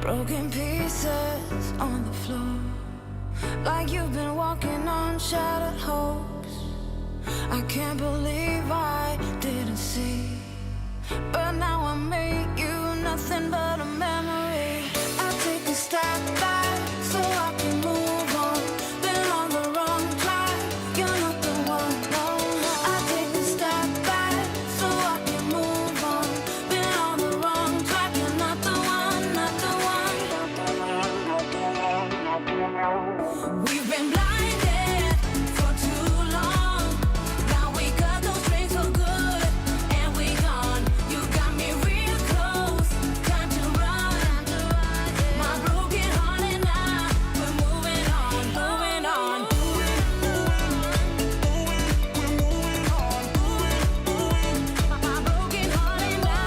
Broken pieces on the floor, like you've been walking on shattered hopes. I can't believe I didn't see, but now I make you nothing but a memory. I take a step back so I can move on. Been on the wrong track, you're not the one, no. I take a step back so I can move on. Been on the wrong track, you're not the one, not the one. We've been blinded for too long. Now we cut those strings for good, and we gone. You got me real close, time to run. My broken heart and I, we're moving on, moving on. My broken heart and I,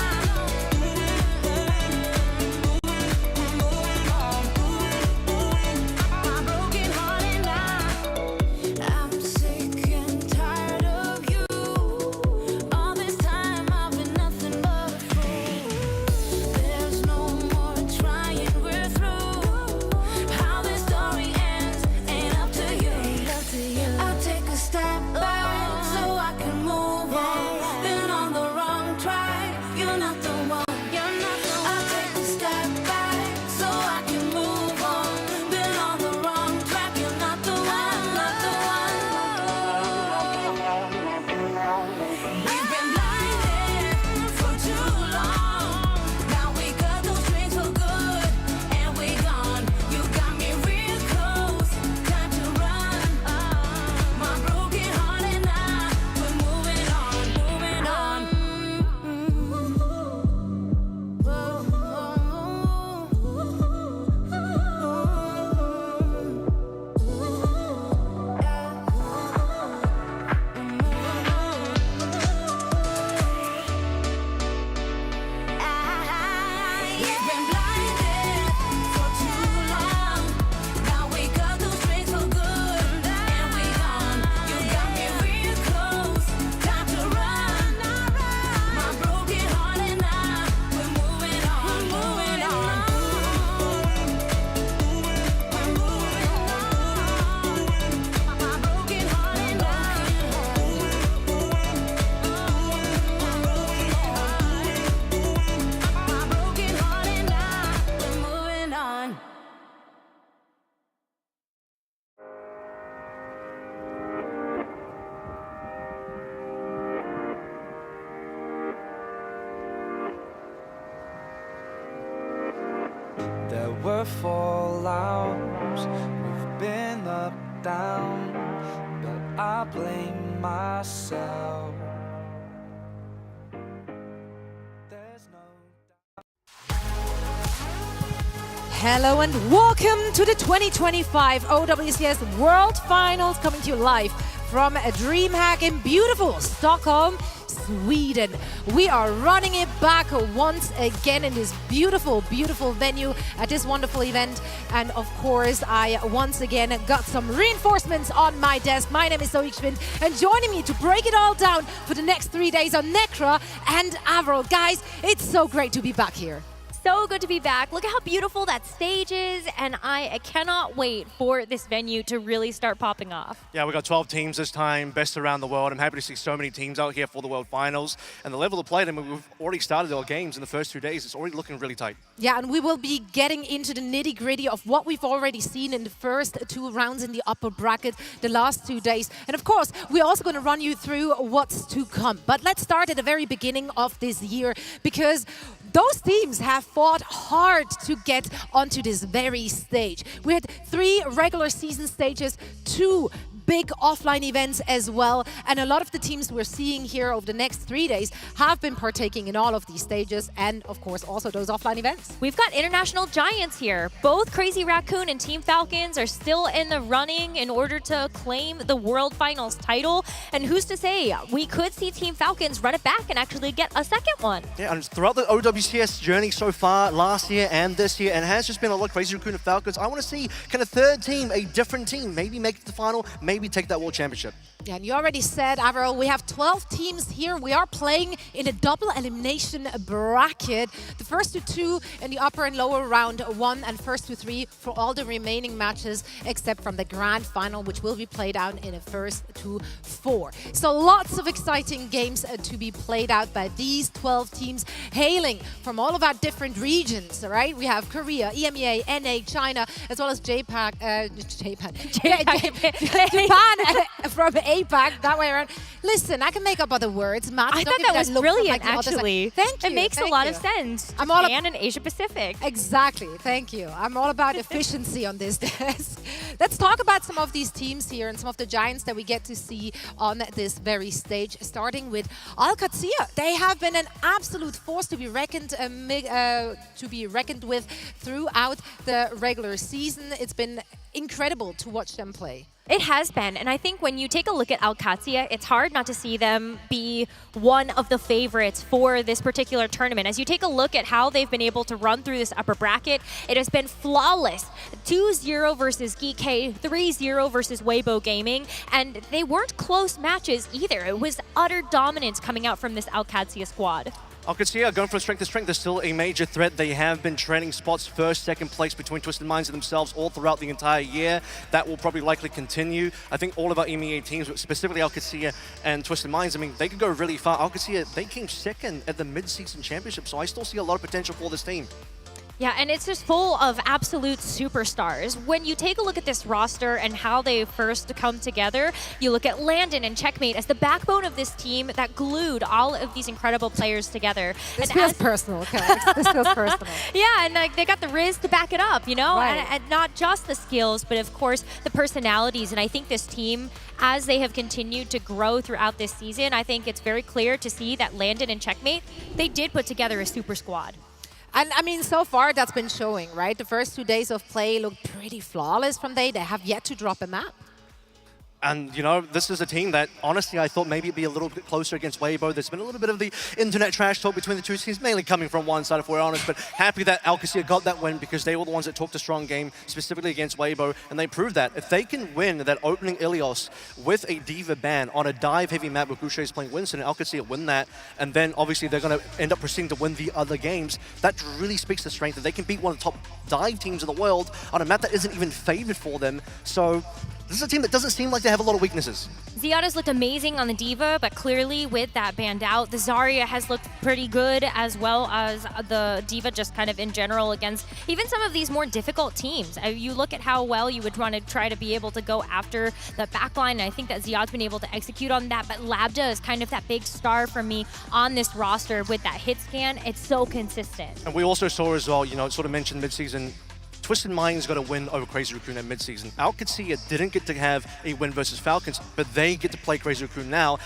my broken heart and I. I'm sick and tired of you. All this time I've been nothing but a fool. There's no more trying, we're through. How this story ends ain't up to you. I'll take a step back so I can move on. Been on the wrong track, you're not the one. I'll take a step back so I can move on. Been on the wrong track, you're not the one, not the one. We've been blinded for too long. Now we cut those strings for good, and we gone. You got me real close, time to run. My broken heart and I, we're moving on, moving on. We've been blinded for too long. Now we cut those strings for good, and we gone. You got me real close, time to run. My broken heart and I, we're moving on, moving on. We're moving on. My broken heart and I. My broken heart and I, we're moving on. There were fallouts, we've been up, down, but I blame myself. There's no Hello and welcome to the 2025 OWCS World Finals, coming to you live from a DreamHack in beautiful Stockholm, Sweden. We are running it back once again in this beautiful, beautiful venue at this wonderful event. And of course, I once again got some reinforcements on my desk. My name is OWCS, and joining me to break it all down for the next 3 days are Necra and Avril. Guys, it's so great to be back here. So good to be back. Look at how beautiful that stage is, and I cannot wait for this venue to really start popping off. Yeah, we got 12 teams this time, best around the world. I'm happy to see so many teams out here for the World Finals. And the level of play, I mean, we've already started our games in the first 2 days. It's already looking really tight. Yeah, and we will be getting into the nitty-gritty of what we've already seen in the first 2 rounds in the upper bracket the last 2 days. And of course, we're also going to run you through what's to come. But let's start at the very beginning of this year, because those teams have fought hard to get onto this very stage. We had 3 regular season stages, 2 big offline events as well, and a lot of the teams we're seeing here over the next 3 days have been partaking in all of these stages, and of course also those offline events. We've got international giants here. Both Crazy Raccoon and Team Falcons are still in the running in order to claim the World Finals title, and who's to say we could see Team Falcons run it back and actually get a second one. Yeah, and throughout the OWCS journey so far, last year and this year, and it has just been a lot of Crazy Raccoon and Falcons. I want to see, can a third team, a different team, maybe make it to the final, maybe maybe take that World Championship. Yeah, and you already said, Avril, we have 12 teams here. We are playing in a double elimination bracket. The first to two in the upper and lower round one, and first to three for all the remaining matches, except from the grand final, which will be played out in the first to four. So lots of exciting games to be played out by these 12 teams, hailing from all of our different regions, right? We have Korea, EMEA, NA, China, as well as Japan from APAC, that way around. Listen, I can make up other words. Matt, I don't thought give that me was look from, brilliant, like, the other side. actually. Thank you. It makes a thank lot you. of sense. I'm all Japan and Asia Pacific. Exactly. Thank you. I'm all about efficiency on this desk. Let's talk about some of these teams here and some of the giants that we get to see on this very stage, starting with OWCS. They have been an absolute force to be reckoned with throughout the regular season. It's been incredible to watch them play. It has been, and I think when you take a look at OWCS, it's hard not to see them be one of the favorites for this particular tournament. As you take a look at how they've been able to run through this upper bracket, it has been flawless. 2-0 versus GK, 3-0 versus Weibo Gaming, and they weren't close matches either. It was utter dominance coming out from this OWCS squad. OWCS going from strength to strength. They're still a major threat. They have been trading spots, first, second place between Twisted Minds and themselves all throughout the entire year. That will probably likely continue. I think all of our EMEA teams, specifically OWCS and Twisted Minds, I mean, they could go really far. OWCS, they came second at the mid-season championship, so I still see a lot of potential for this team. Yeah, and it's just full of absolute superstars. When you take a look at this roster and how they first come together, you look at Landon and Checkmate as the backbone of this team that glued all of these incredible players together. This feels personal, okay? This feels personal. Yeah, and they got the Riz to back it up, you know? Right. And not just the skills, but of course the personalities. And I think this team, as they have continued to grow throughout this season, I think it's very clear to see that Landon and Checkmate, they did put together a super squad. And I mean, so far that's been showing, right? The first 2 days of play looked pretty flawless from They have yet to drop a map. And, you know, this is a team that, honestly, I thought maybe it'd be a little bit closer against Weibo. There's been a little bit of the internet trash talk between the two teams, mainly coming from one side, if we're honest. But happy that OWCS got that win because they were the ones that talked a strong game, specifically against Weibo, and they proved that. If they can win that opening Ilios with a Diva ban on a dive-heavy map where Boucher is playing Winston, and OWCS win that, and then obviously they're going to end up proceeding to win the other games, that really speaks to strength. That they can beat one of the top dive teams in the world on a map that isn't even favored for them. So this is a team that doesn't seem like they have a lot of weaknesses. Ziada's looked amazing on the Diva, but clearly with that banned out, the Zarya has looked pretty good, as well as the Diva just kind of in general against even some of these more difficult teams. You look at how well you would want to try to be able to go after the backline, and I think that Ziad's been able to execute on that, but Labda is kind of that big star for me on this roster with that hit scan. It's so consistent. And we also saw as well, you know, sort of mentioned mid-season, Twisted Minds got a win over Crazy Raccoon at mid-season. OWCS didn't get to have a win versus Falcons, but they get to play Crazy Raccoon now.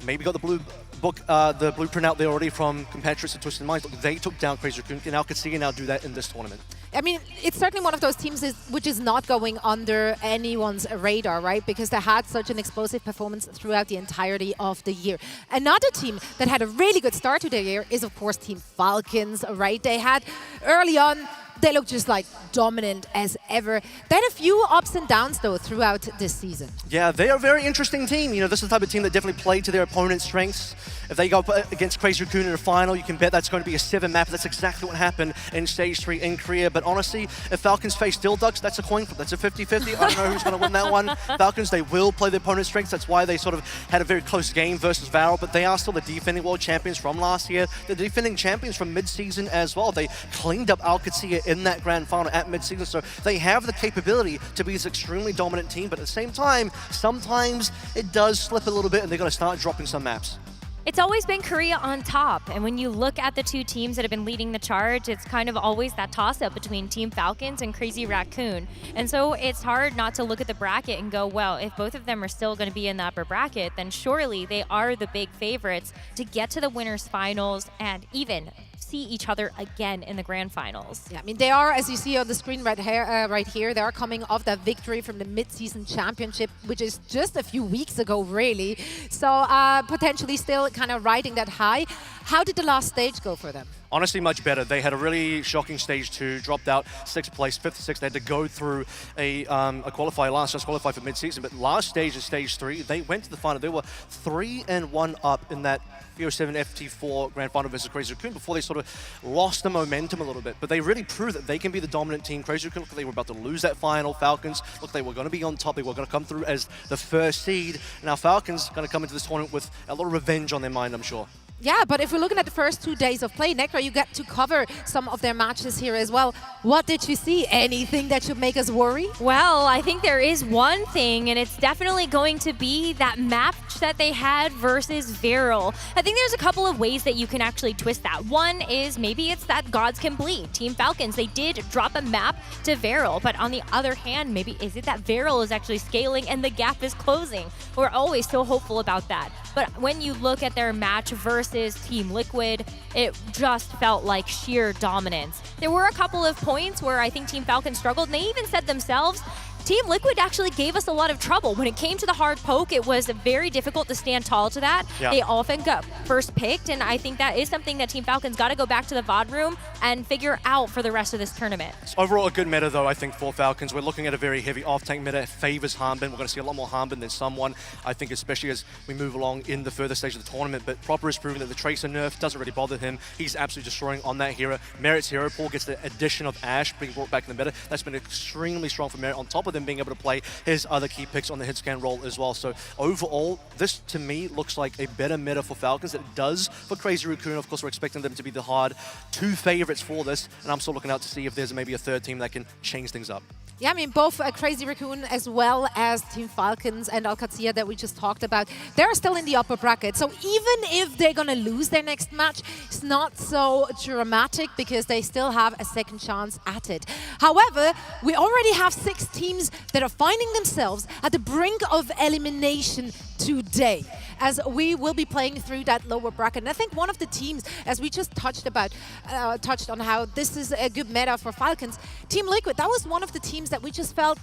Maybe got the the blueprint out there already from competitors to Twisted Minds. They took down Crazy Raccoon, and OWCS now do that in this tournament. I mean, it's certainly one of those teams which is not going under anyone's radar, right? Because they had such an explosive performance throughout the entirety of the year. Another team that had a really good start to the year is, of course, Team Falcons, right? They had early on, they looked just like dominant as ever. They had a few ups and downs, though, throughout this season. Yeah, they are a very interesting team. You know, this is the type of team that definitely played to their opponent's strengths. If they go up against Crazy Raccoon in a final, you can bet that's going to be a 7 map. That's exactly what happened in Stage 3 in Korea. But honestly, if Falcons face Steel Ducks, that's a coin flip. That's a 50-50. I don't know who's going to win that one. Falcons, they will play their opponent's strengths. That's why they sort of had a very close game versus Varel. But they are still the defending world champions from last year. The defending champions from mid-season as well. They cleaned up OWCS in that grand final at mid-season. So they have the capability to be this extremely dominant team. But at the same time, sometimes it does slip a little bit and they're going to start dropping some maps. It's always been Korea on top, and when you look at the two teams that have been leading the charge, it's kind of always that toss-up between Team Falcons and Crazy Raccoon. And so it's hard not to look at the bracket and go, well, if both of them are still going to be in the upper bracket, then surely they are the big favorites to get to the winners finals and even see each other again in the grand finals. Yeah, I mean, they are, as you see on the screen right here, they are coming off that victory from the mid-season championship, which is just a few weeks ago, really. So potentially still kind of riding that high. How did the last stage go for them? Honestly, much better. They had a really shocking stage 2, dropped out 6th place, 5th to 6th. They had to go through a qualifier last, just qualify for mid-season. But last stage of stage 3, they went to the final. They were 3-1 up in that VO7 FT4 Grand Final versus Crazy Raccoon before they sort of lost the momentum a little bit. But they really proved that they can be the dominant team. Crazy Raccoon looked like they were about to lose that final. Falcons looked like they were going to be on top. They were going to come through as the first seed. Now Falcons going to come into this tournament with a lot of revenge on their mind, I'm sure. Yeah, but if we're looking at the first 2 days of play, Necra, you get to cover some of their matches here as well. What did you see? Anything that should make us worry? Well, I think there is one thing, and it's definitely going to be that match that they had versus Viral. I think there's a couple of ways that you can actually twist that. One is maybe it's that gods can bleed. Team Falcons, they did drop a map to Viral, but on the other hand, maybe is it that Viral is actually scaling and the gap is closing? We're always so hopeful about that. But when you look at their match versus Team Liquid, it just felt like sheer dominance. There were a couple of points where I think Team Falcon struggled, and they even said themselves, Team Liquid actually gave us a lot of trouble. When it came to the hard poke, it was very difficult to stand tall to that. Yeah. They often got first picked, and I think that is something that Team Falcon's got to go back to the VOD room and figure out for the rest of this tournament. It's overall a good meta, though, I think, for Falcons. We're looking at a very heavy off-tank meta. It favors Harbin. We're going to see a lot more Harbin than someone, I think, especially as we move along in the further stage of the tournament. But Proper is proving that the Tracer nerf doesn't really bother him. He's absolutely destroying on that hero. Merit's hero pool gets the addition of Ash being brought back in the meta. That's been extremely strong for Merit, on top of them being able to play his other key picks on the hit scan role as well. So overall, this to me looks like a better meta for Falcons than it does for Crazy Raccoon. Of course, we're expecting them to be the hard 2 favorites for this, and I'm still looking out to see if there's maybe a third team that can change things up. Yeah, I mean, both Crazy Raccoon as well as Team Falcons and OWCS that we just talked about, they're still in the upper bracket. So even if they're going to lose their next match, it's not so dramatic because they still have a second chance at it. However, we already have 6 teams that are finding themselves at the brink of elimination today, as we will be playing through that lower bracket. And I think one of the teams, as we just touched on how this is a good meta for Falcons, Team Liquid, that was one of the teams that we just felt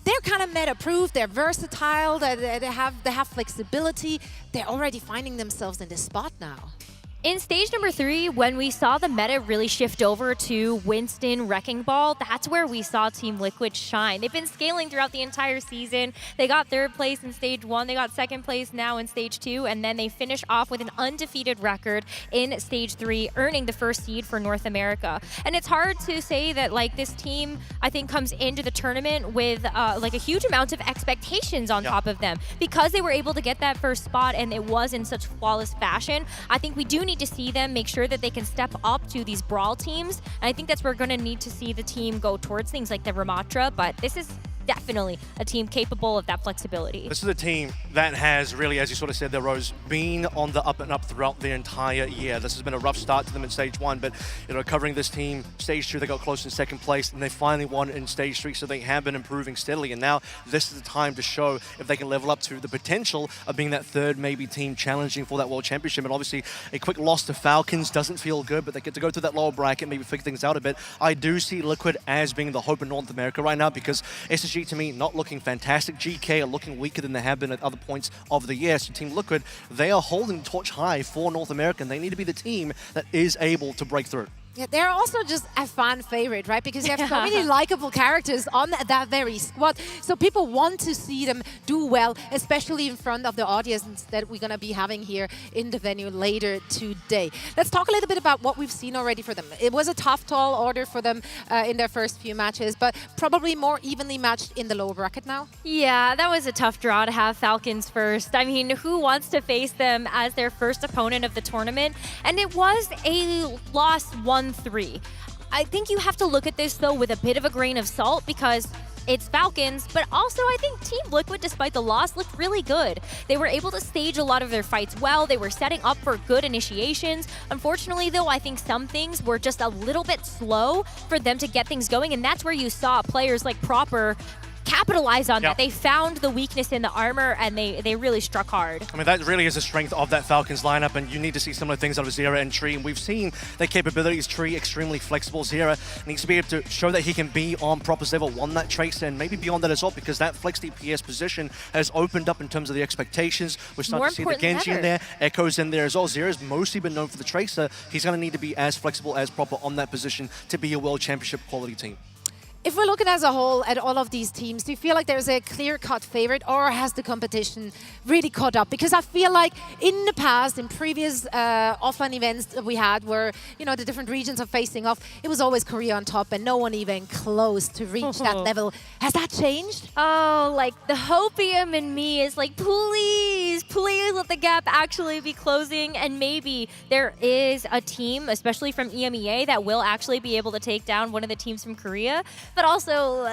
they're kind of meta-proof, they're versatile, they have flexibility. They're already finding themselves in this spot now. In stage number 3, when we saw the meta really shift over to Winston Wrecking Ball, that's where we saw Team Liquid shine. They've been scaling throughout the entire season. They got 3rd place in stage 1, they got 2nd place now in stage 2, and then they finish off with an undefeated record in stage 3, earning the 1st seed for North America. And it's hard to say that like this team, I think, comes into the tournament with like a huge amount of expectations on top of them. Because they were able to get that 1st spot and it was in such flawless fashion, I think we do need to see them make sure that they can step up to these brawl teams. And I think that's where we're going to need to see the team go towards things like the Ramatra, but this is definitely a team capable of that flexibility. This is a team that has really, as you sort of said there, Rose, been on the up and up throughout the entire year. This has been a rough start to them in stage 1, but covering this team, stage 2, they got close in 2nd place, and they finally won in stage 3, so they have been improving steadily. And now this is the time to show if they can level up to the potential of being that 3rd maybe team challenging for that World Championship. And obviously, a quick loss to Falcons doesn't feel good, but they get to go to that lower bracket, maybe figure things out a bit. I do see Liquid as being the hope in North America right now, because SSG to me not looking fantastic. GK are looking weaker than they have been at other points of the year. So Team Liquid, they are holding torch high for North America, and they need to be the team that is able to break through. Yeah, they're also just a fan favorite, right? Because you have so many likable characters on that very squad. So people want to see them do well, especially in front of the audience that we're going to be having here in the venue later today. Let's talk a little bit about what we've seen already for them. It was a tough, tall order for them in their first few matches, but probably more evenly matched in the lower bracket now. Yeah, that was a tough draw to have Falcons first. I mean, who wants to face them as their first opponent of the tournament? And it was a loss 1-3. I think you have to look at this, though, with a bit of a grain of salt because it's Falcons, but also I think Team Liquid, despite the loss, looked really good. They were able to stage a lot of their fights well. They were setting up for good initiations. Unfortunately, though, I think some things were just a little bit slow for them to get things going, and that's where you saw players like Proper capitalized on Yep. that. They found the weakness in the armor, and they really struck hard. I mean, that really is the strength of that Falcons lineup, and you need to see similar things out of Zera and Tree. And we've seen their capabilities. Tree extremely flexible. Zera needs to be able to show that he can be on Proper's level 1 that Tracer, and maybe beyond that as well, because that flex DPS position has opened up in terms of the expectations. We're starting More to see the important than Genji in ever. there, Echo's in there as well. Zera's mostly been known for the Tracer. He's going to need to be as flexible as Proper on that position to be a World Championship quality team. If we're looking as a whole at all of these teams, do you feel like there's a clear-cut favorite, or has the competition really caught up? Because I feel like in the past, in previous offline events that we had where, you know, the different regions are facing off, it was always Korea on top and no one even close to reach that level. Has that changed? Oh, like the hopium in me is like, please, please let the gap actually be closing. And maybe there is a team, especially from EMEA, that will actually be able to take down one of the teams from Korea. But also,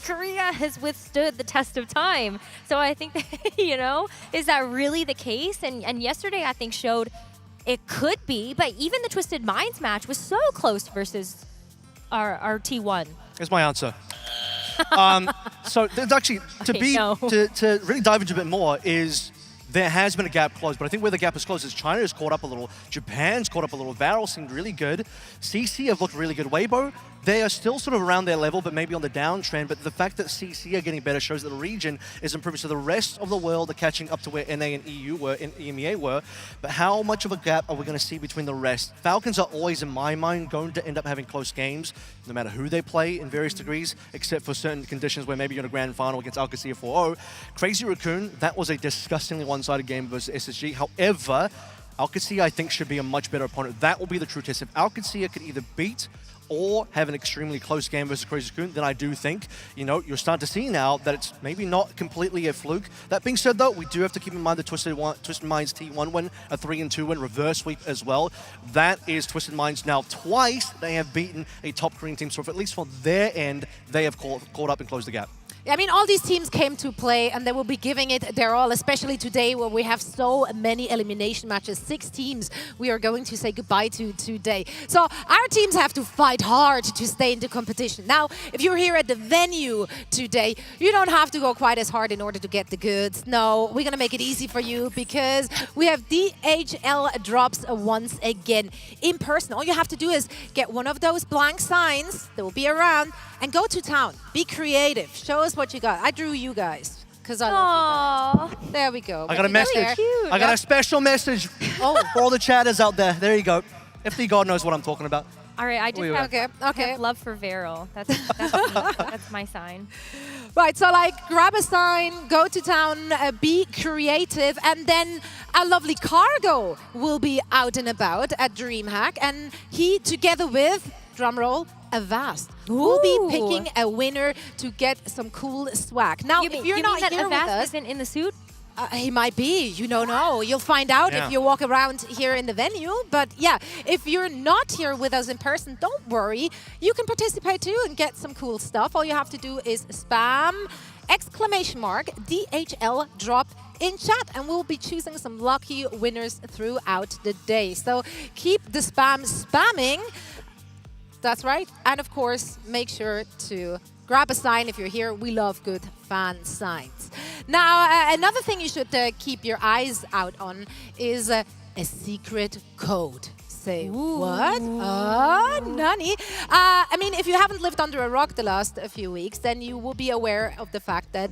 Korea has withstood the test of time. So I think, that, you know, is that really the case? And yesterday, I think, showed it could be. But even the Twisted Minds match was so close versus our T1. Here's my answer. So there's actually, to really dive into a bit more, is there has been a gap closed, but I think where the gap is closed is China has caught up a little, Japan's caught up a little, Varel seemed really good, CC have looked really good, Weibo, they are still sort of around their level, but maybe on the downtrend, but the fact that CC are getting better shows that the region is improving, so the rest of the world are catching up to where NA and EU were, and EMEA were, but how much of a gap are we going to see between the rest? Falcons are always, in my mind, going to end up having close games, no matter who they play in various degrees, except for certain conditions where maybe you're in a grand final against OWCS 4-0. Crazy Raccoon, that was a disgustingly one-sided game versus SSG. However, OWCS I think should be a much better opponent. That will be the true test. If OWCS could either beat or have an extremely close game versus Crazy Raccoon, then I do think, you know, you're starting to see now that it's maybe not completely a fluke. That being said, though, we do have to keep in mind the Twisted Minds T1 win, a 3-2 win, reverse sweep as well. That is Twisted Minds now twice. They have beaten a top Korean team, so if, at least for their end, they have caught up and closed the gap. I mean, all these teams came to play and they will be giving it their all, especially today where we have so many elimination matches. 6 teams we are going to say goodbye to today. So our teams have to fight hard to stay in the competition. Now, if you're here at the venue today, you don't have to go quite as hard in order to get the goods. No, we're going to make it easy for you because we have DHL drops once again in person. All you have to do is get one of those blank signs that will be around and go to town. Be creative. Show us what you got. I drew you guys because I love you guys. There we go. I got a message. Cute. I got a special message for all the chatters out there. There you go. If the God knows what I'm talking about. All right, I just Wait, have, wait. Okay. I have love for Varel. That's me. That's my sign. Right, so like grab a sign, go to town, be creative, and then a lovely Cargo will be out and about at DreamHack, and he, together with, drumroll, Avast, will be picking a winner to get some cool swag. Now, if you're not that here with Avast us, isn't in the suit? he might be. You don't know. You'll find out if you walk around here in the venue. But yeah, if you're not here with us in person, don't worry. You can participate too and get some cool stuff. All you have to do is spam !DHL drop in chat, and we'll be choosing some lucky winners throughout the day. So keep the spam spamming. That's right. And of course, make sure to grab a sign if you're here. We love good fan signs. Now, another thing you should keep your eyes out on is a secret code. Say what? Oh, nani? I mean, if you haven't lived under a rock the last few weeks, then you will be aware of the fact that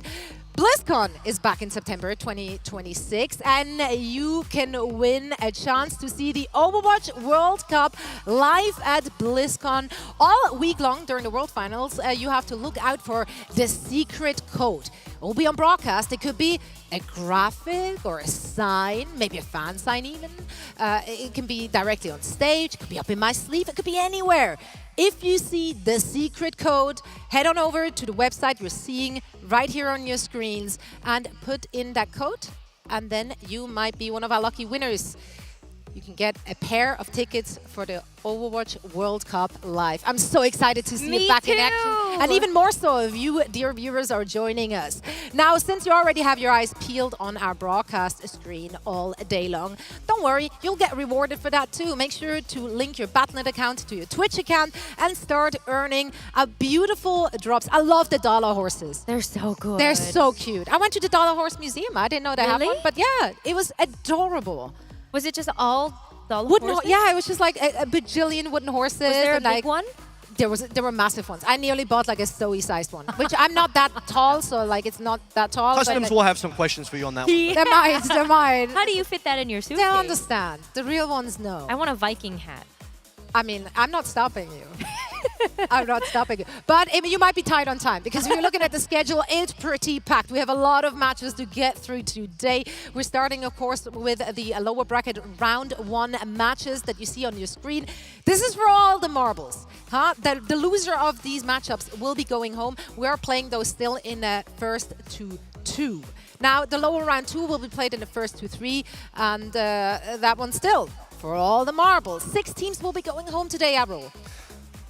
BlizzCon is back in September 2026, and you can win a chance to see the Overwatch World Cup live at BlizzCon all week long during the World Finals. You have to look out for the secret code. It will be on broadcast. It could be a graphic or a sign, maybe a fan sign even. It can be directly on stage. It could be up in my sleeve. It could be anywhere. If you see the secret code, head on over to the website you're seeing right here on your screens and put in that code, and then you might be one of our lucky winners. you can get a pair of tickets for the Overwatch World Cup live. I'm so excited to see it back in action. And even more so if you, dear viewers, are joining us. Now, since you already have your eyes peeled on our broadcast screen all day long, don't worry, you'll get rewarded for that too. Make sure to link your Battle.net account to your Twitch account and start earning a beautiful drops. I love the dollar horses. They're so good. They're so cute. I went to the Dollar Horse Museum. I didn't know they had Really? one, but yeah, it was adorable. Was it just all dollar Wooden horses? yeah, it was just like a bajillion wooden horses. Was there a and big like, one? There were massive ones. I nearly bought like a Zoe-sized one, which I'm not that tall, so like it's not that tall. but, Customs like, will have some questions for you on that one. They might. How do you fit that in your suitcase? They'll understand. The real ones know. I want a Viking hat. I mean, I'm not stopping you. I'm not stopping you. But I mean, you might be tight on time because if you're looking at the schedule, it's pretty packed. We have a lot of matches to get through today. We're starting, of course, with the lower bracket round 1 matches that you see on your screen. This is for all the marbles. Huh? The loser of these matchups will be going home. We are playing those still in the first 2-2. Now, the lower round 2 will be played in the first 2-3, and that one still for all the marbles. 6 teams will be going home today, Avril.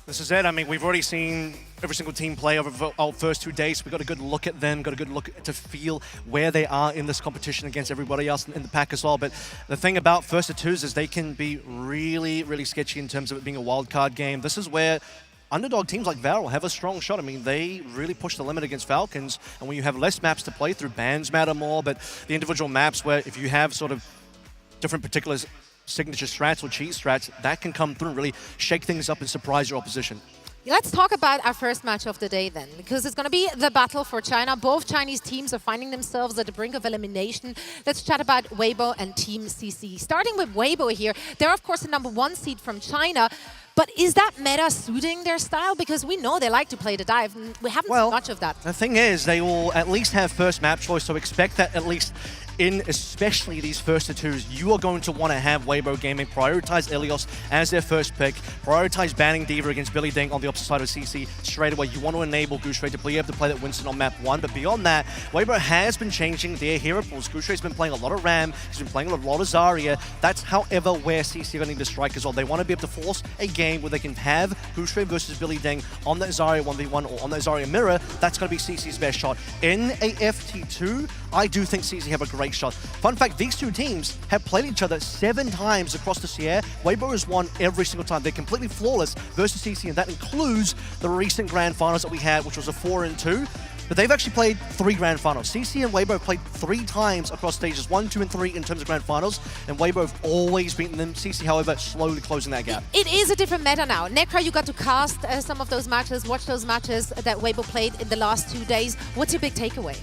This is it. I mean, we've already seen every single team play over our first 2 days. We got a good look at them, got a good look to feel where they are in this competition against everybody else in the pack as well. But the thing about first to twos is they can be really, really sketchy in terms of it being a wild card game. This is where underdog teams like Valorant have a strong shot. I mean, they really push the limit against Falcons, and when you have less maps to play through, bans matter more, but the individual maps where if you have sort of different particular signature strats or cheese strats, that can come through and really shake things up and surprise your opposition. Let's talk about our first match of the day then, because it's going to be the battle for China. Both Chinese teams are finding themselves at the brink of elimination. Let's chat about Weibo and Team CC. Starting with Weibo here, they're of course the #1 seed from China, but is that meta suiting their style? Because we know they like to play the dive, and we haven't seen much of that. The thing is, they will at least have first map choice, so expect that at least in especially these first 2s, you are going to want to have Weibo Gaming prioritize Ilios as their first pick, prioritize banning D.Va against Billy Ding on the opposite side of CC straight away. You want to enable Goostrey to be able to play that Winston on map 1, but beyond that, Weibo has been changing their hero pools. Goostrey's been playing a lot of Ram, he's been playing a lot of Zarya. That's however where CC are going to need to strike as well. They want to be able to force a game where they can have Goostrey versus Billy Ding on that Zarya 1v1 or on that Zarya mirror. That's going to be CC's best shot. In a FT2, I do think CC have a great shot. Fun fact, these 2 teams have played each other 7 times across the Sierra. Weibo has won every single time. They're completely flawless versus CC, and that includes the recent Grand Finals that we had, which was a 4-2. But they've actually played 3 Grand Finals. CC and Weibo have played 3 times across stages 1, 2, and 3 in terms of Grand Finals, and Weibo have always beaten them. CC, however, slowly closing that gap. It is a different meta now. Necra, you got to cast some of those matches, watch those matches that Weibo played in the last 2 days. What's your big takeaway?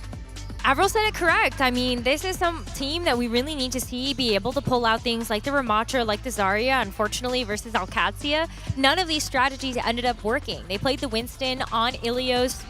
Avril said it correct. I mean, this is some team that we really need to see be able to pull out things like the Ramattra, like the Zarya, unfortunately, versus OWCS. None of these strategies ended up working. They played the Winston on Ilios,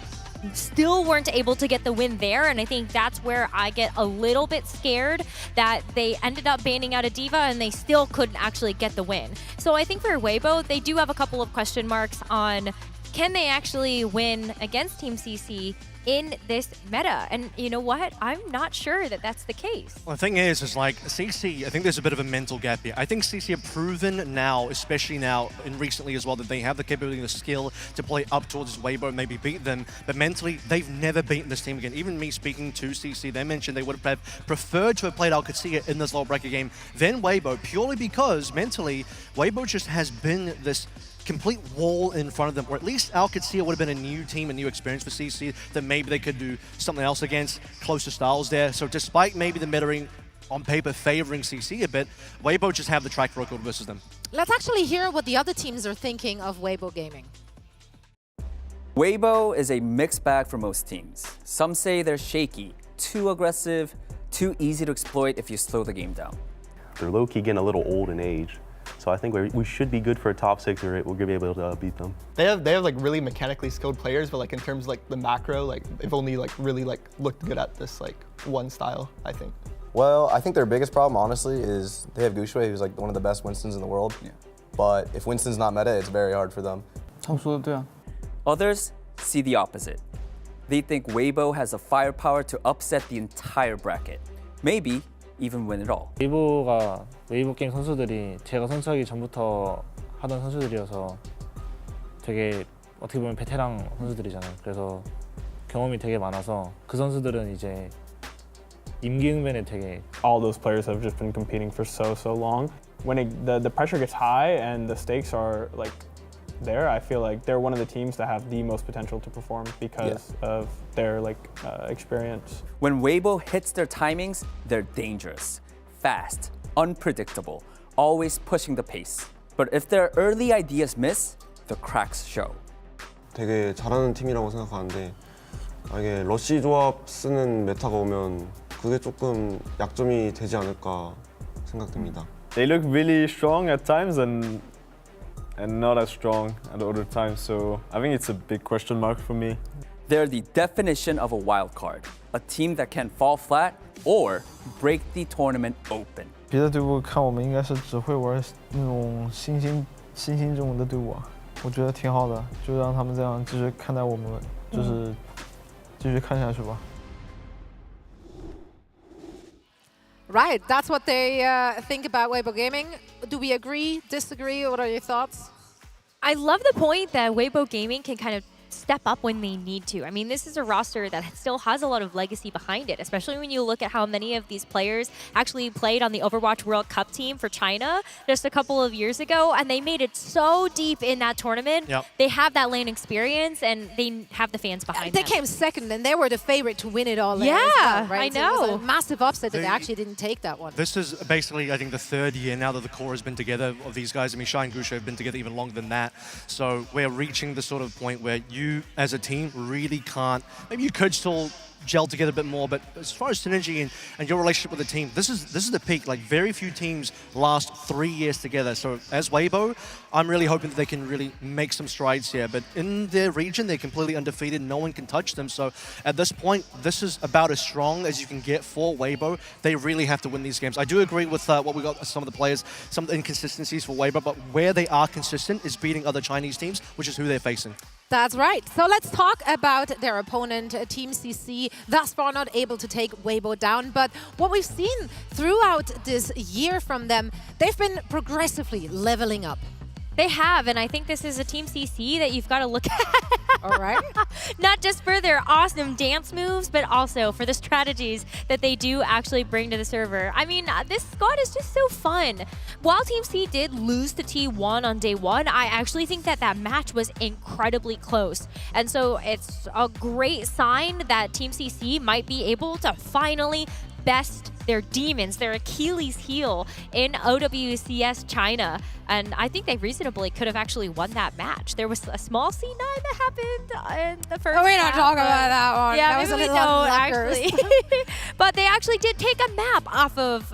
still weren't able to get the win there, and I think that's where I get a little bit scared that they ended up banning out a D.Va and they still couldn't actually get the win. So I think for Weibo, they do have a couple of question marks on can they actually win against Team CC in this meta? And you know what? I'm not sure that that's the case. Well, the thing is like CC, I think there's a bit of a mental gap here. I think CC have proven now, especially now and recently as well, that they have the capability and the skill to play up towards Weibo and maybe beat them. But mentally, they've never beaten this team again. Even me speaking to CC, they mentioned they would have preferred to have played OWCS in this lower bracket game than Weibo, purely because mentally, Weibo just has been this complete wall in front of them, or at least OWCS would have been a new team, a new experience for CC that maybe they could do something else against, closer styles there. So despite maybe the metering on paper favoring CC a bit, Weibo just have the track record versus them. Let's actually hear what the other teams are thinking of Weibo Gaming. Weibo is a mixed bag for most teams. Some say they're shaky, too aggressive, too easy to exploit if you slow the game down. They're low-key getting a little old in age. So I think we should be good for a top 6, or we're gonna be able to beat them. They have like really mechanically skilled players, but like in terms of like the macro, like they've only like really like looked good at this like one style, I think. Well, I think their biggest problem, honestly, is they have Goostrey, who's like one of the best Winstons in the world. Yeah. But if Winston's not meta, it's very hard for them. Others see the opposite. They think Weibo has the firepower to upset the entire bracket. Maybe even win it all. 웨이보 게임 선수들이 제가 선수하기 전부터 하던 선수들이어서 되게 어떻게 보면 베테랑 선수들이잖아요. 그래서 경험이 되게 많아서 그 선수들은 이제 임기응변에 되게 all those players have just been competing for so long. When the pressure gets high and the stakes are like there, I feel like they're one of the teams that have the most potential to perform because of their experience. When Weibo hits their timings, they're dangerous, fast, unpredictable, always pushing the pace. But if their early ideas miss, the cracks show. 되게 잘하는 팀이라고 생각하는데 만약에 러쉬 조합 쓰는 메타가 오면 그게 조금 약점이 되지 않을까 생각됩니다. They look really strong at times and not as strong at other times, so I think it's a big question mark for me. They're the definition of a wild card, a team that can fall flat or break the tournament open. 别的队伍看我们应该是只会玩那种新兴中的队伍啊，我觉得挺好的，就让他们这样继续看待我们，就是继续看下去吧。Right, that's what they think about Weibo Gaming. Do we agree, disagree? What are your thoughts? I love the point that Weibo Gaming can kind of step up when they need to. I mean, this is a roster that still has a lot of legacy behind it, especially when you look at how many of these players actually played on the Overwatch World Cup team for China just a couple of years ago, and they made it so deep in that tournament. Yep. They have that lane experience, and they have the fans behind them. They came second, and they were the favorite to win it all. Yeah, well, right? I So it was know. a massive upset that they actually didn't take that one. This is basically, I think, the third year now that the core has been together of these guys. I mean, Shai and Gusha have been together even longer than that. So we're reaching the sort of point where you, as a team, really can't. Maybe you could still gel together a bit more, but as far as synergy and your relationship with the team, this is the peak. Like, very few teams last 3 years together. So as Weibo, I'm really hoping that they can really make some strides here. But in their region, they're completely undefeated. No one can touch them. So at this point, this is about as strong as you can get for Weibo. They really have to win these games. I do agree with what we got some of the players, some of the inconsistencies for Weibo, but where they are consistent is beating other Chinese teams, which is who they're facing. That's right. So let's talk about their opponent, Team CC. Thus far not able to take Weibo down, but what we've seen throughout this year from them, they've been progressively leveling up. They have, and I think this is a Team CC that you've got to look at. All right. Not just for their awesome dance moves, but also for the strategies that they do actually bring to the server. I mean, this squad is just so fun. While Team C did lose to T1 on day one, I actually think that that match was incredibly close. And so it's a great sign that Team CC might be able to finally best their demons, their Achilles heel in OWCS China. And I think they reasonably could have actually won that match. There was a small C9 that happened in the first Oh, we don't half, talk but- about that one. Yeah, That was maybe a we little don't unluckers. actually. But they actually did take a map off of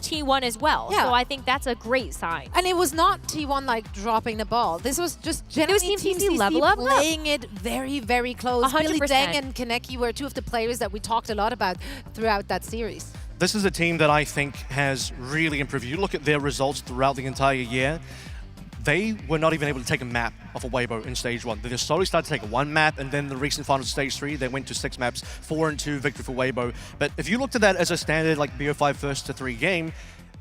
T1 as well. Yeah. So I think that's a great sign. And it was not T1 like dropping the ball. This was just generally Team Team CC CC level up. playing it very, very close. Billy 100%. Deng and Kaneki were two of the players that we talked a lot about throughout that series. This is a team that I think has really improved. You look at their results throughout the entire year, they were not even able to take a map off of Weibo in stage 1. They just slowly started to take one map, and then the recent finals stage 3, they went to 6 maps, 4-2 victory for Weibo. But if you looked at that as a standard like BO5 first to 3 game,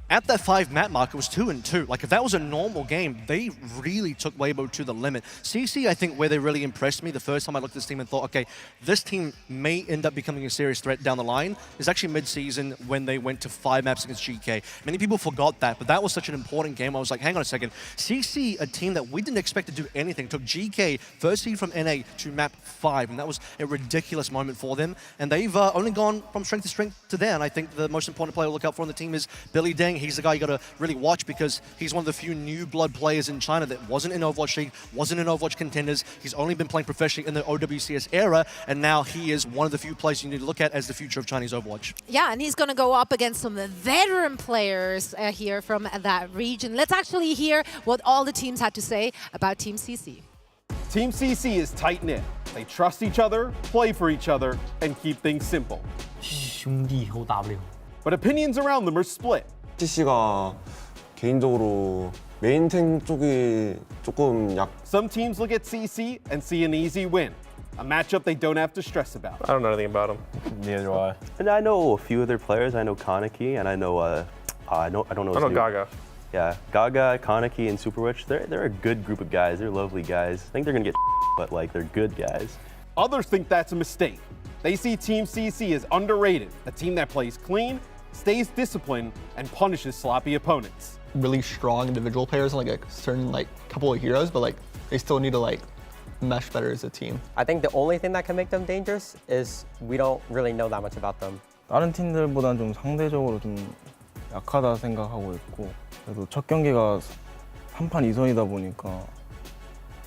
at that 5 map mark, it was 2-2. Like, if that was a normal game, they really took Weibo to the limit. CC, I think, where they really impressed me the first time I looked at this team and thought, okay, this team may end up becoming a serious threat down the line, is actually mid-season when they went to 5 maps against GK. Many people forgot that, but that was such an important game. I was like, hang on a second. CC, a team that we didn't expect to do anything, took GK, first seed from NA, to map 5, and that was a ridiculous moment for them. And they've only gone from strength to strength to there, and I think the most important player to look out for on the team is Billy Deng. He's the guy you got to really watch because he's one of the few new blood players in China that wasn't in Overwatch League, wasn't in Overwatch contenders. He's only been playing professionally in the OWCS era, and now he is one of the few players you need to look at as the future of Chinese Overwatch. Yeah, and he's going to go up against some veteran players here from that region. Let's actually hear what all the teams had to say about Team CC. Team CC is tight-knit. They trust each other, play for each other, and keep things simple. But opinions around them are split. CC가 개인적으로 메인 탱 쪽이 조금 Some teams look at CC and see an easy win. a matchup they don't have to stress about. I don't know anything about them. Neither do I. And I know a few of their players. I know Kaneki, and I know I don't know. I know Gaga. Yeah, Gaga, Kaneki, and Superwitch. They're a good group of guys. They're lovely guys. I think they're gonna get, but like they're good guys. Others think that's a mistake. They see Team CC as underrated, a team that plays clean, stays disciplined, and punishes sloppy opponents. Really strong individual players and like a certain like couple of heroes, but like they still need to like mesh better as a team. I think the only thing that can make them dangerous is we don't really know that much about them. 다른 팀들보다는 좀 상대적으로 좀 약하다 생각하고 있고 그래도 첫 경기가 3판 2선이다 보니까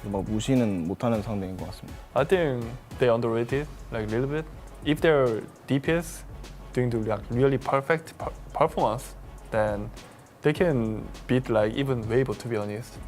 막 무시는 못하는 상대인 것 같습니다. I think they underrated like a little bit. If their DPS doing the like really perfect performance, then they can beat like even Weibo, to be honest.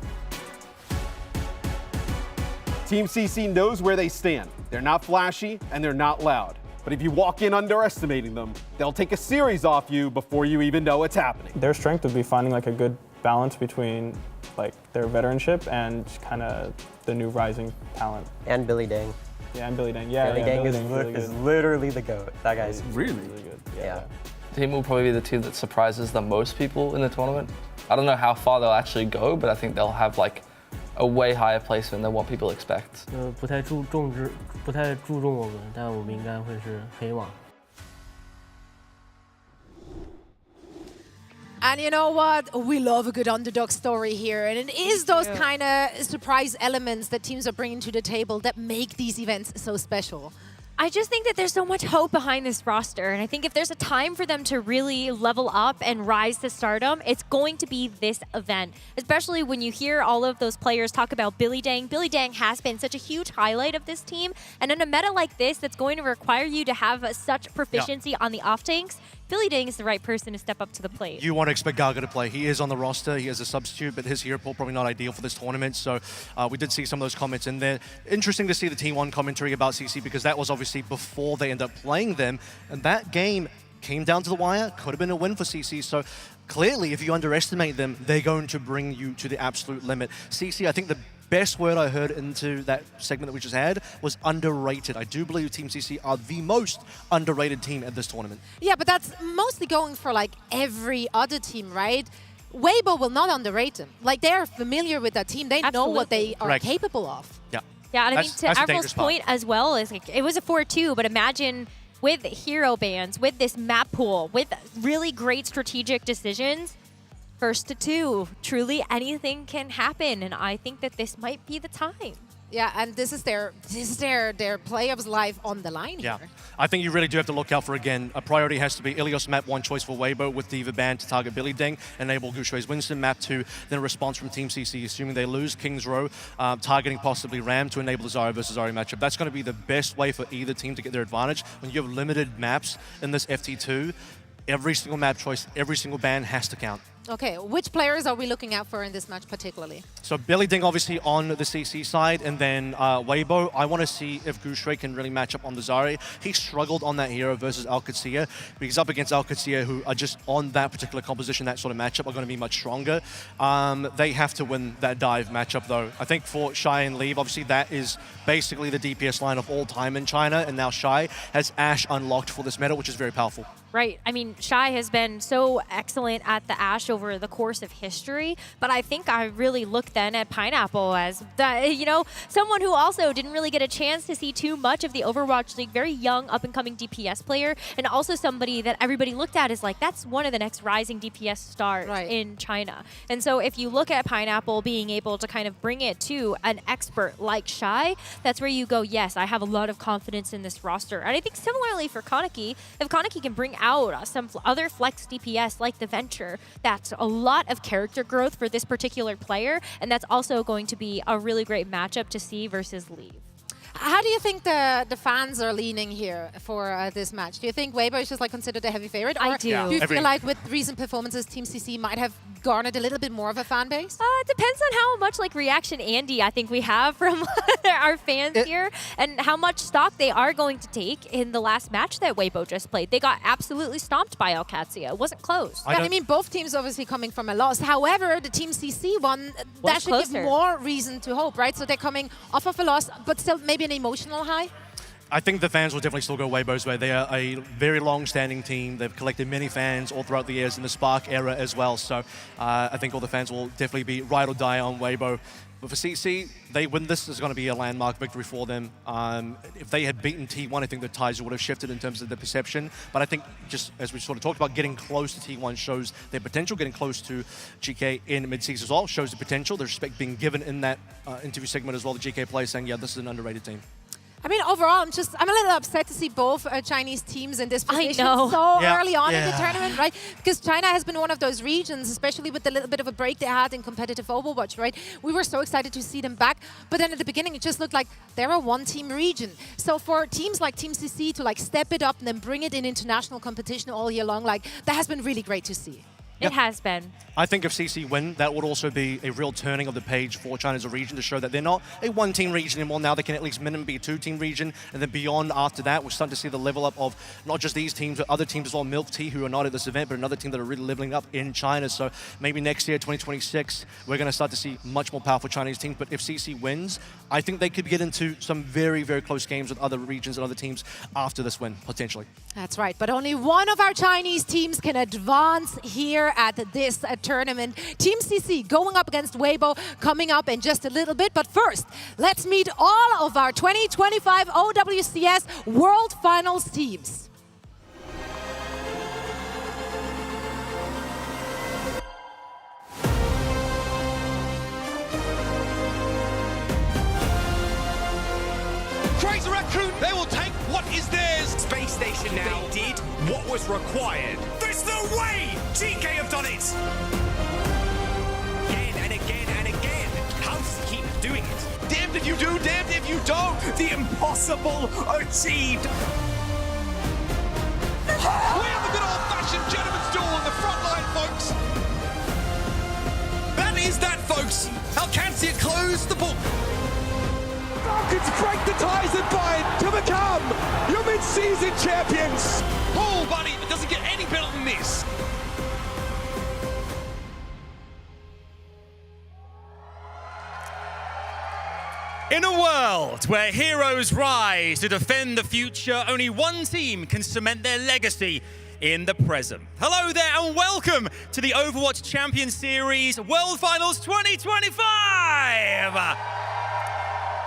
Team CC knows where they stand. They're not flashy and they're not loud. But if you walk in underestimating them, they'll take a series off you before you even know it's happening. Their strength would be finding like a good balance between like their veteranship and kind of the new rising talent. And Billy Dang. Yeah, and Billy Dang. Yeah, Billy Dang Dang's really is good. literally the GOAT. That guy's really good. Yeah. Team will probably be the team that surprises the most people in the tournament. I don't know how far they'll actually go, but I think they'll have like a way higher placement than what people expect. 不太注重我们，但我们应该会是黑马。 And you know what? We love a good underdog story here. And it is those kind of surprise elements that teams are bringing to the table that make these events so special. I just think that there's so much hope behind this roster, and I think if there's a time for them to really level up and rise to stardom, it's going to be this event, especially when you hear all of those players talk about Billy Dang. Billy Dang has been such a huge highlight of this team, and in a meta like this that's going to require you to have such proficiency on the off tanks, Billy Dang is the right person to step up to the plate. You want to expect Gaga to play. He is on the roster. He is a substitute, but his hero pool probably not ideal for this tournament. So we did see some of those comments in there. Interesting to see the Team 1 commentary about CC because that was obviously before they end up playing them. And that game came down to the wire. Could have been a win for CC. So clearly, if you underestimate them, they're going to bring you to the absolute limit. CC, I think the best word I heard into that segment that we just had was underrated. I do believe Team CC are the most underrated team at this tournament. Yeah, but that's mostly going for like every other team, right? Weibo will not underrate them. Like they are familiar with that team. They know what they are capable of. Yeah. Yeah, and I mean, to Avril's point as well, is like it was a 4-2, but imagine with hero bans, with this map pool, with really great strategic decisions, first to 2, truly anything can happen, and I think that this might be the time. Yeah, and this is their playoffs life on the line here. Yeah, I think you really do have to look out for, again, a priority has to be Ilios map 1 choice for Weibo with Diva ban to target Billy Deng, enable Gushui's Winston map 2, then a response from Team CC, assuming they lose King's Row, targeting possibly Ram to enable the Zarya versus Zarya matchup. That's going to be the best way for either team to get their advantage. When you have limited maps in this FT2, every single map choice, every single ban has to count. Okay, which players are we looking out for in this match particularly? So Billy Ding obviously on the CC side, and then Weibo, I want to see if Gushui can really match up on the Zarya. He struggled on that hero versus Alcatia, but he's up against Alcatia, who are just on that particular composition, that sort of matchup, are going to be much stronger. They have to win that dive matchup though. I think for Shy and Leave, obviously that is basically the DPS line of all time in China, and now Shy has Ashe unlocked for this meta, which is very powerful. Right. I mean, Shy has been so excellent at the Ashe over the course of history, but I think I really look then at Pineapple as, someone who also didn't really get a chance to see too much of the Overwatch League, very young, up-and-coming DPS player, and also somebody that everybody looked at as like, that's one of the next rising DPS stars in China. And so if you look at Pineapple being able to kind of bring it to an expert like Shy, that's where you go, yes, I have a lot of confidence in this roster. And I think similarly for Kaneki, if Kaneki can bring out some other flex DPS like the Venture, that's a lot of character growth for this particular player, and that's also going to be a really great matchup to see versus Leave. How do you think the fans are leaning here for this match? Do you think Weibo is just like considered a heavy favorite? Or I do. Do you feel like with recent performances, Team CC might have garnered a little bit more of a fan base? It depends on how much like reaction Andy I think we have from our fans here, and how much stock they are going to take in the last match that Weibo just played. They got absolutely stomped by Alcatia. It wasn't close. Yeah, I mean, both teams obviously coming from a loss. However, the Team CC one, that should give more reason to hope, right? So they're coming off of a loss, but still maybe maybe an emotional high? I think the fans will definitely still go Weibo's way. They are a very long-standing team. They've collected many fans all throughout the years in the Spark era as well. So I think all the fans will definitely be ride or die on Weibo. But for CC, they win this is going to be a landmark victory for them. If they had beaten T1, I think the tides would have shifted in terms of the perception. But I think just as we sort of talked about, getting close to T1 shows their potential. Getting close to GK in mid-season as well shows the potential. The respect being given in that interview segment as well. The GK players saying, yeah, this is an underrated team. I mean, overall, I'm a little upset to see both Chinese teams in this position know. so Yeah. early on in the Yeah. tournament, right? Because China has been one of those regions, especially with the little bit of a break they had in competitive Overwatch, right? We were so excited to see them back, but then at the beginning it just looked like they're a one-team region. So for teams like Team CC to like step it up and then bring it in international competition all year long, like that has been really great to see. It has been. I think if CC win, that would also be a real turning of the page for China as a region to show that they're not a one-team region anymore. Now they can at least minimum be a two-team region, and then beyond after that, we're starting to see the level up of not just these teams, but other teams as well, Milk Tea, who are not at this event, but another team that are really leveling up in China. So maybe next year, 2026, we're going to start to see much more powerful Chinese teams. But if CC wins, I think they could get into some very, very close games with other regions and other teams after this win, potentially. That's right, but only one of our Chinese teams can advance here at this tournament. Team CC going up against Weibo coming up in just a little bit. But first, let's meet all of our 2025 OWCS World Finals teams. Crazy Raccoon, they will take what is theirs. Space Station now. They did what was required. There's no way GK have done it. Again and again and again. House keep doing it. Damned if you do, damned if you don't. The impossible achieved. We have a good old-fashioned gentleman's duel on the front line, folks. That is that, folks. Alcancia closed the book. Falcons break the ties and bind to become your mid-season champions. Oh, buddy, it doesn't get any better than this. In a world where heroes rise to defend the future, only one team can cement their legacy in the present. Hello there and welcome to the Overwatch Champions Series World Finals 2025!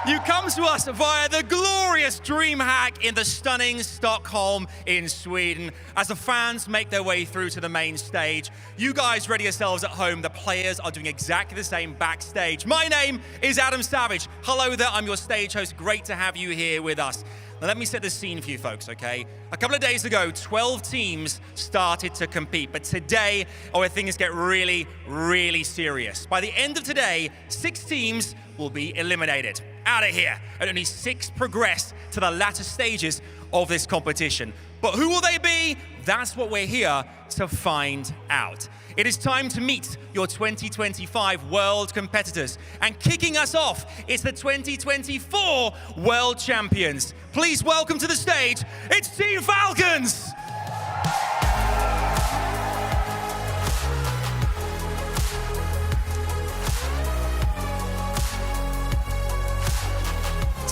You come to us via the glorious DreamHack in the stunning Stockholm in Sweden. As the fans make their way through to the main stage, you guys ready yourselves at home. The players are doing exactly the same backstage. My name is Adam Savage. Hello there, I'm your stage host. Great to have you here with us. Now let me set the scene for you folks, okay? A couple of days ago, 12 teams started to compete, but today, things get really, really serious. By the end of today, 6 teams will be eliminated. Out of here, and only 6 progress to the latter stages of this competition. But who will they be? That's what we're here to find out. It is time to meet your 2025 world competitors. And kicking us off is the 2024 world champions. Please welcome to the stage, it's Team Falcons!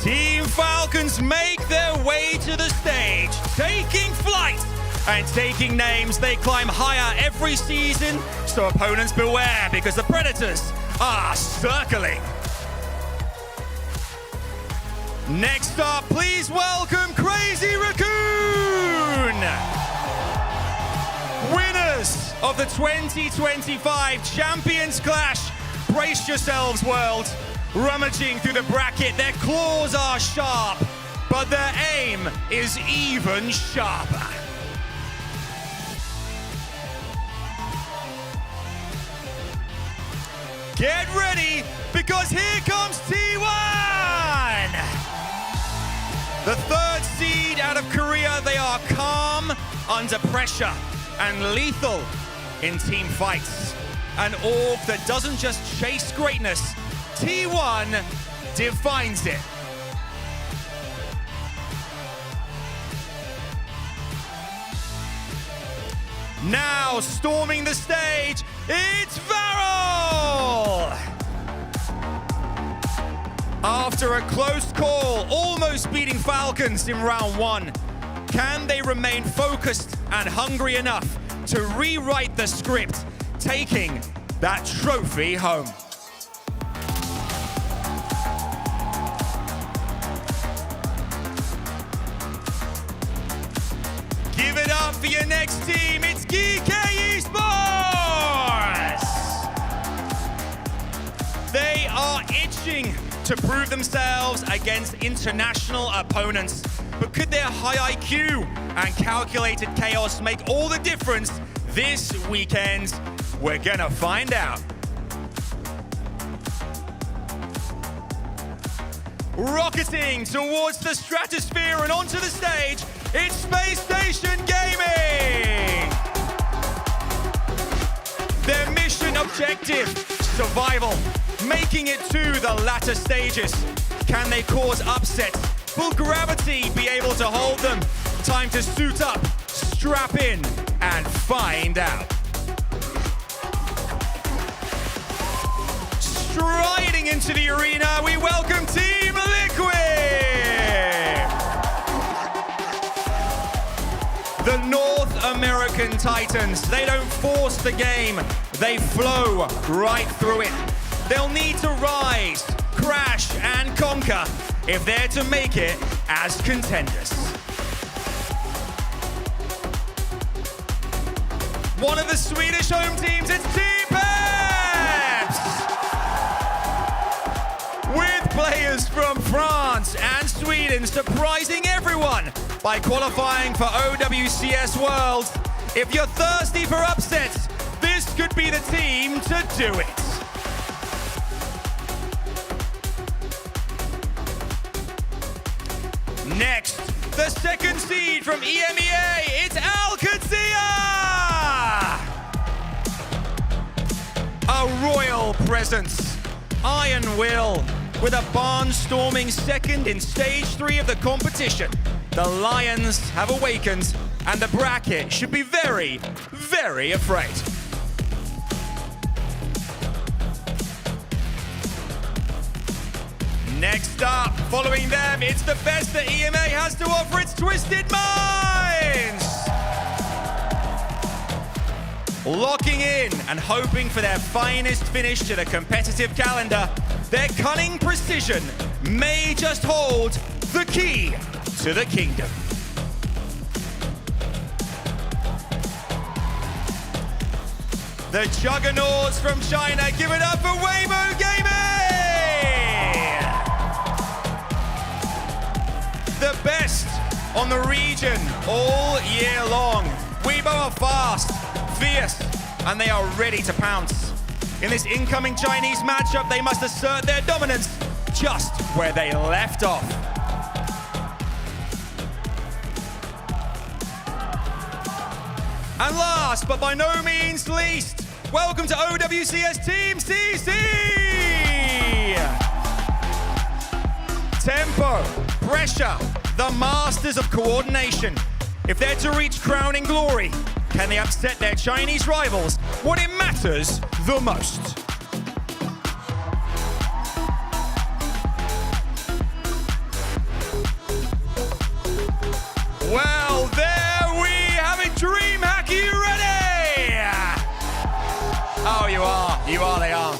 Team Falcons make their way to the stage, taking flight and taking names. They climb higher every season, so opponents beware because the Predators are circling. Next up, please welcome Crazy Raccoon! Winners of the 2025 Champions Clash. Brace yourselves, world. Rummaging through the bracket, their claws are sharp, but their aim is even sharper. Get ready, because here comes T1! The 3rd seed out of Korea, they are calm under pressure and lethal in team fights. An org that doesn't just chase greatness, T1 defines it. Now storming the stage, it's Varol! Our After a close call, almost beating Falcons in round 1, can they remain focused and hungry enough to rewrite the script, taking that trophy home? Give it up for your next team, it's GK Esports! They are itching to prove themselves against international opponents. But could their high IQ and calculated chaos make all the difference this weekend? We're gonna find out. Rocketing towards the stratosphere and onto the stage, it's Space Station Gaming! Their mission objective, survival, making it to the latter stages. Can they cause upsets? Will gravity be able to hold them? Time to suit up, strap in, and find out. Striding into the arena, we welcome Team Liquid! The North American Titans, they don't force the game, they flow right through it. They'll need to rise, crash, and conquer if they're to make it as contenders. One of the Swedish home teams, it's Team Peps! With players from France and Sweden surprising everyone by qualifying for OWCS Worlds. If you're thirsty for upsets, this could be the team to do it. Next, the second seed from EMEA, it's Alcatia! A royal presence, Iron Will, with a barnstorming second in stage 3 of the competition. The Lions have awakened, and the bracket should be very, very afraid. Next up, following them, it's the best that EMA has to offer, it's Twisted Minds! Locking in and hoping for their finest finish to the competitive calendar, their cunning precision may just hold the key to the kingdom. The juggernauts from China, give it up for Weibo Gaming! The best on the region all year long. Weibo are fast, fierce, and they are ready to pounce. In this incoming Chinese matchup, they must assert their dominance just where they left off. And last, but by no means least, welcome to OWCS Team CC! Tempo, pressure, the masters of coordination. If they're to reach crowning glory, can they upset their Chinese rivals when it matters the most? Well, there we have it, DreamHack, are you ready? Oh, you are, they are.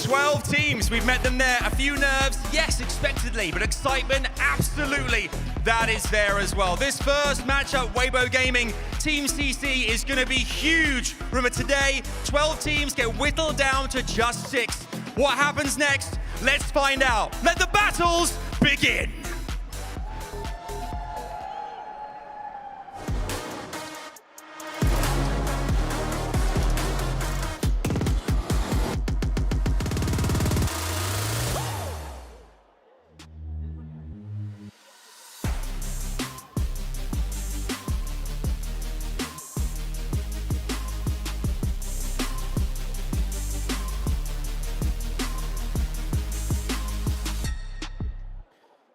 12 teams, we've met them there. A few nerves, yes, expectedly, but excitement, absolutely, that is there as well. This first matchup, Weibo Gaming, Team CC is gonna be huge. Remember today, 12 teams get whittled down to just 6. What happens next? Let's find out. Let the battles begin.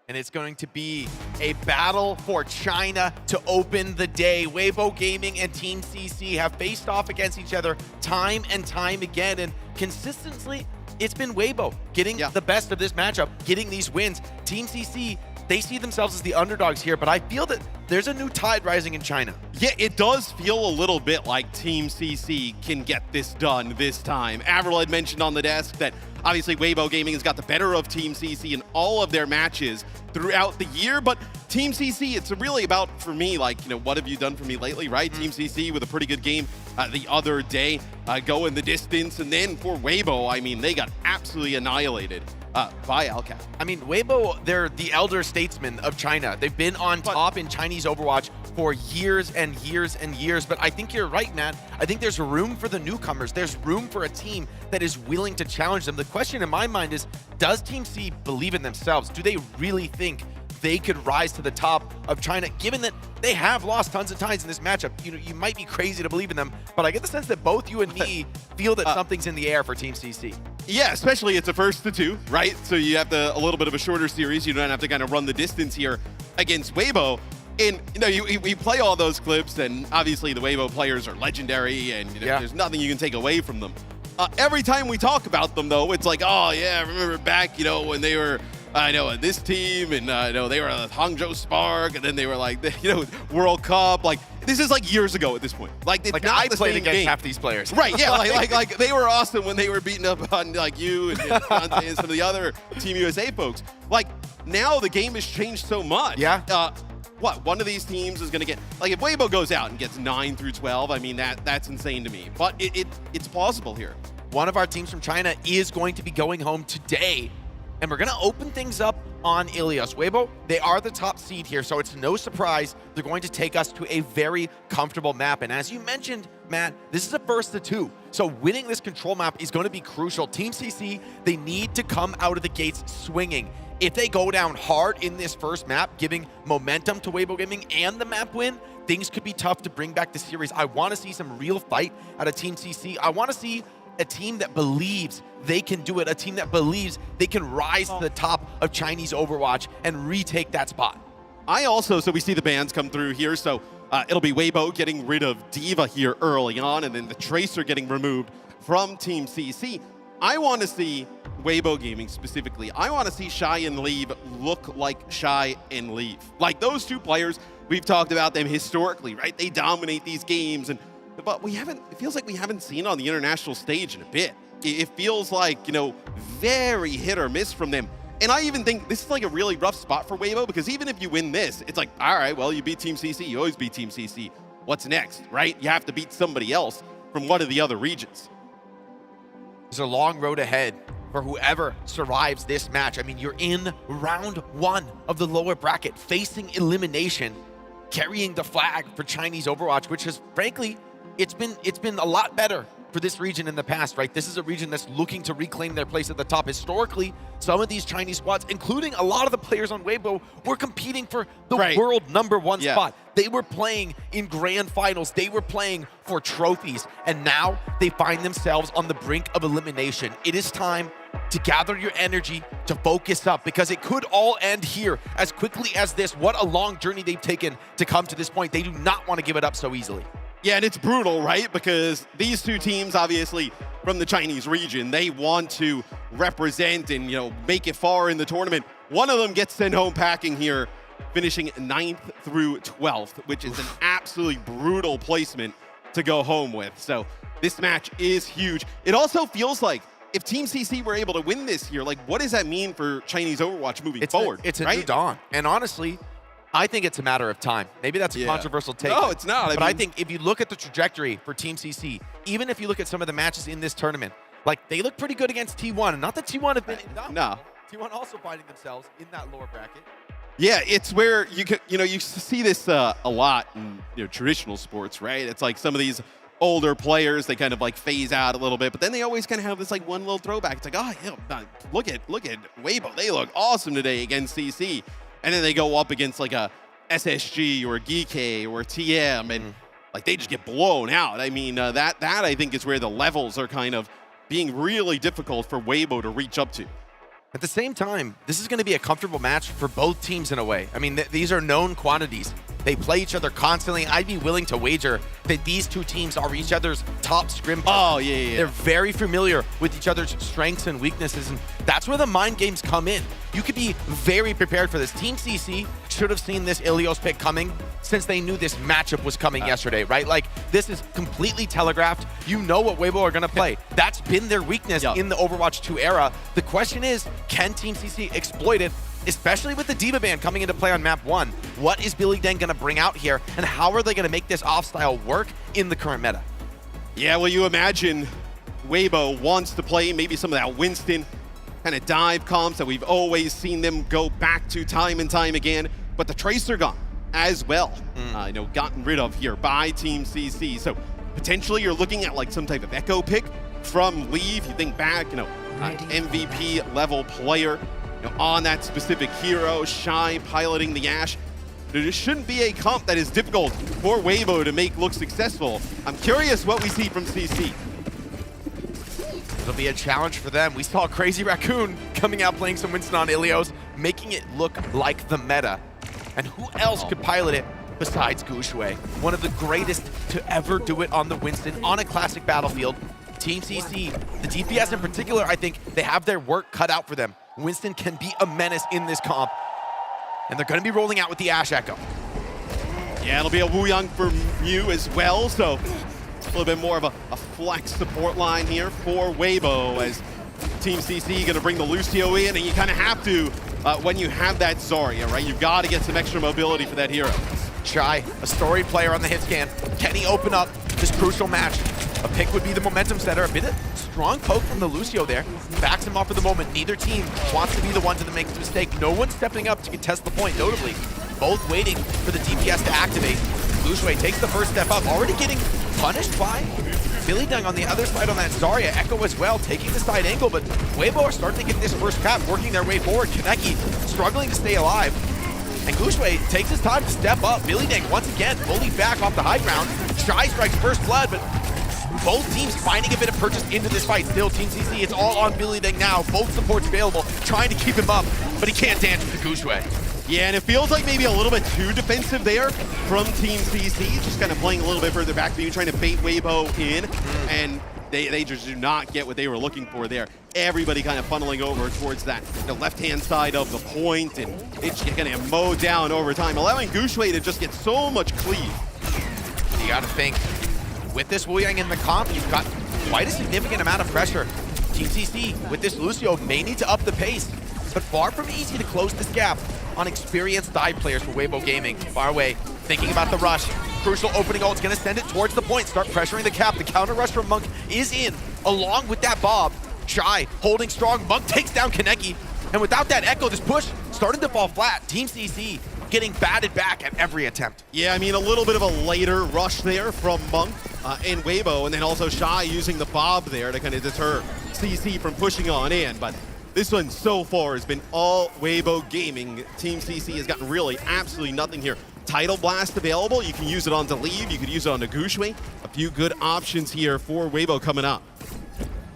and it's going to be a battle for China to open the day. Weibo Gaming and Team CC have faced off against each other time and time again, and consistently, it's been Weibo getting the best of this matchup, getting these wins. Team CC, they see themselves as the underdogs here, but I feel that there's a new tide rising in China. Yeah, it does feel a little bit like Team CC can get this done this time. Avril had mentioned on the desk that obviously Weibo Gaming has got the better of Team CC in all of their matches throughout the year, but Team CC, it's really about, for me, like, what have you done for me lately, right? Team CC with a pretty good game the other day, going the distance, and then for Weibo, I mean, they got absolutely annihilated by Alcat. I mean, Weibo, they're the elder statesmen of China. They've been on top in Chinese Overwatch for years and years and years, but I think you're right, Matt. I think there's room for the newcomers. There's room for a team that is willing to challenge them. The question in my mind is, does Team C believe in themselves? Do they really think they could rise to the top of China, given that they have lost tons of times in this matchup? You might be crazy to believe in them, but I get the sense that both you and me feel that something's in the air for Team CC. Yeah, especially it's a first to two, right? So you have a little bit of a shorter series. You don't have to kind of run the distance here against Weibo. And, we play all those clips, and obviously the Weibo players are legendary, and there's nothing you can take away from them. Every time we talk about them, though, it's like, oh, yeah, remember back, when they were, in this team, and, they were a Hangzhou Spark, and then they were like, World Cup. Like, this is like years ago at this point. Like, it's not I the played same against game. half these players. Right, yeah, like they were awesome when they were beating up on, like, you and Dante and some of the other Team USA folks. Like, now the game has changed so much. Yeah. One of these teams is going to get, like, if Weibo goes out and gets 9 through 12, I mean, that's insane to me. But it's possible here. One of our teams from China is going to be going home today, and we're going to open things up on Ilios. Weibo, they are the top seed here, so it's no surprise they're going to take us to a very comfortable map. And as you mentioned, Matt, this is a first to two, so winning this control map is going to be crucial. Team CC, they need to come out of the gates swinging. If they go down hard in this first map, giving momentum to Weibo Gaming and the map win, things could be tough to bring back the series. I want to see some real fight out of Team CC. I want to see a team that believes they can do it, a team that believes they can rise to the top of Chinese Overwatch and retake that spot. So we see the bans come through here, so it'll be Weibo getting rid of D.Va here early on, and then the Tracer getting removed from Team CC. I want to see Weibo Gaming specifically. I want to see Shy and Leave look like Shy and Leave. Like, those two players, we've talked about them historically, right? They dominate these games, but it feels like we haven't seen on the international stage in a bit. It feels like, very hit or miss from them. And I even think this is like a really rough spot for Weibo, because even if you win this, it's like, all right, well, you beat Team CC. You always beat Team CC. What's next, right? You have to beat somebody else from one of the other regions. There's a long road ahead for whoever survives this match. I mean, you're in round one of the lower bracket, facing elimination, carrying the flag for Chinese Overwatch, which has, frankly, it's been a lot better for this region in the past, right? This is a region that's looking to reclaim their place at the top. Historically, some of these Chinese squads, including a lot of the players on Weibo, were competing for the world #1 spot. They were playing in grand finals. They were playing for trophies. And now they find themselves on the brink of elimination. It is time to gather your energy, to focus up, because it could all end here as quickly as this. What a long journey they've taken to come to this point. They do not want to give it up so easily. Yeah, and it's brutal, right? Because these two teams, obviously, from the Chinese region, they want to represent and, make it far in the tournament. One of them gets sent home packing here, finishing 9th through 12th, which is an absolutely brutal placement to go home with. So this match is huge. It also feels like if Team CC were able to win this here, like, what does that mean for Chinese Overwatch moving forward? It's a new dawn. And honestly, I think it's a matter of time. Maybe that's a controversial take. No, it's not. But I think if you look at the trajectory for Team CC, even if you look at some of the matches in this tournament, like, they look pretty good against T1. And not that T1 have been... No. T1 also finding themselves in that lower bracket. Yeah, it's where you see this a lot in traditional sports, right? It's like some of these older players, they kind of like phase out a little bit, but then they always kind of have this like one little throwback. It's like, oh, yeah, look at Weibo. They look awesome today against CC. And then they go up against like a SSG or a GK or a TM, and like they just get blown out. I mean, that I think is where the levels are kind of being really difficult for Weibo to reach up to. At the same time, this is going to be a comfortable match for both teams in a way. I mean, these are known quantities. They play each other constantly. I'd be willing to wager that these two teams are each other's top scrim partners. Oh, yeah. They're very familiar with each other's strengths and weaknesses, and that's where the mind games come in. You could be very prepared for this. Team CC should have seen this Ilios pick coming since they knew this matchup was coming yesterday, right? Like, this is completely telegraphed. You know what Weibo are going to play. That's been their weakness in the Overwatch 2 era. The question is, can Team CC exploit it? Especially with the D.Va ban coming into play on map 1. What is Billy Deng going to bring out here, and how are they going to make this off-style work in the current meta? Yeah, well, you imagine Weibo wants to play maybe some of that Winston kind of dive comps that we've always seen them go back to time and time again, but the Tracer gone as well, gotten rid of here by Team CC. So potentially you're looking at like some type of echo pick from Leave. You think back, MVP level player, on that specific hero, Shy piloting the Ashe. There just shouldn't be a comp that is difficult for Weibo to make look successful. I'm curious what we see from CC. It'll be a challenge for them. We saw Crazy Raccoon coming out playing some Winston on Ilios, making it look like the meta. And who else could pilot it besides Gushui? One of the greatest to ever do it on the Winston on a classic battlefield. Team CC, the DPS in particular, I think they have their work cut out for them. Winston can be a menace in this comp, and they're going to be rolling out with the Ashe Echo. Yeah, it'll be a Wuyang for Mew as well, so a little bit more of a flex support line here for Weibo as Team CC going to bring the Lucio in, and you kind of have to when you have that Zarya, right? You've got to get some extra mobility for that hero. Shy, a storied player on the hit scan. Can he open up this crucial match? A pick would be the momentum setter. A bit of strong poke from the Lucio there. Backs him off for the moment. Neither team wants to be the one to make the mistake. No one stepping up to contest the point, notably. Both waiting for the DPS to activate. Gushui takes the first step up, already getting punished by Billy Deng on the other side on that Zarya. Echo as well, taking the side angle, but Weibo are starting to get this first cap, working their way forward. Kaneki struggling to stay alive. And Gushui takes his time to step up. Billy Deng once again bullied back off the high ground. Shy strikes first blood, but both teams finding a bit of purchase into this fight. Still, Team CC, it's all on Billy Deng now. Both supports available, trying to keep him up, but he can't dance with the Gushui. Yeah, and it feels like maybe a little bit too defensive there from Team CC, just kind of playing a little bit further back, maybe trying to bait Weibo in, and they just do not get what they were looking for there. Everybody kind of funneling over towards that the left-hand side of the point, and it's going to mow down over time, allowing Gushui to just get so much cleave. You got to think, with this Wuyang in the comp, you've got quite a significant amount of pressure. Team CC, with this Lucio, may need to up the pace, but far from easy to close this gap on experienced dive players for Weibo Gaming. Far away, thinking about the rush. Crucial opening ult, going to send it towards the point, start pressuring the cap. The counter rush from Monk is in, along with that Bob. Shy, holding strong. Monk takes down Kaneki, and without that Echo, this push starting to fall flat. Team CC getting batted back at every attempt. Yeah, I mean, a little bit of a later rush there from Monk and Weibo, and then also Shy using the Bob there to kind of deter CC from pushing on in, but this one so far has been all Weibo Gaming. Team CC has gotten really absolutely nothing here. Tidal Blast available. You can use it on Leave. You could use it on Gushui. A few good options here for Weibo coming up.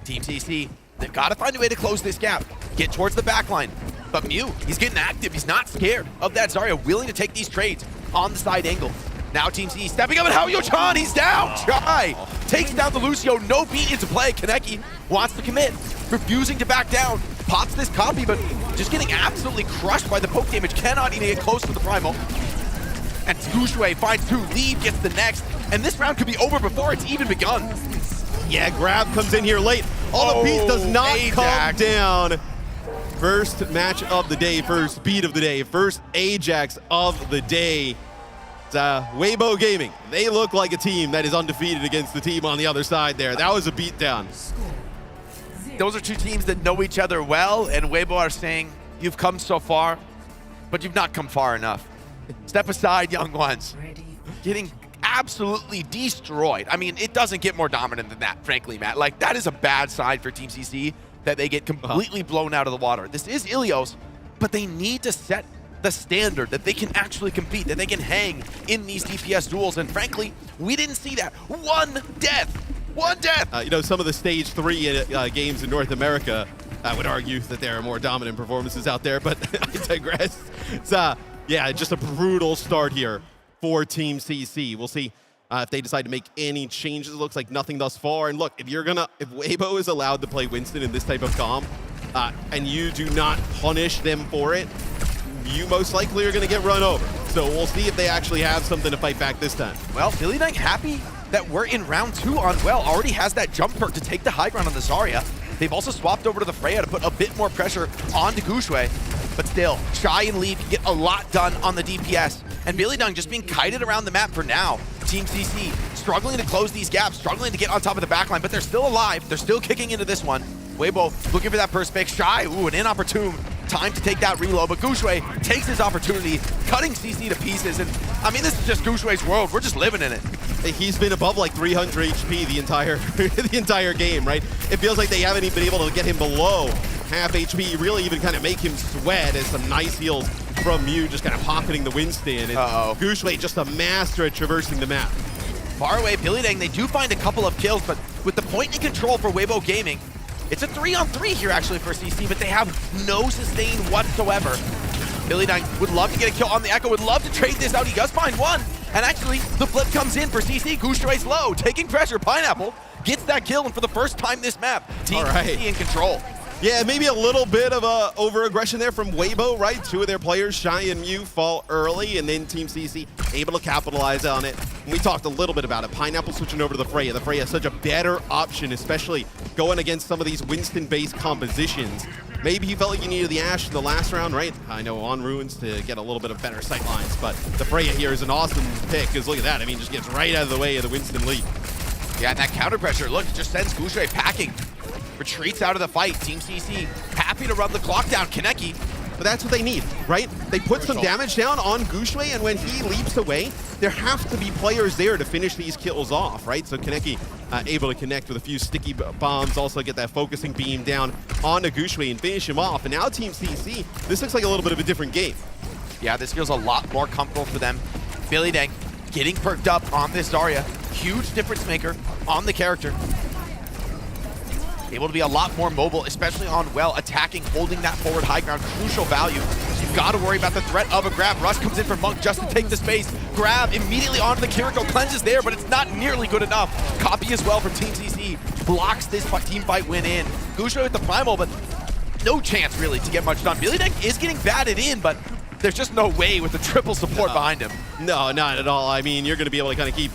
Team CC, they've got to find a way to close this gap. Get towards the back line. But Mew, he's getting active. He's not scared of that Zarya, willing to take these trades on the side angle. Now Team CC stepping up, and Hao-Yo-Chan, he's down! Chai takes down the Lucio, no beat into play. Kaneki wants to commit, refusing to back down. Pops this copy, but just getting absolutely crushed by the poke damage. Cannot even get close to the primal. And Gushui finds two, Leave gets the next, and this round could be over before it's even begun. Yeah, Grab comes in here late. All the beat does not come down. First match of the day, first beat of the day, first Ajax of the day. It's Weibo Gaming. They look like a team that is undefeated against the team on the other side there. That was a beatdown. Those are two teams that know each other well, and Weibo are saying, you've come so far, but you've not come far enough. Step aside, young ones. Getting absolutely destroyed. I mean, it doesn't get more dominant than that, frankly, Matt. Like, that is a bad sign for Team CC, that they get completely blown out of the water. This is Ilios, but they need to set the standard that they can actually compete, that they can hang in these DPS duels, and frankly, we didn't see that. One death! One death! Some of the stage 3 games in North America, I would argue that there are more dominant performances out there, but I digress. It's, yeah, just a brutal start here for Team CC. We'll see if they decide to make any changes. It looks like nothing thus far. And look, if Weibo is allowed to play Winston in this type of comp, and you do not punish them for it, you most likely are going to get run over. So we'll see if they actually have something to fight back this time. Well, Billy Dang happy that we're in round 2 on Well. Already has that jump perk to take the high ground on the Zarya. They've also swapped over to the Freya to put a bit more pressure onto Gushui. But still, Shy and Lee can get a lot done on the DPS. And Billy Dang just being kited around the map for now. Team CC struggling to close these gaps, struggling to get on top of the backline, but they're still alive. They're still kicking into this one. Weibo looking for that first pick. Shy, ooh, an inopportune time to take that reload, but Gushui takes his opportunity, cutting CC to pieces. And I mean, this is just Gushui's world. We're just living in it. He's been above like 300 HP the entire game, right? It feels like they haven't even been able to get him below half HP, really even kind of make him sweat, as some nice heals from Mew just kind of pocketing the Winston. And Gushui just a master at traversing the map. Far away, Billy Dang, they do find a couple of kills, but with the point in control for Weibo Gaming, it's a 3-on-3 here actually for CC, but they have no sustain whatsoever. Billy Dang would love to get a kill on the Echo, would love to trade this out. He does find one, and actually the flip comes in for CC. Gushui's low, taking pressure. Pineapple gets that kill, and for the first time this map, Team CC in control. Yeah, maybe a little bit of a over-aggression there from Weibo, right? Two of their players, Shy and Mew, fall early, and then Team CC able to capitalize on it. And we talked a little bit about it. Pineapple switching over to the Freya. The Freya is such a better option, especially going against some of these Winston-based compositions. Maybe he felt like you needed the Ashe in the last round, right? I know on Ruins to get a little bit of better sight lines, but the Freya here is an awesome pick, because look at that. I mean, just gets right out of the way of the Winston lead. Yeah, and that counter pressure, look, it just sends Gushui packing. Retreats out of the fight. Team CC happy to run the clock down. Kaneki. But that's what they need, right? They put some damage down on Gushui, and when he leaps away, there have to be players there to finish these kills off, right? So Kaneki able to connect with a few sticky bombs, also get that focusing beam down onto Gushui and finish him off. And now Team CC, this looks like a little bit of a different game. Yeah, this feels a lot more comfortable for them. Billy Dang getting perked up on this Zarya. Huge difference maker on the character. Able to be a lot more mobile, especially on Well, attacking, holding that forward high ground, crucial value. You've got to worry about the threat of a grab. Rush comes in for Monk just to take the space. Grab immediately onto the Kiriko, cleanses there, but it's not nearly good enough. Copy as well from Team CC, blocks this team fight win in. Gushui with the primal, but no chance really to get much done. Billy Dang is getting batted in, but there's just no way with the triple support behind him. No, not at all. I mean, you're going to be able to kind of keep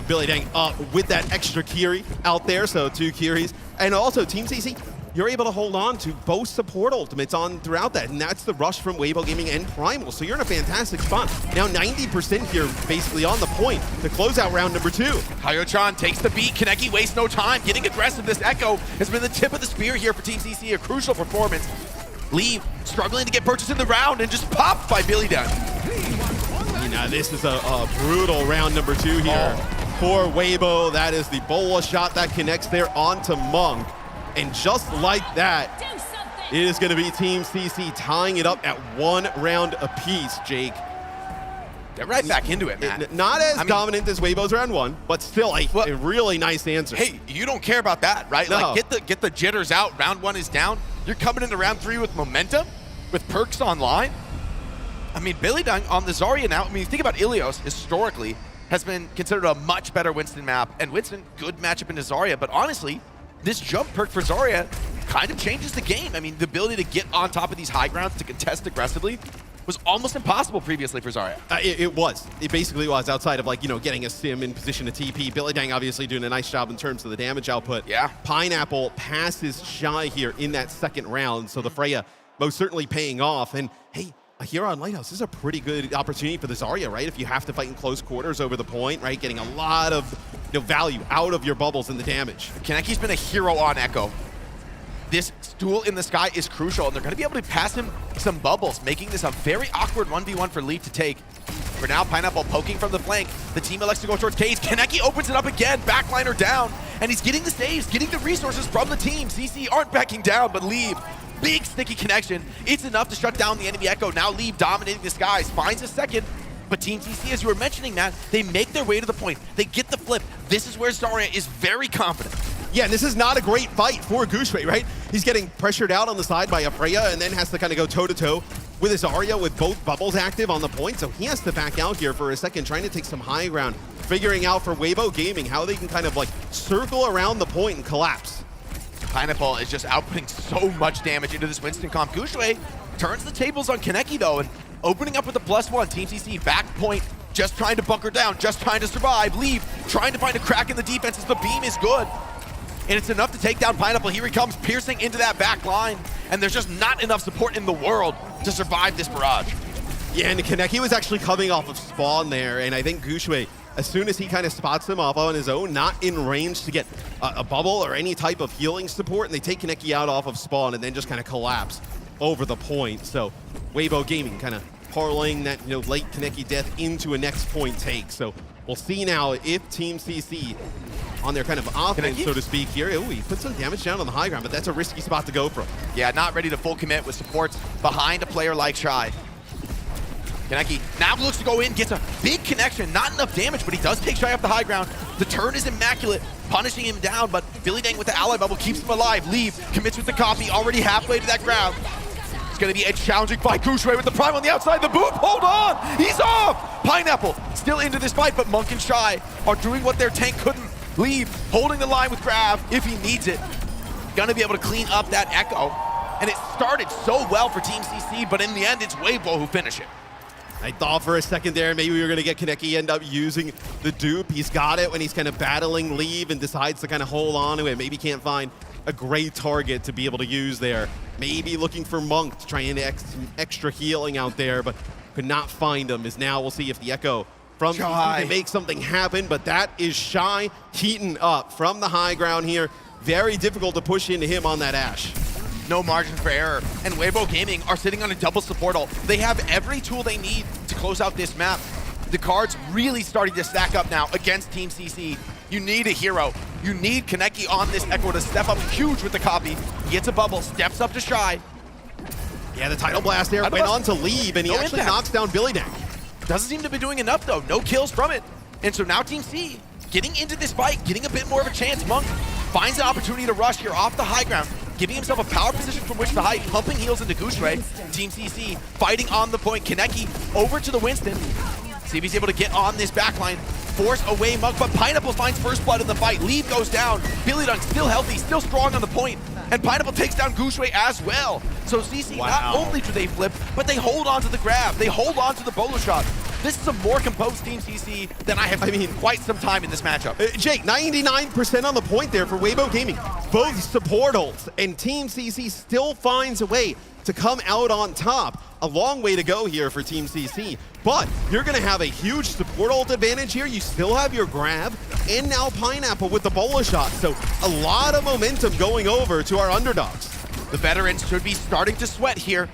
Billy Dang up with that extra Kiri out there, so 2 Kiris. And also, Team CC, you're able to hold on to both support ultimates on throughout that, and that's the rush from Weibo Gaming and Primal, so you're in a fantastic spot. Now 90% here basically on the point to close out round number 2. Hayo-chan takes the beat. Kaneki wastes no time. Getting aggressive. This Echo has been the tip of the spear here for Team CC, a crucial performance. Leave struggling to get purchased in the round and just popped by Billy Dang. You know, this is a brutal round number 2 here. For Weibo, that is the bola shot that connects there onto Monk. And just like that, it is going to be Team CC tying it up at 1 round apiece, Jake. Get right back into it, man. Not as dominant as Weibo's round 1, but still a really nice answer. Hey, you don't care about that, right? No. Like, get the jitters out. Round 1 is down. You're coming into round 3 with momentum, with perks online. I mean, Billy Dang on the Zarya now. I mean, think about Ilios historically has been considered a much better Winston map. And Winston, good matchup into Zarya. But honestly, this jump perk for Zarya kind of changes the game. I mean, the ability to get on top of these high grounds to contest aggressively was almost impossible previously for Zarya. It was. It basically was, outside of, like, you know, getting a sim in position to TP. Billy Dang obviously doing a nice job in terms of the damage output. Yeah. Pineapple passes Shy here in that second round, so the Freya most certainly paying off. And hey, here on Lighthouse, this is a pretty good opportunity for the Zarya, right? If you have to fight in close quarters over the point, right? Getting a lot of value out of your bubbles and the damage. Kaneki's been a hero on Echo. This duel in the sky is crucial, and they're going to be able to pass him some bubbles, making this a very awkward 1v1 for Lee to take. For now, Pineapple poking from the flank. The team elects to go towards Cage. Kaneki opens it up again, backliner down, and he's getting the saves, getting the resources from the team. CC aren't backing down, but Leave. Big sticky connection. It's enough to shut down the enemy Echo. Now Leave dominating the skies. Finds a second. But Team CC, as you were mentioning, Matt, they make their way to the point. They get the flip. This is where Zarya is very confident. Yeah, and this is not a great fight for Goushway, right? He's getting pressured out on the side by Afreya and then has to kind of go toe-to-toe with his Zarya with both bubbles active on the point. So he has to back out here for a second, trying to take some high ground, figuring out for Weibo Gaming how they can kind of like circle around the point and collapse. Pineapple is just outputting so much damage into this Winston comp. Goushway turns the tables on Kaneki though, and opening up with a +1. Team CC back point, just trying to bunker down, just trying to survive, leave, trying to find a crack in the defenses. The beam is good. And it's enough to take down Pineapple. Here he comes, piercing into that back line. And there's just not enough support in the world to survive this barrage. Yeah, and Kaneki was actually coming off of spawn there, and I think Goushway, as soon as he kind of spots him off on his own, not in range to get a bubble or any type of healing support, and they take Kaneki out off of spawn and then just kind of collapse over the point. So Weibo Gaming kind of parlaying that late Kaneki death into a next point take. So we'll see now if Team CC on their kind of offense, so to speak here. Ooh, he put some damage down on the high ground, but that's a risky spot to go from. Yeah, not ready to full commit with supports behind a player like Shy. Kaneki now looks to go in, gets a big connection, not enough damage, but he does take Shy off the high ground. The turn is immaculate, punishing him down, but Billy Dang with the ally bubble keeps him alive. Leave, commits with the copy, already halfway to that grab. It's gonna be a challenging fight. Goushway with the prime on the outside, the boot, hold on, he's off! Pineapple still into this fight, but Monk and Shy are doing what their tank couldn't. Leave, holding the line with Grav if he needs it. Gonna be able to clean up that Echo. And it started so well for Team CC, but in the end, it's Weibo who finish it. I thought for a second there maybe we were going to get Kaneki end up using the dupe. He's got it when he's kind of battling Leave and decides to kind of hold on to it. Maybe can't find a great target to be able to use there. Maybe looking for Monk to try and extra healing out there, but could not find him. As now we'll see if the Echo from CC can make something happen, but that is Shy heating up from the high ground here. Very difficult to push into him on that Ashe. No margin for error, and Weibo Gaming are sitting on a double support ult. They have every tool they need to close out this map. The cards really starting to stack up now against Team CC. You need a hero. You need Kaneki on this Echo to step up huge with the copy. Gets a bubble, steps up to Shy. Yeah, the Tidal Blast there went on to Leave, and he actually knocks down Billy Dang. Doesn't seem to be doing enough though, no kills from it. And so now Team C getting into this fight, getting a bit more of a chance. Monk finds an opportunity to rush here off the high ground, giving himself a power position from which to hide, pumping heals into Goushway. Team CC fighting on the point. Kaneki over to the Winston. See if he's able to get on this backline, force away Monk, but Pineapple finds first blood in the fight. Leave goes down. Billy Dunk still healthy, still strong on the point, and Pineapple takes down Goushway as well. So CC, not only do they flip, but they hold on to the grab. They hold on to the bolo shot. This is a more composed Team CC than I have seen in quite some time in this matchup. Jake, 99% on the point there for Weibo Gaming. Both support ults, and Team CC still finds a way to come out on top. A long way to go here for Team CC, but you're gonna have a huge support ult advantage here. You still have your grab, and now Pineapple with the bolo shot. So a lot of momentum going over to our underdogs. The veterans should be starting to sweat here.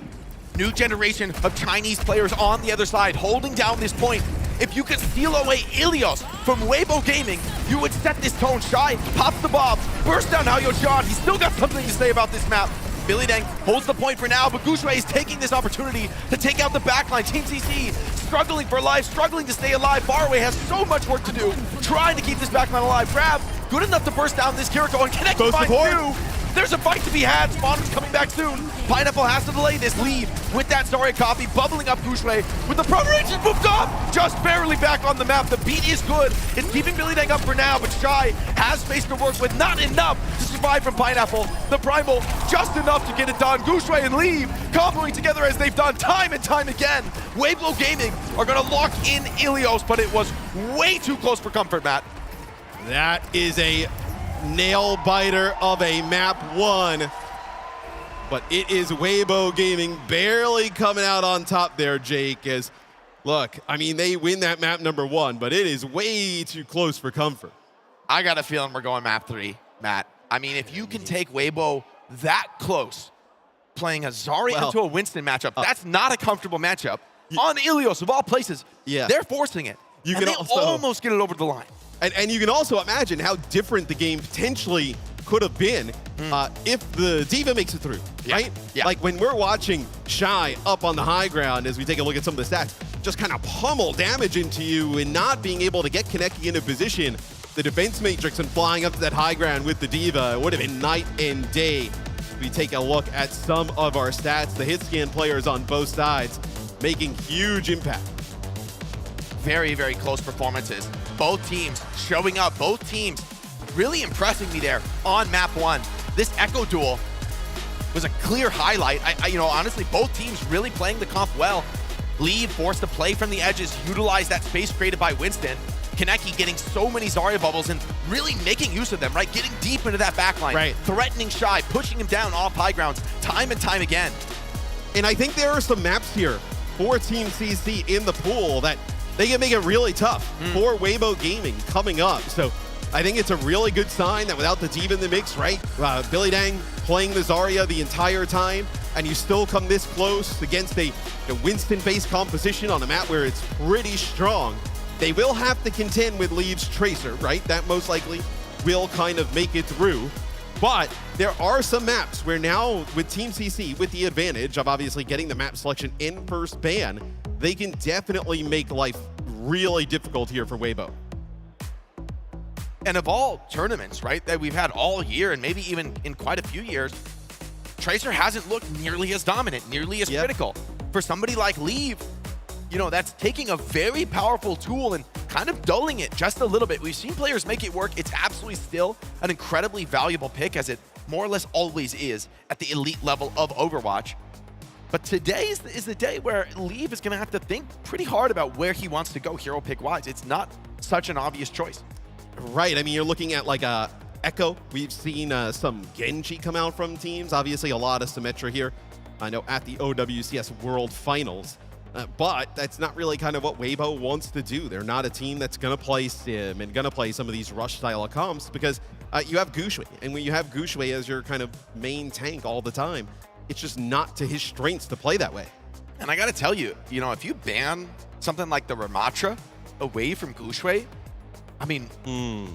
New generation of Chinese players on the other side, holding down this point. If you could steal away Ilios from Weibo Gaming, you would set this tone. Shy pops the bomb, bursts down Hao John. He's still got something to say about this map. Billy Dang holds the point for now, but Goushway is taking this opportunity to take out the backline. Team CC struggling for life, struggling to stay alive. Faraway has so much work to do, trying to keep this backline alive. Grab, good enough to burst down this Kiriko, and Kaneki finds two. There's a fight to be had. Spawn's coming back soon. Pineapple has to delay this lead with that Zarya copy, bubbling up Goushway with the Proto Rage is moved off. Just barely back on the map. The beat is good. It's keeping Billy Dang up for now, but Shy has space to work with. Not enough to survive from Pineapple. The Primal, just enough to get it done. Goushway and Leave comboing together as they've done time and time again. Weibo Gaming are going to lock in Ilios, but it was way too close for comfort, Matt. That is a nail biter of a map one, but it is Weibo Gaming barely coming out on top there, Jake. As look, I mean, they win that map number one, but it is way too close for comfort. I got a feeling we're going map 3, Matt. I mean, if you can take Weibo that close, playing a Zarya into a Winston matchup, that's not a comfortable matchup. On Ilios, of all places, they're forcing it. You and can they almost get it over the line. And you can also imagine how different the game potentially could have been if the D.Va makes it through, right? Yeah. Like when we're watching Shy up on the high ground as we take a look at some of the stats, just kind of pummel damage into you and not being able to get Kaneki in a position the defense matrix and flying up to that high ground with the D.Va. It would have been night and day. If we take a look at some of our stats, the hit scan players on both sides making huge impact. Very, very close performances. Both teams showing up, both teams really impressing me there on map 1. This Echo duel was a clear highlight. You know, honestly, both teams really playing the comp well. Leave forced to play from the edges, utilize that space created by Winston. Kaneki getting so many Zarya bubbles and really making use of them, right? Getting deep into that backline, right? Threatening Shy, pushing him down off high grounds time and time again. And I think there are some maps here for Team CC in the pool that they can make it really tough for Weibo Gaming coming up. So I think it's a really good sign that without the D.Va in the mix, right? Billy Dang playing the Zarya the entire time, and you still come this close against a Winston-based composition on a map where it's pretty strong. They will have to contend with Leave's Tracer, right? That most likely will kind of make it through. But there are some maps where now with Team CC, with the advantage of obviously getting the map selection in first ban, they can definitely make life really difficult here for Weibo. And of all tournaments, right, that we've had all year and maybe even in quite a few years, Tracer hasn't looked nearly as dominant, nearly as critical. For somebody like Leave, you know, that's taking a very powerful tool and kind of dulling it just a little bit. We've seen players make it work. It's absolutely still an incredibly valuable pick, as it more or less always is at the elite level of Overwatch. But today is the day where Leave is going to have to think pretty hard about where he wants to go hero pick-wise. It's not such an obvious choice. Right. I mean, you're looking at like Echo. We've seen some Genji come out from teams. Obviously, a lot of Symmetra here. I know at the OWCS World Finals. But that's not really kind of what Weibo wants to do. They're not a team that's going to play Sim and going to play some of these rush-style of comps because you have Gushui. And when you have Gushui as your kind of main tank all the time, it's just not to his strengths to play that way. And I got to tell you, you know, if you ban something like the Ramatra away from Gushui, I mean,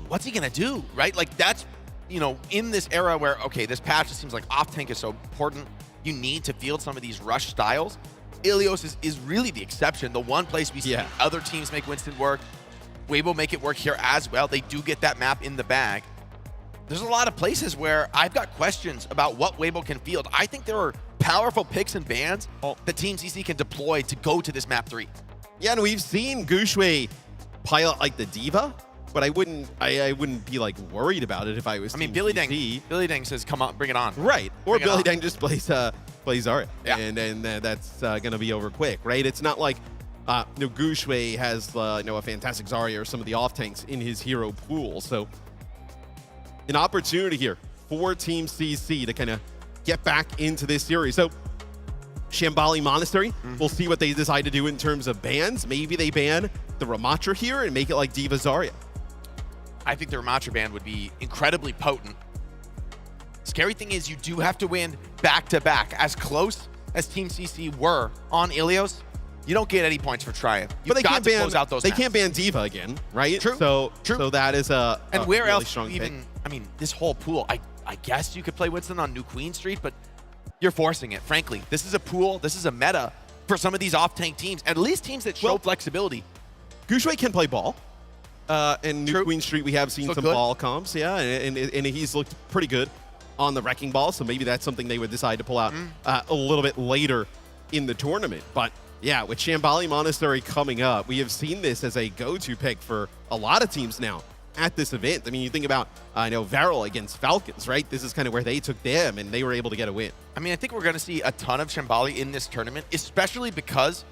what's he going to do, right? Like that's, you know, in this era where, okay, this patch, it seems like off-tank is so important. You need to field some of these rush styles. Ilios is really the exception. The one place we see other teams make Winston work. Weibo make it work here as well. They do get that map in the bag. There's a lot of places where I've got questions about what Weibo can field. I think there are powerful picks and bans that Team CC can deploy to go to this map 3. Yeah, and we've seen Gushui pilot like the D.Va, but I wouldn't be like worried about it if I was. I mean, Billy Dang says, "Come on, bring it on." Right, or Bring it Billy on. Dang just plays Zarya, and that's gonna be over quick, right? It's not like Gushui has a fantastic Zarya or some of the off tanks in his hero pool. So an opportunity here for Team CC to kind of get back into this series. So Shambali Monastery, we'll see what they decide to do in terms of bans. Maybe they ban the Ramatra here and make it like D.Va Zarya. I think the Ramatra ban would be incredibly potent. Scary thing is you do have to win back-to-back. As close as Team CC were on Ilios, you don't get any points for trying. You've got to close out those maps. Can't ban D.Va again, right? True. So that is a and where really else strong even pick. I mean, this whole pool, I guess you could play Winston on New Queen Street, but you're forcing it, frankly. This is a pool, this is a meta for some of these off-tank teams, at least teams that show flexibility. Gushui can play ball. And New Queen Street, we have seen some ball comps, and he's looked pretty good on the Wrecking Ball, so maybe that's something they would decide to pull out a little bit later in the tournament. But yeah, with Shambali Monastery coming up, we have seen this as a go-to pick for a lot of teams now at this event. I mean, you think about, Varel against Falcons, right? This is kind of where they took them, and they were able to get a win. I mean, I think we're going to see a ton of Shambali in this tournament, especially because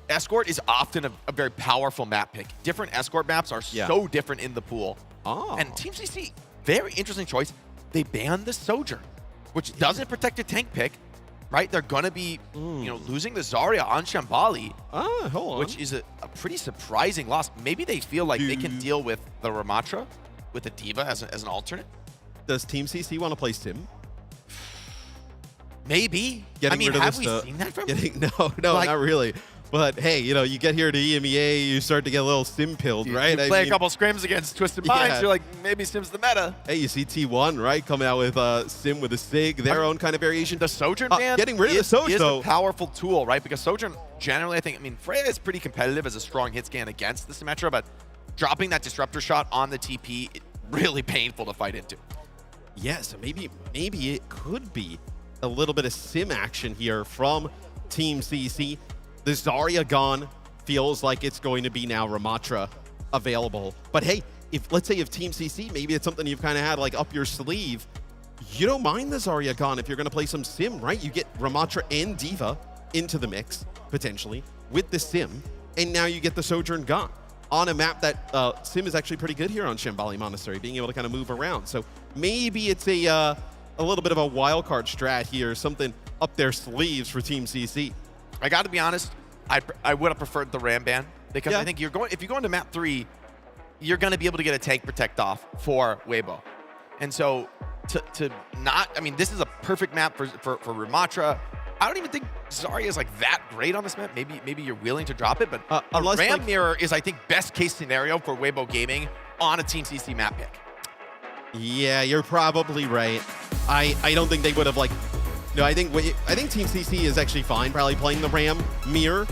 Escort is often a very powerful map pick. Different Escort maps are so different in the pool. And Team CC, very interesting choice. They banned the Sojourn, which doesn't protect a tank pick, right? They're going to be, losing the Zarya on Shambali, hold on. which is a pretty surprising loss. Maybe they feel like they can deal with the Ramatra, with the D.Va as an alternate. Does Team CC want to play Sim? Maybe. Getting I mean, rid of have this, we seen that from No, not really. But hey, you get here to EMEA, you start to get a little Sim pilled, right? You play a couple scrims against Twisted Minds, you're like, maybe Sim's the meta. Hey, you see T1, right, coming out with Sim with a SIG, their own kind of variation. The Sojourn ban getting rid of the Sojourn, is a powerful tool, right? Because Sojourn, generally, I think, Freya is pretty competitive as a strong hit scan against the Symmetra, but dropping that disruptor shot on the TP, really painful to fight into. Yeah, so maybe it could be a little bit of sim action here from Team CC. The Zarya gone, feels like it's going to be now Ramatra available. But hey, let's say if Team CC, maybe it's something you've kind of had like up your sleeve, you don't mind the Zarya gone if you're going to play some sim, right? You get Ramatra and D.Va into the mix, potentially, with the sim, and now you get the Sojourn gone on a map that sim is actually pretty good here on Shambali Monastery, being able to kind of move around. So maybe it's a little bit of a wild card strat here, something up their sleeves for Team CC. I got to be honest, I would have preferred the Ram ban, because I think if you go into map 3, you're going to be able to get a tank protect off for Weibo. And so to not, I mean, this is a perfect map for Ramatra. I don't even think Zarya is like that great on this map. Maybe you're willing to drop it, but a Ram mirror is, I think, best case scenario for Weibo Gaming on a Team CC map pick. Yeah, you're probably right. I don't think they would have like. No, I think Team CC is actually fine, probably playing the Ram mirror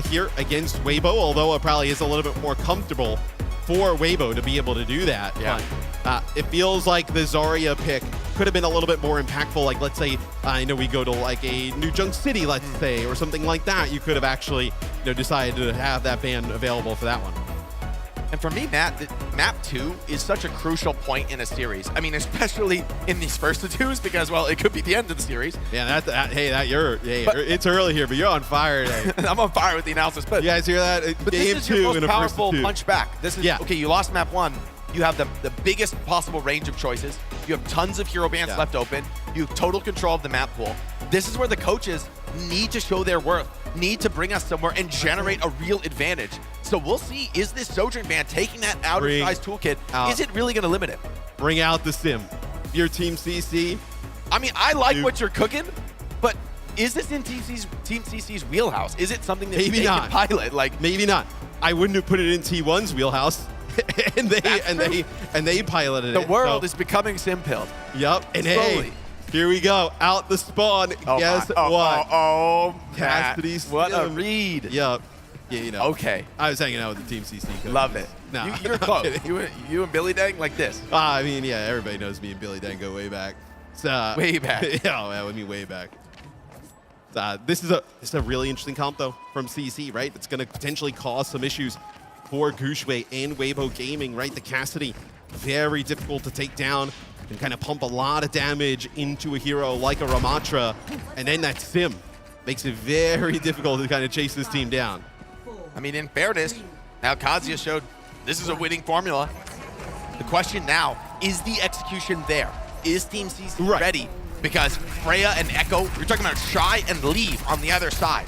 here against Weibo, although it probably is a little bit more comfortable for Weibo to be able to do that. Yeah. But it feels like the Zarya pick could have been a little bit more impactful. Like, let's say, I know we go to like a New Junk City, let's say, or something like that. You could have actually decided to have that ban available for that one. And for me, Matt, map 2 is such a crucial point in a series. I mean, especially in these first twos, because, well, it could be the end of the series. Yeah, it's early here, but you're on fire today. I'm on fire with the analysis. But you guys hear that? But Game this is your 2 most in a powerful first 2. punch back. This is, okay, you lost map 1. You have the biggest possible range of choices. You have tons of hero bans left open. You have total control of the map pool. This is where the coaches need to show their worth, need to bring us somewhere and generate a real advantage. So we'll see, is this Sojourn ban taking that out of size toolkit, is it really going to limit it? Bring out the sim. Your Team CC. I mean, I like what you're cooking, but is this in Team CC's wheelhouse? Is it something that they can pilot? Like, maybe not. I wouldn't have put it in T1's wheelhouse. and they piloted it. The world is becoming sim-pilled. Yep. And slowly. Hey, here we go. Out the spawn. Guess what? Cassidy, what a read. Yep. Yeah, Okay. I was hanging out with the Team CC coach. Love it. No, you're close. You and Billy Dang like this. I mean, yeah, everybody knows me and Billy Dang go way back. Way back. Yeah, I mean way back. This is a really interesting comp though from CC, right? It's going to potentially cause some issues for Gushue and Weibo Gaming, right? The Cassidy, very difficult to take down and kind of pump a lot of damage into a hero like a Ramatra, and then that sim makes it very difficult to kind of chase this team down. I mean, in fairness, now Kazuya showed this is a winning formula. The question now, is the execution there? Is Team CC ready? Because Freya and Echo, you're talking about Shy and Leave on the other side.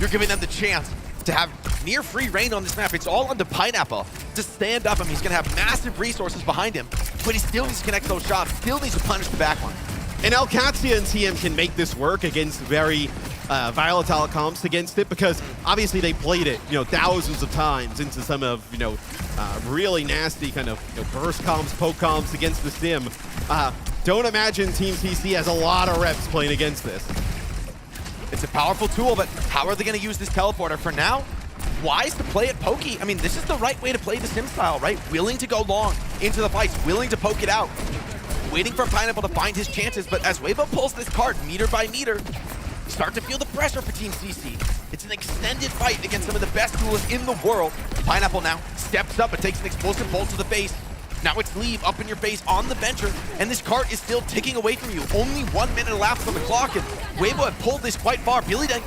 You're giving them the chance to have near free reign on this map. It's all onto Pineapple to stand up. I mean, he's going to have massive resources behind him, but he still needs to connect those shots, still needs to punish the backline. And Alcatzia and TM can make this work against very volatile comps against it, because obviously they played it, thousands of times into some of, really nasty kind of burst comps, poke comps against the sim. Don't imagine Team CC has a lot of reps playing against this. It's a powerful tool, but how are they going to use this teleporter? For now, wise to play it pokey. I mean, this is the right way to play the sim style, right? Willing to go long into the fights, willing to poke it out, waiting for Pineapple to find his chances. But as Weibo pulls this card meter by meter, start to feel the pressure for Team CC. It's an extended fight against some of the best duelists in the world. Pineapple now steps up and takes an explosive bolt to the face. Now it's Leave up in your face on the venture, and this cart is still ticking away from you. Only 1 minute left on the clock, and Weibo had pulled this quite far. Billy Dang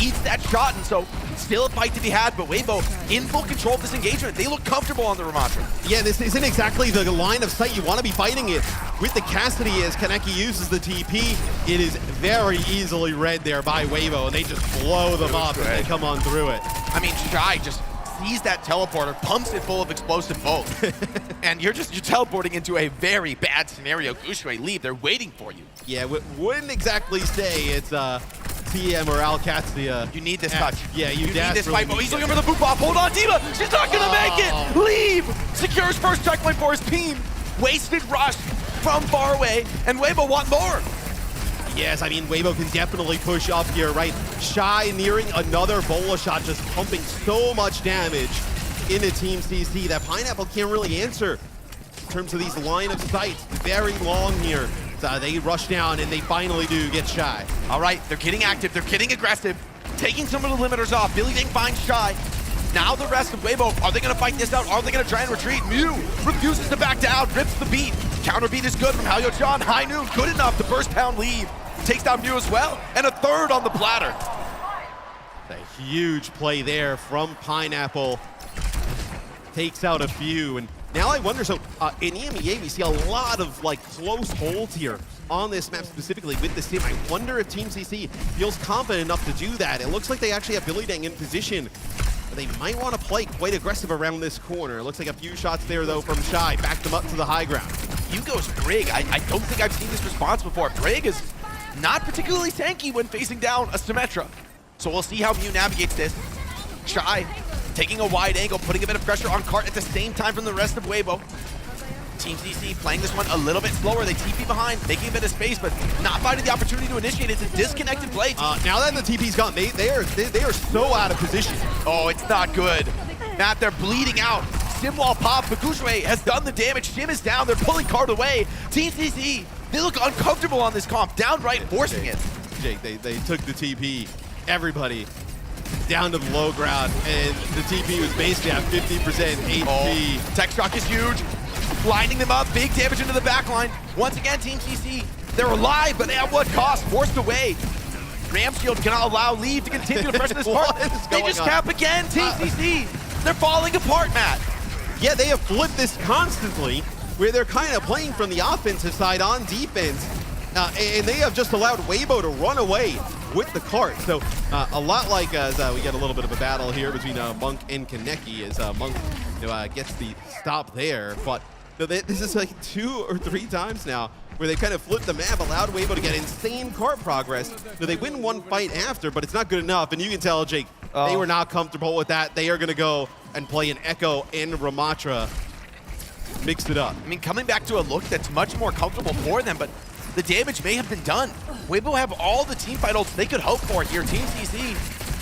eats that shot, and so still a fight to be had, but Weibo in full control of this engagement. They look comfortable on the Ramatra. Yeah, this isn't exactly the line of sight you want to be fighting it. With the Cassidy, as Kaneki uses the TP, it is very easily read there by Weibo, and they just blow them up as they come on through it. I mean, Shy just sees that teleporter, pumps it full of explosive bolts, and you're teleporting into a very bad scenario. Gushue, Leave, they're waiting for you. Yeah, wouldn't exactly say it's TM or Alcatzia. You need this touch. Yeah, you need this fight. need He's looking for the boot pop. Hold on, D.Va. She's not going to make it. Leave secures first checkpoint for his team. Wasted rush from far away, and Weibo want more. Yes, I mean, Weibo can definitely push up here, right? Shy nearing another bola shot, just pumping so much damage into Team CC that Pineapple can't really answer in terms of these line of sights. Very long here. So they rush down and they finally do get Shy. All right, they're getting active, they're getting aggressive, taking some of the limiters off. Billy Ding finds Shy. Now the rest of Weibo, are they gonna fight this out? Are they gonna try and retreat? Mew refuses to back down, rips the beat. Counter beat is good from Halyo-chan. High Noon, good enough to burst pound lead. Takes down Mew as well, and a third on the platter. A huge play there from Pineapple. Takes out a few, and now I wonder, so in EMEA we see a lot of like close holds here on this map specifically with the Sim. I wonder if Team CC feels confident enough to do that. It looks like they actually have Billy Dang in position. They might want to play quite aggressive around this corner. It looks like a few shots there though from Shy, back them up to the high ground. Hugo's Brig, I don't think I've seen this response before. Brig is not particularly tanky when facing down a Symmetra. So we'll see how Mew navigates this. Shy taking a wide angle, putting a bit of pressure on Cart at the same time from the rest of Weibo. Team CC playing this one a little bit slower. They TP behind, making a bit of space, but not finding the opportunity to initiate. It's a disconnected play. Now that the TP's gone, they are so out of position. Oh, it's not good. Matt, they're bleeding out. Sim wall pops, but Gushue has done the damage. Sim is down, they're pulling Cart away. Team CC, they look uncomfortable on this comp, downright forcing it. Jake, they took the TP, everybody, down to the low ground, and the TP was basically at 50% HP. Oh, tech shock is huge. Lining them up, big damage into the back line. Once again, Team CC, they're alive, but at what cost? Forced away. Ram Shield cannot allow Leave to continue to pressure this part. They just cap again, Team CC. They're falling apart, Matt. Yeah, they have flipped this constantly, where they're kind of playing from the offensive side on defense, and they have just allowed Weibo to run away with the cart. So a lot like as we get a little bit of a battle here between Monk and Kaneki as Monk gets the stop there, but this is like 2 or 3 times now where they kind of flipped the map, allowed Weibo to get insane cart progress. They win one fight after, but it's not good enough, and you can tell, Jake, they were not comfortable with that. They are going to go and play an Echo and Ramatra, mix it up. I mean, coming back to a look that's much more comfortable for them, but the damage may have been done. Weibo have all the team fight ults they could hope for here. Team CC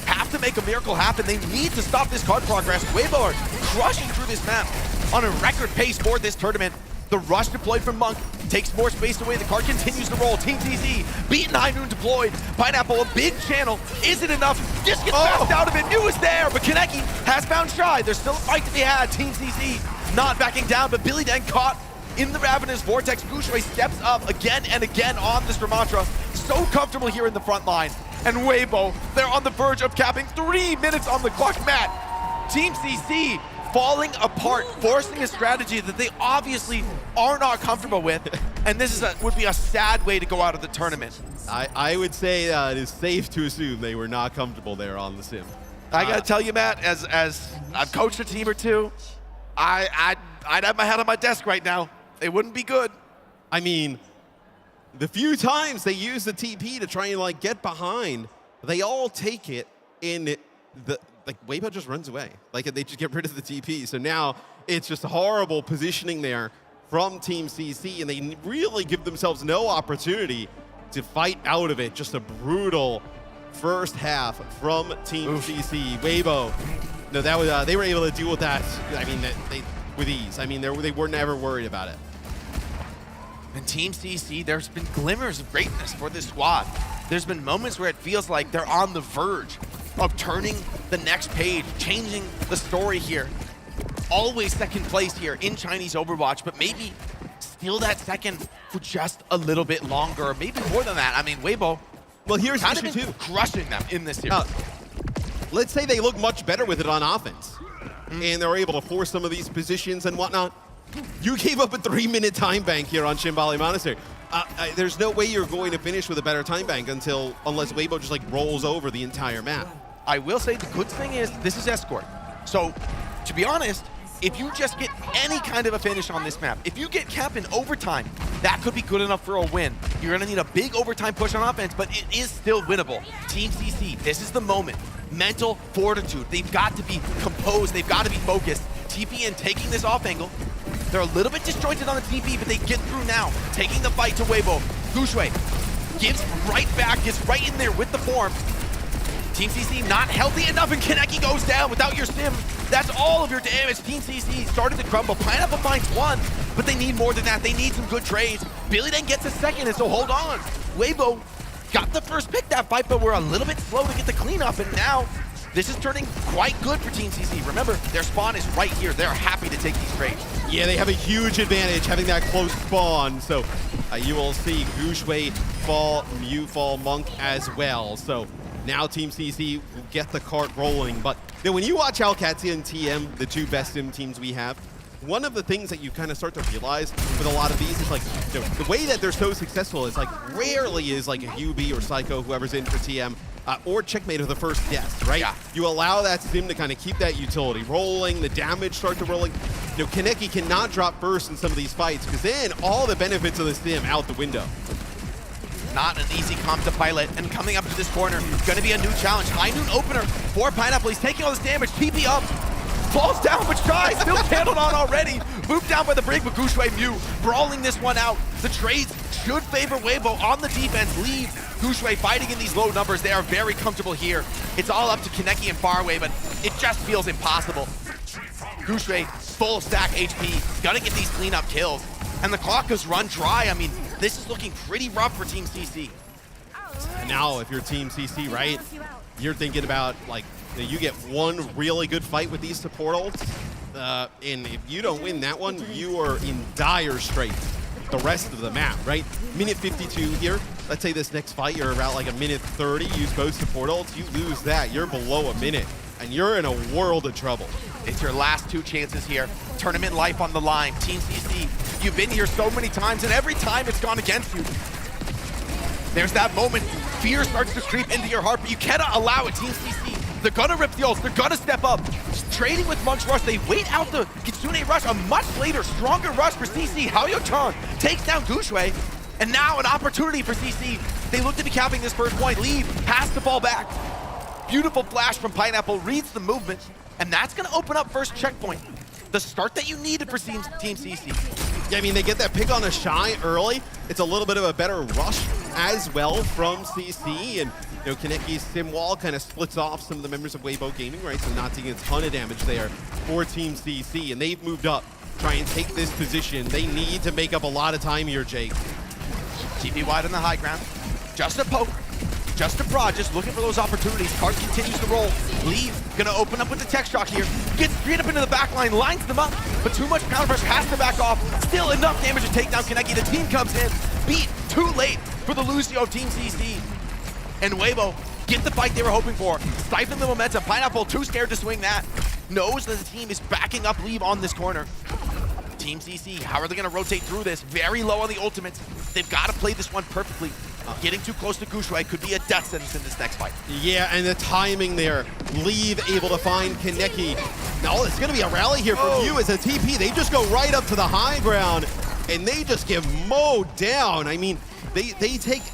have to make a miracle happen. They need to stop this card progress. Weibo are crushing through this map on a record pace for this tournament. The rush deployed from Monk takes more space away. The card continues to roll. Team CC beaten High Noon deployed. Pineapple, a big channel. Is it enough? Just gets fast out of it. Mew is there, but Kaneki has found Shy. There's still a fight to be had. Team CC not backing down, but Billy Dang caught in the Ravenous Vortex. Gushue steps up again and again on this Ramatra. So comfortable here in the front line. And Weibo, they're on the verge of capping 3 minutes on the clock. Matt, Team CC falling apart, forcing a strategy that they obviously are not comfortable with. And this is would be a sad way to go out of the tournament. I would say it is safe to assume they were not comfortable there on the Sim. I gotta tell you, Matt, as I've coached a team or two, I'd have my head on my desk right now. It wouldn't be good. I mean, the few times they use the TP to try and like get behind, they all take it in the Weibo just runs away. Like they just get rid of the TP. So now it's just a horrible positioning there from Team CC, and they really give themselves no opportunity to fight out of it. Just a brutal first half from Team CC. Weibo, no, that was they were able to deal with that. I mean, with ease. I mean, they were never worried about it. And Team CC, there's been glimmers of greatness for this squad. There's been moments where it feels like they're on the verge of turning the next page, changing the story here. Always second place here in Chinese Overwatch, but maybe steal that second for just a little bit longer, or maybe more than that. I mean, Weibo, well, here's kind the of issue been too. Crushing them in this series. Let's say they look much better with it on offense, and they're able to force some of these positions and whatnot. You gave up a 3-minute time bank here on Shambali Monastery. There's no way you're going to finish with a better time bank unless Weibo just like rolls over the entire map. I will say the good thing is this is Escort. So, to be honest, if you just get any kind of a finish on this map, if you get cap in overtime, that could be good enough for a win. You're gonna need a big overtime push on offense, but it is still winnable. Team CC, this is the moment. Mental fortitude. They've got to be composed. They've got to be focused. TPN taking this off angle. They're a little bit disjointed on the TP, but they get through now. Taking the fight to Weibo. Gushue gives right back, gets right in there with the form. Team CC not healthy enough, and Kaneki goes down without your sim. That's all of your damage. Team CC started to crumble. Pineapple finds one, but they need more than that. They need some good trades. Billy then gets a second, and so hold on. Weibo got the first pick that fight, but we're a little bit slow to get the cleanup, and now this is turning quite good for Team CC. Remember, their spawn is right here. They're happy to take these trades. Yeah, they have a huge advantage having that close spawn. So you will see Gushue fall, Mew fall, Monk as well. So now Team CC will get the cart rolling. But when you watch Alcatia and TM, the two best sim teams we have, one of the things that you kind of start to realize with a lot of these is like, the way that they're so successful is like rarely is like a UB or Psycho, whoever's in for TM, or Checkmate of the first death, right? Yeah. You allow that sim to kind of keep that utility rolling, the damage start to rolling. Kaneki cannot drop first in some of these fights because then all the benefits of the sim out the window. Not an easy comp to pilot, and coming up to this corner, gonna be a new challenge. High noon opener for Pineapple. He's taking all this damage. TP up, falls down, but tries, still candled on already. Moved down by the break, but Gushue Mew brawling this one out. The trades should favor Weibo on the defense. Leave Gushue fighting in these low numbers. They are very comfortable here. It's all up to Kaneki and Faraway, but it just feels impossible. Gushue, full stack HP, gonna get these cleanup kills. And the clock has run dry. I mean, this is looking pretty rough for Team CC. And now, if you're Team CC, right, you're thinking about, like, you get one really good fight with these support ults, and if you don't win that one, you are in dire straits the rest of the map, right? Minute 52 here. Let's say this next fight, you're about like a minute 30, use both support ults, you lose that, you're below a minute, and you're in a world of trouble. It's your last two chances here. Tournament life on the line. Team CC, you've been here so many times, and every time it's gone against you. There's that moment, fear starts to creep into your heart, but you cannot allow it. Team CC, they're gonna rip the ults, they're gonna step up. Trading with Monk's Rush, they wait out the Kitsune Rush, a much later, stronger rush for CC. Haoyo-chan takes down Gushue, and now an opportunity for CC. They look to be capping this first point. Leave has to fall back. Beautiful flash from Pineapple, reads the movement, and that's gonna open up first checkpoint. The start that you needed for Team CC. Yeah, I mean, they get that pick on a Shy early. It's a little bit of a better rush as well from CC, and Kaneki's sim wall kind of splits off some of the members of Weibo Gaming, right? So not taking a ton of damage there for Team CC, and they've moved up, try and take this position. They need to make up a lot of time here, Jake. TP wide on the high ground. Just a poke, just a prod, just looking for those opportunities. Card continues to roll. Leave, gonna open up with the tech shock here. Gets straight up into the back line, lines them up, but too much counter pressure, has to back off. Still enough damage to take down Kaneki. The team comes in, beat too late for the Lucio of Team CC. And Weibo get the fight they were hoping for. Stifling the momentum. Pineapple too scared to swing that. Knows that the team is backing up Leave on this corner. Team CC, how are they gonna rotate through this? Very low on the ultimates. They've got to play this one perfectly. Getting too close to Gushue could be a death sentence in this next fight. Yeah, and the timing there. Leave able to find Kaneki. No, it's gonna be a rally here for Mew as a TP. They just go right up to the high ground, and they just get mowed down. I mean,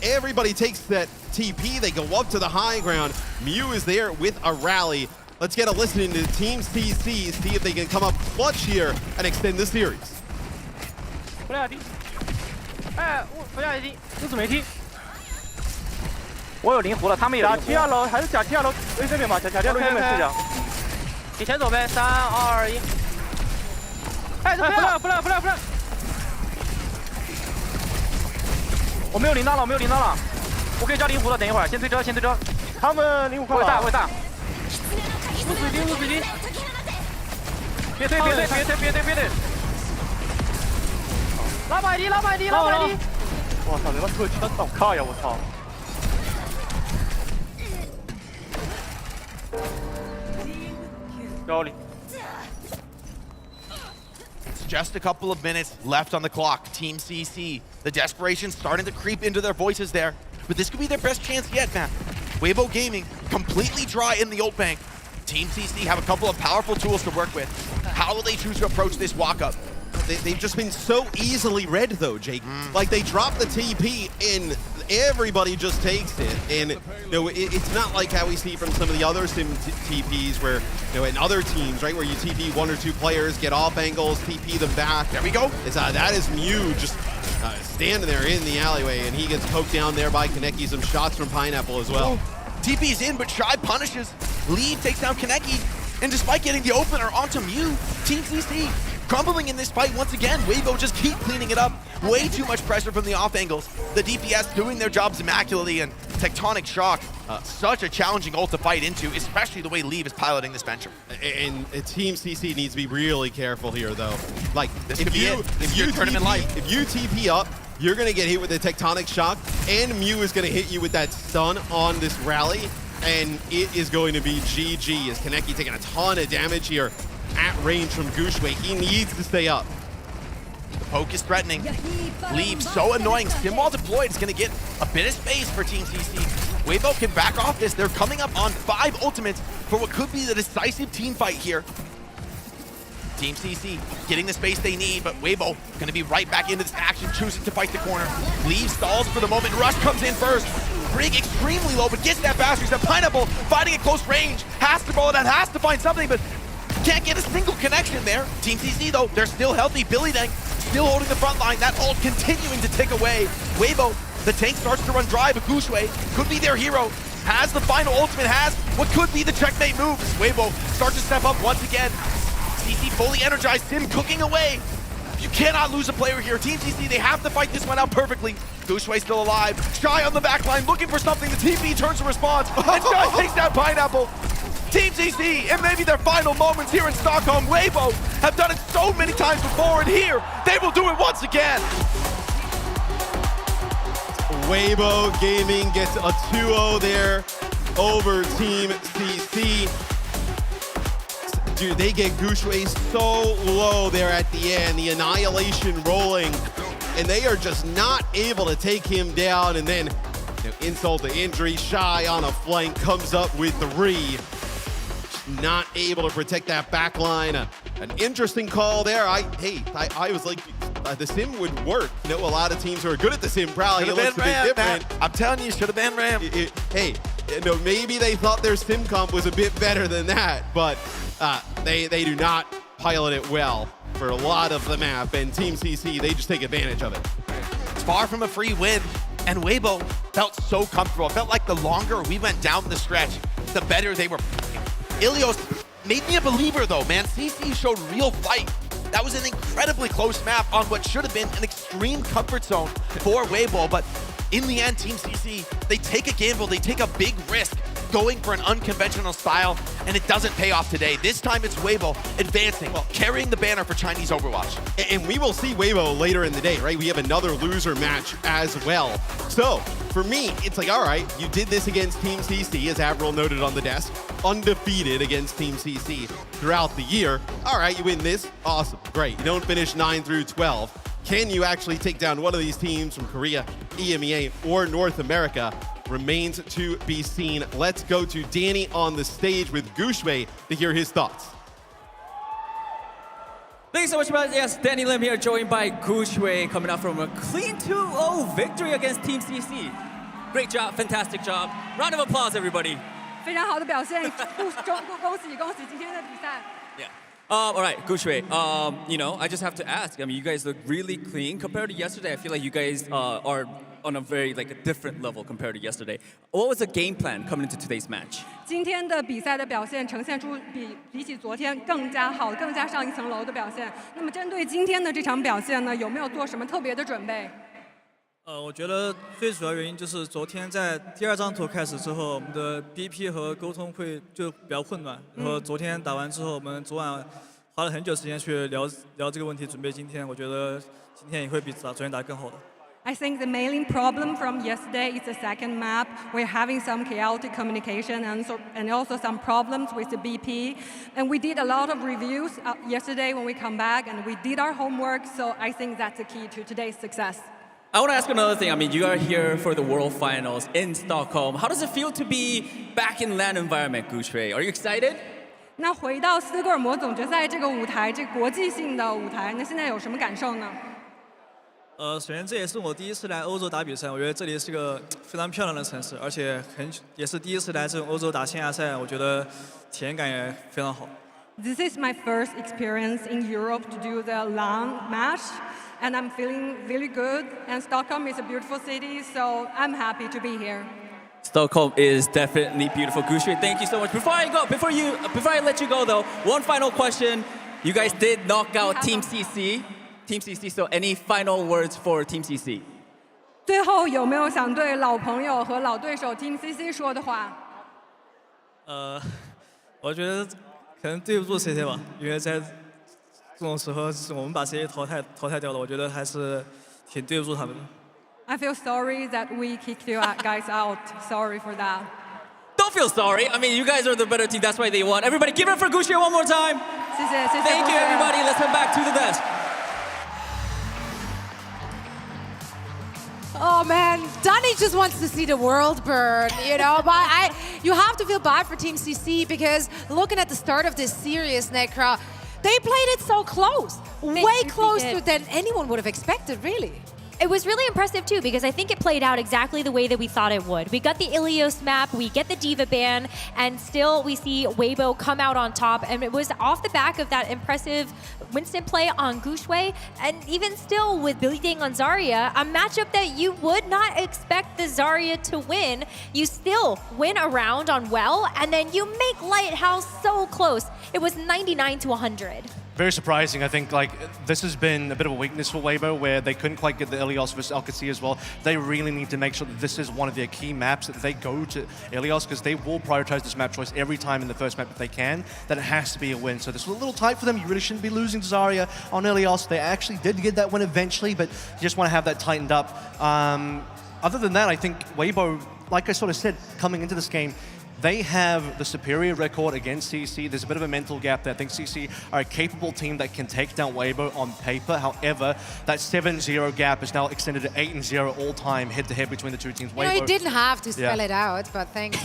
everybody takes that TP, they go up to the high ground. Mew is there with a rally. Let's get a listen into Team CC, see if they can come up clutch here and extend the series. 不亮低，哎，不亮低，这次没踢。我有灵狐了，他们也有灵狐。假 T2楼还是假 T2楼 A 这边吧，假 T2楼这边视角。提前走呗，3、2、1。哎，不亮！我没有铃铛了，我可以交灵狐了，等一会儿，先推车。他们灵狐快了。会大。误水滴。别推！拉百滴！我操，人家特技倒卡呀！我操。Just a couple of minutes left on the clock. Team CC, the desperation starting to creep into their voices there. But this could be their best chance yet, man. Weibo Gaming, completely dry in the ult bank. Team CC have a couple of powerful tools to work with. How will they choose to approach this walk-up? They've just been so easily read, though, Jake. Like, they drop the TP, and everybody just takes it. And, it's not like how we see from some of the other sim TPs where, in other teams, right, where you TP 1 or 2 players, get off angles, TP them back. There we go. That is Mew just standing there in the alleyway, and he gets poked down there by Kaneki. Some shots from Pineapple as well. TP's in, but Shy punishes. Lead takes down Kaneki, and despite getting the opener onto Mew, Team CC crumbling in this fight once again. Weibo just keep cleaning it up. Way too much pressure from the off angles. The DPS doing their jobs immaculately, and Tectonic Shock, such a challenging ult to fight into, especially the way Leave is piloting this Venture. And Team CC needs to be really careful here, though. Like, This could be it. This is your tournament life. If you TP up, you're going to get hit with the Tectonic Shock, and Mew is going to hit you with that stun on this rally, and it is going to be GG as Kaneki taking a ton of damage here at range from Gushue. He needs to stay up. The poke is threatening. Leave so annoying. Stimwall deployed is going to get a bit of space for Team CC. Weibo can back off this. They're coming up on 5 ultimates for what could be the decisive team fight here. Team CC getting the space they need, but Weibo going to be right back into this action, choosing to fight the corner. Leave stalls for the moment. Rush comes in first. Brig extremely low, but gets that Bastard. That Pineapple fighting at close range. Has to roll it out, has to find something, but can't get a single connection there. Team CC, though, they're still healthy. Billy Dang still holding the front line. That ult continuing to tick away. Weibo, the tank starts to run dry, but Gushue could be their hero. Has the final ultimate, has what could be the checkmate move. Weibo starts to step up once again. CC fully energized, Sim cooking away. You cannot lose a player here. Team CC, they have to fight this one out perfectly. Gushue still alive. Shy on the back line, looking for something. The TP turns a response, and Shy takes down Pineapple. Team CC, and maybe their final moments here in Stockholm. Weibo have done it so many times before, and here, they will do it once again. Weibo Gaming gets a 2-0 there over Team CC. Dude, they get Gushue so low there at the end. The Annihilation rolling, and they are just not able to take him down. And then, insult to injury, Shy on a flank comes up with 3. Not able to protect that back line. An interesting call there. I was like, the sim would work. A lot of teams who are good at the sim probably. It looks a bit different. I'm telling you, should have been Ram. Hey, maybe they thought their sim comp was a bit better than that, but they do not pilot it well for a lot of the map, and Team CC, they just take advantage of it. It's far from a free win, and Weibo felt so comfortable. It felt like the longer we went down the stretch, the better they were. Ilios made me a believer, though, man. CC showed real fight. That was an incredibly close map on what should have been an extreme comfort zone for Weibo, but in the end, Team CC, they take a gamble, they take a big risk going for an unconventional style, and it doesn't pay off today. This time it's Weibo advancing, carrying the banner for Chinese Overwatch. And we will see Weibo later in the day, right? We have another loser match as well. So, for me, it's like, all right, you did this against Team CC, as Avril noted on the desk, undefeated against Team CC throughout the year. All right, you win this, awesome, great. You don't finish 9 through 12. Can you actually take down one of these teams from Korea, EMEA, or North America? Remains to be seen. Let's go to Danny on the stage with Gushue to hear his thoughts. Thanks so much, guys. Yes, Danny Lim here, joined by Gushue, coming out from a clean 2-0 victory against Team CC. Great job, fantastic job. Round of applause, everybody. 非常好的表现，恭喜今天的比赛。 All right, Gushue, I just have to ask. I mean, you guys look really clean compared to yesterday. I feel like you guys are on a very a different level compared to yesterday. What was the game plan coming into today's match? 今天的比赛的表现呈现出比起昨天更加好、更加上一层楼的表现。那么针对今天的这场表现呢，有没有做什么特别的准备？ 我觉得最主要原因就是昨天在第2张图开始之后，我们的 BP 和沟通会就比较混乱。然后昨天打完之后，我们昨晚花了很久时间去聊这个问题，准备今天。我觉得今天也会比昨天打得更好的。 I think the main problem from yesterday is the second map. We're having some chaotic communication and also some problems with the BP. And we did a lot of reviews yesterday when we come back, and we did our homework. So I think that's the key to today's success. I want to ask another thing. I mean, you are here for the World Finals in Stockholm. How does it feel to be back in LAN environment, Gushue? Are you excited? 那回到斯德哥尔摩总决赛这个舞台，这国际性的舞台，那现在有什么感受呢？ 首先这也是我第一次来欧洲打比赛，我觉得这里是个非常漂亮的城市，而且也是第一次来这种欧洲打线下赛，我觉得体验感也非常好。 This is my first experience in Europe to do the LAN match, and I'm feeling really good. And Stockholm is a beautiful city, so I'm happy to be here. Stockholm is definitely beautiful. Gushue, thank you so much. Before I let you go though, one final question. You guys did knock out Team CC. So any final words for Team CC? 最后有没有想对老朋友和老对手 Team CC 说的话？我觉得可能对不住 CC 吧，因为在这种时候我们把 CC 淘汰掉了，我觉得还是挺对不住他们的。I feel sorry that we kicked you guys out. Sorry for that. Don't feel sorry. I mean, you guys are the better team. That's why they won. Everybody, give it up for Gushue one more time. 谢谢 Thank you, everybody. Let's head back to the desk. Oh man, Danny just wants to see the world burn, you know. But you have to feel bad for Team CC because looking at the start of this series, Nekra, they played it so close, way closer than anyone would have expected, really. It was really impressive too because I think it played out exactly the way that we thought it would. We got the Ilios map, we get the D.Va ban, and still we see Weibo come out on top. And it was off the back of that impressive Winston play on Gushue. And even still with Billy Dang on Zarya, a matchup that you would not expect the Zarya to win, you still win a round on Well, and then you make Lighthouse so close. It was 99 to 100. Very surprising. I think like this has been a bit of a weakness for Weibo where they couldn't quite get the Ilios versus LKC as well. They really need to make sure that this is one of their key maps, that they go to Ilios because they will prioritize this map choice every time in the first map if they can, that it has to be a win. So this was a little tight for them. You really shouldn't be losing to Zarya on Ilios. They actually did get that win eventually, but you just want to have that tightened up. Other than that, I think Weibo, like I sort of said, coming into this game, they have the superior record against CC. There's a bit of a mental gap there. I think CC are a capable team that can take down Weibo on paper. However, that 7-0 gap is now extended to 8-0 all-time head-to-head between the two teams. You know, you didn't have to spell it out, but thanks.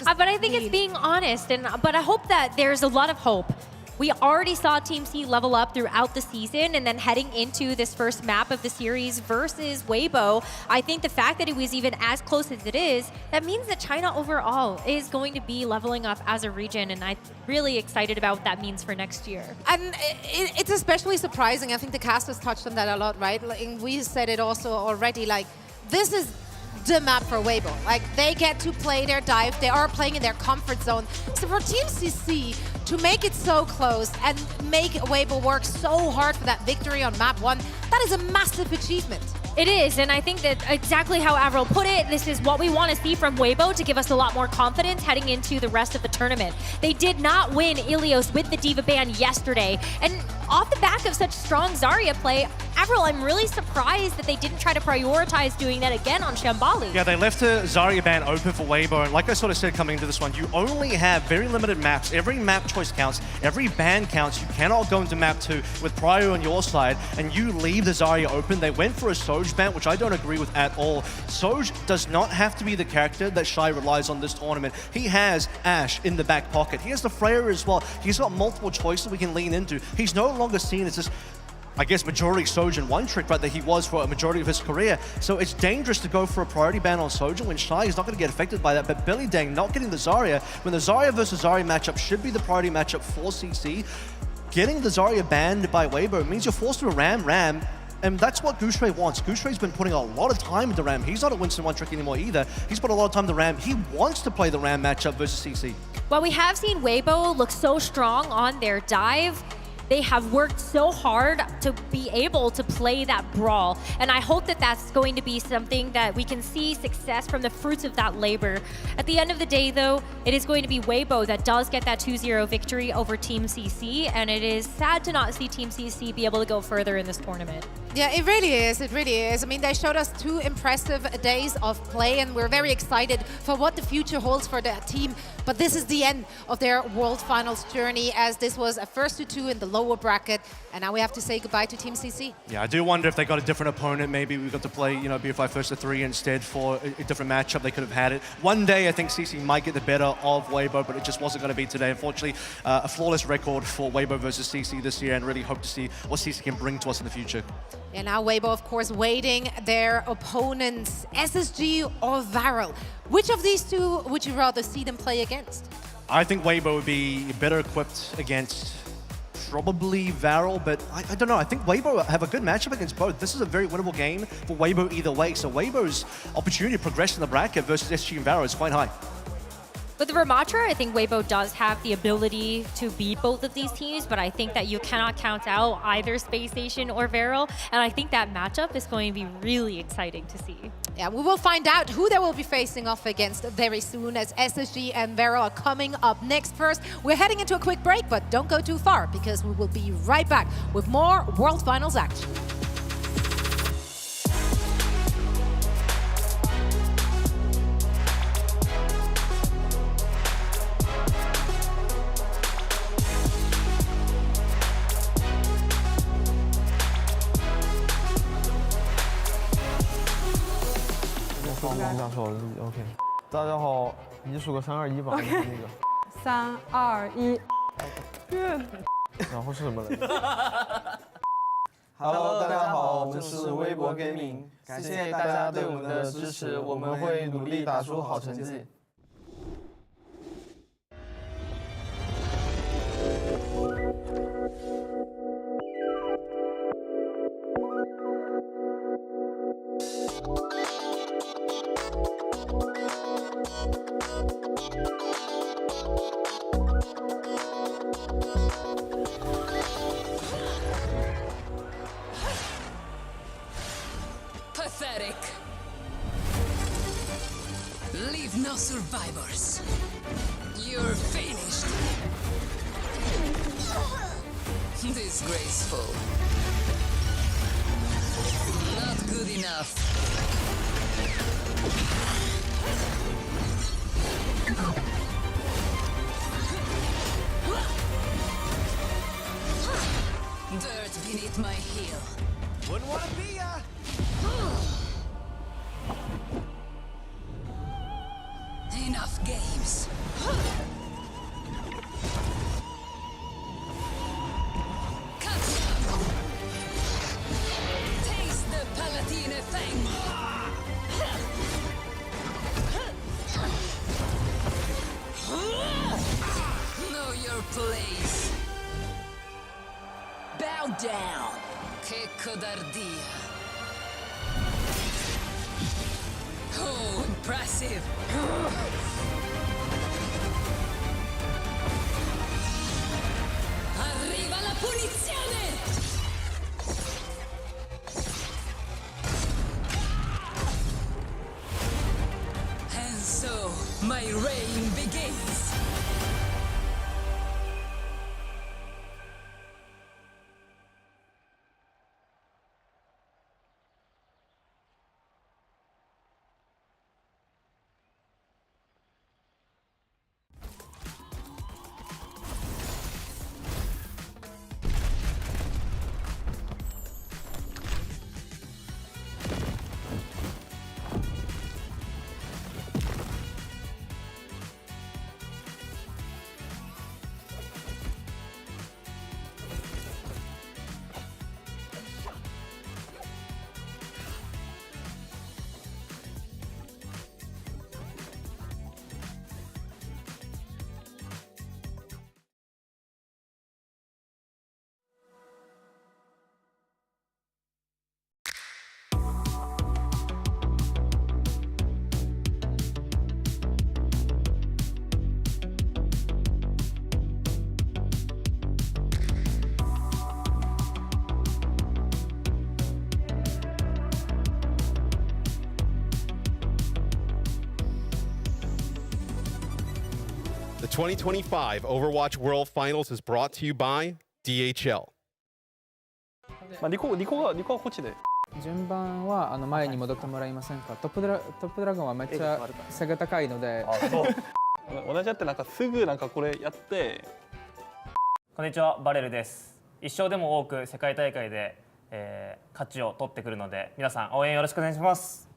But I think it's being honest, but I hope that there's a lot of hope. We already saw Team C level up throughout the season, and then heading into this first map of the series versus Weibo, I think the fact that it was even as close as it is, that means that China overall is going to be leveling up as a region, and I'm really excited about what that means for next year. And it's especially surprising. I think the cast has touched on that a lot, right? Like, we said it also already, like, this is the map for Weibo. Like, they get to play their dive. They are playing in their comfort zone. So for Team CC to make it so close and make Weibo work so hard for that victory on map 1, that is a massive achievement. It is, and I think that exactly how Avril put it, this is what we want to see from Weibo to give us a lot more confidence heading into the rest of the tournament. They did not win Ilios with the D.Va ban yesterday, and off the back of such strong Zarya play, Avril, I'm really surprised that they didn't try to prioritize doing that again on Shambali. Yeah, they left the Zarya ban open for Weibo, and like I sort of said coming into this one, you only have very limited maps. Every map choice counts, every ban counts. You cannot go into map 2 with Prio on your side, and you leave the Zarya open. They went for a Soj ban, which I don't agree with at all. Soj does not have to be the character that Shy relies on this tournament. He has Ashe in the back pocket. He has the Freya as well. He's got multiple choices we can lean into. He's no longer seen as this, I guess, majority Sojourn one trick, right, that he was for a majority of his career. So it's dangerous to go for a priority ban on Sojourn when Shy is not going to get affected by that. But Billy Dang not getting the Zarya, when the Zarya versus Zarya matchup should be the priority matchup for CC, getting the Zarya banned by Weibo means you're forced to Ram, and that's what Gushue wants. Gushue's been putting a lot of time into Ram. He's not a Winston one trick anymore either. He's put a lot of time to Ram. He wants to play the Ram matchup versus CC. While we have seen Weibo look so strong on their dive, they have worked so hard to be able to play that brawl. And I hope that that's going to be something that we can see success from the fruits of that labor. At the end of the day, though, it is going to be Weibo that does get that 2-0 victory over Team CC. And it is sad to not see Team CC be able to go further in this tournament. Yeah, it really is. It really is. I mean, they showed us 2 impressive days of play, and we're very excited for what the future holds for that team. But this is the end of their World Finals journey, as this was a 1-2 in the lower bracket, and now we have to say goodbye to Team CC. Yeah, I do wonder if they got a different opponent. Maybe we got to play, you know, BFI 1-3 instead for a different matchup. They could have had it. One day, I think CC might get the better of Weibo, but it just wasn't going to be today. Unfortunately, a flawless record for Weibo versus CC this year, and really hope to see what CC can bring to us in the future. And now Weibo, of course, waiting their opponents, SSG or Varel. Which of these two would you rather see them play against? I think Weibo would be better equipped against probably Varel, but I don't know. I think Weibo have a good matchup against both. This is a very winnable game for Weibo either way. So Weibo's opportunity to progress in the bracket versus SG and Varel is quite high. With the Ramatra, I think Weibo does have the ability to beat both of these teams, but I think that you cannot count out either Space Station or Varel, and I think that matchup is going to be really exciting to see. Yeah, we will find out who they will be facing off against very soon, as SSG and Varel are coming up next. First, we're heading into a quick break, but don't go too far, because we will be right back with more World Finals action. OK。大家好，你数个3、2、1吧。那个。3、2、1。然后是什么来着？Hello， 大家好，我们是微博 Gaming， 感谢大家对我们的支持，我们会努力打出好成绩。Pathetic. Leave no survivors. You're finished. Disgraceful. Not good enough. Dirt beneath my heel. Wouldn't want to be ya. Enough games. Taste the Palatine Fang. Know your place. Bow down. Que codardia. Oh, impressive. Arriva la punizione! And so, my reign begins. The 2025 Overwatch World Finals is brought to you by DHL. まあニコがこっちで。順番は前に戻ってもらえませんか。トップドラゴンはめっちゃ背が高いので。同じやってなんかすぐなんかこれやって。こんにちは、バレルです。一勝でも多く世界大会で、勝ちを取ってくるので、皆さん応援よろしくお願いします。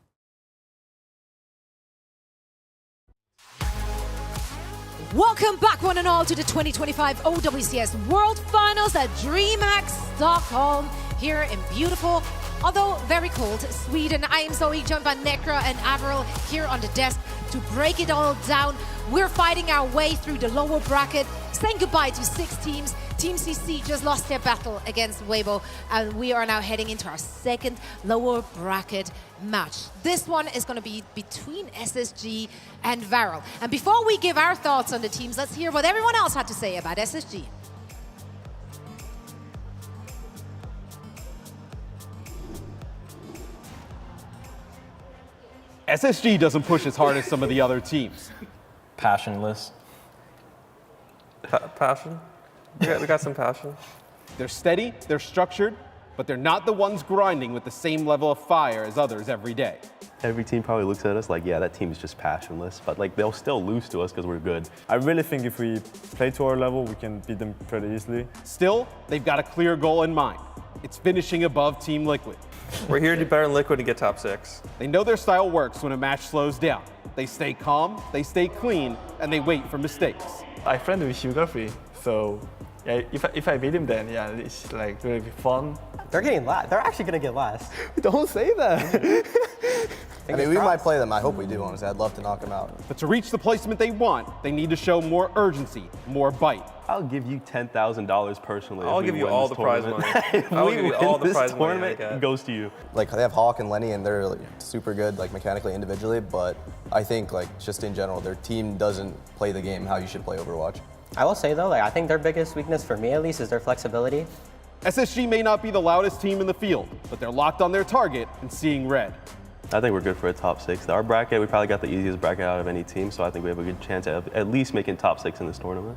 Welcome back, one and all, to the 2025 OWCS World Finals at DreamHack Stockholm here in beautiful, although very cold, Sweden. I am Zoe, joined by Necra and Avril here on the desk to break it all down. We're fighting our way through the lower bracket, saying goodbye to 6 teams, Team CC just lost their battle against Weibo, and we are now heading into our second lower bracket match. This one is going to be between SSG and Varel. And before we give our thoughts on the teams, let's hear what everyone else had to say about SSG. SSG doesn't push as hard as some of the other teams. Passionless. Passion? We got some passion. They're steady, they're structured, but they're not the ones grinding with the same level of fire as others every day. Every team probably looks at us like, yeah, that team is just passionless, but like they'll still lose to us because we're good. I really think if we play to our level, we can beat them pretty easily. Still, they've got a clear goal in mind. It's finishing above Team Liquid. We're here to do better than Liquid and get top 6. They know their style works when a match slows down. They stay calm, they stay clean, and they wait for mistakes. I friend with Sugarfree, so yeah, if I beat him, then yeah, it's like really fun. They're getting last. They're actually gonna get last. Don't say that. I mean, we might play them. I hope we do, honestly. I'd love to knock them out. But to reach the placement they want, they need to show more urgency, more bite. I'll give you $10,000 personally. I'll give you all the prize money. I'll give you all the prize money. It goes to you. Like, they have Hawk and Lenny, and they're like, super good, like, mechanically, individually, but I think, like, just in general, their team doesn't play the game how you should play Overwatch. I will say, though, like, I think their biggest weakness, for me at least, is their flexibility. SSG may not be the loudest team in the field, but they're locked on their target and seeing red. I think we're good for a top 6. Our bracket, we probably got the easiest bracket out of any team, so I think we have a good chance of at least making top 6 in this tournament.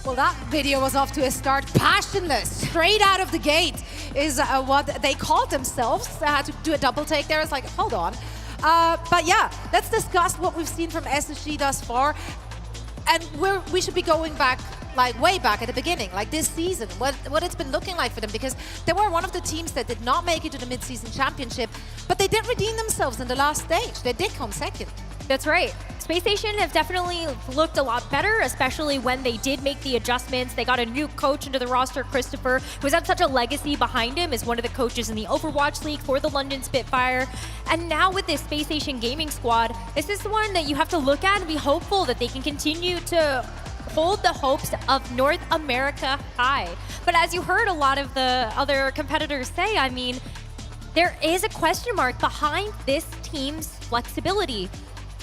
Well, that video was off to a start. Passionless, straight out of the gate, is what they called themselves. I had to do a double take there. It's like, hold on. But yeah, let's discuss what we've seen from SSG thus far. And we should be going back, like way back at the beginning, like this season, what it's been looking like for them, because they were one of the teams that did not make it to the mid-season championship, but they did redeem themselves in the last stage. They did come second. That's right. Space Station have definitely looked a lot better, especially when they did make the adjustments. They got a new coach into the roster, Christopher, who's had such a legacy behind him as one of the coaches in the Overwatch League for the London Spitfire. And now with this Space Station gaming squad, this is the one that you have to look at and be hopeful that they can continue to hold the hopes of North America high. But as you heard a lot of the other competitors say, I mean, there is a question mark behind this team's flexibility.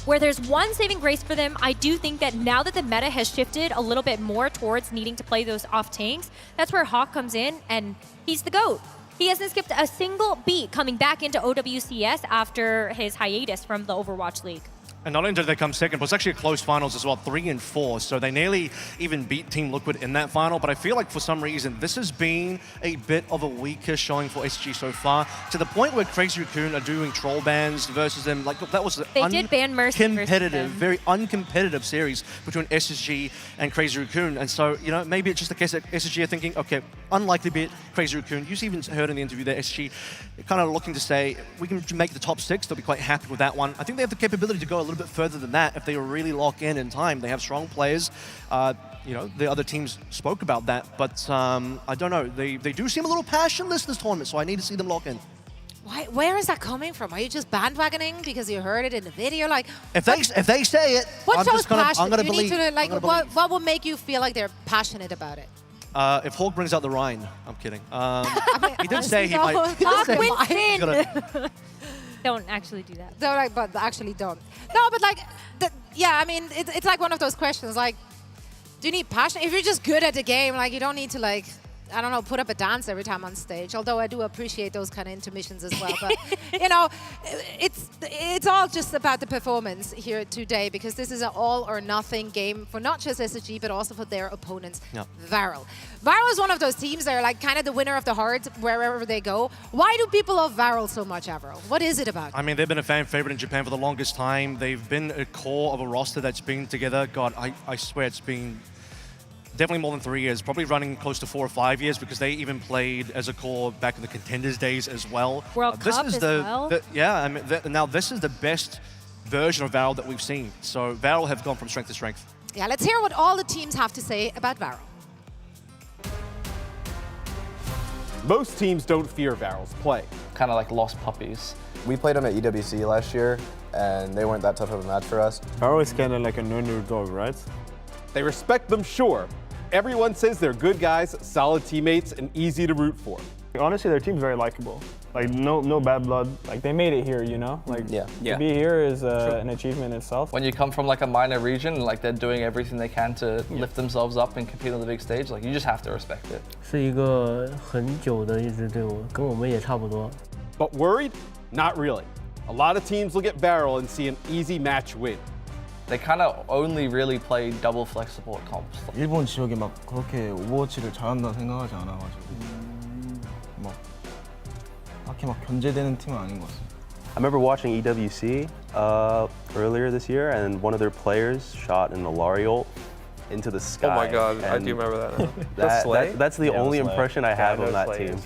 Where there's one saving grace for them, I do think that now that the meta has shifted a little bit more towards needing to play those off tanks, that's where Hawk comes in, and he's the GOAT. He hasn't skipped a single beat coming back into OWCS after his hiatus from the Overwatch League. And not only did they come second, but it was actually a close finals as well, 3 and 4. So they nearly even beat Team Liquid in that final. But I feel like for some reason, this has been a bit of a weaker showing for SG so far, to the point where Crazy Raccoon are doing troll bans versus them. Like, that was they did ban Mercy competitive, very uncompetitive series between SSG and Crazy Raccoon. And so, you know, maybe it's just the case that SSG are thinking, okay, unlikely beat Crazy Raccoon. You even heard in the interview that SG kind of looking to say, we can make the top 6. They'll be quite happy with that one. I think they have the capability to go a little bit further than that if they really lock in time. They have strong players. You know, the other teams spoke about that, but I don't know. They do seem a little passionless this tournament, so I need to see them lock in. Where is that coming from? Are you just bandwagoning because you heard it in the video? Like, if they say it, what shows passion? I'm gonna you believe. Need to, like, what will make you feel like they're passionate about it? If Hawk brings out the Rhine, I'm kidding. He did say he no, might. Hawk wins. Don't actually do that. No, like, but actually don't. No, but like, yeah, I mean, it's like one of those questions. Like, do you need passion? If you're just good at the game, like, you don't need to, like, I don't know, put up a dance every time on stage. Although I do appreciate those kind of intermissions as well. But you know, it's all just about the performance here today, because this is an all or nothing game for not just SSG but also for their opponents, Varel. Varel is one of those teams that are like kind of the winner of the hearts wherever they go. Why do people love Varel so much, Avril? What is it about? I mean, they've been a fan favorite in Japan for the longest time. They've been a core of a roster that's been together. God, I swear it's been definitely more than 3 years, probably running close to 4 or 5 years, because they even played as a core back in the Contenders days as well. World Cup as well. Yeah, I mean, now this is the best version of Varel that we've seen. So Varel have gone from strength to strength. Yeah, let's hear what all the teams have to say about Varel. Most teams don't fear Varel's play. Kind of like lost puppies. We played them at EWC last year, and they weren't that tough of a match for us. Varro is kind of like an underdog, right? They respect them, sure. Everyone says they're good guys, solid teammates, and easy to root for. Honestly, their team's very likable. Like no bad blood. Like they made it here, you know. Like to be here is an achievement itself. When you come from like a minor region, like they're doing everything they can to lift themselves up and compete on the big stage. Like you just have to respect it. 是一个很久的一支队伍，跟我们也差不多。 But worried? Not really. A lot of teams look at Varel and see an easy match win. They kind of only really play double flex support comps. 일본 지역에 막 그렇게 오버워치를 잘한다 생각하지 않아가지고 막 딱히 막 견제되는 팀은 아닌 것 같아요. I remember watching EWC earlier this year, and one of their players shot an Alari ult into the sky. Oh my god, I and do remember that. that's the only impression I have of that team.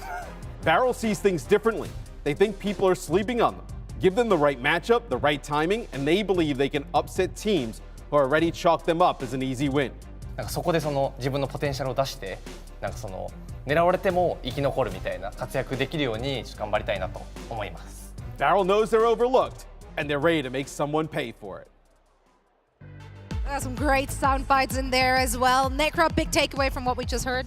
Varel sees things differently. They think people are sleeping on them. Give them the right matchup, the right timing, and they believe they can upset teams who already chalk them up as an easy win. なんかそこでその自分のポテンシャルを出して、なんかその狙われても生き残るみたいな活躍できるようにちょっと頑張りたいなと思います。Varel knows they're overlooked, and they're ready to make someone pay for it. There's some great sound bites in there as well. Necro, big takeaway from what we just heard.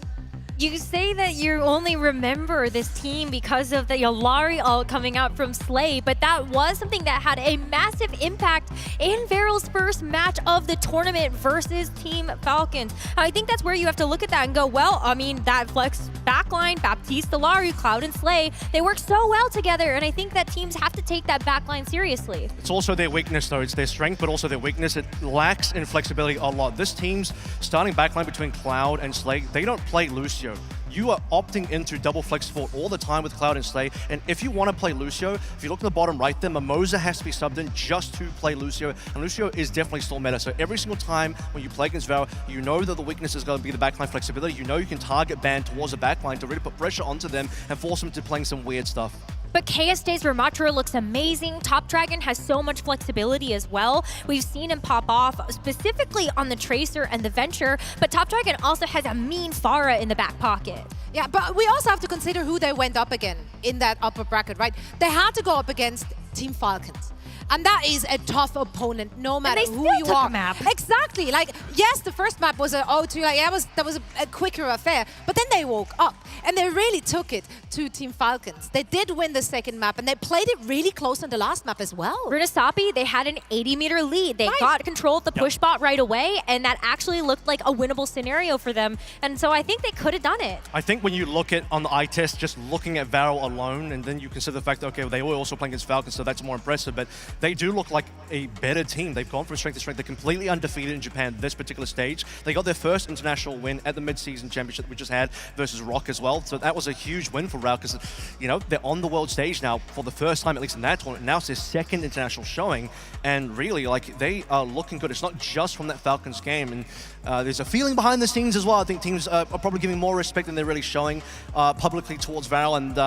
You say that you only remember this team because of the Alari ult coming out from Slay, but that was something that had a massive impact in Varel's first match of the tournament versus Team Falcons. I think that's where you have to look at that and go, well, I mean, that flex backline, Baptiste, Alari, Cloud, and Slay, they work so well together, and I think that teams have to take that backline seriously. It's also their weakness, though. It's their strength, but also their weakness. It lacks in flexibility a lot. This team's starting backline between Cloud and Slay, they don't play Lucio. You are opting into double flex support all the time with Cloud and Slay, and if you want to play Lucio, if you look at the bottom right there, Mimosa has to be subbed in just to play Lucio, and Lucio is definitely still meta. So every single time when you play against Varel, you know that the weakness is going to be the backline flexibility. You know you can target ban towards the backline to really put pressure onto them and force them to playing some weird stuff. But KSJ's Ramatra looks amazing. Top Dragon has so much flexibility as well. We've seen him pop off specifically on the Tracer and the Venture, but Top Dragon also has a mean Pharah in the back pocket. Yeah, but we also have to consider who they went up again in that upper bracket, right? They had to go up against Team Falcons. And that is a tough opponent, no matter who you are. Map. Exactly. Like, yes, the first map was an 0-2. Like, that was a quicker affair. But then they woke up, and they really took it to Team Falcons. They did win the second map, and they played it really close on the last map as well. Runasapi, they had an 80-meter lead. They got control of the push bot right away, and that actually looked like a winnable scenario for them. And so I think they could have done it. I think when you look at, on the eye test, just looking at Varel alone, and then you consider the fact that, okay, well, they were also playing against Falcons, so that's more impressive, but they do look like a better team. They've gone from strength to strength. They're completely undefeated in Japan this particular stage. They got their first international win at the mid-season championship that we just had versus Rock as well. So that was a huge win for Rao because, you know, they're on the world stage now for the first time, at least in that tournament. Now it's their second international showing, and really, like, they are looking good. It's not just from that Falcons game, and there's a feeling behind the scenes as well. I think teams are probably giving more respect than they're really showing publicly towards Varel, and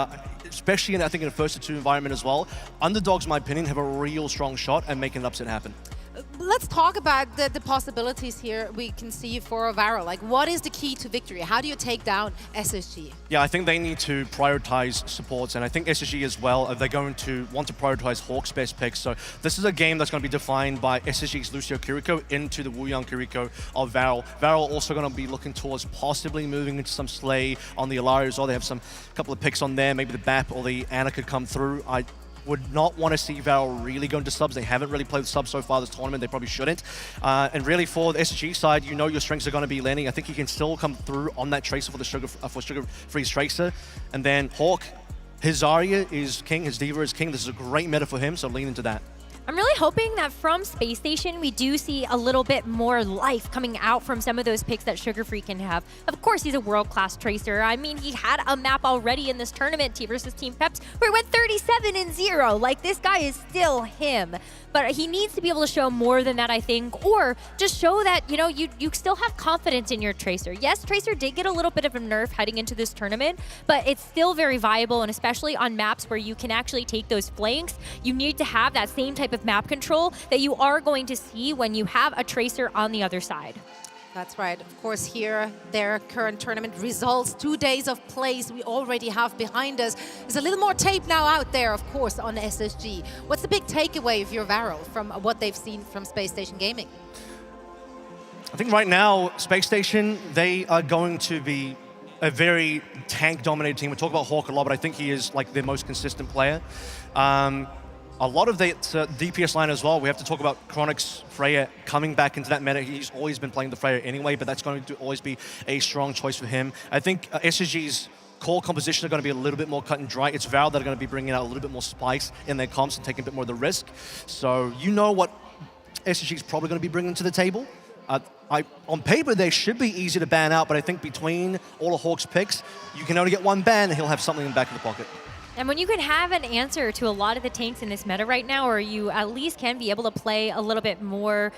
especially in, I think, in a first-to-two environment as well. Underdogs, in my opinion, have a real strong shot and make an upset happen. Let's talk about the possibilities here we can see for Varel. Like, what is the key to victory? How do you take down SSG? Yeah, I think they need to prioritize supports, and I think SSG as well, they're going to want to prioritize Hawk's best picks. So this is a game that's going to be defined by SSG's Lucio Kiriko into the Wuyang Kiriko of Varel. Varel also going to be looking towards possibly moving into some Slay on the Alari as well. They have some couple of picks on there. Maybe the BAP or the Ana could come through. I would not want to see Varel really go into subs. They haven't really played with subs so far this tournament. They probably shouldn't. And really for the SSG side, you know your strengths are going to be landing. I think he can still come through on that Tracer for the Sugar Freeze Tracer. And then Hawk, his Zarya is king, his Diva is king. This is a great meta for him, so lean into that. I'm really hoping that from Space Station, we do see a little bit more life coming out from some of those picks that Sugar Free can have. Of course, he's a world-class Tracer. I mean, he had a map already in this tournament, T versus Team Peps, where he went 37-0. Like, this guy is still him. But he needs to be able to show more than that, I think, or just show that, you know, you still have confidence in your Tracer. Yes, Tracer did get a little bit of a nerf heading into this tournament, but it's still very viable, and especially on maps where you can actually take those flanks, you need to have that same type of map control that you are going to see when you have a Tracer on the other side. That's right. Of course, here, their current tournament results, 2 days of plays we already have behind us. There's a little more tape now out there, of course, on SSG. What's the big takeaway of your Varel from what they've seen from Space Station Gaming? I think right now, Space Station, they are going to be a very tank-dominated team. We talk about Hawk a lot, but I think he is like their most consistent player. A lot of the DPS line as well. We have to talk about Chronix Freya coming back into that meta. He's always been playing the Freya anyway, but that's going to always be a strong choice for him. I think SSG's core composition are going to be a little bit more cut and dry. It's Val that are going to be bringing out a little bit more spice in their comps and taking a bit more of the risk. So you know what SSG is probably going to be bringing to the table. On paper, they should be easy to ban out, but I think between all of Hawk's picks, you can only get one ban, and he'll have something in the back of the pocket. And when you can have an answer to a lot of the tanks in this meta right now, or you at least can be able to play a little bit more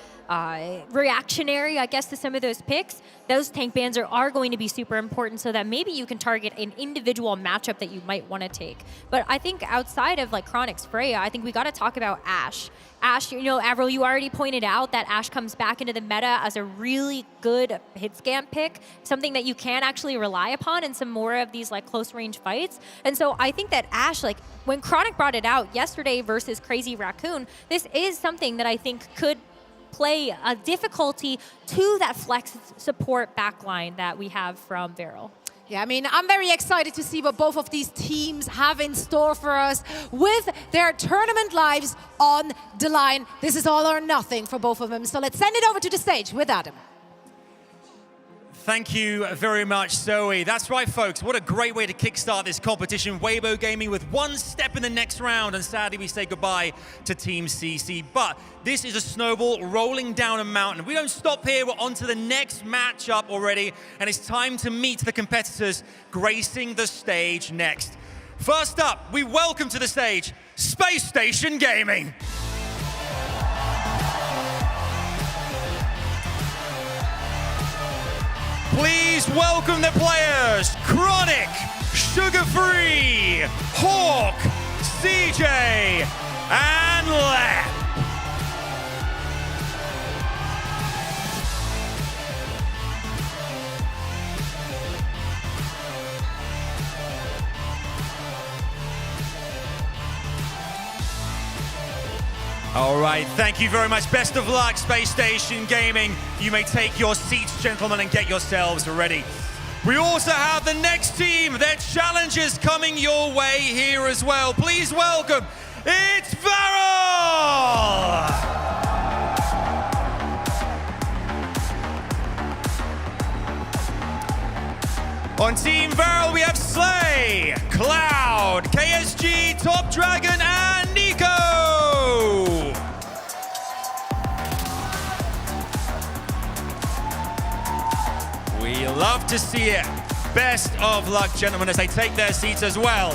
reactionary, I guess, to some of those picks, those tank bans are going to be super important so that maybe you can target an individual matchup that you might want to take. But I think outside of like Chronix Freya, I think we got to talk about Ashe. Ashe, you know, Avril, you already pointed out that Ashe comes back into the meta as a really good hit scan pick, something that you can actually rely upon in some more of these like close range fights. And so I think that Ashe, like when Chronic brought it out yesterday versus Crazy Raccoon, this is something that I think could play a difficulty to that flex support backline that we have from Varel. Yeah, I mean, I'm very excited to see what both of these teams have in store for us with their tournament lives on the line. This is all or nothing for both of them. So let's send it over to the stage with Adam. Thank you very much, Zoe. That's right, folks. What a great way to kickstart this competition. Weibo Gaming with one step in the next round, and sadly we say goodbye to Team CC. But this is a snowball rolling down a mountain. We don't stop here. We're on to the next matchup already, and it's time to meet the competitors gracing the stage next. First up, we welcome to the stage Space Station Gaming. Please welcome the players, Chronic, Sugar Free, Hawk, CJ, and Lep. All right, thank you very much. Best of luck, Space Station Gaming. You may take your seats, gentlemen, and get yourselves ready. We also have the next team. Their challenges coming your way here as well. Please welcome, it's Varel! On Team Varel, we have Slay, Cloud, KSG, Top Dragon, and Nico! We love to see it. Best of luck, gentlemen, as they take their seats as well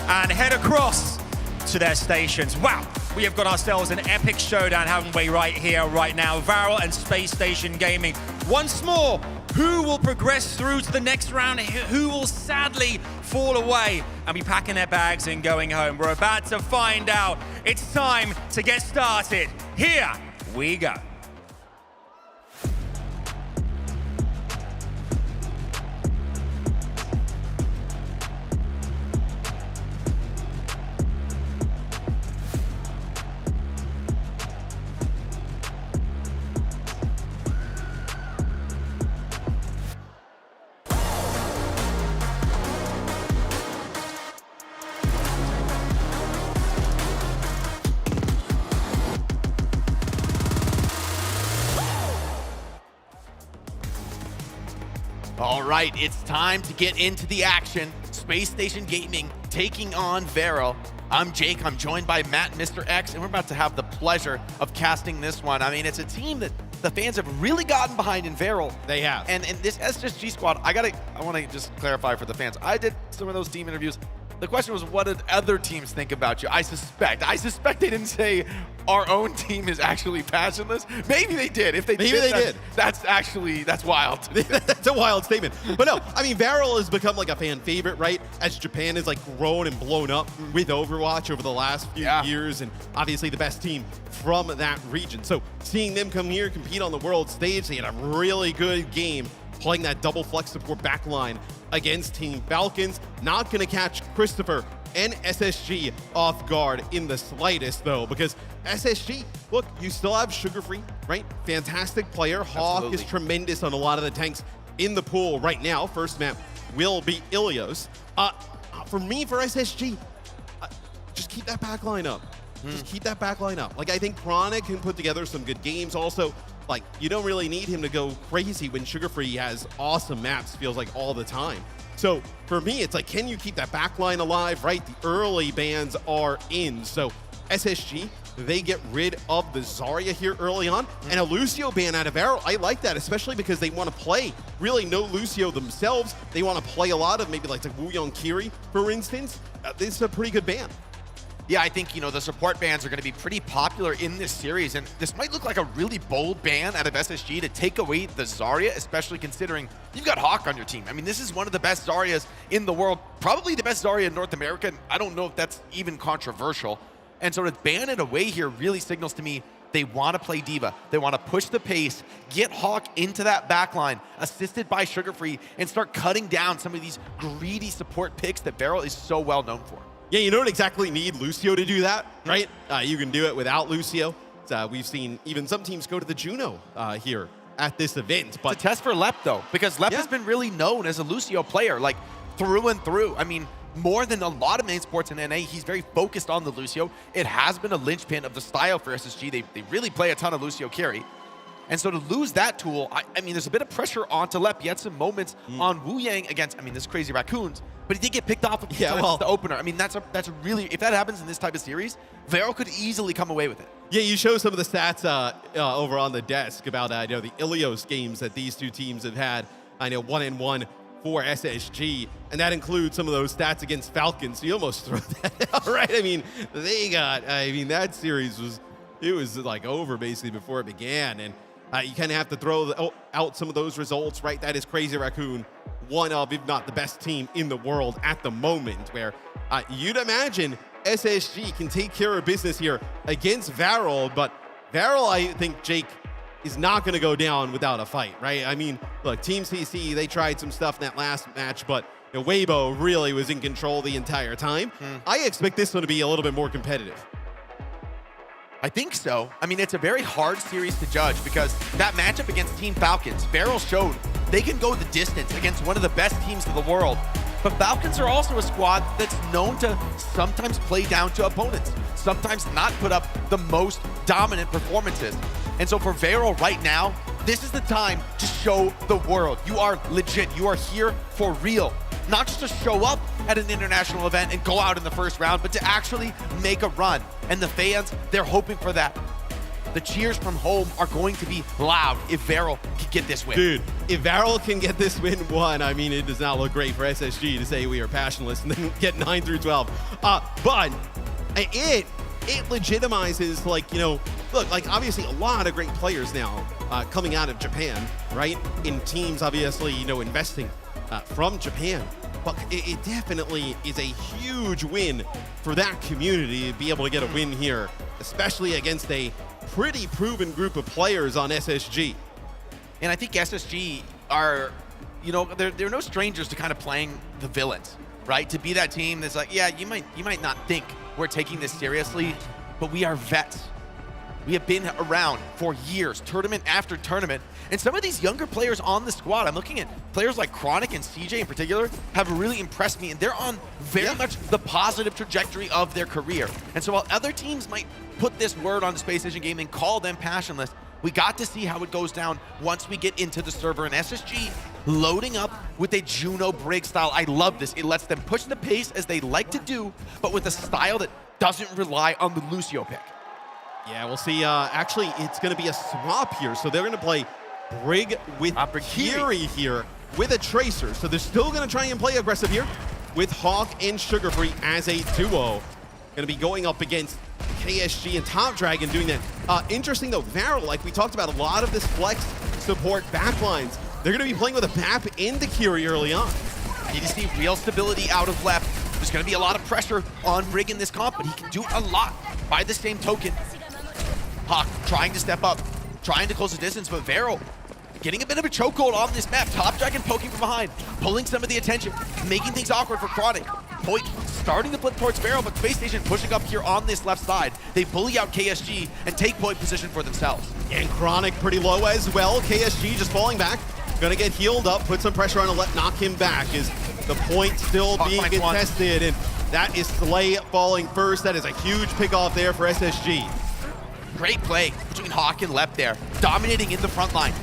and head across to their stations. Wow, we have got ourselves an epic showdown, haven't we, right here, right now. Varel and Space Station Gaming. Once more, who will progress through to the next round? Who will sadly fall away and be packing their bags and going home? We're about to find out. It's time to get started. Here we go. All right, it's time to get into the action. Space Station Gaming taking on Varel. I'm Jake, I'm joined by Matt and Mr. X, and we're about to have the pleasure of casting this one. I mean, it's a team that the fans have really gotten behind in Varel. They have. And this SSG squad, I want to just clarify for the fans. I did some of those team interviews. The question was, what did other teams think about you? I suspect they didn't say our own team is actually passionless. Maybe they did. If they did, that's wild. That's a wild statement. But no, I mean, Varel has become like a fan favorite, right? As Japan has like grown and blown up with Overwatch over the last few years, and obviously the best team from that region. So seeing them come here, compete on the world stage, they had a really good game playing that double flex support backline against Team Falcons. Not going to catch Christopher and SSG off guard in the slightest, though, because SSG, look, you still have Sugar Free, right? Fantastic player. Hawk is tremendous on a lot of the tanks in the pool right now. First map will be Ilios. For me, for SSG, just keep that back line up. Just keep that back line up. Like, I think Chronic can put together some good games. Also, like, you don't really need him to go crazy when Sugar Free has awesome maps, feels like, all the time. So for me, it's like, can you keep that back line alive, right? The early bans are in. So SSG, they get rid of the Zarya here early on. And a Lucio ban out of Arrow, I like that, especially because they want to play really no Lucio themselves. They want to play a lot of maybe like Wooyoung Kiri, for instance. This is a pretty good ban. Yeah, I think, the support bans are going to be pretty popular in this series, and this might look like a really bold ban out of SSG to take away the Zarya, especially considering you've got Hawk on your team. I mean, this is one of the best Zaryas in the world, probably the best Zarya in North America, and I don't know if that's even controversial. And so to ban it away here really signals to me they want to play D.Va. They want to push the pace, get Hawk into that backline, assisted by Sugar Free, and start cutting down some of these greedy support picks that Varel is so well known for. Yeah, you don't exactly need Lucio to do that, right? You can do it without Lucio. We've seen even some teams go to the Juno here at this event. But it's a test for Lep, though, because Lep has been really known as a Lucio player, like through and through. I mean, more than a lot of main sports in NA, he's very focused on the Lucio. It has been a linchpin of the style for SSG. They really play a ton of Lucio carry. And so to lose that tool, I mean, there's a bit of pressure onto Lep. He had some moments on Wooyoung against, this Crazy Raccoons, but he did get picked off a few times as the opener. I mean, that's a really, if that happens in this type of series, Varel could easily come away with it. Yeah, you show some of the stats over on the desk about the Ilios games that these two teams have had. 1-1 for SSG, and that includes some of those stats against Falcons. So you almost throw that out, right? I mean, that series was like over basically before it began, and you kind of have to throw out some of those results, right? That is Crazy Raccoon, one of, if not the best team in the world at the moment, where you'd imagine SSG can take care of business here against Varel, but Varel, I think, Jake, is not going to go down without a fight, right? I mean, look, Team CC, they tried some stuff in that last match, but Weibo really was in control the entire time. I expect this one to be a little bit more competitive. I think so. I mean, it's a very hard series to judge because that matchup against Team Falcons, Varel showed they can go the distance against one of the best teams in the world. But Falcons are also a squad that's known to sometimes play down to opponents, sometimes not put up the most dominant performances. And so for Varel right now, this is the time to show the world. You are legit. You are here for real. Not just to show up at an international event and go out in the first round, but to actually make a run. And the fans, they're hoping for that. The cheers from home are going to be loud if Varel can get this win. Dude, if Varel can get this win one, I mean, it does not look great for SSG to say we are passionless and then get 9 through 12. But it legitimizes, look, obviously a lot of great players now coming out of Japan, right? In teams, obviously, investing from Japan. But it definitely is a huge win for that community to be able to get a win here, especially against a pretty proven group of players on SSG. And I think SSG are, they're no strangers to kind of playing the villains, right? To be that team that's like, yeah, you might not think we're taking this seriously, but we are vets. We have been around for years, tournament after tournament. And some of these younger players on the squad, I'm looking at players like Chronic and CJ in particular, have really impressed me. And they're on very much the positive trajectory of their career. And so while other teams might put this word on Space Station Gaming, call them passionless, we got to see how it goes down once we get into the server. And SSG loading up with a Juno Brig style. I love this. It lets them push the pace as they like to do, but with a style that doesn't rely on the Lucio pick. Yeah, we'll see. Actually, it's going to be a swap here. So they're going to play Brig with Kiri here with a Tracer. So they're still going to try and play aggressive here. with Hawk and Sugar Free as a duo. Going to be going up against KSG and Top Dragon doing that. Interesting though, Varel, like we talked about, a lot of this flex support backlines, they're going to be playing with a BAP in the Curie early on. You just see real stability out of left. There's going to be a lot of pressure on Rig in this comp, but he can do a lot by the same token. Hawk trying to step up, trying to close the distance, but Varel getting a bit of a chokehold on this map. Top Dragon poking from behind, pulling some of the attention, making things awkward for Chronic. Point starting to flip towards Varel, but Space Station pushing up here on this left side. They bully out KSG and take point position for themselves. And Chronic pretty low as well. KSG just falling back. Gonna get healed up, put some pressure on to knock him back. Is the point still being contested? And that is Slay falling first. That is a huge pick off there for SSG. Great play between Hawk and Lep there, dominating in the front line.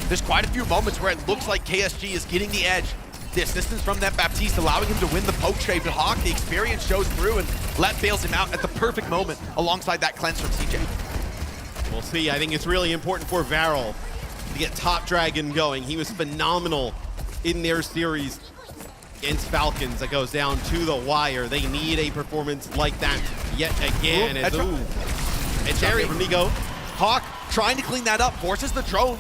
There's quite a few moments where it looks like KSG is getting the edge. The assistance from that Baptiste allowing him to win the poke trade, but Hawk, the experience shows through, and Lep bails him out at the perfect moment alongside that cleanse from CJ. We'll see. I think it's really important for Varel to get Top Dragon going. He was phenomenal in their series against Falcons. That goes down to the wire. They need a performance like that yet again. And Jerry from Nico. Hawk trying to clean that up, forces the drone,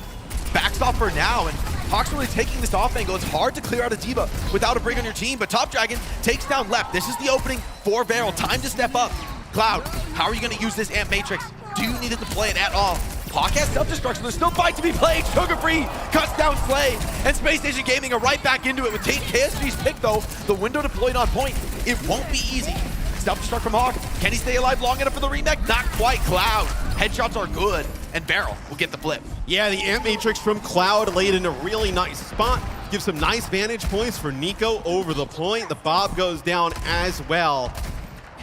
backs off for now, and Hawk's really taking this off angle. It's hard to clear out a D.Va without a Brig on your team, but Top Dragon takes down Left. This is the opening for Varel. Time to step up. Cloud, how are you going to use this Amp Matrix? Do you need it to play it at all? Hawk has self-destruction. There's still fight to be played. Sugar Free cuts down Slay, and Space Station Gaming are right back into it with KSG's pick, though. The window deployed on point. It won't be easy. Self-destruct from Hawk. Can he stay alive long enough for the remake? Not quite. Cloud. Headshots are good, and Varel will get the flip. Yeah, the Amp Matrix from Cloud laid in a really nice spot. Gives some nice vantage points for Nico over the point. The Bob goes down as well.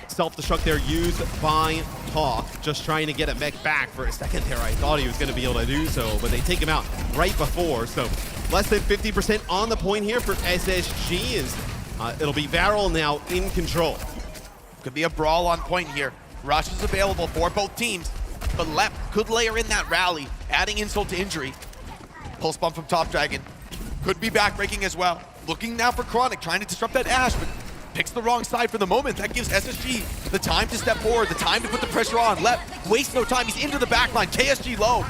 Self-destruct there used by Hawk. Just trying to get a mech back for a second there. I thought he was going to be able to do so, but they take him out right before. So less than 50% on the point here for SSG. It'll be Varel now in control. Could be a brawl on point here. Rush is available for both teams, but Lep could layer in that rally, adding insult to injury. Pulse bump from Top Dragon. Could be backbreaking as well. Looking now for Chronic, trying to disrupt that Ash, but picks the wrong side for the moment. That gives SSG the time to step forward, the time to put the pressure on. Lep wastes no time. He's into the backline. KSG low.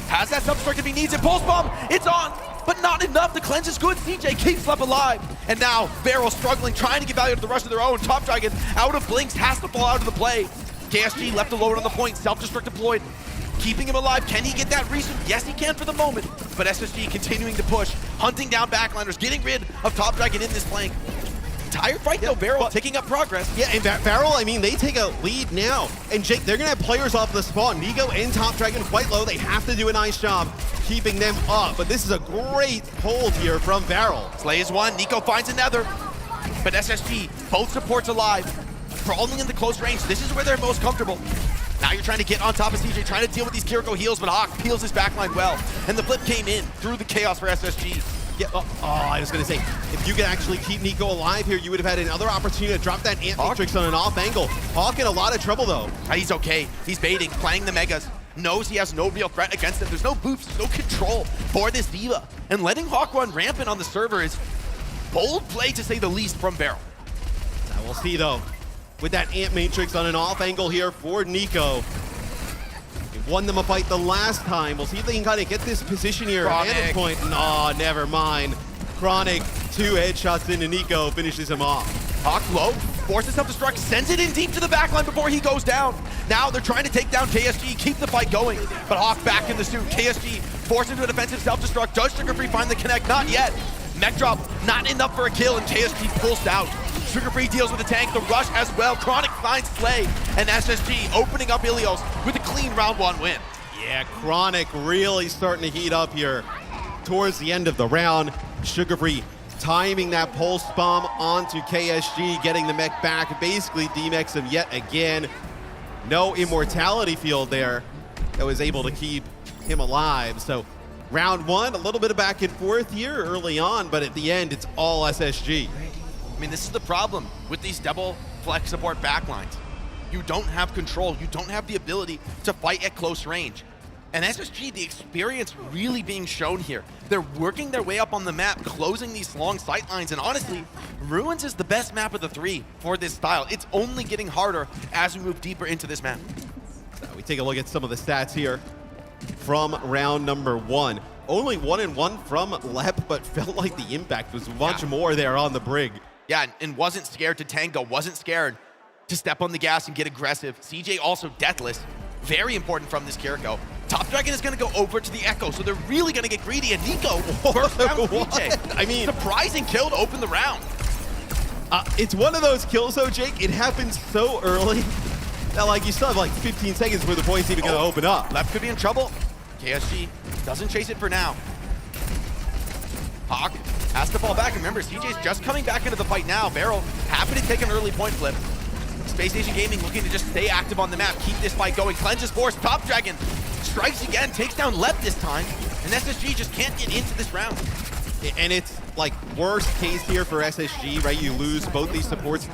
Has that substruct if he needs it. Pulse bomb. It's on, but not enough. The cleanse is good. CJ keeps Lep alive. And now Varel struggling, trying to get value to the rush of their own. Top Dragon out of blinks, has to fall out of the play. KSG left alone on the point. Self-destruct deployed. Keeping him alive. Can he get that reason? Yes, he can for the moment. But SSG continuing to push, hunting down backliners, getting rid of Top Dragon in this flank. Entire fight though, Varel taking up progress. Yeah, and Varel, I mean, they take a lead now. And Jake, they're gonna have players off the spawn. Nico and Top Dragon quite low. They have to do a nice job keeping them up. But this is a great hold here from Varel. Slay is one, Nico finds another. But SSG, both supports alive. Crawling into close range, this is where they're most comfortable. Now you're trying to get on top of CJ, trying to deal with these Kiriko heals, but Hawk peels his backline well. And the flip came in through the chaos for SSG. Yeah, I was going to say, if you could actually keep Nico alive here, you would have had another opportunity to drop that Amp Matrix on an off angle. Hawk in a lot of trouble, though. He's okay. He's baiting, playing the Megas. Knows he has no real threat against him. There's no boops, no control for this D.Va. And letting Hawk run rampant on the server is bold play, to say the least, from Varel. Now we'll see, though, with that Amp Matrix on an off angle here for Nico. He won them a fight the last time. We'll see if they can kind of get this position here. Vantage point. No, never mind. Chronic, 2 headshots into Nico, finishes him off. Hawk low, forces self-destruct, sends it in deep to the backline before he goes down. Now they're trying to take down KSG, keep the fight going. But Hawk back in the suit. KSG forced into a defensive self-destruct. Does Sugar Free find the connect? Not yet. Mech drop, not enough for a kill, and KSG pulls out. Sugar Free deals with the tank, the rush as well. Chronic finds Slay, and SSG opening up Ilios with a clean round 1 win. Yeah, Chronic really starting to heat up here towards the end of the round. Sugar Free timing that pulse bomb onto KSG, getting the mech back, basically demechs him yet again. No immortality field there that was able to keep him alive. So round 1, a little bit of back and forth here early on, but at the end, it's all SSG. I mean, this is the problem with these double flex support backlines. You don't have control. You don't have the ability to fight at close range. And SSG, the experience really being shown here. They're working their way up on the map, closing these long sight lines, and honestly, Ruins is the best map of the three for this style. It's only getting harder as we move deeper into this map. So we take a look at some of the stats here from round number 1. Only 1-1 from Lep, but felt like the impact was much more there on the Brig. Yeah, and wasn't scared to tango, wasn't scared to step on the gas and get aggressive. CJ also deathless. Very important from this Kiriko. Top Dragon is going to go over to the Echo, so they're really going to get greedy. And Nico, first round CJ. I mean, surprising kill to open the round. It's one of those kills, though, Jake. It happens so early that, like, you still have like 15 seconds before the point's even going to open up. Left could be in trouble. KSG doesn't chase it for now. Hawk has to fall back. Remember, CJ's just coming back into the fight now. Barrel happy to take an early point flip. Space Station Gaming looking to just stay active on the map, keep this fight going. Cleanses Force, Top Dragon strikes again, takes down Lep this time, and SSG just can't get into this round. And it's like worst case here for SSG, right? You lose both these supports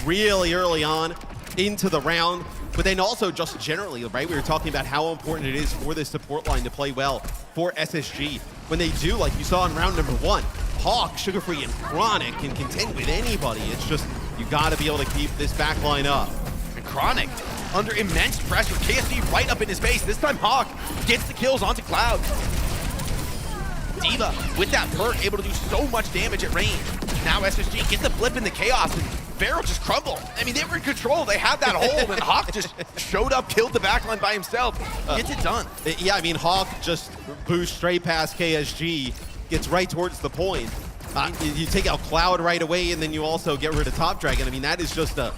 really early on into the round, but then also just generally, right? We were talking about how important it is for this support line to play well for SSG. When they do, like you saw in round number 1, Hawk, Sugar Free, and Chronic can contend with anybody. It's just, you gotta be able to keep this back line up. And Chronic, under immense pressure, KSG right up in his face. This time Hawk gets the kills onto Cloud. D.Va, with that perk, able to do so much damage at range. Now SSG gets the flip in the chaos, and Barrel just crumbled. I mean, they were in control. They had that hold, and Hawk just showed up, killed the backline by himself. Gets it done. Yeah, I mean, Hawk just boosts straight past KSG, gets right towards the point. You take out Cloud right away, and then you also get rid of Top Dragon. I mean, that is just a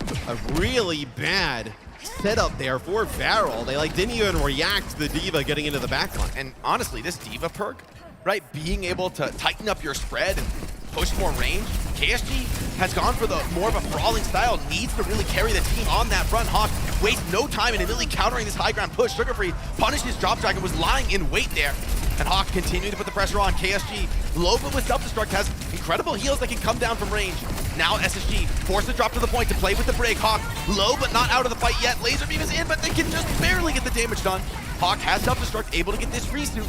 really bad setup there for Barrel. They like didn't even react to the D.Va getting into the backline. And honestly, this D.Va perk, right, being able to tighten up your spread and push more range, KSG has gone for the more of a brawling style, needs to really carry the team on that front. Hawk wastes no time in immediately countering this high ground push. Sugar Free punished his Drop Dragon, was lying in wait there. And Hawk continued to put the pressure on. KSG, low but with self-destruct, has incredible heals that can come down from range. Now SSG forced to drop to the point to play with the Brig. Hawk low but not out of the fight yet. Laser Beam is in, but they can just barely get the damage done. Hawk has self-destruct, able to get this resuit.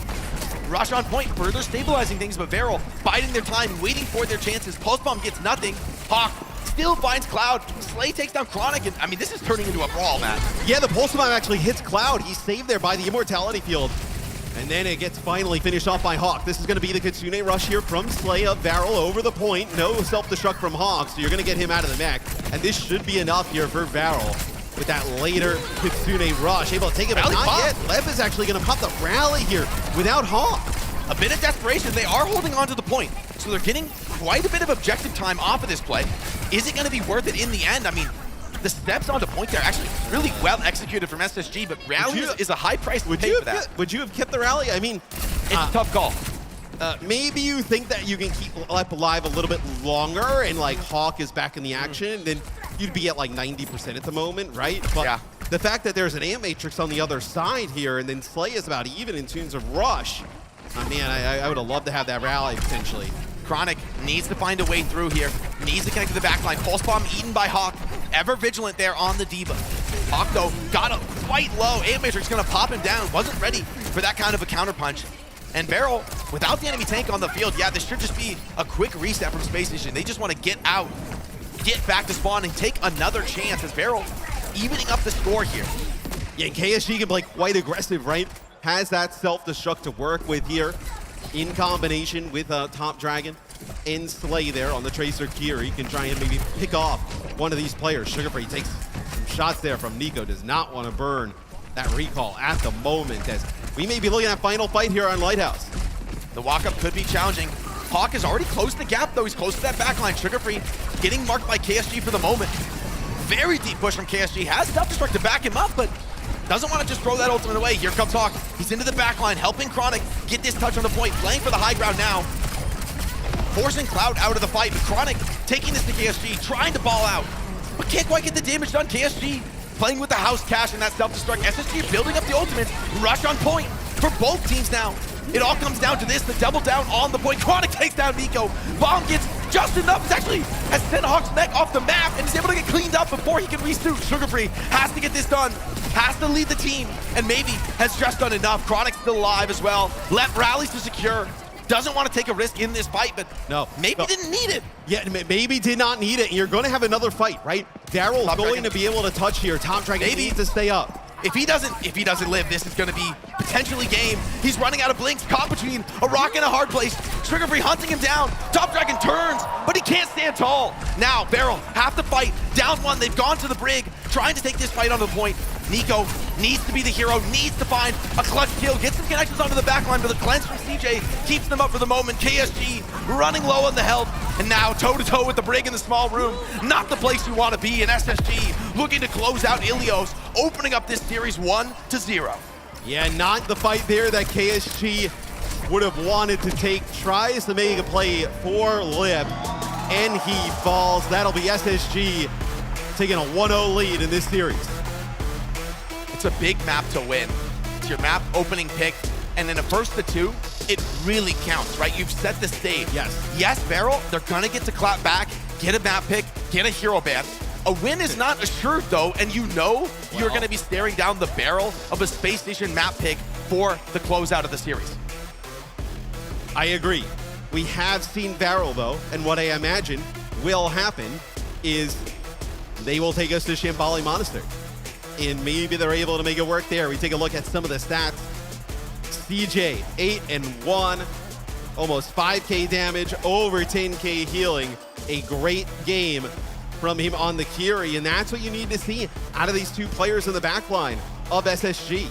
Rush on point, further stabilizing things, but Varel biding their time, waiting for their chances. Pulse Bomb gets nothing. Hawk still finds Cloud. Slay takes down Chronic, and I mean, this is turning into a brawl, man. Yeah, the Pulse Bomb actually hits Cloud. He's saved there by the Immortality Field. And then it gets finally finished off by Hawk. This is going to be the Kitsune rush here from Slay of Barrel over the point. No self-destruct from Hawk, so you're going to get him out of the mech. And this should be enough here for Barrel with that later Kitsune rush. Able to take it, but not yet. Lep is actually going to pop the rally here without Hawk. A bit of desperation. They are holding on to the point, so they're getting quite a bit of objective time off of this play. Is it going to be worth it in the end? I mean, the steps onto point there actually really well executed from SSG, but rally is a high price to pay for that. Would you have kept the rally? I mean, it's a tough call. Maybe you think that you can keep Lep alive a little bit longer and like Hawk is back in the action, then you'd be at like 90% at the moment, right? But the fact that there's an Amp Matrix on the other side here and then Slay is about even in terms of rush, man, I would have loved to have that rally potentially. Chronic needs to find a way through here, needs to connect to the backline. Pulse Bomb eaten by Hawk, ever vigilant there on the D.Va. Hawk, though, got up quite low. Amp Matrix gonna pop him down, wasn't ready for that kind of a counter punch. And Barrel, without the enemy tank on the field, yeah, this should just be a quick reset from Space Station. They just want to get out, get back to spawn, and take another chance as Barrel evening up the score here. Yeah, KSG can play quite aggressive, right? Has that self-destruct to work with here in combination with Top Dragon and Slay there on the Tracer Gear. He can try and maybe pick off one of these players. Sugar Free takes some shots there from Nico. Does not want to burn that recall at the moment as we may be looking at final fight here on Lighthouse. The walk-up could be challenging. Hawk has already closed the gap, though. He's close to that backline. Sugar Free getting marked by KSG for the moment. Very deep push from KSG. Has self-destruct to back him up, but doesn't want to just throw that ultimate away. Here comes Hawk. He's into the backline, helping Chronic get this touch on the point, playing for the high ground now. Forcing Cloud out of the fight, but Chronic taking this to KSG, trying to ball out, but can't quite get the damage done. KSG playing with the house cash and that self-destruct. SSG building up the ultimates, rush on point for both teams now. It all comes down to this, the double down on the point. Chronic takes down Nico. Bomb gets just enough. He's actually has sent Hawk's neck off the map and is able to get cleaned up before he can resuit. Sugar Free has to get this done, has to lead the team, and maybe has just done enough. Chronic's still alive as well. Left rallies to secure. Doesn't want to take a risk in this fight, but maybe didn't need it. Yeah, maybe did not need it. You're going to have another fight, right? Daryl's going to be able to touch here. Top Dragon needs to stay up. If he doesn't live, this is going to be potentially game. He's running out of blinks, caught between a rock and a hard place. Sugar Free hunting him down. Top Dragon turns, but he can't stand tall. Now, Beryl have to fight. Down one, they've gone to the brig, trying to take this fight on the point. Nico needs to be the hero, needs to find a clutch kill, get some connections onto the backline, but the cleanse from CJ keeps them up for the moment. KSG running low on the health, and now toe-to-toe with the brig in the small room. Not the place you want to be, and SSG looking to close out Ilios, opening up this series 1-0. Yeah, not the fight there that KSG would have wanted to take. Tries to make a play for Lip, and he falls. That'll be SSG taking a 1-0 lead in this series. It's a big map to win. It's your map opening pick, and in a first to two, it really counts, right? You've set the stage. Yes, Beryl, they're gonna get to clap back, get a map pick, get a hero ban. A win is not assured though, and you know you're gonna be staring down the barrel of a Space Station map pick for the closeout of the series. I agree. We have seen Beryl though, and what I imagine will happen is they will take us to Shambali Monastery. And maybe they're able to make it work there. We take a look at some of the stats. CJ, 8-1, almost 5k damage, over 10k healing. A great game from him on the Kiri, and that's what you need to see out of these two players in the backline of SSG.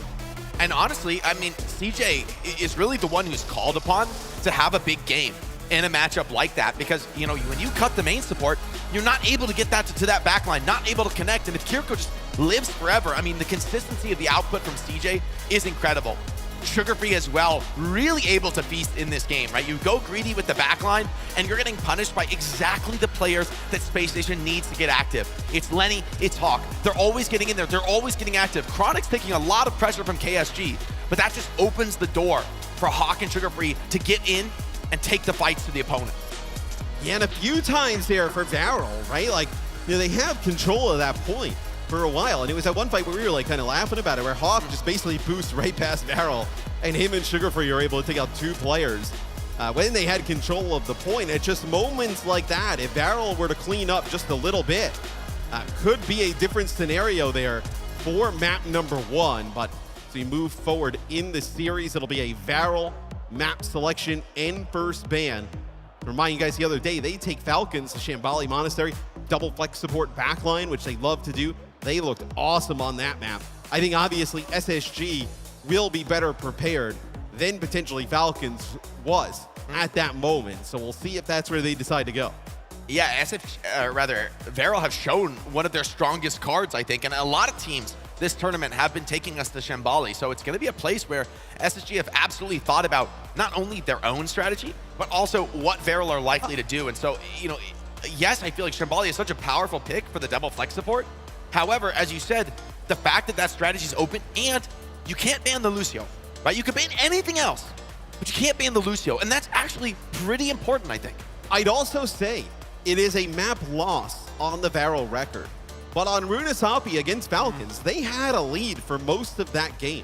And honestly, I mean, CJ is really the one who's called upon to have a big game in a matchup like that, because, you know, when you cut the main support, you're not able to get that to that backline, not able to connect, and if Kiriko just lives forever, I mean, the consistency of the output from CJ is incredible. Sugar Free as well, really able to feast in this game, right? You go greedy with the backline, and you're getting punished by exactly the players that Space Station needs to get active. It's Lenny, it's Hawk. They're always getting in there, they're always getting active. Chronic's taking a lot of pressure from KSG, but that just opens the door for Hawk and Sugar Free to get in and take the fights to the opponent. Yeah, and a few times there for Beryl, right? Like, you know, they have control of that point for a while, and it was that one fight where we were like kind of laughing about it, where Hawk just basically boosts right past Beryl, and him and Sugar Free are able to take out two players when they had control of the point. It's just moments like that, if Beryl were to clean up just a little bit, could be a different scenario there for map number 1. But as we move forward in the series, it'll be a Beryl map selection and first ban. Remind you guys, the other day, they take Falcons to Shambali Monastery, double flex support backline, which they love to do. They looked awesome on that map. I think obviously SSG will be better prepared than potentially Falcons was at that moment. So we'll see if that's where they decide to go. Yeah, Beryl have shown one of their strongest cards, I think, and a lot of teams this tournament have been taking us to Shambali, so it's going to be a place where SSG have absolutely thought about not only their own strategy, but also what Beryl are likely to do. And so, you know, yes, I feel like Shambali is such a powerful pick for the double flex support. However, as you said, the fact that that strategy is open, and you can't ban the Lucio, right? You can ban anything else, but you can't ban the Lucio, and that's actually pretty important, I think. I'd also say it is a map loss on the Beryl record. But on Runasapi against Falcons, they had a lead for most of that game.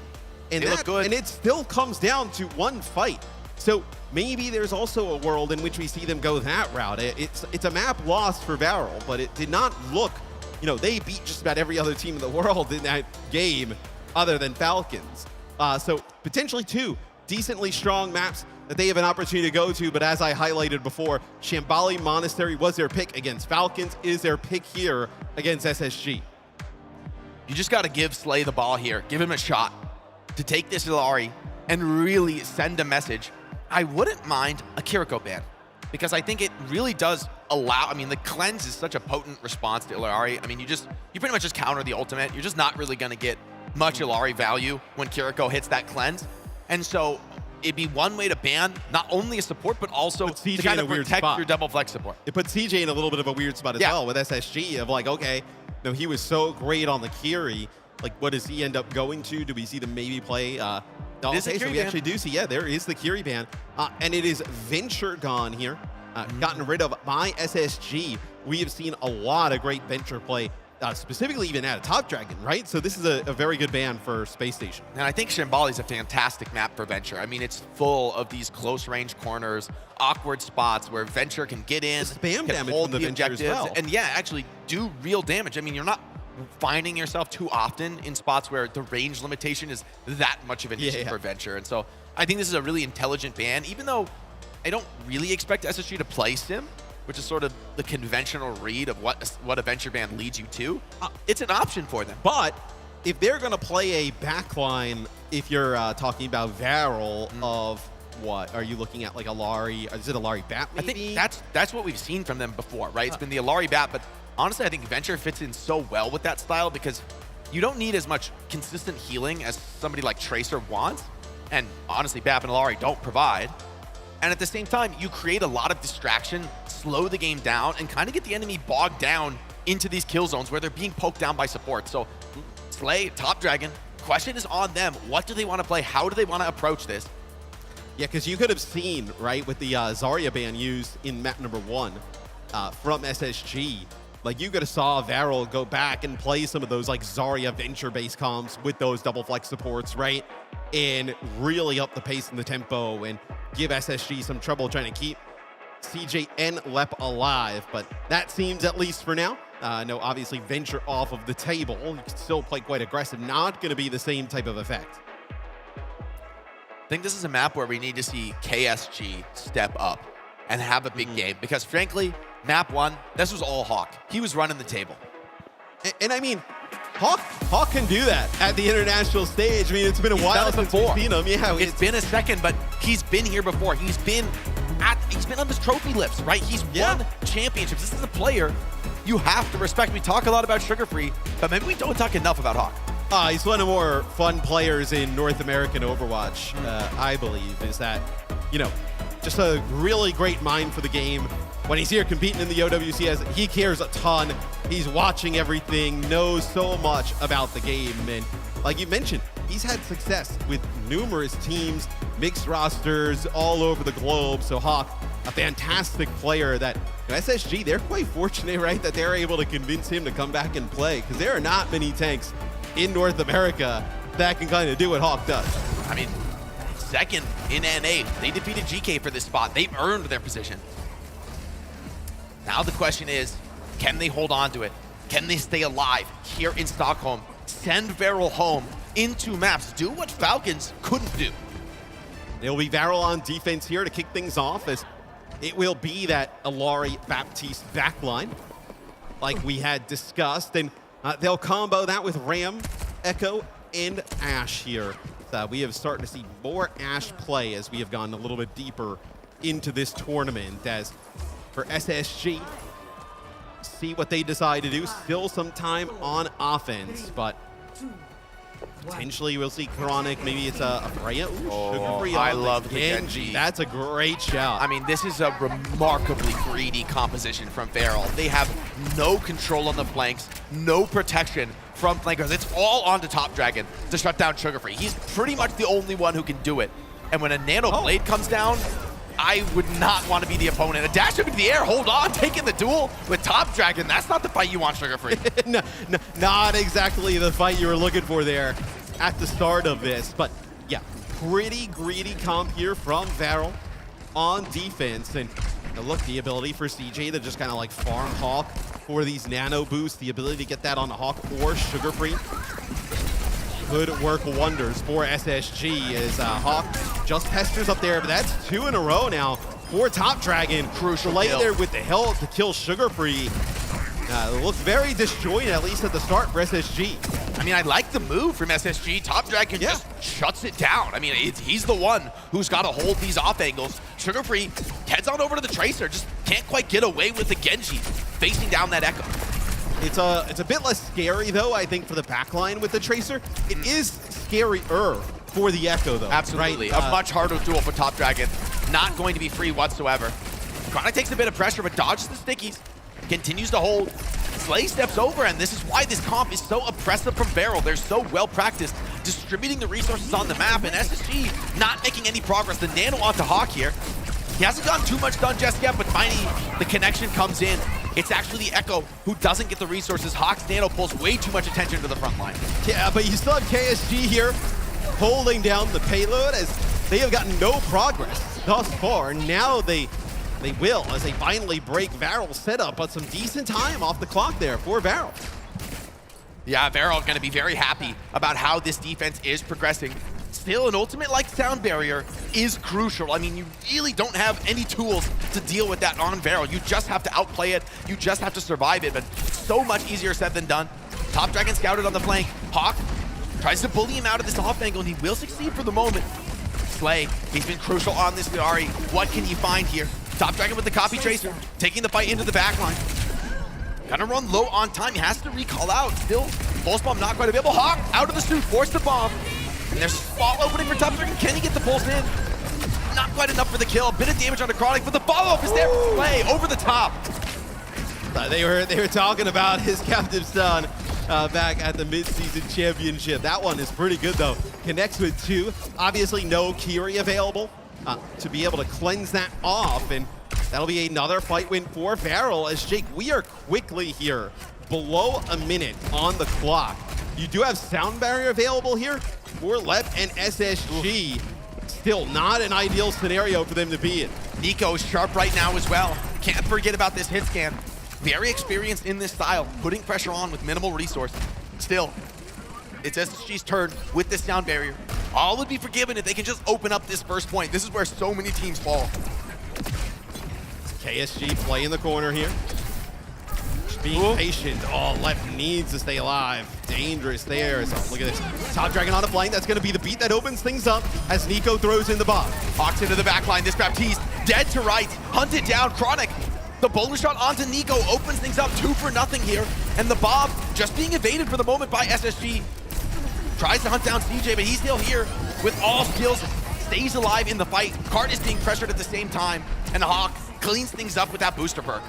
And they look good. And it still comes down to one fight. So maybe there's also a world in which we see them go that route. It's a map loss for Beryl, but it did not look, you know, they beat just about every other team in the world in that game other than Falcons. So potentially two decently strong maps that they have an opportunity to go to, but as I highlighted before, Shambali Monastery was their pick against Falcons, is their pick here against SSG. You just got to give Slay the ball here, give him a shot to take this Illari and really send a message. I wouldn't mind a Kiriko ban, because I think it really does allow, I mean, the cleanse is such a potent response to Illari. I mean, you pretty much just counter the ultimate. You're just not really going to get much Illari value when Kiriko hits that cleanse. And so it'd be one way to ban not only a support, but also to kind of protect your double flex support. It puts CJ in a little bit of a weird spot as well with SSG of like, okay, no, he was so great on the Kiri. Like, what does he end up going to? Do we see them maybe play? Okay, so we actually do see, yeah, there is the Kiri ban. And it is Venture gone here gotten rid of by SSG. We have seen a lot of great Venture play, specifically even at a Top Dragon, right? So this is a very good ban for Space Station. And I think Shambali is a fantastic map for Venture. I mean, it's full of these close-range corners, awkward spots where Venture can get in, spam can damage hold from the Venture as objectives, well. and yeah, actually do real damage. I mean, you're not finding yourself too often in spots where the range limitation is that much of an issue for Venture. And so I think this is a really intelligent ban, even though I don't really expect SSG to play Sim, which is sort of the conventional read of what a Venture ban leads you to. It's an option for them. But if they're going to play a backline, if you're talking about Varel of what? Are you looking at like a Lari? Is it a Lari Bat maybe? I think that's what we've seen from them before, right? It's been the Alari Bat, but honestly, I think Venture fits in so well with that style because you don't need as much consistent healing as somebody like Tracer wants. And honestly, Bap and Alari don't provide. And at the same time, you create a lot of distraction, slow the game down, and kind of get the enemy bogged down into these kill zones where they're being poked down by support. So Slay, Top Dragon, question is on them. What do they want to play? How do they want to approach this? Yeah, because you could have seen, right, with the Zarya ban used in map number 1 from SSG, like you could have saw Varel go back and play some of those like Zarya Venture-based comms with those double flex supports, right? And really up the pace and the tempo and give SSG some trouble trying to keep CJ and Lep alive. But that seems, at least for now, no, obviously Venture off of the table. You can still play quite aggressive. Not going to be the same type of effect. I think this is a map where we need to see KSG step up and have a big game. Because frankly, map 1, this was all Hawk. He was running the table. And I mean, Hawk can do that at the international stage. I mean, it's been a while since we've seen him. Yeah, it's been a second, but he's been here before. He's been on this trophy list, right? He's won championships. This is a player you have to respect. We talk a lot about Sugar Free, but maybe we don't talk enough about Hawk. He's one of the more fun players in North American Overwatch, I believe, is that, you know, just a really great mind for the game. When he's here competing in the OWCS, he cares a ton. He's watching everything, knows so much about the game. And like you mentioned, he's had success with numerous teams, mixed rosters all over the globe. So Hawk, a fantastic player that, you know, SSG, they're quite fortunate, right, that they're able to convince him to come back and play, because there are not many tanks in North America that can kind of do what Hawk does. I mean, second in NA, they defeated GK for this spot. They've earned their position. Now the question is, can they hold on to it? Can they stay alive here in Stockholm? Send Varel home into maps. Do what Falcons couldn't do. It'll be Varel on defense here to kick things off, as it will be that Alari Baptiste backline, like we had discussed. And they'll combo that with Ram, Echo, and Ashe here. We have started to see more Ashe play as we have gone a little bit deeper into this tournament. As for SSG, see what they decide to do. Still some time on offense, but potentially we'll see Chronic. Maybe it's a Freya. Ooh, I love the Genji. That's a great shout. I mean, this is a remarkably greedy composition from Varel. They have no control on the flanks, no protection from flankers. It's all on the Top Dragon to shut down Sugar Free. He's pretty much the only one who can do it. And when a Nano Blade comes down, I would not want to be the opponent. A dash up into the air, hold on, taking the duel with Top Dragon. That's not the fight you want, Sugar Free. No, not exactly the fight you were looking for there at the start of this. But yeah, pretty greedy comp here from Varel on defense. And look, the ability for CJ to just kind of like farm Hawk for these nano boosts, the ability to get that on the Hawk or Sugar Free could work wonders for SSG as Hawk just pesters up there, but that's 2 in a row now for Top Dragon. Crucial late kill. there with the help to kill Sugar Free. It looks very disjointed, at least at the start for SSG. I mean, I like the move from SSG. Top Dragon just shuts it down. I mean, he's the one who's got to hold these off angles. Sugar Free heads on over to the Tracer, just can't quite get away with the Genji facing down that Echo. It's a bit less scary, though, I think, for the backline with the Tracer. It is scarier for the Echo, though. Absolutely. Right? A much harder duel for Top Dragon. Not going to be free whatsoever. Chronic takes a bit of pressure, but dodges the stickies. Continues to hold. Slay steps over, and this is why this comp is so oppressive from Varel. They're so well practiced, distributing the resources on the map, and SSG not making any progress. The nano onto Hawk here. He hasn't gotten too much done just yet, but finally the connection comes in. It's actually the Echo who doesn't get the resources. Hawk's Nano pulls way too much attention to the front line. Yeah, but you still have KSG here holding down the payload as they have gotten no progress thus far. Now they will as they finally break Varel's setup, but some decent time off the clock there for Varel. Yeah, Varel going to be very happy about how this defense is progressing. Still, an ultimate like Sound Barrier is crucial. I mean, you really don't have any tools to deal with that on Varel. You just have to outplay it. You just have to survive it, but so much easier said than done. Top Dragon scouted on the flank. Hawk tries to bully him out of this off angle, and he will succeed for the moment. Slay, he's been crucial on this Liari. What can you find here? Top Dragon with the copy tracer, taking the fight into the backline. Gonna run low on time. He has to recall out. Still, Pulse Bomb not quite available. Hawk out of the suit, forced the bomb. And there's a small opening for Top Dragon. Can he get the pulse in? Not quite enough for the kill. A bit of damage on the Chronic, but the follow-up is there for Slay over the top. They were talking about his captive son back at the mid-season championship. That one is pretty good though. Connects with 2. Obviously no Kiri available to be able to cleanse that off, and that'll be another fight win for Varel. As Jake, we are quickly here below a minute on the clock. You do have Sound Barrier available here for Lep and SSG. Still not an ideal scenario for them to be in. Nico is sharp right now as well. Can't forget about this hit scan. Very experienced in this style, putting pressure on with minimal resource. Still, it's SSG's turn with this Sound Barrier. All would be forgiven if they can just open up this first point. This is where so many teams fall. KSG play in the corner here. Just being patient. Oh, Lep needs to stay alive. Dangerous there. So look at this. Top Dragon on a flank. That's going to be the beat that opens things up as Nico throws in the bomb. Hawks into the backline. This Baptiste dead to right. Hunted down. Chronic. The bowler shot onto Nico opens things up 2-0 here. And the bomb just being evaded for the moment by SSG. Tries to hunt down CJ, but he's still here with all skills. Stays alive in the fight. Cart is being pressured at the same time. And Hawk cleans things up with that booster perk.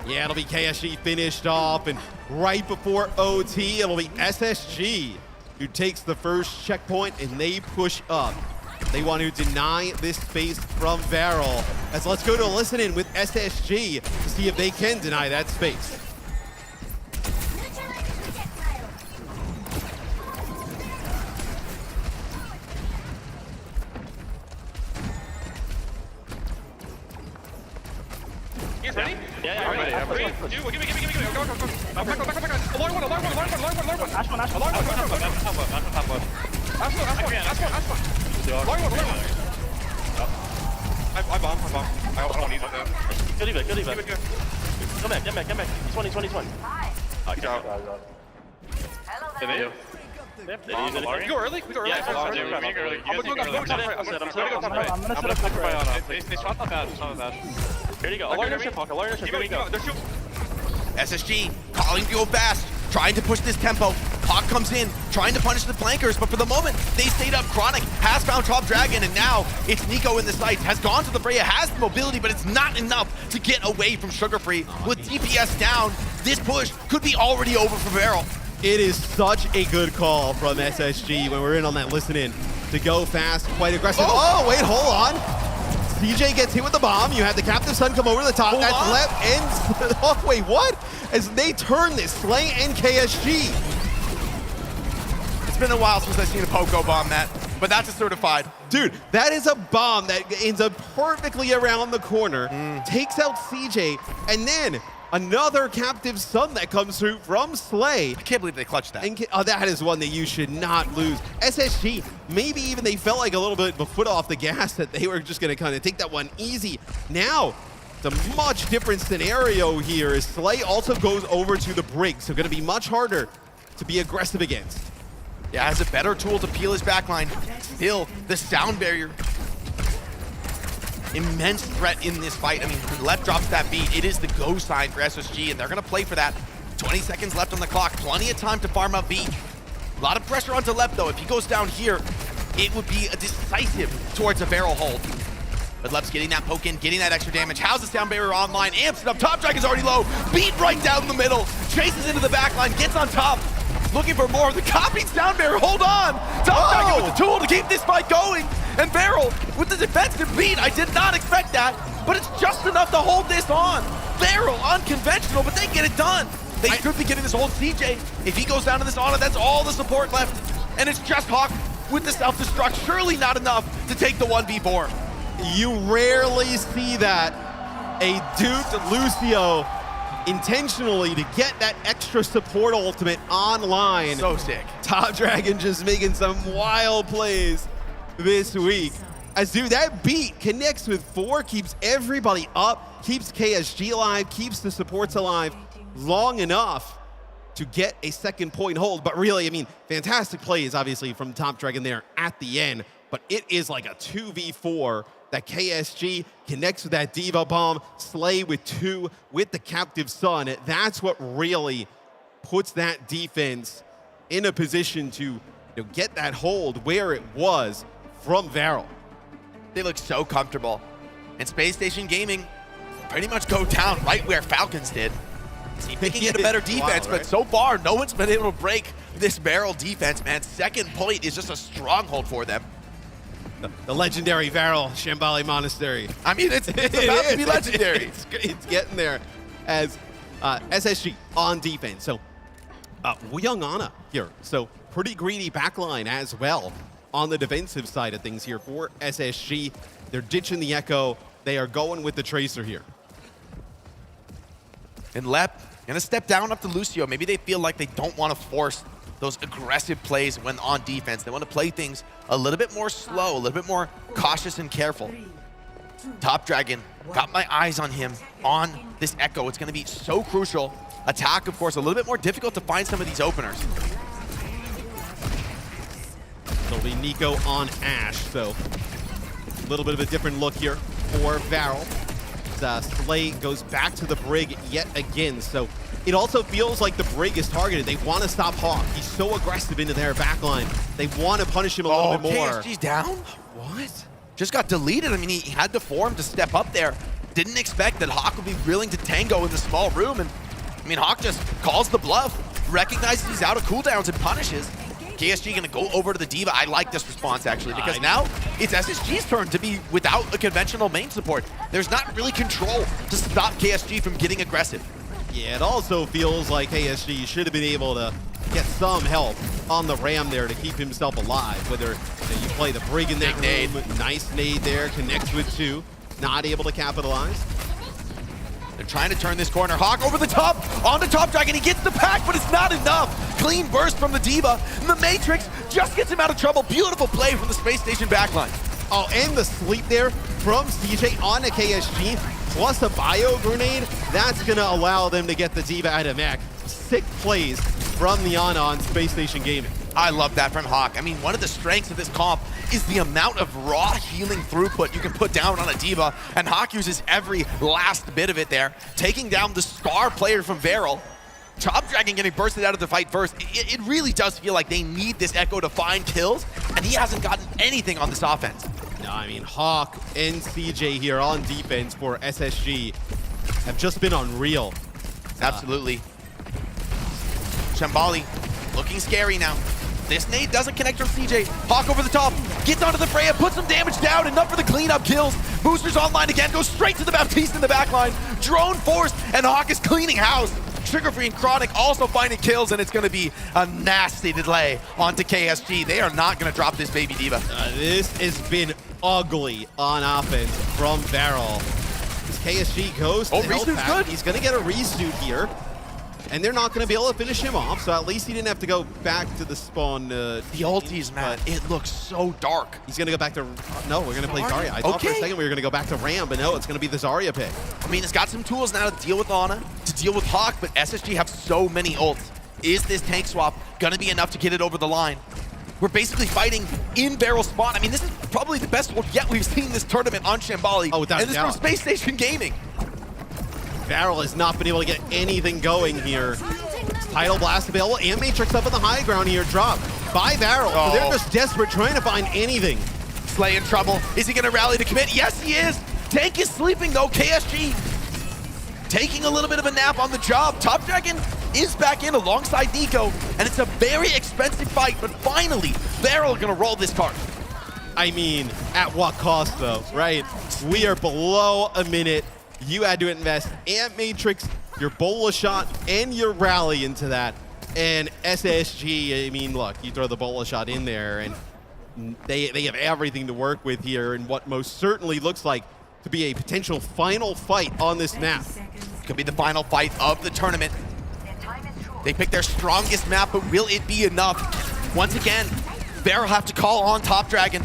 Yeah, it'll be KSG finished off, and right before OT, it'll be SSG who takes the first checkpoint, and they push up. They want to deny this space from Varel. As let's go to a listen-in with SSG to see if they can deny that space. You ready? Yeah, I'm ready. I'm ready. Give me. Go. Back one. Alarm one. Ash one. Alarm one. Ash one. Alarm one. I bomb. I don't need that. Good evac. Come back. 20. Good job. Hello. We go early? Yeah, we go early. I'm gonna set up. They shot the badge. Here you go. Alarm your ship, Hawk. Here we go. SSG calling to go fast, trying to push this tempo. Hawk comes in, trying to punish the flankers, but for the moment, they stayed up. Chronic has found Top Dragon, and now it's Nico in the sights. Has gone to the Freya, has the mobility, but it's not enough to get away from Sugar Free. With DPS down, this push could be already over for Varel. It is such a good call from SSG when we're in on that listen-in to go fast, quite aggressive. Oh, wait, hold on. CJ gets hit with the bomb. You have the Captive Sun come over the top. That's Lep and... Oh, wait, what? As they turn this, Slay and KSG. It's been a while since I've seen a Poco bomb that, but that's a certified. Dude, that is a bomb that ends up perfectly around the corner, takes out CJ, and then another Captive Sun that comes through from Slay. I can't believe they clutched that. And that is one that you should not lose. SSG, maybe even they felt like a little bit of a foot off the gas that they were just going to kind of take that one easy. Now, it's a much different scenario here as Slay also goes over to the brig, so going to be much harder to be aggressive against. Yeah, has a better tool to peel his backline. Still, the Sound Barrier. Immense threat in this fight. I mean, Lep drops that beat. It is the go sign for SSG, and they're going to play for that. 20 seconds left on the clock. Plenty of time to farm up beat. A lot of pressure onto Lep, though. If he goes down here, it would be a decisive towards a Varel hold. But Lep's getting that poke in, getting that extra damage. How's the Sound Barrier online? Amps it up. Top Dragon's already low. Beat right down the middle. Chases into the back line, gets on top. Looking for more. The copied Sound Barrier. Hold on. Top Dragon with the tool to keep this fight going. And Beryl with the defensive beat. I did not expect that, but it's just enough to hold this on. Beryl, unconventional, but they get it done. They could be getting this whole CJ. If he goes down to this Ana, that's all the support left. And it's just Hawk with the self-destruct. Surely not enough to take the 1v4. You rarely see that. A duped Lucio intentionally to get that extra support ultimate online. So sick. Top Dragon just making some wild plays this week. As dude, that beat connects with 4, keeps everybody up, keeps KSG alive, keeps the supports alive long enough to get a second point hold. But really, I mean, fantastic plays, obviously, from Top Dragon there at the end. But it is like a 2v4 that KSG connects with that Diva Bomb, Slay with 2 with the Captive Sun. That's what really puts that defense in a position to get that hold where it was from Varel. They look so comfortable. And Space Station Gaming pretty much go down right where Falcons did. See, they can get a better defense, but so far, no one's been able to break this Varel defense, man. Second point is just a stronghold for them. The legendary Varel Shambali Monastery. I mean, it's about to be legendary. It's getting there as SSG on defense. So, Young Ana here. So, pretty greedy backline as well on the defensive side of things here for SSG. They're ditching the Echo. They are going with the Tracer here. And Lep gonna step down up to Lucio. Maybe they feel like they don't want to force those aggressive plays when on defense. They want to play things a little bit more slow, a little bit more cautious and careful. Top Dragon, got my eyes on him on this Echo. It's gonna be so crucial. Attack, of course, a little bit more difficult to find some of these openers. It'll be Nico on Ashe, so a little bit of a different look here for Varel. Slay goes back to the Brig yet again, so it also feels like the Brig is targeted. They want to stop Hawk. He's so aggressive into their backline. They want to punish him a little bit more. KSG's down? What? Just got deleted. I mean, he had to form to step up there. Didn't expect that Hawk would be willing to tango in the small room, and I mean, Hawk just calls the bluff, recognizes he's out of cooldowns and punishes. KSG gonna go over to the Diva. I like this response actually, because now it's SSG's turn to be without a conventional main support. There's not really control to stop KSG from getting aggressive. Yeah, it also feels like KSG should have been able to get some help on the Ram there to keep himself alive. Whether you play the Brig in that room, nice nade there, connects with 2, not able to capitalize. They're trying to turn this corner. Hawk over the top, on the Top Dragon. He gets the pack, but it's not enough. Clean burst from the Diva. And the Matrix just gets him out of trouble. Beautiful play from the Space Station backline. Oh, and the sleep there from CJ on the KSG, plus a bio grenade. That's going to allow them to get the Diva out of mech. Sick plays from the Ana on Space Station Gaming. I love that from Hawk. I mean, one of the strengths of this comp is the amount of raw healing throughput you can put down on a Diva, and Hawk uses every last bit of it there, taking down the star player from Varel. Top Dragon getting bursted out of the fight first. It really does feel like they need this Echo to find kills, and he hasn't gotten anything on this offense. No, I mean, Hawk and CJ here on defense for SSG have just been unreal. Absolutely. Shambali looking scary now. This nade doesn't connect from CJ. Hawk over the top, gets onto the Freya, puts some damage down, enough for the cleanup kills. Boosters online again, goes straight to the Baptiste in the backline. Drone forced, and Hawk is cleaning house. Sugar Free and Chronic also finding kills, and it's going to be a nasty delay onto KSG. They are not going to drop this baby Diva. This has been ugly on offense from Varel. This KSG goes to the health pack. Good. He's going to get a resuit here. And they're not going to be able to finish him off, so at least he didn't have to go back to the spawn. The ultis, man, it looks so dark. He's going to go back to... No, we're going to play Zarya. I thought for a second we were going to go back to Ram, but no, it's going to be the Zarya pick. I mean, it's got some tools now to deal with Ana, to deal with Hawk, but SSG have so many ults. Is this tank swap going to be enough to get it over the line? We're basically fighting in Varel spawn. I mean, this is probably the best ult yet we've seen this tournament on Shambali. Oh, without and this doubt. is from Space Station Gaming. Varel has not been able to get anything going here. Tidal Blast available and Matrix up on the high ground here, dropped by Varel. So they're just desperate, trying to find anything. Slay in trouble. Is he gonna rally to commit? Yes, he is. Tank is sleeping though. KSG taking a little bit of a nap on the job. Top Dragon is back in alongside Nico, and it's a very expensive fight, but finally, Varel gonna roll this card. I mean, at what cost though, right? We are below a minute. You had to invest Ant Matrix, your bola shot, and your rally into that. And SSG, I mean, look, you throw the bola shot in there, and they have everything to work with here in what most certainly looks like to be a potential final fight on this map. Could be the final fight of the tournament. They picked their strongest map, but will it be enough? Once again, Bear will have to call on Top Dragon.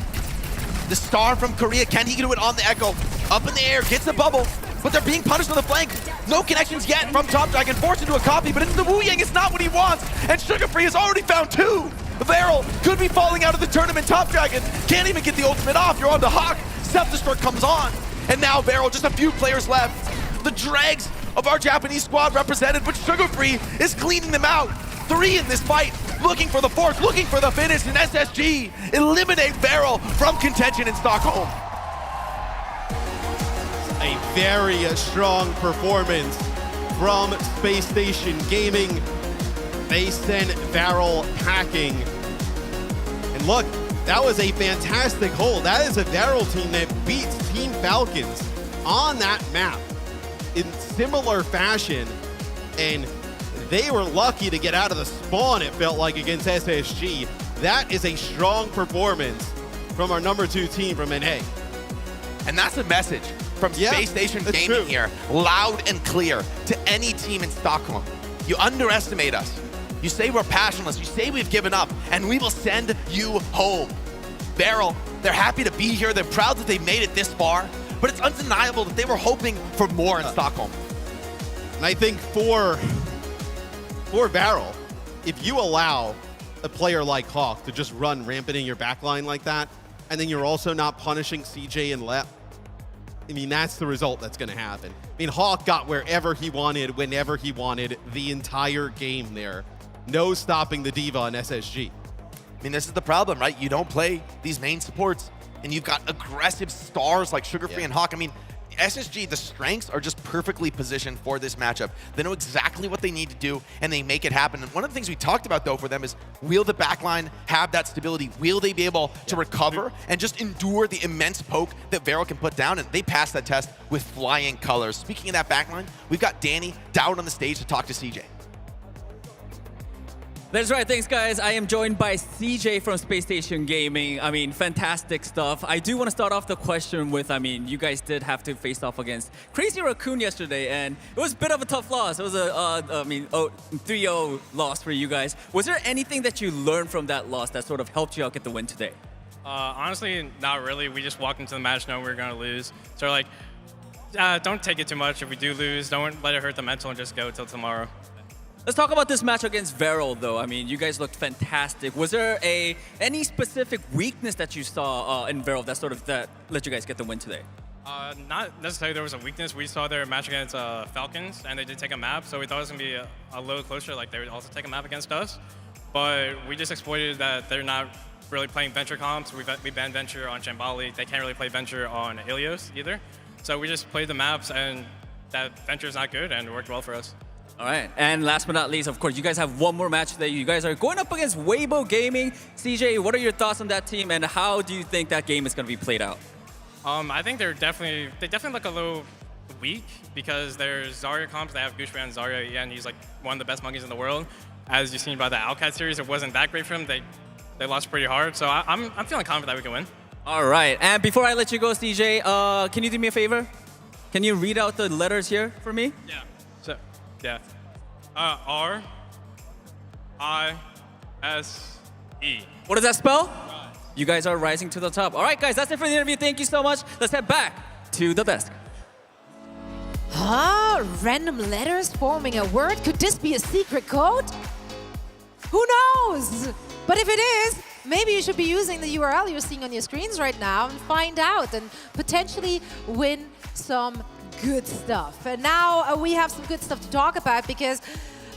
The star from Korea, can he do it on the Echo? Up in the air, gets the bubble, but they're being punished on the flank. No connections yet from Top Dragon, forced into a copy, but into the Wu Yang, it's not what he wants. And Sugar Free has already found two. Varel could be falling out of the tournament. Top Dragon can't even get the ultimate off. You're on the Hawk. Self-destruct comes on. And now Varel, just a few players left. The dregs of our Japanese squad represented, but Sugar Free is cleaning them out. 3 in this fight, looking for the fourth, looking for the finish, and SSG eliminate Varel from contention in Stockholm. A very strong performance from Space Station Gaming. They sent Varel packing. And look, that was a fantastic hold. That is a Varel team that beats Team Falcons on that map in similar fashion. And they were lucky to get out of the spawn, it felt like, against SSG. That is a strong performance from our #2 team from NA. And that's a message from Space Station Gaming here, loud and clear to any team in Stockholm. You underestimate us. You say we're passionless, you say we've given up, and we will send you home. Varel, they're happy to be here, they're proud that they made it this far, but it's undeniable that they were hoping for more in Stockholm. And I think for Varel, if you allow a player like Hawk to just run rampant in your backline like that, and then you're also not punishing CJ and Lep, I mean, that's the result that's going to happen. I mean, Hawk got wherever he wanted, whenever he wanted, the entire game there. No stopping the Diva on SSG. I mean, this is the problem, right? You don't play these main supports, and you've got aggressive stars like Sugar Free and Hawk. I mean, SSG, the strengths are just perfectly positioned for this matchup. They know exactly what they need to do, and they make it happen. And one of the things we talked about, though, for them is, will the backline have that stability? Will they be able to recover and just endure the immense poke that Varel can put down? And they passed that test with flying colors. Speaking of that backline, we've got Danny down on the stage to talk to CJ. That's right, thanks guys. I am joined by CJ from Space Station Gaming. I mean, fantastic stuff. I do want to start off the question with, I mean, you guys did have to face off against Crazy Raccoon yesterday, and it was a bit of a tough loss. It was a, 3-0 loss for you guys. Was there anything that you learned from that loss that sort of helped you out get the win today? Honestly, not really. We just walked into the match knowing we were going to lose. So like, don't take it too much. If we do lose, don't let it hurt the mental and just go till tomorrow. Let's talk about this match against Varel, though. I mean, you guys looked fantastic. Was there any specific weakness that you saw in Varel that let you guys get the win today? Not necessarily there was a weakness. We saw their match against Falcons, and they did take a map, so we thought it was going to be a little closer, like they would also take a map against us. But we just exploited that they're not really playing Venture comps. We banned Venture on Shambali. They can't really play Venture on Ilios either. So we just played the maps, and that Venture's not good, and it worked well for us. All right, and last but not least, of course, you guys have one more match today. You guys are going up against Weibo Gaming. CJ, what are your thoughts on that team, and how do you think that game is going to be played out? I think they definitely look a little weak because there's Zarya comps. They have Gushban and Zarya, and he's like one of the best monkeys in the world. As you've seen by the Outcat series, it wasn't that great for him. They lost pretty hard, so I'm feeling confident that we can win. All right, and before I let you go, CJ, can you do me a favor? Can you read out the letters here for me? Yeah. So, yeah. R-I-S-E. What does that spell? You guys are rising to the top. All right, guys, that's it for the interview. Thank you so much. Let's head back to the desk. Random letters forming a word? Could this be a secret code? Who knows? But if it is, maybe you should be using the URL you're seeing on your screens right now and find out and potentially win some good stuff. And now we have some good stuff to talk about because,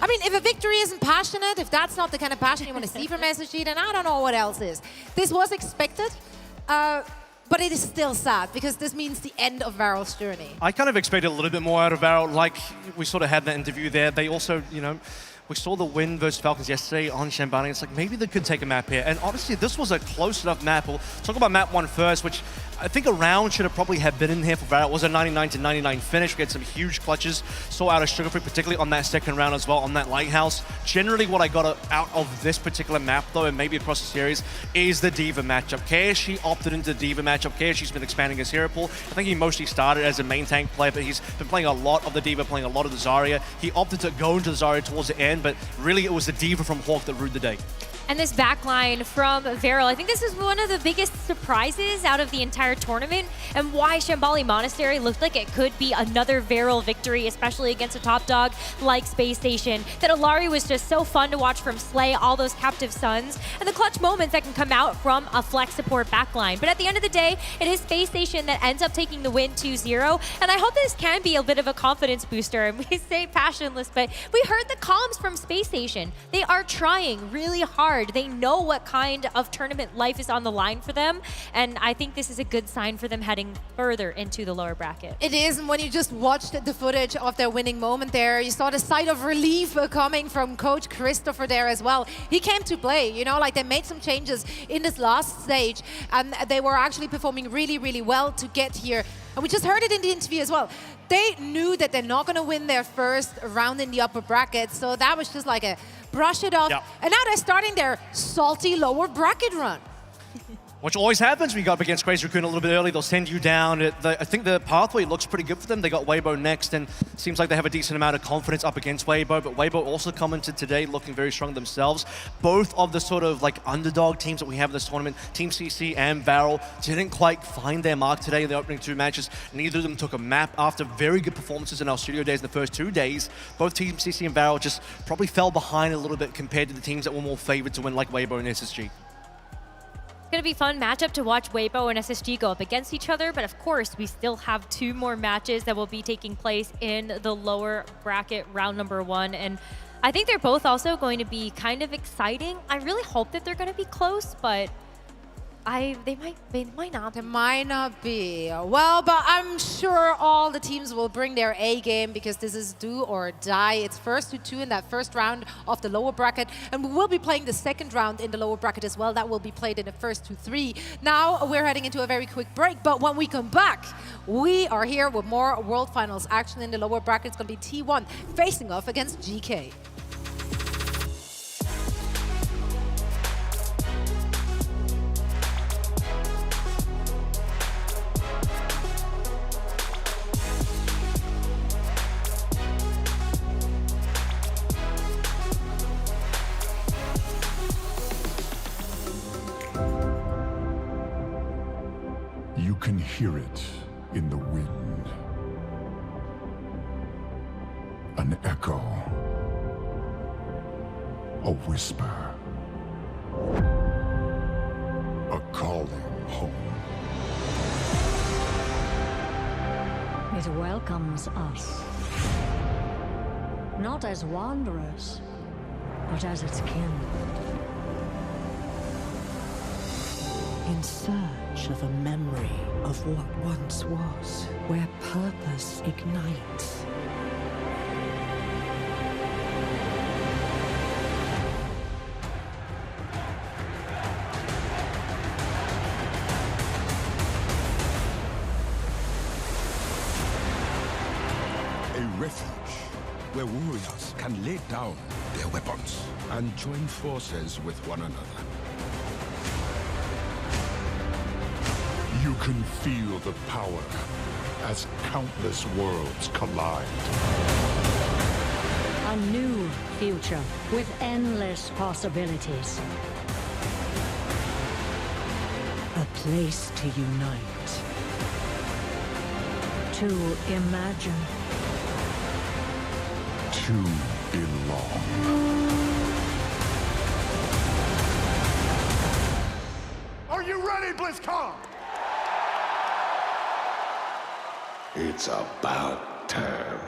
I mean, if a victory isn't passionate, if that's not the kind of passion you want to see from SSG, then I don't know what else is. This was expected, but it is still sad because this means the end of Varel's journey. I kind of expected a little bit more out of Varel, like we sort of had in the interview there. They also, you know, We saw the win versus Falcons yesterday on Shambani. It's like maybe they could take a map here. And honestly, this was a close enough map. We'll talk about map 1 first, which I think a round should have probably have been in here for Varel. It was a 99-99 finish. We had some huge clutches. Saw out of Sugarfree, particularly on that second round as well, on that Lighthouse. Generally, what I got out of this particular map, though, and maybe across the series, is the D.Va matchup. KSG opted into the D.Va matchup. KSG's been expanding his hero pool. I think he mostly started as a main tank player, but he's been playing a lot of the D.Va, playing a lot of the Zarya. He opted to go into the Zarya towards the end, but really it was the D.Va from Hawk that ruled the day. And this backline from Varel, I think this is one of the biggest surprises out of the entire tournament, and why Shambali Monastery looked like it could be another Varel victory, especially against a top dog like Space Station. That Allari was just so fun to watch from Slay, all those captive suns, and the clutch moments that can come out from a flex support backline. But at the end of the day, it is Space Station that ends up taking the win 2-0, and I hope this can be a bit of a confidence booster. And we say passionless, but we heard the comms from Space Station. They are trying really hard. They know what kind of tournament life is on the line for them, and I think this is a good sign for them heading further into the lower bracket. It is, and when you just watched the footage of their winning moment there, you saw the sight of relief coming from Coach Christopher there as well. He came to play, you know, like they made some changes in this last stage, and they were actually performing really, really well to get here. And we just heard it in the interview as well. They knew that they're not going to win their first round in the upper bracket, so that was just like a brush it off. Yep. And now they're starting their salty lower bracket run. Which always happens when you go up against Crazy Raccoon a little bit early. They'll send you down. I think the pathway looks pretty good for them. They got Weibo next, and seems like they have a decent amount of confidence up against Weibo. But Weibo also commented today looking very strong themselves. Both of the sort of like underdog teams that we have in this tournament, Team CC and Varel, didn't quite find their mark today in the opening 2 matches. Neither of them took a map after very good performances in our studio days in the first 2 days. Both Team CC and Varel just probably fell behind a little bit compared to the teams that were more favored to win, like Weibo and SSG. It's going to be a fun matchup to watch Weibo and SSG go up against each other, but of course we still have 2 more matches that will be taking place in the lower bracket round number 1, and I think they're both also going to be kind of exciting. I really hope that they're going to be close, but they might not. They might not be. Well, but I'm sure all the teams will bring their A game, because this is do or die. It's first to 2 in that first round of the lower bracket, and we will be playing the second round in the lower bracket as well. That will be played in the first to 3. Now we're heading into a very quick break, but when we come back, we are here with more World Finals action in the lower bracket. It's going to be T1 facing off against GK. You can hear it in the wind. An echo. A whisper. A calling home. It welcomes us. Not as wanderers, but as its kin. In search of a memory of what once was, where purpose ignites. A refuge where warriors can lay down their weapons and join forces with one another. You can feel the power as countless worlds collide. A new future with endless possibilities. A place to unite. To imagine. To belong. Are you ready, BlizzCon? It's about time.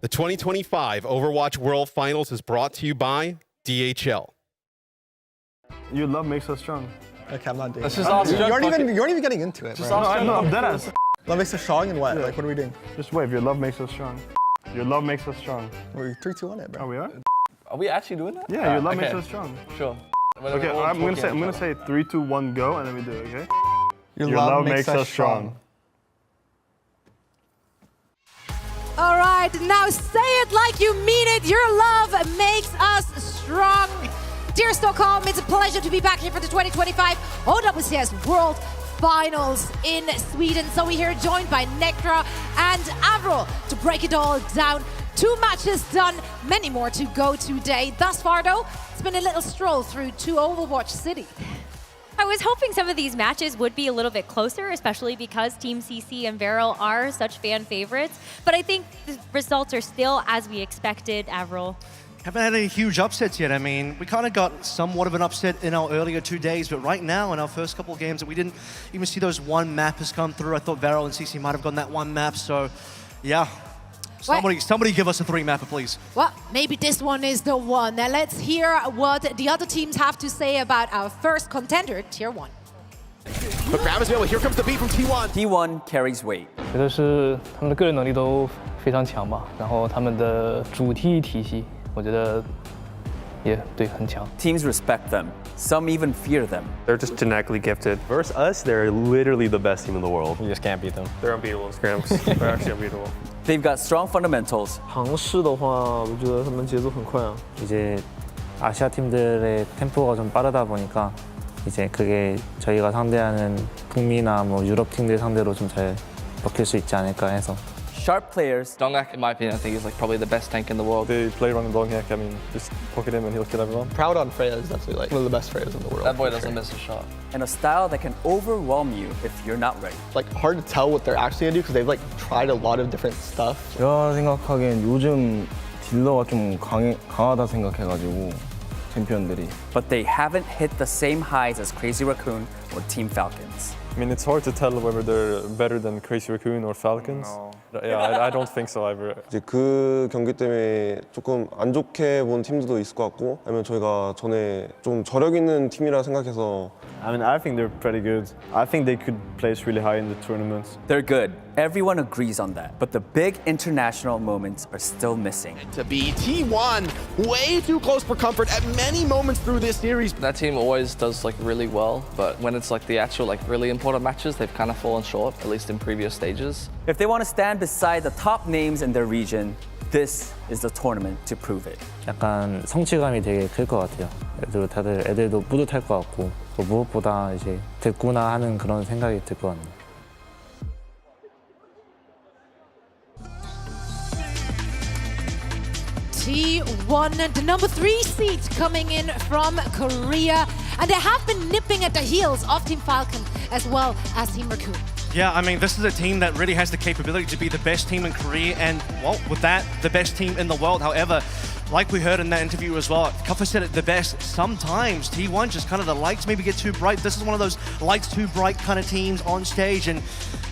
The 2025 Overwatch World Finals is brought to you by DHL. Your love makes us strong. Okay, I'm not doing Let's it. just ask You aren't even getting into it, Just bro. ask No, I'm deadass. Love makes us strong and what? Like, what are we doing? Just wave. Your love makes us strong. Your love makes us strong. We're 3-2 on it, bro. Oh, we are? Are we actually doing that? Yeah, your love okay. makes us strong. Sure. Okay, I'm gonna say 3, 2, 1, go, and then we do it. Okay? Your love makes us strong. All right, now say it like you mean it. Your love makes us strong. Dear Stockholm, it's a pleasure to be back here for the 2025 OWCS World Finals in Sweden. So we're here joined by Nectra and Avril to break it all down. 2 matches done, many more to go today. Thus far though, it's been a little stroll through to Overwatch City. I was hoping some of these matches would be a little bit closer, especially because Team CC and Varel are such fan favorites. But I think the results are still as we expected, Avril. Haven't had any huge upsets yet. I mean, we kind of got somewhat of an upset in our earlier 2 days, but right now in our first couple of games, we didn't even see those one map has come through. I thought Varel and CC might have gotten that one map, so yeah. Somebody give us a 3-mapper, please. Well, maybe this one is the one. Now let's hear what the other teams have to say about our first contender, Tier 1. But grab is available. Here comes the beat from T1. T1 carries weight. 觉得是他们的个人能力都非常强吧，然后他们的主题体系，我觉得也对很强。 Teams respect them. Some even fear them. They're just genetically gifted. Versus us, they're literally the best team in the world. You just can't beat them. They're unbeatable. Scramps. They're actually unbeatable. They've got strong fundamentals. 尝试的话，我觉得他们节奏很快啊。 이제 아시아 팀들의 템포가 좀 빠르다 보니까 이제 그게 저희가 상대하는 북미나 뭐 유럽 팀들 상대로 좀 잘 먹힐 수 있지 않을까 해서. Sharp players. Donghak, in my opinion, I think is like probably the best tank in the world. They play around Donghak. I mean, just pocket him and he'll kill everyone. Proud on Freya is definitely like one of the best Freyas in the world. That boy doesn't miss a shot. And a style that can overwhelm you if you're not ready. Like hard to tell what they're actually gonna do because they've like tried a lot of different stuff. 제가 생각하기엔 요즘 딜러가 좀 강하다 생각해가지고 챔피언들이. But they haven't hit the same highs as Crazy Raccoon or Team Falcons. I mean, it's hard to tell whether they're better than Crazy Raccoon or Falcons. No. Yeah, I don't think so either. 이제 그 경기 때문에 조금 안 좋게 본 팀들도 있을 것 같고, 아니면 저희가 전에 좀 저력 있는 팀이라 생각해서. I mean, I think they're pretty good. I think they could place really high in the tournaments. They're good. Everyone agrees on that. But the big international moments are still missing. To be T1, way too close for comfort at many moments through this series. That team always does like really well, but when it's like the actual like really important matches, they've kind of fallen short, at least in previous stages. If they want to stand beside the top names in their region, this is the tournament to prove it. 약간 성취감이 되게 클 것 같아요. 애들도 뿌듯할 것 같고 또 무엇보다 이제 됐구나 하는 그런 생각이 들 것 같네요. T1, the number 3 seed coming in from Korea. And they have been nipping at the heels of Team Falcon as well as Team Raccoon. Yeah, I mean, this is a team that really has the capability to be the best team in Korea and, well, with that, the best team in the world. However, like we heard in that interview as well, Kuffa said it the best, sometimes T1 just kind of the lights maybe get too bright. This is one of those lights too bright kind of teams on stage, and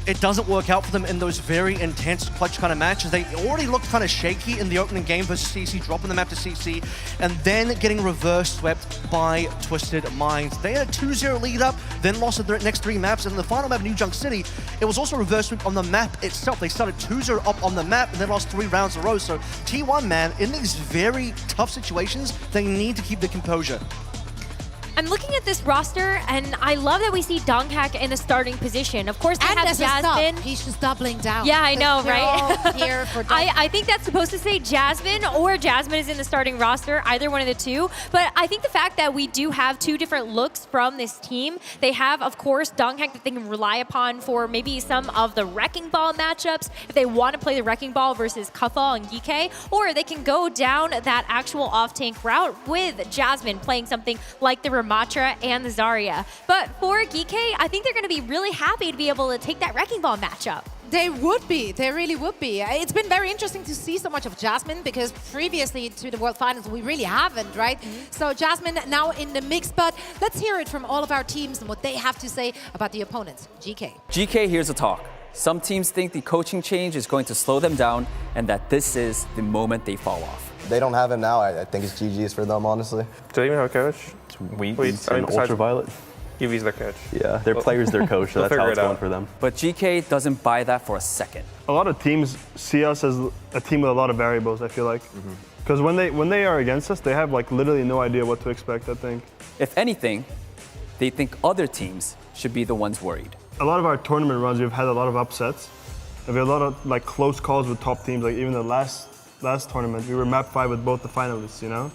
it doesn't work out for them in those very intense clutch kind of matches. They already looked kind of shaky in the opening game versus CC, dropping the map to CC, and then getting reverse swept by Twisted Minds. They had a 2-0 lead up, then lost the next 3 maps, and in the final map, New Junk City, it was also reverse swept on the map itself. They started 2-0 up on the map and then lost 3 rounds in a row. So T1, man, in these very tough situations, they need to keep the composure. I'm looking at this roster, and I love that we see Donghak in the starting position. Of course, they have Jasmine. He's just doubling down. Yeah, I know, right? Here for I think that's supposed to say Jasmine, or Jasmine is in the starting roster, either one of the two. But I think the fact that we do have 2 different looks from this team, they have, of course, Donghak that they can rely upon for maybe some of the Wrecking Ball matchups, if they want to play the Wrecking Ball versus Kuffa and Geeke, or they can go down that actual off-tank route with Jasmine playing something like the Ramatra and the Zarya. But for Geeke, I think they're going to be really happy to be able to take that Wrecking Ball matchup. They would be. They really would be. It's been very interesting to see so much of Jasmine because previously to the World Finals, we really haven't, right? So Jasmine now in the mix, but let's hear it from all of our teams and what they have to say about the opponents. GK. GK hears the talk. Some teams think the coaching change is going to slow them down and that this is the moment they fall off. They don't have him now. I think it's GG's for them, honestly. Do they even have a coach? Wheats and Ultraviolet. Evie's the coach. Yeah, their player's their coach, so that's how it's going for them. But GK doesn't buy that for a second. A lot of teams see us as a team with a lot of variables, I feel like. Because when they are against us, they have like literally no idea what to expect, I think. If anything, they think other teams should be the ones worried. A lot of our tournament runs, we've had a lot of upsets. And we had a lot of like close calls with top teams, like even the last tournament, we were map 5 with both the finalists, you know?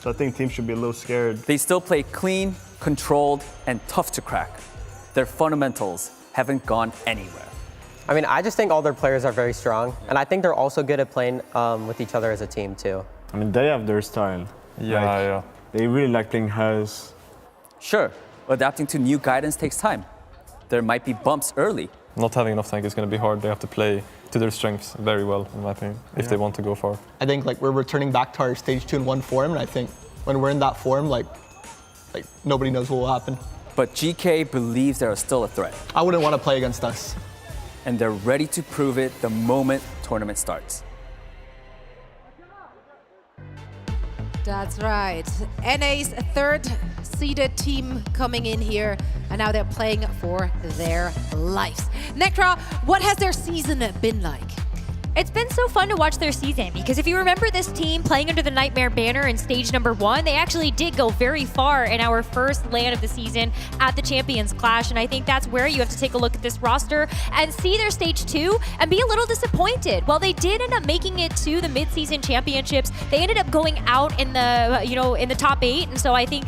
So I think teams should be a little scared. They still play clean, controlled, and tough to crack. Their fundamentals haven't gone anywhere. I mean, I just think all their players are very strong, and I think they're also good at playing with each other as a team too. I mean, they have their style. Yeah. They really like playing house. Sure, adapting to new guidance takes time. There might be bumps early. Not having enough tank is going to be hard. They have to play to their strengths very well, in my opinion, if they want to go far. I think like we're returning back to our stage 2 and 1 form, and I think when we're in that form, like nobody knows what will happen. But GK believes they are still a threat. I wouldn't want to play against us. And they're ready to prove it the moment tournament starts. That's right. NA's third-seeded team coming in here, and now they're playing for their lives. Necra, what has their season been like? It's been so fun to watch their season because if you remember this team playing under the Nightmare banner in stage number 1, they actually did go very far in our first LAN of the season at the Champions Clash, and I think that's where you have to take a look at this roster and see their stage 2 and be a little disappointed. While they did end up making it to the mid-season championships, they ended up going out in the in the top 8, and so I think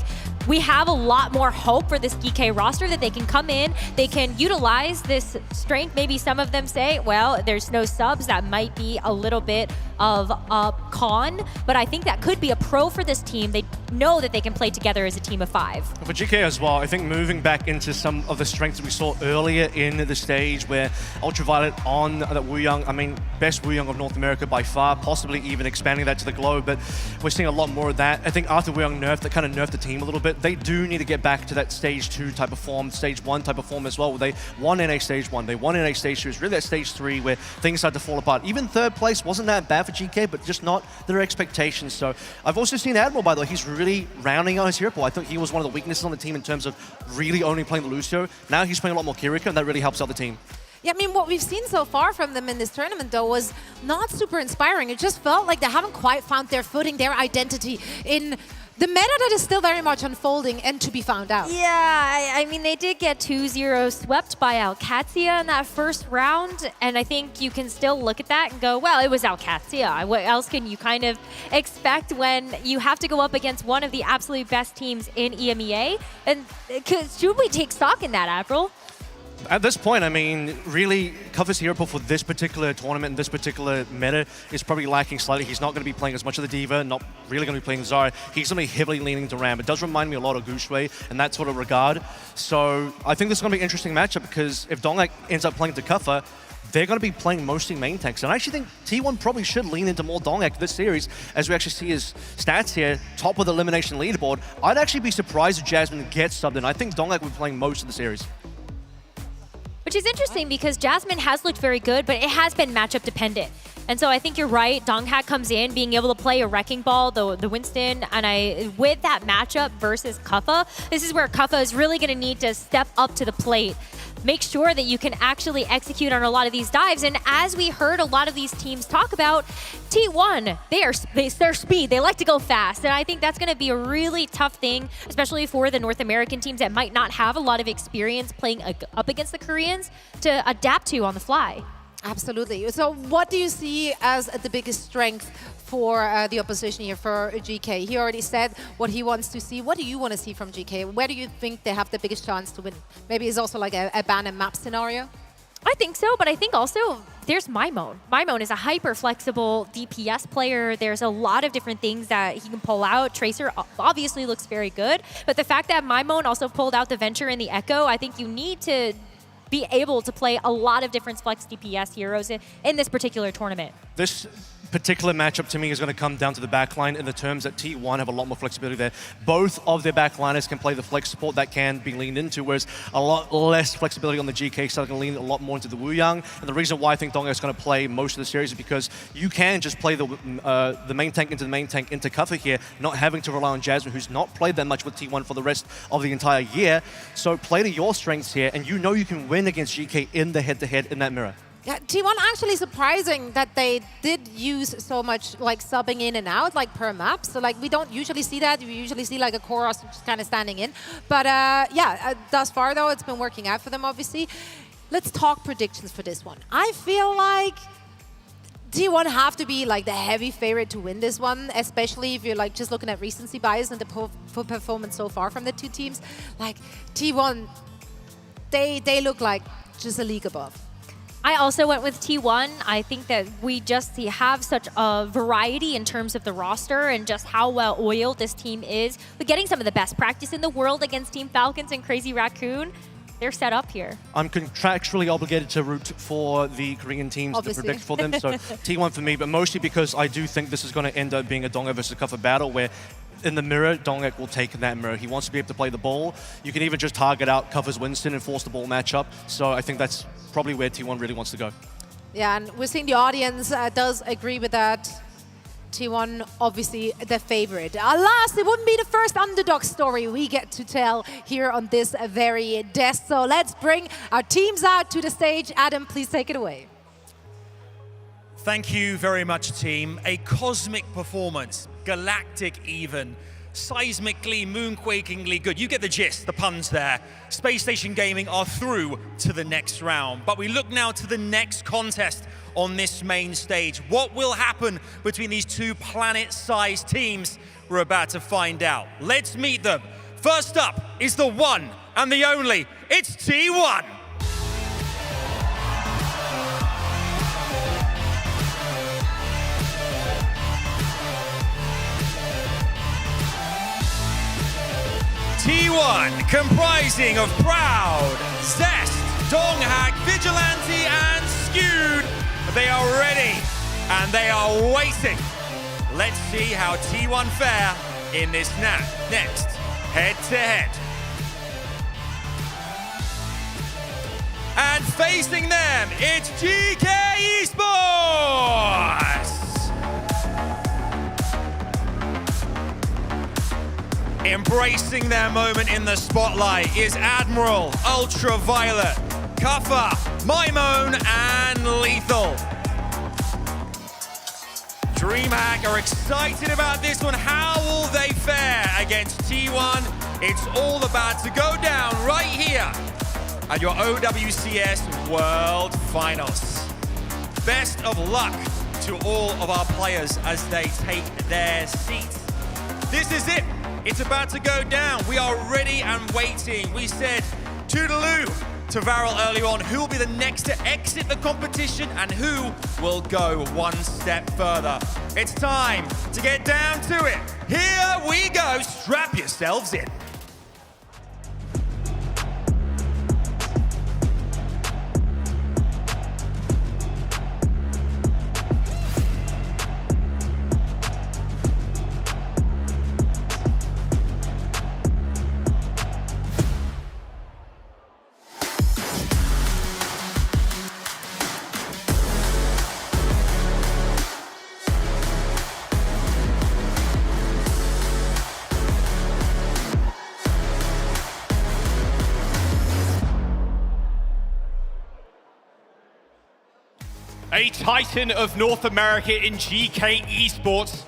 we have a lot more hope for this GK roster that they can come in, they can utilize this strength. Maybe some of them say, well, there's no subs. That might be a little bit of a con, but I think that could be a pro for this team. They know that they can play together as a team of 5. For GK as well, I think moving back into some of the strengths that we saw earlier in the stage where Ultraviolet on that Wooyoung, I mean, best Wooyoung of North America by far, possibly even expanding that to the globe, but we're seeing a lot more of that. I think after Wooyoung nerfed, that kind of nerfed the team a little bit. They do need to get back to that stage 2 type of form, stage 1 type of form as well, where they won NA stage 1, they won NA stage 2, it's really that stage 3 where things started to fall apart. Even third place wasn't that bad for GK, but just not their expectations. So I've also seen Admiral, by the way, he's really rounding out his hero pool. I thought he was one of the weaknesses on the team in terms of really only playing the Lucio. Now he's playing a lot more Kiriko, and that really helps out the team. Yeah, I mean, what we've seen so far from them in this tournament, though, was not super inspiring. It just felt like they haven't quite found their footing, their identity in the meta that is still very much unfolding and to be found out. Yeah, I mean, they did get 2-0 swept by OWCS in that first round, and I think you can still look at that and go, well, it was OWCS. What else can you kind of expect when you have to go up against one of the absolute best teams in EMEA? And should we take stock in that, Avril? At this point, I mean, really, Cover's hero pool for this particular tournament, this particular meta, is probably lacking slightly. He's not going to be playing as much of the Diva, not really going to be playing Zarya. He's going to be heavily leaning to Ram. It does remind me a lot of Gushwei in that sort of regard. So I think this is going to be an interesting matchup because if Donglak ends up playing to Cover, they're going to be playing mostly main tanks. And I actually think T1 probably should lean into more Donglak this series, as we actually see his stats here, top of the elimination leaderboard. I'd actually be surprised if Jasmine gets subbed in. I think Donglak will be playing most of the series. Which is interesting because Jasmine has looked very good, but it has been matchup dependent. And so I think you're right. Donghak comes in being able to play a Wrecking Ball, the Winston, and with that matchup versus Kuffa, this is where Kuffa is really going to need to step up to the plate. Make sure that you can actually execute on a lot of these dives. And as we heard a lot of these teams talk about, T1, their speed, they like to go fast. And I think that's going to be a really tough thing, especially for the North American teams that might not have a lot of experience playing up against the Koreans to adapt to on the fly. Absolutely. So what do you see as the biggest strength for the opposition here for GK? He already said what he wants to see. What do you want to see from GK? Where do you think they have the biggest chance to win? Maybe it's also like a ban and map scenario? I think so, but I think also there's Maimon. Maimon is a hyper-flexible DPS player. There's a lot of different things that he can pull out. Tracer obviously looks very good, but the fact that Maimon also pulled out the Venture and the Echo, I think you need to be able to play a lot of different flex DPS heroes in this particular tournament. This particular matchup to me is going to come down to the backline in the terms that T1 have a lot more flexibility there. Both of their backliners can play the flex support that can be leaned into, whereas a lot less flexibility on the GK side can lean a lot more into the Wuyang. And the reason why I think Dongak is going to play most of the series is because you can just play the main tank into cover here, not having to rely on Jasmine, who's not played that much with T1 for the rest of the entire year. So play to your strengths here, and you know you can win against GK in the head-to-head in that mirror. Yeah, T1 actually surprising that they did use so much like subbing in and out like per map. So like we don't usually see that. We usually see like a chorus just kind of standing in. But thus far though, it's been working out for them obviously. Let's talk predictions for this one. I feel like T1 have to be like the heavy favorite to win this one, especially if you're like just looking at recency bias and the performance so far from the two teams. Like T1, they look like just a league above. I also went with T1. I think that we just have such a variety in terms of the roster and just how well oiled this team is. But getting some of the best practice in the world against Team Falcons and Crazy Raccoon, they're set up here. I'm contractually obligated to root for the Korean teams Obviously. to predict for them, so T1 for me, but mostly because I do think this is going to end up being a Dongak versus Kuffa battle where in the mirror, Dongak will take that mirror. He wants to be able to play the ball. You can even just target out Kuffa's Winston and force the ball matchup. So I think that's probably where T1 really wants to go. Yeah, and we're seeing the audience does agree with that. T1, obviously the favorite. Alas, it wouldn't be the first underdog story we get to tell here on this very desk. So let's bring our teams out to the stage. Adam, please take it away. Thank you very much, team. A cosmic performance, galactic even, seismically, moonquakingly good. You get the gist, the puns there. Space Station Gaming are through to the next round. But we look now to the next contest on this main stage. What will happen between these two planet-sized teams? We're about to find out. Let's meet them. First up is the one and the only. It's T1. T1, comprising of Proud, Zest, Donghack, Vigilante, and Skewed. They are ready, and they are waiting. Let's see how T1 fare in this next head-to-head. And facing them, it's GK Esports! Embracing their moment in the spotlight is Admiral, Ultraviolet, Kuffa, Mimone, and Lethal. DreamHack are excited about this one. How will they fare against T1? It's all about to go down right here at your OWCS World Finals. Best of luck to all of our players as they take their seats. This is it. It's about to go down. We are ready and waiting. We said toodaloo to Varel earlier on. Who will be the next to exit the competition and who will go one step further? It's time to get down to it. Here we go. Strap yourselves in. A titan of North America in GK Esports,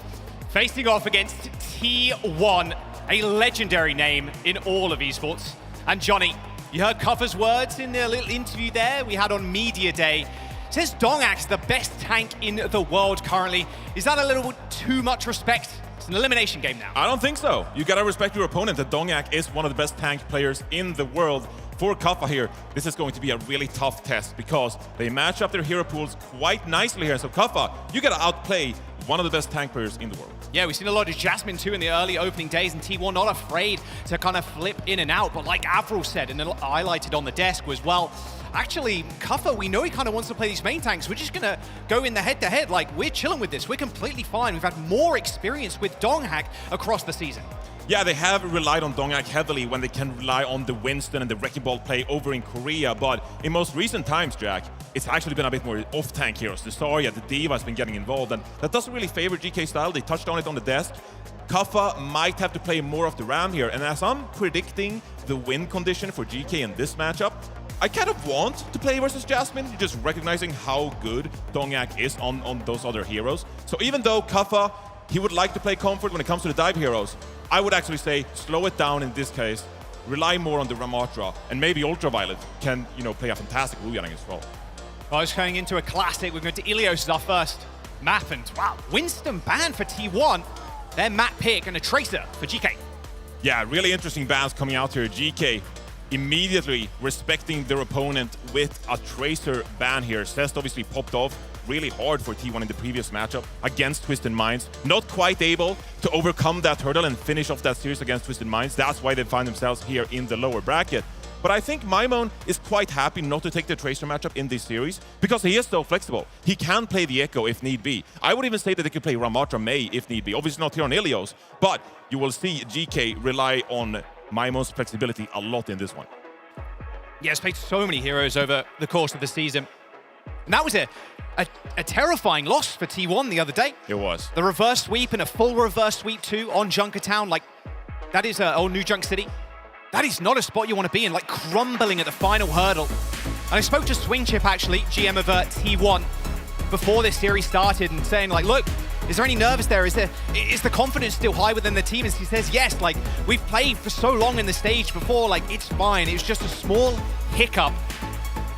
facing off against T1, a legendary name in all of esports. And Johnny, you heard Kuffa's words in the little interview there we had on Media Day. Says Dongak's the best tank in the world currently. Is that a little too much respect? It's an elimination game now. I don't think so. You gotta respect your opponent. The Dongak is one of the best tank players in the world. For Kuffa here, this is going to be a really tough test because they match up their hero pools quite nicely here. So Kuffa, you gotta outplay one of the best tank players in the world. Yeah, we've seen a lot of Jasmine too in the early opening days, and T1 not afraid to kind of flip in and out. But like Avril said and highlighted on the desk was, well, actually, Kuffa, we know he kind of wants to play these main tanks. We're just going to go in the head-to-head. Like, we're chilling with this. We're completely fine. We've had more experience with Donghak across the season. Yeah, they have relied on Donghak heavily when they can rely on the Winston and the Wrecking Ball play over in Korea, but in most recent times, Jack, it's actually been a bit more off-tank heroes. The Zarya, the D.Va has been getting involved, and that doesn't really favor GK style. They touched on it on the desk. Kuffa might have to play more of the Ram here, and as I'm predicting the win condition for GK in this matchup, I kind of want to play versus Jasmine, just recognizing how good Donghak is on those other heroes. So even though Kuffa, he would like to play comfort when it comes to the dive heroes, I would actually say slow it down in this case, rely more on the Ramatra, and maybe Ultraviolet can, play a fantastic Wu Yang as well. Well, it's going into a classic. We're going to Ilios as our first map, and wow, Winston banned for T1. Their map pick and a Tracer for GK. Yeah, really interesting bans coming out here. GK immediately respecting their opponent with a Tracer ban here. Cest obviously popped off really hard for T1 in the previous matchup against Twisted Minds. Not quite able to overcome that hurdle and finish off that series against Twisted Minds. That's why they find themselves here in the lower bracket. But I think Maimon is quite happy not to take the Tracer matchup in this series because he is so flexible. He can play the Echo if need be. I would even say that they could play Ramatra Mei if need be. Obviously not here on Ilios, but you will see GK rely on Maimon's flexibility a lot in this one. Yeah, it's played so many heroes over the course of the season. And that was a terrifying loss for T1 the other day. It was. The reverse sweep and a full reverse sweep too on Junkertown. Like, that is, New Junk City. That is not a spot you want to be in, like crumbling at the final hurdle. And I spoke to Swingchip, actually, GM of T1, before this series started and saying, like, look, is there any nerves there? Is the confidence still high within the team? And he says, yes, like, we've played for so long in the stage before, like, it's fine. It was just a small hiccup.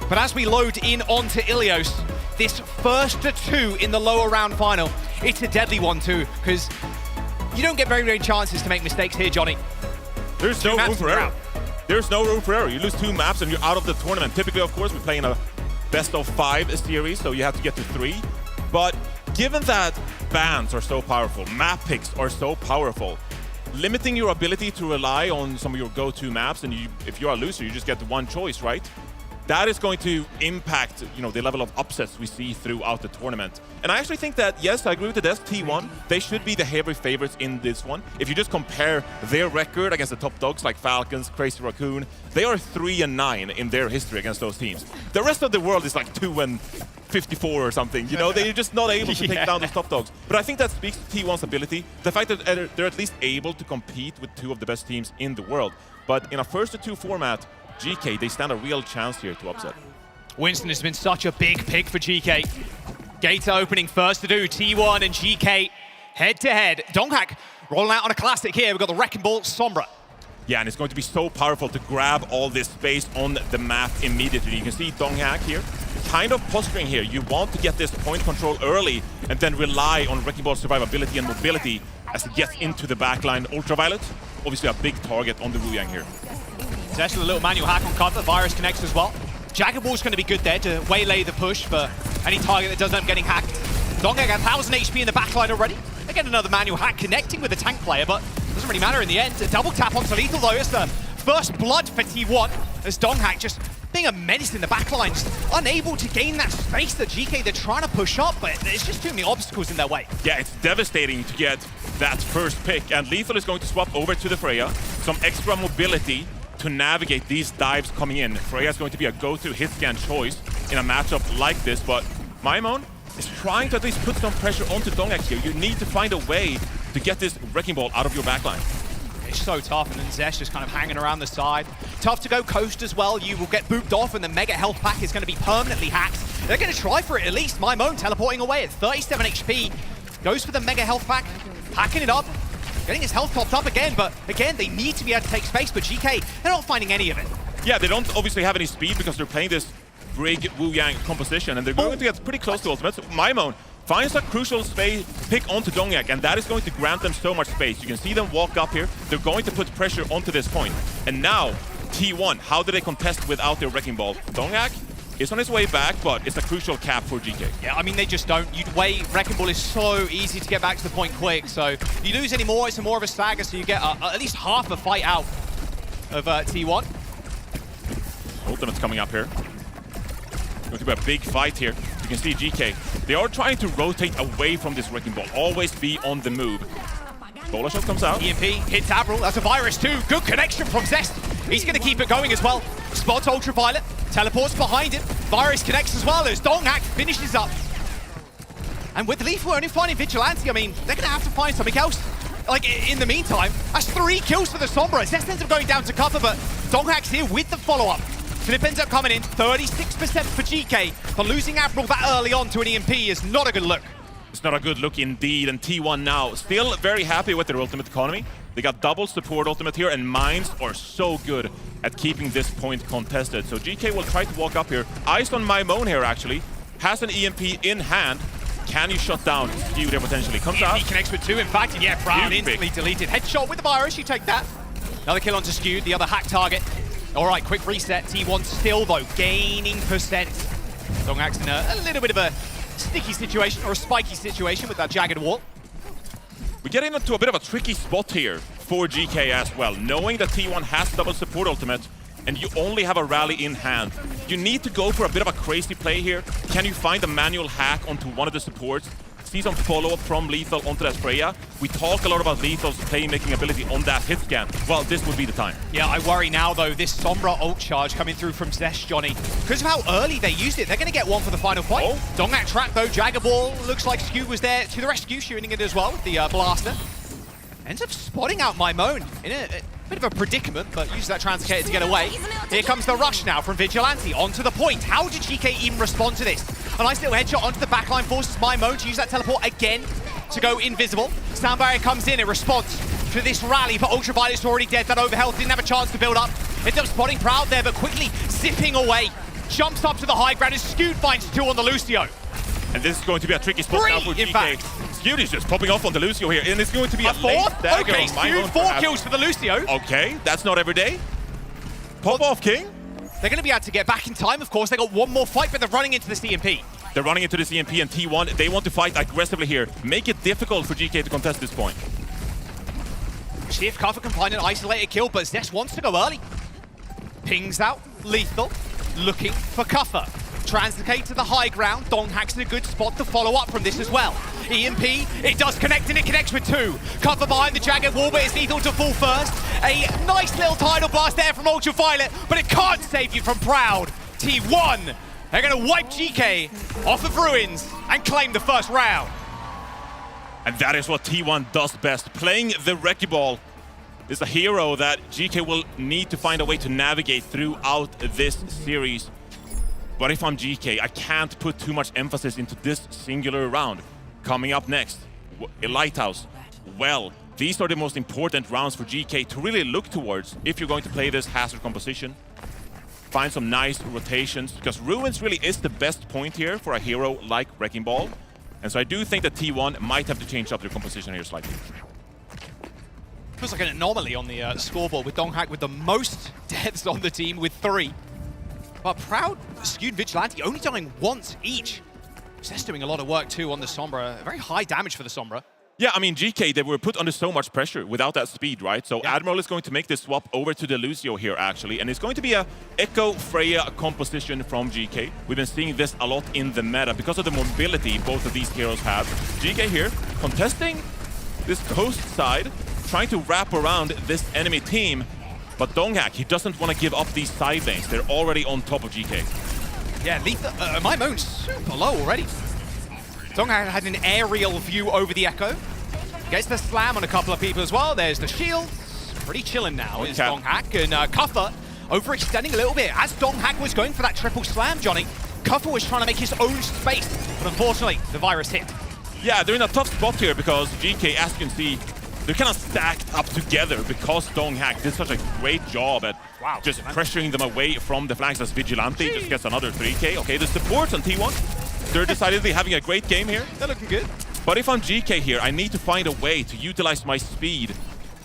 But as we load in onto Ilios, this first to two in the lower round final, it's a deadly one too, because you don't get very many chances to make mistakes here, Johnny. There's no room for error. There's no room for error. You lose 2 maps and you're out of the tournament. Typically, of course, we play in a best-of-5 series, so you have to get to 3. But given that bans are so powerful, map picks are so powerful, limiting your ability to rely on some of your go-to maps, and if you're a loser, you just get one choice, right? That is going to impact, the level of upsets we see throughout the tournament. And I actually think that, yes, I agree with the desk, T1, they should be the heavy favorites in this one. If you just compare their record against the top dogs like Falcons, Crazy Raccoon, they are 3-9 in their history against those teams. The rest of the world is like 2-54 or something, they're just not able to take down those top dogs. But I think that speaks to T1's ability, the fact that they're at least able to compete with 2 of the best teams in the world. But in a first-to-2 format, GK, they stand a real chance here to upset. Winston has been such a big pick for GK. Gates are opening first to do. T1 and GK head-to-head. Donghak rolling out on a classic here. We've got the Wrecking Ball, Sombra. Yeah, and it's going to be so powerful to grab all this space on the map immediately. You can see Donghak here, kind of posturing here. You want to get this point control early and then rely on Wrecking Ball survivability and mobility as it gets into the backline. Ultraviolet, obviously a big target on the Wu Yang here. There's actually a little manual hack on cover. Virus connects as well. Jagger Ball's going to be good there to waylay the push for any target that does end up getting hacked. Donghak got 1,000 HP in the backline already. They get another manual hack connecting with the tank player, but doesn't really matter in the end. A double tap onto lethal though. It's the first blood for T1 as Donghak just being a menace in the backline, just unable to gain that space that GK they're trying to push up, but there's just too many obstacles in their way. Yeah, it's devastating to get that first pick, and Lethal is going to swap over to the Freya. Some extra mobility to navigate these dives coming in. Freya is going to be a go-to hit scan choice in a matchup like this, but Maimon is trying to at least put some pressure onto Donghak here. You need to find a way to get this Wrecking Ball out of your backline. It's so tough, and then Zesh just kind of hanging around the side. Tough to go coast as well. You will get booped off, and the Mega Health Pack is going to be permanently hacked. They're going to try for it at least. Maimon teleporting away at 37 HP. Goes for the Mega Health Pack, hacking it up. Getting his health popped up again, but again, they need to be able to take space, but GK, they're not finding any of it. Yeah, they don't obviously have any speed because they're playing this big Wu Yang composition, and they're going to get pretty close to ultimate. So Maimon finds a crucial space pick onto Donghak, and that is going to grant them so much space. You can see them walk up here. They're going to put pressure onto this point. And now, T1, how do they contest without their Wrecking Ball? Donghak is on his way back, but it's a crucial cap for GK. Yeah, I mean, they just don't. Wrecking Ball is so easy to get back to the point quick, so if you lose any more, it's more of a stagger, so you get at least half a fight out of T1. Ultimate's coming up here. Going to be a big fight here. You can see GK. They are trying to rotate away from this Wrecking Ball. Always be on the move. Bowler shot comes out. EMP hits Avril. That's a Virus too. Good connection from Zest. He's going to keep it going as well. Spots Ultraviolet. Teleports behind it. Virus connects as well as Donghak finishes up. And with Lethal only finding Vigilante, I mean, they're going to have to find something else. Like, in the meantime, that's 3 kills for the Sombra. Zest ends up going down to cover, but Donghak's here with the follow-up. Flip ends up coming in, 36% for GK, but losing Avril that early on to an EMP is not a good look. It's not a good look indeed, and T1 now still very happy with their ultimate economy. They got double support ultimate here, and Mines are so good at keeping this point contested. So GK will try to walk up here. Eyes on Maimone here, actually. Has an EMP in hand. Can you shut down Skew there potentially? Comes out. He connects with 2, in fact, and yeah, Proud instantly deleted. Headshot with the Virus, you take that. Another kill onto Skew, the other hack target. All right, quick reset. T1 still, though, gaining percent. Donghak's in a little bit of a sticky situation, or a spiky situation with that jagged wall. We get into a bit of a tricky spot here for GK as well. Knowing that T1 has double support ultimate, and you only have a rally in hand. You need to go for a bit of a crazy play here. Can you find a manual hack onto one of the supports? See some follow-up from Lethal onto that Freya. We talk a lot about Lethal's playmaking ability on that hit scan. Well, this would be the time. Yeah, I worry now, though, this Sombra ult charge coming through from Zest, Johnny. Because of how early they used it, they're going to get one for the final point. Oh. Donghak trap, though. Jagger Ball looks like Skew was there to the rescue, shooting it as well with the blaster. Ends up spotting out Maimone in a bit of a predicament, but uses that translocator to get away. Here comes the rush now from Vigilante onto the point. How did GK even respond to this? A nice little headshot onto the backline, forces Maimone to use that teleport again to go invisible. Sound Barrier comes in response to this rally, but Ultraviolet's already dead. That overhealth didn't have a chance to build up. Ends up spotting Proud there, but quickly zipping away. Jumps up to the high ground, and Skewed finds 2 on the Lucio. And this is going to be a tricky spot now for GK. In fact. Skewed is just popping off on the Lucio here, and it's going to be a fourth. Dagger Okay, on Skewed, Maimone 4 perhaps. kills for the Lucio. Okay, that's not every day. Pop off, King. They're going to be able to get back in time, of course. They got one more fight, but they're running into the CMP. They're running into the CMP, and T1, they want to fight aggressively here. Make it difficult for GK to contest this point. Shift, cover can find an isolated kill, but Zest wants to go early. Pings out, Lethal, looking for Cuffer. Translocate to the high ground. Donghak's in a good spot to follow up from this as well. EMP, it does connect, and it connects with 2. Cover behind the jagged wall, but it's Lethal to fall first. A nice little tidal blast there from Ultraviolet, but it can't save you from Proud. T1, they're going to wipe GK off of Ruins and claim the first round. And that is what T1 does best. Playing the Wrecking Ball is a hero that GK will need to find a way to navigate throughout this series. But if I'm GK, I can't put too much emphasis into this singular round. Coming up next, Lighthouse. Well, these are the most important rounds for GK to really look towards if you're going to play this Hazard composition. Find some nice rotations, because Ruins really is the best point here for a hero like Wrecking Ball. And so I do think that T1 might have to change up their composition here slightly. Feels like an anomaly on the scoreboard with Donghak with the most deaths on the team with 3. But Proud, Skewed, Vigilante only dying once each. Zest doing a lot of work too on the Sombra. Very high damage for the Sombra. Yeah, I mean, GK, they were put under so much pressure without that speed, right? So yeah. Admiral is going to make this swap over to the Lucio here, actually. And it's going to be a Echo Freya composition from GK. We've been seeing this a lot in the meta because of the mobility both of these heroes have. GK here, contesting this coast side, trying to wrap around this enemy team. But Donghak, he doesn't want to give up these side lanes. They're already on top of GK. Yeah, Lethal, Maimone's super low already. Donghak had an aerial view over the Echo. Gets the slam on a couple of people as well. There's the shield. Pretty chilling now is Donghak. And Cuffer overextending a little bit. As Donghak was going for that triple slam, Johnny, Cuffer was trying to make his own space. But unfortunately, the virus hit. Yeah, they're in a tough spot here because GK, as you can see, they're kind of stacked up together because Donghak did such a great job at just pressuring them away from the flanks as Vigilante just gets another 3K. Okay, the supports on T1, they're decidedly having a great game here. They're looking good. But if I'm GK here, I need to find a way to utilize my speed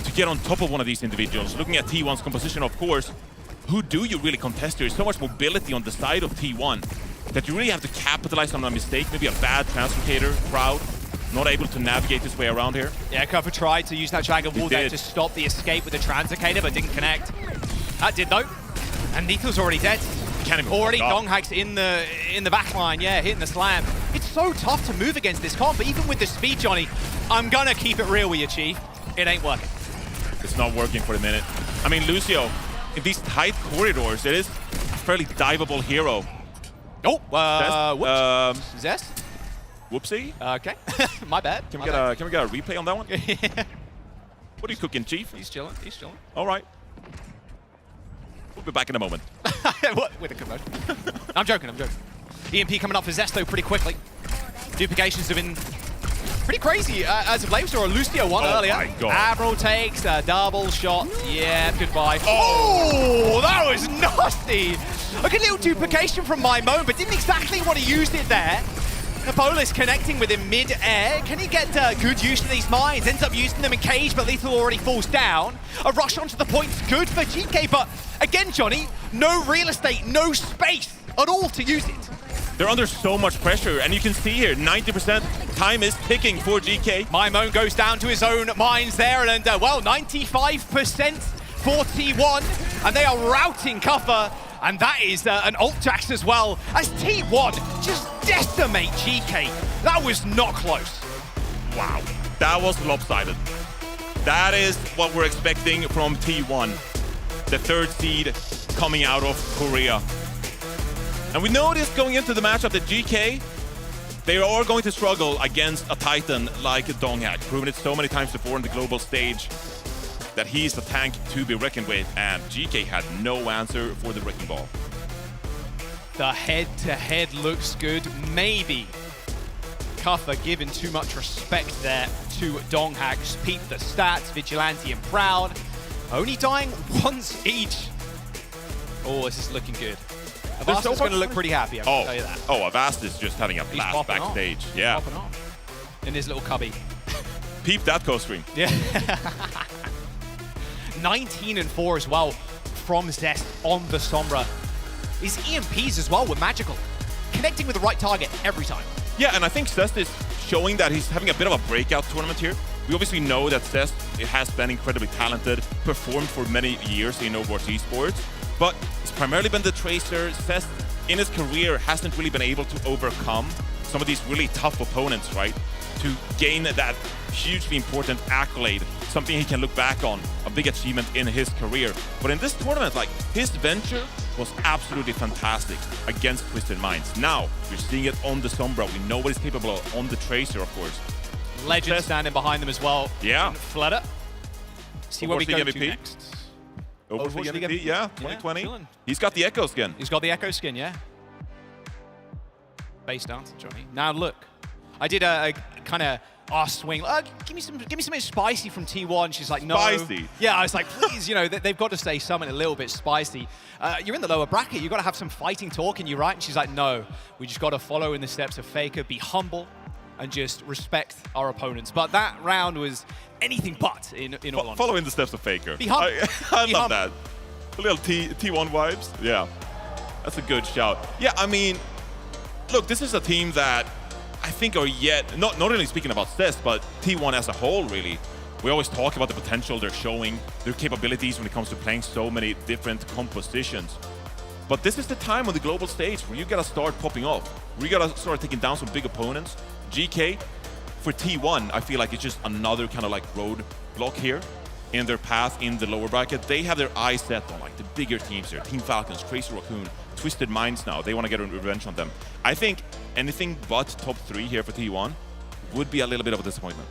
to get on top of one of these individuals. Looking at T1's composition, of course, who do you really contest here? There's so much mobility on the side of T1 that you really have to capitalize on a mistake, maybe a bad translocator, Proud. Not able to navigate his way around here. Yeah, Cuffer tried to use that jagged wall there to stop the escape with the translocator, but didn't connect. That did, though. And Lethal's already dead. Can't even Already walk up. Donghak's in the back line, yeah, hitting the slam. It's so tough to move against this comp, but even with the speed, Johnny, I'm gonna keep it real with you, Chief. It ain't working. It's not working for the minute. I mean, Lucio, in these tight corridors, it is a fairly diveable hero. Oh, whoops. Zest? Whoopsie. Okay, my bad. Can we get a replay on that one? What are you cooking, Chief? He's chilling. He's chilling. All right. We'll be back in a moment. What? With a commotion. I'm joking. I'm joking. EMP coming up for Zesto pretty quickly. Duplications have been pretty crazy as of late. We saw a Lucio one earlier. My God. Admiral takes a double shot. Yeah, goodbye. Oh, that was nasty. Look, a little duplication from MyMoan, but didn't exactly want to use it there. Napolis connecting with him mid-air. Can he get good use of these mines? Ends up using them in cage, but Lethal already falls down. A rush onto the point's good for GK, but again, Johnny, no real estate, no space at all to use it. They're under so much pressure, and you can see here, 90% time is ticking for GK. MyMoan goes down to his own mines there, and well, 95% for T1, and they are routing Cuffer. And that is an alt-jax as well, as T1 just decimate GK. That was not close. Wow, that was lopsided. That is what we're expecting from T1, the third seed coming out of Korea. And we noticed going into the matchup that GK, they are going to struggle against a Titan like Donghak, proven it so many times before in the global stage that he's a tank to be reckoned with, and GK had no answer for the wrecking ball. The head-to-head looks good. Maybe Cuffer giving too much respect there to Donghak. Just peep the stats, Vigilante and Proud. Only dying once each. Oh, this is looking good. Avast is going to look pretty happy, I'm going to tell you that. Oh, Avast is just having a blast backstage. Yeah. In his little cubby. Peep that co-stream. Yeah. 19-4 as well from Zest on the Sombra. His EMPs as well were magical. Connecting with the right target every time. Yeah, and I think Zest is showing that he's having a bit of a breakout tournament here. We obviously know that Zest has been incredibly talented, performed for many years in Overwatch Esports, but it's primarily been the Tracer. Zest in his career hasn't really been able to overcome some of these really tough opponents, right? To gain that hugely important accolade, something he can look back on, a big achievement in his career. But in this tournament, like, his venture was absolutely fantastic against Twisted Minds. Now, you're seeing it on the Sombra. We know what he's capable of on the Tracer, of course. Legend standing behind them as well. Yeah. Flutter. See where we go to next. Overwatch League MVP, yeah, 2020. Yeah, he's got the Echo skin. He's got the Echo skin, yeah. Base dance, Johnny. Now look, I did a kind of swing. Give me something spicy from T1. She's like, no. Spicy? Yeah, I was like, please, you know, they've got to say something a little bit spicy. You're in the lower bracket. You've got to have some fighting talk in you, right? And she's like, no. We just got to follow in the steps of Faker, be humble, and just respect our opponents. But that round was anything but, in all honesty. Follow in the steps of Faker. Be humble. I love that. A little T1 vibes. Yeah, that's a good shout. Yeah, I mean, look, this is a team that I think are yet, not only speaking about Zest, but T1 as a whole, really. We always talk about the potential they're showing, their capabilities when it comes to playing so many different compositions. But this is the time on the global stage where you gotta start popping off, where you gotta start taking down some big opponents. GK, for T1, I feel like it's just another kind of like roadblock here in their path in the lower bracket. They have their eyes set on like the bigger teams here, Team Falcons, Crazy Raccoon, Twisted Minds now. They want to get revenge on them. I think anything but top 3 here for T1 would be a little bit of a disappointment.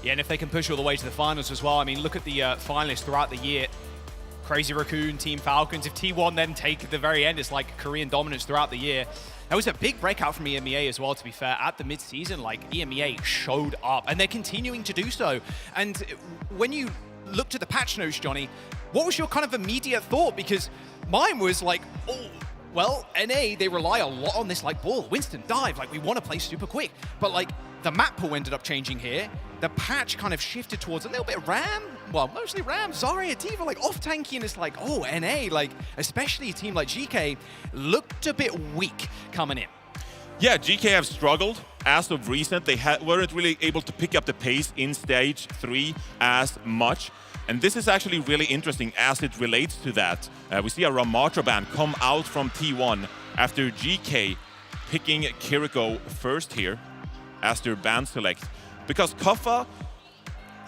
Yeah, and if they can push all the way to the finals as well, I mean, look at the finalists throughout the year. Crazy Raccoon, Team Falcons. If T1 then take the very end, it's like Korean dominance throughout the year. That was a big breakout from EMEA as well, to be fair. At the mid-season, like, EMEA showed up, and they're continuing to do so. And when you looked at the patch notes, Johnny, what was your kind of immediate thought? Because mine was like, oh, well, NA, they rely a lot on this, like, ball. Winston, dive, like, we want to play super quick. But, like, the map pool ended up changing here. The patch kind of shifted towards a little bit of Ram. Well, mostly Ram, Zarya, Diva, like, off-tanky, and it's like, oh, NA, like, especially a team like GK, looked a bit weak coming in. Yeah, GK have struggled as of recent. They weren't really able to pick up the pace in stage 3 as much. And this is actually really interesting as it relates to that. We see a Ramatra ban come out from T1 after GK picking Kiriko first here as their ban select. Because Kuffa,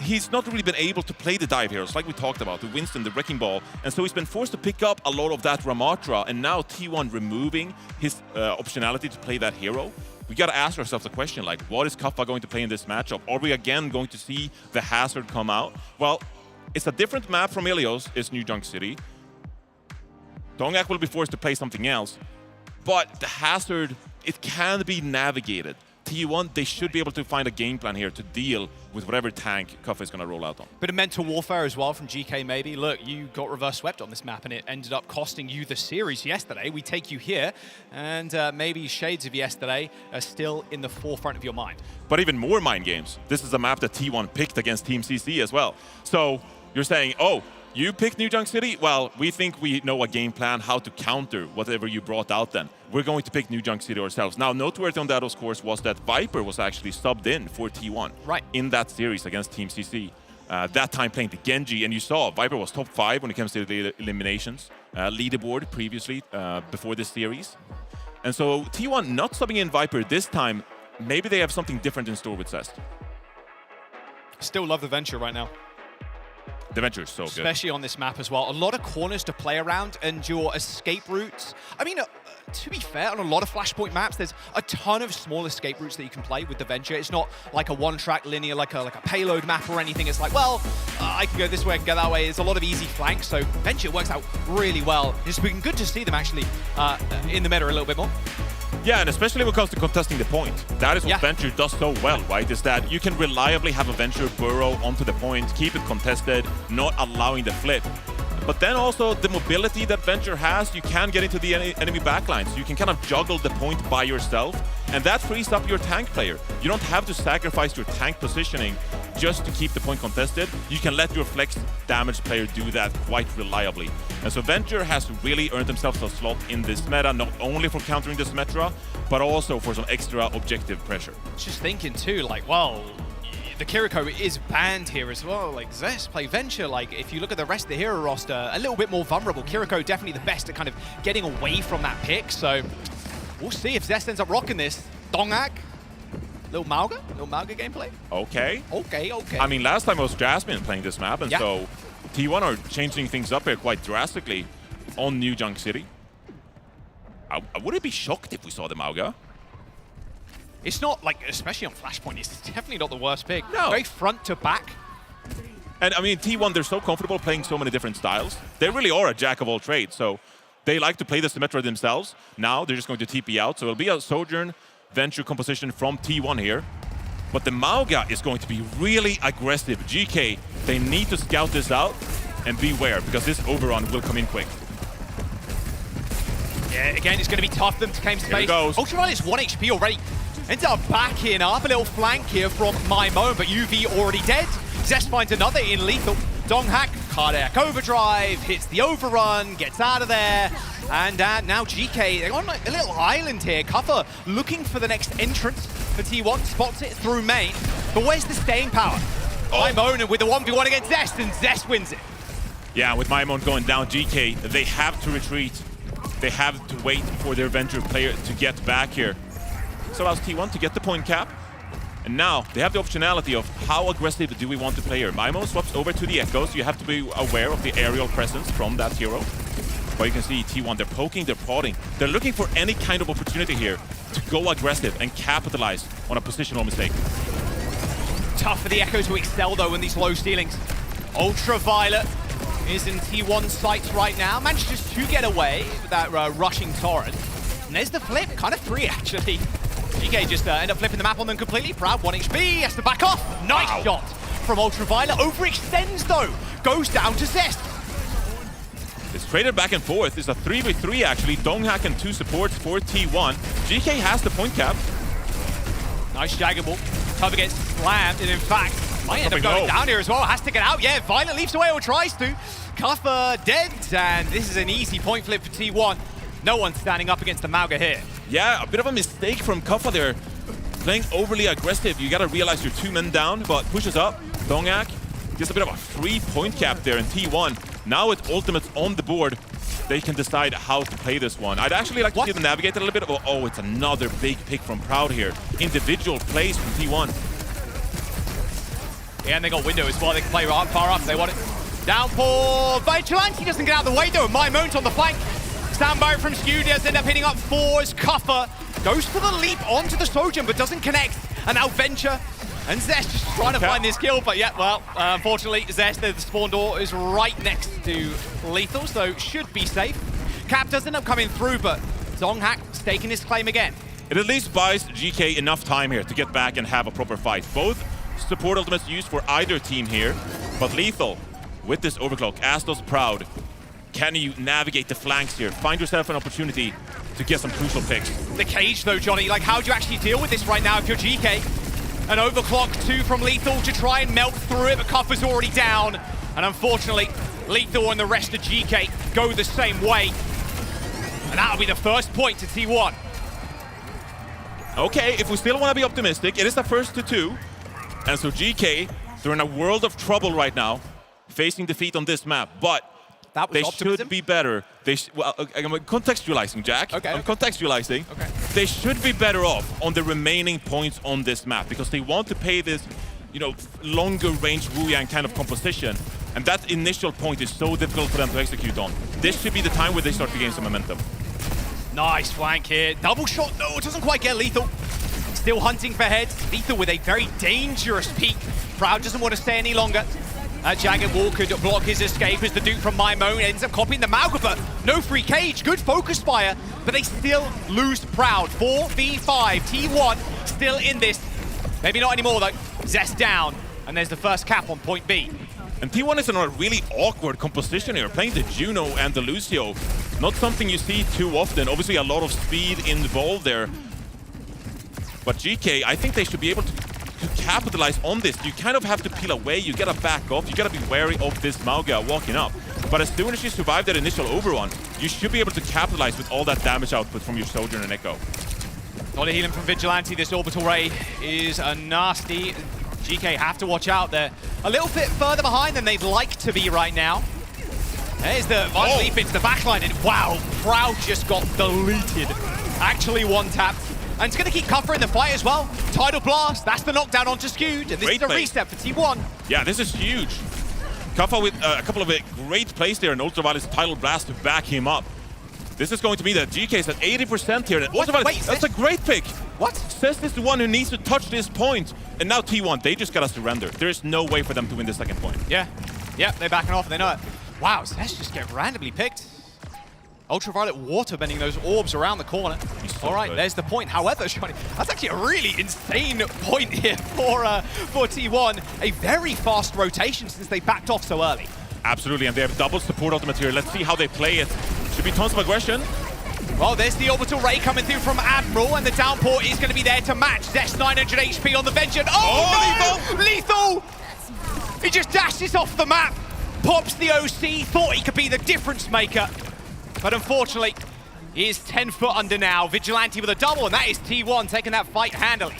he's not really been able to play the dive heroes like we talked about, the Winston, the Wrecking Ball, and so he's been forced to pick up a lot of that Ramatra, and now T1 removing his optionality to play that hero. We gotta ask ourselves a question like, what is Kuffa going to play in this matchup? Are we again going to see the Hazard come out? Well, it's a different map from Ilios, it's New Junk City. Dongak will be forced to play something else, but the Hazard, it can be navigated. T1, they should be able to find a game plan here to deal with whatever tank Kuffa is going to roll out on. Bit of mental warfare as well from GK maybe. Look, you got reverse swept on this map and it ended up costing you the series yesterday. We take you here and maybe shades of yesterday are still in the forefront of your mind. But even more mind games. This is a map that T1 picked against Team CC as well. So you're saying, oh, you picked New Junk City? Well, we think we know a game plan how to counter whatever you brought out then. We're going to pick New Junk City ourselves. Now, noteworthy on that, of course, was that Viper was actually subbed in for T1 in that series against Team CC. That time playing the Genji, and you saw Viper was top 5 when it comes to the eliminations. Leaderboard previously, before this series. And so T1 not subbing in Viper this time, maybe they have something different in store with Zest. Still love the Venture right now. The Venture is so good. Especially on this map as well. A lot of corners to play around and your escape routes. I mean, to be fair, on a lot of Flashpoint maps, there's a ton of small escape routes that you can play with the Venture. It's not like a one-track linear, like a payload map or anything. It's like, well, I can go this way, I can go that way. There's a lot of easy flanks, so Venture works out really well. It's been good to see them actually in the meta a little bit more. Yeah, and especially when it comes to contesting the point. That is what Venture does so well, right? Is that you can reliably have a Venture burrow onto the point, keep it contested, not allowing the flip. But then also the mobility that Venture has, you can get into the enemy backlines. You can kind of juggle the point by yourself, and that frees up your tank player. You don't have to sacrifice your tank positioning just to keep the point contested. You can let your flex damage player do that quite reliably. And so Venture has really earned themselves a slot in this meta, not only for countering this Metra, but also for some extra objective pressure. Just thinking too, like, well, the Kiriko is banned here as well. Like, Zest play Venture. Like, if you look at the rest of the hero roster, a little bit more vulnerable. Kiriko definitely the best at kind of getting away from that pick. So we'll see if Zest ends up rocking this. Dongak, little Mauga gameplay. Okay. Okay. I mean, last time it was Jasmine playing this map, and so T1 are changing things up here quite drastically on New Junk City. I wouldn't be shocked if we saw the Mauga. It's not, like, especially on Flashpoint, it's definitely not the worst pick. No. Very front to back. And I mean, T1, they're so comfortable playing so many different styles. They really are a jack of all trades. So they like to play the Symmetra themselves. Now they're just going to TP out. So it'll be a Sojourn Venture composition from T1 here. But the Mauga is going to be really aggressive. GK, they need to scout this out and beware, because this overrun will come in quick. Yeah, again, it's going to be tough for them to claim space. Here it goes. Ultraviolet's 1 HP already. Ends up backing up. A little flank here from Maimon, but UV already dead. Zest finds another in lethal. Donghack, cardiac overdrive, hits the overrun, gets out of there. And now GK, they're on like a little island here. Kuffa looking for the next entrance for T1, spots it through main. But where's the staying power? Maimon with the 1v1 against Zest, and Zest wins it. Yeah, with Maimon going down, GK, they have to retreat. They have to wait for their Venture player to get back here. So allows T1 to get the point cap. And now they have the optionality of how aggressive do we want to play here. Maimon swaps over to the Echoes. You have to be aware of the aerial presence from that hero. But you can see T1, they're poking, they're prodding. They're looking for any kind of opportunity here to go aggressive and capitalize on a positional mistake. Tough for the Echoes to excel though in these low ceilings. Ultraviolet is in T1's sights right now. Manages to get away with that rushing torrent. And there's the flip, kind of free actually. GK just end up flipping the map on them completely. Proud 1 HP, has to back off. Nice shot from Ultraviolet. Overextends though. Goes down to Zest. It's traded back and forth. It's a 3v3 actually. Donghack and 2 supports for T1. GK has the point cap. Nice Jagger Ball. Cover gets slammed, and in fact, might end up going down here as well. Has to get out. Yeah, Violet leaps away or tries to. Kuffa dead, and this is an easy point flip for T1. No one standing up against the Mauga here. Yeah, a bit of a mistake from Kuffa there. Playing overly aggressive. You gotta realize you're 2 men down, but pushes up. Donghack Just a bit of a free point cap there in T1. Now with ultimates on the board, they can decide how to play this one. I'd actually like to see them navigate a little bit. Oh, it's another big pick from Proud here. Individual plays from T1. Yeah, and they got window as well. They can play far up if they want it. Downpour. Vigilante doesn't get out of the way though. Mymone's on the flank. Stand by from Skewed. Does end up hitting up 4 as Cuffer goes for the leap onto the Sojourn but doesn't connect. And now Venture and Zest just trying to find this kill. But yeah, well, unfortunately, Zest, the spawn door is right next to Lethal, so should be safe. Cap does end up coming through, but Donghak staking his claim again. It at least buys GK enough time here to get back and have a proper fight. Both support ultimates used for either team here, but Lethal, with this overclock, as does Proud, can you navigate the flanks here? Find yourself an opportunity to get some crucial picks. The cage though, Johnny, like how do you actually deal with this right now if you're GK? An overclock 2 from Lethal to try and melt through it, but Cuffer's already down. And unfortunately, Lethal and the rest of GK go the same way. And that'll be the first point to T1. Okay, if we still want to be optimistic, it is the first to 2. And so GK, they're in a world of trouble right now, facing defeat on this map. But they should be better. Well, I'm contextualizing, Jack. Okay. I'm contextualizing. Okay. They should be better off on the remaining points on this map because they want to play this, you know, longer range Wu Yang kind of composition. And that initial point is so difficult for them to execute on. This should be the time where they start to gain some momentum. Nice flank here. Double shot, no, it doesn't quite get Lethal. Still hunting for heads. Lethal with a very dangerous peek. Proud doesn't want to stay any longer. Jagged Wall could block his escape as the Duke from Mymone ends up copying the Malga, but no free cage. Good focus fire, but they still lose Proud. 4v5. T1 still in this. Maybe not anymore though. Zest down, and there's the first cap on point B. And T1 is in a really awkward composition here, playing the Juno and the Lucio. Not something you see too often. Obviously a lot of speed involved there. But GK, I think they should be able to capitalize on this. You kind of have to peel away, you gotta back off, you gotta be wary of this Mauga walking up. But as soon as you survive that initial overrun, you should be able to capitalize with all that damage output from your Sojourn and Echo. Not a healing from Vigilante. This orbital ray is a nasty. GK have to watch out. They're a little bit further behind than they'd like to be right now. There's the vital leap into the backline, and wow, Proud just got deleted. Actually one tap. And it's going to keep Cuffer in the fight as well. Tidal Blast, that's the knockdown onto Skewed. And this is a reset for T1. Yeah, this is huge. Cuffer with a couple of great plays there, and Ultraviolet's Tidal Blast to back him up. This is going to be the GK's at 80% here. Wait, that's a great pick. What? Cest is the one who needs to touch this point. And now T1, they just got to surrender. There is no way for them to win the second point. Yeah, they're backing off, they know it. Wow, Cest just get randomly picked. Ultraviolet water bending those orbs around the corner. All right, there's the point. However, Johnny, that's actually a really insane point here for T1. A very fast rotation since they backed off so early. Absolutely, and they have double support ultimate here. Let's see how they play it. Should be tons of aggression. Well, there's the orbital ray coming through from Admiral, and the downpour is going to be there to match. Zest 900 HP on the Vengeance. Oh, no! Lethal! He just dashes off the map, pops the OC, thought he could be the difference maker. But unfortunately, he is 10 foot under now. Vigilante with a double, and that is T1 taking that fight handily.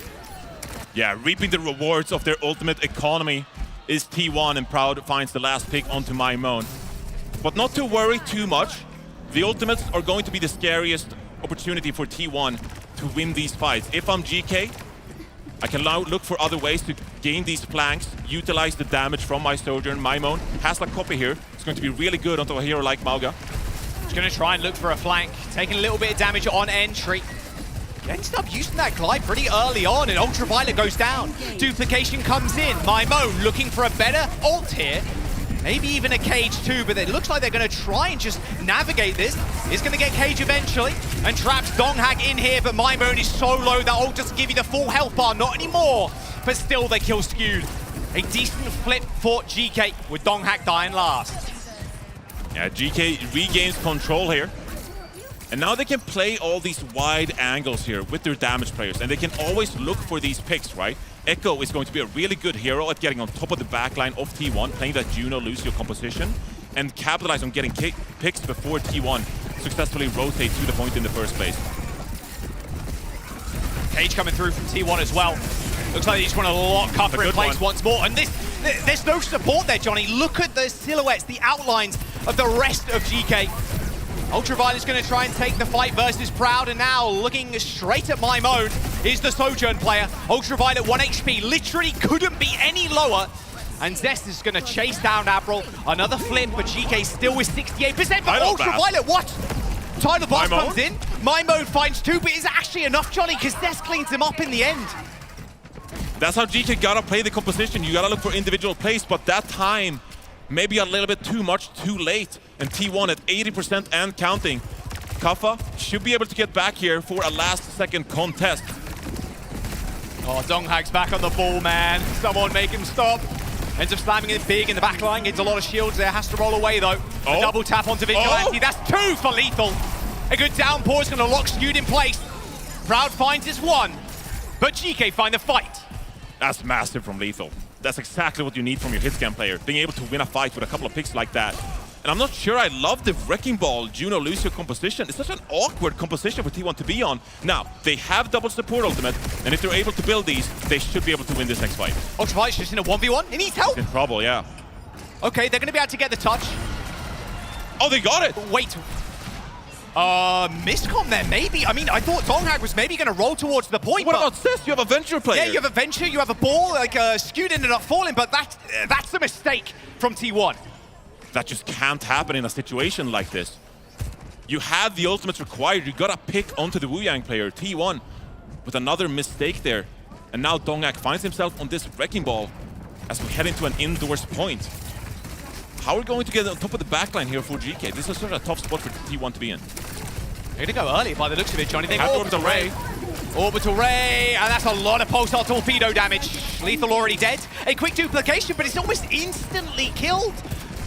Yeah, reaping the rewards of their ultimate economy is T1, and Proud finds the last pick onto Mymone. But not to worry too much. The ultimates are going to be the scariest opportunity for T1 to win these fights. If I'm GK, I can now look for other ways to gain these flanks, utilize the damage from my Sojourn. Mymone has a copy here. It's going to be really good onto a hero like Mauga. He's going to try and look for a flank, taking a little bit of damage on entry. He ended up using that glide pretty early on, and Ultraviolet goes down. Duplication comes in. Mymone looking for a better ult here. Maybe even a cage too, but it looks like they're going to try and just navigate this. He's going to get cage eventually, and traps Donghak in here, but Mymone is so low that ult doesn't give you the full health bar, not anymore. But still they kill Skewed. A decent flip for GK with Donghak dying last. Yeah, GK regains control here. And now they can play all these wide angles here with their damage players, and they can always look for these picks, right? Echo is going to be a really good hero at getting on top of the backline of T1, playing that Juno Lucio composition, and capitalize on getting picks before T1 successfully rotate to the point in the first place. Cage coming through from T1 as well. Looks like they just want to lock Cuffer in place once more, and this there's no support there, Johnny. Look at the silhouettes, the outlines of the rest of GK. Ultraviolet's going to try and take the fight versus Proud, and now looking straight at Mimone is the Sojourn player. Ultraviolet 1 HP, literally couldn't be any lower. And Zest is going to chase down Avril. Another flip, but GK still with 68%. But Ultraviolet, what? Tidal Blast comes in. Mimone finds 2, but is it actually enough, Johnny? Because Zest cleans him up in the end. That's how GK gotta play the composition. You gotta look for individual plays, but that time, maybe a little bit too much, too late. And T1 at 80% and counting. Kaffa should be able to get back here for a last-second contest. Oh, Donghag's back on the ball, man. Someone make him stop. Ends up slamming it big in the back line. Gets a lot of shields there. Has to roll away, though. A double tap onto Vigilante. That's 2 for Lethal. A good downpour is going to lock Skewed in place. Proud finds his 1, but GK find the fight. That's massive from Lethal. That's exactly what you need from your hitscan player. Being able to win a fight with a couple of picks like that. And I'm not sure I love the Wrecking Ball Juno Lucio composition. It's such an awkward composition for T1 to be on. Now, they have double support ultimate, and if they're able to build these, they should be able to win this next fight. Ultraviolet's just in a 1v1. He needs help. He's in trouble, yeah. Okay, they're going to be able to get the touch. Oh, they got it! Wait. Miscom there, maybe. I mean, I thought Donghag was maybe going to roll towards the point. What about this? You have a Venture player. Yeah, you have a Venture, you have a ball. Like, Skewed ended up falling, but that's a mistake from T1. That just can't happen in a situation like this. You have the ultimates required. You gotta pick onto the Wu Yang player, T1, with another mistake there. And now Donghag finds himself on this Wrecking Ball as we head into an indoors point. How are we going to get on top of the backline here for GK? This is such a tough spot for T1 to be in. They're gonna go early by the looks of it, Johnny. They have Orbital Ray. Orbital Ray, and that's a lot of pulsar torpedo damage. Lethal already dead. A quick duplication, but it's almost instantly killed.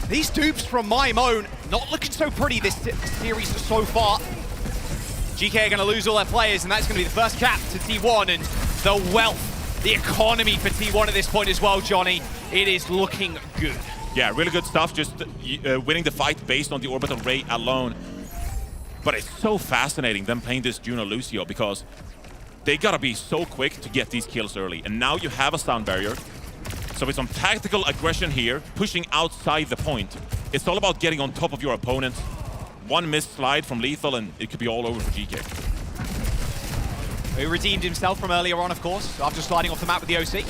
These dupes from Mimone not looking so pretty this series so far. GK are going to lose all their players, and that's going to be the first cap to T1, and the wealth, the economy for T1 at this point as well, Johnny. It is looking good. Yeah, really good stuff, just winning the fight based on the Orbital Ray alone. But it's so fascinating them playing this Juno Lucio, because they gotta be so quick to get these kills early. And now you have a sound barrier. So it's some tactical aggression here, pushing outside the point. It's all about getting on top of your opponent. One missed slide from Lethal and it could be all over for GK. He redeemed himself from earlier on, of course, after sliding off the map with the OC.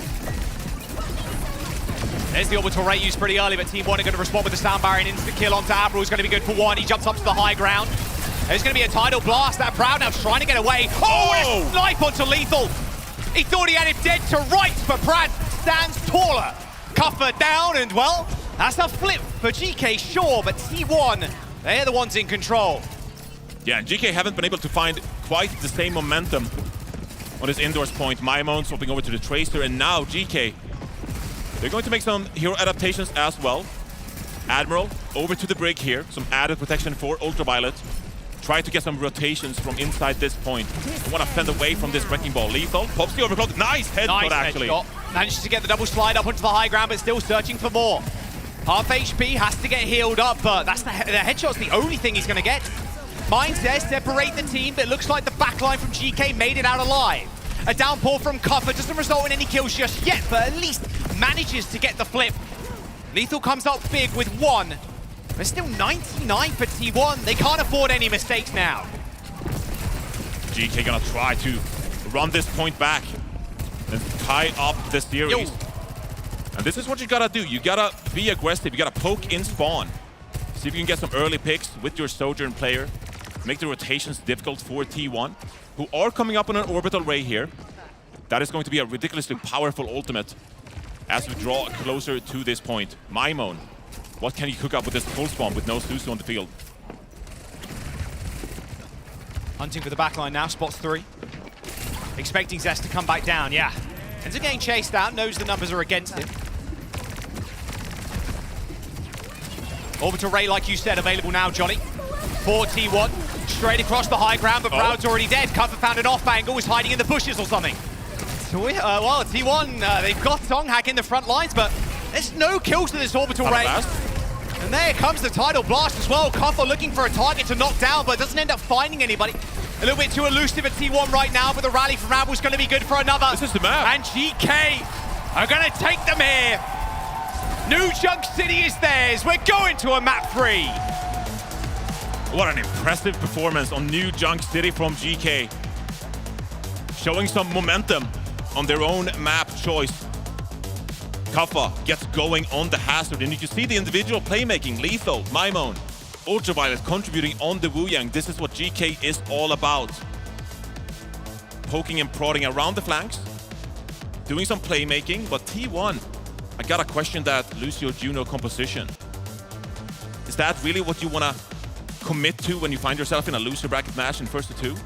There's the Orbital Ray used pretty early, but Team 1 are going to respond with the sound barrier, and instant kill onto Avril is going to be good for 1. He jumps up to the high ground. There's going to be a tidal blast. That Proud now trying to get away. Oh, and a snipe onto Lethal. He thought he had him dead to rights, but Proud stands taller. Kaffa down, and well, that's a flip for GK, sure, but T1, they're the ones in control. Yeah, and GK haven't been able to find quite the same momentum on this indoors point. Mimone swapping over to the Tracer, and now GK, they're going to make some hero adaptations as well. Admiral over to the brig here, some added protection for Ultraviolet. Try to get some rotations from inside this point. They want to fend away from this Wrecking Ball. Lethal pops the overclock. Nice headshot, actually. Manages to get the double slide up onto the high ground, but still searching for more. Half HP, has to get healed up, but that's the headshot's the only thing he's going to get. Mines there, separate the team, but it looks like the backline from GK made it out alive. A downpour from Kaffa doesn't result in any kills just yet, but at least manages to get the flip. Lethal comes up big with 1. There's still 99 for T1. They can't afford any mistakes now. GK gonna try to run this point back and tie up the series. Yo. And this is what you gotta do. You gotta be aggressive. You gotta poke in spawn. See if you can get some early picks with your Sojourn player. Make the rotations difficult for T1, who are coming up on an Orbital Ray here. That is going to be a ridiculously powerful ultimate as we draw closer to this point. Mimone, what can you cook up with this full spawn with no Susu on the field? Hunting for the backline now, spots 3. Expecting Zest to come back down, yeah. Ends up getting chased out, knows the numbers are against him. Orbital Ray, like you said, available now, Johnny. For T1, straight across the high ground, but Proud's already dead. Kaffa found an off angle, was hiding in the bushes or something. So well, T1, they've got Donghag in the front lines, but there's no kills to this Orbital Ray. And there comes the tidal blast as well. Kaffa looking for a target to knock down, but doesn't end up finding anybody. A little bit too elusive at T1 right now, but the rally from Avril is going to be good for another. This is the map. And GK are going to take them here. New Junk City is theirs. We're going to a map 3. What an impressive performance on New Junk City from GK. Showing some momentum on their own map choice. Kaffa gets going on the Hazard, and you can see the individual playmaking. Lethal, Maimon, Ultraviolet contributing on the Wu Yang. This is what GK is all about. Poking and prodding around the flanks. Doing some playmaking, but T1, I gotta question that Lucio Juno composition. Is that really what you wanna commit to when you find yourself in a loser bracket match in first to two?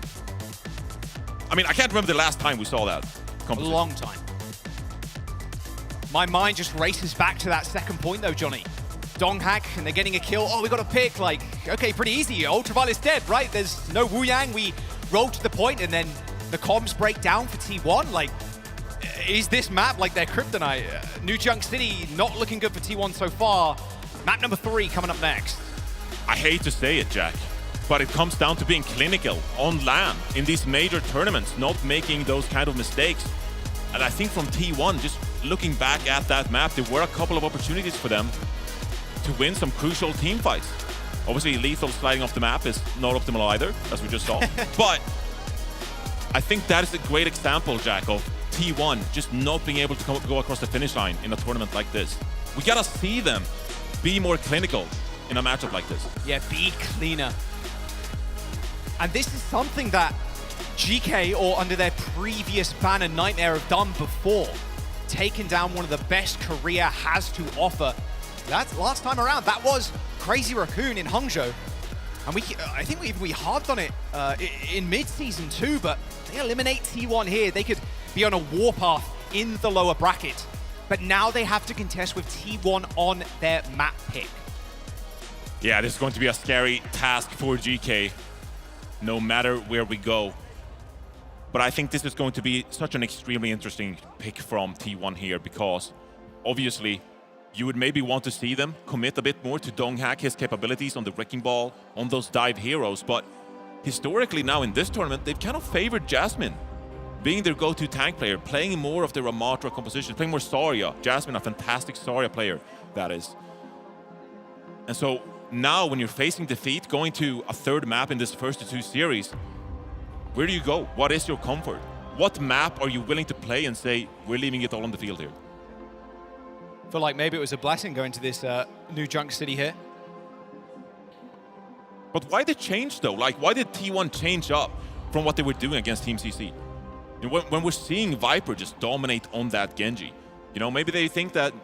I mean, I can't remember the last time we saw that composition. A long time. My mind just races back to that second point though, Johnny. Donghack, and they're getting a kill. Oh, we got a pick, like, okay, pretty easy. Ultraviolet's dead, right? There's no Wu Yang. We roll to the point, and then the comms break down for T1. Like, is this map like their kryptonite? New Junk City not looking good for T1 so far. Map number 3 coming up next. I hate to say it, Jack, but it comes down to being clinical on LAN in these major tournaments, not making those kind of mistakes. And I think from T1, just looking back at that map, there were a couple of opportunities for them to win some crucial team fights. Obviously, Lethal sliding off the map is not optimal either, as we just saw. But I think that is a great example, Jack, of T1 just not being able to go across the finish line in a tournament like this. We gotta see them be more clinical in a matchup like this. Yeah, be cleaner. And this is something that GK, or under their previous banner Nightmare, have done before. Taken down one of the best Korea has to offer. That's last time around. That was Crazy Raccoon in Hangzhou. And I think we harped on it in mid-season too, but they eliminate T1 here. They could be on a warpath in the lower bracket. But now they have to contest with T1 on their map pick. Yeah, this is going to be a scary task for GK, no matter where we go. But I think this is going to be such an extremely interesting pick from T1 here, because obviously you would maybe want to see them commit a bit more to Donghack, his capabilities on the Wrecking Ball, on those dive heroes. But historically now in this tournament, they've kind of favored Jasmine being their go-to tank player, playing more of their Ramatra composition, playing more Zarya. Jasmine, a fantastic Zarya player, that is. And so now when you're facing defeat, going to a third map in this first to two series, where do you go? What is your comfort? What map are you willing to play and say, we're leaving it all on the field here? I feel like maybe it was a blessing going to this New Junk City here. But why the change though? Like, why did T1 change up from what they were doing against Team CC? When we're seeing Viper just dominate on that Genji, you know, maybe they think that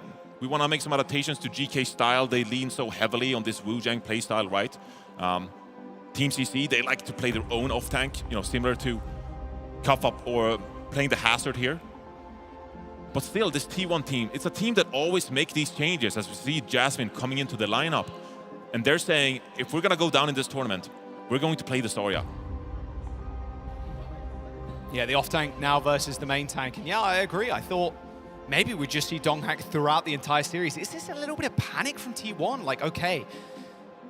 we want to make some adaptations to GK style. They lean so heavily on this Wu Jang playstyle, right? Team CC, they like to play their own off-tank, you know, similar to Kaffa or playing the Hazard here. But still, this T1 team, it's a team that always make these changes, as we see Jasmine coming into the lineup. And they're saying, if we're going to go down in this tournament, we're going to play the Zarya. Yeah, the off-tank now versus the main tank. And yeah, I agree. I thought maybe we'd just see Donghack throughout the entire series. Is this a little bit of panic from T1? Like, okay,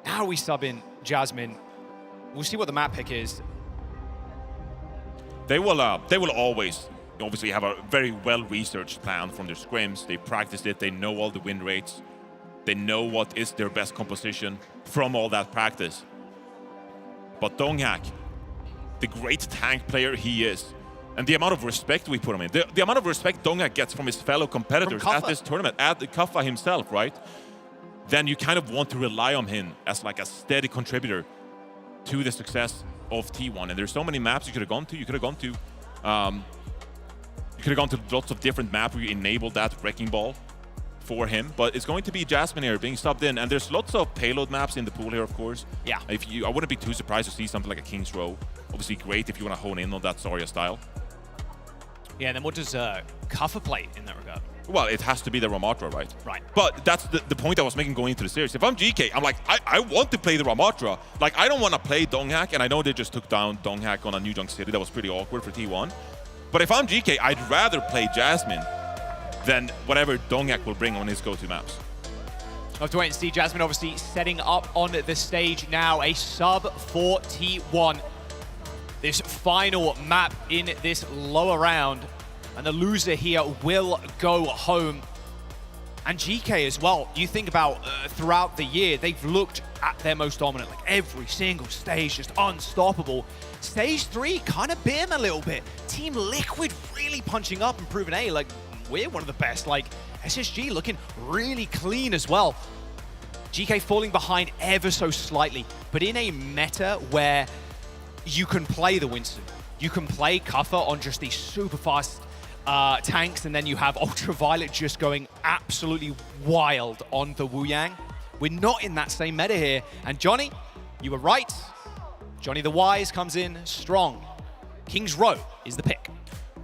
now we sub in Jasmine. We'll see what the map pick is. They will always obviously have a very well-researched plan from their scrims. They practiced it. They know all the win rates. They know what is their best composition from all that practice. But Donghack, the great tank player he is, and the amount of respect we put him in, the amount of respect Donghack gets from his fellow competitors at this tournament, at the Kaffa himself, right? Then you kind of want to rely on him as like a steady contributor to the success of T1. And there's so many maps you could have gone to. You could have gone to lots of different maps where you enabled that Wrecking Ball for him. But it's going to be Jasmine here being subbed in. And there's lots of payload maps in the pool here, of course. Yeah. I wouldn't be too surprised to see something like a King's Row. Obviously great if you want to hone in on that Zarya style. Yeah, and then what does Kaffa play in that regard? Well, it has to be the Ramatra, right? Right. But that's the point I was making going into the series. If I'm GK, I'm like, I want to play the Ramatra. Like, I don't want to play Donghack, and I know they just took down Donghack on a New Junk City. That was pretty awkward for T1. But if I'm GK, I'd rather play Jasmine than whatever Donghack will bring on his go-to maps. I'll have to wait and see. Jasmine obviously setting up on the stage now. A sub for T1. This final map in this lower round. And the loser here will go home. And GK as well. You think about throughout the year, they've looked at their most dominant, like every single stage, just unstoppable. Stage 3 kind of bit them a little bit. Team Liquid really punching up and proving, hey, like, we're one of the best. Like, SSG looking really clean as well. GK falling behind ever so slightly, but in a meta where you can play the Winston. You can play Kuffa on just these super fast tanks, and then you have Ultraviolet just going absolutely wild on the Wu Yang. We're not in that same meta here. And Johnny, you were right. Johnny the Wise comes in strong. King's Row is the pick.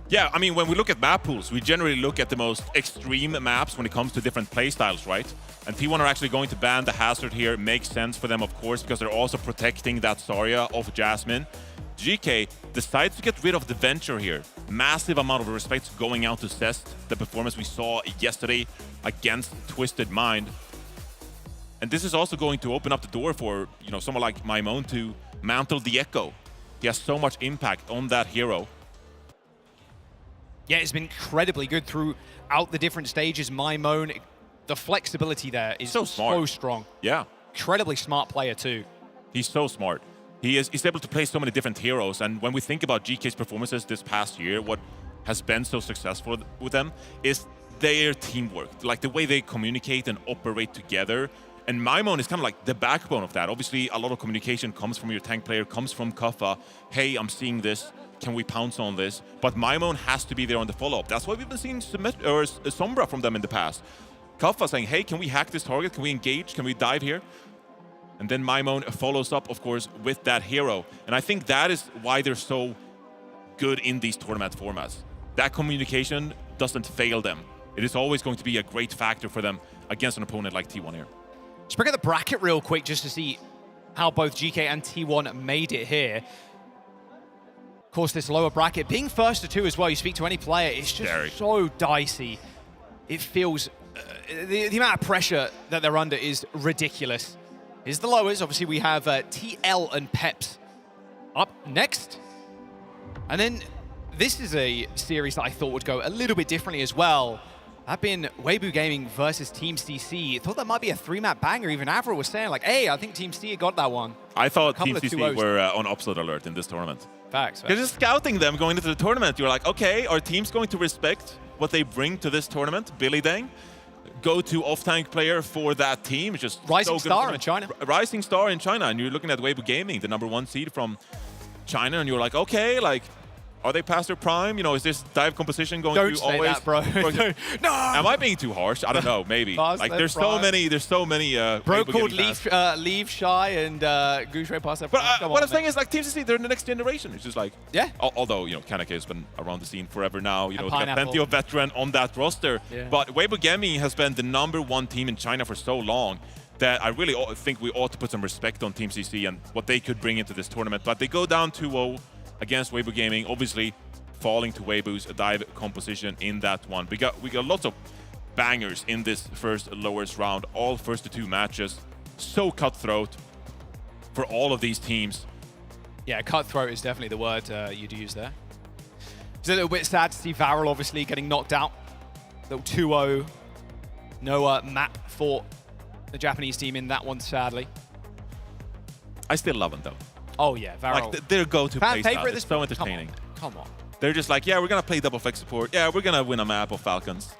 Yeah, I mean, when we look at map pools, we generally look at the most extreme maps when it comes to different playstyles, right? And T1 are actually going to ban the Hazard here. It makes sense for them, of course, because they're also protecting that Zarya of Jasmine. GK decides to get rid of the Venture here. Massive amount of respect going out to Cest, the performance we saw yesterday against Twisted Mind. And this is also going to open up the door for, you know, someone like Maimon to mantle the Echo. He has so much impact on that hero. Yeah, it's been incredibly good throughout the different stages. Maimon, the flexibility there is so strong. Yeah. Incredibly smart player too. He's so smart. He's able to play so many different heroes, and when we think about GK's performances this past year, what has been so successful with them is their teamwork, like the way they communicate and operate together. And Maimon is kind of like the backbone of that. Obviously, a lot of communication comes from your tank player, comes from Kuffa. Hey, I'm seeing this. Can we pounce on this? But Maimon has to be there on the follow-up. That's why we've been seeing Sombra from them in the past. Kuffa saying, hey, can we hack this target? Can we engage? Can we dive here? And then Maimon follows up, of course, with that hero. And I think that is why they're so good in these tournament formats. That communication doesn't fail them. It is always going to be a great factor for them against an opponent like T1 here. Let's bring up the bracket real quick just to see how both GK and T1 made it here. Of course, this lower bracket, being first to 2 as well, you speak to any player, it's just so dicey. It feels, the amount of pressure that they're under is ridiculous. Here's the lowers. Obviously, we have TL and Peps up next. And then this is a series that I thought would go a little bit differently as well. That been Weibo Gaming versus Team CC. Thought that might be a 3-map banger. Even Avril was saying, like, hey, I think Team CC got that one. I thought Team CC were on upset alert in this tournament. Facts. Because just scouting them going into the tournament, you're like, okay, are teams going to respect what they bring to this tournament? Billy Dang, go-to off-tank player for that team. Just Rising star in China. Rising star in China. And you're looking at Weibo Gaming, the #1 seed from China, and you're like, okay, like, are they past their prime? You know, is this dive composition going to always? That, bro. No. Am I being too harsh? I don't know. Maybe. Like, there's so many. Bro called Leave Shy and Gouche past that. But what I'm saying is, like, Team CC, they're in the next generation. It's just like, yeah. Although, you know, Kaneki has been around the scene forever now. You know, they got Pineapple. plenty of veteran on that roster. Yeah. But Weibo Gaming has been the #1 team in China for so long that I really think we ought to put some respect on Team CC and what they could bring into this tournament. But they go down 2-0 against Weibo Gaming, obviously falling to Weibo's dive composition in that one. We got lots of bangers in this first lowest round, all first to 2 matches. So cutthroat for all of these teams. Yeah, cutthroat is definitely the word you'd use there. It's a little bit sad to see Varel obviously getting knocked out. Little 2-0. No map for the Japanese team in that one, sadly. I still love them though. Oh yeah, Varel. Like their go-to Fan play favorite style is so entertaining. Come on. They're just like, yeah, we're going to play double flex support. Yeah, we're going to win a map of Falcons.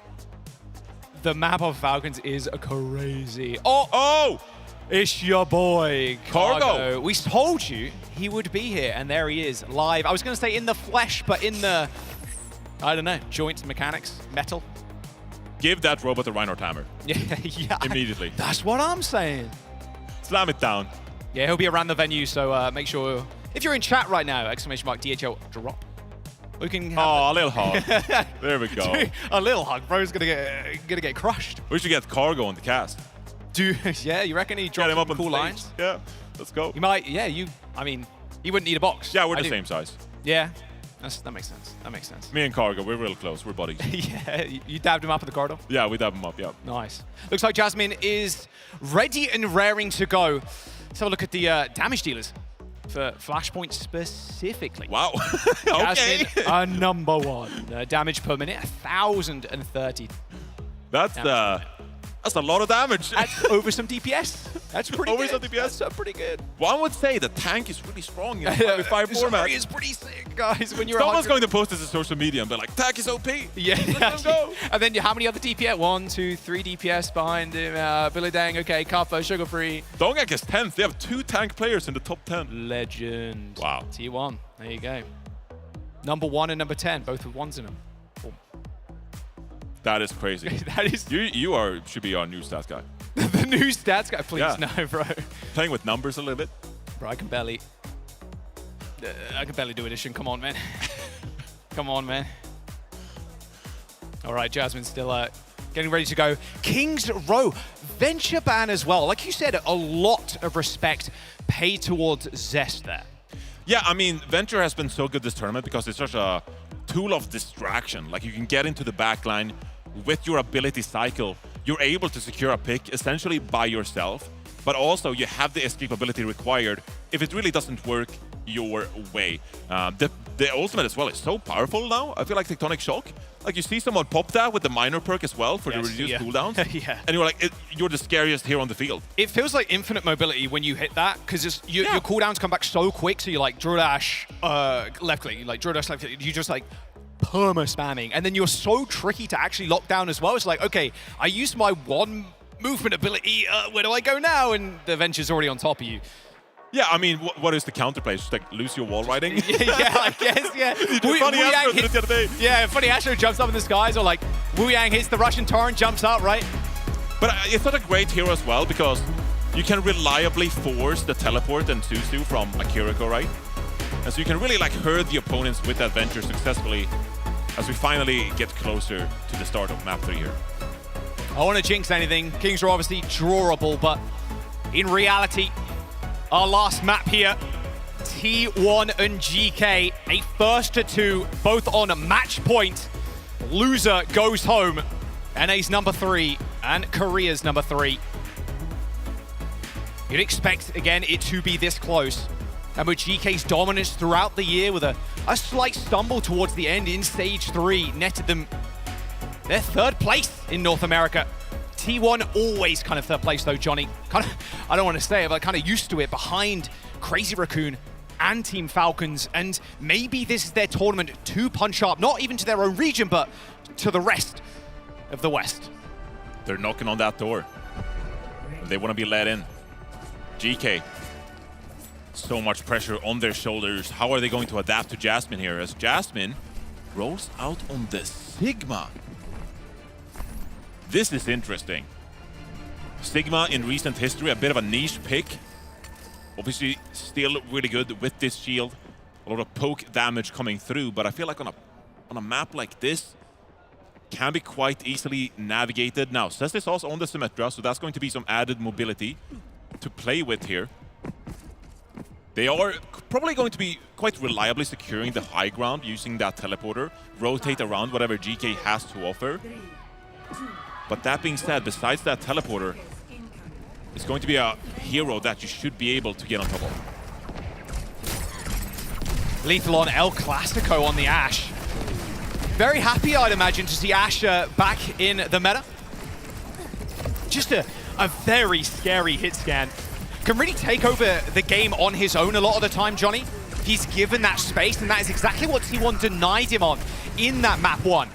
The map of Falcons is crazy. Oh! It's your boy, Cargo. We told you he would be here, and there he is, live. I was going to say in the flesh, but in the, I don't know, joints, mechanics, metal. Give that robot a Reinhardt hammer. Yeah. Immediately. That's what I'm saying. Slam it down. Yeah, he'll be around the venue, so make sure, if you're in chat right now, !DHL drop. We can have a little hug. There we go. Dude, a little hug, bro's gonna get crushed. We should get Cargo on the cast. Dude, yeah, you reckon he dropped him up on cool stage. lines? Yeah, let's go. You might, yeah, I mean, he wouldn't need a box. Yeah, we're the same size. Yeah, that makes sense. That makes sense. Me and Cargo, we're real close. We're buddies. Yeah, you dabbed him up at the corridor? Yeah, we dabbed him up, yeah. Nice. Looks like Jasmine is ready and raring to go. Let's have a look at the damage dealers for Flashpoint specifically. Wow. Okay. Jasmine, #1. Damage per minute, 1,030. That's That's a lot of damage. That's over some DPS. That's pretty Over good. some DPS. That's pretty good. One would say the tank is really strong in the 5v5 format. Sorry, it's pretty sick, guys. When you're Someone's 100 going to post this on social media and be like, tank is OP. Yeah. Let's go. And then how many other DPS? 1, 2, 3 DPS behind him. Billy Dang, okay, Kappa, Sugar Free. Dongak is 10th. They have 2 tank players in the top 10. Legend. Wow. T1. There you go. Number 1 and number 10, both with 1s in them. Oh. That is crazy. That is. You should be our new stats guy. The new stats guy, please, no, bro. Playing with numbers a little bit. Bro, I can barely do addition. Come on, man. Come on, man. All right, Jasmine's still getting ready to go. King's Row, Venture ban as well. Like you said, a lot of respect paid towards Zest there. Yeah, I mean, Venture has been so good this tournament because it's such a tool of distraction. Like, you can get into the backline with your ability cycle. You're able to secure a pick essentially by yourself, but also you have the escapability required if it really doesn't work your way. The ultimate as well is so powerful now. I feel like Tectonic Shock. Like, you see someone pop that with the minor perk as well for the reduced cooldowns. Yeah. And you're like, you're the scariest here on the field. It feels like infinite mobility when you hit that, because your cooldowns come back so quick, so you're like, Drill Dash, left click, you like Drill Dash, left click, you just like, perma spamming, and then you're so tricky to actually lock down as well. It's like, okay, I used my 1 movement ability, where do I go now? And the Venture's already on top of you. Yeah, I mean, what is the counterplay? Just like lose your wall riding? Yeah, I guess, yeah. Funny Astro did it the other day. Yeah, Funny Astro jumps up in the skies, or like Wu Yang hits the Russian Torrent, jumps up, right? But it's not a great hero as well, because you can reliably force the teleport and Suzu from Akiriko, right? And so you can really like hurt the opponents with that Venture successfully as we finally get closer to the start of map 3 here. I want to jinx anything. Kings are obviously drawable, but in reality, our last map here, T1 and GK, a first to 2, both on a match point. Loser goes home. NA's number 3 and Korea's number 3. You'd expect, again, it to be this close. And with GK's dominance throughout the year, with a slight stumble towards the end in Stage 3, netted them their 3rd place in North America. T1 always kind of 3rd place though, Johnny. Kind of, I don't want to say it, but kind of used to it, behind Crazy Raccoon and Team Falcons. And maybe this is their tournament to punch up, not even to their own region, but to the rest of the West. They're knocking on that door. They want to be let in. GK. So much pressure on their shoulders. How are they going to adapt to Jasmine here? As Jasmine rolls out on the Sigma. This is interesting. Sigma in recent history, a bit of a niche pick. Obviously still really good with this shield. A lot of poke damage coming through, but I feel like on a map like this, can be quite easily navigated. Now, Cess is also on the Symmetra, so that's going to be some added mobility to play with here. They are probably going to be quite reliably securing the high ground using that teleporter, rotate around whatever GK has to offer. But that being said, besides that teleporter, it's going to be a hero that you should be able to get on top of. Lethal on El Clasico on the Ashe. Very happy, I'd imagine, to see Ashe back in the meta. Just a very scary hit scan. Can really take over the game on his own a lot of the time, Johnny. He's given that space, and that is exactly what T1 denied him on in that map 1.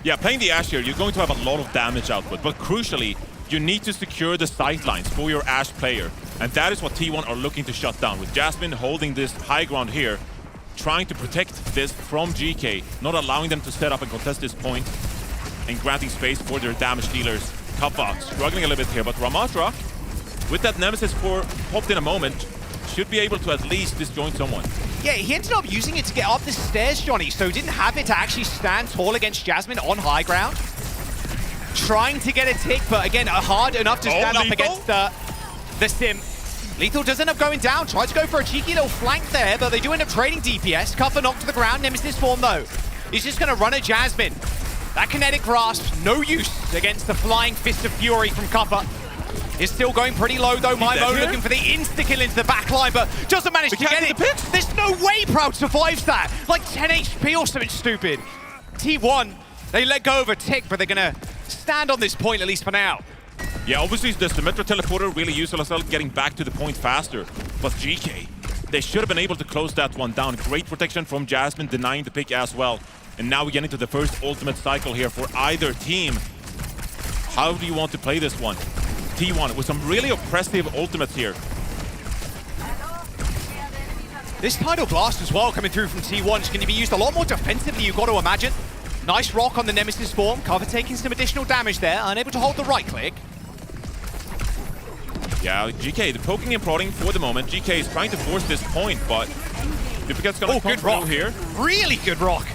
Yeah, playing the Ashe here, you're going to have a lot of damage output, but crucially, you need to secure the sightlines for your Ashe player. And that is what T1 are looking to shut down, with Jasmine holding this high ground here, trying to protect this from GK, not allowing them to set up and contest this point, and granting space for their damage dealers. Kappa struggling a little bit here, but Ramatra, with that Nemesis core popped in a moment, should be able to at least disjoint someone. Yeah, he ended up using it to get up the stairs, Johnny, so didn't have it to actually stand tall against Jasmine on high ground. Trying to get a tick, but again, hard enough to stand up against the Sim. Lethal does end up going down, tries to go for a cheeky little flank there, but they do end up trading DPS. Kappa knocked to the ground, Nemesis form though. He's just gonna run at Jasmine. That kinetic grasp, no use against the flying fist of fury from Kappa. Is still going pretty low though. Maimo looking for the insta-kill into the backline, but doesn't manage to get it. There's no way Proud survives that. Like 10 HP or something stupid. T1, they let go of a tick, but they're gonna stand on this point, at least for now. Yeah, obviously the Symmetra teleporter really useful as well, getting back to the point faster. But GK, they should have been able to close that one down. Great protection from Jasmine, denying the pick as well. And now we get into the first ultimate cycle here for either team. How do you want to play this one? T1 with some really oppressive ultimates here. This Tidal Blast as well coming through from T1 is going to be used a lot more defensively, you've got to imagine. Nice rock on the Nemesis form, Cover taking some additional damage there, unable to hold the right click. Yeah, GK, the poking and prodding for the moment. GK is trying to force this point, but Duplicate's gonna come good rock here. Really good rock.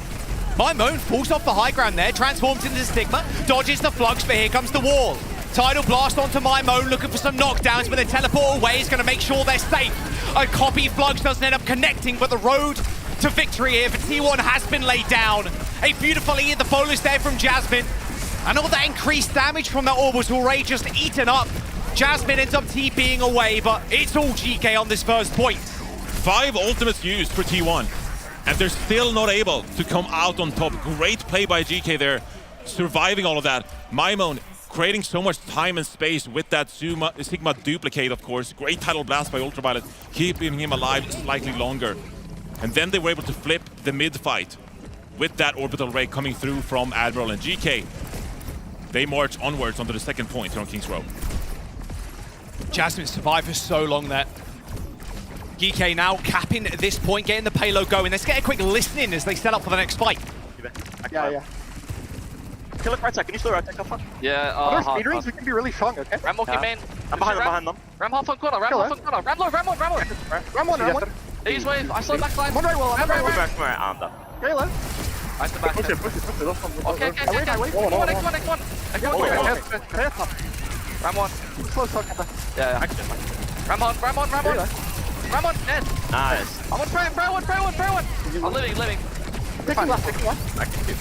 My Moan falls off the high ground there, transforms into Stigma, dodges the flux, but here comes the wall. Tidal Blast onto My Moan, looking for some knockdowns, but the teleport away is going to make sure they're safe. A copy Flux doesn't end up connecting, but the road to victory here for T1 has been laid down. A beautiful E in the bolus there from Jasmine. And all that increased damage from that orbital ray just eaten up. Jasmine ends up TPing away, but it's all GK on this first point. 5 ultimates used for T1, and they're still not able to come out on top. Great play by GK there, surviving all of that. Maimon creating so much time and space with that Sigma duplicate, of course. Great Tidal Blast by Ultraviolet, keeping him alive slightly longer. And then they were able to flip the mid-fight with that orbital ray coming through from Admiral and GK. They march onwards onto the second point here on King's Row. Jasmine survived for so long there. GK now capping this point, getting the payload going. Let's get a quick listening as they set up for the next fight. Yeah. Kill it right side. Can you slow right side? Yeah, Other speed rings, we can be really strong, okay? Ram walking main. I'm behind them. Ram half on corner, Ram half on corner. Ram low, Ram one. Ease wave, I saw back line. One right well, I'm right. back to my arm down. Okay, left. I step back. Push it. Okay. X1. Ram one. Slow talk. Yeah. Ram on, dead. Nice. I'm on Frey one. I'm living. Taking left.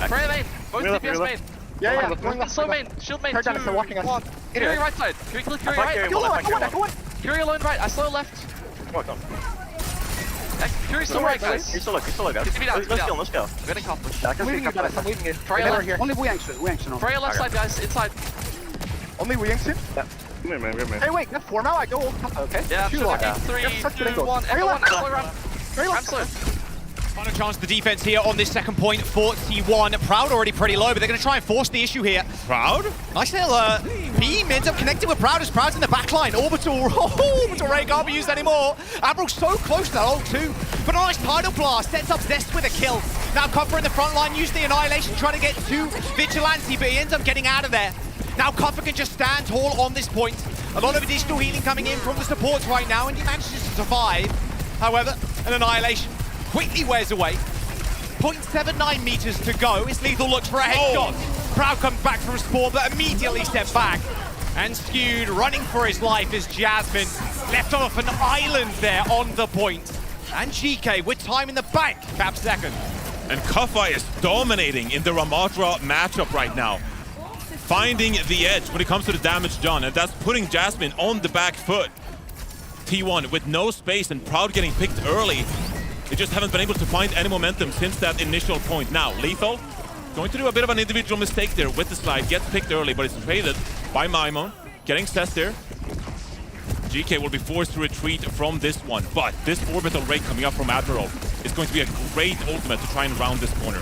Frey main, both DPS main. Yeah. Slow main, shield main, 2, 1. Fury right side. Can we kill Fury right? Go on. Fury alone right, I slow left. Fury still right, guys. You're still low, guys. Let's go. I'm getting accomplished. I'm leaving you. Frey left. Only we action. Frey left side, guys, inside. Only we action? Yeah. Hey, wait, get 4 now. I go old Kappa, okay? Yeah, shoot looking. 3, 2, 1. Everyone, Ram slow. Final chance for defense here on this second point for T1. Proud already pretty low, but they're going to try and force the issue here. Proud? Nice little beam ends up connecting with Proud as Proud's in the back line. Orbital ray can't be used anymore. Admiral's so close to that ult too. But a nice Tidal Blast sets up Zest with a kill. Now Cuffer in the front line, use the Annihilation, trying to get to Vigilante, but he ends up getting out of there. Now Cuffer can just stand tall on this point. A lot of additional healing coming in from the supports right now, and he manages to survive. However, an Annihilation quickly wears away. 0.79 meters to go. It's Lethal looks for a headshot. Proud comes back from spawn, but immediately steps back. And Skewed running for his life as Jasmine left off an island there on the point. And GK with time in the bank, caps second. And Kaffa is dominating in the Ramatra matchup right now. Finding the edge when it comes to the damage done, and that's putting Jasmine on the back foot. T1 with no space and Proud getting picked early. They just haven't been able to find any momentum since that initial point. Now, Lethal going to do a bit of an individual mistake there with the slide. Gets picked early, but it's traded by Maimon. Getting Cess there. GK will be forced to retreat from this one, but this orbital ray coming up from Admiral is going to be a great ultimate to try and round this corner.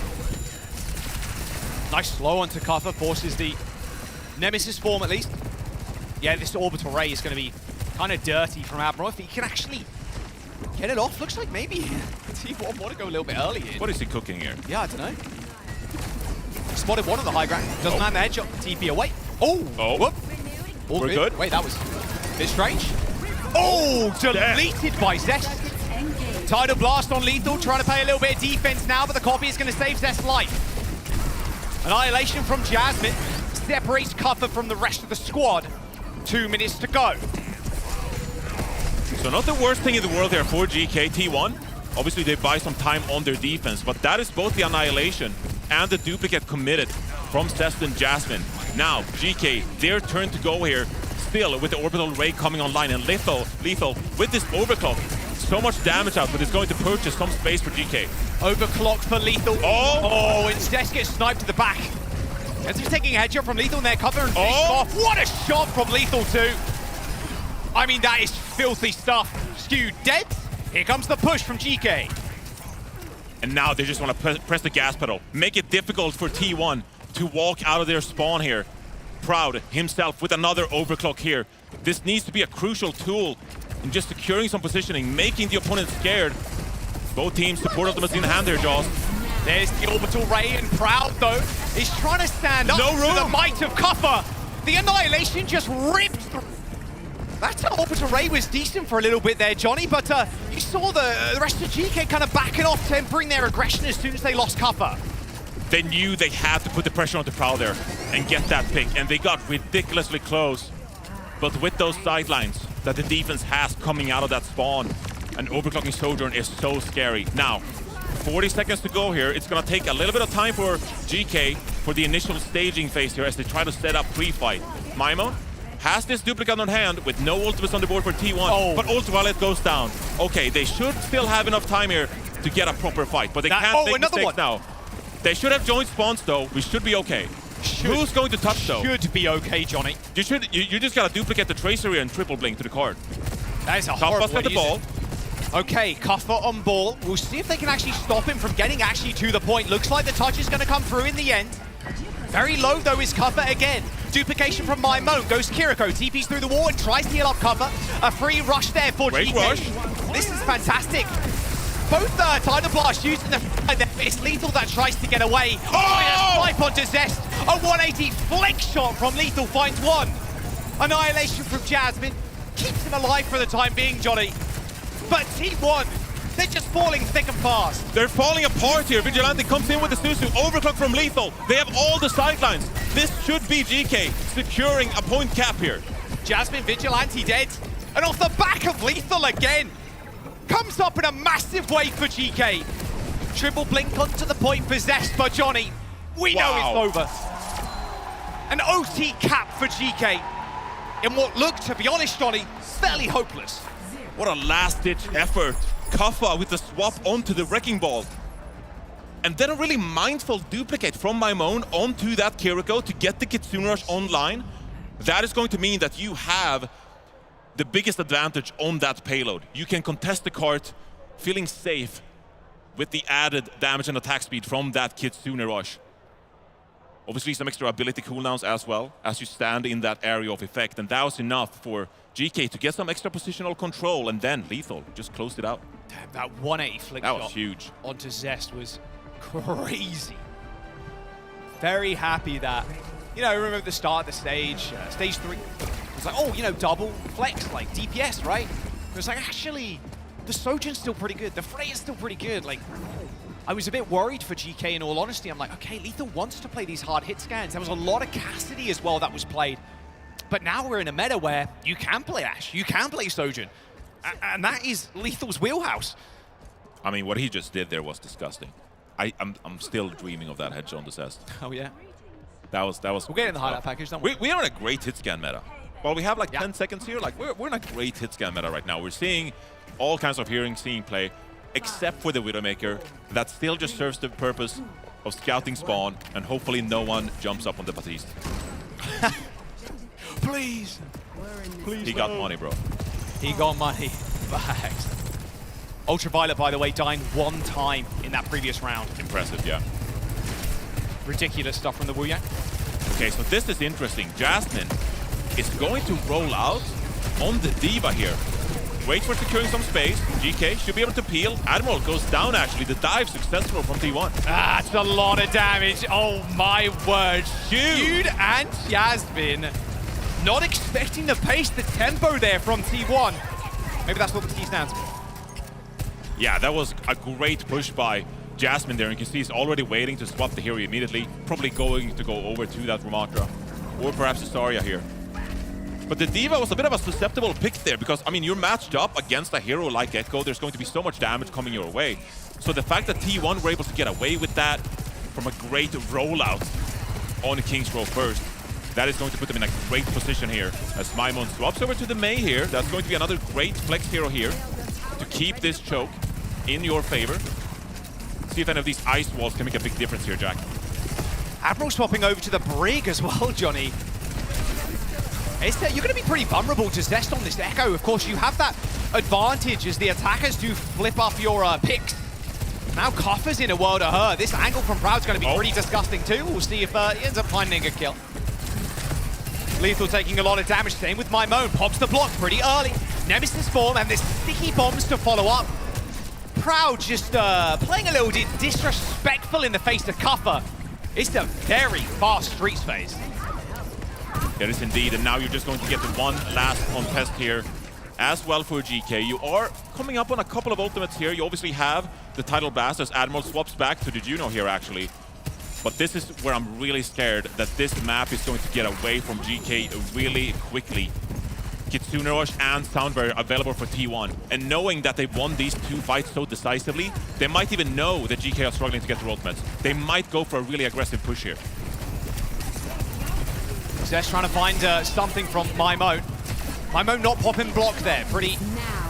Nice slow onto Kuffer, forces the Nemesis form at least. Yeah, this orbital ray is going to be kind of dirty from Admiral. If he can actually get it off, looks like maybe T1 want to go a little bit early in. What is he cooking here? Yeah, I don't know. Spotted one on the high ground. Doesn't land the headshot. TP away. Oh! Whoop. All We're good. Wait, that was a bit strange. Oh! Deleted by Zest. Tidal Blast on Lethal, trying to play a little bit of defense now, but the copy is going to save Zest's life. Annihilation from Jasmine separates Cuffer from the rest of the squad. 2 minutes to go. So not the worst thing in the world here for GK. T1. Obviously they buy some time on their defense, but that is both the Annihilation and the duplicate committed from Cest and Jasmine. Now, GK, their turn to go here, still with the orbital ray coming online, and Lethal with this overclock. So much damage out, but it's going to purchase some space for GK. Overclock for Lethal. Oh! And Zest gets sniped to the back. Ends up taking a headshot from Lethal in their cover and finishing off. What a shot from Lethal too. I mean, that is filthy stuff. Stu dead. Here comes the push from GK. And now they just want to press the gas pedal. Make it difficult for T1 to walk out of their spawn here. Proud himself with another overclock here. This needs to be a crucial tool in just securing some positioning, making the opponent scared. Both teams support ultimates in hand there, Jaws. There's the orbital ray, and Proud though is trying to stand up to the might of Cuffer. The Annihilation just ripped through. That orbital ray was decent for a little bit there, Johnny, but you saw the rest of GK kind of backing off, tempering their aggression as soon as they lost Cuffer. They knew they had to put the pressure onto Proud there and get that pick, and they got ridiculously close. But with those sidelines that the defense has coming out of that spawn, an overclocking Sojourn is so scary. Now, 40 seconds to go here. It's going to take a little bit of time for GK for the initial staging phase here as they try to set up pre-fight. Maimon has this duplicate on hand with no ultimates on the board for T1, but Ultraviolet goes down. Okay, they should still have enough time here to get a proper fight, but they can't make mistakes now. They should have joined spawns though. We should be okay. Who's going to touch though? Should be okay, Johnny. You just gotta duplicate the tracer here and triple blink to the card. That is a horrible way to use the ball. Okay, Cuffer on ball. We'll see if they can actually stop him from getting actually to the point. Looks like the touch is going to come through in the end. Very low though is Cuffer again. Duplication from Maimon. Goes Kiriko. TP's through the wall and tries to heal up Cuffer. A free rush there for GK. Rush. This is fantastic. Both Tidal Blast using the it's Lethal that tries to get away. Oh! Snipe onto Zest. A 180 flick shot from Lethal finds one. Annihilation from Jasmine. Keeps him alive for the time being, Johnny. But T1, they're just falling thick and fast. They're falling apart here. Vigilante comes in with the Susu. Overclock from Lethal. They have all the sidelines. This should be GK securing a point cap here. Jasmine, Vigilante dead. And off the back of Lethal again. Comes up in a massive way for GK. Triple blink onto the point for Zest, but Johnny, we know it's over. An OT cap for GK in what looked, to be honest, Johnny, fairly hopeless. What a last-ditch effort. Kaffa with the swap onto the Wrecking Ball. And then a really mindful duplicate from Maimon onto that Kiriko to get the Kitsune Rush online. That is going to mean that you have the biggest advantage on that payload. You can contest the cart feeling safe with the added damage and attack speed from that Kitsune Rush. Obviously some extra ability cooldowns as well as you stand in that area of effect, and that was enough for GK to get some extra positional control, and then Lethal just closed it out. Damn, that 180 flick that shot was huge onto Zest was crazy. Very happy that, you know, I remember at the start of the stage, stage 3, it was like, oh, you know, double flex, like DPS, right? It was like, actually, the Sojourn's still pretty good, the Freya's still pretty good, like, I was a bit worried for GK in all honesty. I'm like, okay, Lethal wants to play these hard hit scans. There was a lot of Cassidy as well that was played. But now we're in a meta where you can play Ashe, you can play Sojourn. And that is Lethal's wheelhouse. I mean, what he just did there was disgusting. I'm still dreaming of that headshot on the Zest. Oh, yeah. That was. We'll get in the highlight package, don't we? We are in a great hit scan meta. While we have like 10 seconds here, like we're in a great hit scan meta right now. We're seeing all kinds of hearing, seeing play, except for the Widowmaker. That still just serves the purpose of scouting spawn, and hopefully no one jumps up on the Baptiste. Please. He got money, bro. He got money. Facts. Ultraviolet, by the way, dying one time in that previous round. Impressive, yeah. Ridiculous stuff from the Wuyang. Okay, so this is interesting. Jasmine is going to roll out on the D.Va here. Wait for securing some space. GK should be able to peel. Admiral goes down, actually. The dive successful from T1. That's a lot of damage. Oh, my word. Jude and Jasmine not expecting the pace, the tempo there from T1. Maybe that's what the T stands for. Yeah, that was a great push by Jasmine there. You can see he's already waiting to swap the hero immediately. Probably going to go over to that Ramatra. Or perhaps the Zarya here. But the D.Va was a bit of a susceptible pick there because, I mean, you're matched up against a hero like Echo. There's going to be so much damage coming your way. So the fact that T1 were able to get away with that from a great rollout on King's Row first, that is going to put them in a great position here as Maimon swaps over to the Mei here. That's going to be another great flex hero here to keep this choke in your favor. See if any of these ice walls can make a big difference here, Jack. Admiral swapping over to the Brig as well, Johnny. You're going to be pretty vulnerable to Zest on this Echo. Of course, you have that advantage as the attackers do flip up your picks. Now Kuffa's in a world of hurt. This angle from Proud's going to be pretty disgusting too. We'll see if he ends up finding a kill. Lethal taking a lot of damage. Same with Mymone. Pops the block pretty early. Nemesis form and there's sticky bombs to follow up. Proud just playing a little disrespectful in the face of Kuffa. It's a very fast Streets phase. It is indeed, and now you're just going to get the one last contest here as well for GK. You are coming up on a couple of ultimates here. You obviously have the title blast as Admiral swaps back to the Juno here actually. But this is where I'm really scared that this map is going to get away from GK really quickly. Kitsune Rush and Soundbarrier available for T1. And knowing that they won these two fights so decisively, they might even know that GK are struggling to get their ultimates. They might go for a really aggressive push here. Zest trying to find something from Mymone. Mymone not popping block there. Pretty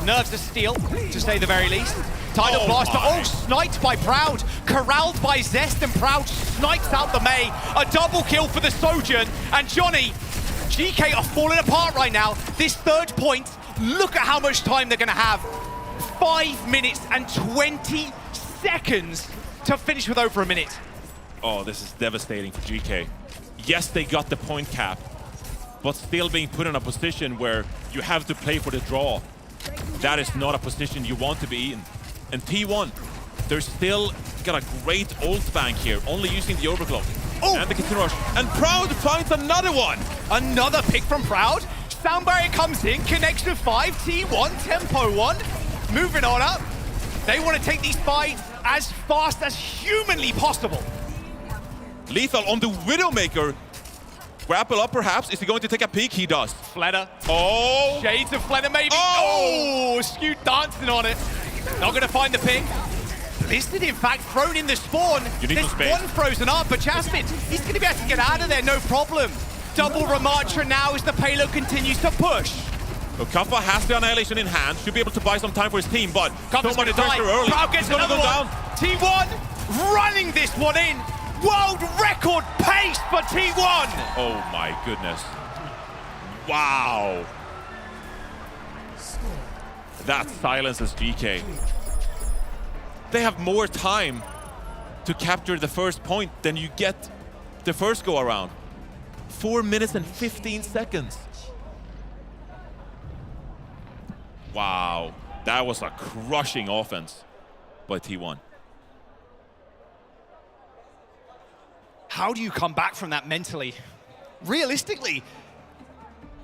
nerves of steel, to say the very least. Tidal Blaster, sniped by Proud. Corralled by Zest, and Proud snipes out the Mei. A double kill for the Sojourn. And Johnny, GK are falling apart right now. This third point, look at how much time they're going to have. 5 minutes and 20 seconds to finish with over a minute. Oh, this is devastating for GK. Yes, they got the point cap, but still being put in a position where you have to play for the draw. That is not a position you want to be in. And T1, they're still got a great ult bank here, only using the overclock. And the Kitsune Rush. And Proud finds another one! Another pick from Proud. Soundbarrier comes in, connects with 5, T1, tempo 1. Moving on up. They want to take these fights as fast as humanly possible. Lethal on the Widowmaker. Grapple up perhaps. Is he going to take a peek? He does. Fleta. Oh! Shades of Fleta maybe. Oh! Skewed dancing on it. Not going to find the pick. Blizzard, in fact, thrown in the spawn. There's one frozen up, but Jasmine, he's going to be able to get out of there, no problem. Double Ramattra now as the payload continues to push. Well, Kuffa has the Annihilation in hand. Should be able to buy some time for his team, but Kuffa's so much going to die. early. Proud gets He's another go one. Down. T1 running this one in. World record pace for T1. Oh my goodness. Wow. That silences GK. They have more time to capture the first point than you get the first go around. 4 minutes and 15 seconds. Wow, that was a crushing offense by T1. How do you come back from that mentally? Realistically,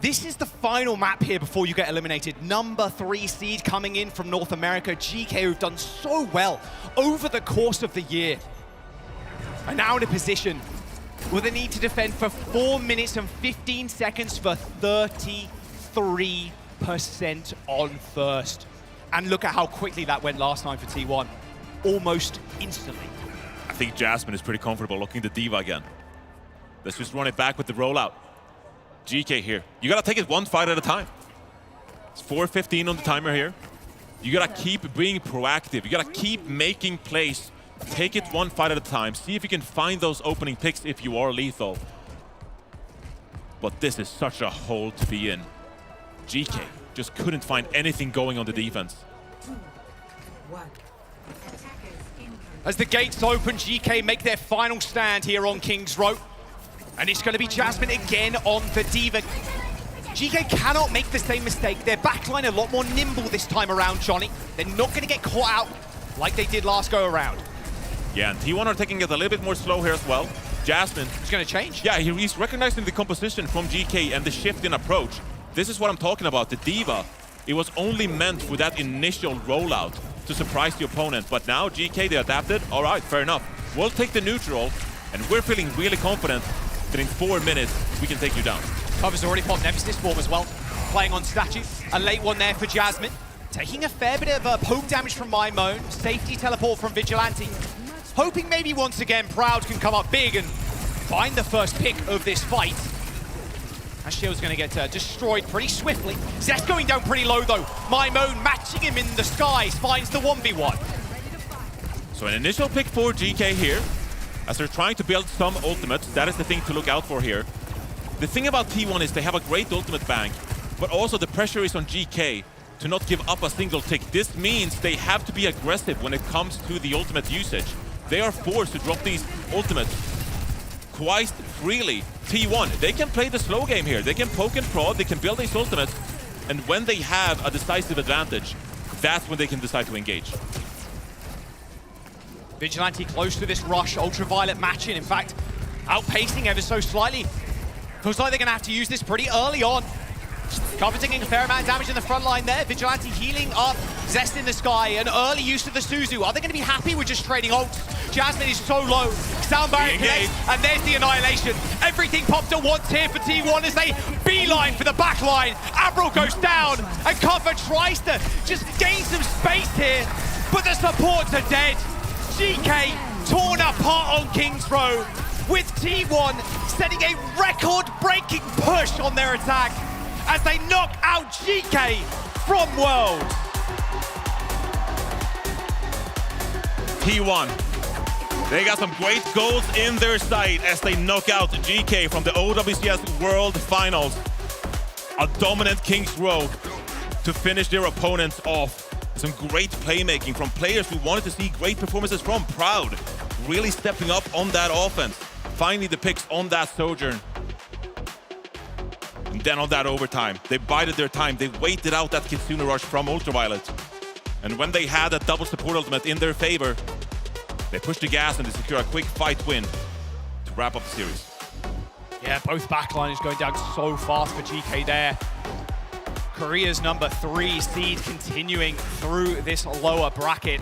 this is the final map here before you get eliminated. Number 3 seed coming in from North America. GK, who've done so well over the course of the year, are now in a position where they need to defend for 4 minutes and 15 seconds for 33% on first. And look at how quickly that went last time for T1. Almost instantly. I think Jasmine is pretty comfortable looking the Diva again. Let's just run it back with the rollout. GK here. You gotta take it one fight at a time. It's 4:15 on the timer here. You gotta keep being proactive. You gotta keep making plays. Take it one fight at a time. See if you can find those opening picks if you are lethal. But this is such a hole to be in. GK just couldn't find anything going on the defense. As the gates open, GK make their final stand here on King's Row. And it's going to be Jasmine again on the Diva. GK cannot make the same mistake. Their backline a lot more nimble this time around, Johnny. They're not going to get caught out like they did last go around. Yeah, and T1 are taking it a little bit more slow here as well. Jasmine. It's going to change. Yeah, he's recognizing the composition from GK and the shift in approach. This is what I'm talking about. The Diva, it was only meant for that initial rollout to surprise the opponent. But now GK, they adapted. All right, fair enough. We'll take the neutral, and we're feeling really confident that in 4 minutes, we can take you down. Cover's already popped Nemesis form as well. Playing on Statue. A late one there for Jasmine. Taking a fair bit of poke damage from Mymone. Safety teleport from Vigilante. Hoping maybe once again Proud can come up big and find the first pick of this fight. That shield's going to get destroyed pretty swiftly. Zest going down pretty low though. Mymone matching him in the skies. Finds the 1v1. So an initial pick for GK here. as they're trying to build some ultimates. That is the thing to look out for here. The thing about T1 is they have a great ultimate bank, but also the pressure is on GK to not give up a single tick. This means they have to be aggressive when it comes to the ultimate usage. They are forced to drop these ultimates quite freely. T1, they can play the slow game here. They can poke and prod, they can build these ultimates, and when they have a decisive advantage, that's when they can decide to engage. Vigilante close to this rush, Ultraviolet matching, in fact, outpacing ever so slightly. Feels like they're gonna have to use this pretty early on. Cover taking a fair amount of damage in the front line there. Vigilante healing up, Zest in the sky, an early use of the Suzu. Are they gonna be happy with just trading ults? Jasmine is so low, Sound Barrier connects, and there's the annihilation. Everything popped at once here for T1 as they beeline for the back line. Avril goes down, and Cover tries to just gain some space here, but the supports are dead. GK torn apart on King's Row, with T1 setting a record-breaking push on their attack as they knock out GK from World. T1, they got some great goals in their sight as they knock out GK from the OWCS World Finals. A dominant King's Row to finish their opponents off. Some great playmaking from players we wanted to see great performances from. Proud, really stepping up on that offense. Finally the picks on that Sojourn. And then on that overtime, they bided their time. They waited out that Kitsune rush from Ultraviolet. And when they had that double support ultimate in their favor, they pushed the gas and they secure a quick fight win to wrap up the series. Yeah, both backlines going down so fast for GK there. Korea's #3 seed continuing through this lower bracket.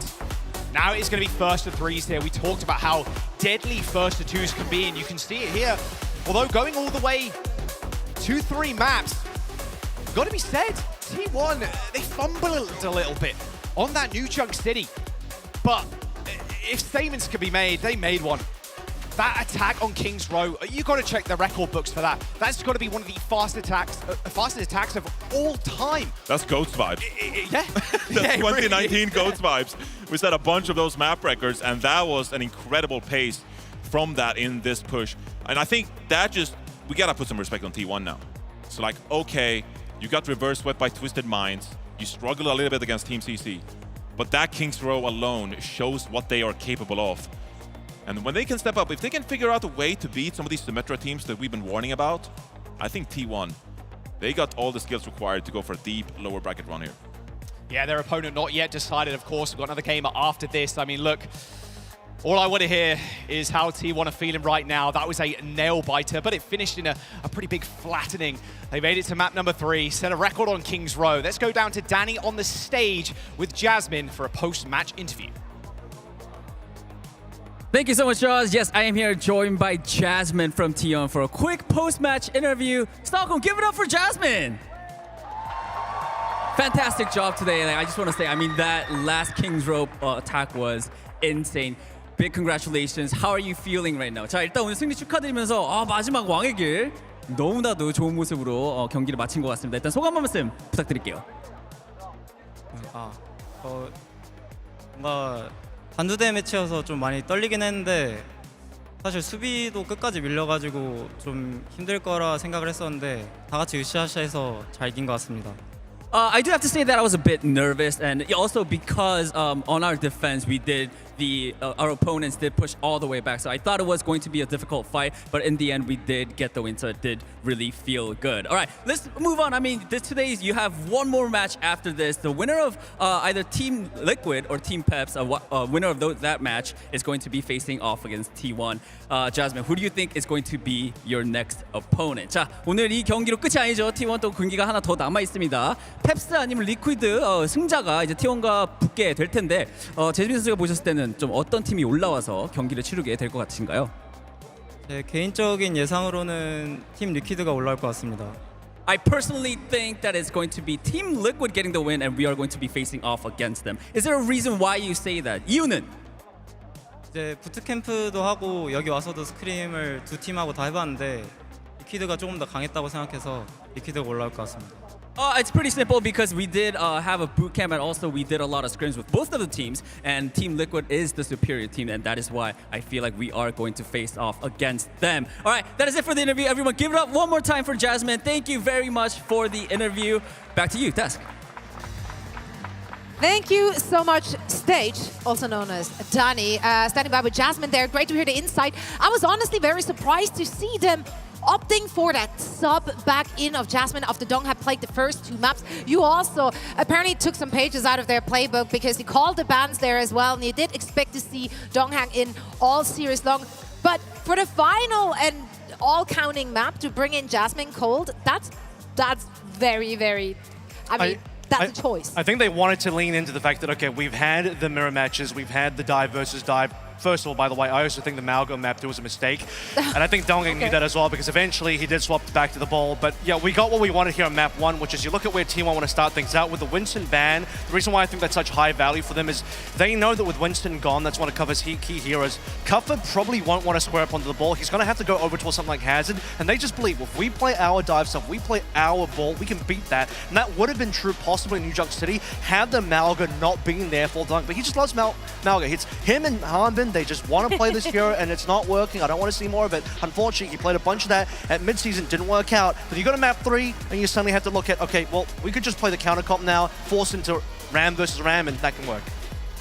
Now it's going to be first to threes here. We talked about how deadly first to twos can be, and you can see it here. Although going all the way to 3 maps, got to be said, T1, they fumbled a little bit on that new Chunk City. But if statements could be made, they made one. That attack on King's Row, you got to check the record books for that. That's got to be one of the fastest attacks of all time. That's GOATS vibes. Yeah. That's 2019 GOATS vibes. We set a bunch of those map records, and that was an incredible pace from that in this push. And I think that just, we got to put some respect on T1 now. So like, okay, you got reverse swept by Twisted Minds. You struggled a little bit against Team CC. But that King's Row alone shows what they are capable of. And when they can step up, if they can figure out a way to beat some of these Symmetra teams that we've been warning about, I think T1, they got all the skills required to go for a deep lower bracket run here. Yeah, their opponent not yet decided, of course. We've got another game after this. I mean, look, all I want to hear is how T1 are feeling right now. That was a nail-biter, but it finished in a pretty big flattening. They made it to map #3, set a record on King's Row. Let's go down to Danny on the stage with Jasmine for a post-match interview. Thank you so much, Jaws. Yes, I am here joined by Jasmine from T1 for a quick post-match interview. Stockholm, give it up for Jasmine! Fantastic job today. I just want to say, I mean, that last King's Row attack was insane. Big congratulations. How are you feeling right now? 자, 일단 오늘 승리 축하드리면서 마지막 왕의 길 너무나도 좋은 모습으로 경기를 마친 것 같습니다. 일단 소감 한 말씀 부탁드릴게요. 뭔가 단두대 매치여서 좀 많이 떨리긴 했는데 사실 수비도 끝까지 밀려가지고 좀 힘들 거라 생각을 했었는데 다 같이 으쌰으쌰해서 잘 이긴 것 같습니다. I do have to say that I was a bit nervous, and also because on our defense we did our opponents did push all the way back, so I thought it was going to be a difficult fight, but in the end we did get the win, so it did really feel good. All right, let's move on. I mean, today you have one more match after this. The winner of either Team Liquid or Team Peps, winner of that match is going to be facing off against T1. Jasmine, who do you think is going to be your next opponent? 자, 오늘 이 경기로 끝이 아니죠. T1 또 경기가 하나 더 남아 있습니다. 펩스 아니면 리퀴드 승자가 이제 T1과 붙게 될 텐데 재민 선수가 보셨을 때는 좀 어떤 팀이 올라와서 경기를 치르게 될 것 같으신가요? 제 개인적인 예상으로는 팀 리퀴드가 올라올 것 같습니다. I personally think that it's going to be Team Liquid getting the win and we are going to be facing off against them. Is there a reason why you say that? 이유는? 이제 부트캠프도 하고 여기 와서도 스크림을 두 팀하고 다 해봤는데 리퀴드가 조금 더 강했다고 생각해서 리퀴드가 올라올 것 같습니다. It's pretty simple because we did have a boot camp and also we did a lot of scrims with both of the teams, and Team Liquid is the superior team, and that is why I feel like we are going to face off against them. All right, that is it for the interview. Everyone, give it up one more time for Jasmine. Thank you very much for the interview. Back to you, Desk. Thank you so much, Stage, also known as Danny, standing by with Jasmine there. Great to hear the insight. I was honestly very surprised to see them opting for that sub back in of Jasmine after Dong had played the first 2 maps. You also apparently took some pages out of their playbook because you called the bans there as well, and you did expect to see Dong hang in all series long. But for the final and all counting map to bring in Jasmine cold, that's very, very, that's a choice. I think they wanted to lean into the fact that, okay, we've had the mirror matches, we've had the dive versus dive. First of all, by the way, I also think the Malgo map there was a mistake. And I think Dongak knew that as well, because eventually he did swap back to the ball. But yeah, we got what we wanted here on map 1, which is you look at where Team 1 want to start things out with the Winston ban. The reason why I think that's such high value for them is they know that with Winston gone, that's one of Kuffa's key heroes. Kuffa probably won't want to square up onto the ball. He's going to have to go over towards something like Hazard. And they just believe, if we play our dive stuff, we play our ball, we can beat that. And that would have been true possibly in New York City had the Malga not been there for Dunk. But he just loves Malga. It's him and Harbin, they just want to play this hero and it's not working. I don't want to see more of it. Unfortunately, he played a bunch of that at mid-season, didn't work out. But you go to map 3 and you suddenly have to look at, okay, well, we could just play the counter comp now, force into Ram versus Ram, and that can work.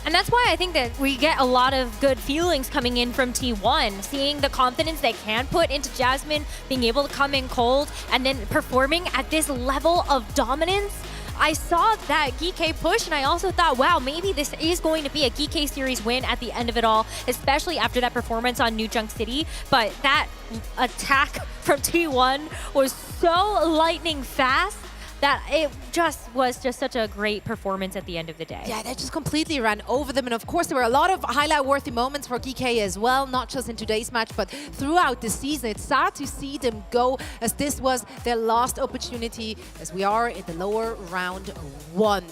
And that's why I think that we get a lot of good feelings coming in from T1, seeing the confidence they can put into Jasmine, being able to come in cold, and then performing at this level of dominance. I saw that Geekay push, and I also thought, wow, maybe this is going to be a Geekay series win at the end of it all, especially after that performance on New Junk City. But that attack from T1 was so lightning fast that it was just such a great performance at the end of the day. Yeah, they just completely ran over them. And of course, there were a lot of highlight-worthy moments for GK as well, not just in today's match, but throughout the season. It's sad to see them go, as this was their last opportunity, as we are in the lower round 1.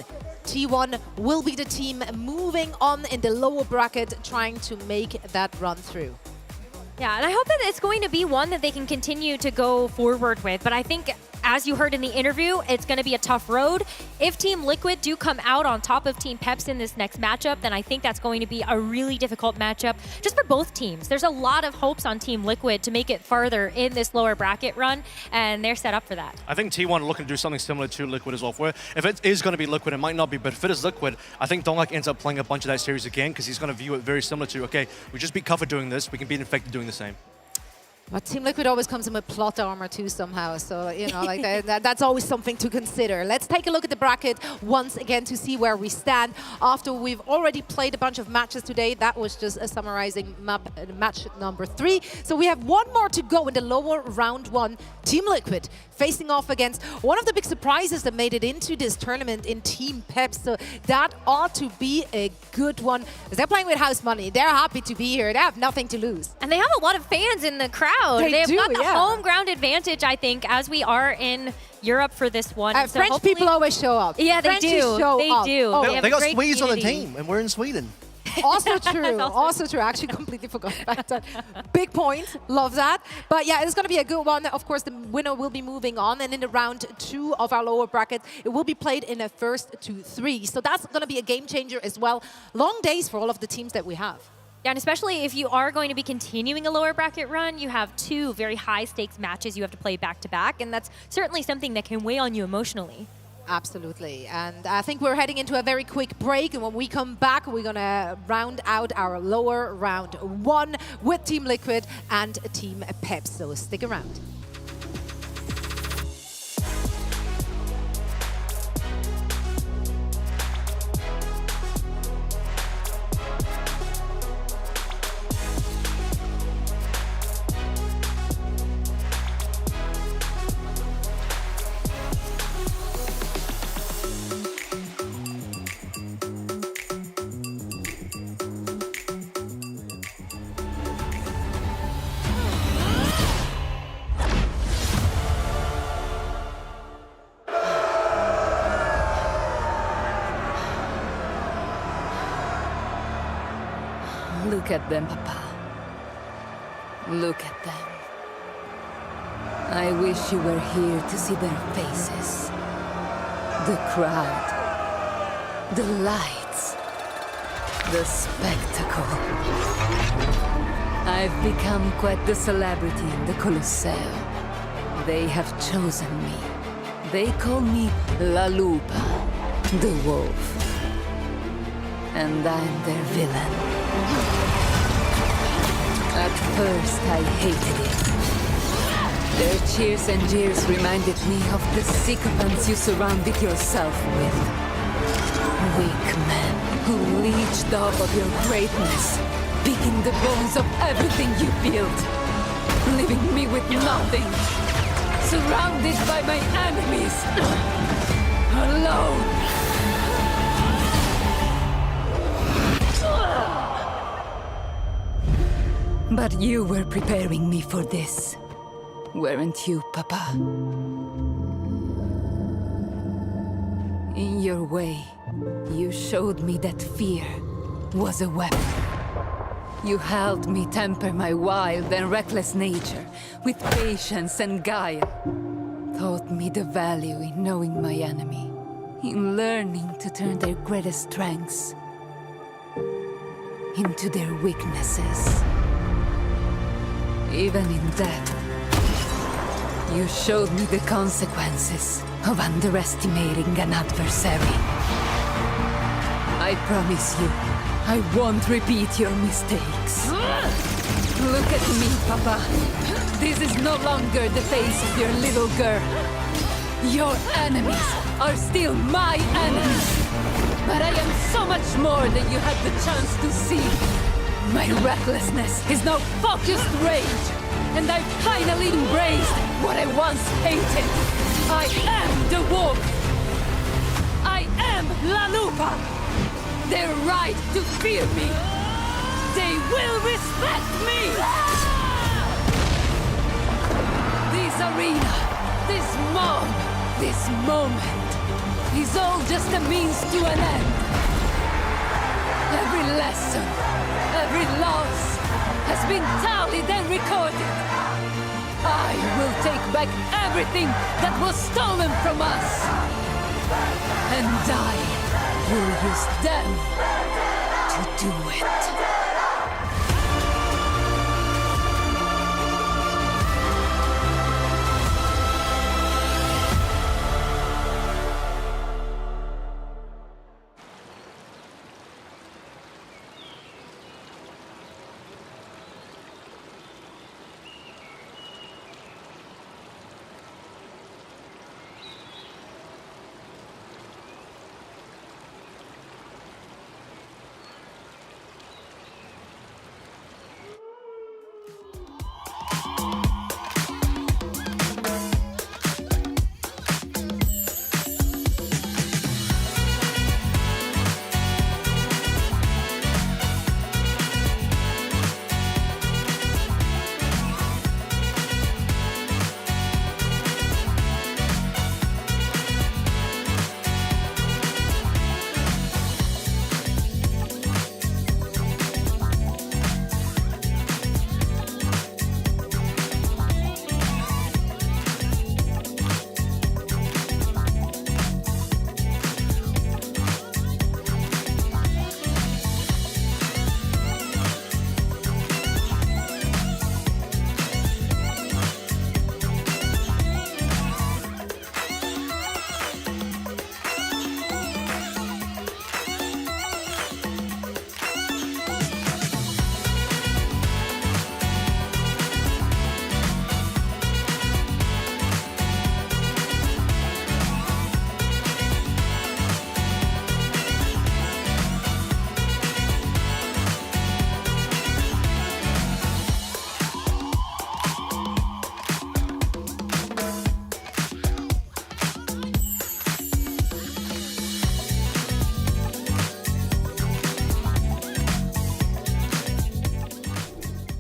T1 will be the team moving on in the lower bracket, trying to make that run through. Yeah, and I hope that it's going to be one that they can continue to go forward with. But I think, as you heard in the interview, it's going to be a tough road. If Team Liquid do come out on top of Team Peps in this next matchup, then I think that's going to be a really difficult matchup just for both teams. There's a lot of hopes on Team Liquid to make it farther in this lower bracket run, and they're set up for that. I think T1 are looking to do something similar to Liquid as well. Where if it is going to be Liquid, it might not be, but if it is Liquid, I think Donglak ends up playing a bunch of that series again, because he's going to view it very similar to, okay, we just beat Kuffa doing this, we can beat Infected doing the same. But Team Liquid always comes in with plot armor too somehow, so you know, like that's always something to consider. Let's take a look at the bracket once again to see where we stand. After we've already played a bunch of matches today, that was just a summarizing match number 3. So we have one more to go in the lower round 1. Team Liquid facing off against one of the big surprises that made it into this tournament in Team Peps. So that ought to be a good one. They're playing with house money. They're happy to be here. They have nothing to lose. And they have a lot of fans in the crowd. They've got the home ground advantage, I think, as we are in Europe for this one. So French people always show up. Yeah, they do. They do. Oh, they got Swedes on the team, and we're in Sweden. Also true. Also true. I actually completely forgot about that. Big point. Love that. But yeah, it's going to be a good one. Of course, the winner will be moving on. And in the round 2 of our lower bracket, it will be played in the first 2-3. So that's going to be a game changer as well. Long days for all of the teams that we have. Yeah, and especially if you are going to be continuing a lower bracket run, you have 2 very high stakes matches you have to play back to back. And that's certainly something that can weigh on you emotionally. Absolutely. And I think we're heading into a very quick break. And when we come back, we're going to round out our lower round 1 with Team Liquid and Team Peps. So stick around. Look at them, Papa. Look at them. I wish you were here to see their faces. The crowd, the lights, the spectacle. I've become quite the celebrity in the Colosseum. They have chosen me. They call me La Lupa, the wolf. And I'm their villain. At first, I hated it. Their cheers and jeers reminded me of the sycophants you surrounded yourself with. Weak men who leeched off of your greatness, picking the bones of everything you built, leaving me with nothing, surrounded by my enemies, alone. But you were preparing me for this, weren't you, Papa? In your way, you showed me that fear was a weapon. You helped me temper my wild and reckless nature with patience and guile. Taught me the value in knowing my enemy, in learning to turn their greatest strengths into their weaknesses. Even in death, you showed me the consequences of underestimating an adversary. I promise you, I won't repeat your mistakes. Look at me, Papa. This is no longer the face of your little girl. Your enemies are still my enemies. But I am so much more than you had the chance to see. My recklessness is now focused rage, and I finally embraced what I once hated. I am the wolf. I am La Lupa. They're right to fear me. They will respect me. This arena, this mob, this moment is all just a means to an end. Every lesson, every loss has been tallied and recorded. I will take back everything that was stolen from us. And I will use them to do it.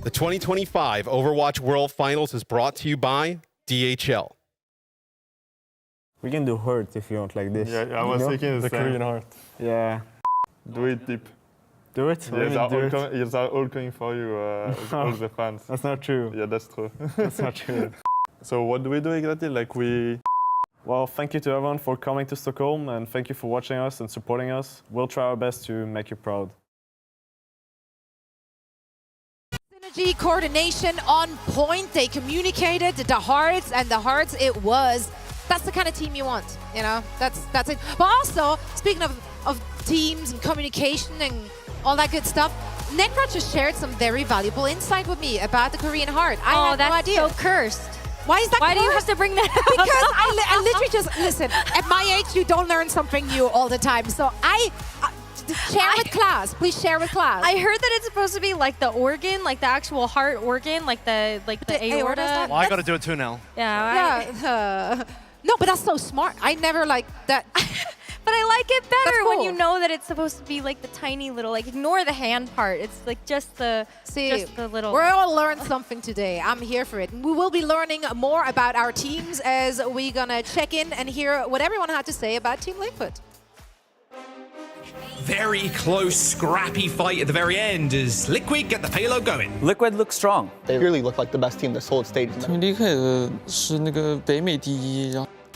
The 2025 Overwatch World Finals is brought to you by DHL. We can do Hurt if you want like this. Yeah, I was thinking the Korean Heart. Yeah. Do it deep. Do it? Yes, they are all coming for you, all the fans. That's not true. Yeah, that's true. That's not true. So what do we do exactly? Like we Well, thank you to everyone for coming to Stockholm, and thank you for watching us and supporting us. We'll try our best to make you proud. Synergy, coordination on point. They communicated the hearts, and the hearts it was. That's the kind of team you want, you know? That's it. But also, speaking of teams and communication and all that good stuff, Necra just shared some very valuable insight with me about the Korean heart. I had no idea. Oh, that's so cursed. Why is that Why cursed? do you have to bring that up? Because I literally just, listen, at my age, you don't learn something new all the time. So share with class. Please share with class. I heard that it's supposed to be like the organ, like the actual heart organ, like the aorta. Well, I got to do it too now. Yeah. No, but that's so smart. I never like that. But I like it better Cool. when you know that it's supposed to be like the tiny little, like ignore the hand part. It's like just the little. We're all learned something today. I'm here for it. We will be learning more about our teams as we're gonna check in and hear what everyone had to say about Team Liquid. Very close, scrappy fight at the very end as Liquid get the payload going. Liquid looks strong. They really look like the best team this whole stage.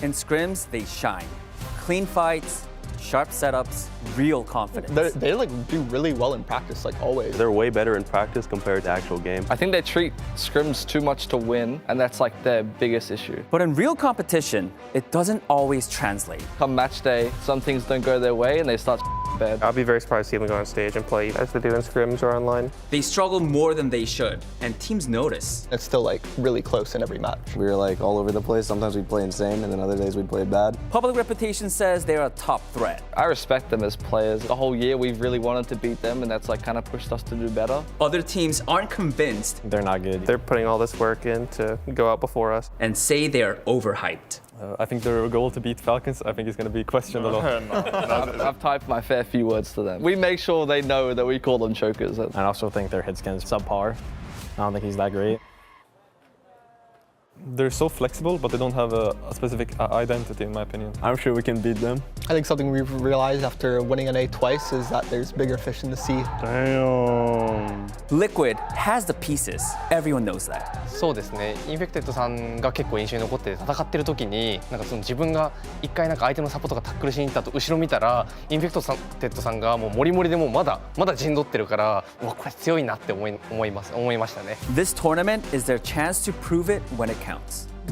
In scrims, they shine. Clean fights, sharp setups, real confidence. They like do really well in practice, like always. They're way better in practice compared to actual game. I think they treat scrims too much to win, and that's like their biggest issue. But in real competition, it doesn't always translate. Come match day, some things don't go their way and they start bad. I'll be very surprised to see them go on stage and play as they do in scrims or online. They struggle more than they should, and teams notice. It's still like really close in every match. We were like all over the place. Sometimes we'd play insane, and then other days we'd play bad. Public reputation says they're a top threat. I respect them as players. The whole year we've really wanted to beat them, and that's like kind of pushed us to do better. Other teams aren't convinced. They're not good. They're putting all this work in to go out before us. And say they're overhyped. I think their goal to beat Falcons, I think is going to be questioned a lot. I've typed my fair few words to them. We make sure they know that we call them chokers. I also think their hit skin is subpar. I don't think he's that great. They're so flexible, but they don't have a specific identity, in my opinion. I'm sure we can beat them. I think something we've realized after winning an A twice is that there's bigger fish in the sea. Damn. Liquid has the pieces. Everyone knows that. そうですね。インフェクテッドさんが結構印象に残って戦ってる時に、なんかその自分が一回なんか相手のサポートがタックルしに行った後後ろ見たらインフェクテッドさんがもうモリモリでもうまだ陣取ってるから、うわこれ強いなって思いましたね。This tournament is their chance to prove it when it counts.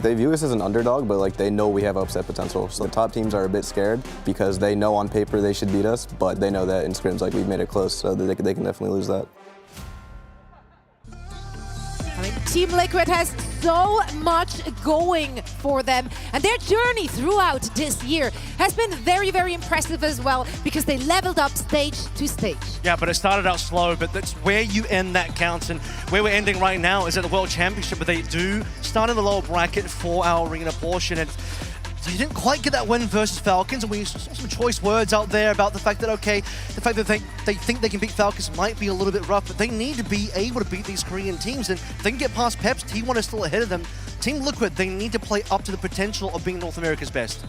They view us as an underdog, but like they know we have upset potential. So the top teams are a bit scared because they know on paper they should beat us, but they know that in scrims like we've made it close, so they can definitely lose that. I mean, Team Liquid has so much going for them, and their journey throughout this year has been very, very impressive as well because they leveled up stage to stage. Yeah, but it started out slow, but that's where you end that counts, and where we're ending right now is at the World Championship, but they do start in the lower bracket for our arena portion, and so you didn't quite get that win versus Falcons, and we saw some choice words out there about the fact that, okay, the fact that they think they can beat Falcons might be a little bit rough, but they need to be able to beat these Korean teams, and if they can get past Peps, T1 is still ahead of them. Team Liquid, they need to play up to the potential of being North America's best.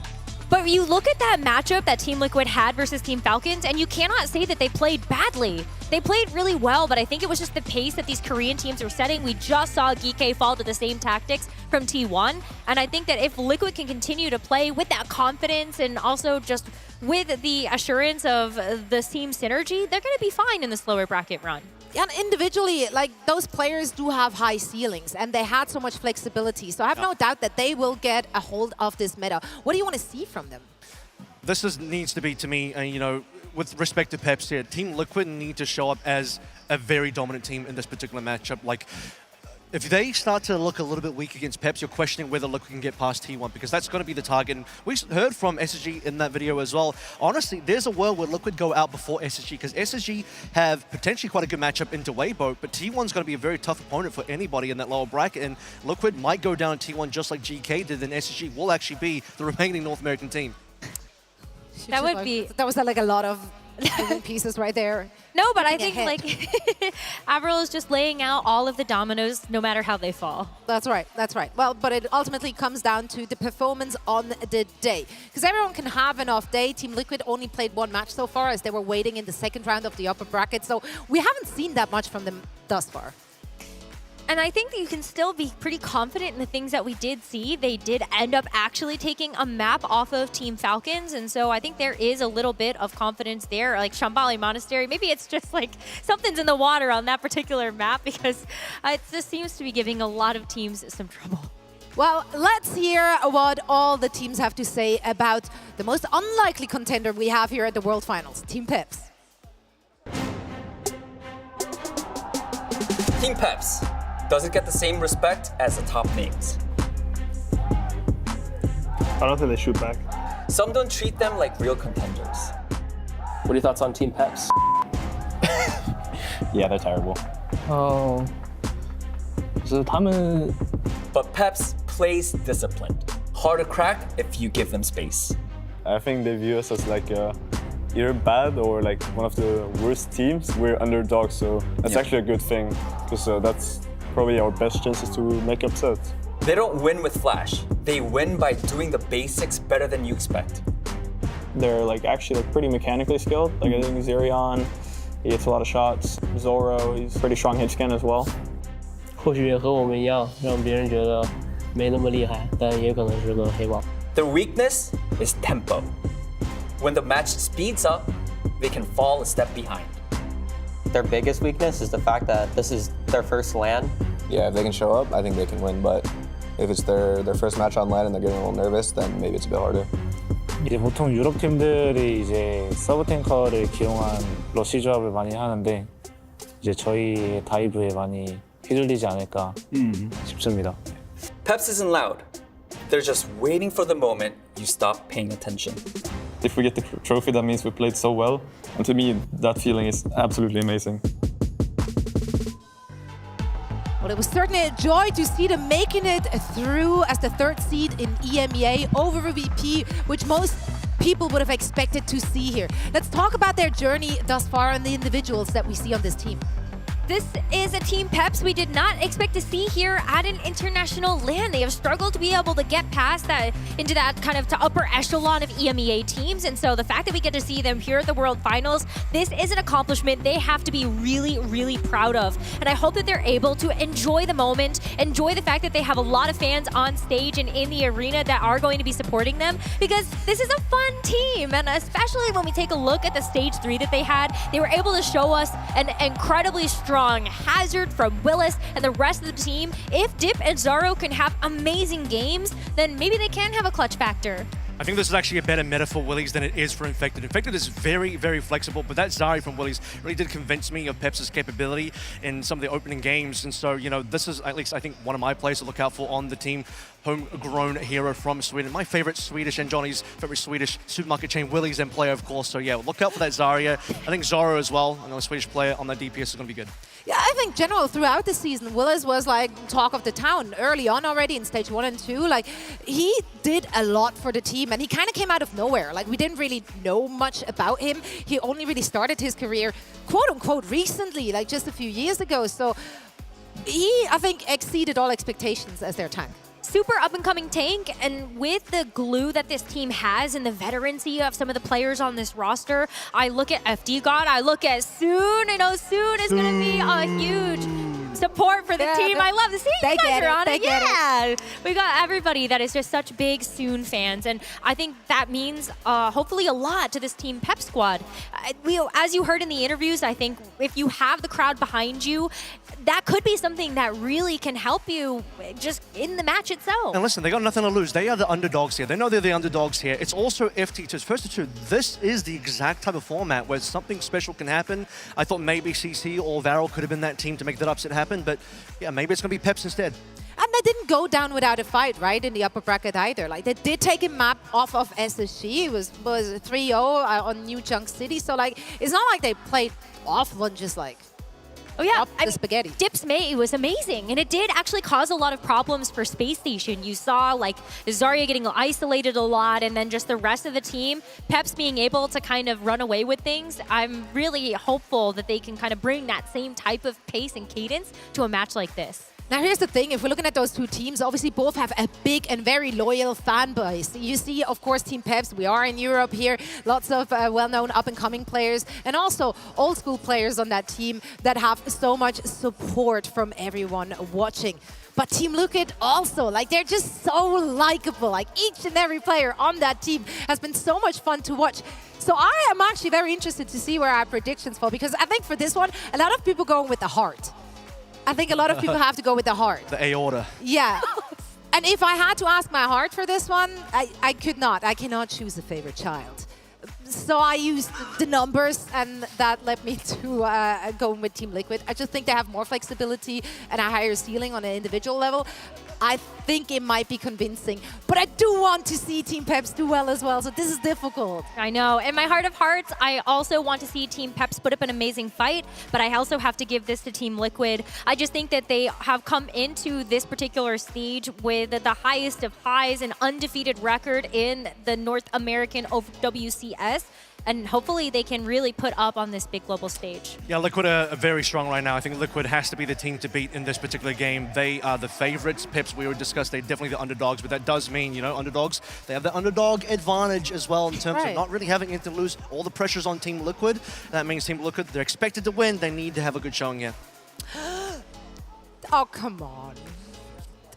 But you look at that matchup that Team Liquid had versus Team Falcons, and you cannot say that they played badly. They played really well, but I think it was just the pace that these Korean teams were setting. We just saw Geek fall to the same tactics from T1, and I think that if Liquid can continue to play with that confidence and also just with the assurance of the team synergy, they're going to be fine in this lower bracket run. And individually, like, those players do have high ceilings, and they had so much flexibility. So I have no doubt that they will get a hold of this meta. What do you want to see from them? This needs to be, to me, you know, with respect to Peps here, Team Liquid need to show up as a very dominant team in this particular matchup. Like, if they start to look a little bit weak against Peps, you're questioning whether Liquid can get past T1, because that's going to be the target. And we heard from SSG in that video as well. Honestly, there's a world where Liquid go out before SSG, because SSG have potentially quite a good matchup into Weibo, but T1's going to be a very tough opponent for anybody in that lower bracket, and Liquid might go down T1 just like GK did, and SSG will actually be the remaining North American team. That would be... That was like a lot of moving pieces right there. No, but I think like Avril is just laying out all of the dominoes no matter how they fall. That's right, that's right. Well, but it ultimately comes down to the performance on the day. Because everyone can have an off day. Team Liquid only played one match so far as they were waiting in the second round of the upper bracket. So we haven't seen that much from them thus far. And I think that you can still be pretty confident in the things that we did see. They did end up actually taking a map off of Team Falcons, and so I think there is a little bit of confidence there. Like Shambhala Monastery, maybe it's just like something's in the water on that particular map, because it just seems to be giving a lot of teams some trouble. Well, let's hear what all the teams have to say about the most unlikely contender we have here at the World Finals, Team Peps. Team Peps doesn't get the same respect as the top names. I don't think they shoot back. Some don't treat them like real contenders. What are your thoughts on Team Peps? Yeah, they're terrible. But Peps plays disciplined. Hard to crack if you give them space. I think they view us as like either bad or like one of the worst teams. We're underdogs, so that's actually a good thing, because that's probably our best chances to make upsets. They don't win with flash. They win by doing the basics better than you expect. They're like actually like pretty mechanically skilled. Like I think Zerion, he hits a lot of shots. Zoro, he's pretty strong hit scan as well. 或许也和我们一样，让别人觉得没那么厉害，但也可能是个黑榜。 Their weakness is tempo. When the match speeds up, they can fall a step behind. Their biggest weakness is the fact that this is their first LAN. Yeah, if they can show up, I think they can win. But if it's their first match on LAN and they're getting a little nervous, then maybe it's a bit harder. 이제 보통 유럽 팀들이 이제 서브 탱커를 기용한 러시 조합을 많이 하는데 이제 저희 다이브에 많이 휘둘리지 않을까 싶습니다. Peps isn't loud. They're just waiting for the moment you stop paying attention. If we get the trophy, that means we played so well. And to me, that feeling is absolutely amazing. Well, it was certainly a joy to see them making it through as the third seed in EMEA over VP, which most people would have expected to see here. Let's talk about their journey thus far and the individuals that we see on this team. This is a Team Peps we did not expect to see here at an international LAN. They have struggled to be able to get past that, into that kind of to upper echelon of EMEA teams. And so the fact that we get to see them here at the World Finals, this is an accomplishment they have to be really, really proud of. And I hope that they're able to enjoy the moment, enjoy the fact that they have a lot of fans on stage and in the arena that are going to be supporting them, because this is a fun team. And especially when we take a look at the stage 3 that they had, they were able to show us an incredibly strong Hazard from Willis and the rest of the team. If Dip and Zaro can have amazing games, then maybe they can have a clutch factor. I think this is actually a better meta for Willies than it is for Infected. Infected is very, very flexible, but that Zari from Willies really did convince me of Peps' capability in some of the opening games. And so, you know, this is at least, I think, one of my players to look out for on the team. Homegrown hero from Sweden. My favorite Swedish and Johnny's favorite Swedish supermarket chain, Willies and player, of course. So yeah, look out for that Zarya. I think Zaro as well, another Swedish player on that DPS is going to be good. Yeah, I think general throughout the season, Willis was like talk of the town early on already in stage 1 and 2. Like he did a lot for the team and he kind of came out of nowhere. Like we didn't really know much about him. He only really started his career quote unquote recently, like just a few years ago. So he, I think, exceeded all expectations as their tank. Super up-and-coming tank, and with the glue that this team has and the veterancy of some of the players on this roster, I look at FD God, I look at Soon. I know Soon is going to be a huge support for the team. I love to see you guys are on it. Yeah, we got everybody that is just such big Soon fans, and I think that means hopefully a lot to this Team Pep squad. As you heard in the interviews, I think if you have the crowd behind you, that could be something that really can help you just in the match itself. And listen, they got nothing to lose. They are the underdogs here. They know they're the underdogs here. It's also FT2's first to two. This is the exact type of format where something special can happen. I thought maybe CC or Varel could have been that team to make that upset happen, but yeah, maybe it's going to be Peps instead. And they didn't go down without a fight, right, in the upper bracket either. Like, they did take a map off of SSG. It was 3-0 on New Junk City. So, like, it's not like they played off one just, like, oh yeah, the spaghetti. Dip's May was amazing, and it did actually cause a lot of problems for Space Station. You saw like Zarya getting isolated a lot, and then just the rest of the team, Peps being able to kind of run away with things. I'm really hopeful that they can kind of bring that same type of pace and cadence to a match like this. Now here's the thing, if we're looking at those two teams, obviously both have a big and very loyal fan base. You see, of course, Team Peps, we are in Europe here, lots of well-known up-and-coming players, and also old-school players on that team that have so much support from everyone watching. But Team Liquid also, like, they're just so likable. Like, each and every player on that team has been so much fun to watch. So I am actually very interested to see where our predictions fall, because I think for this one, a lot of people going with the heart. I think a lot of people have to go with the heart. The aorta. Yeah. And if I had to ask my heart for this one, I could not. I cannot choose a favorite child. So I used the numbers, and that led me to going with Team Liquid. I just think they have more flexibility and a higher ceiling on an individual level. I think it might be convincing, but I do want to see Team Peps do well as well, so this is difficult. I know. In my heart of hearts, I also want to see Team Peps put up an amazing fight, but I also have to give this to Team Liquid. I just think that they have come into this particular stage with the highest of highs, an undefeated record in the North American OWCS. And hopefully they can really put up on this big global stage. Yeah, Liquid are very strong right now. I think Liquid has to be the team to beat in this particular game. They are the favorites. Pips, we already discussed, they're definitely the underdogs, but that does mean, you know, underdogs, they have the underdog advantage as well in terms of not really having anything to lose. All the pressure's on Team Liquid. That means Team Liquid, they're expected to win. They need to have a good showing here. Oh, come on.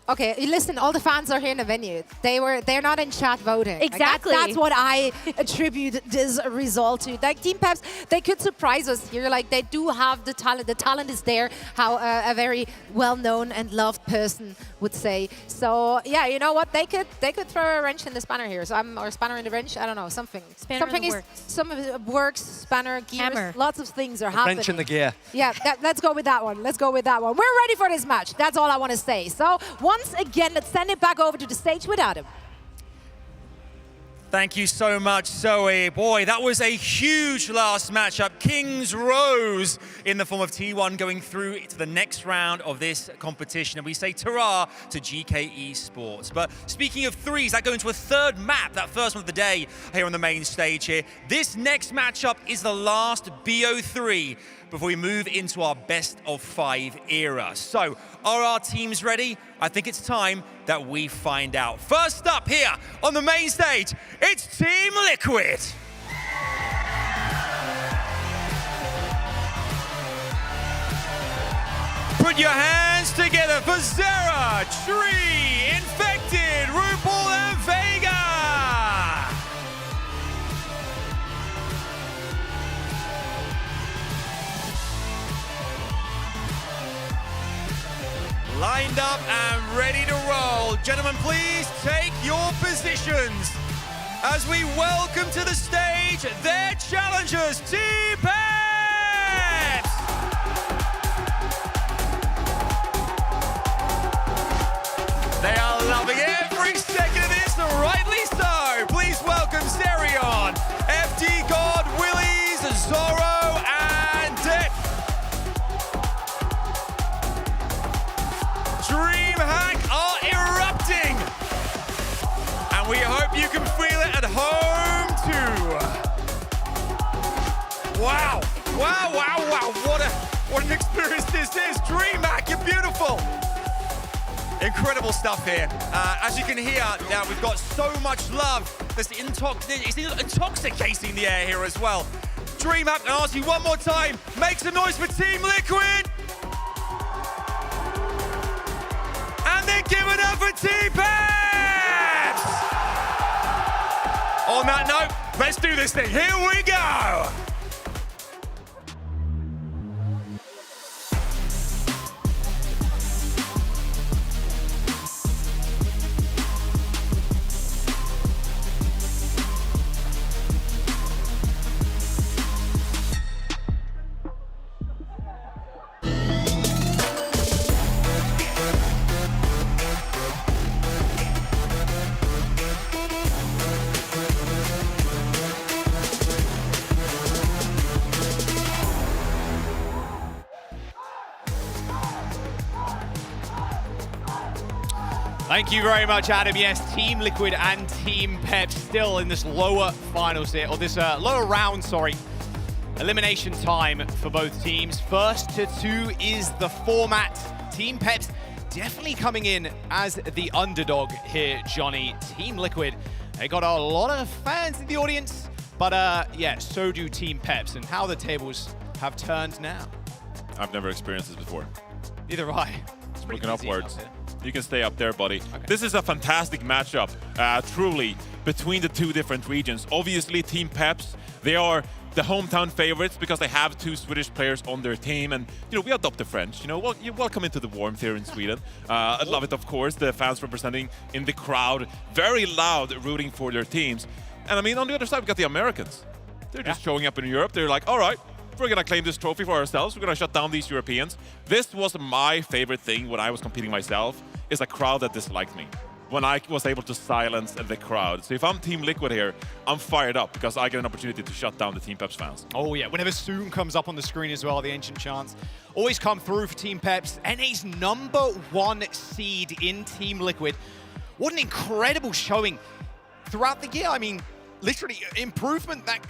Okay, listen, all the fans are here in the venue. They're not in chat voting. Exactly. Like that's what I attribute this result to. Like Team Peps, they could surprise us here. Like they do have the talent. The talent is there, how a very well-known and loved person would say. So yeah, you know what? They could throw a wrench in the spanner here. So or spanner in the wrench. I don't know, something. Something is works. Some of it works. Spanner, gears. Hammer. Lots of things are happening. Wrench in the gear. Yeah, let's go with that one. Let's go with that one. We're ready for this match. That's all I want to say. So once again, let's send it back over to the stage with Adam. Thank you so much, Zoe. Boy, that was a huge last matchup. Kings rose in the form of T1 going through to the next round of this competition. And we say ta-ra to GK Esports. But speaking of threes, that goes into a third map, that first one of the day here on the main stage here. This next matchup is the last BO3 before we move into our best of 5 era. So, are our teams ready? I think it's time that we find out. First up here on the main stage, it's Team Liquid. Put your hands together for Zera, Tree, Infected, RuPaul, and Vega. Lined up and ready to roll. Gentlemen, please take your positions as we welcome to the stage their challengers, Team Peps! They are loving every second of this, rightly so. Please welcome Zerion, FD God, Willies, Zorro, and Dip. DreamHack are erupting, and we hope you can feel it at home too. Wow, wow, wow, wow, what an experience this is. DreamHack, you're beautiful. Incredible stuff here. As you can hear, we've got so much love. It's intoxicating the air here as well. DreamHack, I'll ask you one more time, make some noise for Team Liquid. And then give it up for Team Peps! On that note, let's do this thing. Here we go! Thank you very much, Adam. Yes, Team Liquid and Team Peps still in this lower finals here, or this lower round, sorry. Elimination time for both teams. First to 2 is the format. Team Peps definitely coming in as the underdog here, Johnny. Team Liquid, they got a lot of fans in the audience, but yeah, so do Team Peps, and how the tables have turned now. I've never experienced this before. Neither have I. Looking upwards. You can stay up there, buddy. Okay. This is a fantastic matchup, truly, between the two different regions. Obviously, Team Peps, they are the hometown favorites because they have 2 Swedish players on their team, and you know, we adopt the French. You know, well, you're welcome into the warmth here in Sweden. I love it, of course. The fans representing in the crowd, very loud, rooting for their teams. And I mean, on the other side, we got the Americans. They're just showing up in Europe. They're like, all right, we're gonna claim this trophy for ourselves. We're gonna shut down these Europeans. This was my favorite thing when I was competing myself, is a crowd that disliked me. When I was able to silence the crowd. So if I'm Team Liquid here, I'm fired up because I get an opportunity to shut down the Team Peps fans. Oh yeah, whenever Soon comes up on the screen as well, the Ancient Chants always come through for Team Peps. NA's #1 seed in Team Liquid. What an incredible showing throughout the year. I mean, literally improvement that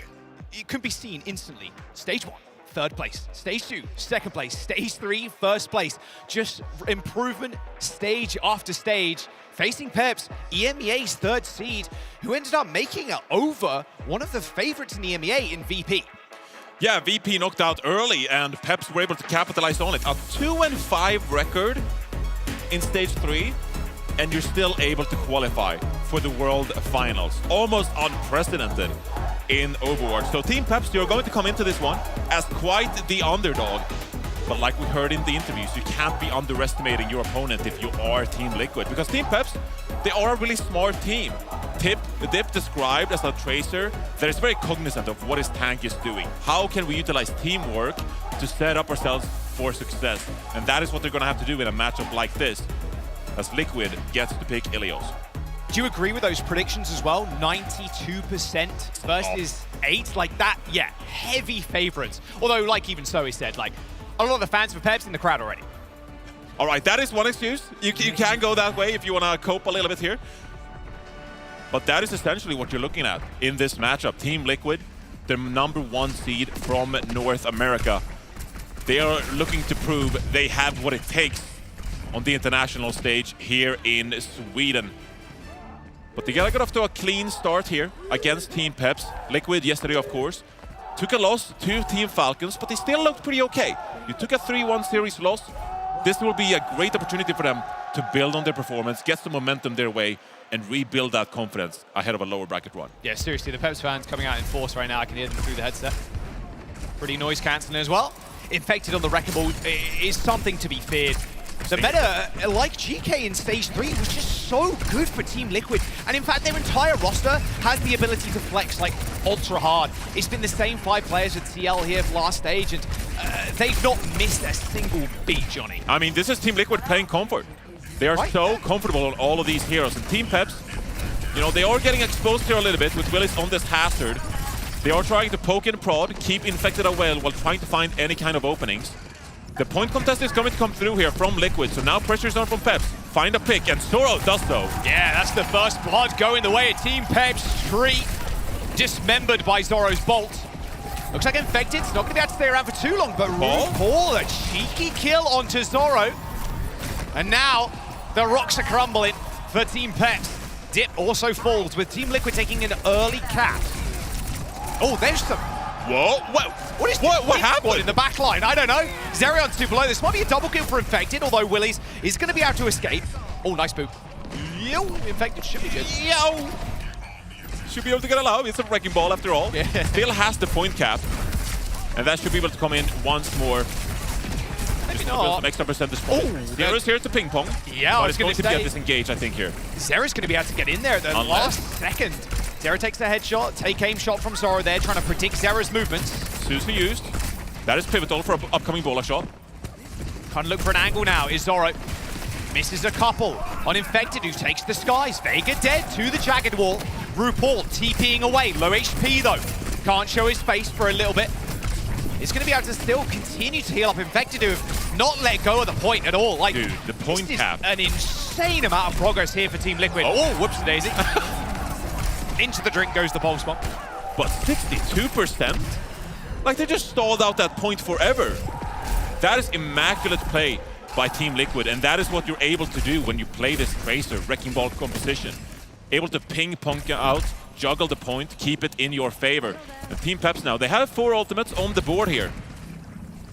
it could be seen instantly. Stage 1. 3rd place, stage 2, 2nd place, stage 3, 1st place. Just improvement stage after stage. Facing Peps, EMEA's 3rd seed, who ended up making it over one of the favorites in the EMEA in VP. Yeah, VP knocked out early, and Peps were able to capitalize on it. A 2-5 record in stage 3, and you're still able to qualify for the World Finals. Almost unprecedented in Overwatch. So Team Peps, you're going to come into this one as quite the underdog. But like we heard in the interviews, you can't be underestimating your opponent if you are Team Liquid. Because Team Peps, they are a really smart team. Dip described as a tracer that is very cognizant of what his tank is doing. How can we utilize teamwork to set up ourselves for success? And that is what they're going to have to do in a matchup like this, as Liquid gets to pick Ilios. Do you agree with those predictions as well? 92% versus 8, like that, yeah, heavy favorites. Although, like even so, he said, like, a lot of the fans for Peps in the crowd already. All right, that is one excuse. You can go that way if you want to cope a little bit here. But that is essentially what you're looking at in this matchup. Team Liquid, the #1 seed from North America. They are looking to prove they have what it takes on the international stage here in Sweden. But they got off to a clean start here against Team Peps. Liquid yesterday, of course, took a loss to Team Falcons, but they still looked pretty okay. You took a 3-1 series loss. This will be a great opportunity for them to build on their performance, get some momentum their way, and rebuild that confidence ahead of a lower bracket run. Yeah, seriously, the Peps fans coming out in force right now. I can hear them through the headset. Pretty noise cancelling as well. Infected on the Wrecking Ball is something to be feared. The meta, like GK in stage 3, was just so good for Team Liquid. And in fact, their entire roster has the ability to flex like ultra hard. It's been the same 5 players with CL here for last stage, and they've not missed a single beat, Johnny. I mean, this is Team Liquid playing comfort. They are so comfortable on all of these heroes. And Team Peps, you know, they are getting exposed here a little bit with Willis on this hazard. They are trying to poke and prod, keep Infected away while trying to find any kind of openings. The point contest is going to come through here from Liquid, so now pressure's on from Peps. Find a pick, and Zoro does so. Yeah, that's the first blood going the way of Team Peps. Tree dismembered by Zoro's bolt. Looks like Infected's not going to be able to stay around for too long, but RuPaul, a cheeky kill onto Zoro. And now the rocks are crumbling for Team Peps. Dip also falls, with Team Liquid taking an early cap. Oh, there's some... Whoa, what happened in the back line? I don't know. Zerion's too below. This might be a double kill for Infected, although Willies is going to be able to escape. Oh, nice boot. Yo, Infected should be good. Yo! Should be able to get a low. It's a Wrecking Ball after all. Yeah. Still has the point cap. And that should be able to come in once more. Maybe not. Some extra percentage points. Zera's here to ping pong. Yeah, but it's going to get disengaged, I think, here. Zera's going to be able to get in there at the last second. Zera takes the headshot, take-aim shot from Zoro there, trying to predict Zera's movements. Suzu used. That is pivotal for an upcoming Bola shot. Trying to look for an angle now is Zoro. Misses a couple on Infected, who takes the skies. Vega dead to the Jagged Wall. RuPaul TPing away, low HP though. Can't show his face for a little bit. It's going to be able to still continue to heal up Infected, who have not let go of the point at all. Like, dude, the point cap. An insane amount of progress here for Team Liquid. Oh, whoops-a-daisy. Into the drink goes the pulse bomb. But 62%? Like, they just stalled out that point forever. That is immaculate play by Team Liquid, and that is what you're able to do when you play this Tracer Wrecking Ball composition. Able to ping-pong out, juggle the point, keep it in your favor. And Team Peps now, they have 4 ultimates on the board here.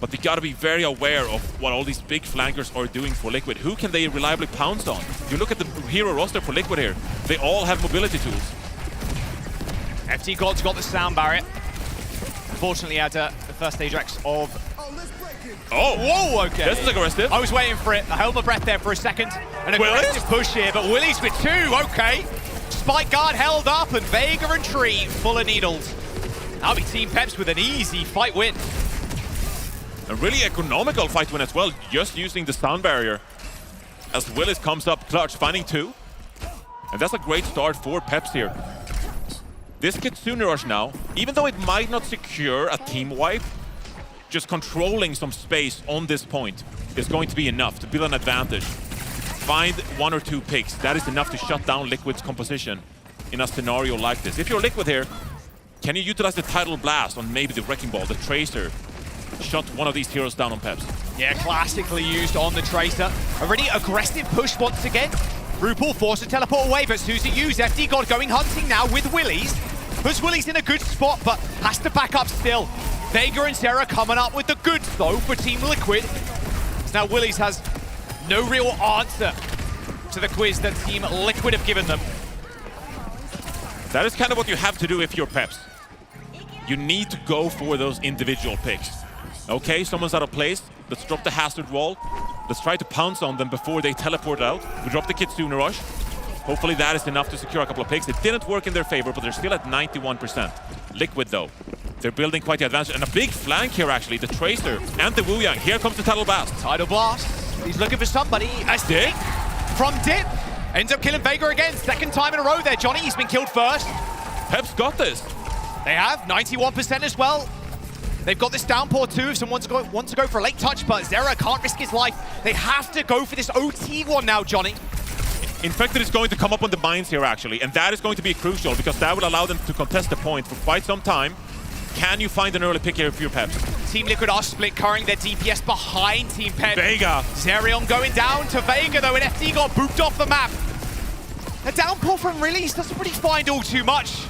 But they gotta be very aware of what all these big flankers are doing for Liquid. Who can they reliably pounce on? You look at the hero roster for Liquid here, they all have mobility tools. FT God's got the sound barrier. Unfortunately, had the first stage Rex of... Oh! Whoa, okay. This is aggressive. I was waiting for it. I held my breath there for a second. An aggressive push here, but Willy's with 2, okay. Spike guard held up, and Vega and Tree full of needles. That'll be Team Peps with an easy fight win. A really economical fight win as well, just using the sound barrier. As Willis comes up clutch, finding 2. And that's a great start for Peps here. This Kitsune Rush now, even though it might not secure a team wipe, just controlling some space on this point is going to be enough to build an advantage. Find 1 or 2 picks. That is enough to shut down Liquid's composition in a scenario like this. If you're Liquid here, can you utilize the Tidal Blast on maybe the Wrecking Ball, the Tracer? Shut one of these heroes down on Peps. Yeah, classically used on the Tracer. A really aggressive push once again. RuPaul forced to teleport away, but Suzy used FD God going hunting now with Willy's. Puts Willy's in a good spot, but has to back up still. Vega and Sarah coming up with the goods, though, for Team Liquid. So now Willy's has no real answer to the quiz that Team Liquid have given them. That is kind of what you have to do if you're Peps. You need to go for those individual picks. Okay, someone's out of place. Let's drop the hazard wall. Let's try to pounce on them before they teleport out. We drop the Kitsune Rush. Hopefully that is enough to secure a couple of picks. It didn't work in their favor, but they're still at 91%. Liquid, though, they're building quite the advantage. And a big flank here, actually. The Tracer and the Wu Yang. Here comes the Tidal Blast. Tidal Blast. He's looking for somebody. A stick from Dip. Ends up killing Vega again. 2nd time in a row there, Johnny. He's been killed first. Peps got this. They have 91% as well. They've got this downpour too if someone wants to go for a late touch, but Zera can't risk his life. They have to go for this OT one now, Johnny. Infected is going to come up on the mines here, actually, and that is going to be crucial because that will allow them to contest the point for quite some time. Can you find an early pick here for your Peps? Team Liquid are split currently their DPS behind Team Peps. Vega. Zerion going down to Vega, though, and FD got booped off the map. A downpour from Release doesn't really find all too much.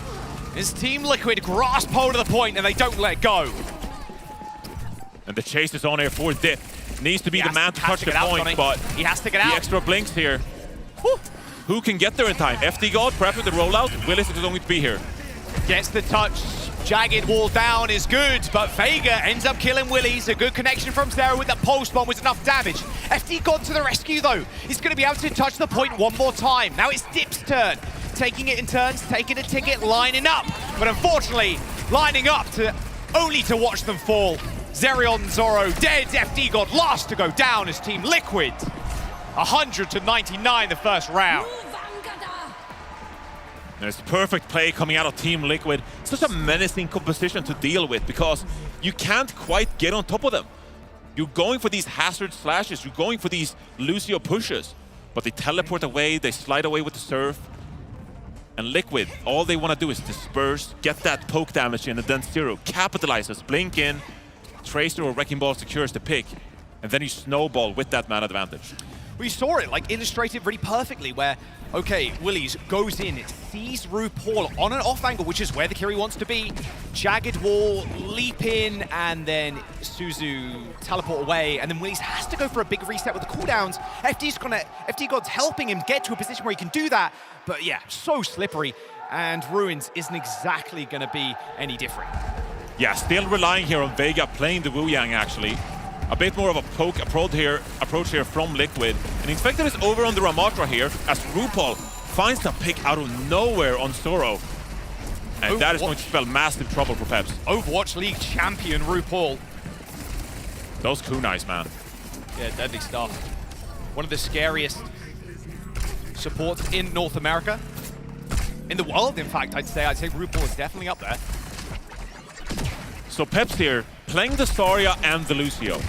As Team Liquid grasp hold of the point and they don't let go. And the chase is on here for Dip. Needs to be the man to touch the point, but he has to get out. The extra blinks here. Whew. Who can get there in time? FD God, perhaps with the rollout. Willis is going to be here. Gets the touch. Jagged wall down is good, but Vega ends up killing Willy's. A good connection from Sarah with the pulse bomb was enough damage. FD God to the rescue, though. He's going to be able to touch the point one more time. Now it's Dip's turn. Taking it in turns, taking a ticket, lining up. But unfortunately, lining up to only to watch them fall. Zerion Zoro dead, FD God last to go down as Team Liquid. 100-99 the first round. There's perfect play coming out of Team Liquid. Such a menacing composition to deal with because you can't quite get on top of them. You're going for these hazard slashes, you're going for these Lucio pushes, but they teleport away, they slide away with the surf. And Liquid, all they want to do is disperse, get that poke damage in, and then Zero capitalizes, blink in, Tracer or Wrecking Ball secures the pick, and then you snowball with that man advantage. We saw it like illustrated really perfectly where, okay, Willy's goes in, sees RuPaul on an off angle, which is where the Kiri wants to be. Jagged wall, leap in, and then Suzu teleport away, and then Willy's has to go for a big reset with the cooldowns. FD God's helping him get to a position where he can do that, but yeah, so slippery, and Ruins isn't exactly gonna be any different. Yeah, still relying here on Vega playing the Wu Yang, actually. A bit more of a poke approach here from Liquid. And Infected is over on the Ramatra here as RuPaul finds the pick out of nowhere on Zoro. And that is going to spell massive trouble for Peps. Overwatch League champion RuPaul. Those kunais, man. Yeah, deadly stuff. One of the scariest supports in North America. In the world, in fact, I'd say RuPaul is definitely up there. So Peps here, playing the Zarya and the Lucio.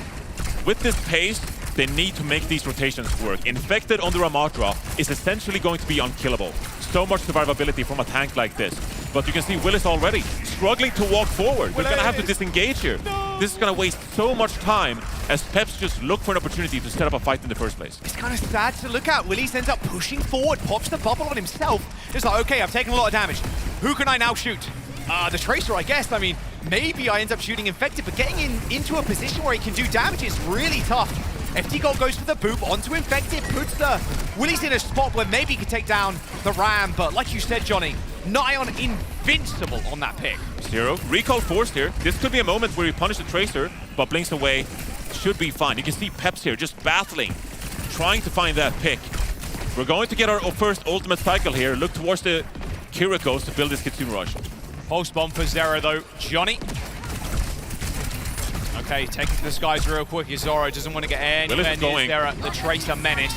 With this pace, they need to make these rotations work. Infected on the Ramatra is essentially going to be unkillable. So much survivability from a tank like this. But you can see Willis already struggling to walk forward. We're gonna have to disengage here. This is gonna waste so much time as Peps just look for an opportunity to set up a fight in the first place. It's kind of sad to look at. Willies ends up pushing forward, pops the bubble on himself. It's like, okay, I've taken a lot of damage. Who can I now shoot? The Tracer, I guess. I mean, maybe I end up shooting Infected, but getting into a position where he can do damage is really tough. FD Gold goes for the boop onto Infected, puts the Willies in a spot where maybe he could take down the Ram, but like you said, Johnny, nigh on invincible on that pick. Zero, recall forced here. This could be a moment where he punishes the Tracer, but blinks away. Should be fine. You can see Peps here just battling, trying to find that pick. We're going to get our first ultimate cycle here. Look towards the Kirikos to build this Kitsune Rush. Post bomb for Zero though. Johnny. Okay, taking to the skies real quick. Zoro doesn't want to get anywhere near there. The Tracer Menace.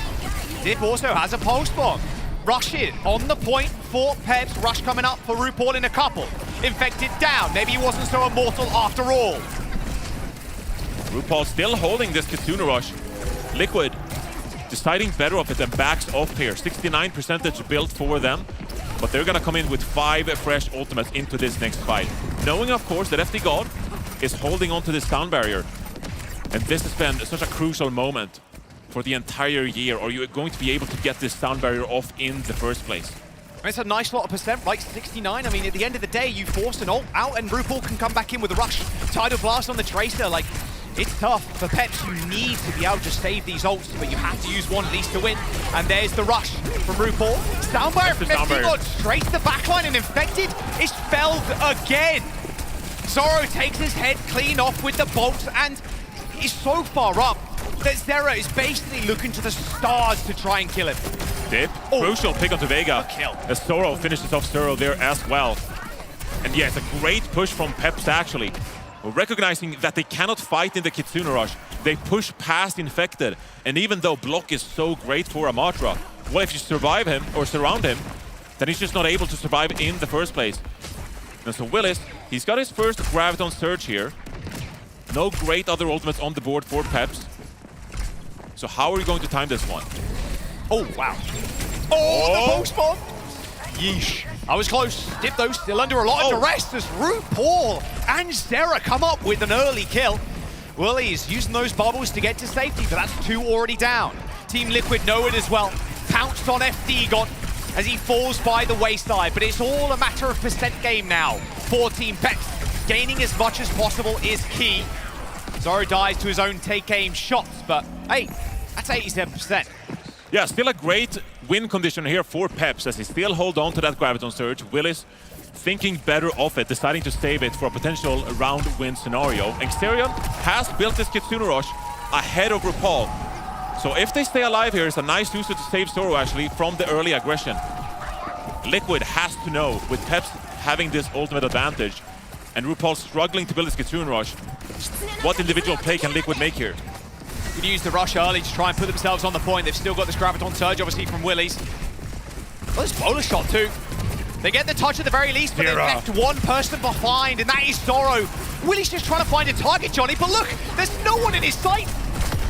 Dip also has a post bomb. Rush it on the point for Peps. Rush coming up for RuPaul in a couple. Infected down. Maybe he wasn't so immortal after all. RuPaul still holding this Kitsune Rush. Liquid deciding better of it and backs off here. 69% build for them. But they're gonna come in with 5 fresh ultimates into this next fight. Knowing, of course, that FD God is holding on to this sound barrier. And this has been such a crucial moment for the entire year. Are you going to be able to get this sound barrier off in the first place? It's a nice lot of percent, like 69. I mean, at the end of the day, you force an ult out and RuPaul can come back in with a rush. Tidal Blast on the Tracer, like, it's tough. For Peps, you need to be able to save these ults, but you have to use one at least to win. And there's the rush from RuPaul. Soundbarrier from FD straight to the backline and Infected is felled again. Zoro takes his head clean off with the bolts and is so far up that Zera is basically looking to the stars to try and kill him. Dip, crucial pick onto Vega. As Zoro finishes off Zoro there as well. And yeah, it's a great push from Peps actually. Recognizing that they cannot fight in the Kitsune Rush, they push past Infected. And even though block is so great for Amatra, what if you survive him or surround him, then he's just not able to survive in the first place. And so Willis, he's got his first Graviton Surge here. No great other ultimates on the board for Peps. So how are you going to time this one? Oh, wow. Oh, the post bomb! Yeesh. I was close. Dip though, still under a lot of duress as RuPaul and Zera come up with an early kill. Willie's using those bubbles to get to safety, but that's 2 already down. Team Liquid know it as well. Pounced on FD God as he falls by the wayside, but it's all a matter of percent game now for Team Peps. Gaining as much as possible is key. Zoro dies to his own take-aim shots, but hey, that's 87%. Yeah, still a great win condition here for Peps as he still hold on to that Graviton Surge. Willis thinking better of it, deciding to save it for a potential round win scenario. And Xerion has built this Kitsune Rush ahead of RuPaul. So if they stay alive here, it's a nice use to save Zoro actually from the early aggression. Liquid has to know, with Peps having this ultimate advantage and RuPaul struggling to build this Kitsune Rush, what individual play can Liquid make here? Could use the rush early to try and put themselves on the point. They've still got this Graviton Surge, obviously, from Willies. Well, this bowler shot, too. They get the touch at the very least, but they've left one person behind, and that is Zoro. Willies just trying to find a target, Johnny, but look, there's no one in his sight.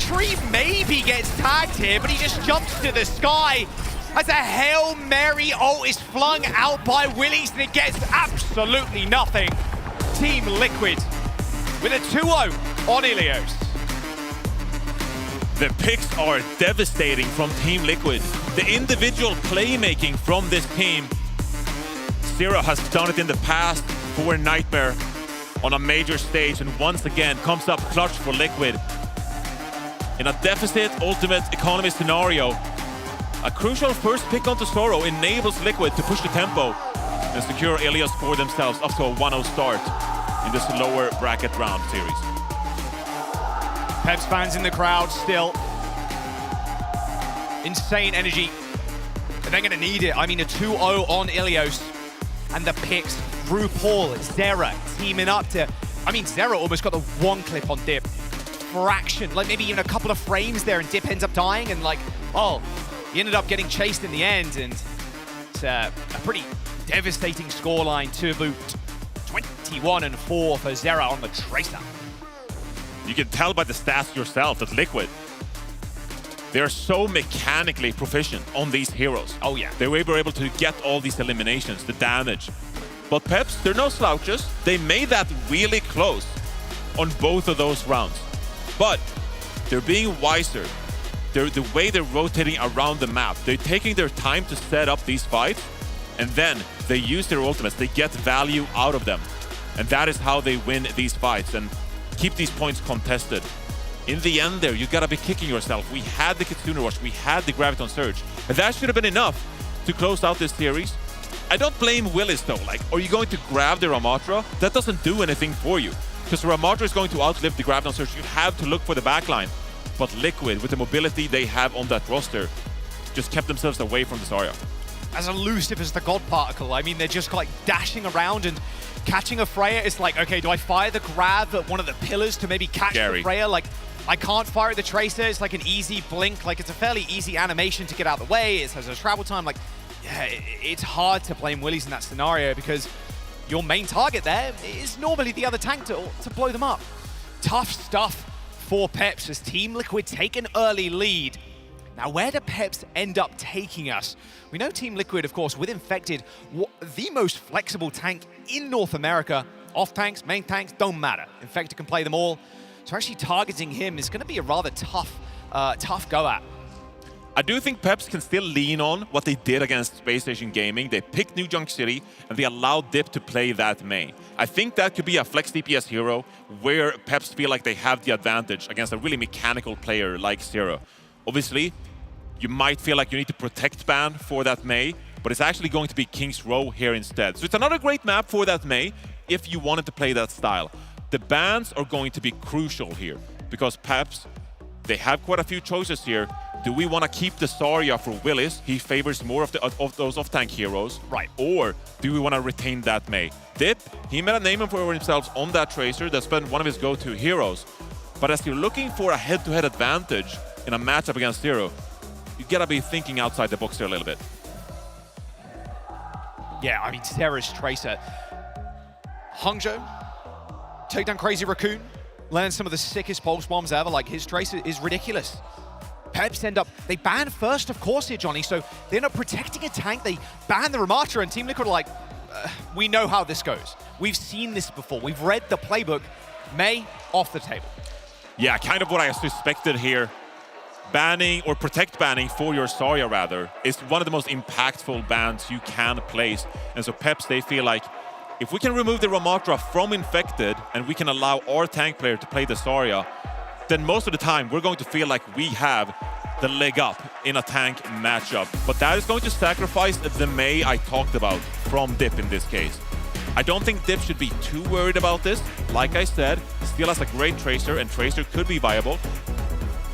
Tree maybe gets tagged here, but he just jumps to the sky as a Hail Mary ult is flung out by Willies, and it gets absolutely nothing. Team Liquid with a 2-0 on Ilios. The picks are devastating from Team Liquid. The individual playmaking from this team. Zero has done it in the past for Nightmare on a major stage, and once again comes up clutch for Liquid. In a deficit ultimate economy scenario, a crucial first pick onto Zoro enables Liquid to push the tempo and secure Ilios for themselves up to a 1-0 start in this lower bracket round series. Peps fans in the crowd still. Insane energy. And they're going to need it. I mean, a 2-0 on Ilios. And the picks, RuPaul, Zera teaming up to... I mean, Zera almost got the 1 clip on Dip. Fraction, like maybe even a couple of frames there, and Dip ends up dying. And like, oh, he ended up getting chased in the end. And it's a pretty devastating scoreline to boot. 21-4 for Zera on the Tracer. You can tell by the stats yourself that Liquid, they're so mechanically proficient on these heroes. Oh yeah. They were able to get all these eliminations, the damage. But Peps, they're no slouches. They made that really close on both of those rounds. But they're being wiser. The way they're rotating around the map, they're taking their time to set up these fights, and then they use their ultimates. They get value out of them. And that is how they win these fights and keep these points contested. In the end there, you gotta be kicking yourself. We had the Kitsune Rush, we had the Graviton Surge, and that should have been enough to close out this series. I don't blame Willis though. Like, are you going to grab the Ramatra? That doesn't do anything for you, because the Ramatra is going to outlive the Graviton Surge. You have to look for the backline. But Liquid, with the mobility they have on that roster, just kept themselves away from the Zarya. As elusive as the God Particle, I mean, they're just like dashing around and catching a Freya. It's like, okay, do I fire the grab at one of the pillars to maybe catch the Freya? Like, I can't fire at the Tracer. It's like an easy blink. Like, it's a fairly easy animation to get out of the way. It has a travel time. Like, yeah, it's hard to blame Willies in that scenario because your main target there is normally the other tank to blow them up. Tough stuff for Peps as Team Liquid take an early lead. Now, where do Peps end up taking us? We know Team Liquid, of course, with Infected, the most flexible tank in North America. Off tanks, main tanks, don't matter. Infected can play them all. So actually targeting him is going to be a rather tough go at. I do think Peps can still lean on what they did against Space Station Gaming. They picked New Junk City, and they allowed Dip to play that main. I think that could be a flex DPS hero where Peps feel like they have the advantage against a really mechanical player like Zero. Obviously, you might feel like you need to protect ban for that Mei, but it's actually going to be King's Row here instead. So it's another great map for that Mei if you wanted to play that style. The bans are going to be crucial here because Peps, they have quite a few choices here. Do we want to keep the Zarya for Willis? He favors more of those off-tank heroes. Right. Or do we want to retain that Mei? Dip, he made a name for himself on that Tracer. That's been one of his go-to heroes. But as you're looking for a head-to-head advantage in a matchup against Zero, you gotta be thinking outside the box here a little bit. Yeah, I mean, Sarah's Tracer. Hangzhou, take down Crazy Raccoon, land some of the sickest pulse bombs ever. Like, his Tracer is ridiculous. Peps end up, they ban first, of course, here, Johnny, so they end up protecting a tank. They ban the Ramatra, and Team Liquid are like, we know how this goes. We've seen this before. We've read the playbook. Mei, off the table. Yeah, kind of what I suspected here. Banning, or protect banning for your Zarya, rather, is one of the most impactful bans you can place. And so Peps, they feel like, if we can remove the Ramatra from Infected, and we can allow our tank player to play the Zarya, then most of the time we're going to feel like we have the leg up in a tank matchup. But that is going to sacrifice the Mei I talked about from Dip in this case. I don't think Dip should be too worried about this. Like I said, still has a great Tracer, and Tracer could be viable.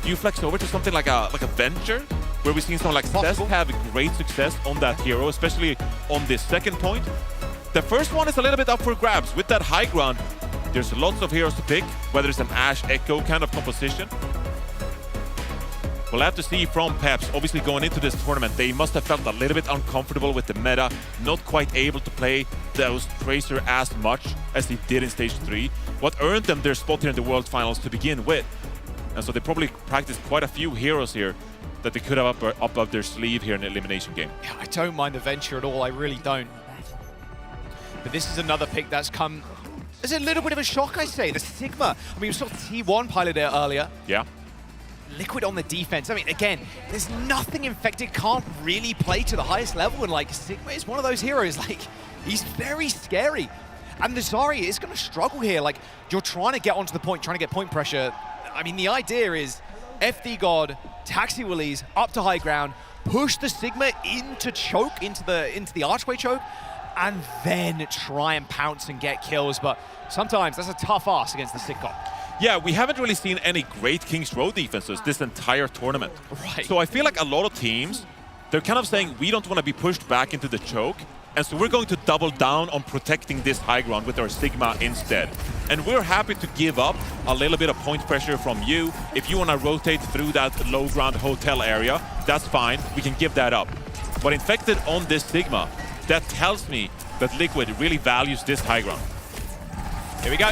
Do you flex over to something like a Venture, where we've seen someone like Cess have great success on that hero, especially on this second point? The first one is a little bit up for grabs. With that high ground, there's lots of heroes to pick, whether it's an Ashe Echo kind of composition. We'll have to see from Peps. Obviously, going into this tournament, they must have felt a little bit uncomfortable with the meta, not quite able to play those Tracer as much as they did in Stage 3. What earned them their spot here in the World Finals to begin with. And so they probably practiced quite a few heroes here that they could have up their sleeve here in the elimination game. Yeah, I don't mind the Venture at all. I really don't. But this is another pick that's come as a little bit of a shock, I say. The Sigma. I mean, we saw T1 pilot it earlier. Yeah. Liquid on the defense. I mean, again, there's nothing Infected can't really play to the highest level. And, like, Sigma is one of those heroes. Like, he's very scary. And the Zarya is going to struggle here. Like, you're trying to get onto the point, trying to get point pressure. I mean, the idea is FD God, Taxi Willies, up to high ground, push the Sigma into choke, into the archway choke, and then try and pounce and get kills. But sometimes that's a tough ask against the Sitcom. Yeah, we haven't really seen any great King's Row defenses this entire tournament. Right. So I feel like a lot of teams, they're kind of saying, we don't want to be pushed back into the choke, and so we're going to double down on protecting this high ground with our Sigma instead. And we're happy to give up a little bit of point pressure from you. If you want to rotate through that low ground hotel area, that's fine. We can give that up. But Infected on this Sigma, that tells me that Liquid really values this high ground. Here we go.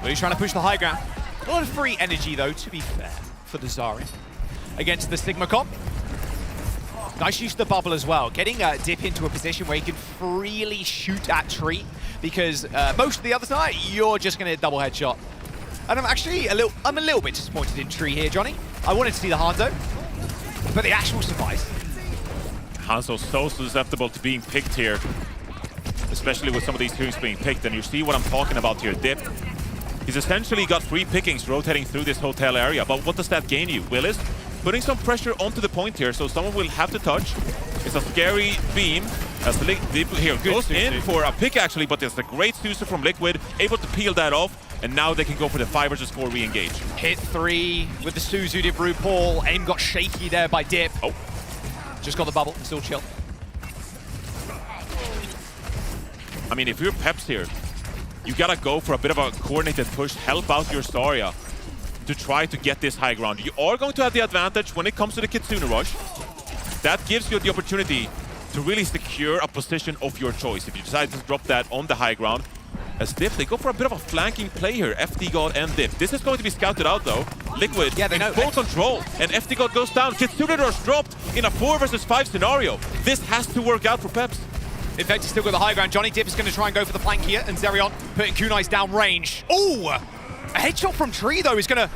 Really trying to push the high ground. A lot of free energy, though, to be fair, for the Zarya against the Sigma comp. Nice use of the bubble as well. Getting Dip into a position where he can freely shoot at Tree, because most of the other side, you're just going to double headshot. And I'm actually a little bit disappointed in Tree here, Johnny. I wanted to see the Hanzo, but the actual suffice. Hanzo's so susceptible to being picked here, especially with some of these teams being picked. And you see what I'm talking about here, Dip. He's essentially got free pickings rotating through this hotel area, but what does that gain you? Willis putting some pressure onto the point here, so someone will have to touch. It's a scary beam as the Dip here goes in for a pick actually, but there's a great Susa from Liquid, able to peel that off, and now they can go for the 5 versus 4 re-engage. Hit 3 with the Suzu Dip RuPaul. Aim got shaky there by Dip. Oh. Just got the bubble, still chill. I mean, if you're Peps here, you gotta go for a bit of a coordinated push, help out your Zarya to try to get this high ground. You are going to have the advantage when it comes to the Kitsune rush. That gives you the opportunity to really secure a position of your choice if you decide to drop that on the high ground. As Dip, they go for a bit of a flanking play here, FD God and Dip. This is going to be scouted out though. Liquid in full control, and FD God goes down. Kitsune rush dropped in a 4 versus 5 scenario. This has to work out for Peps. Infected still got the high ground. Johnny Dip is going to try and go for the flank here, and Zerion putting Kunai's down range. Oh! A headshot from Tree, though, is going to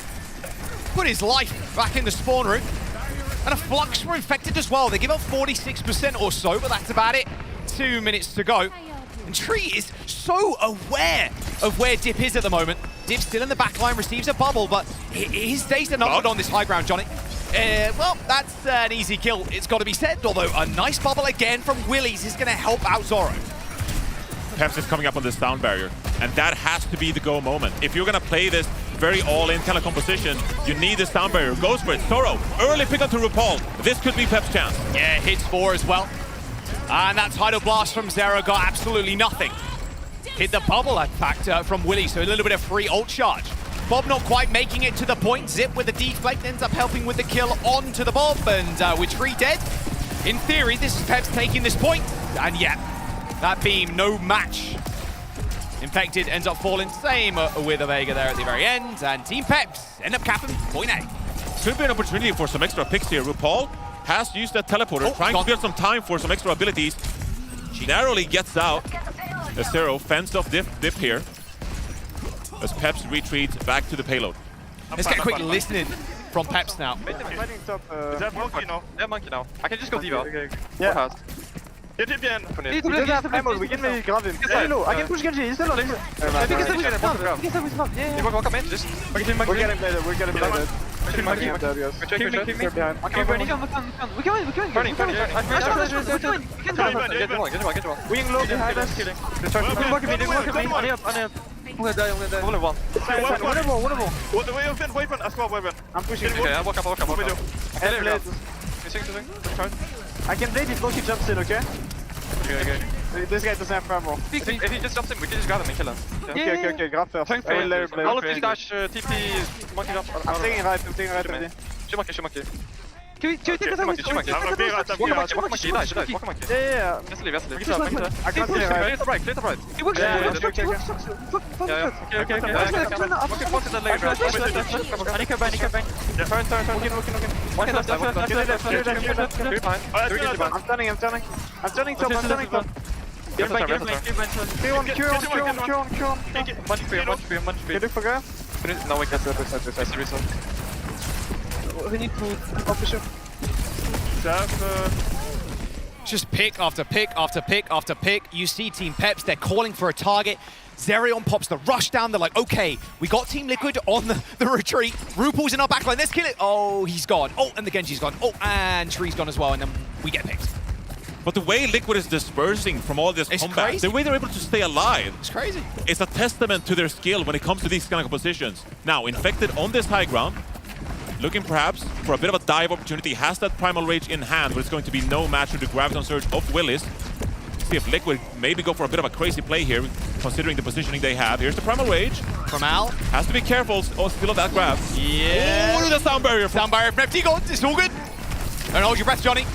put his life back in the spawn room. And a Flux for Infected as well. They give up 46% or so, but that's about it. 2 minutes to go. And Tree is so aware of where Dip is at the moment. Dip still in the back line, receives a bubble, but his days are numbered on this high ground, Johnny. Well, that's an easy kill, it's got to be said, although a nice bubble again from Willies is going to help out Zoro. Peps is coming up on this sound barrier, and that has to be the go moment. If you're going to play this very all-in kind of composition, you need this sound barrier. Goes for it. Zoro, early pick up to RuPaul. This could be Pep's chance. Yeah, hits 4 as well. And that Tidal Blast from Zero got absolutely nothing. Hit the bubble, in fact, from Willie, so a little bit of free ult charge. Bob not quite making it to the point. Zip with the deflect ends up helping with the kill onto the Bob, and with Tree dead, in theory, this is Peps taking this point. And yeah, that beam, no match. Infected ends up falling, same with a Vega there at the very end, and Team Peps end up capping point A. Could be an opportunity for some extra picks here. RuPaul has used that teleporter, trying to build some time for some extra abilities. Narrowly gets out. The Zero fends off Dip here, as Peps retreats back to the payload. Let's get a quick listening from Peps now. Is that monkey now? Yeah, monkey now. I can just go D.Va. Okay. Yeah. Fast. Get him again. We don't have ammo, we can maybe grab him. Hello, I can push Genji, he's still on. You want to come in? Just we're getting bladed, we're getting bladed. Kill monkey. They're behind. Okay, we're going. Wing low behind us. Look at me. Only one. Weapon. I squad weapon. I'm pushing. Okay, I walk up. I can blade if Loki jumps in, okay? Okay. This guy doesn't have ammo. If he just jumps in, we can just grab him and kill him. Okay, grab first. I will later blade. All of these dash, TP, monkey up. I'm taking right already. Shoot monkey. Can we take this away? Walk monkey. Yeah. Just leave. I can't see right. Clear top right. It works. Okay. I need to bang. Turn. Looking. One left. I'm turning top. Get back. Cure on. Bunch of look for guy. No, we can't. That's the result. We need to official. Just pick after pick. You see Team Peps, they're calling for a target. Zerion pops the rush down. They're like, okay, we got Team Liquid on the retreat. RuPaul's in our backline. Let's kill it. Oh, he's gone. Oh, and the Genji's gone. Oh, and Tree's gone as well. And then we get picked. But the way Liquid is dispersing from all this combat, the way they're able to stay alive, it's crazy. It's a testament to their skill when it comes to these kind of positions. Now, Infected on this high ground, looking perhaps for a bit of a dive opportunity, has that Primal Rage in hand, but it's going to be no match with the Graviton Surge of Willis. See if Liquid maybe go for a bit of a crazy play here, considering the positioning they have. Here's the Primal Rage. From Al. Has to be careful, still on that grab. Yeah. Oh, the sound barrier. Sound barrier from FD God, it's all good. Don't hold your breath, Johnny.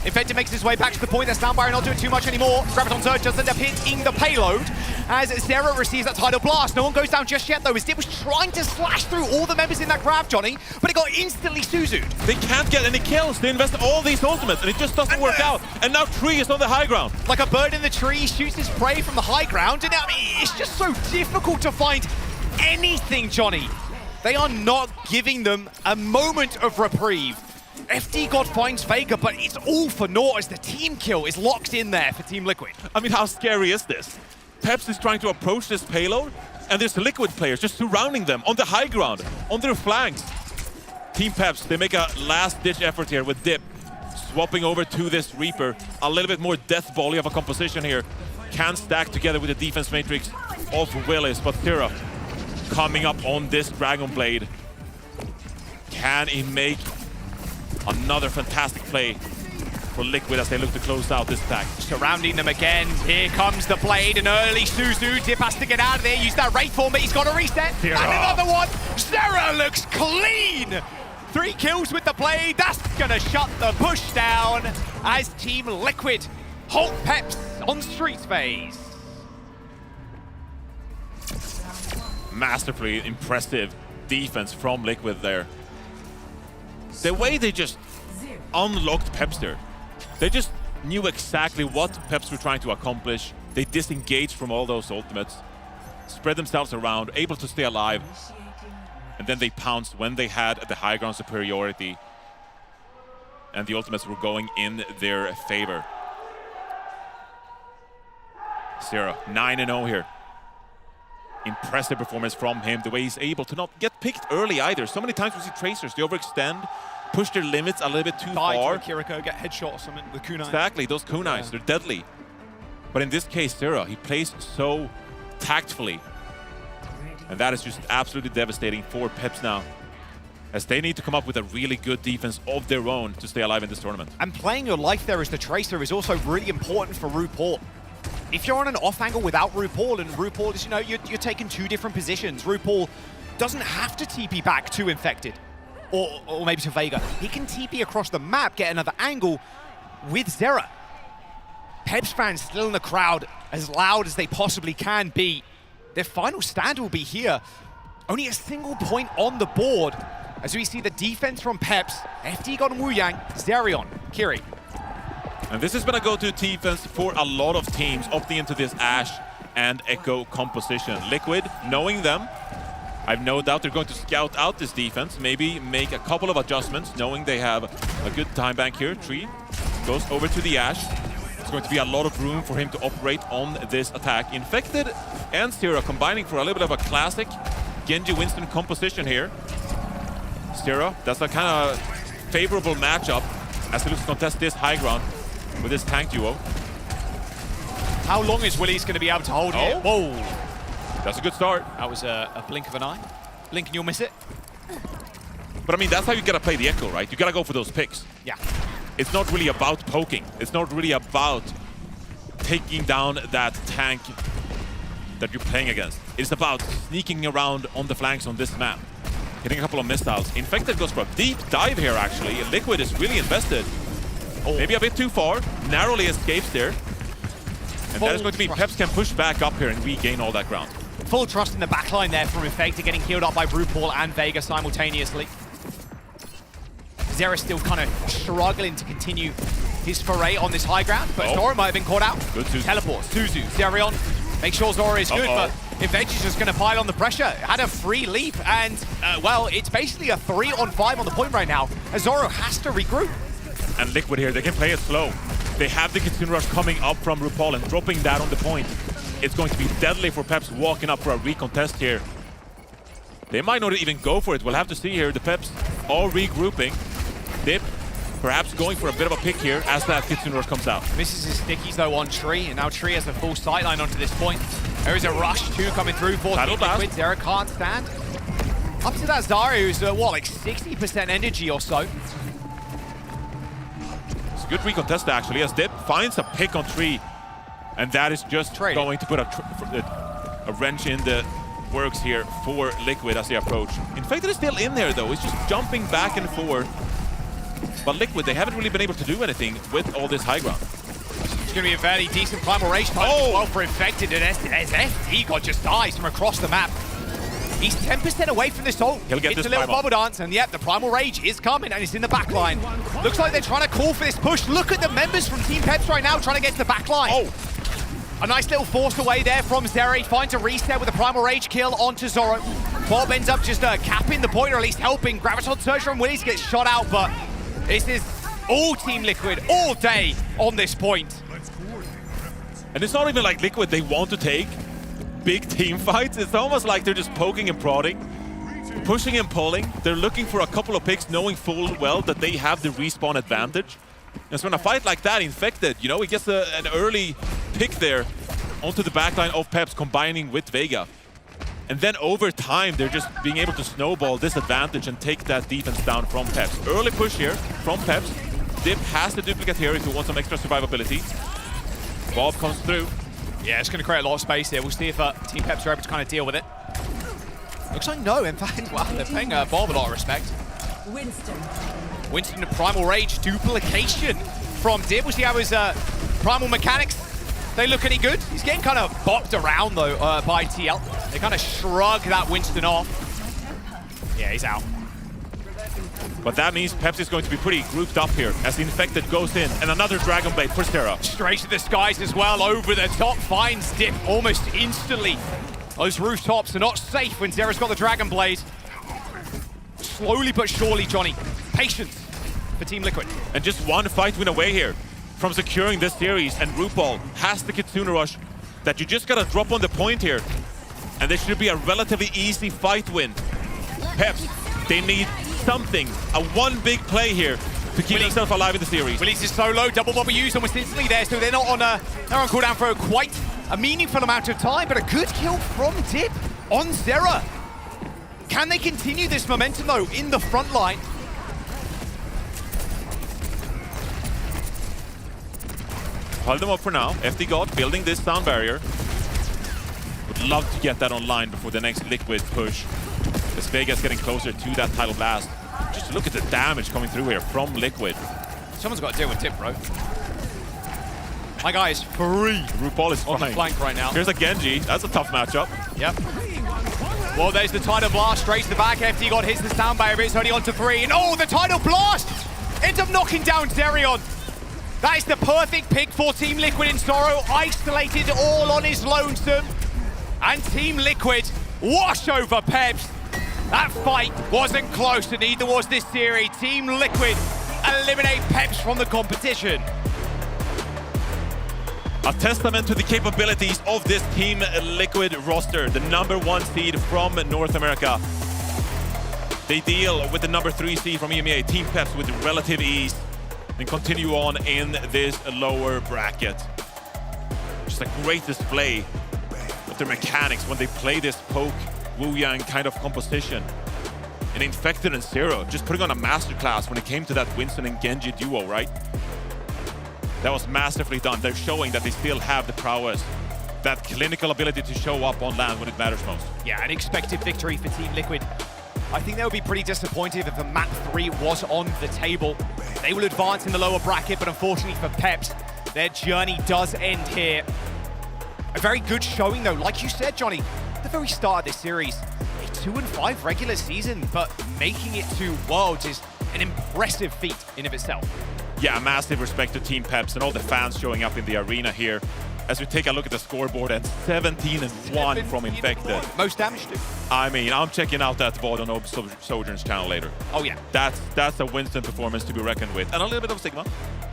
Infected makes his way back to the point. That Soundbarrier not doing too much anymore. Graviton Surge does end up hitting the payload as Zera receives that tidal blast. No one goes down just yet, though, as Dip was trying to slash through all the members in that grab, Johnny, but it got instantly Suzu'd. They can't get any kills. They invest all these ultimates, and it just doesn't work out. And now Tree is on the high ground. Like a bird in the tree, shoots his prey from the high ground, and now it's just so difficult to find anything, Johnny. They are not giving them a moment of reprieve. FD God finds Vega, but it's all for naught as the team kill is locked in there for Team Liquid. I mean, how scary is this? Peps is trying to approach this payload, and there's Liquid players just surrounding them on the high ground, on their flanks. Team Peps, they make a last-ditch effort here with Dip, swapping over to this Reaper. A little bit more death volley of a composition here. Can stack together with the defense matrix of Willis, but Tira coming up on this Dragon Blade. Can he make another fantastic play for Liquid as they look to close out this attack? Surrounding them again. Here comes the Blade, an early Suzu. Dip has to get out of there, use that Wraith form, but he's got a reset. Zera. And another one. Zera looks clean. 3 kills with the Blade. That's gonna shut the push down as Team Liquid halt Peps on Streets phase. Masterfully impressive defense from Liquid there. The way they just unlocked Pepster, they just knew exactly what Peps were trying to accomplish. They disengaged from all those ultimates, spread themselves around, able to stay alive, and then they pounced when they had the high ground superiority, and the ultimates were going in their favor. Zera, 9-0 here. Impressive performance from him, the way he's able to not get picked early either. So many times we see Tracers, they overextend, push their limits a little bit too far. Kiriko, get headshot or something with kunai. Exactly, those kunais, they're deadly. But in this case, Zera, he plays so tactfully. And that is just absolutely devastating for Peps now, as they need to come up with a really good defense of their own to stay alive in this tournament. And playing your life there as the Tracer is also really important for RuPaul. If you're on an off angle without RuPaul, and RuPaul is, you know, you're taking 2 different positions. RuPaul doesn't have to TP back to Infected, or maybe to Vega. He can TP across the map, get another angle with Zera. Peps fans still in the crowd, as loud as they possibly can be. Their final stand will be here. Only a single point on the board, as we see the defense from Peps, FD God and Wu Yang, Zerion, Kiri. And this has been a go-to defense for a lot of teams opting into this Ashe and Echo composition. Liquid, knowing them, I've no doubt they're going to scout out this defense, maybe make a couple of adjustments, knowing they have a good time bank here. Tree goes over to the Ashe. There's going to be a lot of room for him to operate on this attack. Infected and Zera combining for a little bit of a classic Genji Winston composition here. Zera, that's a kind of favorable matchup as he looks to contest this high ground with this tank duo. How long is Willy's going to be able to hold here? Whoa. That's a good start. That was a blink of an eye. Blink and you'll miss it. But I mean, that's how you gotta play the Echo, right? You gotta go for those picks. Yeah. It's not really about poking. It's not really about taking down that tank that you're playing against. It's about sneaking around on the flanks on this map, hitting a couple of missiles. Infected goes for a deep dive here, actually. Liquid is really invested. Maybe a bit too far. Narrowly escapes there. And that is going to mean Peps can push back up here and regain all that ground. Full trust in the backline there from Infected, getting healed up by RuPaul and Vega simultaneously. Zera still kind of struggling to continue his foray on this high ground, but Zora might have been caught out. Good Suzu. Teleport, Suzu, Zerion. Make sure Zora is good, but Infected's just going to pile on the pressure. Had a free leap, and, well, it's basically a 3-on-5 on the point right now, as Zoro has to regroup. And Liquid here, they can play it slow. They have the Kitsune Rush coming up from RuPaul and dropping that on the point. It's going to be deadly for Peps walking up for a recontest here. They might not even go for it. We'll have to see here. The Peps all regrouping. Dip perhaps going for a bit of a pick here as that Kitsune Rush comes out. Misses his stickies though on Tree, and now Tree has a full sightline onto this point. There is a rush too coming through for Liquid. Zera can't stand. Up to that Zarya, who's what, like 60% energy or so. It's a good recontest actually, as Dip finds a pick on Tree, and that is just going to put a wrench in the works here for Liquid as they approach. Infected is still in there though. He's just jumping back and forth. But Liquid, they haven't really been able to do anything with all this high ground. It's going to be a fairly decent Primal Rage time as well for Infected, and as FD God just dies from across the map. He's 10% away from this ult. He'll get it's this a little Primal. bubble dance, and yep, the Primal Rage is coming, and it's in the back line. Looks like they're trying to call for this push. Look at the members from Team Peps right now trying to get to the back line. Oh. A nice little forced away there from Zeri. Finds a reset with a Primal Rage kill onto Zoro. Bob ends up just capping the point, or at least helping. Graviton Surge from Willies gets shot out, but this is all Team Liquid all day on this point. And it's not even like Liquid, they want to take big team fights. It's almost like they're just poking and prodding, pushing and pulling. They're looking for a couple of picks, knowing full well that they have the respawn advantage. And so in a fight like that, Infected, you know, he gets an early pick there onto the backline of Peps, combining with Vega. And then over time, they're just being able to snowball this advantage and take that defense down from Peps. Early push here from Peps. Dip has the duplicate here if he wants some extra survivability. Bob comes through. Yeah, it's going to create a lot of space here. We'll see if Team Peps are able to kind of deal with it. Looks like no, in fact. Wow, they're paying Bob a lot of respect. Winston to Primal Rage duplication from Dib. We'll see how his Primal mechanics, they look any good. He's getting kind of bopped around, though, by TL. They kind of shrug that Winston off. Yeah, he's out. But that means Peps is going to be pretty grouped up here as the Infected goes in, and another Dragon Blade for Stera. Straight to the skies as well, over the top, finds Dip almost instantly. Those rooftops are not safe when Zera's got the Dragon Blade. Slowly but surely, Johnny, patience for Team Liquid. And just one fight win away here from securing this series, and RuPaul has the Kitsune Rush that you just gotta drop on the point here. And this should be a relatively easy fight win. Peps, they need something, one big play here to keep themselves alive in the series. Willies is so low, double W's almost instantly there, so they're not on they're on cooldown for quite a meaningful amount of time, but a good kill from Dip on Zera. Can they continue this momentum though in the front line? Hold them up for now. FD God building this sound barrier. Would love to get that online before the next Liquid push. As Vega's getting closer to that title blast. Just look at the damage coming through here from Liquid. Someone's got to deal with Dip, bro. My guy is free. RuPaul is on the flank right now. Here's a Genji. That's a tough matchup. Yep. Well, there's the Tidal Blast straight to the back. FD God hits the sound barrier, but it's only on to 3. And oh, the Tidal Blast ends up knocking down Zerion. That is the perfect pick for Team Liquid in Sorrow. Isolated all on his lonesome. And Team Liquid wash over Peps. That fight wasn't close, and neither was this series. Team Liquid eliminate Peps from the competition. A testament to the capabilities of this Team Liquid roster, the #1 seed from North America. They deal with the #3 seed from EMEA, Team Peps, with relative ease, and continue on in this lower bracket. Just a great display of their mechanics when they play this poke Wu Yang kind of composition. And Infected and Zero just putting on a masterclass when it came to that Winston and Genji duo, right? That was masterfully done. They're showing that they still have the prowess, that clinical ability to show up on land when it matters most. Yeah, an expected victory for Team Liquid. I think they would be pretty disappointed if the map 3 was on the table. They will advance in the lower bracket, but unfortunately for Peps, their journey does end here. A very good showing though, like you said, Johnny, at the very start of this series. A 2-5 regular season, but making it to Worlds is an impressive feat in of itself. Yeah, massive respect to Team Peps and all the fans showing up in the arena here. As we take a look at the scoreboard at 17-1 from Infected. Most damage to. I mean, I'm checking out that VOD on Sojourn's channel later. Oh yeah. That's a Winston performance to be reckoned with. And a little bit of Sigma.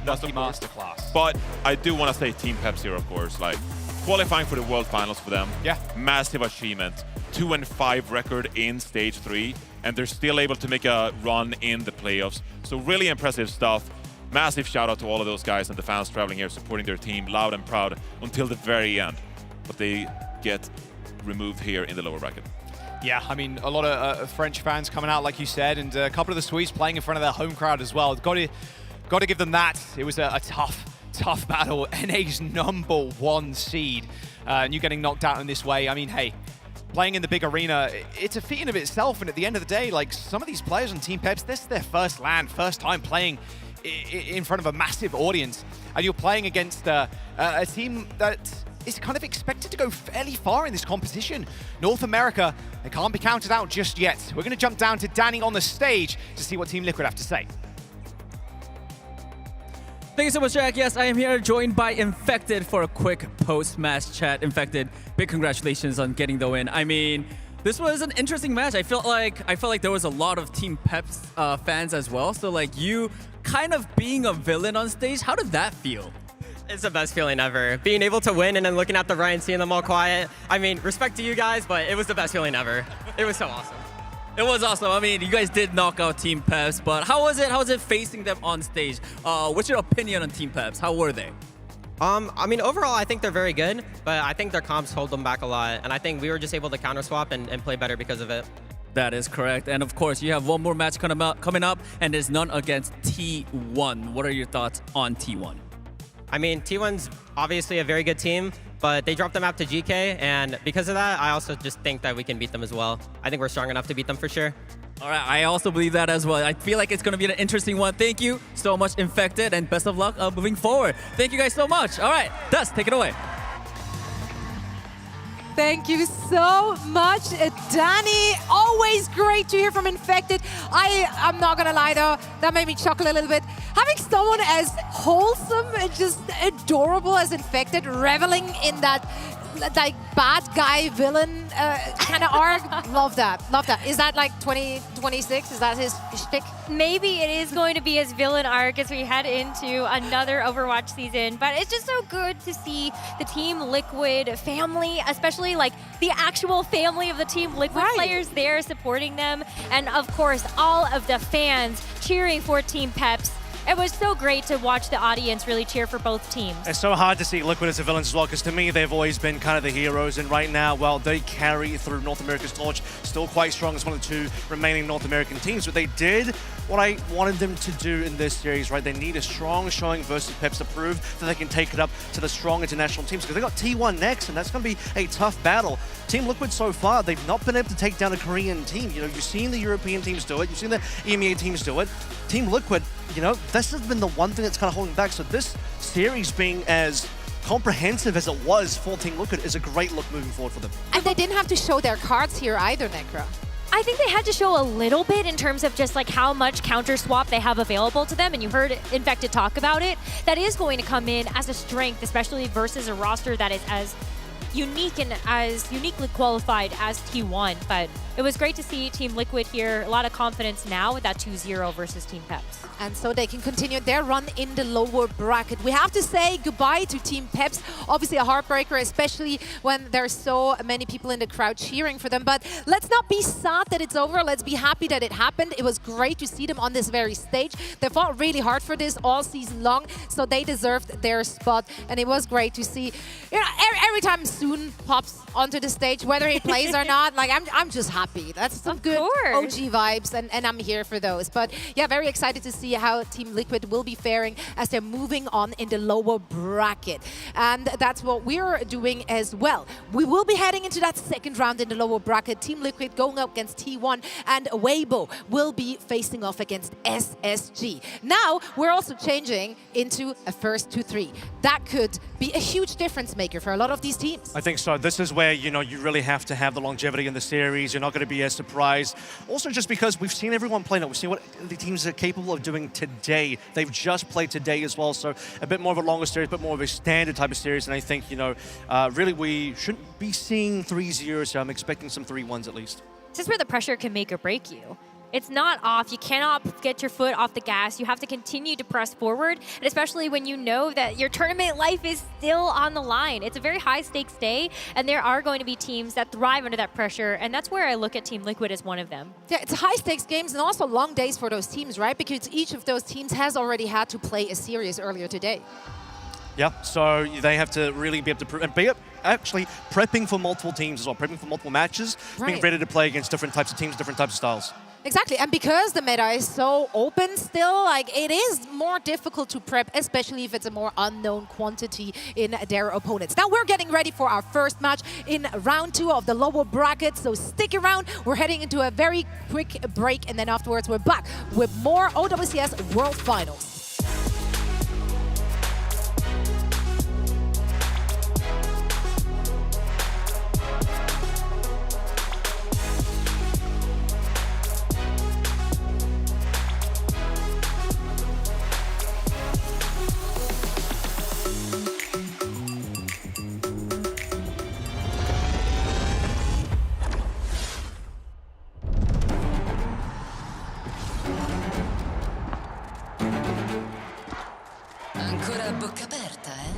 That's the masterclass. But I do want to say Team Peps here, of course. Like, qualifying for the World Finals for them. Yeah. Massive achievement. 2-5 record in Stage 3. And they're still able to make a run in the playoffs. So really impressive stuff. Massive shout out to all of those guys and the fans traveling here, supporting their team loud and proud until the very end. But they get removed here in the lower bracket. Yeah, I mean, a lot of French fans coming out, like you said, and a couple of the Swedes playing in front of their home crowd as well. Got to give them that. It was a tough battle. NA's #1 seed. And you getting knocked out in this way. I mean, hey, playing in the big arena, it's a feat in of itself. And at the end of the day, like some of these players on Team Peps, this is their first LAN, first time playing in front of a massive audience. And you're playing against a team that is kind of expected to go fairly far in this competition. North America, they can't be counted out just yet. We're going to jump down to Danny on the stage to see what Team Liquid have to say. Thank you so much, Jack. Yes, I am here joined by Infected for a quick post-match chat. Infected, big congratulations on getting the win. I mean, this was an interesting match. I felt like there was a lot of Team Peps fans as well. So like you kind of being a villain on stage, how did that feel? It's the best feeling ever. Being able to win and then looking at the right and seeing them all quiet. I mean, respect to you guys, but it was the best feeling ever. It was so awesome. It was awesome. I mean, you guys did knock out Team Peps, but how was it? How was it facing them on stage? What's your opinion on Team Peps? How were they? I mean, overall, I think they're very good, but I think their comps hold them back a lot, and I think we were just able to counter swap and play better because of it. That is correct. And of course, you have one more match coming up, and there's none against T1. What are your thoughts on T1? I mean, T1's obviously a very good team, but they dropped the map to GK, and because of that, I also just think that we can beat them as well. I think we're strong enough to beat them for sure. All right, I also believe that as well. I feel like it's going to be an interesting one. Thank you so much, Infected, and best of luck moving forward. Thank you guys so much. All right, Dust, take it away. Thank you so much, Danny. Always great to hear from Infected. I'm not gonna lie though, that made me chuckle a little bit. Having someone as wholesome and just adorable as Infected, reveling in that like bad guy villain kind of arc. Love that. Love that. Is that like 2026? Is that his shtick? Maybe it is going to be his villain arc as we head into another Overwatch season, but it's just so good to see the Team Liquid family, especially like the actual family of the Team Liquid players there supporting them, and of course all of the fans cheering for Team Peps. It was so great to watch the audience really cheer for both teams. It's so hard to see Liquid as the villains as well, because to me, they've always been kind of the heroes, and right now, well, they carry through North America's torch, still quite strong as one of the two remaining North American teams, but they did what I wanted them to do in this series, right? They need a strong showing versus Peps to prove that they can take it up to the strong international teams, because they got T1 next, and that's going to be a tough battle. Team Liquid so far, they've not been able to take down a Korean team. You know, you've seen the European teams do it, you've seen the EMEA teams do it. Team Liquid, you know, this has been the one thing that's kind of holding back. So this series being as comprehensive as it was for Team Liquid is a great look moving forward for them. And they didn't have to show their cards here either, Necra. I think they had to show a little bit in terms of just like how much counter swap they have available to them, and you heard Infected talk about it. That is going to come in as a strength, especially versus a roster that is as unique and as uniquely qualified as T1, but it was great to see Team Liquid here. A lot of confidence now with that 2-0 versus Team Peps. And so they can continue their run in the lower bracket. We have to say goodbye to Team Peps. Obviously a heartbreaker, especially when there's so many people in the crowd cheering for them. But let's not be sad that it's over. Let's be happy that it happened. It was great to see them on this very stage. They fought really hard for this all season long, so they deserved their spot. And it was great to see, you know, every time Soon pops onto the stage, whether he plays or not, like I'm just happy. That's some good OG vibes, and I'm here for those. But yeah, very excited to see how Team Liquid will be faring as they're moving on in the lower bracket. And that's what we're doing as well. We will be heading into that second round in the lower bracket. Team Liquid going up against T1, and Weibo will be facing off against SSG. Now, we're also changing into a first 2-3. That could be a huge difference maker for a lot of these teams. I think so. This is where, you know, you really have to have the longevity in the series. You're not going to be as surprised. Also, just because we've seen everyone play now. We've seen what the teams are capable of doing today. They've just played today as well, so a bit more of a longer series, a bit more of a standard type of series. And I think, you know, really we shouldn't be seeing 3-0, so I'm expecting some 3-1s at least. This is where the pressure can make or break you. It's not off. You cannot get your foot off the gas. You have to continue to press forward, and especially when you know that your tournament life is still on the line. It's a very high-stakes day, and there are going to be teams that thrive under that pressure, and that's where I look at Team Liquid as one of them. Yeah, it's high-stakes games and also long days for those teams, right? Because each of those teams has already had to play a series earlier today. Yeah, so they have to really be able to be actually prepping for multiple teams as well, prepping for multiple matches, being ready to play against different types of teams, different types of styles. Exactly, and because the meta is so open still, like it is more difficult to prep, especially if it's a more unknown quantity in their opponents. Now we're getting ready for our first match in round 2 of the lower bracket, so stick around. We're heading into a very quick break, and then afterwards we're back with more OWCS World Finals. Ancora a bocca aperta, eh?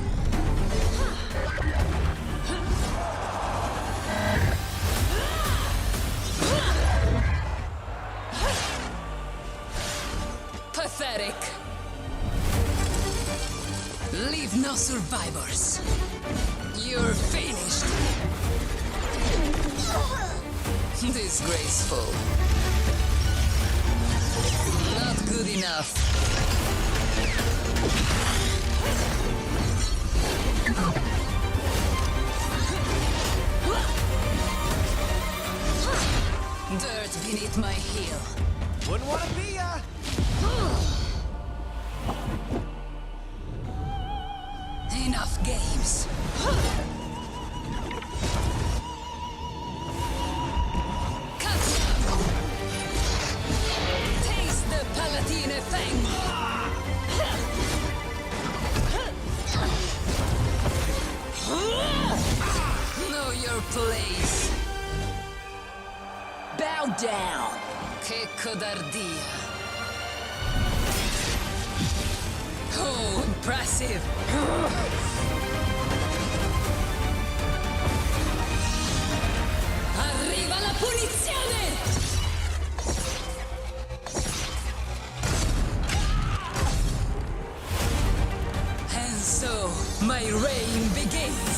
Pathetic. Leave no survivors. You're finished. Disgraceful. Not good enough. Dirt beneath my heel. Wouldn't want to be ya. Enough games. Taste the Palatine Fang. Know your place. Bow down. Che codardia. Oh, impressive. Arriva la punizione! And so, my reign begins.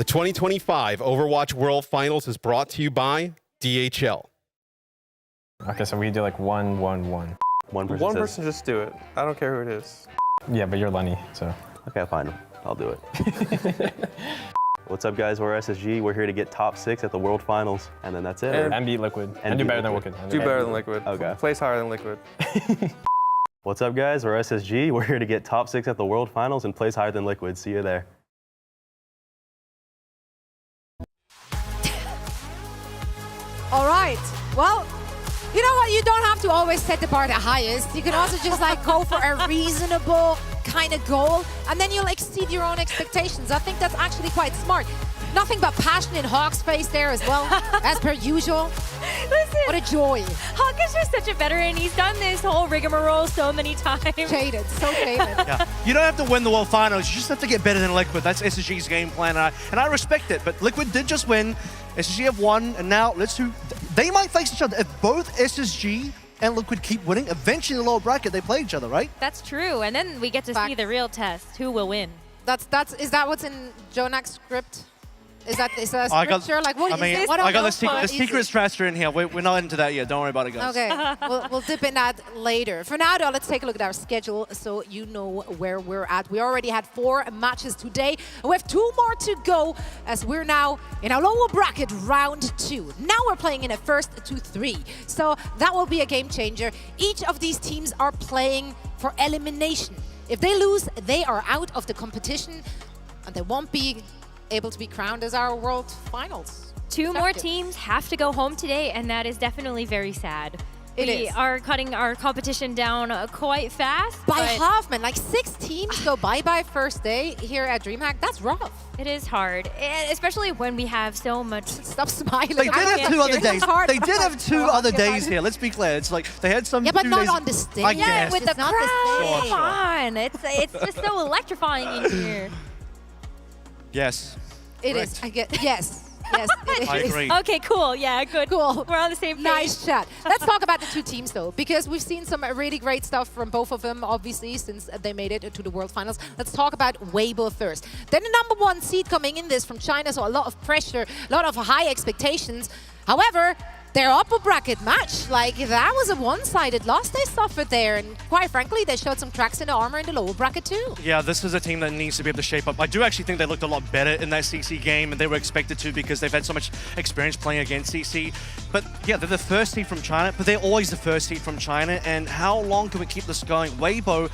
2025 Overwatch World Finals is brought to you by DHL. Okay, so we do like 1, 1, 1. One One person just do it. I don't care who it is. Yeah, but you're Lenny, so. Okay, fine. I'll do it. What's up, guys? We're SSG. We're here to get top 6 at the World Finals, and then that's it. And beat Liquid. And do better than Liquid. Do better than Liquid. Okay. Place higher than Liquid. What's up, guys? We're SSG. We're here to get top 6 at the World Finals and place higher than Liquid. See you there. All right. Well, you know what? You don't have to always set the bar the highest. You can also just like go for a reasonable kind of goal, and then you'll exceed your own expectations. I think that's actually quite smart. Nothing but passion in Hawk's face there as well, as per usual. Listen, what a joy. Hawk is just such a veteran. He's done this whole rigmarole so many times. Jaded, so jaded. Yeah. You don't have to win the World Finals. You just have to get better than Liquid. That's SSG's game plan, and I respect it. But Liquid did just win. SSG have won, and now they might face each other. If both SSG and Liquid keep winning, eventually in the lower bracket, they play each other, right? That's true, and then we get to see the real test. Who will win? Is that what's in Jonak's script? Is that a scripture? Like, what is it? I got the secret strategy in here. We're not into that yet. Don't worry about it, guys. Okay, we'll dip in that later. For now, though, let's take a look at our schedule so you know where we're at. We already had 4 matches today. We have 2 more to go as we're now in our lower bracket, round 2. Now we're playing in a first to 3. So that will be a game changer. Each of these teams are playing for elimination. If they lose, they are out of the competition and they won't be able to be crowned as our world finals. 2 more teams have to go home today, and that is definitely very sad. We are cutting our competition down quite fast. By half, man. Like 6 teams go bye-bye first day here at DreamHack. That's rough. It is hard, especially when we have so much. Stop smiling. They did have 2 other days. They did have 2 other days here. Let's be clear. It's like they had some. Yeah, but 2 not days. on the stage. I guess. With the crowd. Come on. It's just so electrifying in here. Yes. It is. I get yes. Yes, it is. I agree. Okay, cool. Yeah, good. Cool. We're on the same page. Nice chat. Let's talk about the 2 teams, though, because we've seen some really great stuff from both of them, obviously, since they made it to the World Finals. Let's talk about Weibo first. They're the #1 seed coming in this from China, so a lot of pressure, a lot of high expectations. However, their upper bracket match, like that was a one-sided loss they suffered there, and quite frankly, they showed some cracks in the armor in the lower bracket too. Yeah, this is a team that needs to be able to shape up. I do actually think they looked a lot better in that CC game, and they were expected to because they've had so much experience playing against CC. But yeah, they're the first seed from China, but they're always the first seed from China, and how long can we keep this going? Weibo,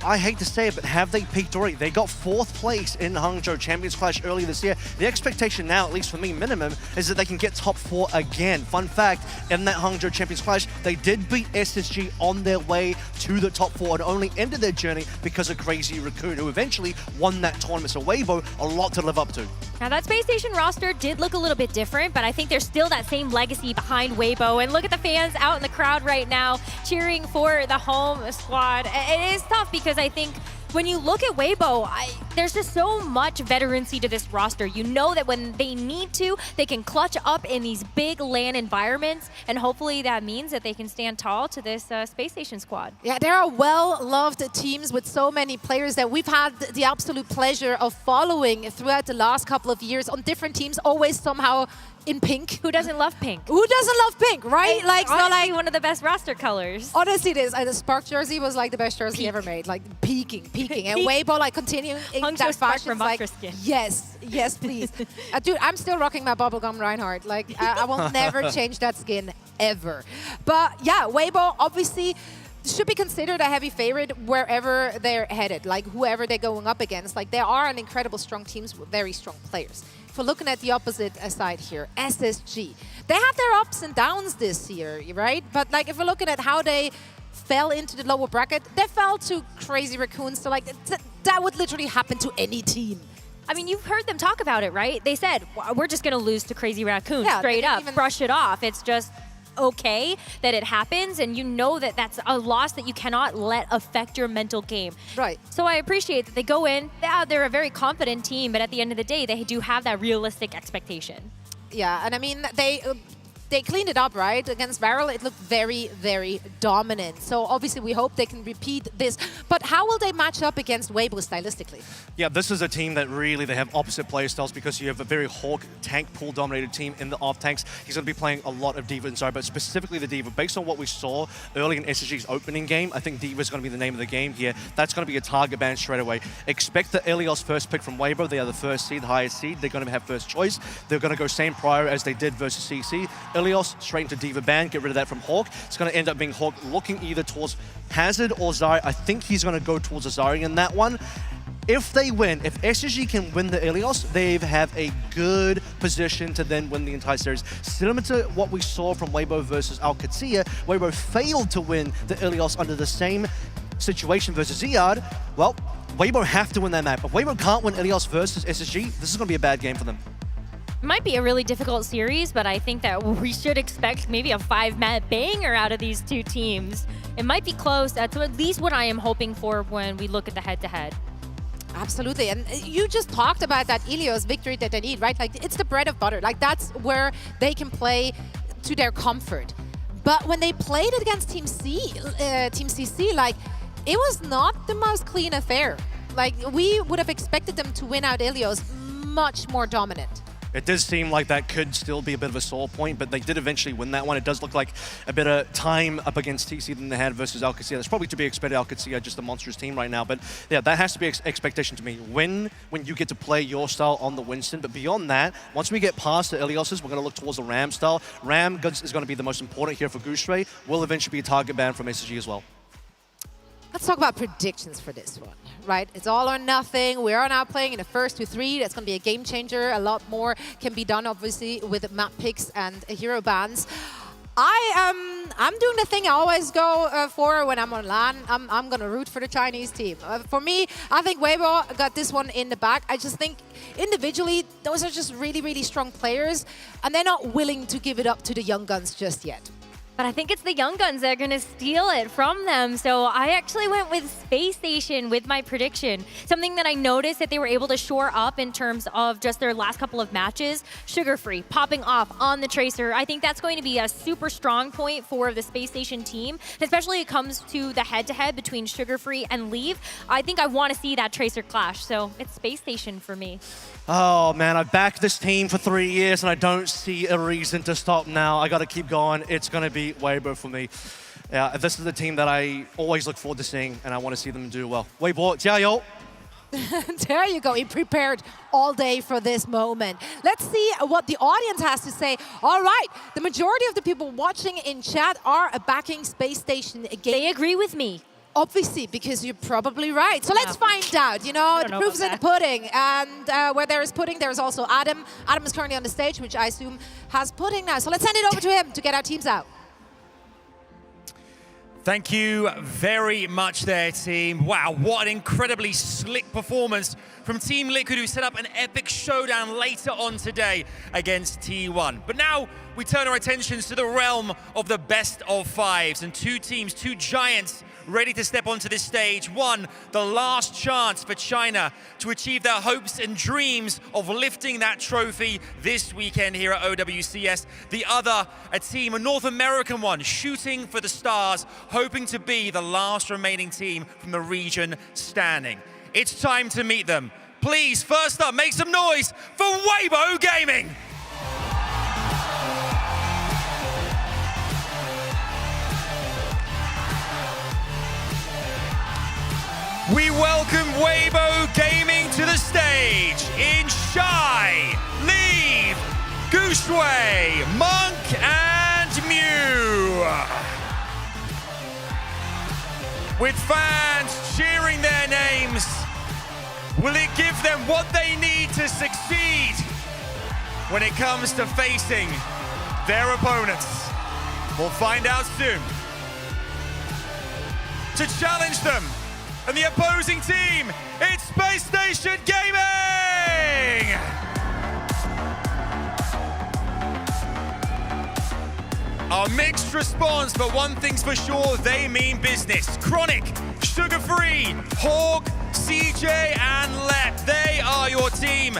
I hate to say it, but have they peaked already? They got 4th place in Hangzhou Champions Clash earlier this year. The expectation now, at least for me, minimum, is that they can get top 4 again. Fun fact, in that Hangzhou Champions Clash, they did beat SSG on their way to the top 4 and only ended their journey because of Crazy Raccoon, who eventually won that tournament. So Weibo, a lot to live up to. Now that Space Station roster did look a little bit different, but I think there's still that same legacy behind Weibo. And look at the fans out in the crowd right now cheering for the home squad. It is tough because I think when you look at Weibo, there's just so much veterancy to this roster. You know that when they need to, they can clutch up in these big LAN environments, and hopefully that means that they can stand tall to this Space Station squad. Yeah, there are well-loved teams with so many players that we've had the absolute pleasure of following throughout the last couple of years on different teams, always somehow in pink. Who doesn't love pink? Who doesn't love pink, right? And like, so like one of the best roster colors. Honestly, it is. The Spark jersey was like the best jersey ever made. Like peaking. And Weibo like continuing in that fashion. Like, yes, please. Dude, I'm still rocking my bubblegum Reinhardt. Like, I will never change that skin ever. But yeah, Weibo obviously should be considered a heavy favorite wherever they're headed. Like whoever they're going up against. Like, they are an incredible strong teams with very strong players. For looking at the opposite side here, SSG. They have their ups and downs this year, right? But like if we're looking at how they fell into the lower bracket, they fell to Crazy Raccoons. So like that would literally happen to any team. I mean, you've heard them talk about it, right? They said, we're just going to lose to Crazy Raccoons straight up, brush it off. It's just okay that it happens, and you know that that's a loss that you cannot let affect your mental game. Right. So I appreciate that they go in, they're a very confident team, but at the end of the day, they do have that realistic expectation. Yeah, and I mean, they they cleaned it up, right? Against Varel, it looked very, very dominant. So obviously we hope they can repeat this. But how will they match up against Weibo stylistically? Yeah, this is a team that really, they have opposite play styles because you have a very Hawk tank pool dominated team in the off tanks. He's going to be playing a lot of D.Va inside, but specifically the D.Va. Based on what we saw early in SSG's opening game, I think D.Va is going to be the name of the game here. That's going to be a target ban straight away. Expect the Ilios first pick from Weibo. They are the first seed, the highest seed. They're going to have first choice. They're going to go same prior as they did versus CC. Ilios straight into D.Va ban, get rid of that from Hawk. It's going to end up being Hawk looking either towards Hazard or Zarya. I think he's going to go towards Zarya in that one. If they win, if SSG can win the Ilios, they have a good position to then win the entire series. Similar to what we saw from Weibo versus OWCS, Weibo failed to win the Ilios under the same situation versus Ziyad. Well, Weibo have to win that map. If Weibo can't win Ilios versus SSG, this is going to be a bad game for them. It might be a really difficult series, but I think that we should expect maybe a 5-map banger out of these two teams. It might be close. That's at least what I am hoping for when we look at the head-to-head. Absolutely, and you just talked about that Ilios victory that they need, right? Like, it's the bread of butter. Like, that's where they can play to their comfort. But when they played it against Team CC, like, it was not the most clean affair. Like, we would have expected them to win out Ilios much more dominant. It does seem like that could still be a bit of a sore point, but they did eventually win that one. It does look like a bit of time up against TC than they had versus OWCS. That's probably to be expected. OWCS are just a monstrous team right now, but yeah, that has to be expectation to me. Win when you get to play your style on the Winston, but beyond that, once we get past the Ilioses, we're going to look towards the Ram style. Ram is going to be the most important here for Gooseray. Will eventually be a target ban from SSG as well. Let's talk about predictions for this one, right? It's all or nothing. We are now playing in the first 2-3. That's going to be a game changer. A lot more can be done, obviously, with map picks and hero bans. I'm doing the thing I always go for when I'm on LAN. I'm going to root for the Chinese team. For me, I think Weibo got this one in the back. I just think individually, those are just really, really strong players, and they're not willing to give it up to the young guns just yet. But I think it's the young guns that are going to steal it from them. So I actually went with Space Station with my prediction. Something that I noticed that they were able to shore up in terms of just their last couple of matches. Sugar Free popping off on the Tracer. I think that's going to be a super strong point for the Space Station team, especially when it comes to the head-to-head between Sugar Free and Leave. I think I want to see that Tracer clash. So it's Space Station for me. Oh man, I've backed this team for 3 years and I don't see a reason to stop now. I got to keep going. It's going to be Weibo for me. Yeah, this is the team that I always look forward to seeing and I want to see them do well. Weibo, 加油! There you go. He prepared all day for this moment. Let's see what the audience has to say. All right, the majority of the people watching in chat are backing Space Station again. They agree with me. Obviously, because you're probably right. So let's find out. You know, the proof's in the pudding. And where there is pudding, there is also Adam. Adam is currently on the stage, which I assume has pudding now. So let's send it over to him to get our teams out. Thank you very much there, team. Wow, what an incredibly slick performance from Team Liquid, who set up an epic showdown later on today against T1. But now we turn our attentions to the realm of the best of fives, and two teams, two giants, ready to step onto this stage. One, the last chance for China to achieve their hopes and dreams of lifting that trophy this weekend here at OWCS. The other, a team, a North American one, shooting for the stars, hoping to be the last remaining team from the region standing. It's time to meet them. Please, first up, make some noise for Weibo Gaming. We welcome Weibo Gaming to the stage in Shy, Leave, Gooseray, Monk, and Mew. With fans cheering their names, will it give them what they need to succeed when it comes to facing their opponents? We'll find out soon. To challenge them, and the opposing team, it's Space Station Gaming! A mixed response, but one thing's for sure, they mean business. Chronic, Sugar Free, Hawk, CJ, and Lep, they are your team.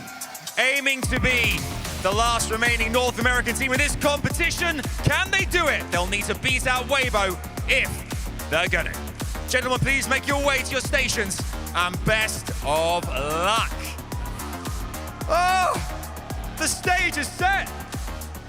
aiming to be the last remaining North American team in this competition. Can they do it? They'll need to beat out Weibo if they're gonna. Gentlemen, please make your way to your stations and best of luck. Oh, the stage is set.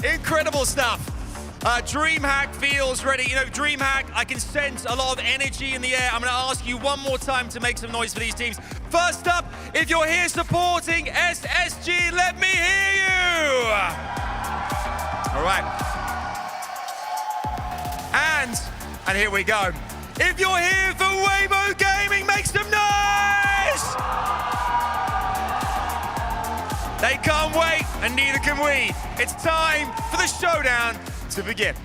Incredible stuff. DreamHack feels ready. You know, DreamHack, I can sense a lot of energy in the air. I'm going to ask you one more time to make some noise for these teams. First up, if you're here supporting SSG, let me hear you. All right. And here we go. If you're here for Weibo Gaming, make some noise. They can't wait, and neither can we. It's time for the showdown to begin.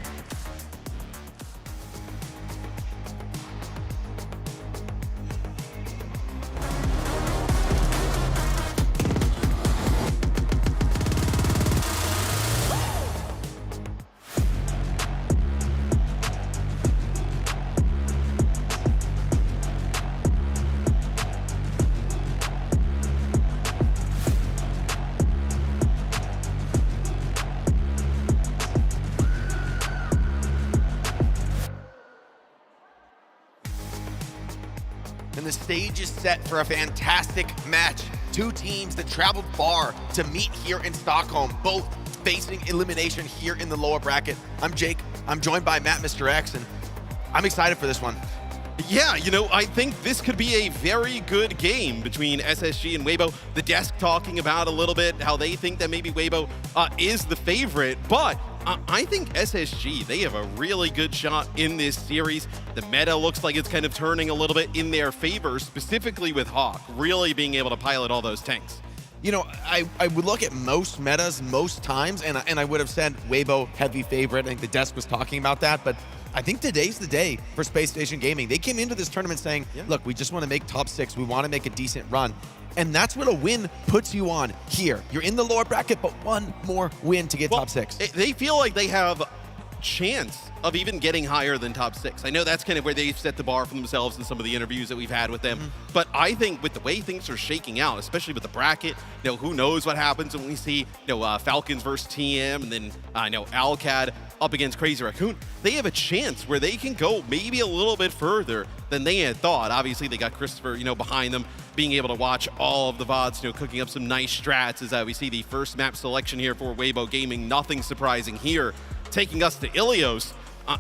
And the stage is set for a fantastic match. Two teams that traveled far to meet here in Stockholm, both facing elimination here in the lower bracket. I'm Jake, I'm joined by Matt, Mr. X, and I'm excited for this one. Yeah, you know, I think this could be a very good game between SSG and Weibo. The desk talking about a little bit how they think that maybe Weibo is the favorite, but I think SSG, they have a really good shot in this series. The meta looks like it's kind of turning a little bit in their favor, specifically with Hawk really being able to pilot all those tanks. You know, I would look at most metas most times, and I would have said Weibo heavy favorite. I think the desk was talking about that, but I think today's the day for Space Station Gaming. They came into this tournament saying, look, we just want to make top 6. We want to make a decent run. And that's what a win puts you on here. You're in the lower bracket, but one more win to get top 6. They feel like they have chance of even getting higher than top 6. I know that's kind of where they've set the bar for themselves in some of the interviews that we've had with them. But I think with the way things are shaking out, especially with the bracket, you know, who knows what happens when we see, you know, Falcons versus TM, and then I know Alcad up against Crazy Raccoon. They have a chance where they can go maybe a little bit further than they had thought. Obviously, they got Christopher, you know, behind them, being able to watch all of the VODs, you know, cooking up some nice strats as we see the first map selection here for Weibo Gaming. Nothing surprising here, taking us to Ilios.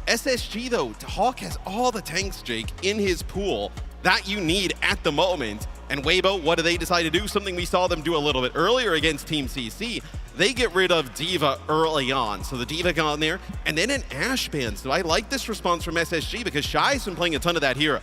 SSG, though, Hawk has all the tanks, Jake, in his pool that you need at the moment. And Weibo, what do they decide to do? Something we saw them do a little bit earlier against Team CC. They get rid of D.Va early on. So the D.Va got in there, and then an Ashe ban. So I like this response from SSG because Shy's been playing a ton of that hero.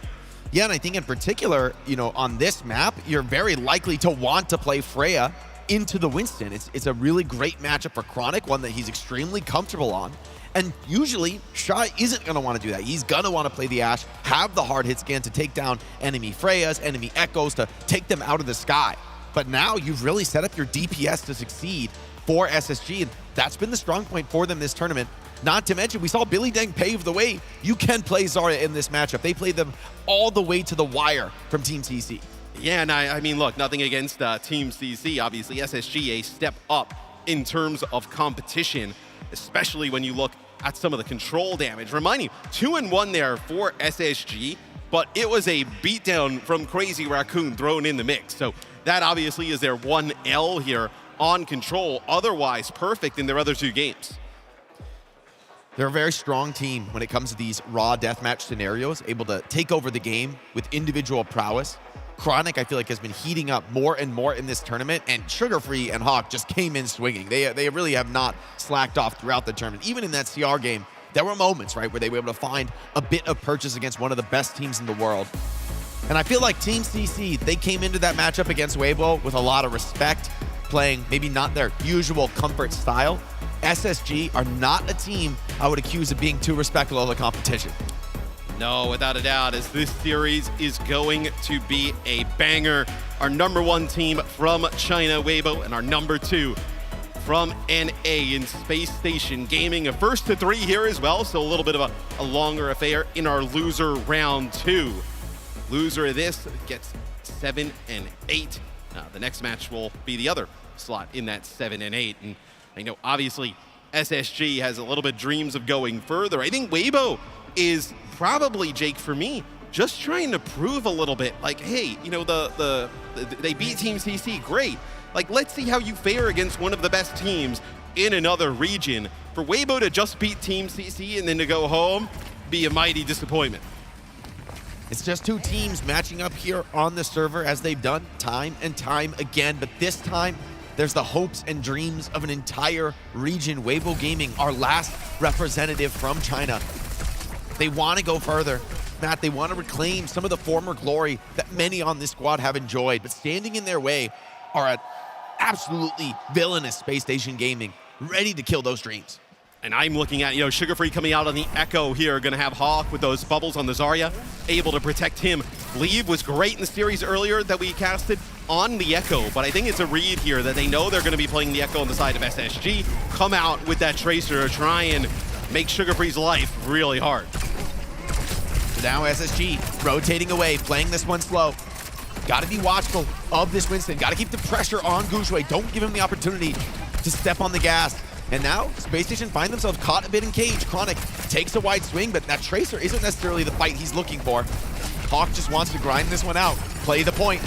Yeah, and I think in particular, you know, on this map, you're very likely to want to play Freya into the Winston. It's a really great matchup for Chronic, one that he's extremely comfortable on. And usually, Shy isn't going to want to do that. He's going to want to play the Ashe, have the hard hit scan to take down enemy Freyas, enemy Echoes, to take them out of the sky. But now you've really set up your DPS to succeed for SSG, and that's been the strong point for them this tournament. Not to mention, we saw Billy Deng pave the way. You can play Zarya in this matchup. They played them all the way to the wire from Team CC. Yeah, and I mean, look, nothing against Team CC. Obviously, SSG a step up in terms of competition, especially when you look at some of the control damage. Remind you, 2-1 there for SSG, but it was a beatdown from Crazy Raccoon thrown in the mix. So that obviously is their 1L here on control. Otherwise, perfect in their other 2 games. They're a very strong team when it comes to these raw deathmatch scenarios, able to take over the game with individual prowess. Chronic, I feel like, has been heating up more and more in this tournament, and Sugar Free and Hawk just came in swinging. They really have not slacked off throughout the tournament. Even in that CR game, there were moments, right, where they were able to find a bit of purchase against one of the best teams in the world. And I feel like Team CC, they came into that matchup against Weibo with a lot of respect, playing maybe not their usual comfort style. SSG are not a team I would accuse of being too respectful of the competition. No, without a doubt, as this series is going to be a banger. Our #1 team from China, Weibo, and our #2 from NA in Space Station Gaming. A 1st to 3 here as well, so a little bit of a longer affair in our loser round 2. Loser of this gets 7 and 8. The next match will be the other slot in that 7 and 8. And I know obviously SSG has a little bit dreams of going further. I think Weibo is probably, Jake, for me, just trying to prove a little bit, like, hey, you know, they beat Team CC, great. Like, let's see how you fare against one of the best teams in another region. For Weibo to just beat Team CC and then to go home, be a mighty disappointment. It's just two teams matching up here on the server as they've done time and time again, but this time there's the hopes and dreams of an entire region. Weibo Gaming, our last representative from China. They want to go further. Matt, they want to reclaim some of the former glory that many on this squad have enjoyed, but standing in their way are an absolutely villainous Space Station Gaming, ready to kill those dreams. And I'm looking at, you know, Sugar Free coming out on the Echo here, going to have Hawk with those bubbles on the Zarya, able to protect him. Leave was great in the series earlier that we casted on the Echo, but I think it's a read here that they know they're going to be playing the Echo on the side of SSG, come out with that Tracer to try and make Sugar Free's life really hard. So now SSG rotating away, playing this one slow. Got to be watchful of this Winston. Got to keep the pressure on Gushui. Don't give him the opportunity to step on the gas. And now, Space Station find themselves caught a bit in cage. Chronic takes a wide swing, but that Tracer isn't necessarily the fight he's looking for. Hawk just wants to grind this one out, play the point.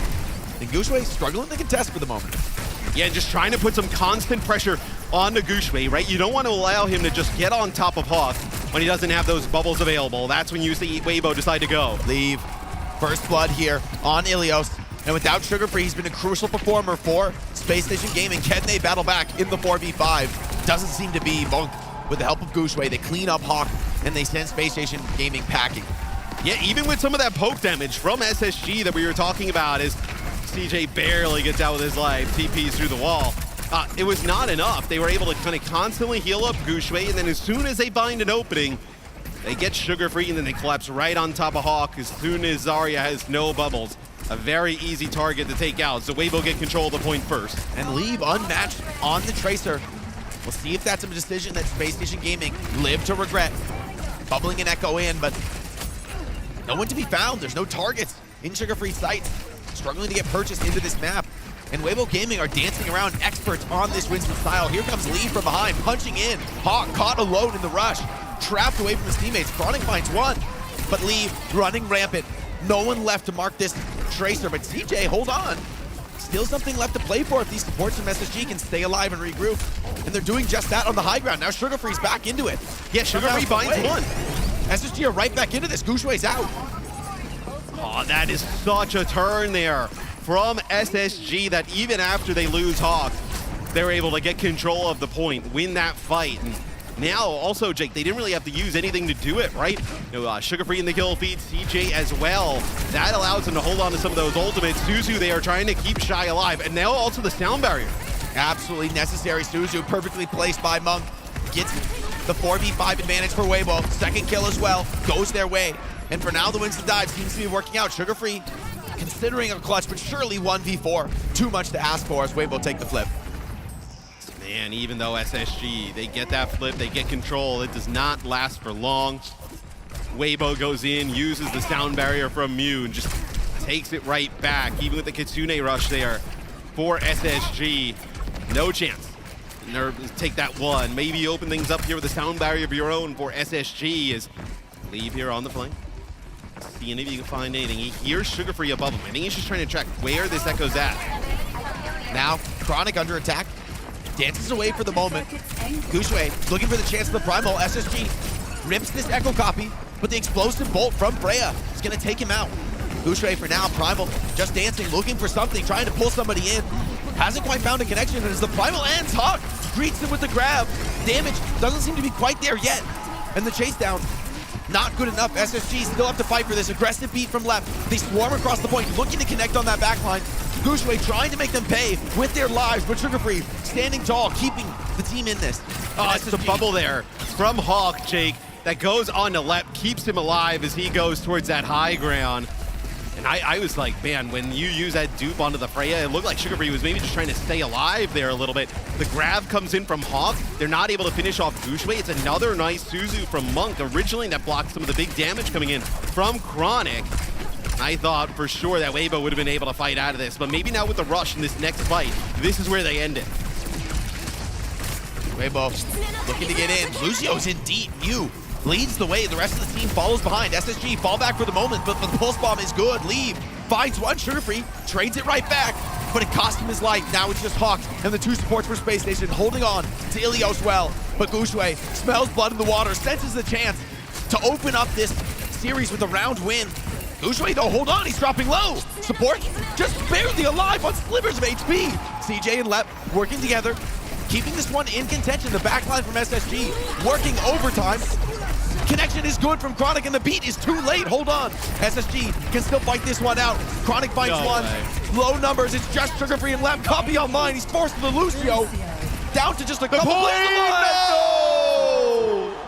And Gushui struggling to contest for the moment. Yeah, just trying to put some constant pressure on the Gushui, right? You don't want to allow him to just get on top of Hawk when he doesn't have those bubbles available. That's when you see Weibo decide to go. Leave. First blood here on Ilios. And without Sugar Free, he's been a crucial performer for Space Station Gaming. Can they battle back in the 4v5? Doesn't seem to be. Monk, with the help of Gushui, they clean up Hawk and they send Space Station Gaming packing. Yeah, even with some of that poke damage from SSG that we were talking about, as CJ barely gets out with his life, TPs through the wall. It was not enough. They were able to kind of constantly heal up Gushui, and then as soon as they find an opening, they get Sugar Free, and then they collapse right on top of Hawk as soon as Zarya has no bubbles. A very easy target to take out, so Weibo get control of the point first. And Leave unmatched on the Tracer. We'll see if that's a decision that Space Station Gaming live to regret. Bubbling an Echo in, but no one to be found. There's no targets in Sugar Free sights. Struggling to get purchased into this map. And Weibo Gaming are dancing around experts on this Winston style. Here comes Lee from behind, punching in. Hawk caught alone in the rush. Trapped away from his teammates. Chronic finds one, but Lee running rampant. No one left to mark this Tracer, but CJ, hold on. Still something left to play for if these supports from SSG can stay alive and regroup. And they're doing just that on the high ground. Now Sugar Free's back into it. Yeah, Sugar Free finds one. SSG are right back into this. Gushui's out. Oh, that is such a turn there from SSG that even after they lose Hawk, they're able to get control of the point, win that fight. And now, also, Jake, they didn't really have to use anything to do it, right? You know, Sugar Free in the kill feed, CJ as well. That allows them to hold on to some of those ultimates. Suzu, they are trying to keep Shy alive. And now also the sound barrier. Absolutely necessary. Suzu, perfectly placed by Monk. Gets the 4v5 advantage for Weibo. Second kill as well. Goes their way. And for now, the Winston dive seems to be working out. Sugar Free considering a clutch, but surely 1v4. Too much to ask for as Weibo take the flip. Man, even though SSG, they get that flip, they get control, it does not last for long. Weibo goes in, uses the sound barrier from Mew, and just takes it right back. Even with the Kitsune rush there for SSG, no chance. Nerve, take that one. Maybe open things up here with a sound barrier of your own for SSG as Leave here on the flank. Seeing if you can find anything. He hears Sugar Free above him. I think he's just trying to track where this Echo's at. Now, Chronic under attack. Dances away for the moment. Gushui looking for the chance of the Primal. SSG rips this Echo copy, but the explosive bolt from Freya is going to take him out. Gushui for now, Primal just dancing, looking for something, trying to pull somebody in. Hasn't quite found a connection, and as the Primal ends, Hawk greets him with the grab. Damage doesn't seem to be quite there yet. And the chase down, not good enough. SSG still have to fight for this. Aggressive beat from left. They swarm across the point, looking to connect on that backline. Gushui trying to make them pay with their lives, but Sugar Free standing tall, keeping the team in this. Oh, it's a bubble there from Hawk, Jake, that goes on to Lep, keeps him alive as he goes towards that high ground. And I was like, man, when you use that dupe onto the Freya, it looked like Sugar Free was maybe just trying to stay alive there a little bit. The grab comes in from Hawk. They're not able to finish off Gushui. It's another nice Suzu from Monk originally that blocked some of the big damage coming in from Chronic. I thought for sure that Weibo would have been able to fight out of this, but maybe now with the rush in this next fight, this is where they end it. Weibo looking to get in. Lucio's in deep. Mew leads the way. The rest of the team follows behind. SSG fall back for the moment, but the pulse bomb is good. Leave finds one. Sugarfree trades it right back, but it cost him his life. Now it's just Hawk and the two supports for Space Station holding on to Ilios well. But Gushui smells blood in the water, senses the chance to open up this series with a round win. Gushui though, hold on, he's dropping low. Support just barely alive on slivers of HP. CJ and Lep working together, keeping this one in contention. The backline from SSG working overtime. Connection is good from Chronic and the beat is too late. Hold on. SSG can still fight this one out. Chronic finds one. Low numbers. It's just Sugarfree and Lep. Copy online. He's forced to the Lucio. Down to just a couple players alive. No!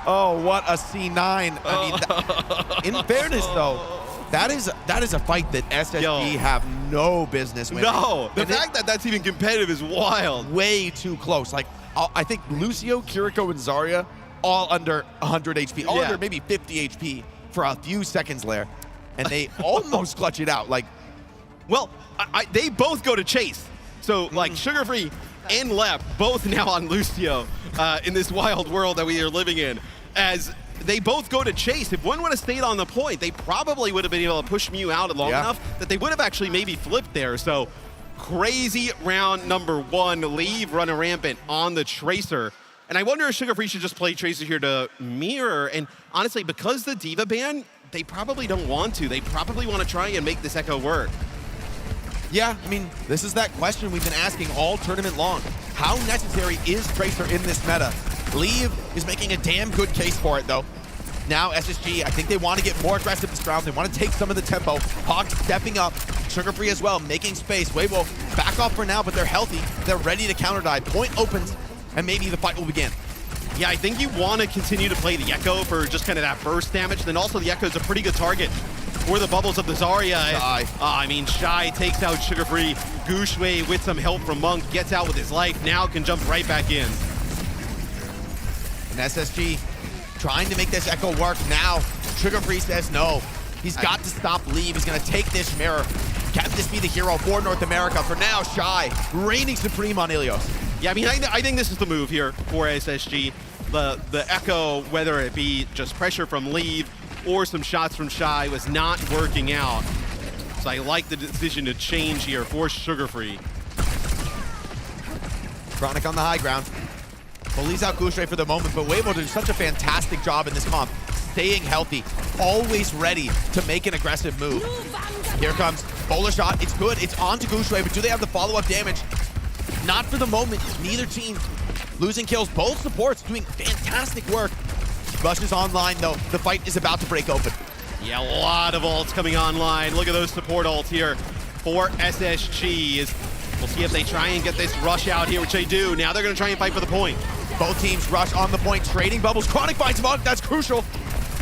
Oh, what a C9. I mean, in fairness though, that is a fight that SSG have no business winning. No, the fact that that's even competitive is wild. Way too close. Like, I think Lucio, Kiriko, and Zarya all under 100 HP, all under maybe 50 HP for a few seconds there, and they almost clutch it out. Like, well, they both go to chase. So, like, Sugarfree and Lep both now on Lucio in this wild world that we are living in, as they both go to chase. If one would have stayed on the point, they probably would have been able to push Mew out long enough that they would have actually maybe flipped there. So, crazy round number one. Leave running rampant on the Tracer. And I wonder if Sugarfree should just play Tracer here to mirror. And honestly, because the Diva ban, they probably don't want to. They probably want to try and make this Echo work. Yeah, I mean, this is that question we've been asking all tournament long. How necessary is Tracer in this meta? Leave is making a damn good case for it, though. Now, SSG, I think they want to get more aggressive this round. They want to take some of the tempo. Hawk stepping up. Sugarfree as well, making space. Weibo back off for now, but they're healthy. They're ready to counter dive. Point opens, and maybe the fight will begin. Yeah, I think you want to continue to play the Echo for just kind of that burst damage. Then also the Echo is a pretty good target for the bubbles of the Zarya. I mean, Shy takes out Sugarfree. Gushui with some help from Monk gets out with his life. Now can jump right back in. And SSG trying to make this Echo work now. Sugarfree says no. He's got to stop Leave. He's going to take this mirror. Can this be the hero for North America? For now, Shy reigning supreme on Ilios. Yeah, I mean, I think this is the move here for SSG. The Echo, whether it be just pressure from Leave or some shots from Shy, was not working out. So I like the decision to change here for Sugarfree. Chronic on the high ground. Bullies out Gushui for the moment, but Weibo did such a fantastic job in this comp. Staying healthy, always ready to make an aggressive move. Here comes bowler shot. It's good. It's on to Gushui, but do they have the follow-up damage? Not for the moment. Neither team losing kills. Both supports doing fantastic work. Rush is online, though. The fight is about to break open. Yeah, a lot of ults coming online. Look at those support ults here for SSG. We'll see if they try and get this rush out here, which they do. Now they're going to try and fight for the point. Both teams rush on the point, trading bubbles. Chronic finds Monk. That's crucial.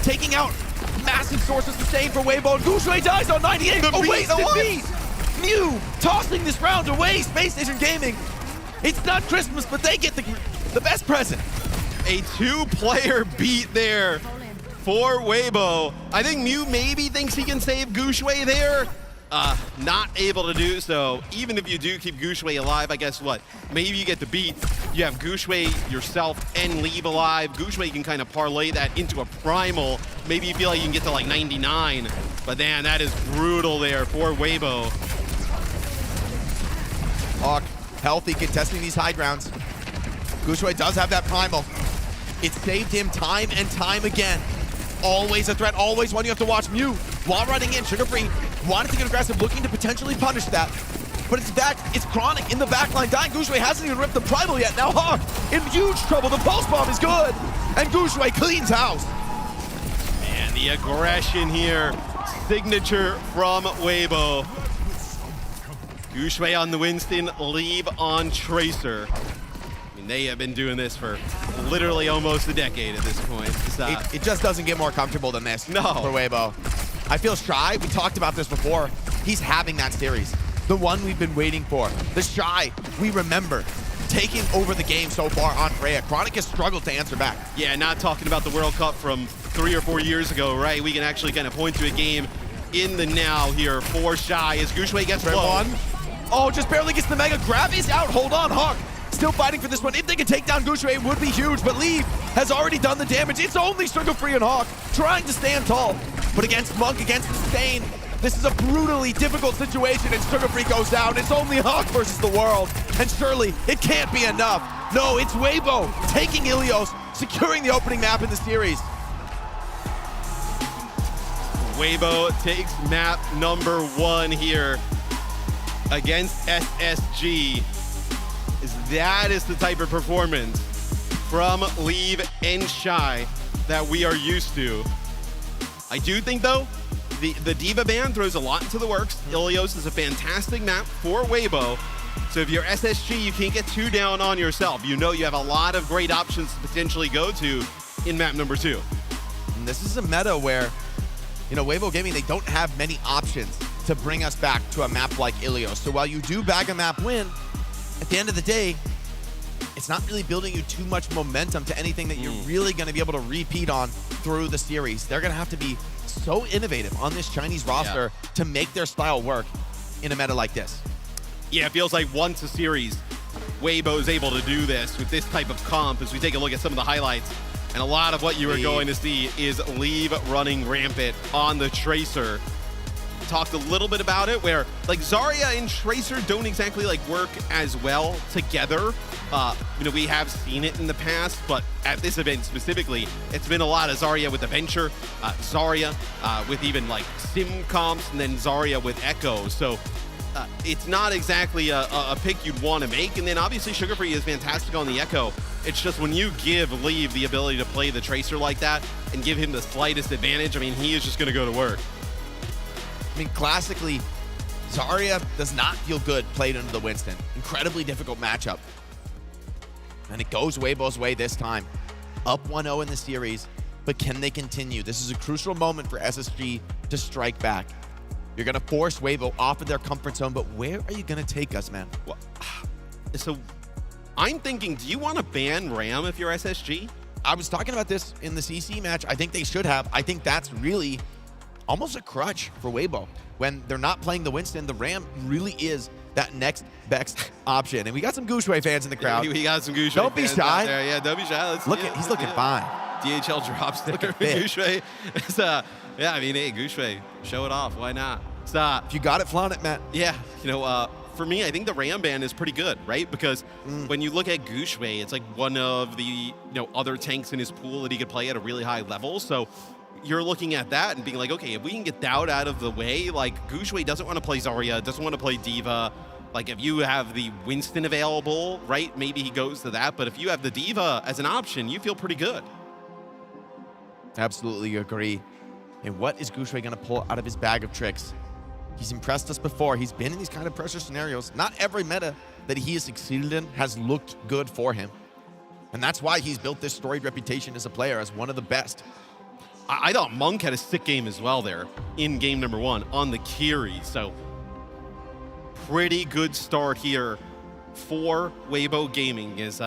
Taking out massive sources to stay for Weibo. Gushui dies on 98. A wasted beat. Mew tossing this round away. Space Station Gaming. It's not Christmas, but they get the best present. A two-player beat there for Weibo. I think Mew maybe thinks he can save Gushui there. Not able to do so. Even if you do keep Gushui alive, I guess what? Maybe you get the beat. You have Gushui yourself and Leave alive. Gushui can kind of parlay that into a primal. Maybe you feel like you can get to like 99. But man, that is brutal there for Weibo. Hawk, healthy, contesting these high grounds. Gushui does have that primal. It saved him time and time again. Always a threat, always one you have to watch. Mew, while running in, Sugarfree wanted to get aggressive, looking to potentially punish that. But it's Chronic in the backline, dying. Gushui hasn't even ripped the primal yet. Now Hawk in huge trouble. The pulse bomb is good. And Gushui cleans house. And the aggression here. Signature from Weibo. Gushui on the Winston, Leave on Tracer. I mean, they have been doing this for literally almost a decade at this point. It just doesn't get more comfortable than this for Weibo. I feel Shy, we talked about this before, he's having that series. The one we've been waiting for. The Shy we remember taking over the game so far on Freya. Chronic has struggled to answer back. Yeah, not talking about the World Cup from 3 or 4 years ago, right? We can actually kind of point to a game in the now here for Shy as Gushue gets Red low. one. Oh, just barely gets the Mega grab. He's out. Hold on, Hawk. Still fighting for this one. If they can take down Gushue, it would be huge, but Leave has already done the damage. It's only Sugar Free and Hawk trying to stand tall. But against Monk, against Stain, this is a brutally difficult situation, and Sugar Free goes down. It's only Hawk versus the world, and surely it can't be enough. No, it's Weibo taking Ilios, securing the opening map in the series. Weibo takes map number 1 here against SSG. That is the type of performance from Leave and Shy that we are used to. I do think, though, the Diva ban throws a lot into the works. Ilios is a fantastic map for Weibo. So if you're SSG, you can't get too down on yourself. You know you have a lot of great options to potentially go to in map number 2. And this is a meta where, you know, Weibo Gaming, they don't have many options to bring us back to a map like Ilios. So while you do bag a map win, at the end of the day, it's not really building you too much momentum to anything that you're really going to be able to repeat on through the series. They're going to have to be so innovative on this Chinese roster to make their style work in a meta like this. Yeah, it feels like once a series, Weibo's able to do this with this type of comp as we take a look at some of the highlights. And a lot of what you are going to see is Leave running rampant on the Tracer. Talked a little bit about it where like Zarya and Tracer don't exactly like work as well together. You know, we have seen it in the past, but at this event specifically, it's been a lot of Zarya with Adventure, Zarya with even like Sim comps, and then Zarya with Echo. So it's not exactly a pick you'd want to make. And then obviously Sugar Free is fantastic on the Echo. It's just when you give Leave the ability to play the Tracer like that and give him the slightest advantage, I mean, he is just going to go to work. I mean, classically, Zarya does not feel good played under the Winston. Incredibly difficult matchup. And it goes Weibo's way this time. Up 1-0 in the series, but can they continue? This is a crucial moment for SSG to strike back. You're going to force Weibo off of their comfort zone, but where are you going to take us, man? Well, so I'm thinking, do you want to ban Ram if you're SSG? I was talking about this in the CC match. I think they should have. I think that's really almost a crutch for Weibo. When they're not playing the Winston, the Ram really is that next best option. And we got some Gushue fans in the crowd. Yeah, we got some Gushue Don't be fans shy. out there. Yeah, don't be shy. He's looking fine. DHL drops there. Gushue. Yeah, I mean, hey, Gushue, show it off. Why not? If you got it, flaunt it, Matt. Yeah, you know, for me, I think the Ram ban is pretty good, right? Because when you look at Gushue, it's like one of the other tanks in his pool that he could play at a really high level. So you're looking at that and being like, okay, if we can get Dowd out of the way, like Gushue doesn't want to play Zarya, doesn't want to play Diva. Like if you have the Winston available, right, maybe he goes to that. But if you have the Diva as an option, you feel pretty good. Absolutely agree. And what is Gushue going to pull out of his bag of tricks? He's impressed us before. He's been in these kind of pressure scenarios. Not every meta that he has succeeded in has looked good for him. And that's why he's built this storied reputation as a player, as one of the best. I thought Monk had a sick game as well there in game number 1 on the Kiri. So pretty good start here for Weibo Gaming is,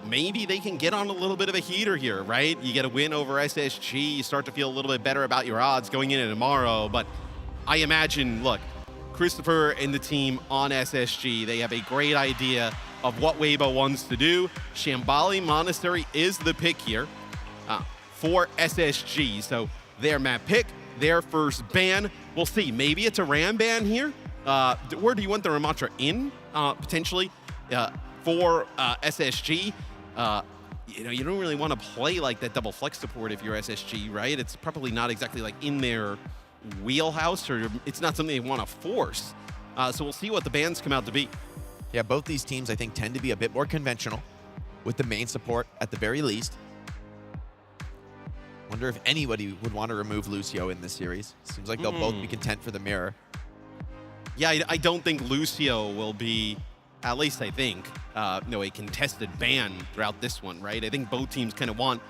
maybe they can get on a little bit of a heater here, right? You get a win over SSG, you start to feel a little bit better about your odds going into tomorrow. But I imagine, look, Christopher and the team on SSG, they have a great idea of what Weibo wants to do. Shambali Monastery is the pick here for SSG. So their map pick, their first ban. We'll see. Maybe it's a Ram ban here. Or do you want the Ramatra in, potentially, for SSG? You don't really want to play like that double flex support if you're SSG, right? It's probably not exactly like in their wheelhouse, or it's not something they want to force. So we'll see what the bans come out to be. Yeah, both these teams, I think, tend to be a bit more conventional with the main support at the very least. Wonder if anybody would want to remove Lucio in this series. Seems like they'll both be content for the mirror. Yeah, I don't think Lucio will be, at least I think, a contested ban throughout this one, right? I think both teams kind of want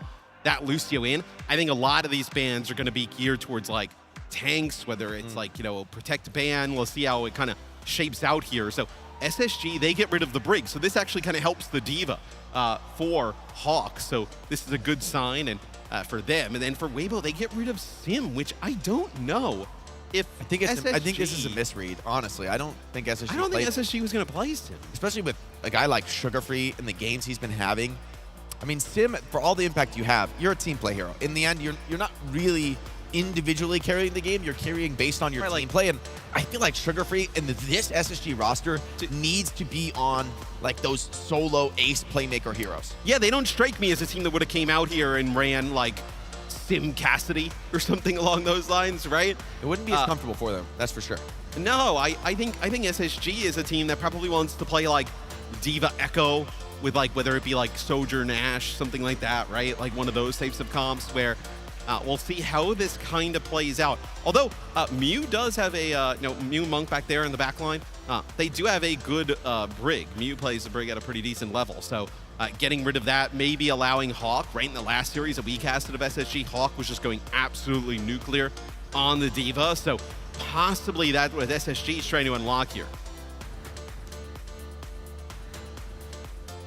that Lucio in. I think a lot of these bans are going to be geared towards like tanks, whether it's like, protect ban. We'll see how it kind of shapes out here. So SSG, they get rid of the Brig. So this actually kind of helps the Diva for Hawk. So this is a good sign and for them. And then for Weibo, they get rid of Sim, which I don't know if I think this is a misread, honestly. I don't think SSG I don't think played SSG was going to play Sim. especially with a guy like Sugarfree and the games he's been having. I mean, Sim, for all the impact you have, you're a team play hero. In the end, you're not really individually carrying the game. You're carrying based on your team play. And I feel like Sugarfree and this SSG roster needs to be on like those solo ace playmaker heroes. Yeah, they don't strike me as a team that would have came out here and ran like Sim Cassidy or something along those lines, right? It wouldn't be as comfortable for them, that's for sure. No, I think SSG is a team that probably wants to play like Diva Echo with like whether it be like Soldier Nash, something like that, right? Like one of those types of comps where we'll see how this kind of plays out. Although Mew does have a Mew Monk back there in the back line. They do have a good Brig. Mew plays the Brig at a pretty decent level, so getting rid of that, maybe allowing Hawk. Right in the last series that we casted of SSG, Hawk was just going absolutely nuclear on the Diva, so possibly that's what SSG is trying to unlock here.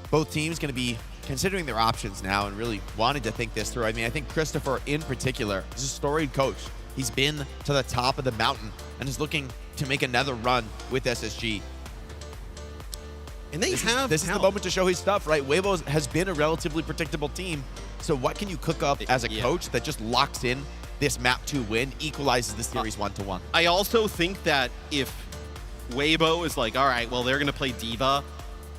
Both teams going to be considering their options now and really wanting to think this through. I mean, I think Christopher in particular is a storied coach. He's been to the top of the mountain and is looking to make another run with SSG. And this is the moment to show his stuff, right? Weibo has been a relatively predictable team. So what can you cook up as a coach that just locks in this map 2 win, equalizes the series 1-1? I also think that if Weibo is like, all right, well, they're going to play Diva,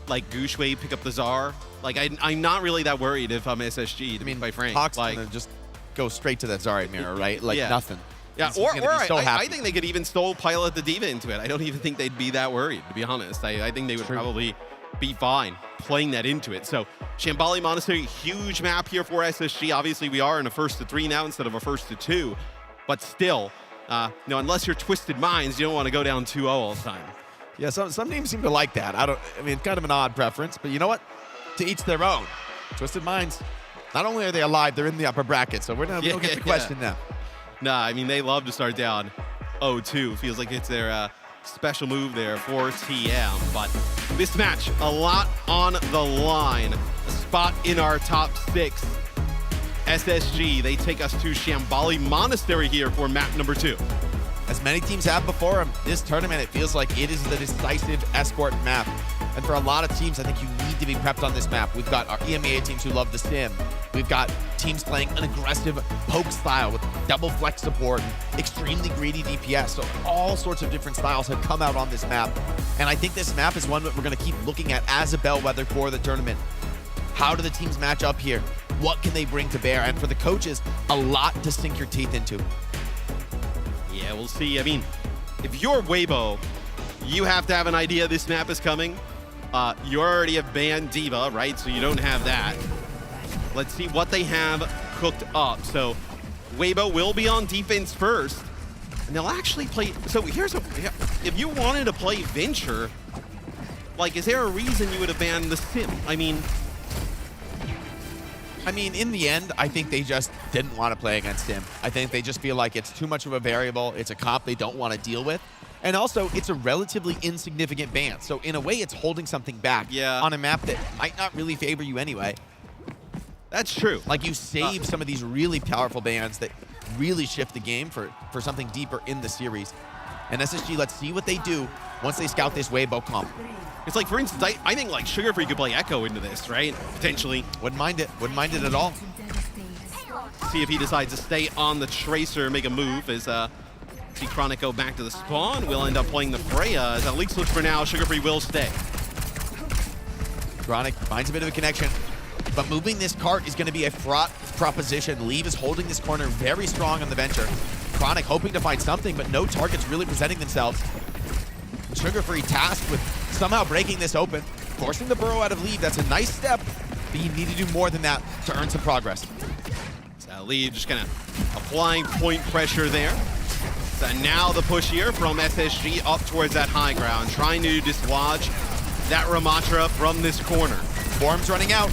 like Gushway pick up the Czar. Like, I'm not really that worried if I'm SSG, to be quite frank. Hawk's like, gonna just go straight to that Zarya mirror, right? Like nothing. Yeah, He's or so I think they could even still pilot the Diva into it. I don't even think they'd be that worried, to be honest. I think they would probably be fine playing that into it. So Shambali Monastery, huge map here for SSG. Obviously, we are in a 1st-3 now instead of a 1st-2, but still, unless you're Twisted Minds, you don't want to go down 2-0 all the time. Yeah, some teams seem to like that. I mean, it's kind of an odd preference, but you know what? To each their own. Twisted Minds, not only are they alive, they're in the upper bracket, so we don't get the question now. Nah, I mean, they love to start down 0-2. Feels like it's their special move there for TM. But this match, a lot on the line. A spot in our top 6. SSG, they take us to Shambali Monastery here for map number 2. As many teams have before them, this tournament, it feels like it is the decisive escort map. And for a lot of teams, I think you need to be prepped on this map. We've got our EMEA teams who love the sim. We've got teams playing an aggressive poke style with double flex support and extremely greedy DPS. So all sorts of different styles have come out on this map. And I think this map is one that we're going to keep looking at as a bellwether for the tournament. How do the teams match up here? What can they bring to bear? And for the coaches, a lot to sink your teeth into. Yeah, we'll see. I mean, if you're Weibo, you have to have an idea this map is coming. You already have banned Diva, right? So you don't have that. Let's see what they have cooked up. So Weibo will be on defense first. And they'll actually play... So here's a... If you wanted to play Venture, like, is there a reason you would have banned the Sim? I mean, in the end, I think they just didn't want to play against him. I think they just feel like it's too much of a variable. It's a comp they don't want to deal with. And also, it's a relatively insignificant ban. So in a way, it's holding something back on a map that might not really favor you anyway. That's true. Like, you save some of these really powerful bans that really shift the game for something deeper in the series. And SSG, let's see what they do once they scout this Weibo comp. It's like, for instance, I think like Sugarfree could play Echo into this, right? Potentially. Wouldn't mind it. Wouldn't mind it at all. See if he decides to stay on the Tracer, make a move as see Chronic go back to the spawn. We'll end up playing the Freya. As at least looks for now, Sugarfree will stay. Chronic finds a bit of a connection, but moving this cart is going to be a fraught proposition. Leave is holding this corner very strong on the Venture. Chronic hoping to find something, but no targets really presenting themselves. Sugarfree tasked with somehow breaking this open, forcing the burrow out of Leave. That's a nice step, but you need to do more than that to earn some progress. So Leave just kind of applying point pressure there. So now the push here from SSG up towards that high ground, trying to dislodge that Ramatra from this corner. Form's running out.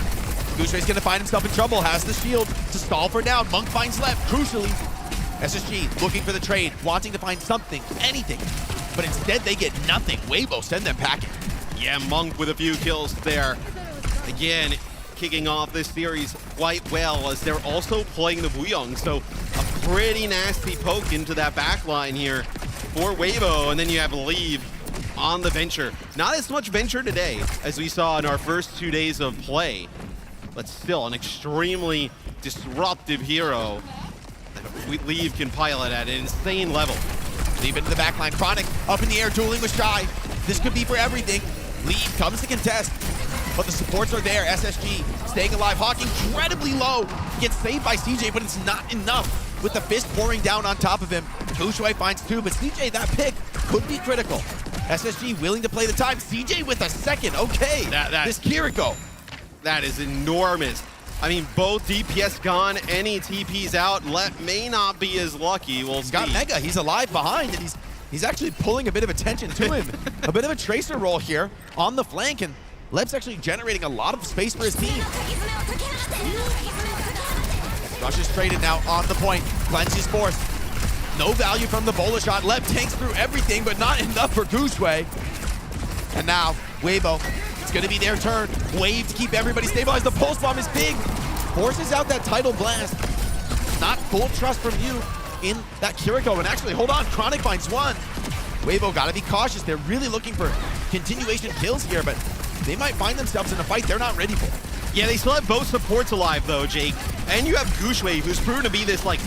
Gushway's going to find himself in trouble, has the shield to stall for down. Monk finds left, crucially. SSG looking for the trade, wanting to find something, anything. But instead, they get nothing. Weibo send them packing. Yeah, Monk with a few kills there. Again, kicking off this series quite well as they're also playing the Wuyong. So a pretty nasty poke into that back line here for Weibo, and then you have Leave on the Venture. Not as much Venture today as we saw in our first 2 days of play, but still an extremely disruptive hero that Leave can pilot at an insane level. Leave into the backline. Chronic up in the air, dueling with Shy. This could be for everything. Leave comes to contest, but the supports are there. SSG staying alive. Hawk incredibly low. Gets saved by CJ, but it's not enough with the fist pouring down on top of him. Gushui finds two, but CJ, that pick could be critical. SSG willing to play the time. CJ with a second. Okay, this Kiriko. That is enormous. I mean, both DPS gone, any TPs out. Let may not be as lucky. We'll see. Got Mega. He's alive behind, and he's actually pulling a bit of attention to him. A bit of a tracer role here on the flank, and Leb's actually generating a lot of space for his team. Rushes traded now on the point. Cleanses force. No value from the bola shot. Leb tanks through everything, but not enough for Gushui. And now, Weibo. It's going to be their turn. Wave to keep everybody stabilized. The pulse bomb is big. Forces out that tidal blast. Not full trust from you in that Kiriko. And actually, hold on. Chronic finds one. Weibo got to be cautious. They're really looking for continuation kills here, but they might find themselves in a fight they're not ready for. Yeah, they still have both supports alive, though, Jake. And you have Gushui, who's proven to be this, like,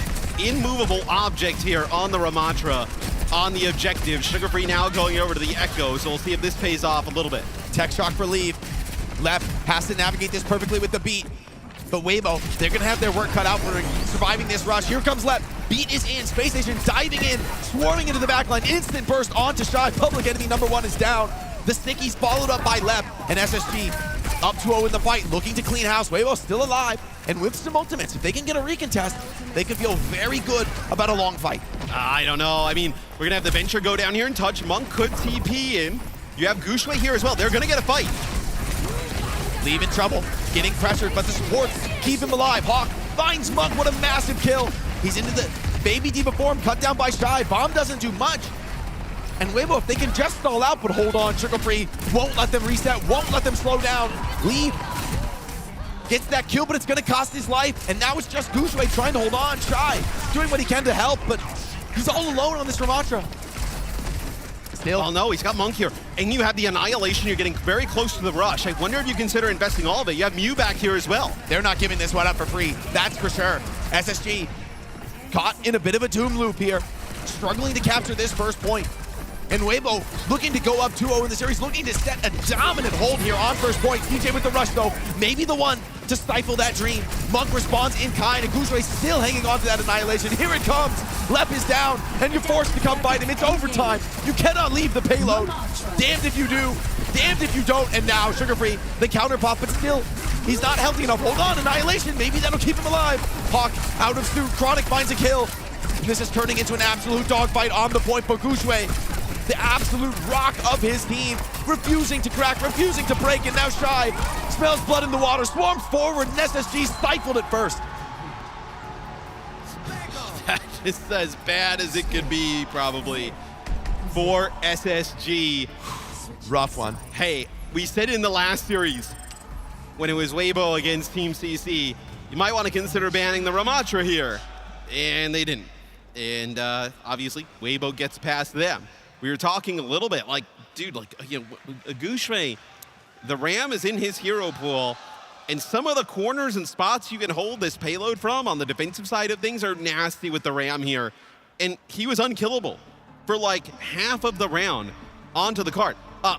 immovable object here on the Ramatra, on the objective. Sugar Free now going over to the Echo, so we'll see if this pays off a little bit. Tech shock for Leave. Left has to navigate this perfectly with the beat. But Weibo, they're going to have their work cut out for surviving this rush. Here comes Left. Beat is in. Space Station diving in, swarming into the backline. Instant burst onto Shy. Public enemy number one is down. The Stickies followed up by Left, and SSG up 2-0 in the fight, looking to clean house. Weibo still alive, and with some ultimates. If they can get a recontest, they could feel very good about a long fight. I don't know. I mean, we're going to have the Venture go down here and touch. Monk could TP in. You have Gushui here as well. They're going to get a fight. Leave in trouble, getting pressured, but the supports keep him alive. Hawk finds Monk. What a massive kill. He's into the baby D.Va form, cut down by Shy. Bomb doesn't do much. And Weibo, if they can just stall out, but hold on, Sugar Free won't let them reset, won't let them slow down. Leave gets that kill, but it's going to cost his life. And now it's just Gushui trying to hold on. Shy doing what he can to help, but he's all alone on this Ramatra. Still, oh no, he's got Monk here. And you have the Annihilation. You're getting very close to the rush. I wonder if you consider investing all of it. You have Mew back here as well. They're not giving this one up for free. That's for sure. SSG caught in a bit of a doom loop here, struggling to capture this first point. And Weibo looking to go up 2-0 in the series, looking to set a dominant hold here on first point. DJ with the rush, though, maybe the one to stifle that dream. Monk responds in kind, and Gushui still hanging on to that Annihilation. Here it comes. Lep is down, and you're forced to come fight him. It's overtime. You cannot leave the payload. Damned if you do, damned if you don't. And now, Sugar Free, the counter pop, but still, he's not healthy enough. Hold on, Annihilation. Maybe that'll keep him alive. Hawk out of suit. Chronic finds a kill. This is turning into an absolute dogfight on the point for Gushui. The absolute rock of his team, refusing to crack, refusing to break, and now Shy smells blood in the water, swarms forward, and SSG stifled it first. That is as bad as it could be, probably, for SSG. Rough one. Hey, we said in the last series, when it was Weibo against Team CC, you might want to consider banning the Ramatra here, and they didn't. And obviously, Weibo gets past them. We were talking a little bit, like, dude, like, you know, Gushui, the Ram is in his hero pool, and some of the corners and spots you can hold this payload from on the defensive side of things are nasty with the Ram here. And he was unkillable for like half of the round onto the cart.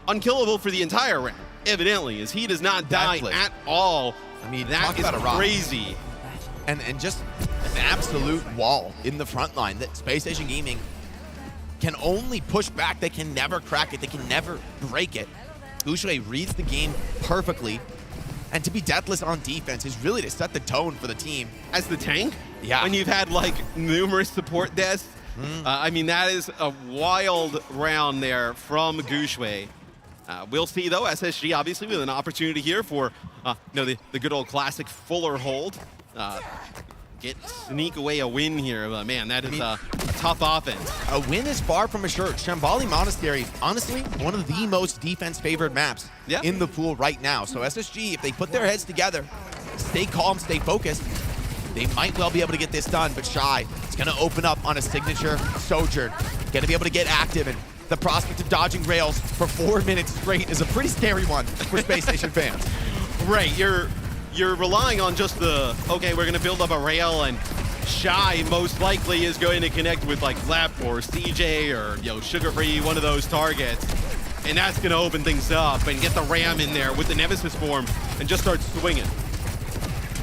Unkillable for the entire round, evidently, as he does not die at all. I mean, that is crazy. And just an absolute wall in the front line that Space Station Gaming can only push back. They can never crack it. They can never break it. Gushui reads the game perfectly. And to be deathless on defense is really to set the tone for the team. As the tank? Yeah. When you've had like numerous support deaths. I mean, that is a wild round there from Gushui. We'll see though, SSG obviously with an opportunity here for the good old classic Fuller hold. Sneak away a win here. Man, that is a tough offense. A win is far from assured. Shambali Monastery, honestly, one of the most defense-favored maps in the pool right now. So SSG, if they put their heads together, stay calm, stay focused, They might well be able to get this done, but Shy is going to open up on a signature Sojourn. Going to be able to get active, and the prospect of dodging rails for 4 minutes straight is a pretty scary one for Space Station fans. Right, you're relying on just the, okay, we're going to build up a rail, and Shy most likely is going to connect with like Lep or CJ or Sugar Free, one of those targets. And that's going to open things up and get the Ram in there with the Nemesis form and just start swinging.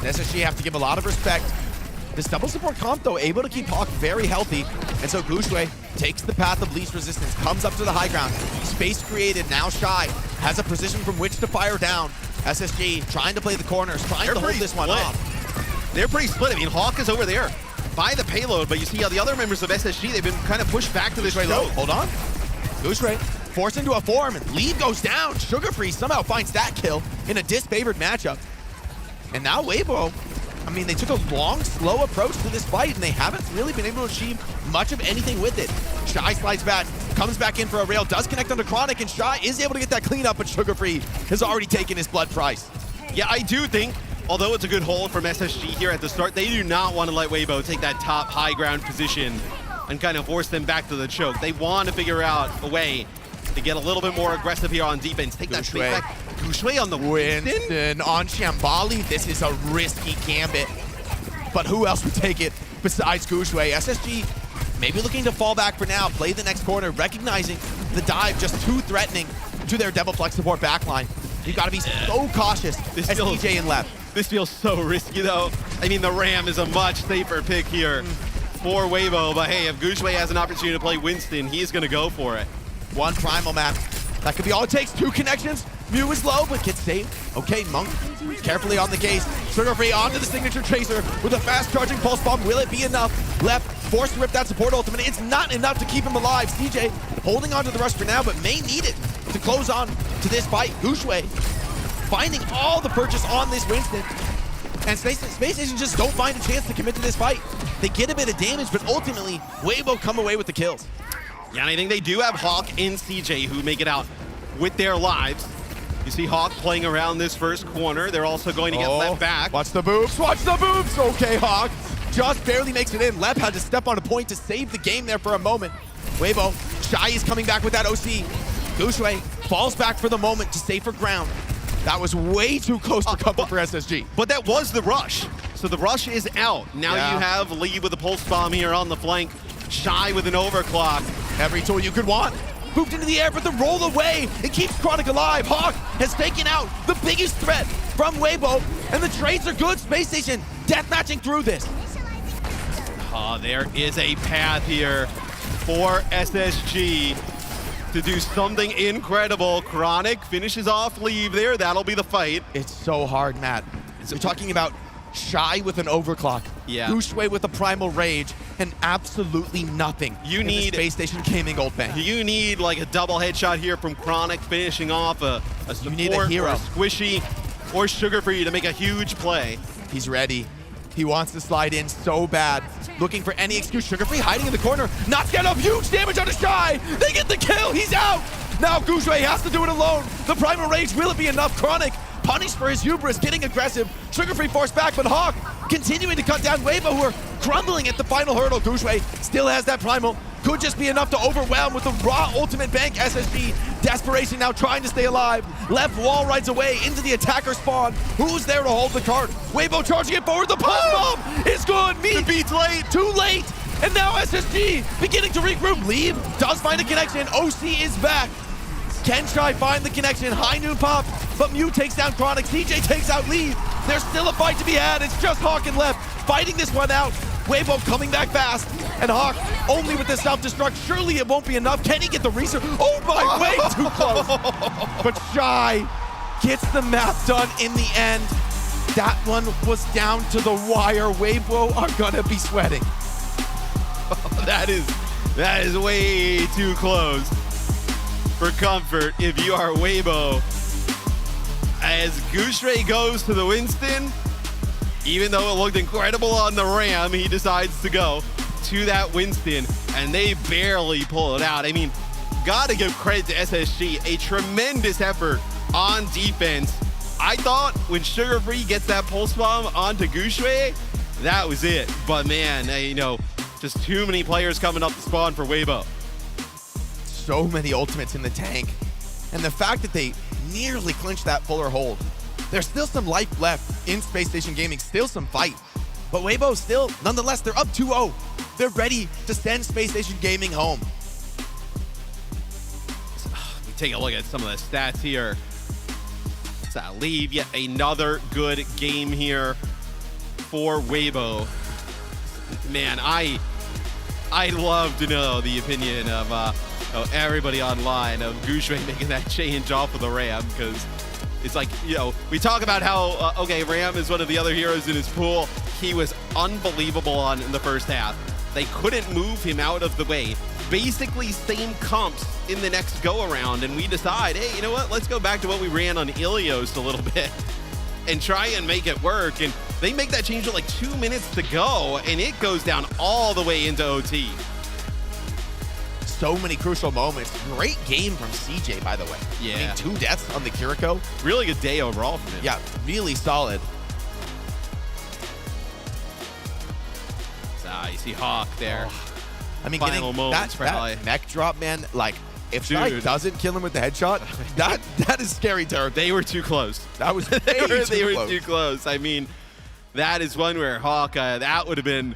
SSG have to give a lot of respect. This double support comp, though, able to keep Hawk very healthy. And so Gushue takes the path of least resistance, comes up to the high ground. Space created, now Shy has a position from which to fire down. SSG trying to play the corners, trying to hold this one off. They're pretty split. I mean, Hawk is over there by the payload, but you see how the other members of SSG, they've been kind of pushed back to this Gushue low. Hold on. Gushue forced into a form, and lead goes down. Sugar Free somehow finds that kill in a disfavored matchup. And now Weibo, I mean, they took a long, slow approach to this fight, and they haven't really been able to achieve much of anything with it. Shy slides back, comes back in for a rail, does connect onto Chronic, and Shy is able to get that cleanup, but Sugar Free has already taken his blood price. Yeah, I do think, although it's a good hold from SSG here at the start, they do not want to let Weibo take that top high ground position and kind of force them back to the choke. They want to figure out a way to get a little bit more aggressive here on defense. Take that space back. Gushue on the Winston on Shambali. This is a risky gambit. But who else would take it besides Gushue? SSG maybe looking to fall back for now, play the next corner, recognizing the dive just too threatening to their Devil Flex support backline. You've got to be so cautious as DJ and Lep. This feels so risky, though. I mean, the Ram is a much safer pick here for Weibo, but hey, if Gushue has an opportunity to play Winston, he's going to go for it. One primal map. That could be all it takes. 2 connections. Mew is low, but gets saved. Okay, Monk carefully on the case. Sugar Free onto the signature Tracer with a fast charging pulse bomb. Will it be enough? Left, forced to rip that support ultimate. It's not enough to keep him alive. CJ holding on to the rush for now, but may need it to close on to this fight. Gushue finding all the purchase on this Winston. And Space Station just don't find a chance to commit to this fight. They get a bit of damage, but ultimately, Weibo come away with the kills. Yeah, and I think they do have Hawk and CJ who make it out with their lives. You see Hawk playing around this first corner. They're also going to get Lep back. Watch the boobs, watch the boobs! Okay, Hawk just barely makes it in. Lep had to step on a point to save the game there for a moment. Weibo, Shy is coming back with that OC. Gushue falls back for the moment to stay for ground. That was way too close for comfort for SSG. But that was the rush. So the rush is out. Now you have Lee with a pulse bomb here on the flank. Shy with an overclock. Every tool you could want. Moved into the air, but the roll away. It keeps Chronic alive. Hawk has taken out the biggest threat from Weibo, and the trades are good. Space Station deathmatching through this. There is a path here for SSG to do something incredible. Chronic finishes off Leave there. That'll be the fight. It's so hard, Matt. You're talking about Shy with an overclock, Gushue with a primal rage, and absolutely nothing. You need Space Station Gaming Gold Bank. You need like a double headshot here from Chronic, finishing off a support, need a hero, or a Squishy, or Sugar Free to make a huge play. He's ready. He wants to slide in so bad. Looking for any excuse. Sugar Free hiding in the corner. Not get up. Huge damage on the Shy. They get the kill. He's out. Now Gushue has to do it alone. The primal rage, will it be enough? Chronic punished for his hubris, getting aggressive. Sugar Free forced back, but Hawk continuing to cut down Weibo, who are crumbling at the final hurdle. Gushue still has that primal. Could just be enough to overwhelm with the raw ultimate bank. SSG, desperation now trying to stay alive. Left wall rides away into the attacker spawn. Who's there to hold the cart? Weibo charging it forward. The pulse bomb is good. The beat's late. Too late. And now SSG beginning to regroup. Leave does find a connection. OC is back. Can Shy find the connection? High noon pop, but Mew takes down Chronic. CJ takes out Leave. There's still a fight to be had. It's just Hawk and Lep fighting this one out. Weibo coming back fast, and Hawk only with the self-destruct. Surely it won't be enough. Can he get the research? Oh my, way too close. But Shy gets the map done in the end. That one was down to the wire. Weibo are gonna be sweating. That is way too close for comfort if you are Weibo. As Gushue goes to the Winston, even though it looked incredible on the Ram, he decides to go to that Winston, and they barely pull it out. I mean, gotta give credit to SSG, a tremendous effort on defense. I thought when Sugar Free gets that pulse bomb onto Gushue, that was it. But man, you know, just too many players coming up the spawn for Weibo. So many ultimates in the tank. And the fact that they nearly clinched that fuller hold. There's still some life left in Space Station Gaming, still some fight. But Weibo still, nonetheless, they're up 2-0. They're ready to send Space Station Gaming home. We take a look at some of the stats here. So leave yet another good game here for Weibo. Man, I love to know the opinion of everybody online of Gushue making that change off of the Ram, because it's like, you know, we talk about how, okay, Ram is one of the other heroes in his pool. He was unbelievable in the first half. They couldn't move him out of the way. Basically same comps in the next go-around, and we decide, hey, you know what? Let's go back to what we ran on Ilios a little bit and try and make it work. And they make that change with like 2 minutes to go, and it goes down all the way into OT. So many crucial moments. Great game from CJ, by the way. Yeah. I mean, 2 deaths on the Kiriko. Really good day overall from him. Yeah, really solid. You see Hawk there. I mean, Final moments that neck drop, man, like, if Shy doesn't kill him with the headshot, that is scary territory. They were too close. That was they were too close. I mean, that is one where Hawk, that would have been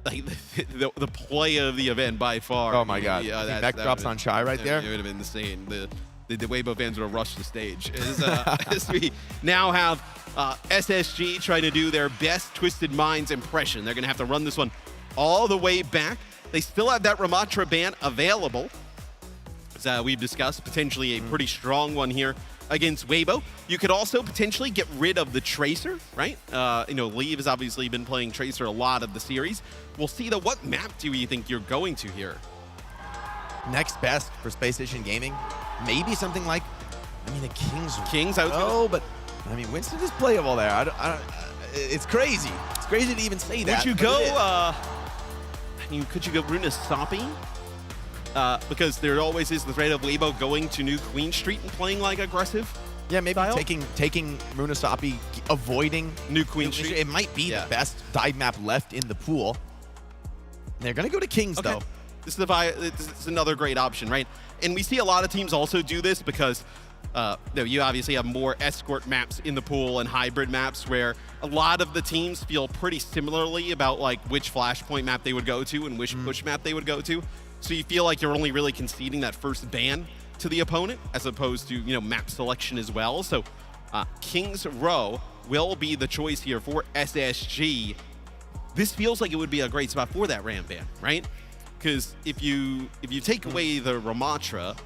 like the play of the event by far. Oh my God. Yeah, that drops on Shy right there. It would have been insane. The Weibo fans would have rushed the stage. As we now have SSG trying to do their best Twisted Minds impression. They're going to have to run this one all the way back. They still have that Ramatra ban available. As we've discussed, potentially a pretty strong one here against Weibo. You could also potentially get rid of the Tracer, right? You know, Leave has obviously been playing Tracer a lot of the series. We'll see, though, what map do you think you're going to here? Next best for Space Station Gaming, maybe something like, I mean, a Kings. But I mean, Winston is playable there. It's crazy. It's crazy to even say that. Would you go? Could you go Runa Soppy? Because there always is the threat of Weibo going to New Queen Street and playing like aggressive. Yeah, maybe style. taking Munasapi, avoiding New Queen Street. It might be the best dive map left in the pool. They're gonna go to Kings though. This is another great option, right? And we see a lot of teams also do this because you obviously have more escort maps in the pool and hybrid maps where a lot of the teams feel pretty similarly about like which flashpoint map they would go to and which push map they would go to. So you feel like you're only really conceding that first ban to the opponent as opposed to, you know, map selection as well. So Kings Row will be the choice here for SSG. This feels like it would be a great spot for that Ram ban, right? Because if you take away the Ramatra,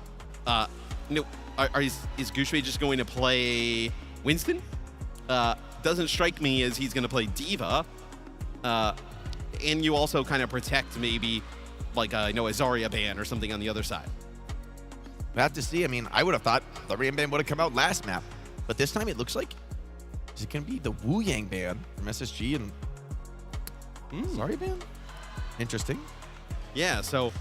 you know, is Gushue just going to play Winston? Doesn't strike me as he's going to play Diva. And you also kind of protect maybe like a Zarya ban or something on the other side. We'll have to see. I mean, I would have thought the Ram ban would have come out last map, but this time it looks like is it going to be the Wu Yang ban from SSG and Zarya ban? Interesting. Yeah, so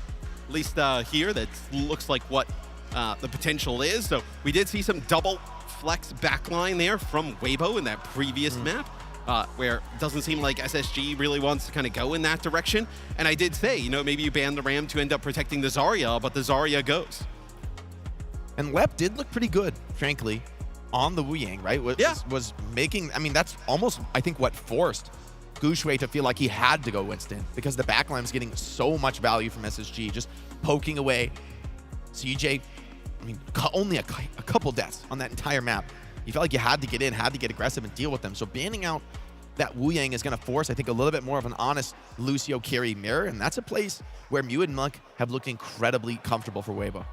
at least here that looks like what the potential is. So we did see some double flex backline there from Weibo in that previous map. Where it doesn't seem like SSG really wants to kind of go in that direction. And I did say, you know, maybe you ban the Ram to end up protecting the Zarya, but the Zarya goes. And Lep did look pretty good, frankly, on the Wu Yang, right? Was making, I mean, that's almost, I think, what forced Gushue to feel like he had to go Winston because the backline was getting so much value from SSG, just poking away. CJ, I mean, only a couple deaths on that entire map. You felt like you had to get in, had to get aggressive and deal with them. So banning out that Wu Yang is going to force, I think, a little bit more of an honest Lucio carry mirror, and that's a place where Mew and Monk have looked incredibly comfortable for Weibo.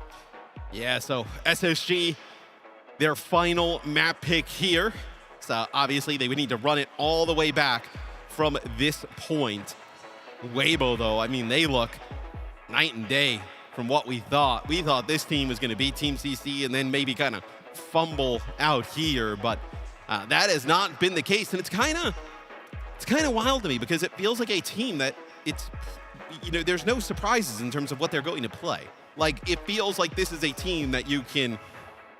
Yeah, so SSG, their final map pick here. So obviously they would need to run it all the way back from this point. Weibo, though, I mean, they look night and day from what we thought. We thought this team was going to beat Team CC and then maybe kind of fumble out here, but that has not been the case, and it's kind of wild to me because it feels like a team that there's no surprises in terms of what they're going to play. Like, it feels like this is a team that you can,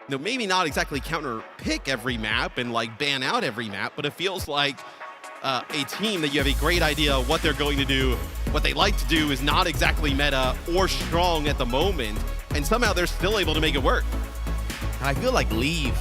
maybe not exactly counter pick every map and like ban out every map, but it feels like a team that you have a great idea what they're going to do. What they like to do is not exactly meta or strong at the moment, and somehow they're still able to make it work. And I feel like Leave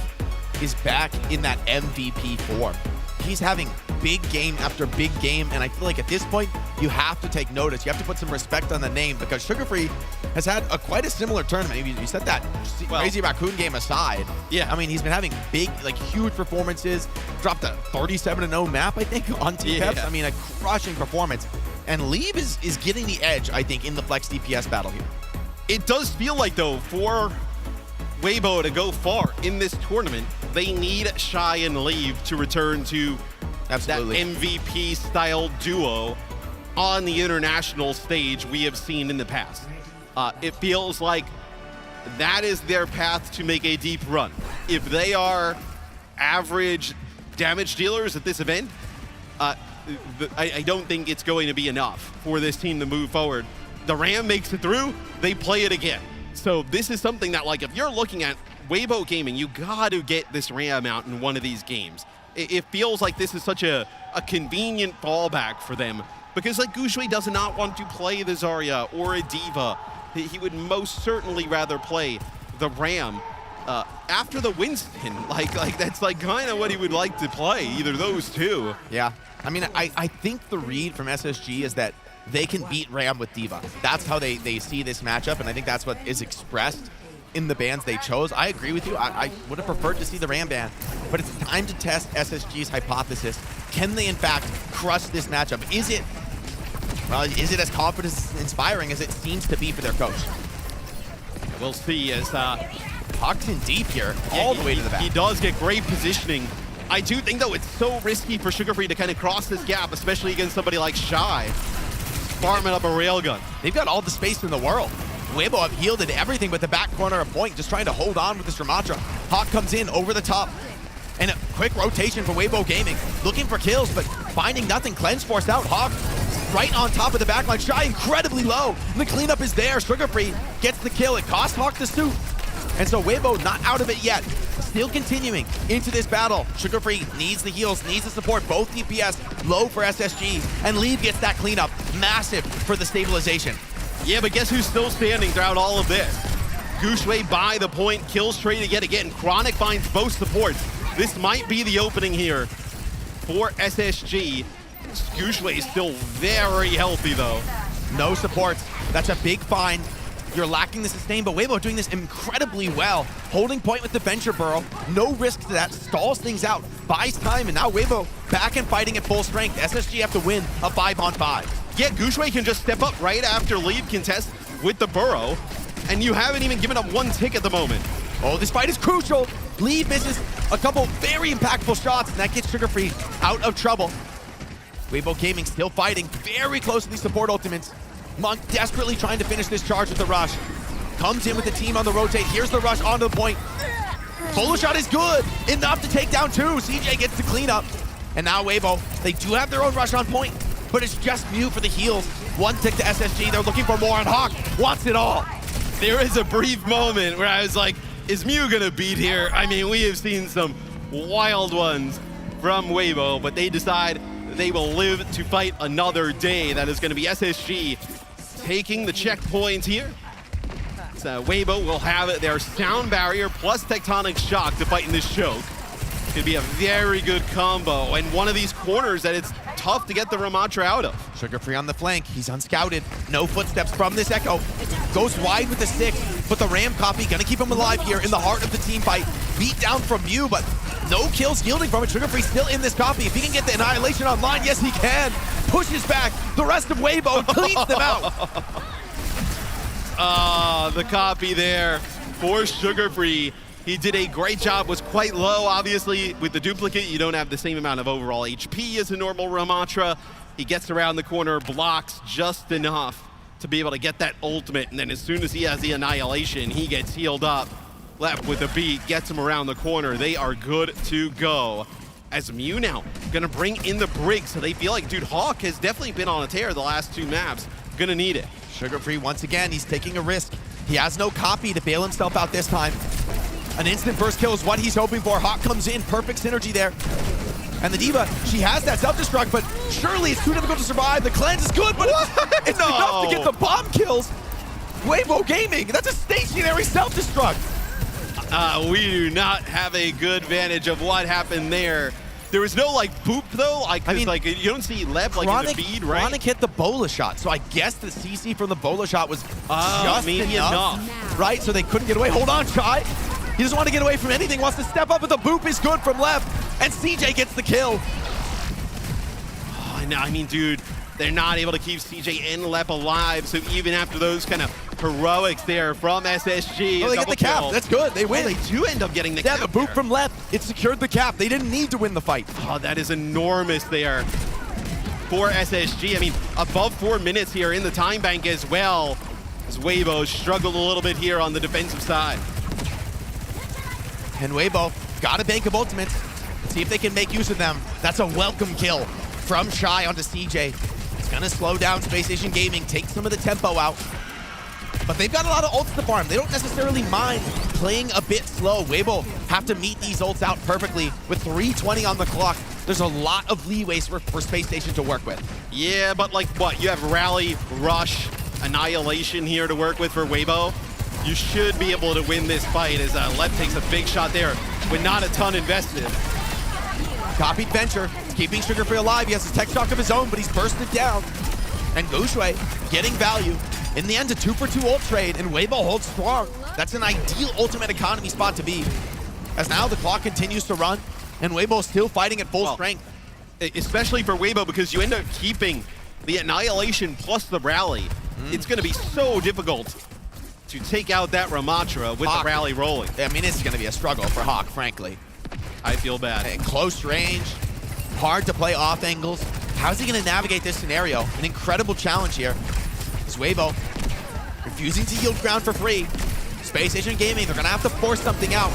is back in that MVP form. He's having big game after big game, and I feel like at this point, you have to take notice. You have to put some respect on the name, because Sugar Free has had quite a similar tournament. You set that Crazy Raccoon game aside. Yeah. I mean, he's been having big, like huge performances. Dropped a 37-0 map, I think, on T-Peps. Yeah. I mean, a crushing performance. And Leave is getting the edge, I think, in the Flex DPS battle here. It does feel like, though, for Weibo to go far in this tournament, they need Shy and Leave to return to Absolutely. that MVP-style duo on the international stage we have seen in the past. It feels like that is their path to make a deep run. If they are average damage dealers at this event, I don't think it's going to be enough for this team to move forward. The Ram makes it through, they play it again. So this is something that, like, if you're looking at Weibo Gaming, you got to get this Ram out in one of these games. It feels like this is such a convenient fallback for them, because like Gushui does not want to play the Zarya or a Diva. He would most certainly rather play the Ram after the Winston. Like that's like kind of what he would like to play, either those two. Yeah. I mean, I think the read from SSG is that they can beat Ram with Diva. That's how they see this matchup, and I think that's what is expressed in the bans they chose. I agree with you. I would have preferred to see the Ram ban, but it's time to test SSG's hypothesis. Can they, in fact, crush this matchup? Is it as confidence-inspiring as it seems to be for their coach? We'll see as Hawk's in deep here, all the way to the back. He does get great positioning. I do think, though, it's so risky for Sugar Free to kind of cross this gap, especially against somebody like Shy, farming up a railgun. They've got all the space in the world. Weibo have yielded everything but the back corner of point, just trying to hold on with this Ramatra. Hawk comes in over the top. And a quick rotation for Weibo Gaming, looking for kills, but finding nothing. Cleanse forced out. Hawk right on top of the backline. Shy incredibly low. And the cleanup is there. Sugar Free gets the kill. It cost Hawk the suit. And so Weibo not out of it yet. Still continuing into this battle. Sugar Free needs the heals, needs the support. Both DPS low for SSG. And Leave gets that cleanup. Massive for the stabilization. Yeah, but guess who's still standing throughout all of this? Gushui by the point, kills Trey yet again. Chronic finds both supports. This might be the opening here for SSG. Gushui is still very healthy, though. No supports. That's a big find. You're lacking the sustain, but Weibo doing this incredibly well. Holding point with the Venture Burrow. No risk to that. Stalls things out. Buys time, and now Weibo back and fighting at full strength. SSG have to win a 5-on-5. Yeah, Gushui can just step up right after Leave contest with the Burrow, and you haven't even given up one tick at the moment. Oh, this fight is crucial. Leave misses a couple very impactful shots, and that gets Sugar Free out of trouble. Weibo Gaming still fighting very close to these support ultimates. Monk desperately trying to finish this charge with the rush. Comes in with the team on the rotate. Here's the rush onto the point. Solo shot is good. Enough to take down two. CJ gets the cleanup. And now Weibo, they do have their own rush on point, but it's just Mew for the heals. One tick to SSG. They're looking for more, and Hawk wants it all. There is a brief moment where I was like, is Mew gonna beat here? I mean, we have seen some wild ones from Weibo, but they decide they will live to fight another day. That is gonna be SSG taking the checkpoint here. So Weibo will have their sound barrier plus tectonic shock to fight in this choke. Could be a very good combo, and one of these corners that it's tough to get the Ramatra out of. Sugar Free on the flank. He's unscouted. No footsteps from this Echo. Goes wide with the 6, but the Ram copy gonna keep him alive here in the heart of the team fight. Beat down from Mew, but no kills yielding from it. Sugar Free still in this copy. If he can get the Annihilation online, yes he can. Pushes back the rest of Weibo and cleans them out. The copy there for Sugar Free. He did a great job, was quite low, obviously. With the duplicate, you don't have the same amount of overall HP as a normal Ramatra. He gets around the corner, blocks just enough to be able to get that ultimate, and then as soon as he has the Annihilation, he gets healed up. Left with the beat, gets him around the corner. They are good to go. As Mew now gonna bring in the Brig, so they feel like, dude, Hawk has definitely been on a tear the last 2 maps. Gonna need it. Sugar Free, once again, he's taking a risk. He has no copy to bail himself out this time. An instant first kill is what he's hoping for. Hawk comes in, perfect synergy there. And the D.Va, she has that self-destruct, but surely it's too difficult to survive. The cleanse is good, but it's enough to get the bomb kills. Weibo Gaming, that's a stationary self-destruct. We do not have a good vantage of what happened there. There was no like boop though, like, I mean, like you don't see Leb like in the feed, right? Chronic hit the bola shot, so I guess the CC from the bola shot was just maybe enough, right? So they couldn't get away. Hold on, Shy. He doesn't want to get away from anything, wants to step up, but the boop is good from Leb, and CJ gets the kill. Oh, no, I mean, dude, they're not able to keep CJ and Lep alive, so even after those kind of heroics there from SSG. Oh, they get the cap. Kill. That's good. They win. Oh, they do end up getting the cap. Yeah, the boop from Lep. It secured the cap. They didn't need to win the fight. Oh, that is enormous there for SSG. I mean, above 4 minutes here in the time bank as well, as Weibo struggled a little bit here on the defensive side. And Weibo got a bank of ultimates. See if they can make use of them. That's a welcome kill from Shy onto CJ. It's gonna slow down Space Station Gaming, take some of the tempo out. But they've got a lot of ults to farm. They don't necessarily mind playing a bit slow. Weibo have to meet these ults out perfectly. With 3:20 on the clock, there's a lot of leeway for Space Station to work with. Yeah, but like what? You have Rally, Rush, Annihilation here to work with for Weibo. You should be able to win this fight as Lep takes a big shot there with not a ton invested. Copied Venture, keeping Sugar Free alive. He has a tech shock of his own, but he's bursted down. And Gushui getting value. In the end, a 2-for-2 ult trade, and Weibo holds strong. That's an ideal ultimate economy spot to be. As now the clock continues to run, and Weibo still fighting at full strength. Especially for Weibo, because you end up keeping the Annihilation plus the Rally. It's going to be so difficult to take out that Ramatra with Hawk, the Rally rolling. I mean, it's going to be a struggle for Hawk, frankly. I feel bad. At close range, hard to play off angles. How's he going to navigate this scenario? An incredible challenge here. Is Weibo refusing to yield ground for free. Space Station Gaming, they're going to have to force something out.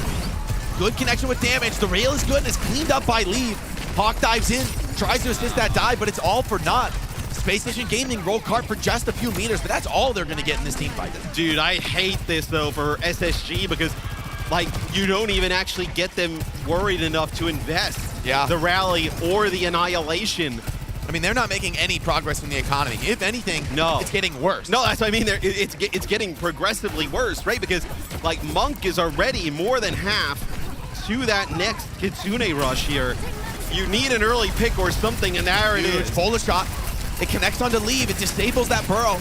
Good connection with damage. The rail is good and it's cleaned up by Leave. Hawk dives in, tries to assist that dive, but it's all for naught. Space Station Gaming roll cart for just a few meters, but that's all they're going to get in this team fight. Dude, I hate this though for SSG because like you don't even actually get them worried enough to invest the Rally or the Annihilation. I mean, they're not making any progress in the economy. If anything, it's getting worse. No, that's what I mean. It's getting progressively worse, right? Because like Monk is already more than half to that next Kitsune rush here. You need an early pick or something, and there it is. Bola shot. It connects onto Leave. It disables that burrow.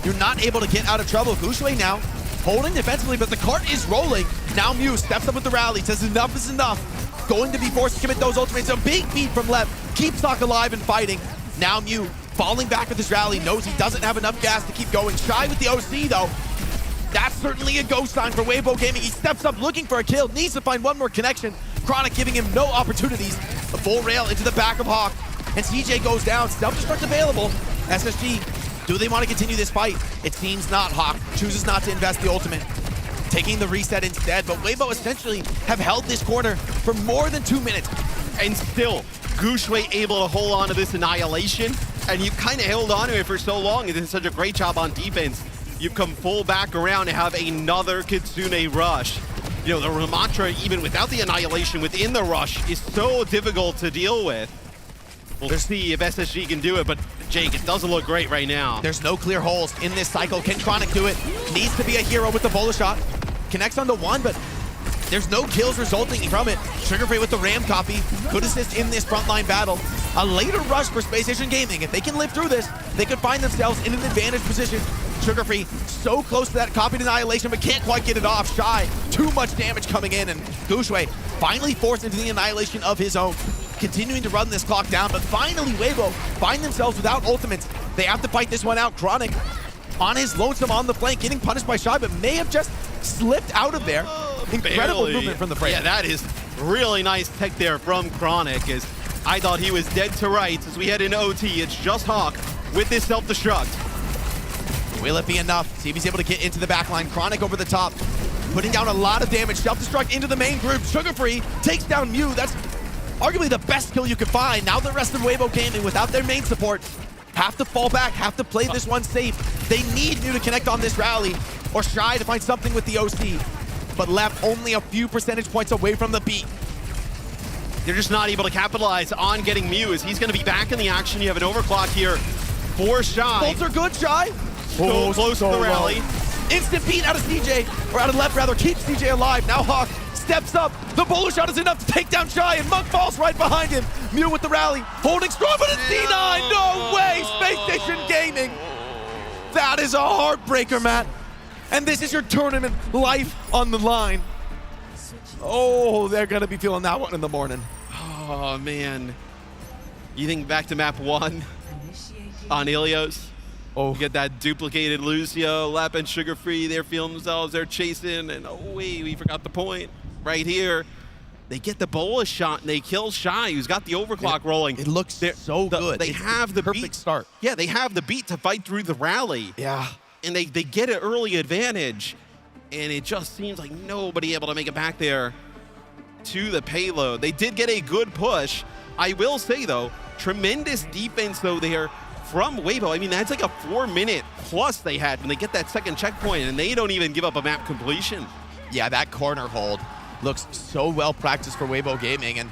You're not able to get out of trouble. Gushui now holding defensively, but the cart is rolling. Now Mew steps up with the Rally, says enough is enough. Going to be forced to commit those ultimates. A big beat from Lep. Keeps Hawk alive and fighting. Now Mew falling back with his Rally. Knows he doesn't have enough gas to keep going. Shy with the OC though. That's certainly a go sign for Weibo Gaming. He steps up looking for a kill. Needs to find one more connection. Chronic giving him no opportunities. A full rail into the back of Hawk. And CJ goes down. Self-destruct available. SSG, do they want to continue this fight? It seems not. Hawk chooses not to invest the ultimate. Taking the reset instead, but Weibo essentially have held this corner for more than 2 minutes. And still, Gushui able to hold on to this Annihilation, and you've kind of held on to it for so long and did such a great job on defense. You've come full back around and have another Kitsune rush. You know, the Ramatra, even without the Annihilation within the rush, is so difficult to deal with. We'll see if SSG can do it, but Jake, it doesn't look great right now. There's no clear holes in this cycle. Can Chronic do it? Needs to be a hero with the bola shot. Connects onto one, but there's no kills resulting from it. Sugar Free with the Ram copy. Could assist in this frontline battle. A later rush for Space Station Gaming. If they can live through this, they could find themselves in an advantage position. Sugar Free so close to that copied Annihilation, but can't quite get it off. Shy, too much damage coming in, and Gushui finally forced into the Annihilation of his own. Continuing to run this clock down, but finally Weibo find themselves without ultimates. They have to fight this one out. Chronic on his lonesome on the flank, getting punished by Shy, but may have just slipped out of there. Incredible movement from the Fraser. Yeah, that is really nice tech there from Chronic, as I thought he was dead to rights as we head into OT. It's just Hawk with this self-destruct. Will it be enough? See if he's able to get into the backline. Chronic over the top, putting down a lot of damage. Self-destruct into the main group. Sugar Free takes down Mew. That's arguably the best kill you could find. Now the rest of Weibo Gaming, without their main support, have to fall back, have to play this one safe. They need Mew to connect on this Rally, or Shy to find something with the OC. But left only a few percentage points away from the beat. they're just not able to capitalize on getting Mew, as he's going to be back in the action. You have an overclock here for Shy. Bolts are good, Shy. So close to the rally. Instant beat out of CJ, or out of Left rather, keeps CJ alive. Now Hawk steps up. The bowler shot is enough to take down Shy, and Monk falls right behind him. Mew with the rally, holding strong, but it's D9. No way, Space Station Gaming. That is a heartbreaker, Matt. And this is your tournament life on the line. Oh, they're gonna be feeling that one in the morning. Oh, man. You think back to map 1 on Ilios? Oh, you get that duplicated Lucio, Lap and Sugar Free. They're feeling themselves. They're chasing, and oh wait, we forgot the point. Right here, they get the Bola shot and they kill Shy, who's got the overclock rolling. It looks so good. They have the perfect start. Yeah, they have the beat to fight through the rally. Yeah, and they get an early advantage, and it just seems like nobody able to make it back there to the payload. They did get a good push. I will say though, tremendous defense though there from Weibo. I mean, that's like a 4-minute plus they had when they get that second checkpoint, and they don't even give up a map completion. Yeah, that corner hold looks so well practiced for Weibo Gaming, and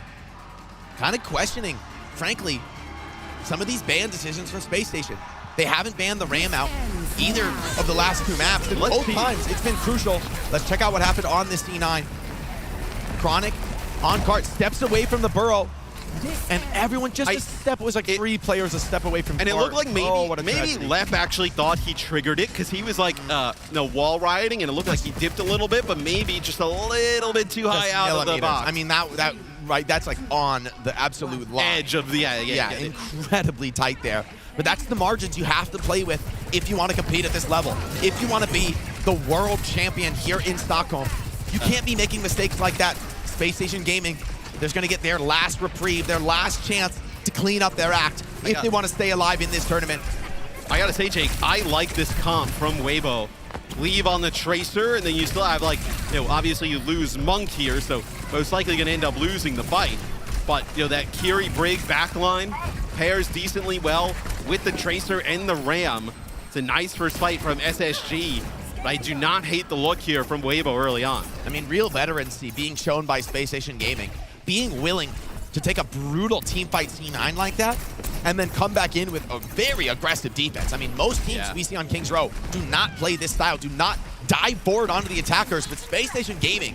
kind of questioning, frankly, some of these ban decisions for Space Station. They haven't banned the Ram out either of the last 2 maps, and both times it's been crucial. Let's check out what happened on this D9. Chronic on cart, steps away from the burrow, and everyone just a step. It was like 3 players a step away from. And it looked like maybe tragedy. Lep actually thought he triggered it, because he was like wall riding, and it looked like he dipped a little bit, but maybe just a little bit too high out of the box. I mean, that right, that's like on the absolute line. Edge of the yeah, incredibly tight there. But that's the margins you have to play with if you want to compete at this level. If you want to be the world champion here in Stockholm, you can't be making mistakes like that. Space Station Gaming, there's going to get their last reprieve, their last chance to clean up their act if they want to stay alive in this tournament. I got to say, Jake, I like this comp from Weibo. Leave on the Tracer, and then you still have, like, obviously you lose Monk here, so most likely going to end up losing the fight. But, that Kiri Brig backline pairs decently well with the Tracer and the Ram. It's a nice first fight from SSG. But I do not hate the look here from Weibo early on. I mean, real veterancy being shown by Space Station Gaming. Being willing to take a brutal team fight C9 like that and then come back in with a very aggressive defense. I mean, most teams we see on Kings Row do not play this style, do not dive forward onto the attackers, but Space Station Gaming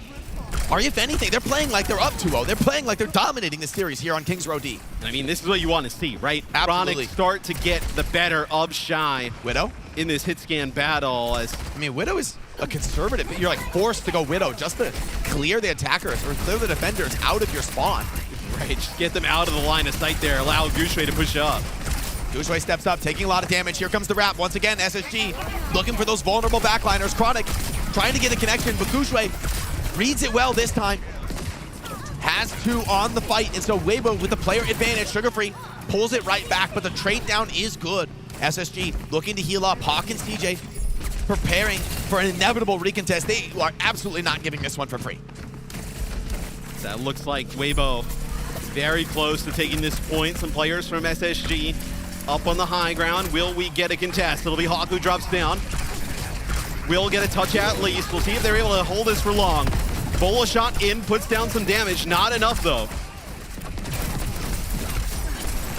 are, if anything, they're playing like they're up 2-0. They're playing like they're dominating the series here on Kings Row D. I mean, this is what you want to see, right? Absolutely. Chronic start to get the better of Shy. Widow? In this hit scan battle. I mean, Widow is a conservative. You're like forced to go Widow just to clear the attackers or clear the defenders out of your spawn. Right, just get them out of the line of sight there. Allow Gushui to push up. Gushui steps up, taking a lot of damage. Here comes the wrap. Once again, SSG looking for those vulnerable backliners. Chronic trying to get a connection, but Gushui reads it well this time. Has 2 on the fight, and so Weibo with the player advantage. Sugar Free pulls it right back, but the trade down is good. SSG looking to heal up. Hawk and CJ preparing for an inevitable recontest. They are absolutely not giving this one for free. That looks like Weibo very close to taking this point. Some players from SSG up on the high ground. Will we get a contest? It'll be Hawk who drops down. Will get a touch at least. We'll see if they're able to hold this for long. Bola shot in, puts down some damage. Not enough though.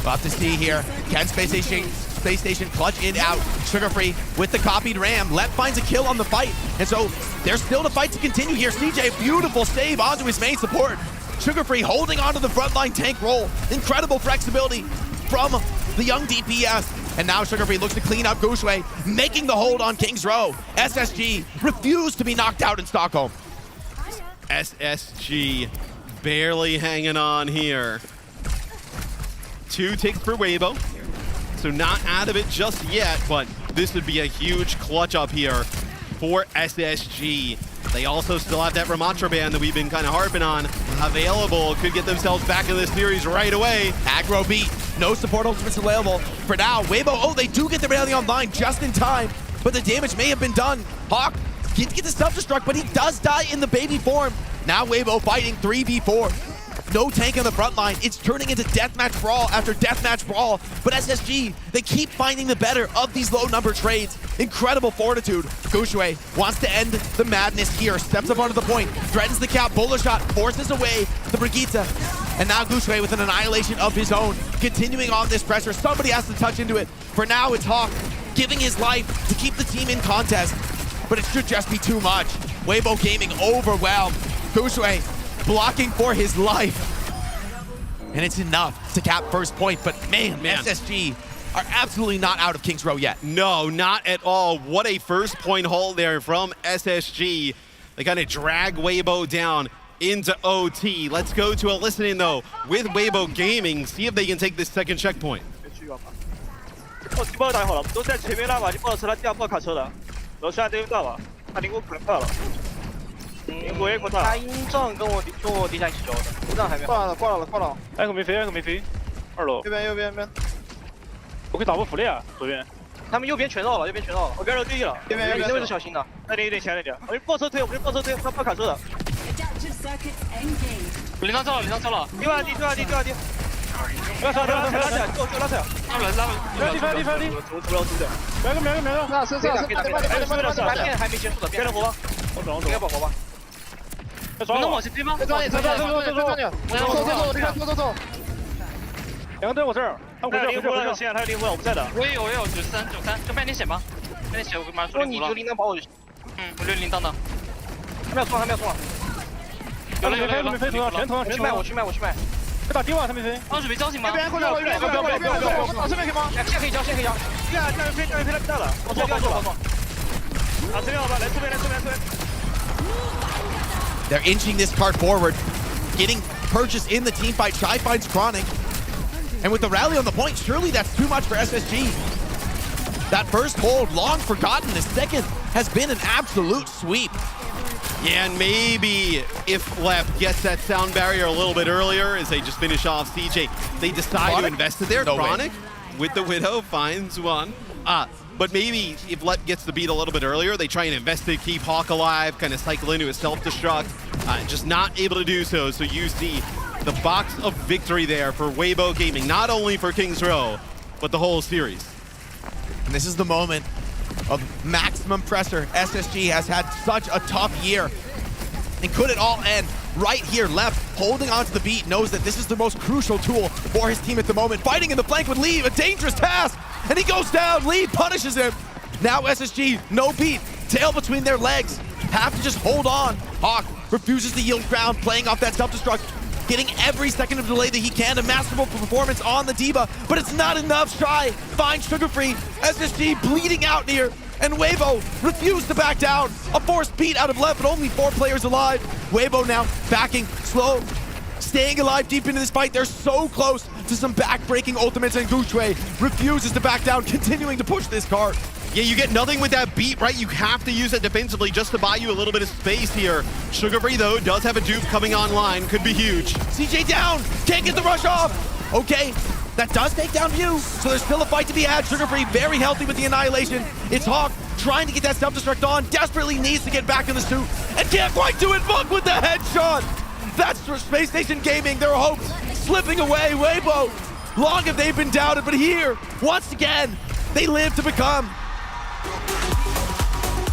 We'll have to see here. Can Space Station clutch it out. Sugar Free with the copied Ram. Lep finds a kill on the fight. And so there's still the fight to continue here. CJ, beautiful save onto his main support. Sugar Free holding onto the frontline tank roll. Incredible flexibility from the young DPS. And now Sugar Free looks to clean up Gushui, making the hold on Kings Row. SSG refused to be knocked out in Stockholm. SSG barely hanging on here. 2 ticks for Weibo. So not out of it just yet, but this would be a huge clutch up here for SSG. They also still have that Ramatra band that we've been kind of harping on available. Could get themselves back in this series right away. Aggro beat. No support ultimates available. For now, Weibo, they do get the rally online just in time, but the damage may have been done. Hawk can't get the self-destruct, but he does die in the baby form. Now Weibo fighting 3v4. No tank on the front line. It's turning into deathmatch brawl after deathmatch brawl. But SSG, they keep finding the better of these low number trades. Incredible fortitude. Gushui wants to end the madness here. Steps up onto the point. Threatens the cap. Bola shot. Forces away the Brigitte. And now Gushui with an annihilation of his own, continuing on this pressure. Somebody has to touch into it. For now, it's Hawk giving his life to keep the team in contest, but it should just be too much. Weibo Gaming overwhelmed. Gushui blocking for his life. And it's enough to cap first point, but man, SSG are absolutely not out of King's Row yet. No, not at all. What a first point haul there from SSG. They kind of drag Weibo down into OT. Let's go to a listening though with Weibo Gaming, see if they can take this second checkpoint. 第二打好了，都在前面拉吧，你不好车，他第二不好卡车的，然后现在这边大了，他离我可能快了。我也过他。他英仗跟我地下一起交的，英仗还没。挂了。艾克没飞，2楼。右边。我可以打不服了呀，左边。他们右边全绕了，我边绕对了。右边那位置小心的，那里有点前了点。我们爆车推，他怕卡车的。领上车了，第二地。拉起来，拉起来！拉地！没了！那身上还没结束的，别人活吧，我应该保活吧。能往前推吗？走！两个队我这儿，他有灵魂，我不在的。我也有93，就半点血吗？半点血我马上说你就铃铛保我就行。我留铃铛的。还没有送。有了，没飞头上，全头上。我去卖。打低网他没飞，二水没交警吗？不要，这边可以吗？现在可以交。这样飞太大了，我错。这边好吧，来这边。They're inching this card forward, getting purchased in the team fight. Shy finds Chronic, and with the rally on the point, surely that's too much for SSG. That first hold, long forgotten. The second has been an absolute sweep. Yeah, and maybe if Left gets that sound barrier a little bit earlier as they just finish off CJ, they decide to invest it there. Chronic with the Widow finds one. But maybe if Left gets the beat a little bit earlier, they try and invest it, keep Hawk alive, kind of cycle into a self-destruct. Just not able to do so. So you see the box of victory there for Weibo Gaming, not only for King's Row, but the whole series. And this is the moment of maximum pressure. SSG has had such a tough year. And could it all end right here? Left holding onto the beat, knows that this is the most crucial tool for his team at the moment. Fighting in the flank with Lee, a dangerous task. And he goes down, Lee punishes him. Now SSG, no beat, tail between their legs. Have to just hold on. Hawk refuses to yield ground, playing off that self-destruct. Getting every second of delay that he can. A masterful performance on the Diva, but it's not enough. Shy finds Sugar Free. SSG bleeding out near, and Weibo refused to back down. A forced beat out of Left, but only 4 players alive. Weibo now backing, slow, staying alive deep into this fight. They're so close to some back-breaking ultimates, and Gushui refuses to back down, continuing to push this card. Yeah, you get nothing with that beat, right? You have to use it defensively just to buy you a little bit of space here. Sugar Free, though, does have a dupe coming online. Could be huge. CJ down! Can't get the rush off! Okay, that does take down View, so there's still a fight to be had. Sugar Free very healthy with the annihilation. It's Hawk trying to get that self-destruct on, desperately needs to get back in the suit, and can't quite do it. Buck with the headshot! That's for Space Station Gaming, their hopes slipping away. Weibo, long have they been doubted, but here, once again, they live to become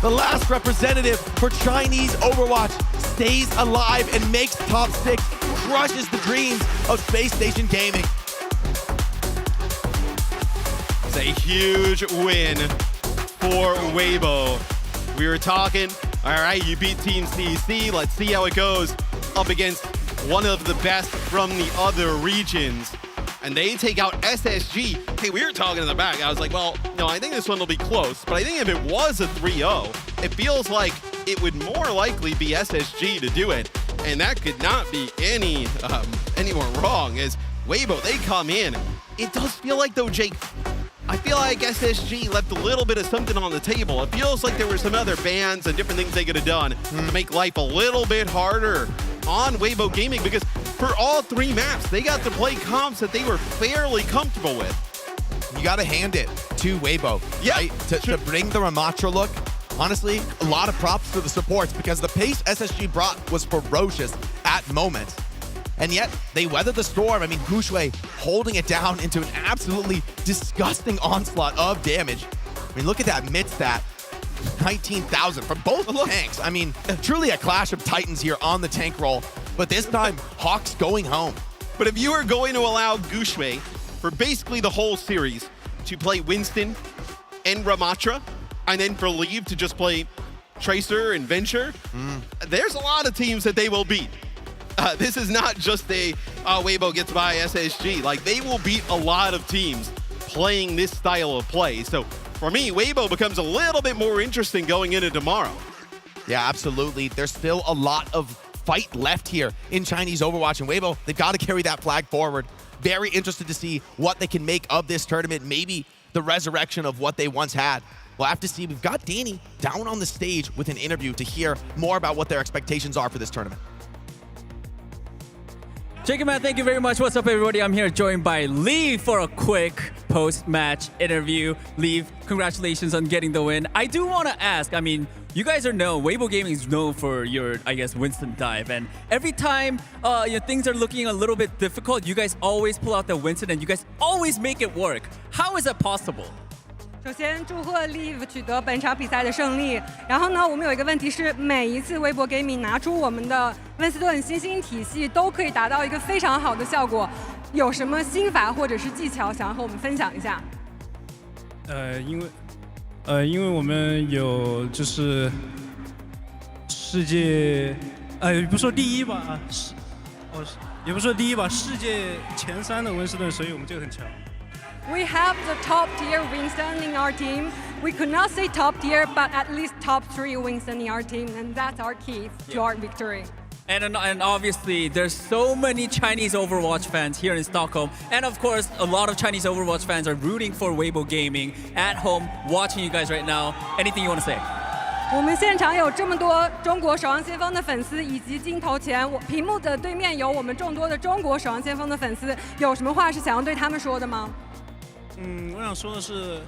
the last representative for Chinese Overwatch. Stays alive and makes top 6, crushes the dreams of Space Station Gaming. It's a huge win for Weibo. We were talking, all right, you beat Team CC, let's see how it goes up against one of the best from the other regions. And they take out SSG. Hey, we were talking in the back. I was like, well, no, I think this one will be close. But I think if it was a 3-0, it feels like it would more likely be SSG to do it. And that could not be any more wrong as Weibo, they come in. It does feel like, though, Jake, I feel like SSG left a little bit of something on the table. It feels like there were some other bans and different things they could have done to make life a little bit harder on Weibo Gaming, because for all 3 maps, they got to play comps that they were fairly comfortable with. You got to hand it to Weibo, right? To bring the Ramatra look. Honestly, a lot of props to the supports, because the pace SSG brought was ferocious at moments. And yet, they weathered the storm. I mean, Gushui holding it down into an absolutely disgusting onslaught of damage. I mean, look at that mid stat. 19,000 from both tanks. I mean, truly a clash of titans here on the tank roll. But this time, Hawk's going home. But if you are going to allow Gushui for basically the whole series to play Winston and Ramatra, and then for Leave to just play Tracer and Venture, there's a lot of teams that they will beat. This is not just a Weibo gets by SSG. Like, they will beat a lot of teams playing this style of play. So for me, Weibo becomes a little bit more interesting going into tomorrow. Yeah, absolutely. There's still a lot of fight left here in Chinese Overwatch, and Weibo, they've got to carry that flag forward. Very interested to see what they can make of this tournament, maybe the resurrection of what they once had. We'll have to see. We've got Danny down on the stage with an interview to hear more about what their expectations are for this tournament. Jacob, man, thank you very much. What's up, everybody? I'm here joined by Lee for a quick post-match interview. Lee, congratulations on getting the win. I do want to ask, I mean, you guys are known, Weibo Gaming is known for your, I guess, Winston dive. And every time things are looking a little bit difficult, you guys always pull out the Winston and you guys always make it work. How is that possible? 首先，祝贺 Live 取得本场比赛的胜利。然后呢，我们有一个问题是，每一次微博 Gaming 拿出我们的温斯顿新兴体系，都可以达到一个非常好的效果。有什么心法或者是技巧想要和我们分享一下？因为我们有就是世界，不说第一吧，也不说第一吧，世界前3的温斯顿，所以我们这个很强。 We have the top tier Winston in our team. We could not say top tier, but at least top 3 Winston in our team, and that's our key to our victory. And obviously, there's so many Chinese Overwatch fans here in Stockholm. And of course, a lot of Chinese Overwatch fans are rooting for Weibo Gaming at home, watching you guys right now. Anything you want to say? 我们现场有这么多中国守望先锋的粉丝，以及镜头前屏幕的对面有我们众多的中国守望先锋的粉丝，有什么话是想要对他们说的吗？ 我想说的是，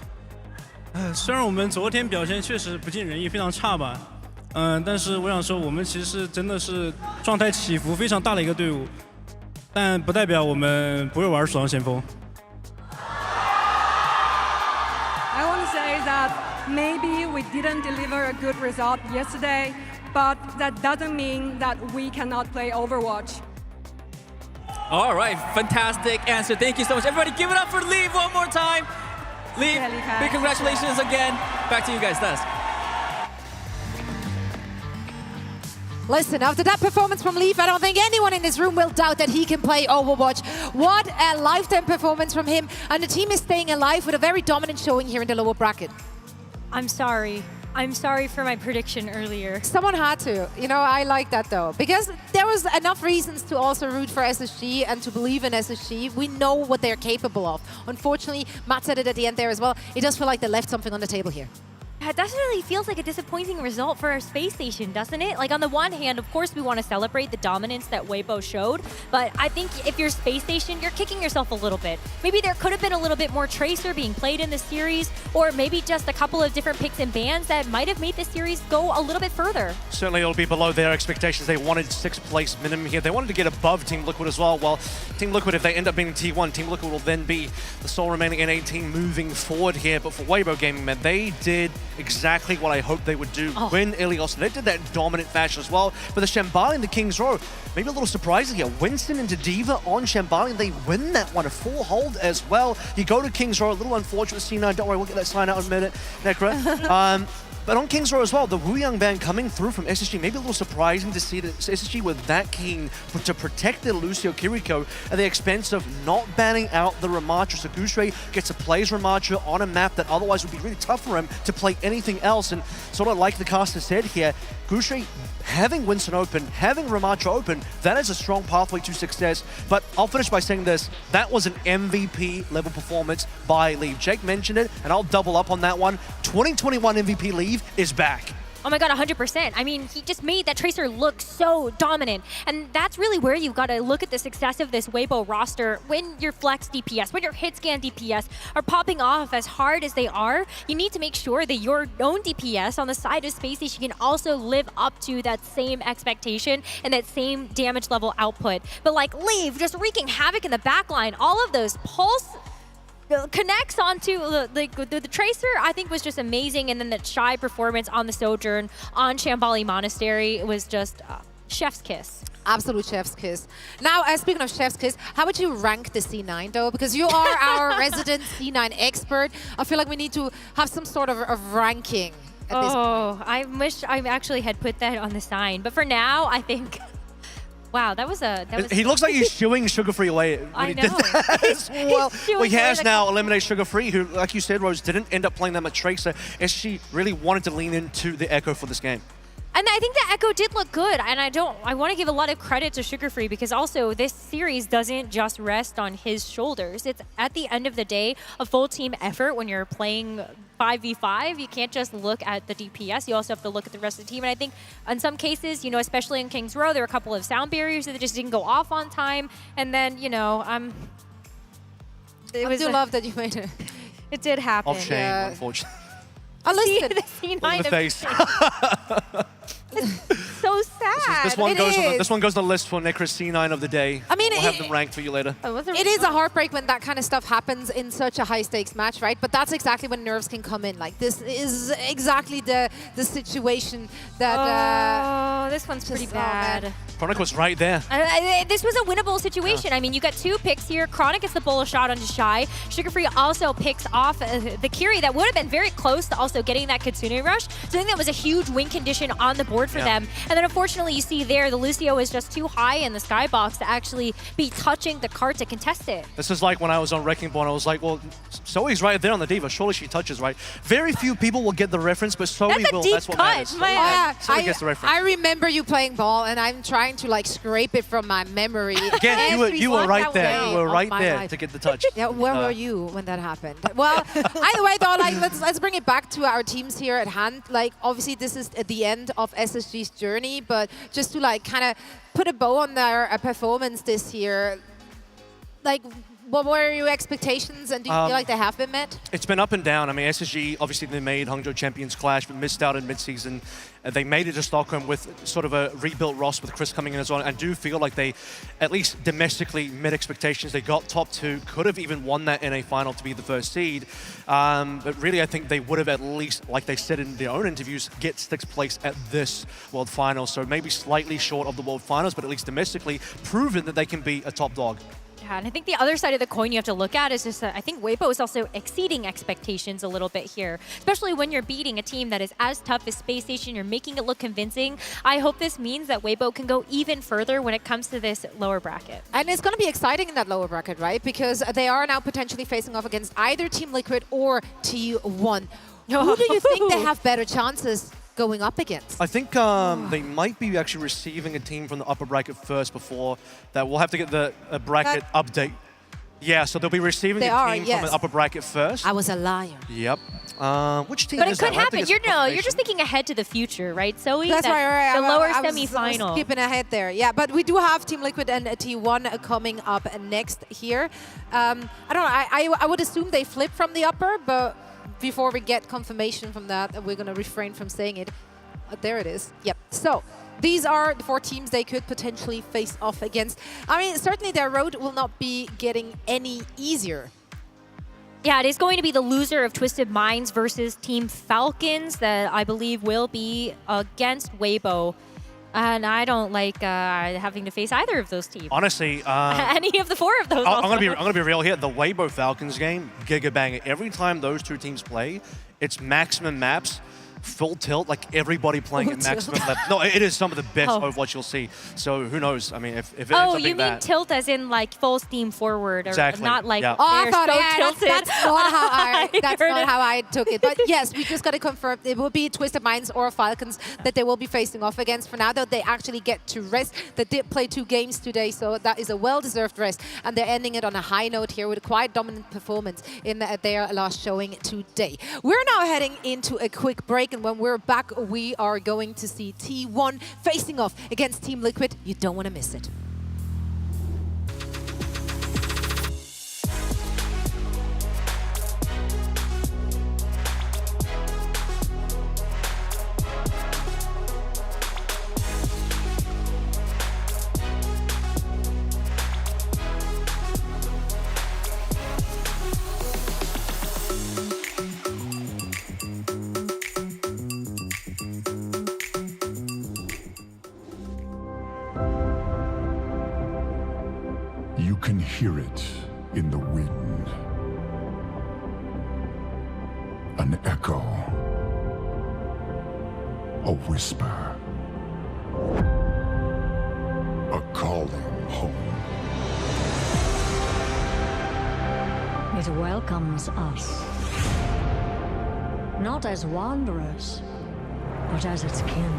虽然我们昨天表现确实不尽人意，非常差吧，但是我想说，我们其实真的是状态起伏非常大的一个队伍，但不代表我们不会玩守望先锋。I want to say that maybe we didn't deliver a good result yesterday, but that doesn't mean that we cannot play Overwatch. All right, fantastic answer. Thank you so much. Everybody give it up for Lee one more time. Lee, big congratulations again. Back to you guys, Des. Listen, after that performance from Leaf, I don't think anyone in this room will doubt that he can play Overwatch. What a lifetime performance from him. And the team is staying alive with a very dominant showing here in the lower bracket. I'm sorry. I'm sorry for my prediction earlier. Someone had to. You know, I like that though. Because there was enough reasons to also root for SSG and to believe in SSG. We know what they're capable of. Unfortunately, Matt said it at the end there as well. It does feel like they left something on the table here. That definitely feels like a disappointing result for our space station, doesn't it? Like, on the one hand, of course, we want to celebrate the dominance that Weibo showed, but I think if you're space station, you're kicking yourself a little bit. Maybe there could have been a little bit more Tracer being played in the series, or maybe just a couple of different picks and bans that might have made this series go a little bit further. Certainly it'll be below their expectations. They wanted 6th place minimum here. They wanted to get above Team Liquid as well. Well, Team Liquid, if they end up being T1, Team Liquid will then be the sole remaining NA team moving forward here. But for Weibo Gaming, man, they did exactly what I hoped they would do. Win Ilios. They did that in dominant fashion as well. But the Shambali and the King's Row, maybe a little surprising here. Winston into D.Va on Shambali, and they win that one, a full hold as well. You go to King's Row, a little unfortunate C9. Don't worry, we'll get that sign out in a minute, Necra. But on King's Row as well, the Wu Yang band coming through from SSG, maybe a little surprising to see that SSG were that keen to protect their Lucio Kiriko at the expense of not banning out the Ramatra. So Gushui gets to play as Ramatra on a map that otherwise would be really tough for him to play anything else. And sort of like the caster said here, Gushui having Winston open, having Ramatra open, that is a strong pathway to success. But I'll finish by saying this, that was an MVP level performance by Leave. Jake mentioned it, and I'll double up on that one. 2021 MVP Leave is back. Oh my god, 100%. I mean, he just made that Tracer look so dominant. And that's really where you've got to look at the success of this Weibo roster. When your flex DPS, when your hit scan DPS are popping off as hard as they are, you need to make sure that your own DPS on the side of Space Station can also live up to that same expectation and that same damage level output. But like Leave, just wreaking havoc in the backline, all of those pulse connects onto the Tracer, I think was just amazing. And then the Shy performance on the Sojourn, on Shambali Monastery, it was just chef's kiss. Absolute chef's kiss. Now, speaking of chef's kiss, how would you rank the C9 though? Because you are our resident C9 expert. I feel like we need to have some sort of ranking at this point. I wish I actually had put that on the sign. But for now, I think, wow, that was. He looks like he's shooing Sugar Free away when I he know. did that as well. He He has now eliminated Sugar Free, who, like you said, Rose, didn't end up playing that much Tracer, as she really wanted to lean into the Echo for this game. And I think the Echo did look good, and I want to give a lot of credit to Sugar Free because also this series doesn't just rest on his shoulders. It's at the end of the day a full team effort when you're playing 5v5. You can't just look at the DPS. You also have to look at the rest of the team. And I think in some cases, you know, especially in King's Row, there were a couple of sound barriers that just didn't go off on time. And then, you know, I do love that you made it. It did happen. Off shame, unfortunately. Oh, listen. The C9 In the face. So sad. This one goes on the list for Necros C9 of the day. I mean, we'll have them ranked for you later. It is a heartbreak when that kind of stuff happens in such a high-stakes match, right? But that's exactly when nerves can come in. Like, this is exactly the situation that... this one's pretty bad. Chronic was right there. This was a winnable situation. I mean, you got two picks here. Chronic gets the bullet shot onto Shy. Sugar Free also picks off the Kiri that would have been very close to also getting that Kitsune rush. So I think that was a huge win condition on the board for them. And then unfortunately, you see there, the Lucio is just too high in the skybox to actually be touching the cart to contest it. This is like when I was on Wrecking Ball, I was like, well, Zoe's right there on the Diva. Surely she touches, right? Very few people will get the reference, but Zoe will. That's what matters. Zoe gets the reference. I remember you playing ball, and I'm trying to like scrape it from my memory. Again, you were right there. You were right there to get the touch. Yeah, where were you when that happened? Well, either way though, like let's bring it back to our teams here at hand. Like obviously this is at the end of SSG's journey, but just to like kind of put a bow on their performance this year, like what were your expectations, and do you feel like they have been met? It's been up and down. I mean, SSG, obviously they made Hangzhou Champions Clash, but missed out in mid-season. They made it to Stockholm with sort of a rebuilt roster with Chris coming in as well. And do feel like they, at least domestically, met expectations. They got top 2, could have even won that NA final to be the first seed. But really, I think they would have at least, like they said in their own interviews, get 6th place at this World Finals. So maybe slightly short of the World Finals, but at least domestically proven that they can be a top dog. Yeah, and I think the other side of the coin you have to look at is just that I think Weibo is also exceeding expectations a little bit here, especially when you're beating a team that is as tough as Space Station. You're making it look convincing. I hope this means that Weibo can go even further when it comes to this lower bracket. And it's going to be exciting in that lower bracket, right? Because they are now potentially facing off against either Team Liquid or T1. Who do you think they have better chances going up against? I think they might be actually receiving a team from the upper bracket first before that. We'll have to get the bracket update. Yeah, so they'll be receiving a team from the upper bracket first. I was a liar. Yep. Which team but is it could that? happen. You're just thinking ahead to the future, right? So that's right. The lower I was semi-final. Skipping ahead there. Yeah, but we do have Team Liquid and T1 coming up next here. I don't know. I would assume they flip from the upper, but before we get confirmation from that, we're going to refrain from saying it. There it is. Yep. So these are the 4 teams they could potentially face off against. I mean, certainly their road will not be getting any easier. Yeah, it is going to be the loser of Twisted Minds versus Team Falcons that I believe will be against Weibo. And I don't like having to face either of those teams. Honestly, any of the 4 of those. I'm gonna be real here. The Weibo Falcons game, Gigabanger. Every time those 2 teams play, it's maximum maps, full tilt, like everybody playing at maximum level. No, it is some of the best Overwatch you'll see. So who knows? I mean, if it ends up being you mean that, tilt as in like full steam forward, or exactly. not like I thought tilted. that's not how I took it. But yes, we just got to confirm it will be Twisted Minds or Falcons that they will be facing off against. For now, though, they actually get to rest. They did play 2 games today, so that is a well-deserved rest. And they're ending it on a high note here with a quite dominant performance in their last showing today. We're now heading into a quick break, and when we're back, we are going to see T1 facing off against Team Liquid. You don't want to miss it. You can hear it in the wind. An echo. A whisper. A calling home. It welcomes us. Not as wanderers, but as its kin.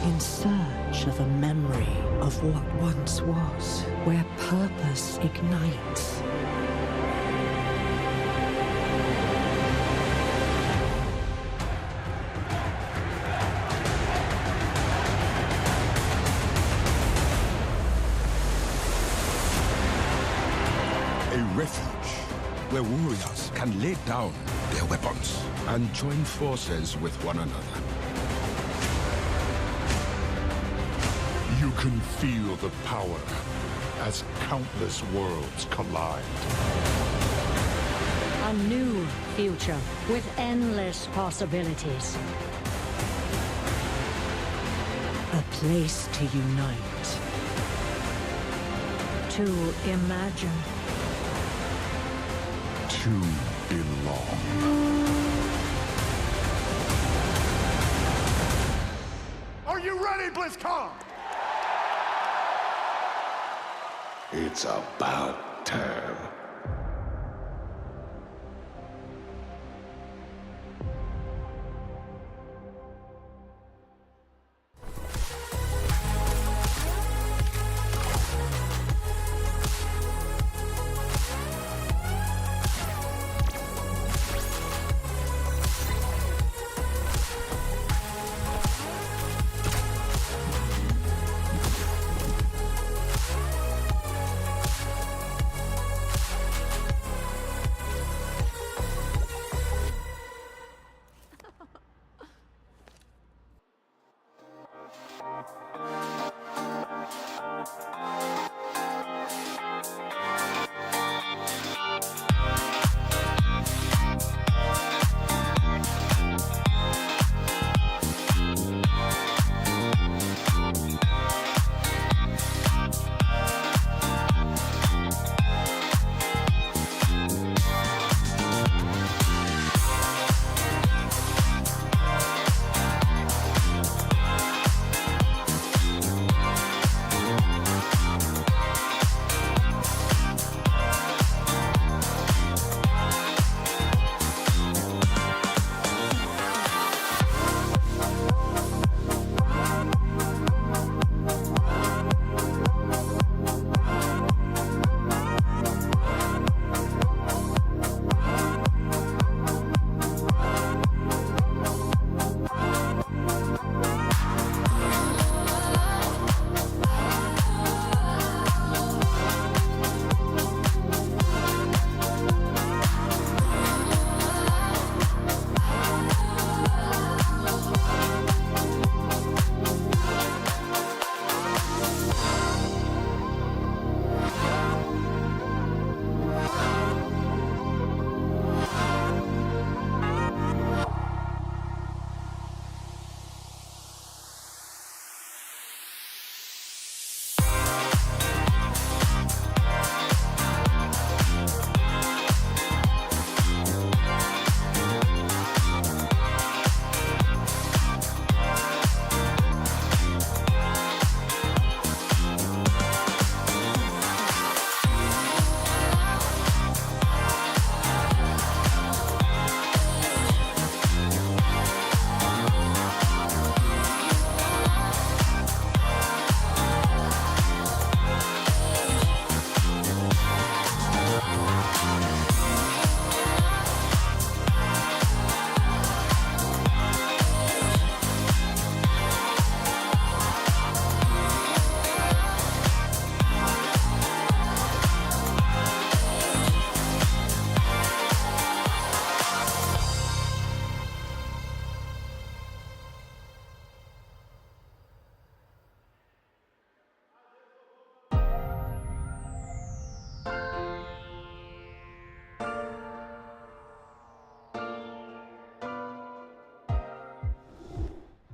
In search of a memory of what once was, where purpose ignites. A refuge where warriors can lay down their weapons and join forces with one another. You can feel the power as countless worlds collide. A new future with endless possibilities. A place to unite. To imagine. To belong. Are you ready, BlizzCon? It's about time.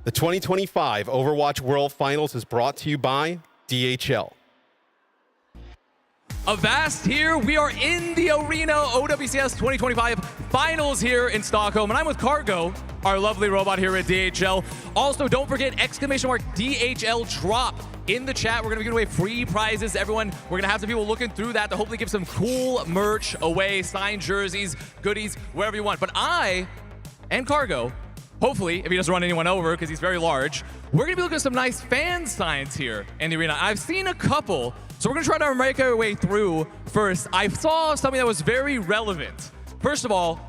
The 2025 Overwatch World Finals is brought to you by DHL. Avast here. We are in the arena OWCS 2025 finals here in Stockholm, and I'm with Cargo, our lovely robot here at DHL. Also, don't forget !DHL drop in the chat. We're going to be giving away free prizes. Everyone, we're going to have some people looking through that to hopefully give some cool merch away, signed jerseys, goodies, wherever you want. But I and Cargo, hopefully, if he doesn't run anyone over because he's very large, we're going to be looking at some nice fan signs here in the arena. I've seen a couple, so we're going to try to make our way through first. I saw something that was very relevant. First of all,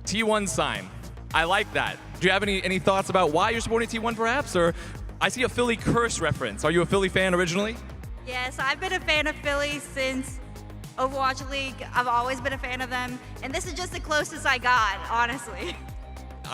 T1 sign. I like that. Do you have any thoughts about why you're supporting T1 perhaps? Or I see a Philly curse reference. Are you a Philly fan originally? Yes, I've been a fan of Philly since Overwatch League. I've always been a fan of them. And this is just the closest I got, honestly.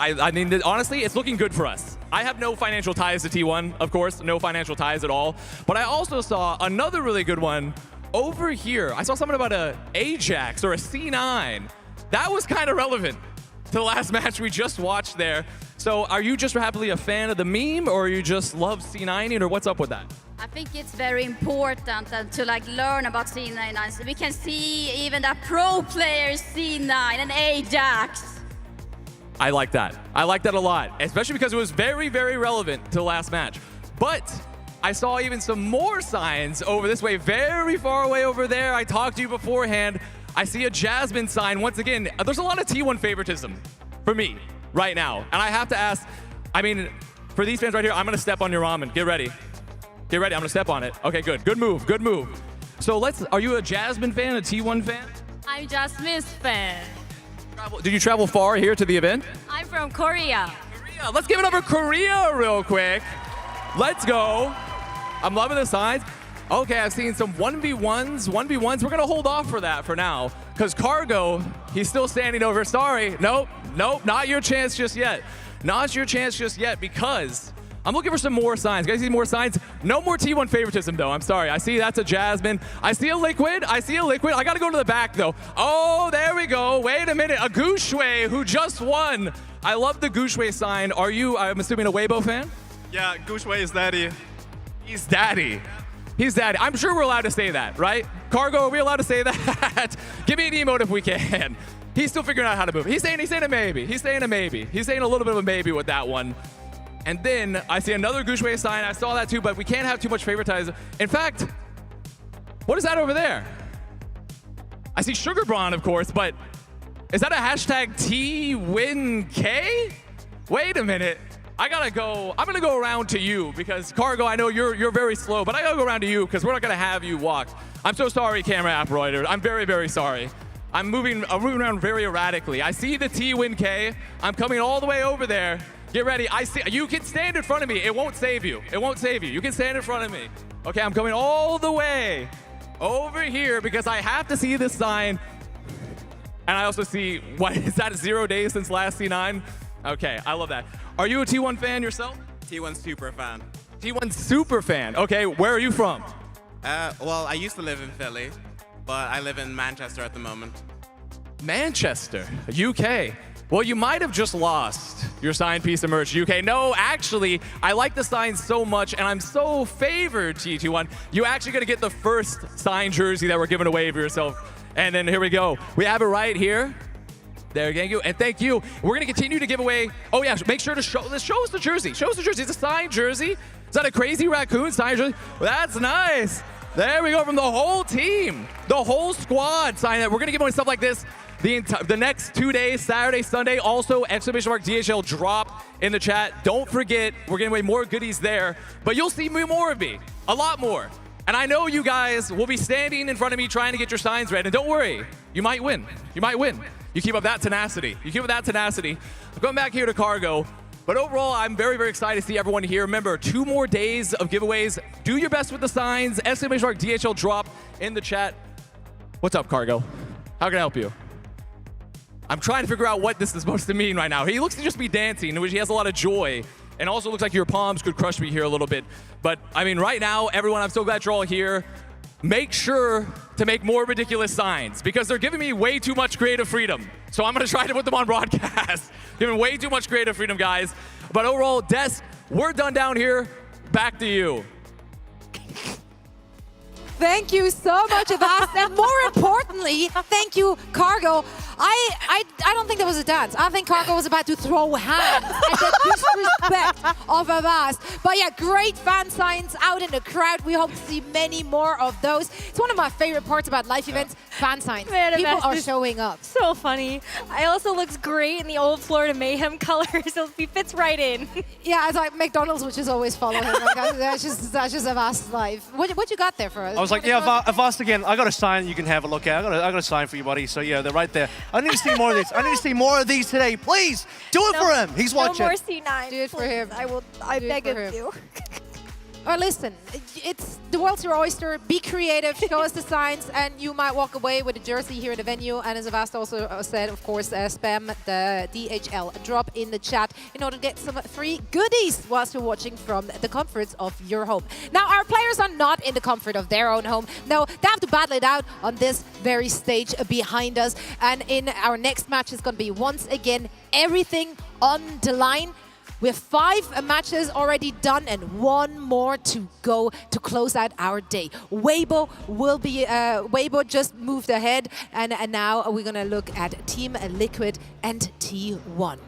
I mean, honestly, it's looking good for us. I have no financial ties to T1, of course, no financial ties at all. But I also saw another really good one over here. I saw something about a Ajax or a C9. That was kind of relevant to the last match we just watched there. So are you just happily a fan of the meme, or you just love C9, or what's up with that? I think it's very important to learn about C9. So we can see even that pro players C9 and Ajax. I like that. I like that a lot, especially because it was very, very relevant to the last match. But I saw even some more signs over this way, very far away over there. I talked to you beforehand. I see a Jasmine sign. Once again, there's a lot of T1 favoritism for me right now. And I have to ask, I mean, for these fans right here, I'm going to step on your ramen. Get ready. Get ready. I'm going to step on it. Okay, good. Good move. Good move. So are you a Jasmine fan, a T1 fan? I'm Jasmine's fan. Did you travel far here to the event? I'm from Korea. Korea. Let's give it up for Korea real quick. Let's go. I'm loving the signs. Okay, I've seen some 1v1s. We're going to hold off for that for now. Because Cargo, he's still standing over. Sorry. Nope. Not your chance just yet. Not your chance just yet, because I'm looking for some more signs. Guys, see more signs? No more T1 favoritism, though. I'm sorry. I see that's a Jasmine. I see a Liquid. I got to go to the back, though. Oh, there we go. Wait a minute. A Gushwei who just won. I love the Gushwei sign. Are you, I'm assuming, a Weibo fan? Yeah, Gushwei is daddy. He's daddy. He's daddy. I'm sure we're allowed to say that, right? Cargo, are we allowed to say that? Give me an emote if we can. He's still figuring out how to move. He's saying a maybe. He's saying a maybe. He's saying a little bit of a maybe with that one. And then I see another Gushwei sign. I saw that too, but we can't have too much favoritism. In fact, what is that over there? I see Sugar Braun, of course, but is that a hashtag TWinK? Wait a minute. I'm gonna go around to you, because Cargo, I know you're very slow, but I gotta go around to you because we're not gonna have you walk. I'm so sorry, camera operator. I'm very, very sorry. I'm moving around very erratically. I see the TWinK. I'm coming all the way over there. Get ready. I see. You can stand in front of me. It won't save you. It won't save you. You can stand in front of me. Okay, I'm coming all the way over here because I have to see this sign. And I also see, what is that, 0 days since last C9? Okay, I love that. Are you a T1 fan yourself? T1 super fan. T1 super fan. Okay, where are you from? Well, I used to live in Philly, but I live in Manchester at the moment. Manchester, UK. Well, you might have just lost your signed piece of merch, UK. No, actually, I like the signs so much, and I'm so favored, T21. You actually gonna get the first signed jersey that we're giving away for yourself. And then here we go. We have it right here. There, thank you, and thank you. We're gonna continue to give away. Oh yeah, make sure to show us the jersey. Show us the jersey. It's a signed jersey. Is that a Crazy Raccoon signed jersey? Well, that's nice. There we go, from the whole team, the whole squad signed that. We're gonna give away stuff like this the next 2 days, Saturday, Sunday. Also, !DHL drop in the chat. Don't forget, we're giving away more goodies there, but you'll see more of me, a lot more. And I know you guys will be standing in front of me trying to get your signs read, and don't worry, you might win. You might win. You keep up that tenacity. You keep up that tenacity. I'm going back here to Cargo. But overall, I'm very, very excited to see everyone here. Remember, 2 more days of giveaways. Do your best with the signs. !DHL drop in the chat. What's up, Cargo? How can I help you? I'm trying to figure out what this is supposed to mean right now. He looks to just be dancing, in which he has a lot of joy. And also looks like your palms could crush me here a little bit. But, I mean, right now, everyone, I'm so glad you're all here. Make sure to make more ridiculous signs, because they're giving me way too much creative freedom. So I'm going to try to put them on broadcast. Giving way too much creative freedom, guys. But overall, Des, we're done down here. Back to you. Thank you so much, Avast, and more importantly, thank you, Cargo. I don't think there was a dance. I think Cargo was about to throw hands at the disrespect of Avast. But yeah, great fan signs out in the crowd. We hope to see many more of those. It's one of my favorite parts about live events, fan signs. Man, People are showing up. So funny. I also looks great in the old Florida Mayhem colors, so he fits right in. Yeah, it's like McDonald's, which is always follow him. Like, that's just Avast live. What you got there for us? I was like, yeah, Avast again. I got a sign you can have a look at. I got a sign for you, buddy. So yeah, they're right there. I need to see more of this. I need to see more of these today. Please do it for him. He's watching. No more C9. Do it for him. I beg of you. Or listen, it's the world's your oyster. Be creative, show us the signs, and you might walk away with a jersey here in the venue. And as Avast also said, of course, spam the DHL drop in the chat in order to get some free goodies whilst you're watching from the comforts of your home. Now, our players are not in the comfort of their own home. No, they have to battle it out on this very stage behind us. And in our next match is going to be, once again, everything on the line. We have 5 matches already done and 1 more to go to close out our day. Weibo will be, Weibo just moved ahead, and now we're gonna look at Team Liquid and T1.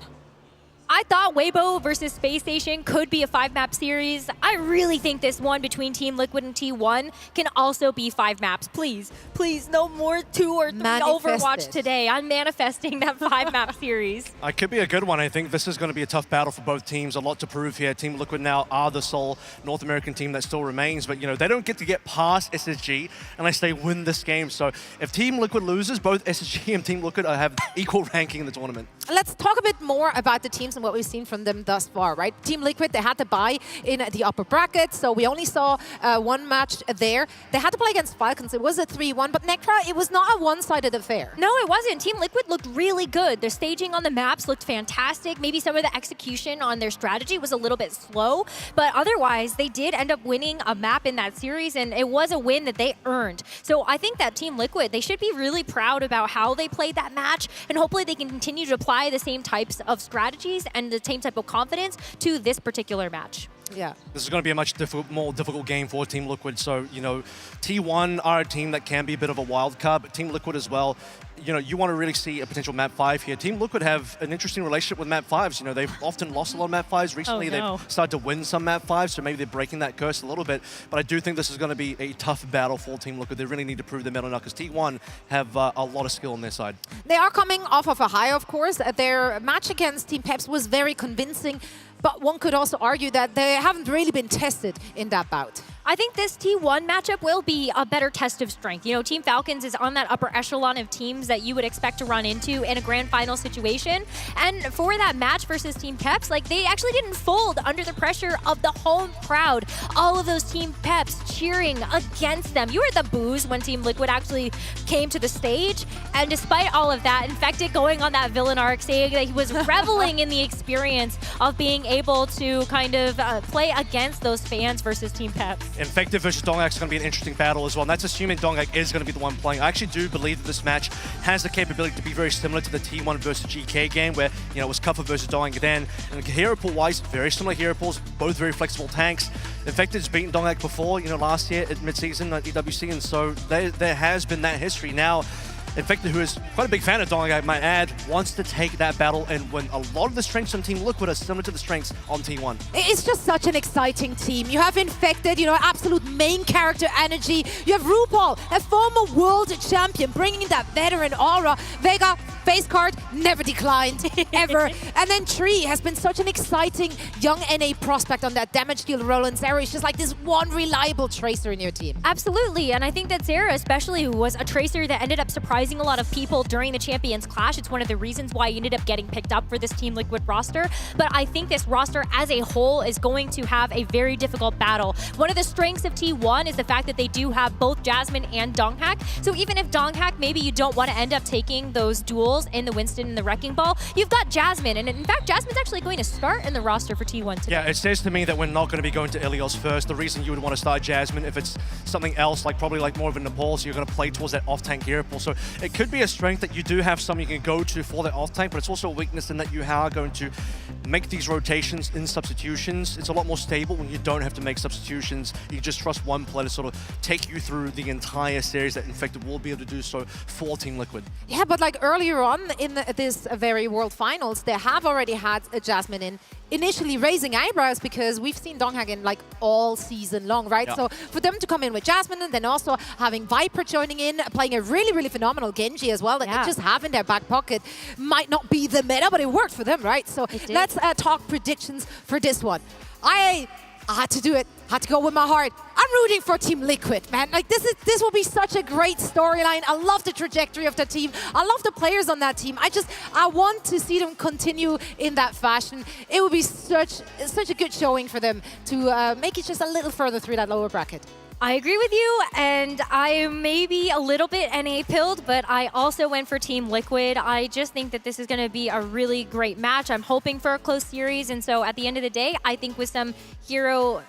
I thought Weibo versus Space Station could be a 5-map series. I really think this one between Team Liquid and T1 can also be 5 maps. Please, please, no more 2 or 3 Overwatch today. I'm manifesting that 5-map series. It could be a good one. I think this is going to be a tough battle for both teams. A lot to prove here. Team Liquid now are the sole North American team that still remains, but you know they don't get past SSG unless they win this game. So if Team Liquid loses, both SSG and Team Liquid have equal ranking in the tournament. Let's talk a bit more about the teams and what we've seen from them thus far, right? Team Liquid, they had to bye in the upper bracket, so we only saw 1 match there. They had to play against Falcons. It was a 3-1, but Necra, it was not a one-sided affair. No, it wasn't. Team Liquid looked really good. Their staging on the maps looked fantastic. Maybe some of the execution on their strategy was a little bit slow, but otherwise, they did end up winning a map in that series, and it was a win that they earned. So I think that Team Liquid, they should be really proud about how they played that match, and hopefully they can continue to apply the same types of strategies and the same type of confidence to this particular match. Yeah. This is going to be a much more difficult game for Team Liquid. So, you know, T1 are a team that can be a bit of a wild card, but Team Liquid as well, you know, you want to really see a potential map 5 here. Team Liquid have an interesting relationship with map 5s. You know, they've often lost a lot of map 5s. Recently, they've started to win some map 5s, so maybe they're breaking that curse a little bit. But I do think this is going to be a tough battle for Team Liquid. They really need to prove their mettle now because T1 have a lot of skill on their side. They are coming off of a high, of course. Their match against Team Peps was very convincing, but one could also argue that they haven't really been tested in that bout. I think this T1 matchup will be a better test of strength. You know, Team Falcons is on that upper echelon of teams that you would expect to run into in a grand final situation. And for that match versus Team Peps, like, they actually didn't fold under the pressure of the home crowd. All of those Team Peps cheering against them. You heard the boos when Team Liquid actually came to the stage. And despite all of that, Infected going on that villain arc, saying that he was reveling in the experience of being able to kind of play against those fans versus Team Peps. Infected versus Dongak is going to be an interesting battle as well, and that's assuming Dongak is going to be the one playing. I actually do believe that this match has the capability to be very similar to the T1 versus GK game, where, you know, it was Kuffa versus Dongak then. And hero pool-wise, very similar hero pools, both very flexible tanks. Infected's beaten Dongak before, you know, last year at mid-season at EWC, and so there has been that history. Now, Infected, who is quite a big fan of Dongak, I might add, wants to take that battle, and when a lot of the strengths on Team Liquid are similar to the strengths on T1. It's just such an exciting team. You have Infected, you know, absolute main character energy. You have RuPaul, a former world champion, bringing that veteran aura. Vega, face card, never declined, ever. And then Tree has been such an exciting young NA prospect on that damage deal role, and Sarah is just like this one reliable tracer in your team. Absolutely, and I think that Sarah especially, who was a tracer that ended up surprising a lot of people during the Champions Clash. It's one of the reasons why he ended up getting picked up for this Team Liquid roster. But I think this roster as a whole is going to have a very difficult battle. One of the strengths of T1 is the fact that they do have both Jasmine and Donghack. So even if Donghack, maybe you don't want to end up taking those duels in the Winston and the Wrecking Ball, you've got Jasmine. And in fact, Jasmine's actually going to start in the roster for T1 today. Yeah, it says to me that we're not going to be going to Ilios first. The reason you would want to start Jasmine, if it's something else, like probably like more of a Nepal, so you're going to play towards that off-tank hero pool. So it could be a strength that you do have some you can go to for that off-tank, but it's also a weakness in that you are going to make these rotations in substitutions. It's a lot more stable when you don't have to make substitutions. You just trust one player to sort of take you through the entire series that Infected will be able to do so for Team Liquid. Yeah, but like earlier on in this very World Finals, they have already had Jasmine in, initially raising eyebrows because we've seen Donghagen like all season long, right? Yeah. So for them to come in with Jasmine and then also having Viper joining in, playing a really, really phenomenal Genji as well, that they just have in their back pocket, might not be the meta, but it worked for them, right? So let's talk predictions for this one. I had to do it. Had to go with my heart. I'm rooting for Team Liquid, man. Like this will be such a great storyline. I love the trajectory of the team. I love the players on that team. I want to see them continue in that fashion. It would be such a good showing for them to make it just a little further through that lower bracket. I agree with you, and I may be a little bit NA-pilled, but I also went for Team Liquid. I just think that this is going to be a really great match. I'm hoping for a close series, and so at the end of the day, I think with some hero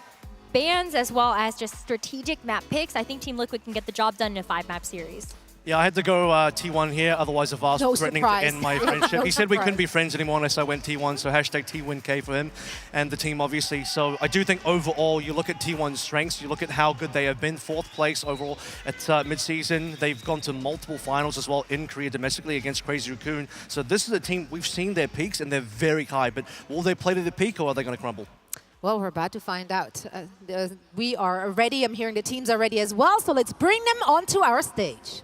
bans as well as just strategic map picks, I think Team Liquid can get the job done in a 5-map series. Yeah, I had to go T1 here, otherwise Avast was threatening to end my friendship. He said we couldn't be friends anymore unless I went T1, so hashtag TWinK for him and the team, obviously. So I do think overall, you look at T1's strengths, you look at how good they have been, 4th place overall at mid-season. They've gone to multiple finals as well in Korea domestically against Crazy Raccoon. So this is a team, we've seen their peaks and they're very high, but will they play to the peak or are they going to crumble? Well, we're about to find out. We are ready. I'm hearing the teams are ready as well, so let's bring them onto our stage.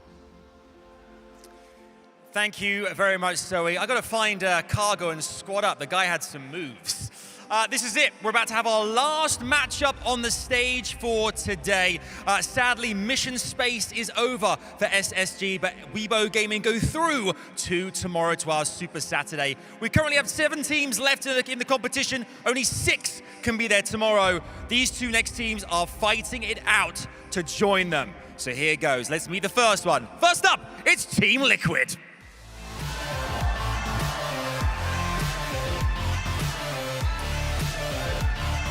Thank you very much, Zoe. I got to find Cargo and squad up. The guy had some moves. This is it. We're about to have our last matchup on the stage for today. Sadly, mission space is over for SSG, but Weibo Gaming go through to tomorrow to our Super Saturday. We currently have 7 teams left in the competition. Only 6 can be there tomorrow. These 2 next teams are fighting it out to join them. So here goes. Let's meet the first one. First up, it's Team Liquid.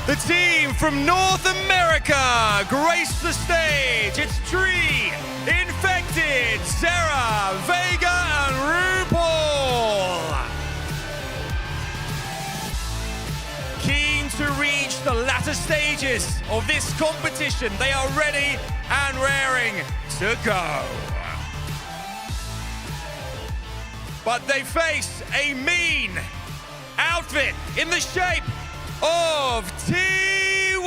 The team from North America grace the stage. It's Tree, Infected, Sarah, Vega, and RuPaul. Keen to reach the latter stages of this competition. They are ready and raring to go. But they face a mean outfit in the shape of T1!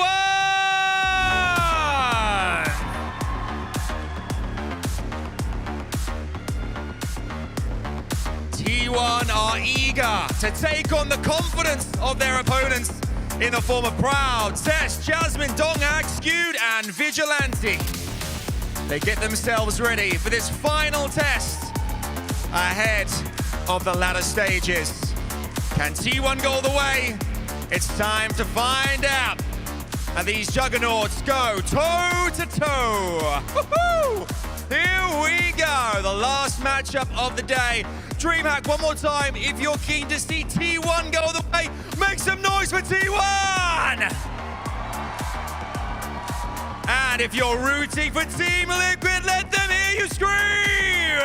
T1 are eager to take on the confidence of their opponents in the form of Proud, Tess, Jasmine, Donghak, Skewed, and Vigilante. They get themselves ready for this final test ahead of the latter stages. Can T1 go all the way? It's time to find out. And these juggernauts go toe-to-toe. Woohoo! Here we go, the last matchup of the day. DreamHack, one more time. If you're keen to see T1 go the way, make some noise for T1! And if you're rooting for Team Liquid, let them hear you scream!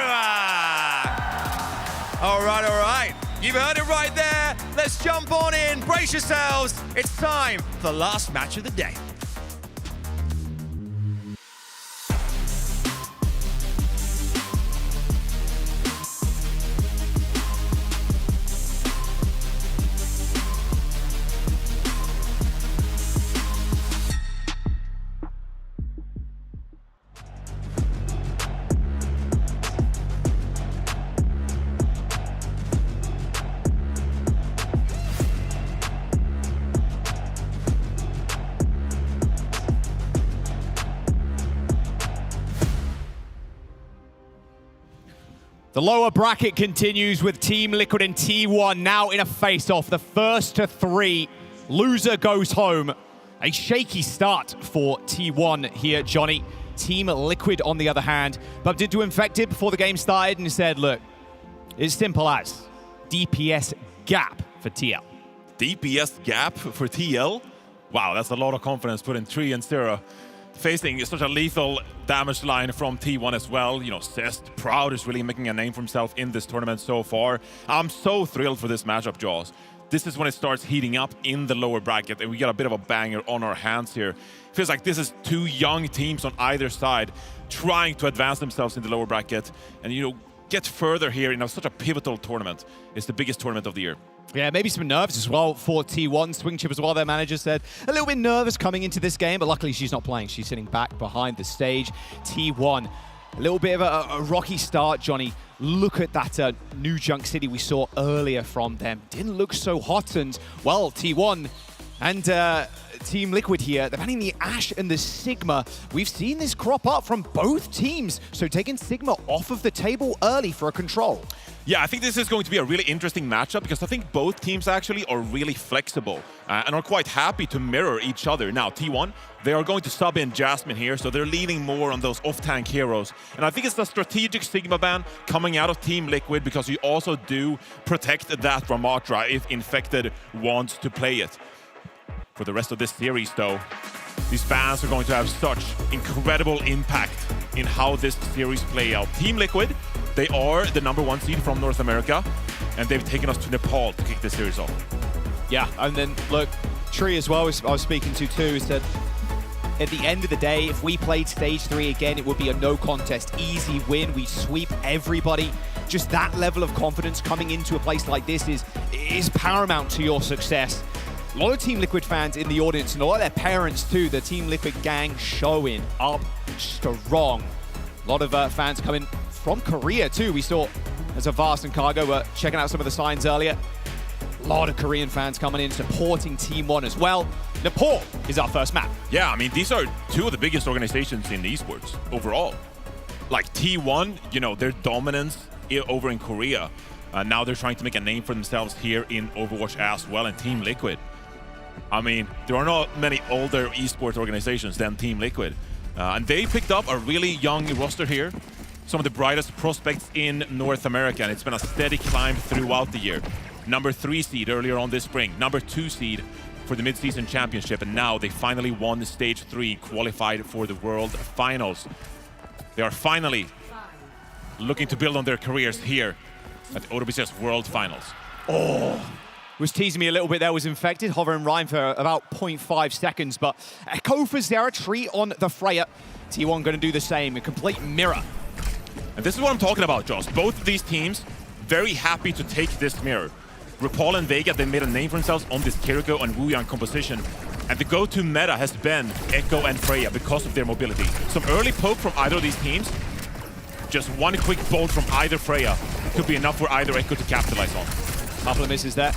All right. You've heard it right there. Let's jump on in, brace yourselves. It's time for the last match of the day. The lower bracket continues with Team Liquid and T1 now in a face-off. The first to 3. Loser goes home. A shaky start for T1 here, Johnny. Team Liquid, on the other hand, bumped into Infected before the game started and said, look, it's simple as DPS gap for TL. DPS gap for TL? Wow, that's a lot of confidence put in 3 and 0. Facing such a lethal damage line from T1 as well. You know, Zest, Proud is really making a name for himself in this tournament so far. I'm so thrilled for this matchup, Jaws. this is when it starts heating up in the lower bracket, and we got a bit of a banger on our hands here. Feels like this is two young teams on either side trying to advance themselves in the lower bracket and, you know, get further here in such a pivotal tournament. It's the biggest tournament of the year. Yeah, maybe some nerves as well for T1. Swing Chip as well, their manager said. A little bit nervous coming into this game, but luckily she's not playing. She's sitting back behind the stage. T1, a little bit of a rocky start, Johnny. Look at that New Junk City we saw earlier from them. Didn't look so hot, and, well, T1 and Team Liquid here, they're banning the Ashe and the Sigma. We've seen this crop up from both teams, so taking Sigma off of the table early for a control. Yeah, I think this is going to be a really interesting matchup because I think both teams actually are really flexible and are quite happy to mirror each other. Now, T1, they are going to sub in Jasmine here, so they're leaning more on those off-tank heroes. And I think it's the strategic Sigma ban coming out of Team Liquid because you also do protect that Ramatra if Infected wants to play it. For the rest of this series, though, these bans are going to have such incredible impact in how this series play out. Team Liquid, they are the #1 seed from North America, and they've taken us to Nepal to kick this series off. Yeah, and then, look, Tree as well, I was speaking to too, said, at the end of the day, if we played Stage 3 again, it would be a no contest, easy win. We sweep everybody. Just that level of confidence coming into a place like this is paramount to your success. A lot of Team Liquid fans in the audience, and a lot of their parents too. The Team Liquid gang showing up strong. A lot of fans coming from Korea too. We saw as Avast and Cargo were checking out some of the signs earlier. A lot of Korean fans coming in supporting Team 1 as well. Nepal is our first map. Yeah, I mean, these are two of the biggest organizations in esports overall. Like T1, you know, their dominance over in Korea. Now they're trying to make a name for themselves here in Overwatch as well, and Team Liquid. I mean, there are not many older esports organizations than Team Liquid. And they picked up a really young roster here. Some of the brightest prospects in North America, and it's been a steady climb throughout the year. #3 seed earlier on this spring, #2 seed for the mid-season championship, and now they finally won the Stage 3, qualified for the World Finals. They are finally looking to build on their careers here at the OWCS World Finals. Oh, was teasing me a little bit there, was Infected, hovering Ryan for about 0.5 seconds, but Echo for Zera, Tree on the Freya. T1 going to do the same, a complete mirror. And this is what I'm talking about, Josh. Both of these teams very happy to take this mirror. RuPaul and Vega, they made a name for themselves on this Kiriko and Wuyang composition. And the go-to meta has been Echo and Freya because of their mobility. Some early poke from either of these teams. Just one quick bolt from either Freya could be enough for either Echo to capitalize on. Couple of misses there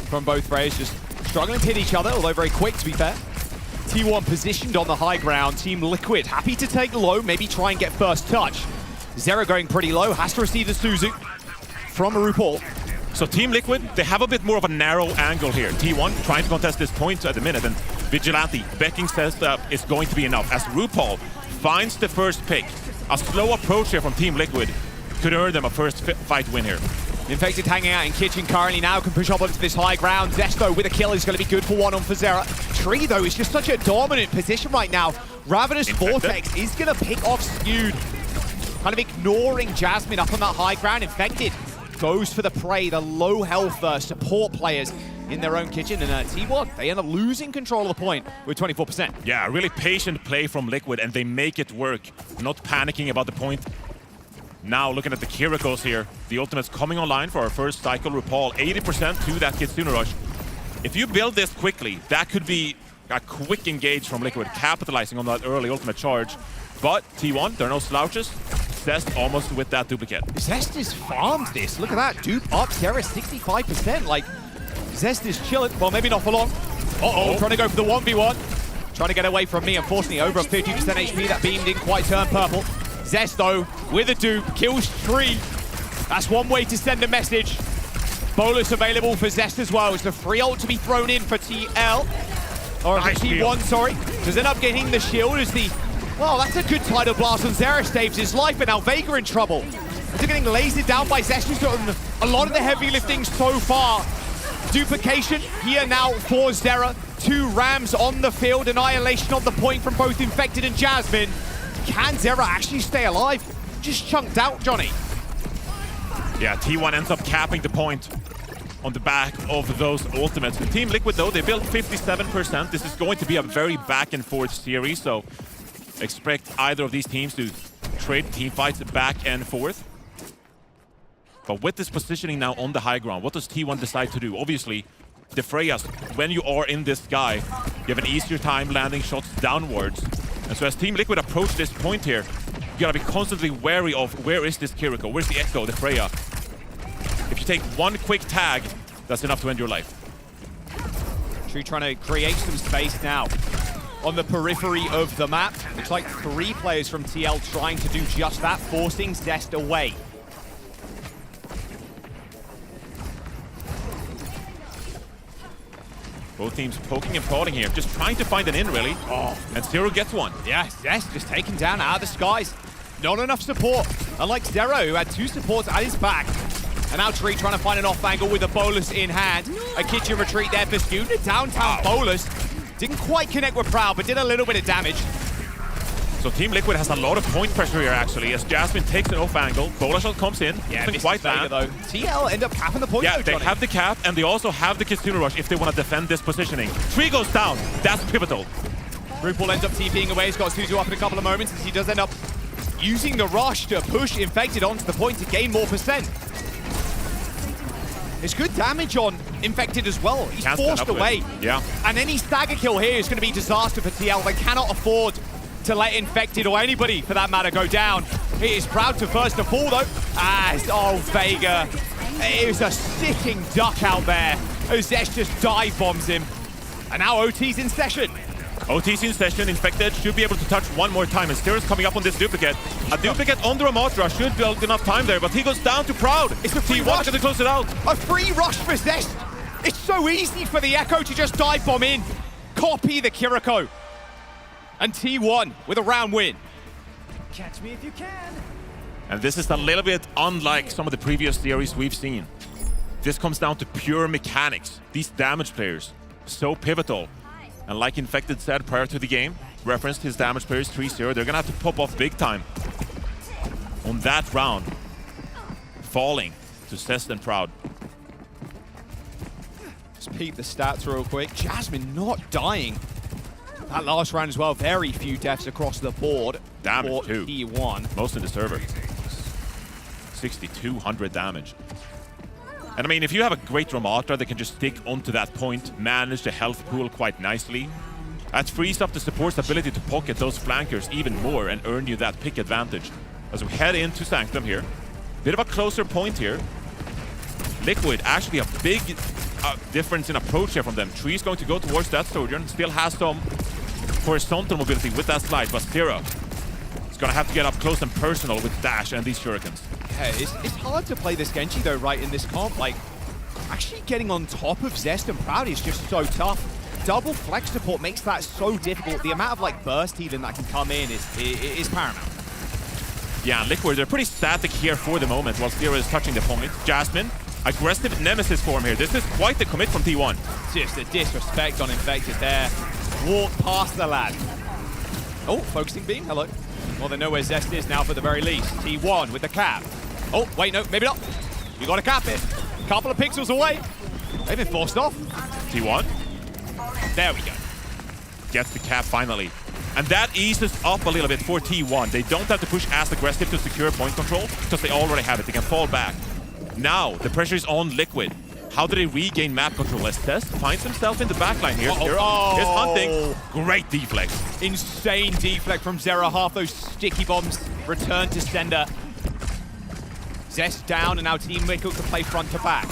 from both Freyas, just struggling to hit each other, although very quick to be fair. T1 positioned on the high ground. Team Liquid happy to take low, maybe try and get first touch. Zera going pretty low, has to receive the Suzu from RuPaul. So Team Liquid, they have a bit more of a narrow angle here. T1 trying to contest this point at the minute, and Vigilante becking says that it's going to be enough as RuPaul finds the first pick. A slow approach here from Team Liquid could earn them a first fight win here. Infected hanging out in Kitchen currently now, can push up onto this high ground. Zesto with a kill is going to be good for one on for Zera. Tree, though, is just such a dominant position right now. Ravenous Vortex is going to pick off Skewed. Kind of ignoring Jasmine up on that high ground. Infected goes for the prey, the low health support players in their own kitchen. And T1, they end up losing control of the point with 24%. Yeah, really patient play from Liquid, and they make it work. Not panicking about the point. Now looking at the Kirikos here, the ultimate's coming online for our first cycle. RuPaul, 80% to that Kitsune Rush. If you build this quickly, that could be a quick engage from Liquid, capitalizing on that early ultimate charge. But T1, there are no slouches. Zest almost with that duplicate. Zest is farmed this. Look at that. Dupe up. Zera 65%. Like, Zest is chilling. Well, maybe not for long. Uh-oh. Trying to go for the 1v1. Trying to get away from me. Unfortunately, over a 50% HP. That beam didn't quite turn purple. Zest, though, with a dupe, kills Tree. That's one way to send a message. Bolus available for Zest as well. It's the free ult to be thrown in for TL. Or nice T1, sorry. Does end up getting the shield as the... Well, that's a good tidal blast on Zera, saves his life, but now Vega in trouble. They're getting lasered down by Zest, who's gotten a lot of the heavy lifting so far. Duplication here now for Zera. 2 Rams on the field, annihilation on the point from both Infected and Jasmine. Can Zera actually stay alive? Just chunked out, Johnny. Yeah, T1 ends up capping the point. on the back of those ultimates. The Team Liquid, though, they built 57%. This is going to be a very back-and-forth series, so expect either of these teams to trade team fights back and forth. But with this positioning now on the high ground, what does T1 decide to do? Obviously, the Freyas, when you are in this sky, you have an easier time landing shots downwards. And so as Team Liquid approach this point here, you gotta be constantly wary of where is this Kiriko, where's the Echo, the Freya. If you take one quick tag, that's enough to end your life. Tree trying to create some space now on the periphery of the map. Looks like 3 players from TL trying to do just that, forcing Zest away. Both teams poking and prodding here, just trying to find an in, really. Oh, and Zero gets one. Yeah, Zest just taken down out of the skies. Not enough support. Unlike Zero, who had 2 supports at his back. And now Tree trying to find an off angle with a bolus in hand. A kitchen retreat there for Scoot. A downtown bolus. Didn't quite connect with Proud, but did a little bit of damage. So Team Liquid has a lot of point pressure here, actually, as Jasmine takes an off angle. Bola shot comes in. Yeah, doesn't quite land. Though. TL end up capping the point, yeah, though, they have the cap, and they also have the Kitsune Rush if they want to defend this positioning. Tree goes down. That's pivotal. RuPaul ends up TPing away. He's got Suzu up in a couple of moments as he does end up using the rush to push Infected onto the point to gain more percent. There's good damage on Infected as well. He's forced away. Yeah. And any stagger kill here is going to be disaster for TL. They cannot afford to let Infected or anybody, for that matter, go down. He is proud to first to fall, though. Vega. It was a sitting duck out there. Ozesh just dive bombs him. And now OT's in session. OT's in session. Infected should be able to touch one more time. And Steer's coming up on this duplicate. A duplicate on the Ramatra should build enough time there, but he goes down to Proud. It's a free T1 rush. going to close it out. A free rush for Zest. It's so easy for the Echo to just dive bomb in. Copy the Kiriko. And T1 with a round win. Catch me if you can. And this is a little bit unlike some of the previous series we've seen. This comes down to pure mechanics. These damage players, so pivotal. And like Infected said prior to the game, referenced his damage players 3-0, they're gonna have to pop off big time on that round. Falling to Zest and Proud. Just peep the stats real quick. Jasmine not dying. That last round as well, very few deaths across the board. Damage too. T1. Most in the server. 6,200 damage. And I mean, if you have a great Ramatra that can just stick onto that point, manage the health pool quite nicely, that frees up the support's ability to pocket those flankers even more and earn you that pick advantage. As we head into Sanctum here, bit of a closer point here. Liquid, actually a big difference in approach here from them. Tree's going to go towards that Sojourn, still has some horizontal mobility with that slide, but Zero is going to have to get up close and personal with Dash and these Shurikens. Yeah, it's hard to play this Genji though, right, in this comp. Like, actually getting on top of Zest and Proud is just so tough. Double flex support makes that so difficult. The amount of like burst healing that can come in is paramount. Yeah, Liquid, they're pretty static here for the moment while Zero is touching the point. Jasmine, aggressive Nemesis form here. This is quite the commit from T1. Just a disrespect on Infected there. Walk past the lad. Oh, focusing beam, hello. Well, they know where Zest is now for the very least. T1 with the cap. Oh, wait, no, maybe not. You gotta cap it. Couple of pixels away. They've been forced off. T1. There we go. Gets the cap finally. And that eases up a little bit for T1. They don't have to push as aggressive to secure point control because they already have it. They can fall back. Now, the pressure is on Liquid. How do they regain map control? As Test finds himself in the backline here. Is hunting. Great deflect. Insane deflect from Zera. Half those sticky bombs return to sender. Zest down, and now Team Liquid can play front to back.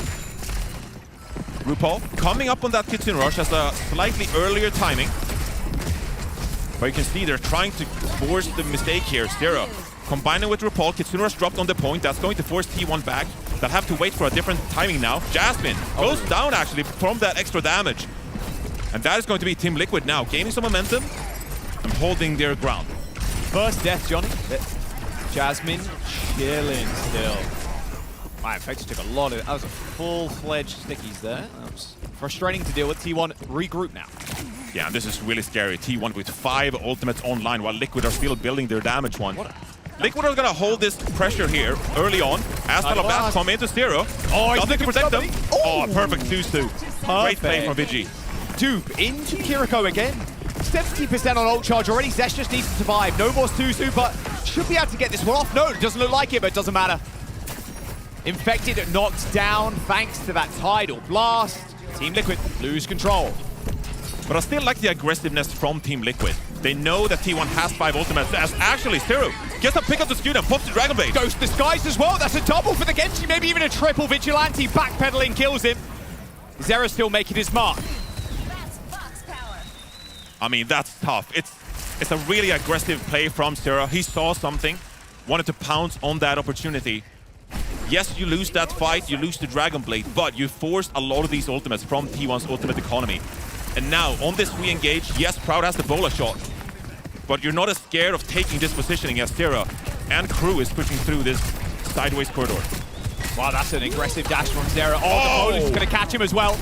RuPaul coming up on that Kitsune Rush has a slightly earlier timing. But you can see they're trying to force the mistake here. Zero combining with RuPaul. Kitsune Rush dropped on the point. That's going to force T1 back. They'll have to wait for a different timing now. Jasmine goes down actually from that extra damage. And that is going to be Team Liquid now, gaining some momentum and holding their ground. First death, Johnny. Jasmine chilling still. My Infected took a lot of... That was a full-fledged stickies there. That was frustrating to deal with. T1 regroup now. Yeah, this is really scary. T1 with 5 ultimates online while Liquid are still building their damage one. Liquid are going to hold this pressure here early on. As Blast come into Zero. Oh, he's nothing to protect them. Oh, perfect 2-2. Great play from Vigi. Dupe into Kiriko again. 70% on ult charge already. Zesh just needs to survive. No more Suzu, but should be able to get this one off. No, it doesn't look like it, but it doesn't matter. Infected knocked down thanks to that Tidal Blast. Team Liquid lose control. But I still like the aggressiveness from Team Liquid. They know that T1 has 5 ultimates. As actually Zero gets a pick up the skew and pops the Dragon Blade. Ghost disguised as well. That's a double for the Genji. Maybe even a triple. Vigilante backpedaling kills him. Zera still making his mark. I mean, that's tough. It's a really aggressive play from Zero. He saw something, wanted to pounce on that opportunity. Yes, you lose that fight, you lose the Dragon Blade, but you forced a lot of these ultimates from T1's ultimate economy. And now, on this re-engage, yes, Proud has the bola shot, but you're not as scared of taking this positioning as Zera and crew is pushing through this sideways corridor. Wow, that's an aggressive dash from Zera. Oh, the Bola is going to catch him as well.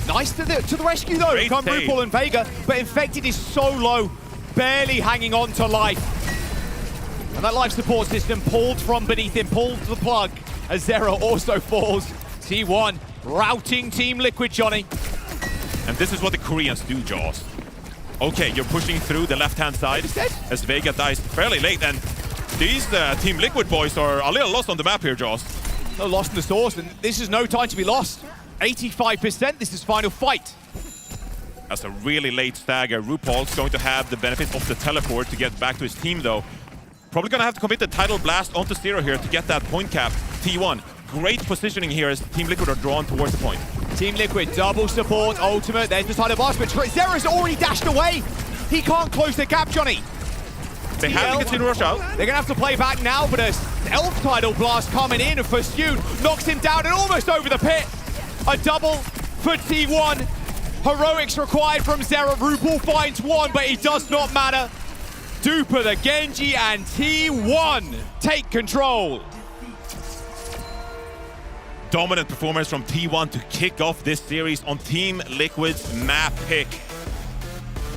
Nice to the rescue, though. Great Come save. RuPaul and Vega, but Infected is so low, barely hanging on to life. And that life support system pulled from beneath him, pulled the plug as Zera also falls. T1 routing Team Liquid, Johnny. And this is what the Koreans do, Jaws. Okay, you're pushing through the left-hand side as Vega dies fairly late, and these Team Liquid boys are a little lost on the map here, Jaws. No, lost in the source, and this is no time to be lost. 85%, this is final fight. As a really late stagger, RuPaul's going to have the benefit of the teleport to get back to his team, though. Probably going to have to commit the Tidal Blast onto Zero here to get that point cap. T1, great positioning here as Team Liquid are drawn towards the point. Team Liquid, double support, ultimate. There's the Tidal Blast, but Zera's already dashed away. He can't close the gap, Johnny. They have to continue to rush out. They're going to have to play back now, but a Elf Tidal Blast coming in, and Festoon knocks him down and almost over the pit. A double for T1. Heroics required from Zera. RuPaul finds one, but it does not matter. Duper, the Genji, and T1 take control. Dominant performance from T1 to kick off this series on Team Liquid's map pick.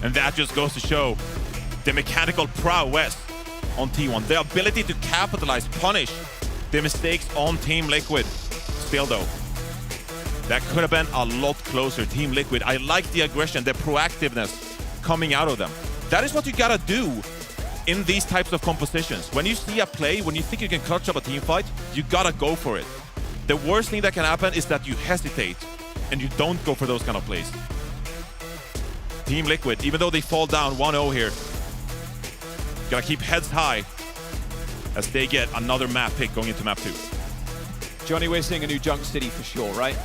And that just goes to show the mechanical prowess on T1. The ability to capitalize, punish the mistakes on Team Liquid. Still though, that could have been a lot closer. Team Liquid, I like the aggression, the proactiveness coming out of them. That is what you gotta do in these types of compositions. When you see a play, when you think you can clutch up a team fight, you gotta go for it. The worst thing that can happen is that you hesitate and you don't go for those kind of plays. Team Liquid, even though they fall down 1-0 here, gotta keep heads high as they get another map pick going into map 2. Johnny, we're seeing a new Junk City for sure, right?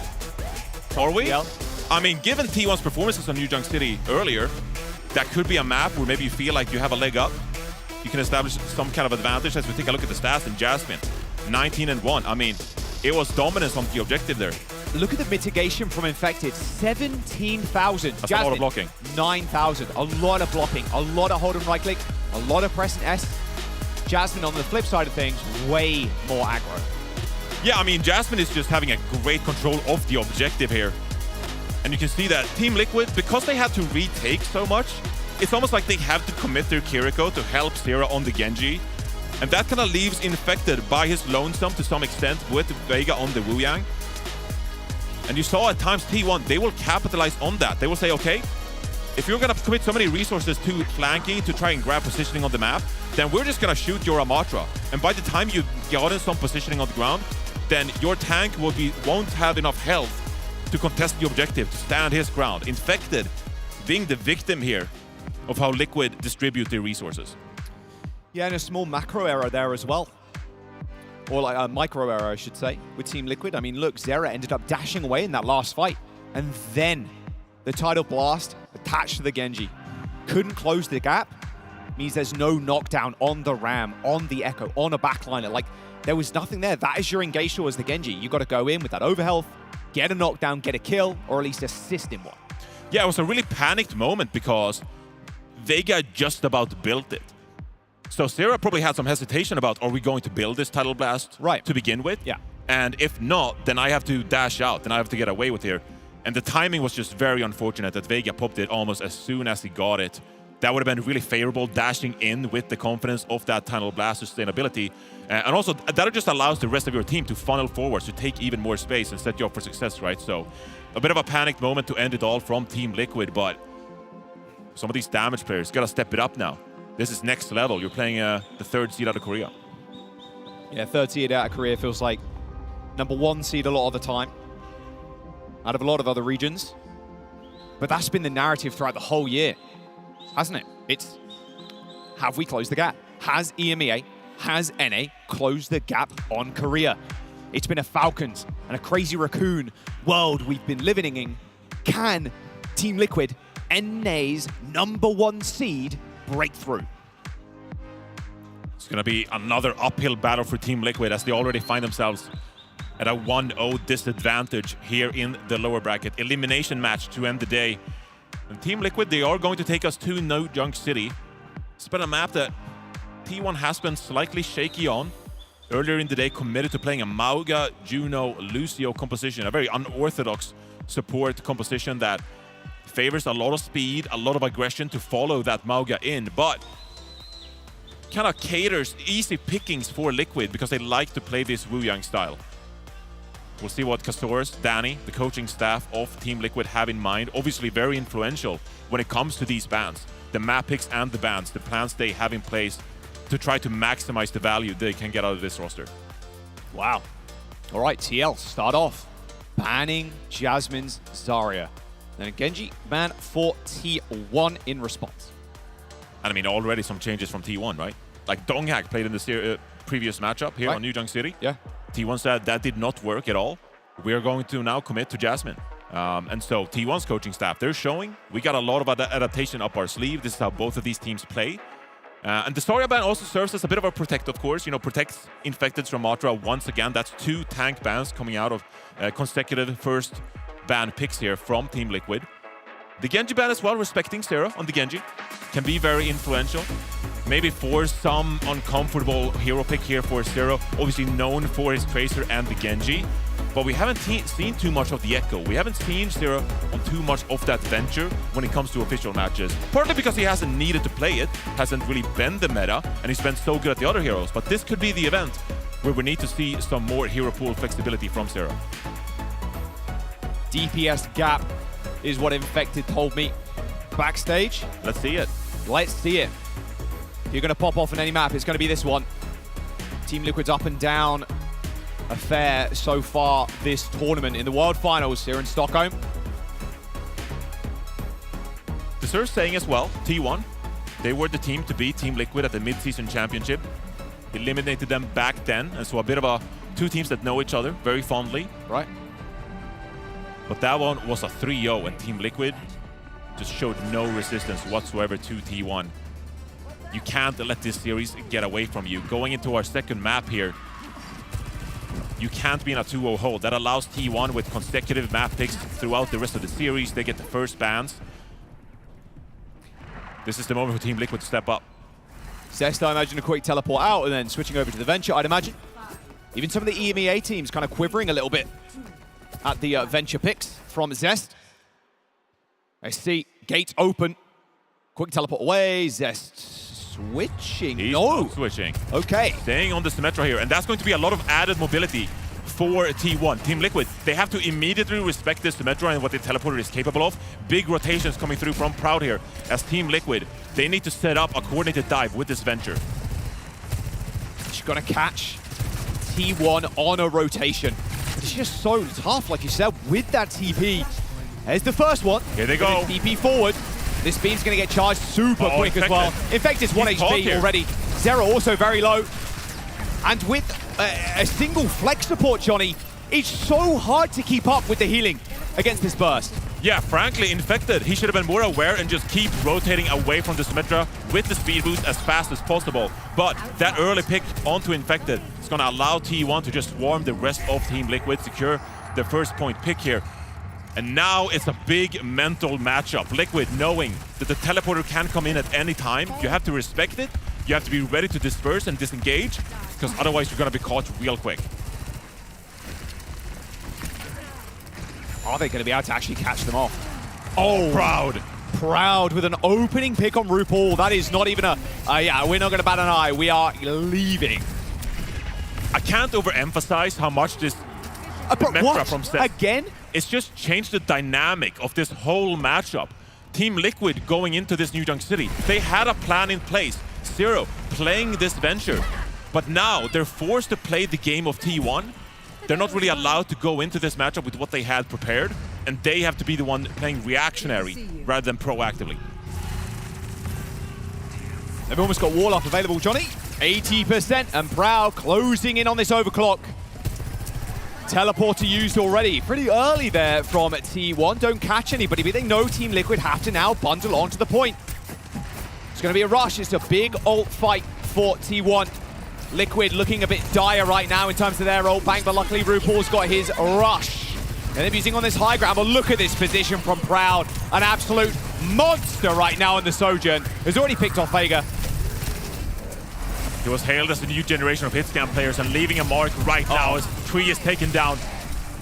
Are we? Yeah. I mean, given T1's performances on New Junk City earlier, that could be a map where maybe you feel like you have a leg up. You can establish some kind of advantage as we take a look at the stats in Jasmine. 19-1. I mean, it was dominance on the objective there. Look at the mitigation from Infected. 17,000. That's a lot of blocking. 9,000. A lot of blocking. A lot of hold and right click. A lot of press and S. Jasmine, on the flip side of things, way more aggro. Yeah, I mean, Jasmine is just having a great control of the objective here. And you can see that Team Liquid, because they had to retake so much, it's almost like they have to commit their Kiriko to help Zera on the Genji. And that kind of leaves Infected by his lonesome to some extent with Vega on the Wuyang. And you saw at times T1, they will capitalize on that. They will say, okay, if you're going to commit so many resources to flanking to try and grab positioning on the map, then we're just going to shoot your Amatra. And by the time you've gotten some positioning on the ground, then your tank won't have enough health to contest the objective, to stand his ground. Infected being the victim here of how Liquid distribute their resources. Yeah, and a small macro error there as well. Or like a micro error, I should say, with Team Liquid. I mean, look, Zera ended up dashing away in that last fight. And then the Tidal Blast attached to the Genji. Couldn't close the gap. Means there's no knockdown on the Ram, on the Echo, on a backliner. Like, there was nothing there. That is your engage towards the Genji. You got to go in with that overhealth, get a knockdown, get a kill, or at least assist in one. Yeah, it was a really panicked moment because Vega just about built it. So Zera probably had some hesitation about, are we going to build this Tidal Blast to begin with? Yeah. And if not, then I have to dash out, then I have to get away with here. And the timing was just very unfortunate that Vega popped it almost as soon as he got it that would have been really favorable, dashing in with the confidence of that tunnel blast sustainability. And also, that just allows the rest of your team to funnel forwards, to take even more space and set you up for success, right? So a bit of a panicked moment to end it all from Team Liquid, but some of these damage players got to step it up now. This is next level. You're playing the 3rd seed out of Korea. Yeah, 3rd seed out of Korea feels like #1 seed a lot of the time, out of a lot of other regions. But that's been the narrative throughout the whole year, hasn't it? It's, have we closed the gap? Has EMEA, has NA closed the gap on Korea? It's been a Falcons and a Crazy Raccoon world we've been living in. Can Team Liquid, NA's #1 seed, break through? It's going to be another uphill battle for Team Liquid as they already find themselves at a 1-0 disadvantage here in the lower bracket. Elimination match to end the day. And Team Liquid, they are going to take us to No Junk City. It's been a map that T1 has been slightly shaky on. Earlier in the day, committed to playing a Mauga, Juno, Lucio composition, a very unorthodox support composition that favors a lot of speed, a lot of aggression to follow that Mauga in, but kind of caters easy pickings for Liquid because they like to play this Wu Yang style. We'll see what Castores, Danny, the coaching staff of Team Liquid have in mind. Obviously very influential when it comes to these bans. The map picks and the bans, the plans they have in place to try to maximize the value they can get out of this roster. Wow. All right, TL, start off. Banning Jasmine's Zarya. Then a Genji ban for T1 in response. And I mean, already some changes from T1, right? Like Donghak played in the previous matchup here on New Junk City. Yeah. T1 said that did not work at all. We are going to now commit to Jasmine. And so T1's coaching staff, they're showing we got a lot of adaptation up our sleeve. This is how both of these teams play. And the Zarya ban also serves as a bit of a protect, of course. You know, protects Infected from Matra once again. That's 2 tank bans coming out of consecutive first ban picks here from Team Liquid. The Genji ban as well, respecting Sarah on the Genji. Can be very influential. Maybe force some uncomfortable hero pick here for Zero. Obviously known for his Tracer and the Genji. But we haven't seen too much of the Echo. We haven't seen Zero on too much of that venture when it comes to official matches. Partly because he hasn't needed to play it, hasn't really been the meta, and he's been so good at the other heroes. But this could be the event where we need to see some more hero pool flexibility from Zero. DPS gap is what Infected told me backstage. Let's see it. Let's see it. If you're going to pop off on any map, it's going to be this one. Team Liquid's up and down affair so far this tournament in the World Finals here in Stockholm. Deserves saying as well, T1, they were the team to beat Team Liquid at the mid-season championship. Eliminated them back then, and so a bit of two teams that know each other very fondly. Right. But that one was a 3-0, and Team Liquid just showed no resistance whatsoever to T1. You can't let this series get away from you. Going into our second map here, you can't be in a 2-0 hold. That allows T1 with consecutive map picks throughout the rest of the series. They get the first bans. This is the moment for Team Liquid to step up. Zest, I imagine, a quick teleport out and then switching over to the Venture, I'd imagine. Even some of the EMEA teams kind of quivering a little bit at the Venture picks from Zest. I see gate open. Quick teleport away. Zest switching. He's not switching. Okay. Staying on the Symmetra here, and that's going to be a lot of added mobility for T1. Team Liquid, they have to immediately respect this Symmetra and what the teleporter is capable of. Big rotations coming through from Proud here. As Team Liquid, they need to set up a coordinated dive with this Venture. She's gonna catch T1 on a rotation. It's just so tough, like you said, with that TP. There's the first one. Here they go. TP forward. This beam's gonna get charged super quick as well. Infected's 1 HP already. Zero also very low. And with a single flex support, Johnny, it's so hard to keep up with the healing against this burst. Yeah, frankly, Infected, he should have been more aware and just keep rotating away from the Symmetra with the speed boost as fast as possible. But that early pick onto Infected is going to allow T1 to just swarm the rest of Team Liquid, secure the first point pick here. And now it's a big mental matchup. Liquid knowing that the teleporter can come in at any time. You have to respect it. You have to be ready to disperse and disengage, because otherwise you're going to be caught real quick. Are they going to be able to actually catch them off? Oh, Proud. Proud with an opening pick on RuPaul. That is not even a, yeah, we're not going to bat an eye. We are leaving. I can't overemphasize how much this Metra from Seth. Again? It's just changed the dynamic of this whole matchup. Team Liquid going into this New Junk City, they had a plan in place. Zero playing this venture, but now they're forced to play the game of T1. They're not really allowed to go into this matchup with what they had prepared, and they have to be the one playing reactionary rather than proactively. They've almost got wall up available, Johnny. 80%, and Proud closing in on this overclock. Teleporter used already. Pretty early there from T1. Don't catch anybody, but they know Team Liquid have to now bundle onto the point. It's going to be a rush. It's a big ult fight for T1. Liquid looking a bit dire right now in terms of their ult bank, but luckily RuPaul's got his rush. And they're using on this high ground, but look at this position from Proud. An absolute monster right now in the Sojourn. Has already picked off Vega. He was hailed as the new generation of hitscan players and leaving a mark right now as Tree is taken down.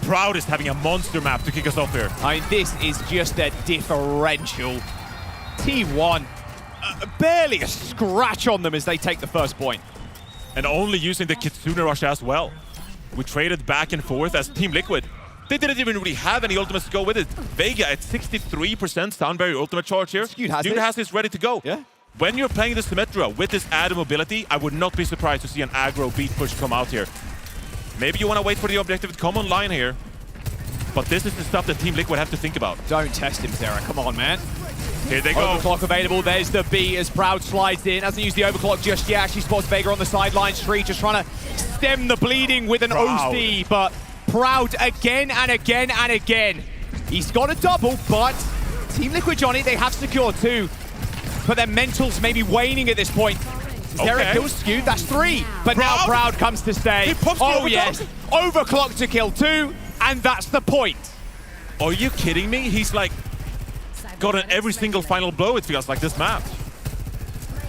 Proud is having a monster map to kick us off here. I mean, this is just a differential. T1, barely a scratch on them as they take the first point. And only using the Kitsune Rush as well. We traded back and forth as Team Liquid. They didn't even really have any ultimates to go with it. Vega at 63% sound barrier ultimate charge here. Dude has this ready to go. Yeah. When you're playing the Symmetra with this added mobility, I would not be surprised to see an aggro beat push come out here. Maybe you want to wait for the objective to come online here. But this is the stuff that Team Liquid have to think about. Don't test him, Sarah. Come on, man. Here they go. Overclock available. There's the B as Proud slides in. Hasn't used the overclock just yet. Actually spots Vega on the sidelines. Tree just trying to stem the bleeding with an OC. But Proud again and again and again. He's got a double, but Team Liquid, Johnny, they have secured 2. But their mentals may be waning at this point. Is there a kill skewed? That's 3. But now Proud comes to stay. Oh, yes. Overclock to kill 2. And that's the point. Are you kidding me? He's like gotten every single final blow, it feels like, this map.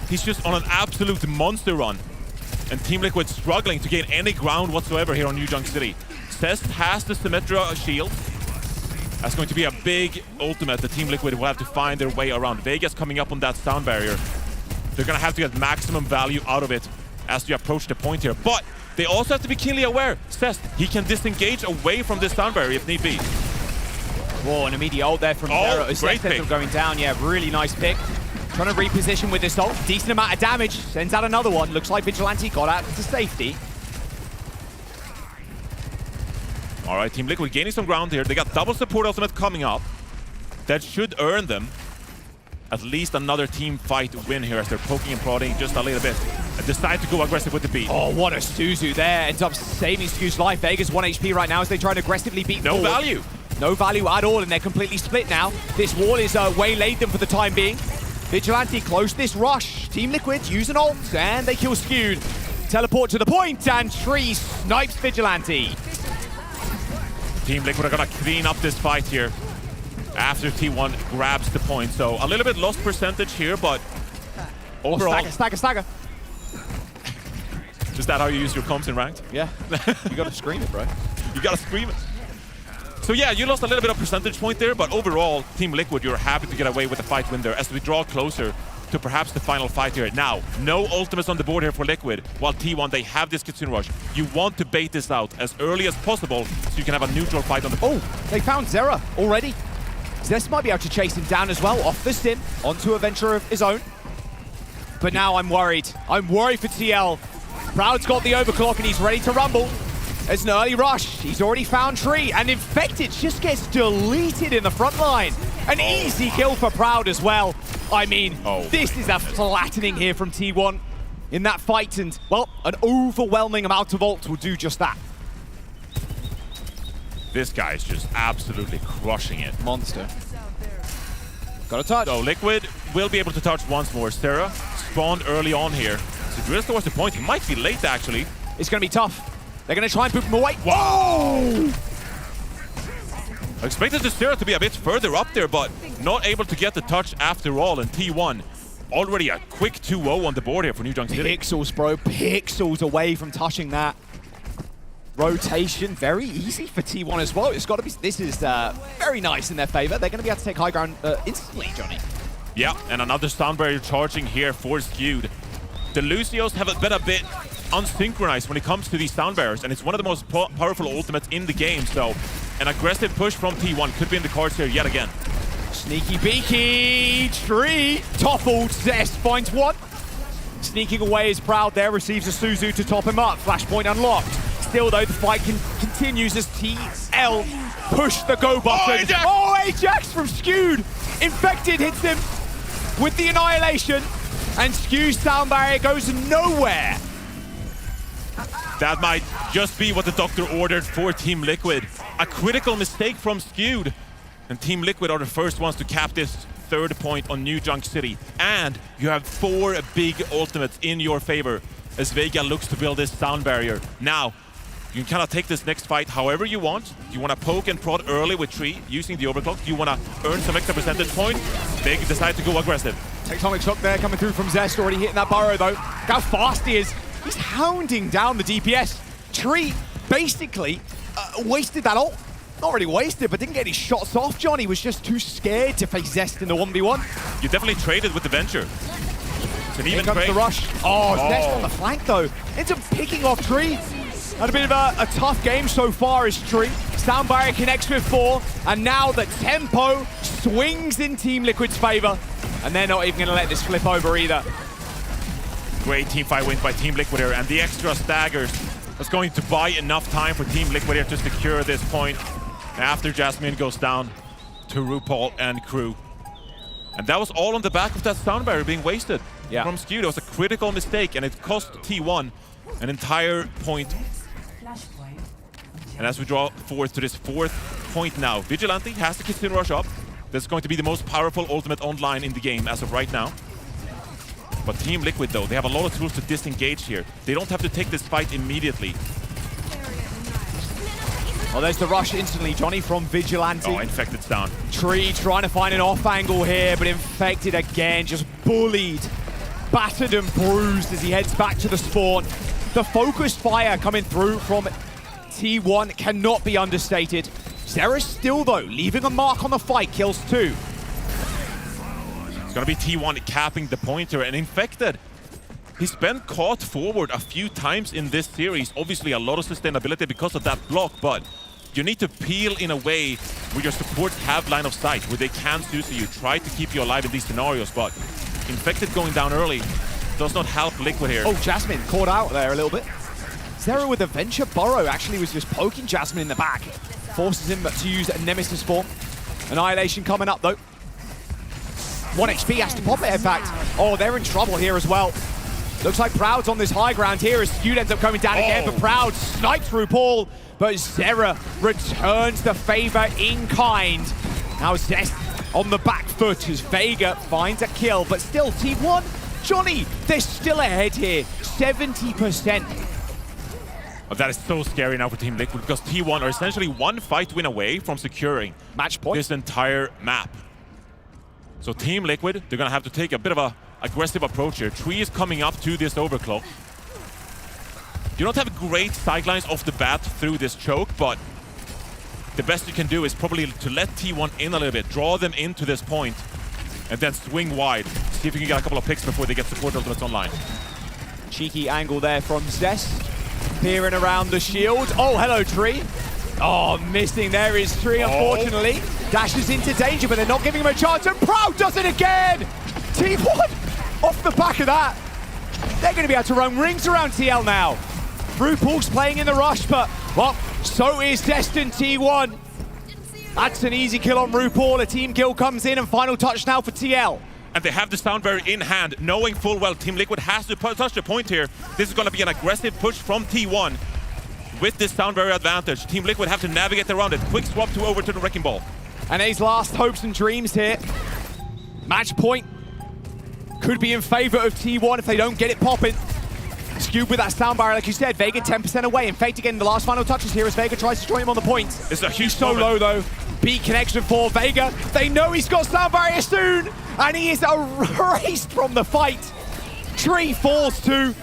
He's just on an absolute monster run. And Team Liquid struggling to gain any ground whatsoever here on New Junk City. Cest has the Symmetra shield. That's going to be a big ultimate that Team Liquid will have to find their way around. Vegas coming up on that sound barrier. They're going to have to get maximum value out of it as you approach the point here. But they also have to be keenly aware. Cest, he can disengage away from this sound barrier if need be. Whoa, an immediate ult there from Zero. Great pick. Going down, yeah, really nice pick. Trying to reposition with this ult. Decent amount of damage. Sends out another one. Looks like Vigilante got out to safety. All right, Team Liquid gaining some ground here. They got double support ultimate coming up. That should earn them at least another team fight win here as they're poking and prodding just a little bit. And decide to go aggressive with the beat. Oh, what a Suzu there. Ends up saving Suzu's life. Vegas 1 HP right now as they try to aggressively beat No forward. value. No value at all, and they're completely split now. This wall is waylaid them for the time being. Vigilante close this rush. Team Liquid use an ult, and they kill Skewed. Teleport to the point, and Tree snipes Vigilante. Team Liquid are gonna clean up this fight here after T1 grabs the point. So a little bit lost percentage here, but overall... Stagger. Is that how you use your comms in ranked? Yeah. You gotta scream it, bro. You gotta scream it. So yeah, you lost a little bit of percentage point there, but overall, Team Liquid, you're happy to get away with the fight win there as we draw closer to perhaps the final fight here. Now, no ultimates on the board here for Liquid, while T1, they have this Kitsune Rush. You want to bait this out as early as possible so you can have a neutral fight on the board. Oh, they found Zera already. Zest might be able to chase him down as well, off the stim, onto a venture of his own. But now I'm worried. I'm worried for TL. Proud's got the overclock and he's ready to rumble. There's an early rush. He's already found Tree, and Infected just gets deleted in the front line. An easy kill for Proud as well. I mean, this is a flattening here from T1 in that fight, and, well, an overwhelming amount of ults will do just that. This guy is just absolutely crushing it. Monster. Got a touch. So Liquid will be able to touch once more. Sarah spawned early on here. So drills towards the point. He might be late, actually. It's going to be tough. They're going to try and poop him away. Whoa! I expected the Sarah to be a bit further up there, but not able to get the touch after all. And T1 already a quick 2-0 on the board here for New Junk City. Pixels, bro. Pixels away from touching that. Rotation, very easy for T1 as well. It's got to be. This is very nice in their favor. They're going to be able to take high ground instantly, Johnny. Yeah, and another sound barrier charging here for Skewed. The Lucios have been a bit unsynchronized when it comes to these sound barriers, and it's one of the most powerful ultimates in the game, so an aggressive push from T1 could be in the cards here yet again. Sneaky beaky, Tree, toppled, Zest finds one. Sneaking away is Proud there, receives a Suzu to top him up, flashpoint unlocked. Still though, the fight continues as TL push the go button. Oh, Ajax from Skewed! Infected hits him with the annihilation, and Skew's sound barrier goes nowhere. That might just be what the doctor ordered for Team Liquid. A critical mistake from Skewed. And Team Liquid are the first ones to cap this third point on New Junk City. And you have 4 big ultimates in your favor as Vega looks to build this sound barrier. Now, you can kind of take this next fight however you want. You want to poke and prod early with Tree using the overclock. You want to earn some extra percentage points. Vega decide to go aggressive. Tectonic shock there coming through from Zest, already hitting that burrow though. Look how fast he is. He's hounding down the DPS. Tree basically wasted that ult. Not really wasted, but didn't get any shots off. Johnny was just too scared to face Zest in the 1v1. You definitely traded with the Venture. It's an even Here comes trade. the rush. Oh, Zest on the flank though. Ends up picking off Tree. Had a bit of a tough game so far as Tree. Sound barrier connects with 4, and now the tempo swings in Team Liquid's favor. And they're not even going to let this flip over either. Great team fight wins by Team Liquid here, and the extra staggers was going to buy enough time for Team Liquid here to secure this point after Jasmine goes down to RuPaul and crew. And that was all on the back of that sound barrier being wasted from Skewed. It was a critical mistake, and it cost T1 an entire point. And as we draw forth to this 4th point now, Vigilante has the Kitsune Rush up. That's going to be the most powerful ultimate online in the game as of right now. But Team Liquid, though, they have a lot of tools to disengage here. They don't have to take this fight immediately. Well, there's the rush instantly, Johnny, from Vigilante. Oh, Infected's down. Tree trying to find an off angle here, but Infected again, just bullied, battered and bruised as he heads back to the spawn. The focused fire coming through from T1 cannot be understated. Zera's still, though, leaving a mark on the fight, kills 2. It's gonna be T1 capping the pointer, and Infected. He's been caught forward a few times in this series. Obviously a lot of sustainability because of that block, but you need to peel in a way where your supports have line of sight, where they can Suzu you. Try to keep you alive in these scenarios, but Infected going down early does not help Liquid here. Oh, Jasmine caught out there a little bit. Zera with a Venture Burrow actually was just poking Jasmine in the back. Forces him to use a Nemesis form. Annihilation coming up though. 1 HP has to pop it, in fact. Oh, they're in trouble here as well. Looks like Proud's on this high ground here as Skewed ends up coming down again, but Proud snipes through Paul, but Zera returns the favor in kind. Now Zest on the back foot as Vega finds a kill, but still T1, Johnny, they're still ahead here, 70%. Oh, that is so scary now for Team Liquid because T1 are essentially 1 fight win away from securing match point this entire map. So Team Liquid, they're gonna have to take a bit of a aggressive approach here. Tree is coming up to this overclock. You don't have great sidelines off the bat through this choke, but the best you can do is probably to let T1 in a little bit, draw them into this point, and then swing wide. See if you can get a couple of picks before they get support ultimates online. Cheeky angle there from Zest. Peering around the shield. Oh, hello, Tree. Oh, missing there is Tree, unfortunately. Dashes into danger, but they're not giving him a chance, and Proud does it again! T1, off the back of that, they're going to be able to run rings around TL now. RuPaul's playing in the rush, but, well, so is Destined T1. That's an easy kill on RuPaul. A team kill comes in, and final touch now for TL. And they have the sound barrier in hand, knowing full well Team Liquid has to touch the point here. This is going to be an aggressive push from T1. With this sound barrier advantage, Team Liquid have to navigate around it. Quick swap over to the Wrecking Ball. And his last hopes and dreams here. Match point could be in favor of T1 if they don't get it popping. Skewed with that sound barrier, like you said. Vega 10% away. In fact, again, the last final touches here as Vega tries to join him on the point. It's a huge so low, though. Beat connection for Vega. They know he's got sound barrier soon, and he is erased from the fight. Tree falls too.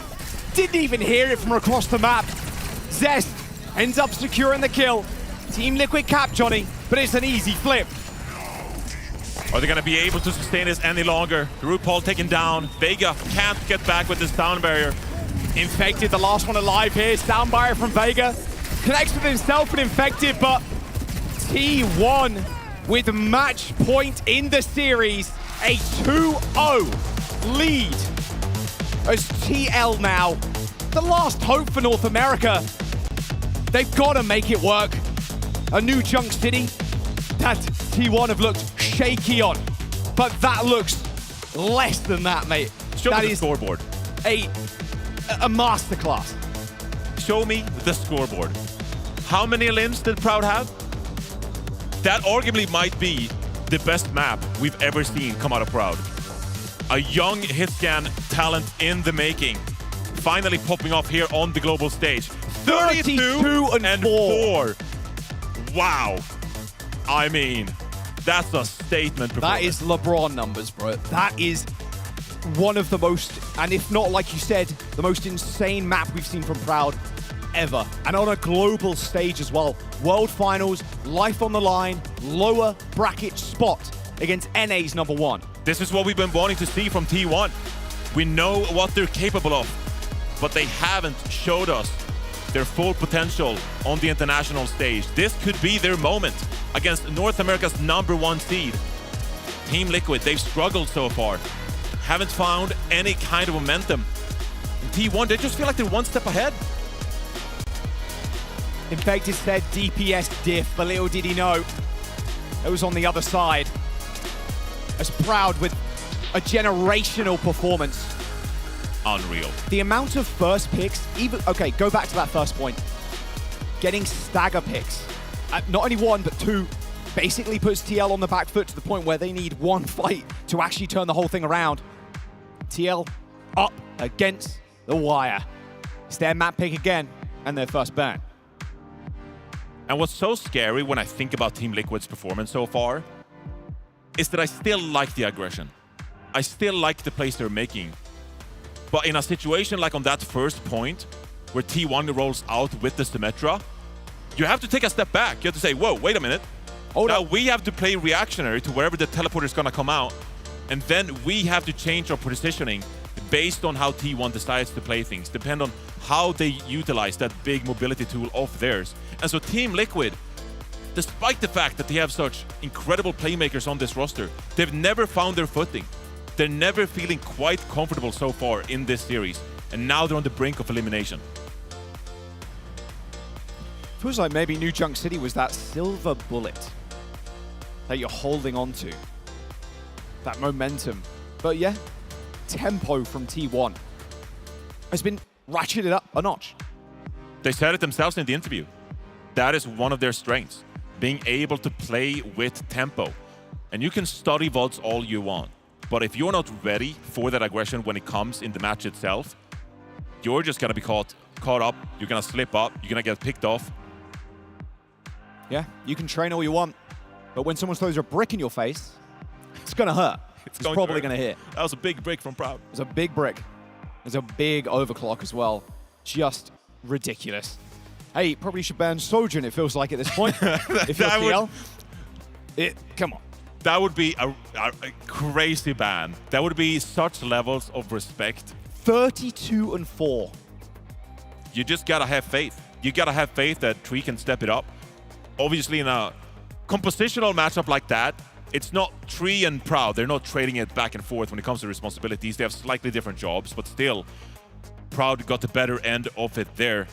Didn't even hear it from across the map. Zest ends up securing the kill. Team Liquid cap, Johnny, but it's an easy flip. Are they going to be able to sustain this any longer? RuPaul taken down. Vega can't get back with this sound barrier. Infected, the last one alive here. Sound barrier from Vega. Connects with himself and Infected, but T1 with match point in the series. A 2-0 lead. As TL now, the last hope for North America. They've got to make it work. A new Junk City that T1 have looked shaky on, but that looks less than that, mate. Show that me the is scoreboard. A masterclass. Show me the scoreboard. How many limbs did Proud have? That arguably might be the best map we've ever seen come out of Proud. A young hitscan talent in the making. Finally popping off here on the global stage. 32 and 4. Wow. I mean, that's a statement performance. That is LeBron numbers, bro. That is one of the most, and if not, like you said, the most insane map we've seen from Proud ever. And on a global stage as well. World Finals, life on the line, lower bracket spot against NA's #1. This is what we've been wanting to see from T1. We know what they're capable of, but they haven't showed us their full potential on the international stage. This could be their moment against North America's #1 seed. Team Liquid, they've struggled so far. Haven't found any kind of momentum. And T1, they just feel like they're one step ahead. Infected said DPS diff, but little did he know it was on the other side. As Proud with a generational performance. Unreal. The amount of first picks, even, okay, go back to that first point. Getting stagger picks, not only one, but two, basically puts TL on the back foot to the point where they need one fight to actually turn the whole thing around. TL up against the wire. It's their map pick again, and their first ban. And what's so scary when I think about Team Liquid's performance so far is that I still like the aggression. I still like the plays they're making. But in a situation like on that first point, where T1 rolls out with the Symmetra, you have to take a step back. You have to say, whoa, wait a minute. Now we have to play reactionary to wherever the teleporter is going to come out. And then we have to change our positioning based on how T1 decides to play things, depend on how they utilize that big mobility tool of theirs. And so Team Liquid, despite the fact that they have such incredible playmakers on this roster, they've never found their footing. They're never feeling quite comfortable so far in this series. And now they're on the brink of elimination. Feels like maybe New Junk City was that silver bullet that you're holding on to. That momentum. But yeah, tempo from T1 has been ratcheted up a notch. They said it themselves in the interview. That is one of their strengths, being able to play with tempo. And you can study VODs all you want, but if you're not ready for that aggression when it comes in the match itself, you're just gonna be caught up, you're gonna slip up, you're gonna get picked off. Yeah, you can train all you want, but when someone throws a brick in your face, it's gonna hurt. It's probably gonna hit. That was a big brick from Proud. It was a big brick. There's a big overclock as well. Just ridiculous. Hey, probably should ban Sojourn, it feels like at this point. If you're TL. Come on. That would be a crazy ban. That would be such levels of respect. 32 and 4. You just gotta have faith. You gotta have faith that Tree can step it up. Obviously, in a compositional matchup like that, it's not Tree and Proud. They're not trading it back and forth when it comes to responsibilities. They have slightly different jobs, but still, Proud got the better end of it there.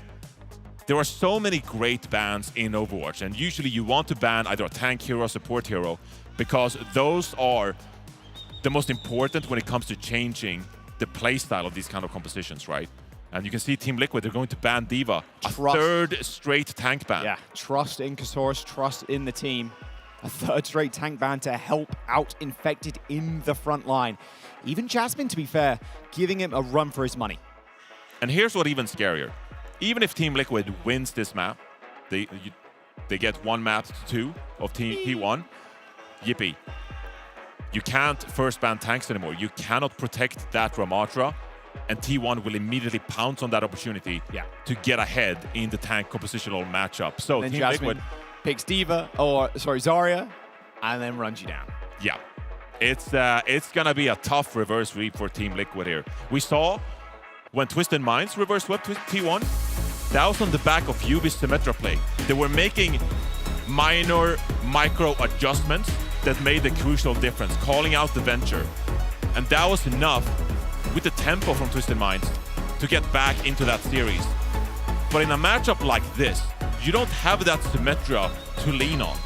There are so many great bans in Overwatch, and usually you want to ban either a tank hero or support hero, because those are the most important when it comes to changing the playstyle of these kind of compositions, right? And you can see Team Liquid, they're going to ban D.Va, a third straight tank ban. Yeah, trust in Kasaurus, trust in the team. A third straight tank ban to help out Infected in the front line. Even Jasmine, to be fair, giving him a run for his money. And here's what even scarier. Even if Team Liquid wins this map, they get 1 map to 2 of T1, yippee. You can't first ban tanks anymore. You cannot protect that Ramatra, and T1 will immediately pounce on that opportunity to get ahead in the tank compositional matchup. So then Team Jasmine Liquid picks D.Va, or sorry, Zarya, and then runs you down. Yeah. It's gonna be a tough reverse sweep for Team Liquid here. We saw when Twisted Minds reverse swept T1, that was on the back of Yubi's Symmetra play. They were making minor micro adjustments that made the crucial difference, calling out the Venture. And that was enough with the tempo from Twisted Minds to get back into that series. But in a matchup like this, you don't have that Symmetra to lean on.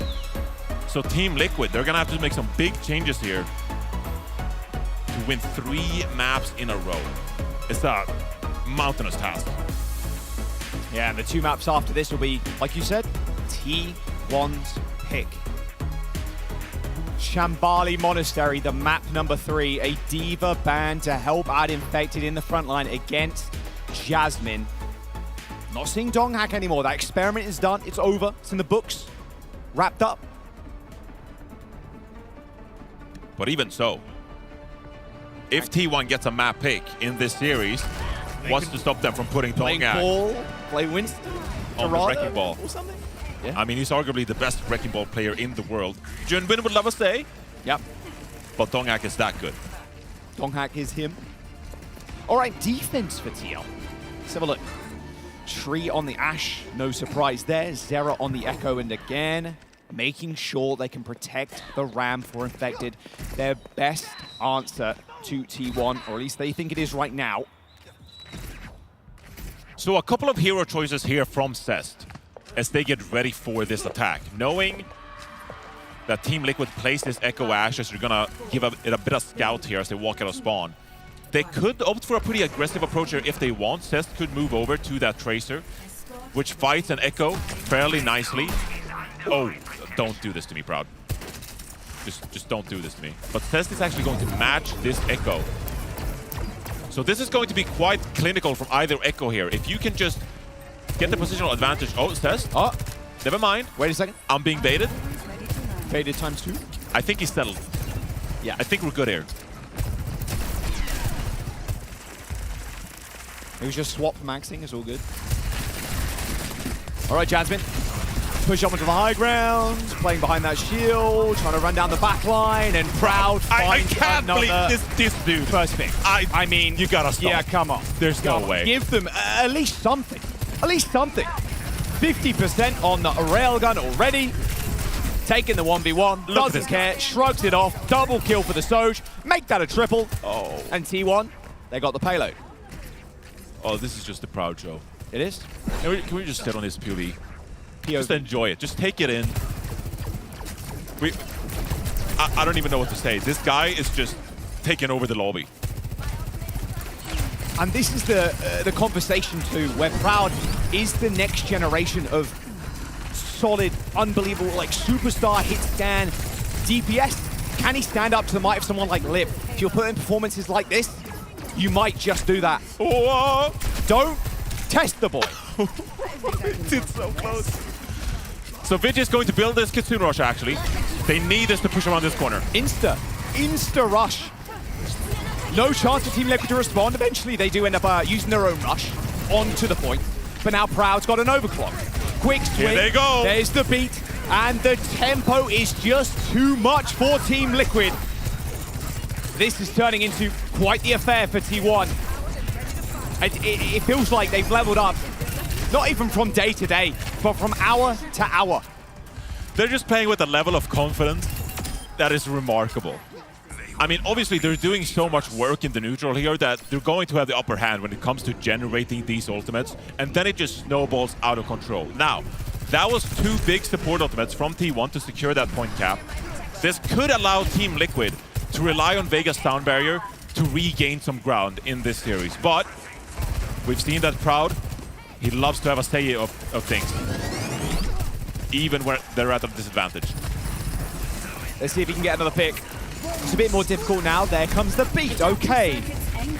So Team Liquid, they're gonna have to make some big changes here to win 3 maps in a row. It's a mountainous task. Yeah, and the 2 maps after this will be, like you said, T1's pick. Shambali Monastery, the map number 3, a D.Va ban to help out Infected in the front line against Jasmine. Not seeing Donghack anymore. That experiment is done. It's over. It's in the books. Wrapped up. But even so, if T1 gets a map pick in this series, what's to stop them from putting Donghack play Winston on the Wrecking Ball? Or something? Yeah. I mean, he's arguably the best Wrecking Ball player in the world. Junbin would love to say. Yep. But Donghack is that good. Donghack is him. All right, defense for TL. Let's have a look. Tree on the Ashe, no surprise there. Zera on the Echo, and again, making sure they can protect the Ram for Infected. Their best answer to T1, or at least they think it is right now. So a couple of hero choices here from Zest as they get ready for this attack. Knowing that Team Liquid plays this Echo Ashe, as they're gonna give it a bit of scout here as they walk out of spawn. They could opt for a pretty aggressive approach here if they want. Zest could move over to that Tracer, which fights an Echo fairly nicely. Oh, don't do this to me, Proud. Just don't do this to me. But Zest is actually going to match this Echo. So this is going to be quite clinical from either Echo here. If you can just get the positional advantage. Oh, Zest. Oh, never mind. Wait a second. I'm being baited. Baited ×2. I think he's settled. Yeah. I think we're good here. It was just swap maxing. It's all good. All right, Jasmine. Push up into the high ground, playing behind that shield, trying to run down the back line, and Proud I finds can't believe this dude. First pick. I mean, you gotta stop. Yeah, come on. There's no way. Give them at least something. At least something. 50% on the railgun already. Taking the 1v1, doesn't care, shrugs it off, double kill for the Soj, make that a triple. Oh. And T1, they got the payload. Oh, this is just a Proud show. It is. Can we just sit on this POV? Just enjoy it. Just take it in. I don't even know what to say. This guy is just taking over the lobby. And this is the conversation too, where Proud is the next generation of solid, unbelievable, like superstar hit scan DPS. Can he stand up to the might of someone like Lip? If you're putting performances like this, you might just do that. Oh, don't test the boy. It's so close. So Vigi is going to build this Kitsune Rush, actually. They need us to push around this corner. Insta rush. No chance for Team Liquid to respond. Eventually, they do end up using their own rush onto the point. But now Proud's got an overclock. Quick swing. Here they go. There's the beat. And the tempo is just too much for Team Liquid. This is turning into quite the affair for T1. It feels like they've leveled up. Not even from day to day, but from hour to hour. They're just playing with a level of confidence that is remarkable. I mean, obviously, they're doing so much work in the neutral here that they're going to have the upper hand when it comes to generating these ultimates, and then it just snowballs out of control. Now, that was 2 big support ultimates from T1 to secure that point cap. This could allow Team Liquid to rely on Vega's sound barrier to regain some ground in this series. But we've seen that Proud, he loves to have a say of things, even where they're at a disadvantage. Let's see if he can get another pick. It's a bit more difficult now. There comes the beat. Okay.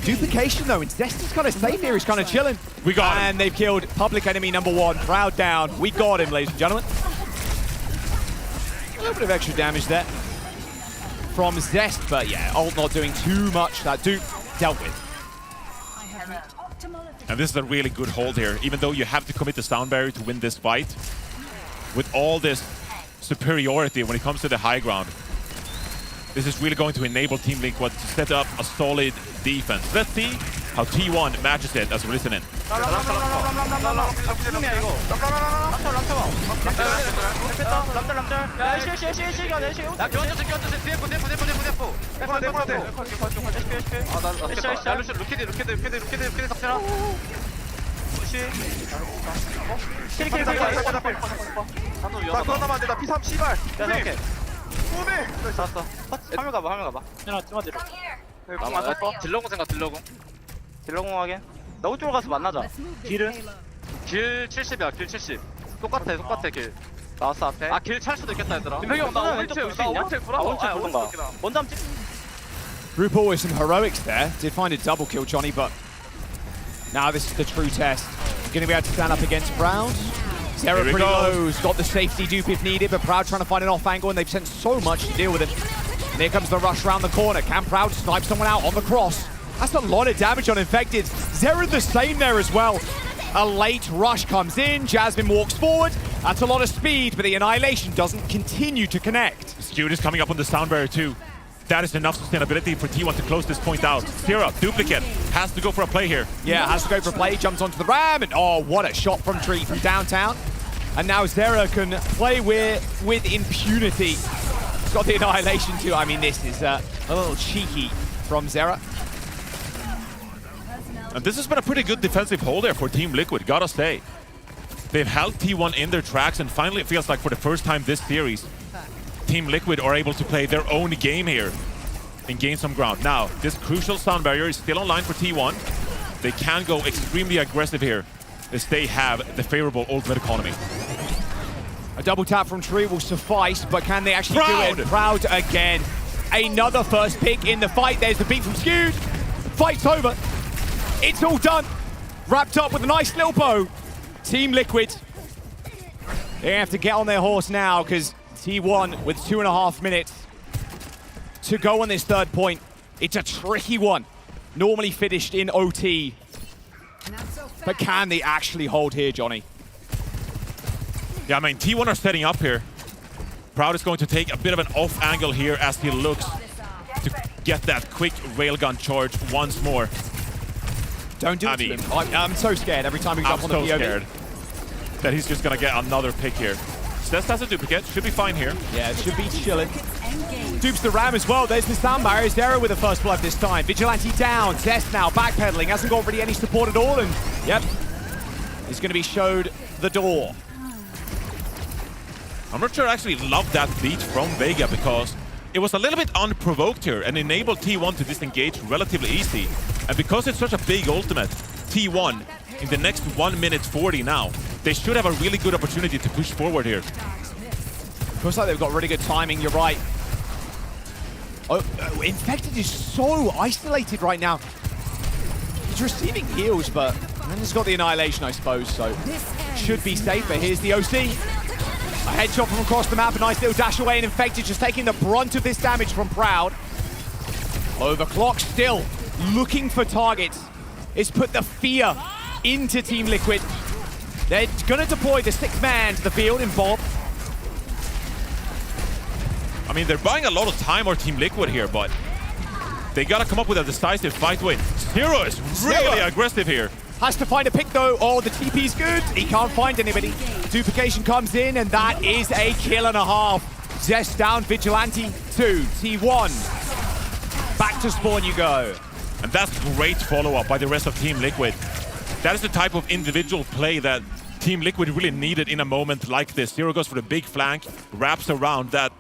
Duplication, though. And Zest is kind of safe here. He's kind of chilling. We got him. And they've killed public enemy number 1. Proud down. We got him, ladies and gentlemen. A little bit of extra damage there from Zest. But yeah, ult not doing too much. That dupe dealt with. And this is a really good hold here, even though you have to commit the sound barrier to win this fight. With all this superiority when it comes to the high ground, this is really going to enable Team Liquid to set up a solid defense. Let's see how T1 matches it as we listen in. 화면 가봐. 하나 좀만 뒤로. 딜러공 생각, 딜러공 하게. 나 우쪽으로 가서 만나자. 길은? 길 70이야, 길 70. 똑같아, 길. 나왔어, 앞에. 길 찰 수도 있겠다, 얘들아. 민석이 형, 나 오른쪽 볼 수 있냐? 오른쪽 보던가. 먼저 한번 찍. RuPaul with some heroics there. Did find a double kill, Johnny, but now this is the true test. Going to be able to stand up against Proud. Zera pretty low, has got the safety dupe if needed, but Proud trying to find an off angle, and they've sent so much to deal with him. And here comes the rush around the corner. Can Proud snipe someone out on the cross? That's a lot of damage on Infected. Zera the same there as well. A late rush comes in, Jasmine walks forward. That's a lot of speed, but the Annihilation doesn't continue to connect. Skewed is coming up on the sound barrier too. That is enough sustainability for T1 to close this point out. Zera, duplicate, has to go for a play here. Yeah, has to go for a play, jumps onto the ram, and oh, what a shot from Tree from downtown. And now Zera can play with impunity. He's got the Annihilation too. I mean, this is a little cheeky from Zera. And this has been a pretty good defensive hold there for Team Liquid, gotta say. They've held T1 in their tracks, and finally it feels like for the first time this series, Team Liquid are able to play their own game here and gain some ground. Now, this crucial sound barrier is still online for T1. They can go extremely aggressive here as they have the favorable ultimate economy. A double tap from Tree will suffice, but can they actually do it? Proud again. Another first pick in the fight. There's the beat from Skewed. Fight's over. It's all done. Wrapped up with a nice little bow. Team Liquid, they have to get on their horse now because T1 with 2.5 minutes to go on this third point. It's a tricky one. Normally finished in OT. But can they actually hold here, Johnny? Yeah, I mean, T1 are setting up here. Proud is going to take a bit of an off angle here as he looks to get that quick railgun charge once more. Don't do it to him. I'm so scared every time he jumps on the POV. I'm so scared that he's just going to get another pick here. Cess has a duplicate, should be fine here. Yeah, it should be chilling. Dupes the ram as well. There's the sound barrier. Zera with the first blood this time. Vigilante down. Zest now backpedaling. Hasn't got really any support at all. And yep, he's going to be showed the door. I'm not sure I actually love that beat from Vega because it was a little bit unprovoked here and enabled T1 to disengage relatively easy. And because it's such a big ultimate, T1 in the next 1 minute 40 now, they should have a really good opportunity to push forward here. Looks like they've got really good timing, you're right. Oh, Infected is so isolated right now. He's receiving heals, but then he's got the Annihilation, I suppose, so should be safer. Here's the OC. A headshot from across the map, a nice little dash away, and Infected just taking the brunt of this damage from Proud. Overclock still looking for targets. It's put the fear into Team Liquid. They're going to deploy the 6th man to the field in Bob. I mean, they're buying a lot of time on Team Liquid here, but they got to come up with a decisive fight win. Zero is really aggressive here. Has to find a pick though. Oh, the TP's good. He can't find anybody. Duplication comes in, and that is a kill and a half. Zest down, Vigilante 2, T1. Back to spawn you go. And that's great follow-up by the rest of Team Liquid. That is the type of individual play that Team Liquid really needed in a moment like this. Zero goes for the big flank, wraps around that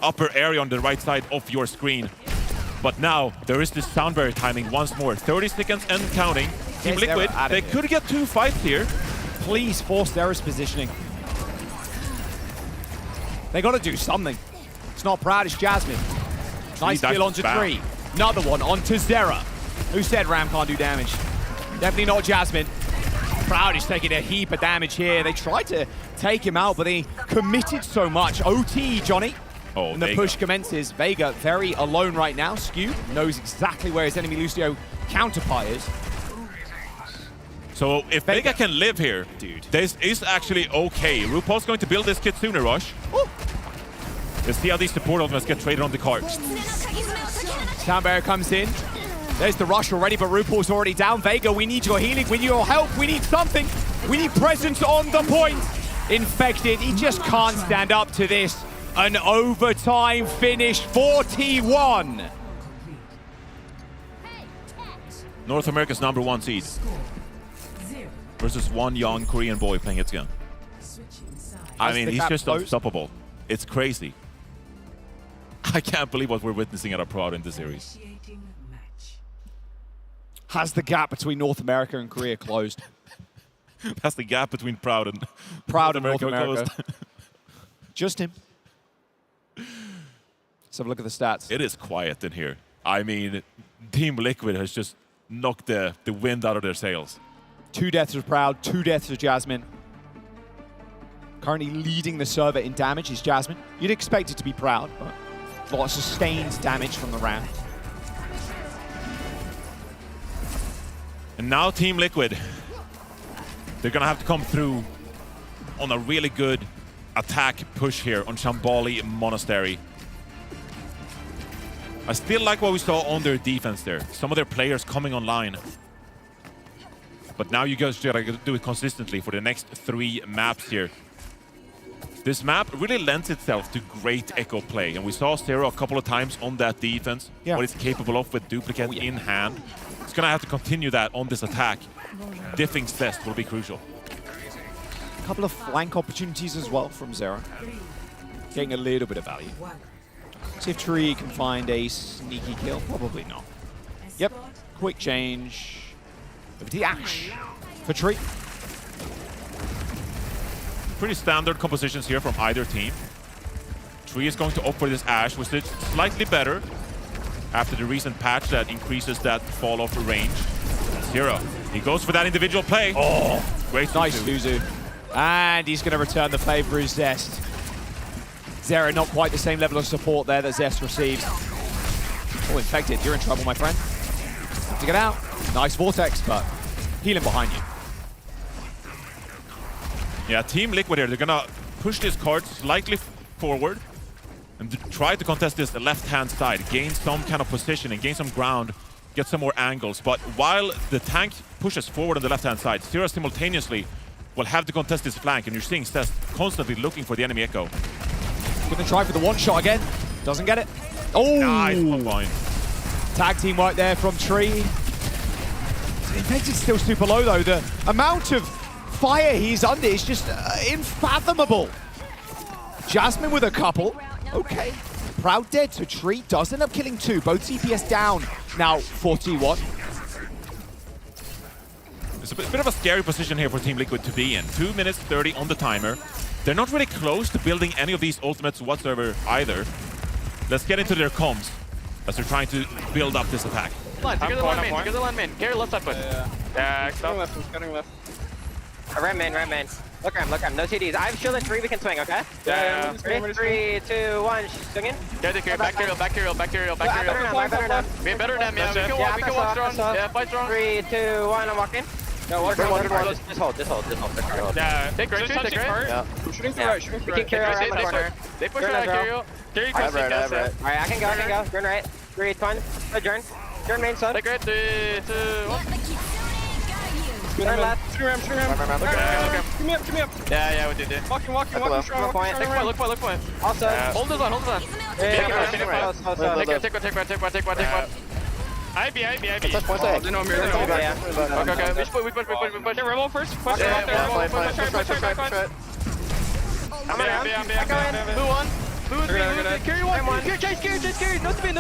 upper area on the right side of your screen. But now there is this sound barrier timing once more. 30 seconds and counting. Team Liquid, they could get 2 fights here. Please force Zera's positioning. They got to do something. It's not Proud, it's Jasmine. Nice kill onto Tree. Another one onto Zera. Who said Ram can't do damage? Definitely not Jasmine. Proud is taking a heap of damage here. They tried to take him out, but they committed so much. OT, Johnny. Oh, and the push commences. Vega very alone right now. Skew knows exactly where his enemy Lucio counterpart is. So if Vega can live here, dude, this is actually okay. RuPaul's going to build this Kitsune rush. Let's see how these support ultimates get traded on the card. Sound barrier comes in. There's the rush already, but RuPaul's already down. Vega, we need your healing, we need your help, we need something. We need presence on the point. Infected, he just can't stand up to this. An overtime finish for T1. North America's #1 seed versus one young Korean boy playing Hitsugan. I mean, he's just unstoppable. It's crazy. I can't believe what we're witnessing at our Pro Out in this series. Has the gap between North America and Korea closed? That's the gap between Proud and North America. Just him. Let's have a look at the stats. It is quiet in here. I mean, Team Liquid has just knocked the wind out of their sails. 2 deaths of Proud, 2 deaths of Jasmine. Currently leading the server in damage is Jasmine. You'd expect it to be Proud, but a lot of sustained damage from the round. And now Team Liquid, they're gonna have to come through on a really good attack push here on Shambali Monastery. I still like what we saw on their defense there. Some of their players coming online. But now you guys gotta do it consistently for the next 3 maps here. This map really lends itself to great echo play, and we saw Zero a couple of times on that defense, what it's capable of with Duplicate in hand. It's gonna have to continue that on this attack. Diffing's best will be crucial. A couple of flank opportunities as well from Zero. Getting a little bit of value. See if Tree can find a sneaky kill. Probably not. Yep, quick change. Over to Ash for Tree. Pretty standard compositions here from either team. Tree is going to opt for this Ash, which is slightly better after the recent patch that increases that fall-off range. Zero, he goes for that individual play. Oh, great. Nice Luzu. And he's going to return the favor for Zest. Zero, not quite the same level of support there that Zest receives. Oh, Infected, you're in trouble, my friend. To get out. Nice Vortex, but healing behind you. Yeah, Team Liquid here, they're gonna push this card slightly forward and try to contest this left-hand side, gain some kind of position and gain some ground, get some more angles. But while the tank pushes forward on the left-hand side, Zero simultaneously will have to contest this flank, and you're seeing Cest constantly looking for the enemy echo. Gonna try for the one-shot again. Doesn't get it. Oh! Nice one point. Tag team work there from Tree. Infected's still super low, though. The amount of fire he's under is just unfathomable. Jasmine with a couple. Okay. Proud dead, so Tree does end up killing 2. Both CPS down now for T1. It's a bit of a scary position here for Team Liquid to be in. 2 minutes 30 on the timer. They're not really close to building any of these ultimates whatsoever either. Let's get into their comms as they're trying to build up this attack. Take the line main. Carry left side push. Yeah, cutting left. Ram main. Look at him. No TDs. I have shielded 3, we can swing, okay? Yeah. 3, 2, 1, swinging. Back carry. Better now. Be better than me. We can walk strong. Yeah, fight strong. 3, 2, 1, I'm walking. No, walk. Just hold. Yeah, take right. Yeah. Shooting to right. We can carry around the corner. They push right, carry. Carry I have right. Alright, I can go. Turn right. 3, 2, 1. Adjourn. Turn main side. Take right. 3, 2, 1. Turn left. Shoot him. Give me up. Yeah, we did it. Walking strong. Look point. Also. Hold this on. Take one. IB. Okay. We push. Rebel first. Push. I'm in. Blue one. Carry one. Carry. No speed.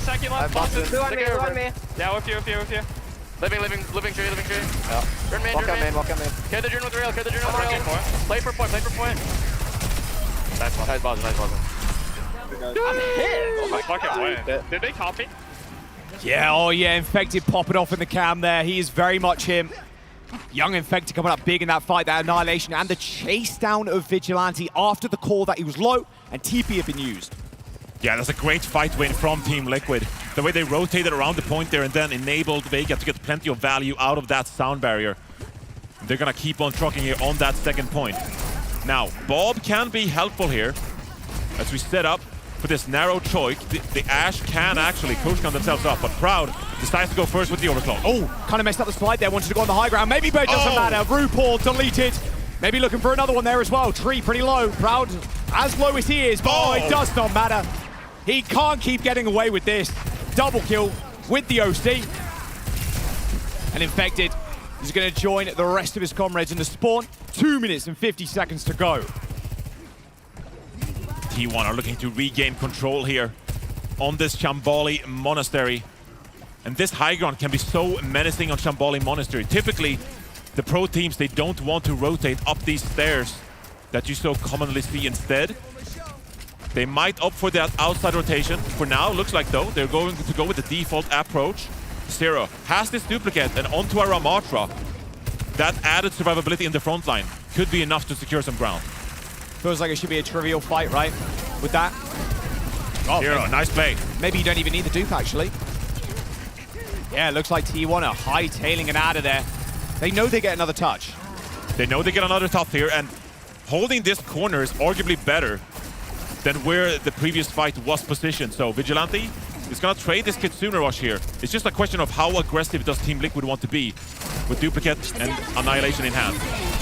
Sacking left. Blue on me. Yeah, with you. Living tree. Yeah. Turn main. Walk on main. Get the drone with the rail. Play for point. Nice balls. I'm hit! Oh my fucking way. Did they copy? Yeah, Infected popping off in the cam there. He is very much him. Young Infected coming up big in that fight, that annihilation, and the chase down of Vigilante after the call that he was low and TP had been used. Yeah, that's a great fight win from Team Liquid. The way they rotated around the point there and then enabled Vega to get plenty of value out of that sound barrier. They're gonna keep on trucking here on that second point. Now, Bob can be helpful here. As we set up for this narrow choke, the Ashe can actually push on themselves up, but Proud decides to go first with the overclock. Oh, kind of messed up the slide there, wanted to go on the high ground. Maybe, but it doesn't matter. RuPaul deleted. Maybe looking for another one there as well. Tree pretty low. Proud as low as he is, but it does not matter. He can't keep getting away with this. Double kill with the OC. And Infected is going to join the rest of his comrades in the spawn. 2 minutes and 50 seconds to go. T1 are looking to regain control here on this Shambali Monastery. And this high ground can be so menacing on Shambali Monastery. Typically, the pro teams, they don't want to rotate up these stairs that you so commonly see instead. They might opt for that outside rotation. For now, looks like though, they're going to go with the default approach. Zero has this duplicate and onto a Ramatra. That added survivability in the front line could be enough to secure some ground. Feels like it should be a trivial fight, right? With that. Oh, Zero, nice play. Maybe you don't even need the dupe, actually. Yeah, it looks like T1 are hightailing it out of there. They know they get another touch. They know they get another touch here, and holding this corner is arguably better than where the previous fight was positioned. So Vigilante is going to trade this Kitsune Rush here. It's just a question of how aggressive does Team Liquid want to be with Duplicate and Annihilation in hand.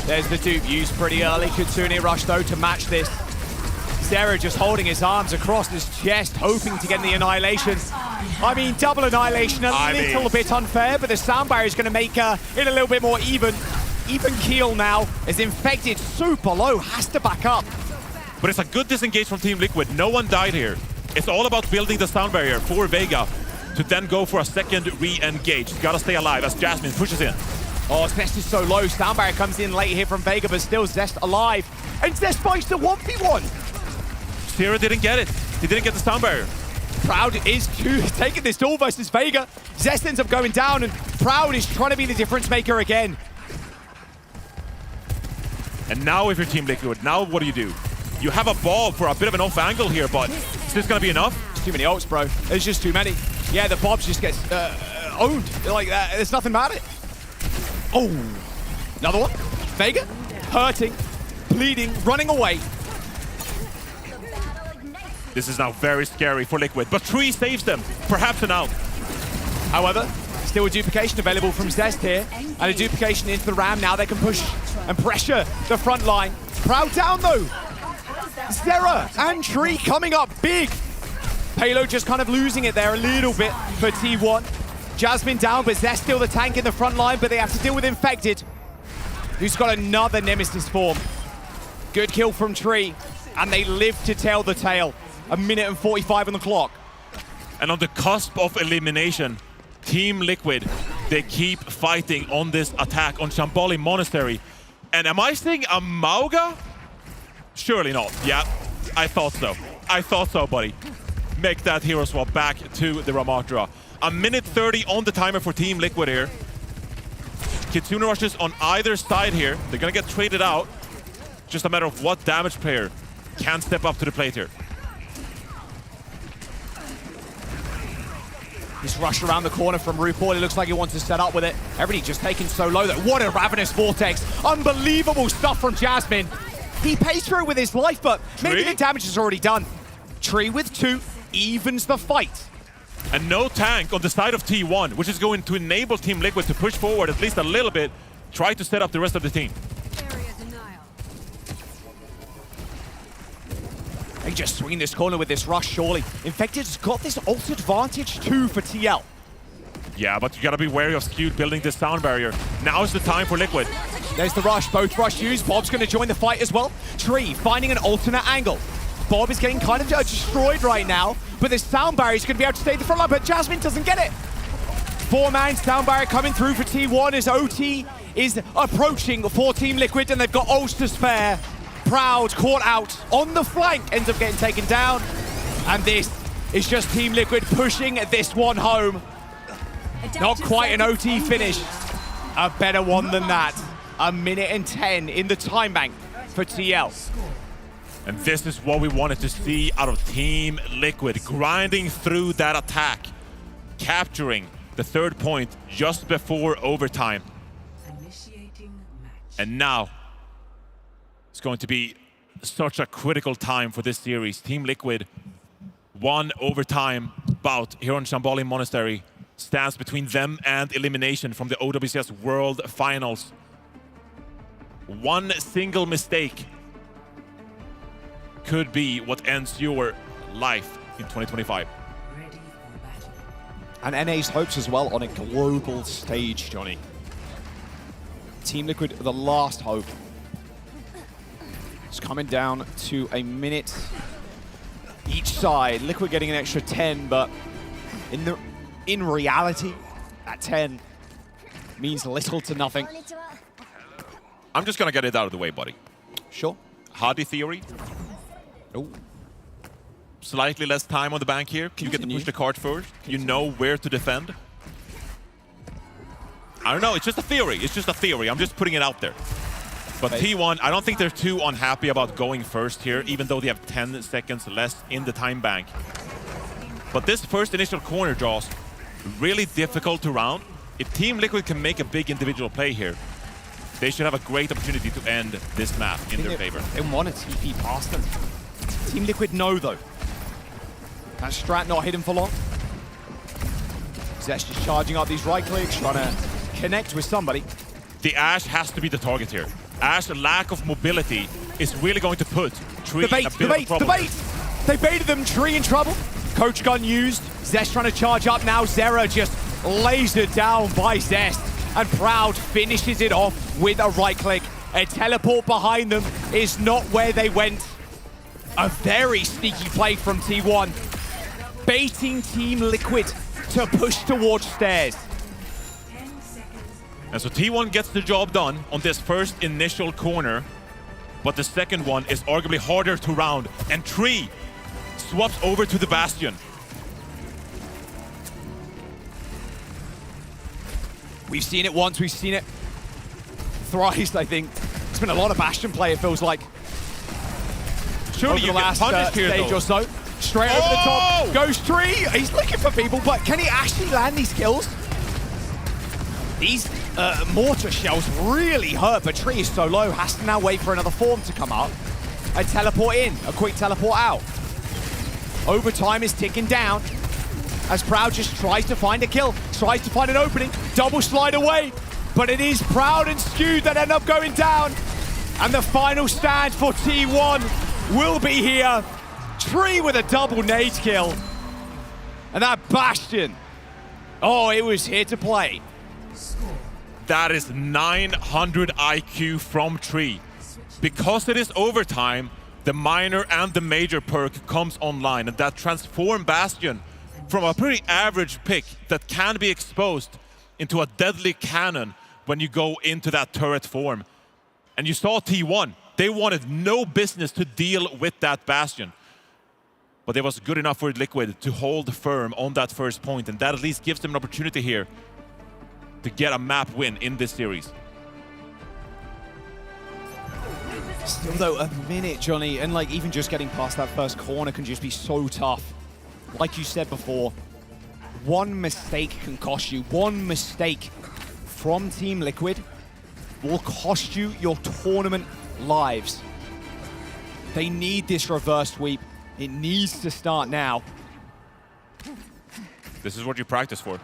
There's the dupe used pretty early. Kitsune Rush, though, to match this. Zero just holding his arms across his chest, hoping to get the Annihilation. I mean, double Annihilation, a little bit unfair, but the sound barrier is going to make it a little bit more even. Even keel now, as Infected super low, has to back up. But it's a good disengage from Team Liquid. No one died here. It's all about building the sound barrier for Vega to then go for a second re-engage. Gotta stay alive as Jasmine pushes in. Oh, Zest is so low. Sound barrier comes in late here from Vega, but still Zest alive. And Zest fights the 1v1. Zero didn't get it. He didn't get the sound barrier. Proud is taking this duel versus Vega. Zest ends up going down, and Proud is trying to be the difference maker again. And now if you're Team Liquid, now what do? You have a ball for a bit of an off angle here, but is this gonna be enough? It's too many ults, bro. There's just too many. Yeah, the Bobs just gets owned. Like, there's nothing about it. Oh, another one. Vega, hurting, bleeding, running away. This is now very scary for Liquid, but Tree saves them. Perhaps an out. However, still a duplication available from Zest here, and a duplication into the Ram. Now they can push and pressure the front line. Proud down though. Zera and Tree coming up big. Payload just kind of losing it there a little bit for T1. Jasmine down, but Zest still the tank in the front line, but they have to deal with Infected, who's got another Nemesis form. Good kill from Tree, and they live to tell the tale. 1 minute and 45 on the clock. And on the cusp of elimination, Team Liquid, they keep fighting on this attack on Shambali Monastery. And am I saying a Mauga? Surely not. Yeah, I thought so. I thought so, buddy. Make that hero swap back to the Ramatra. 1 minute 30 on the timer for Team Liquid here. Kitsune rushes on either side here. They're gonna get traded out. Just a matter of what damage player can step up to the plate here. This rush around the corner from RuPaul. It looks like he wants to set up with it. Everybody just taken so low that what a Ravenous Vortex. Unbelievable stuff from Jasmine. He pays for it with his life, but maybe the damage is already done. Tree with 2 evens the fight. And no tank on the side of T1, which is going to enable Team Liquid to push forward at least a little bit, try to set up the rest of the team. They just swing this corner with this rush, surely. Infected's got this ult advantage too for TL. Yeah, but you gotta be wary of Skewed building this sound barrier. Now's the time for Liquid. There's the rush, both rush used. Bob's gonna join the fight as well. Tree finding an alternate angle. Bob is getting kind of destroyed right now, but this sound barrier is gonna be able to stay at the front line, but Jasmine doesn't get it. 4-man sound barrier coming through for T1 as OT is approaching for Team Liquid, and they've got ults to spare. Proud caught out on the flank, ends up getting taken down. And this is just Team Liquid pushing this one home. Not quite an OT finish. A better one than that. 1 minute and 10 in the time bank for TL. And this is what we wanted to see out of Team Liquid, grinding through that attack, capturing the 3rd point just before overtime. And now it's going to be such a critical time for this series. Team Liquid, one overtime bout here on Shamboli Monastery, stands between them and elimination from the OWCS World Finals. One single mistake could be what ends your life in 2025. And NA's hopes as well on a global stage, Johnny. Team Liquid, the last hope. It's coming down to a minute each side. Liquid getting an extra 10, but in reality, that 10 means little to nothing. I'm just gonna get it out of the way, buddy. Sure. Hardy theory. Oh. Slightly less time on the bank here. You get to push the cart first. You know where to defend. I don't know, it's just a theory. It's just a theory. I'm just putting it out there. But T1, I don't think they're too unhappy about going first here, even though they have 10 seconds less in the time bank. But this first initial corner, Jaws, really difficult to round. If Team Liquid can make a big individual play here, they should have a great opportunity to end this map in their favor. They want to TP past them. Team Liquid know, though. That strat not hidden for long. Zesh just charging up these right clicks, trying to connect with somebody. The Ashe has to be the target here. Ashe's lack of mobility is really going to put Tree in a bit of a problem. They baited them, Tree in trouble. Coach gun used. Zesh trying to charge up now. Zera just lasered down by Zest. And Proud finishes it off with a right click. A teleport behind them is not where they went. A very sneaky play from T1. Baiting Team Liquid to push towards stairs. And so T1 gets the job done on this first initial corner, but the second one is arguably harder to round. And Tree swaps over to the Bastion. We've seen it once, we've seen it thrice, I think. It's been a lot of Bastion play, it feels like. Surely over the last stage or so. Straight over the top, goes Tree. He's looking for people, but can he actually land these kills? These mortar shells really hurt, but Tree is so low, has to now wait for another form to come up. A teleport in, a quick teleport out. Overtime is ticking down as Proud just tries to find a kill, tries to find an opening, double slide away, but it is Proud and Skewed that end up going down. And the final stand for T1 will be here. Tree with a double nade kill. And that Bastion, oh, it was here to play. That is 900 IQ from Tree. Because it is overtime, the minor and the major perk comes online, and that transform Bastion from a pretty average pick that can be exposed into a deadly cannon when you go into that turret form. And you saw T1, they wanted no business to deal with that Bastion. But it was good enough for Liquid to hold firm on that first point, and that at least gives them an opportunity here to get a map win in this series. Still though, a minute, Johnny, and like even just getting past that first corner can just be so tough. Like you said before, one mistake can cost you. One mistake from Team Liquid will cost you your tournament lives. They need this reverse sweep. It needs to start now. This is what you practice for.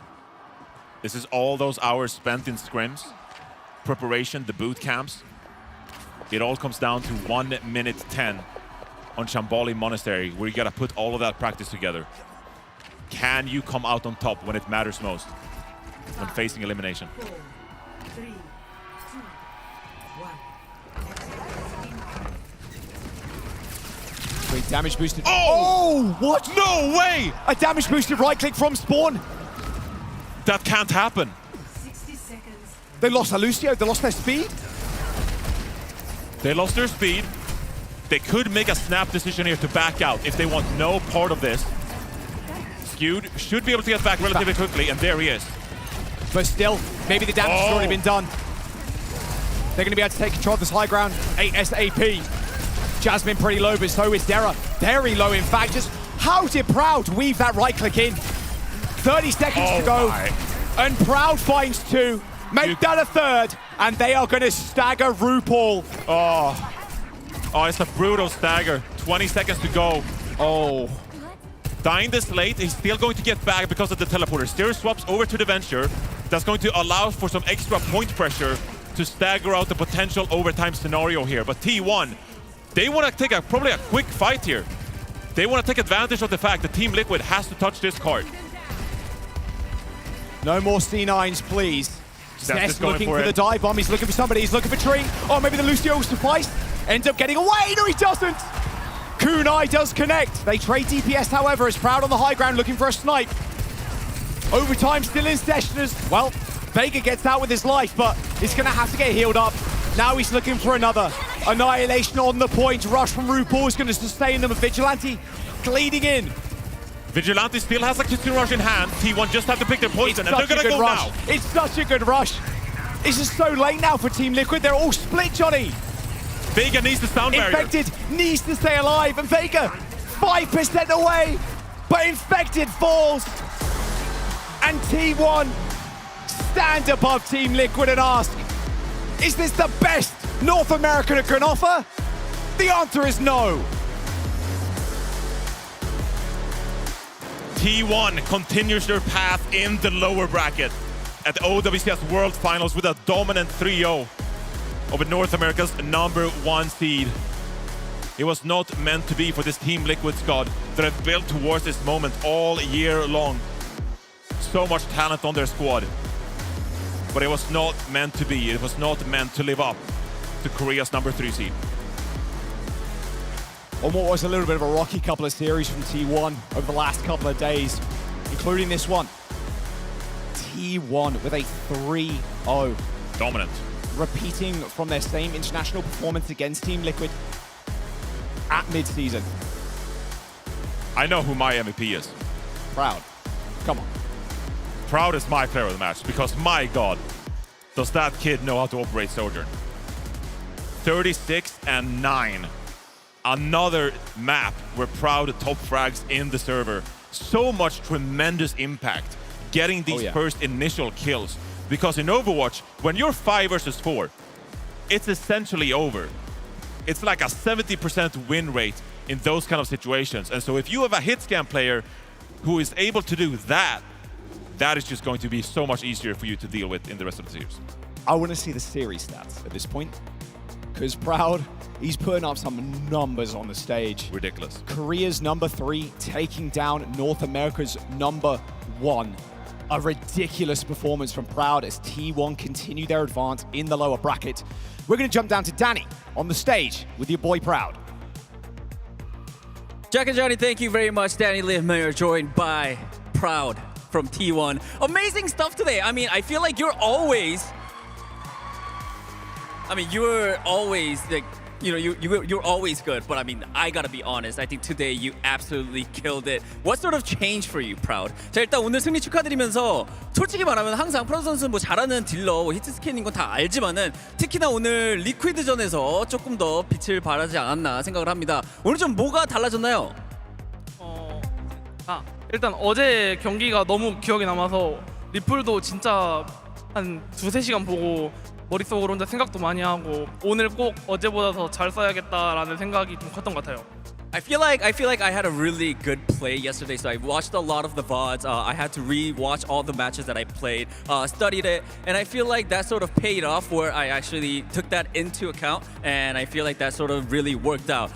This is all those hours spent in scrims, preparation, the boot camps. It all comes down to 1 minute 10 on Shamboli Monastery, where you gotta put all of that practice together. Can you come out on top when it matters most, when facing elimination? 4, 3, 2, 1. Great damage boosted. Oh! What? No way! A damage boosted right click from Spawn. That can't happen. 60 seconds. They lost Lucio, they lost their speed. They lost their speed. They could make a snap decision here to back out if they want no part of this. Skewed should be able to get back relatively quickly, and there he is. But still, maybe the damage has already been done. They're going to be able to take control of this high ground. 8 SAP. Jasmine pretty low, but so is Dera. Very low, in fact. Just how did Proud weave that right click in? 30 seconds to go. And Proud finds 2. Make that a third, and they are going to stagger RuPaul. Oh. Oh, it's a brutal stagger. 20 seconds to go. Oh. Dying this late, he's still going to get back because of the teleporter. Steer swaps over to the Venture. That's going to allow for some extra point pressure to stagger out the potential overtime scenario here. But T1, they want to take probably a quick fight here. They want to take advantage of the fact that Team Liquid has to touch this card. No more C9s, please. That's Cess looking for the dive bomb. He's looking for somebody. He's looking for Tree. Oh, maybe the Lucio will suffice. Ends up getting away. No, he doesn't. Kunai does connect. They trade DPS, however, is Proud on the high ground looking for a snipe. Overtime still in session as well. Vega gets out with his life, but he's going to have to get healed up. Now he's looking for another. Annihilation on the point. Rush from RuPaul is going to sustain them. Vigilante bleeding in. Vigilante still has a Kitsune Rush in hand. T1 just have to pick their poison, and they're going to go rush. now. It's such a good rush. This is so late now for Team Liquid. They're all split, Johnny. Vega needs the sound barrier. Infected needs to stay alive, and Vega 5% away, but Infected falls. And T1 stand above Team Liquid and ask, is this the best North America can offer? The answer is no. T1 continues their path in the lower bracket at the OWCS World Finals with a dominant 3-0 over North America's #1 seed. It was not meant to be for this Team Liquid squad that have built towards this moment all year long. So much talent on their squad. But it was not meant to be. It was not meant to live up to Korea's #3 seed. On what was a little bit of a rocky couple of series from T1 over the last couple of days, including this one. T1 with a 3-0. Dominant. Repeating from their same international performance against Team Liquid at mid-season. I know who my MVP is. Proud. Come on. Proud is my player of the match because, my God, does that kid know how to operate Sojourn. 36-9. Another map where Proud top frags in the server. So much tremendous impact getting these first initial kills. Because in Overwatch, when you're 5 versus 4, it's essentially over. It's like a 70% win rate in those kind of situations. And so if you have a hit scan player who is able to do that, that is just going to be so much easier for you to deal with in the rest of the series. I want to see the series stats at this point. Because Proud, he's putting up some numbers on the stage. Ridiculous. Korea's #3 taking down North America's #1. A ridiculous performance from Proud as T1 continue their advance in the lower bracket. We're going to jump down to Danny on the stage with your boy Proud. Jack and Johnny, thank you very much. Danny Liv-Mayer joined by Proud from T1. Amazing stuff today. I mean, I feel like you're always like, you know, you're always good. But I mean, I gotta be honest. I think today you absolutely killed it. What sort of changed for you, Proud? 자, 일단 오늘 승리 축하드리면서 솔직히 말하면 항상 프라우드 선수 뭐 잘하는 딜러, 히트 스캔인 건 다 알지만은 특히나 오늘 리퀴드전에서 조금 더 빛을 발하지 않았나 생각을 합니다. 오늘 좀 뭐가 달라졌나요? 일단 어제 경기가 너무 기억에 남아서 리플도 진짜 한 2-3시간 보고 머릿속으로 혼자 생각도 많이 하고 오늘 꼭 어제보다 더 잘 써야겠다라는 생각이 좀 컸던 것 같아요. I feel like I had a really good play yesterday, so I watched a lot of the VODs. I had to re-watch all the matches that I played, studied it, and I feel like that sort of paid off where I actually took that into account, and I feel like that sort of really worked out.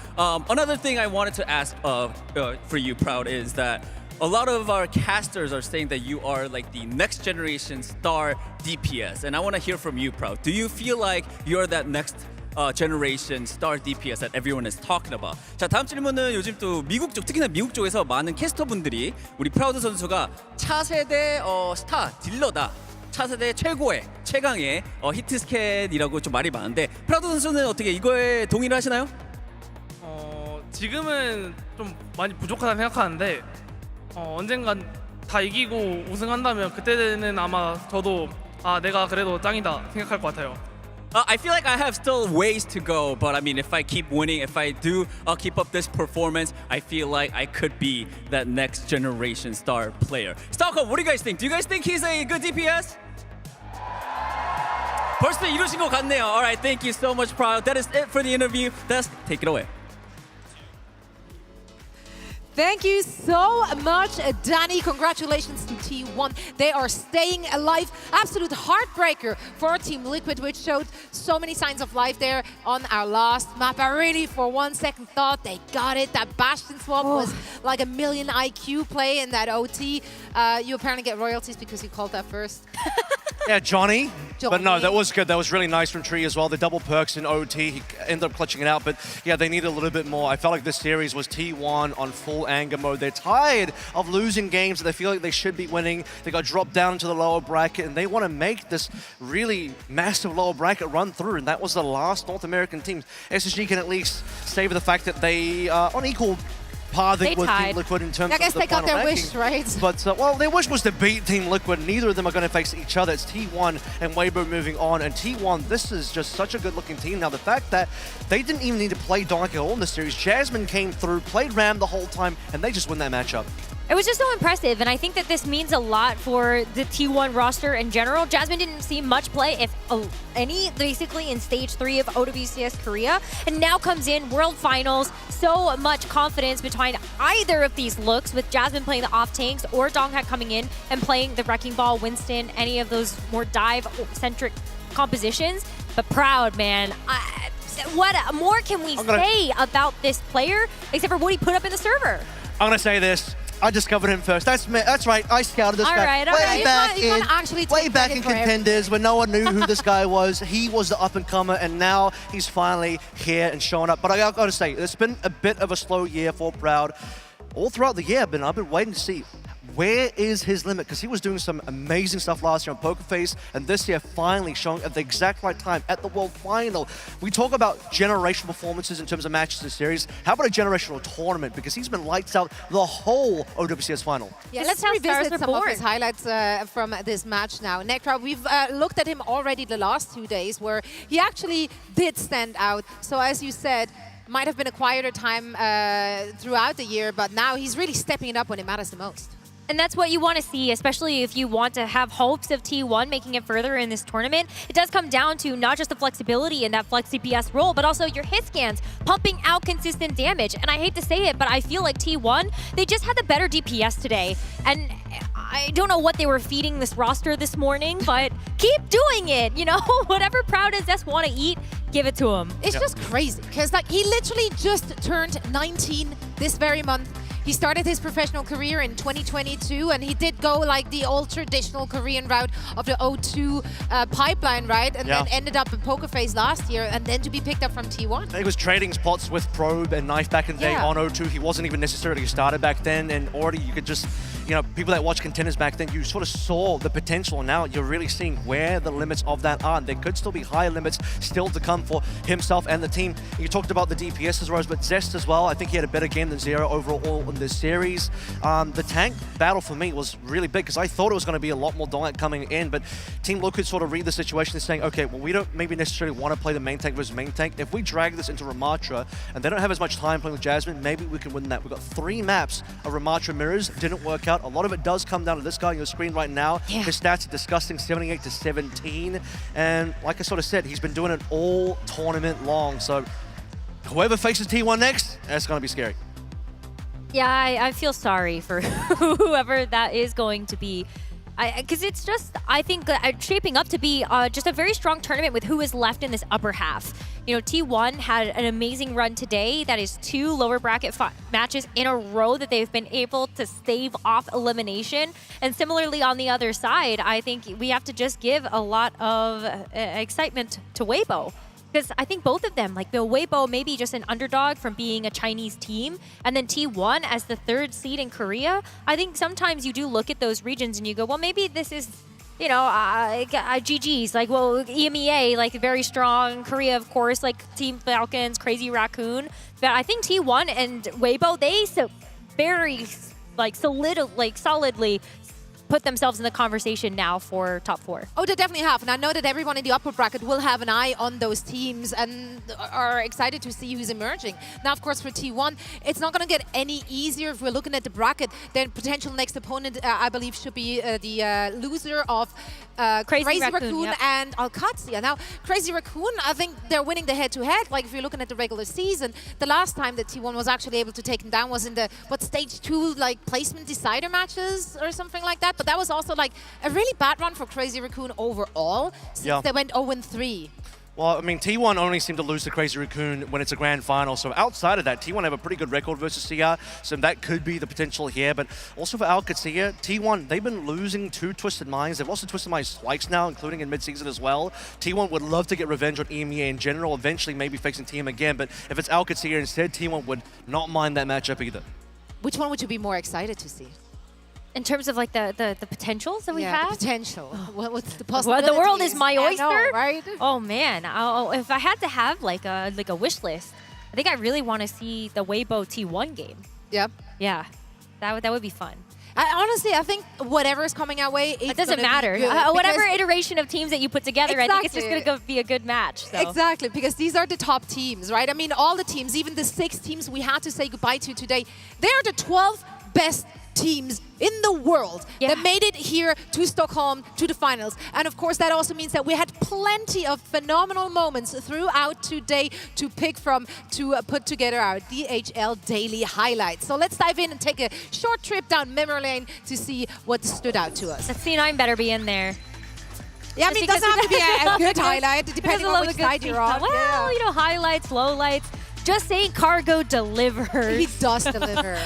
Another thing I wanted to ask for you, Proud, is that a lot of our casters are saying that you are like the next generation star DPS, and I want to hear from you, Proud. Do you feel like you're that next generation star DPS that everyone is talking about? 자, 다음 질문은 요즘 또 미국 쪽, 특히나 미국 쪽에서 많은 캐스터분들이 우리 프라우드 선수가 차세대 스타 딜러다. 차세대 최고의 최강의 히트 스캔이라고 좀 말이 많은데 프라우드 선수는 어떻게 이거에 동의를 하시나요? 지금은 좀 많이 부족하다고 생각하는데 언젠간 다 이기고 우승한다면 그때는 아마 저도 내가 그래도 짱이다 생각할 것 같아요. I feel like I have still ways to go, but I mean, if I keep winning, if I do keep up this performance, I feel like I could be that next generation star player. Stockholm, what do you guys think? Do you guys think he's a good DPS? 벌써 이루신 것 같네요. All right, thank you so much, Proud. That is it for the interview. Desk, take it away. Thank you so much, Danny. Congratulations to T1. They are staying alive. Absolute heartbreaker for Team Liquid, which showed so many signs of life there on our last map. I really, for 1 second, thought they got it. That Bastion swap was like a million IQ play in that OT. You apparently get royalties because you called that first. Yeah, Johnny. But no, that was good. That was really nice from Tree as well. The double perks in OT, he ended up clutching it out. But yeah, they needed a little bit more. I felt like this series was T1 on full anger mode. They're tired of losing games that they feel like they should be winning. They got dropped down into the lower bracket, and they want to make this really massive lower bracket run through. And that was the last North American team. SSG can at least savor the fact that they are on equal par with Team Liquid in terms of the final ranking. I guess they got their wish, right? But, well, their wish was to beat Team Liquid. Neither of them are going to face each other. It's T1 and Weibo moving on. And T1, this is just such a good-looking team. Now, the fact that they didn't even need to play Donk at all in the series. Jasmine came through, played Ram the whole time, and they just win that matchup. It was just so impressive, and I think that this means a lot for the T1 roster in general. Jasmine didn't see much play, if any, basically in Stage 3 of OWCS Korea, and now comes in World Finals. So much confidence behind either of these looks, with Jasmine playing the off tanks or Donghack coming in and playing the Wrecking Ball, Winston, any of those more dive-centric compositions. But Proud, man. What more can we say about this player, except for what he put up in the server? I'm going to say this. I discovered him first. That's right. I scouted this guy way back in Contenders when no one knew who this guy was. He was the up-and-comer, and now he's finally here and showing up. But I got to say, it's been a bit of a slow year for Proud. All throughout the year, I've been waiting to see where is his limit, because he was doing some amazing stuff last year on Poker Face, and this year finally showing at the exact right time at the World Final. We talk about generational performances in terms of matches and series. How about a generational tournament? Because he's been lights out the whole OWCS final. Yeah, let's revisit some of his highlights from this match now. Necra, we've looked at him already the last 2 days, where he actually did stand out. So as you said, might have been a quieter time throughout the year, but now he's really stepping it up when it matters the most. And that's what you want to see, especially if you want to have hopes of T1 making it further in this tournament. It does come down to not just the flexibility in that Flex DPS role, but also your hit scans, pumping out consistent damage. And I hate to say it, but I feel like T1, they just had the better DPS today. And I don't know what they were feeding this roster this morning, but keep doing it, you know? Whatever Proud as S want to eat, give it to him. It's just crazy, because like he literally just turned 19 this very month. He started his professional career in 2022, and he did go like the old traditional Korean route of the O2 pipeline, right? And then ended up in Poker Face last year, and then to be picked up from T1. He was trading spots with Probe and Knife back in the day on O2. He wasn't even necessarily started back then, and already you could just, you know, people that watch Contenders back then, you sort of saw the potential, and now you're really seeing where the limits of that are. There could still be higher limits still to come for himself and the team. You talked about the DPS as well, but Zest as well. I think he had a better game than Zero overall in this series. The tank battle for me was really big, because I thought it was going to be a lot more Donut coming in, but Team Look could sort of read the situation and saying, okay, well, we don't maybe necessarily want to play the main tank versus main tank. If we drag this into Ramatra and they don't have as much time playing with Jasmine, maybe we can win that. We've got 3 maps of Ramatra mirrors. Didn't work out. A lot of it does come down to this guy on your screen right now. His stats are disgusting, 78 to 17. And like I sort of said, he's been doing it all tournament long. So whoever faces T1 next, that's going to be scary. Yeah, I feel sorry for whoever that is going to be. Because it's just, I think, shaping up to be just a very strong tournament with who is left in this upper half. You know, T1 had an amazing run today. That is 2 lower bracket matches in a row that they've been able to stave off elimination. And similarly on the other side, I think we have to just give a lot of excitement to Weibo. Because I think both of them, like the Weibo maybe just an underdog from being a Chinese team, and then T1 as the 3rd seed in Korea. I think sometimes you do look at those regions and you go, well, maybe this is, you know, GG's, like, well, EMEA, like very strong, Korea, of course, like Team Falcons, Crazy Raccoon. But I think T1 and Weibo, they very, like, solidly put themselves in the conversation now for top 4. Oh, they definitely have. And I know that everyone in the upper bracket will have an eye on those teams and are excited to see who's emerging. Now, of course, for T1, it's not going to get any easier if we're looking at the bracket. Their potential next opponent, I believe, should be the loser of Crazy Raccoon and OWCS. Now, Crazy Raccoon, I think they're winning the head-to-head. Like, if you're looking at the regular season, the last time that T1 was actually able to take them down was in the, stage 2, like, placement decider matches or something like that. But that was also like a really bad run for Crazy Raccoon overall since they went 0-3. Well, I mean, T1 only seemed to lose to Crazy Raccoon when it's a grand final. So outside of that, T1 have a pretty good record versus CR. So that could be the potential here. But also for OWCS here, T1, they've been losing to Twisted Minds. They've lost to Twisted Minds twice now, including in mid-season as well. T1 would love to get revenge on EMEA in general, eventually maybe facing TM again. But if it's OWCS here instead, T1 would not mind that matchup either. Which one would you be more excited to see? In terms of like the potentials that we have? The potential. What's the Well, possibilities? the world is my oyster. I know, right? Oh man, if I had to have like a wish list, I think I really want to see the Weibo T1 game. Yep. Yeah, that would be fun. Honestly, I think whatever is coming our way, it doesn't matter. Whatever iteration of teams that you put together, I think it's just going to be a good match. So. Exactly, because these are the top teams, right? I mean, all the teams, even the 6 teams we had to say goodbye to today, they are the 12 best teams in the world that made it here to Stockholm, to the finals. And of course, that also means that we had plenty of phenomenal moments throughout today to pick from to put together our DHL daily highlights. So let's dive in and take a short trip down memory lane to see what stood out to us. That C9 better be in there. Yeah, I mean, it doesn't have to be a good highlight, depending on which side you're on. Well, you know, highlights, lowlights. Just saying Cargo delivers. He does deliver.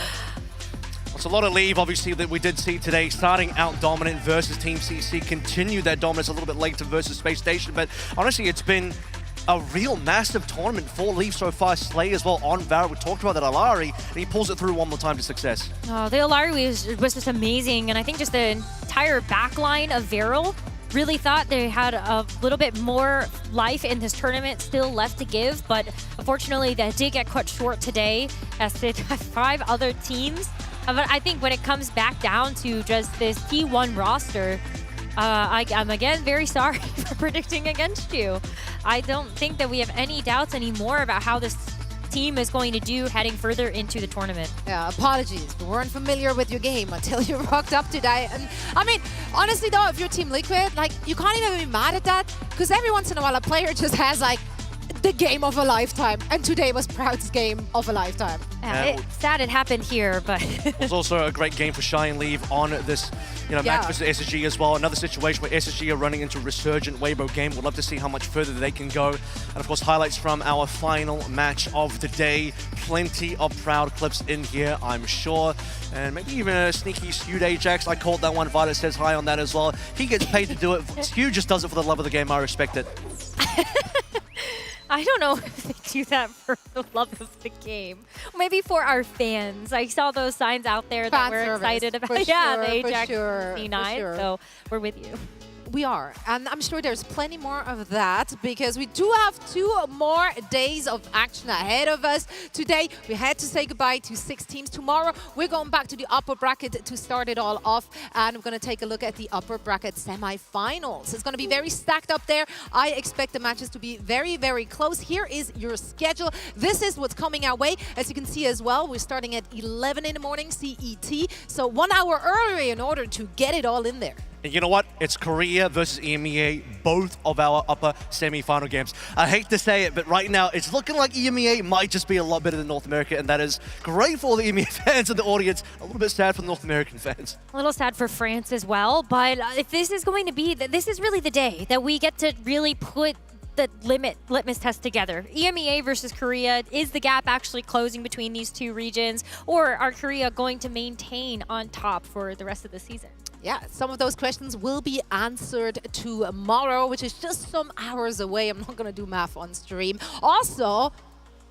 It's a lot of leave, obviously, that we did see today. Starting out dominant versus Team CC, continued that dominance a little bit later versus Space Station. But honestly, it's been a real massive tournament for Leaf so far. Slay as well on Varro. We talked about that Alari, and he pulls it through one more time to success. Oh, the Alari was just amazing. And I think just the entire backline of Varro really thought they had a little bit more life in this tournament still left to give. But unfortunately, that did get cut short today as they had 5 other teams. But I think when it comes back down to just this T1 roster, I'm again very sorry for predicting against you. I don't think that we have any doubts anymore about how this team is going to do heading further into the tournament. Yeah, apologies. We weren't familiar with your game until you rocked up today. And I mean, honestly though, if you're Team Liquid, like, you can't even be mad at that, because every once in a while a player just has like the game of a lifetime, and today was Proud's game of a lifetime. It's sad it happened here, but it was also a great game for Shy and Leave on this, match versus SSG as well. Another situation where SSG are running into a resurgent Weibo game. We'd love to see how much further they can go. And of course, highlights from our final match of the day. Plenty of Proud clips in here, I'm sure. And maybe even a sneaky skewed Ajax. I called that one. Violet says hi on that as well. He gets paid to do it. Skew just does it for the love of the game. I respect it. I don't know if they do that for the love of the game. Maybe for our fans. I saw those signs out there that we're excited about. The Ajax C9, so we're with you. We are, and I'm sure there's plenty more of that, because we do have 2 more days of action ahead of us. Today, we had to say goodbye to 6 teams. Tomorrow, we're going back to the upper bracket to start it all off, and we're going to take a look at the upper bracket semi-finals. It's going to be very stacked up there. I expect the matches to be very, very close. Here is your schedule. This is what's coming our way. As you can see as well, we're starting at 11 in the morning CET, so 1 hour earlier in order to get it all in there. And you know what? It's Korea versus EMEA, both of our upper semi-final games. I hate to say it, but right now it's looking like EMEA might just be a lot better than North America, and that is great for the EMEA fans and the audience. A little bit sad for the North American fans. A little sad for France as well, but if this is going to be, this is really the day that we get to really put the litmus test together. EMEA versus Korea. Is the gap actually closing between these 2 regions, or are Korea going to maintain on top for the rest of the season? Yeah, some of those questions will be answered tomorrow, which is just some hours away. I'm not going to do math on stream. Also,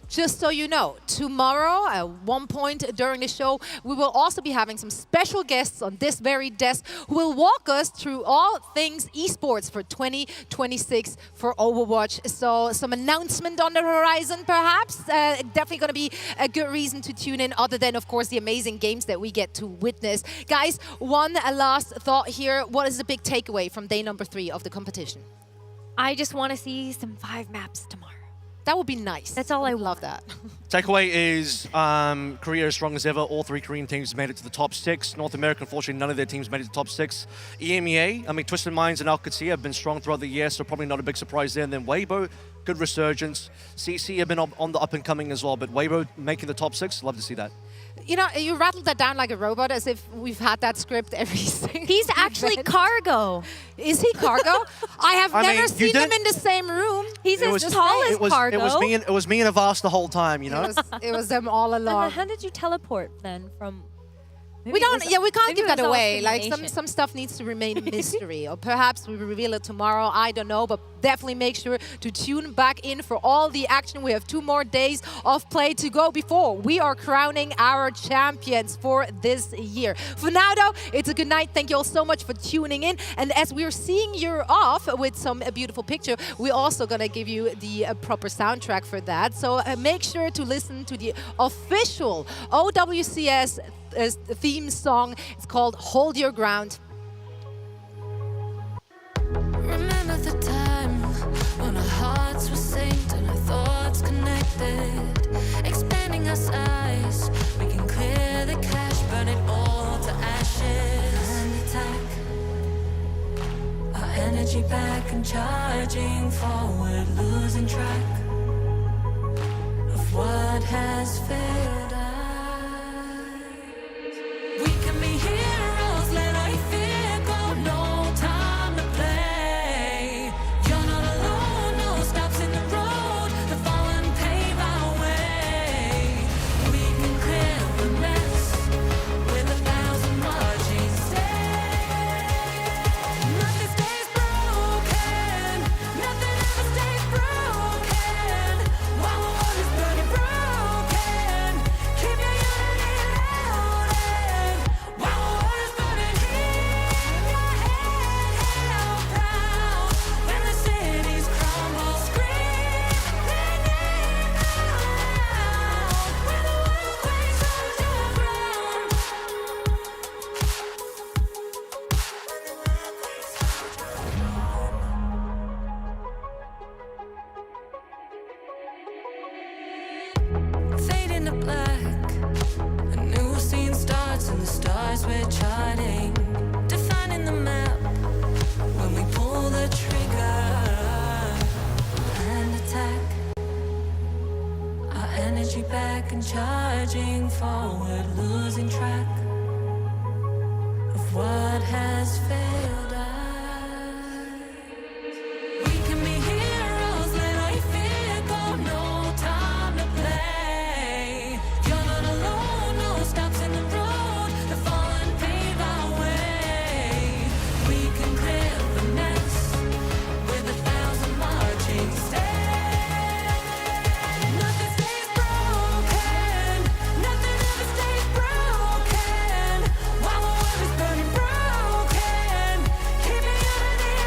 Just so you know, tomorrow at one point during the show, we will also be having some special guests on this very desk who will walk us through all things esports for 2026 for Overwatch. So some announcement on the horizon, perhaps. Definitely going to be a good reason to tune in, other than, of course, the amazing games that we get to witness. Guys, one last thought here. What is the big takeaway from day number 3 of the competition? I just want to see some 5 maps tomorrow. That would be nice. That's all I love that. Takeaway is Korea is strong as ever. All 3 Korean teams made it to the top 6. North America, unfortunately, none of their teams made it to the top 6. EMEA, I mean, Twisted Minds and OWCS have been strong throughout the year, so probably not a big surprise there. And then Weibo, good resurgence. CC have been on the up and coming as well, but Weibo making the top 6, love to see that. You know, you rattled that down like a robot, as if we've had that script every single He's actually Cargo. Is he Cargo? I have never seen him in the same room. He's as tall as Cargo. It was me and Avast the whole time, you know? It was them all along. How did you teleport then from... We can't give that away. Like simulation. some stuff needs to remain a mystery, or perhaps we will reveal it tomorrow. I don't know, but definitely make sure to tune back in for all the action. We have 2 more days of play to go before we are crowning our champions for this year. For now, though, it's a good night. Thank you all so much for tuning in. And as we're seeing you off with some beautiful picture, we're also gonna give you the proper soundtrack for that. So make sure to listen to the official OWCS theme song. It's called Hold Your Ground. Remember the time when our hearts were synced and our thoughts connected, expanding our size. We can clear the cache, burn it all to ashes, and attack our energy back and charging forward, losing track of what has failed us. We can be heroes, let our fear go, no time to play. You're not alone, no stops in the road, the fallen pave our way. We can clear the mess with 1,000 marching steps. Nothing stays broken, nothing ever stays broken. While the world is burning broken, keep your unity loaded. While the world is burning, keep your head held proud. When the cities crumble, scream their name out. When the world quakes, hold your ground. Fade into black, a new scene starts and the stars we're charting, defining the map when we pull the trigger and attack. Our energy back and charging forward, losing track of what has failed us. We can be heroes, let our fear go, no time to play. You're not alone, no stops in the road, the fallen pave our way. We can clear the mess with 1,000 marching steps. Nothing stays broken, nothing ever stays broken. While the world is burning broken, keep your unity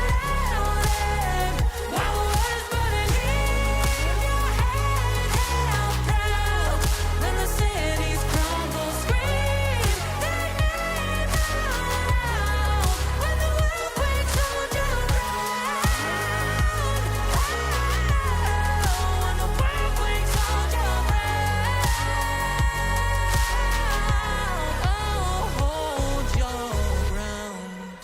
loaded. While the world is burning, keep your head held proud. When the cities crumble, scream their name out. When the world quakes, hold your ground. When the world quakes, hold your ground. Hold your ground.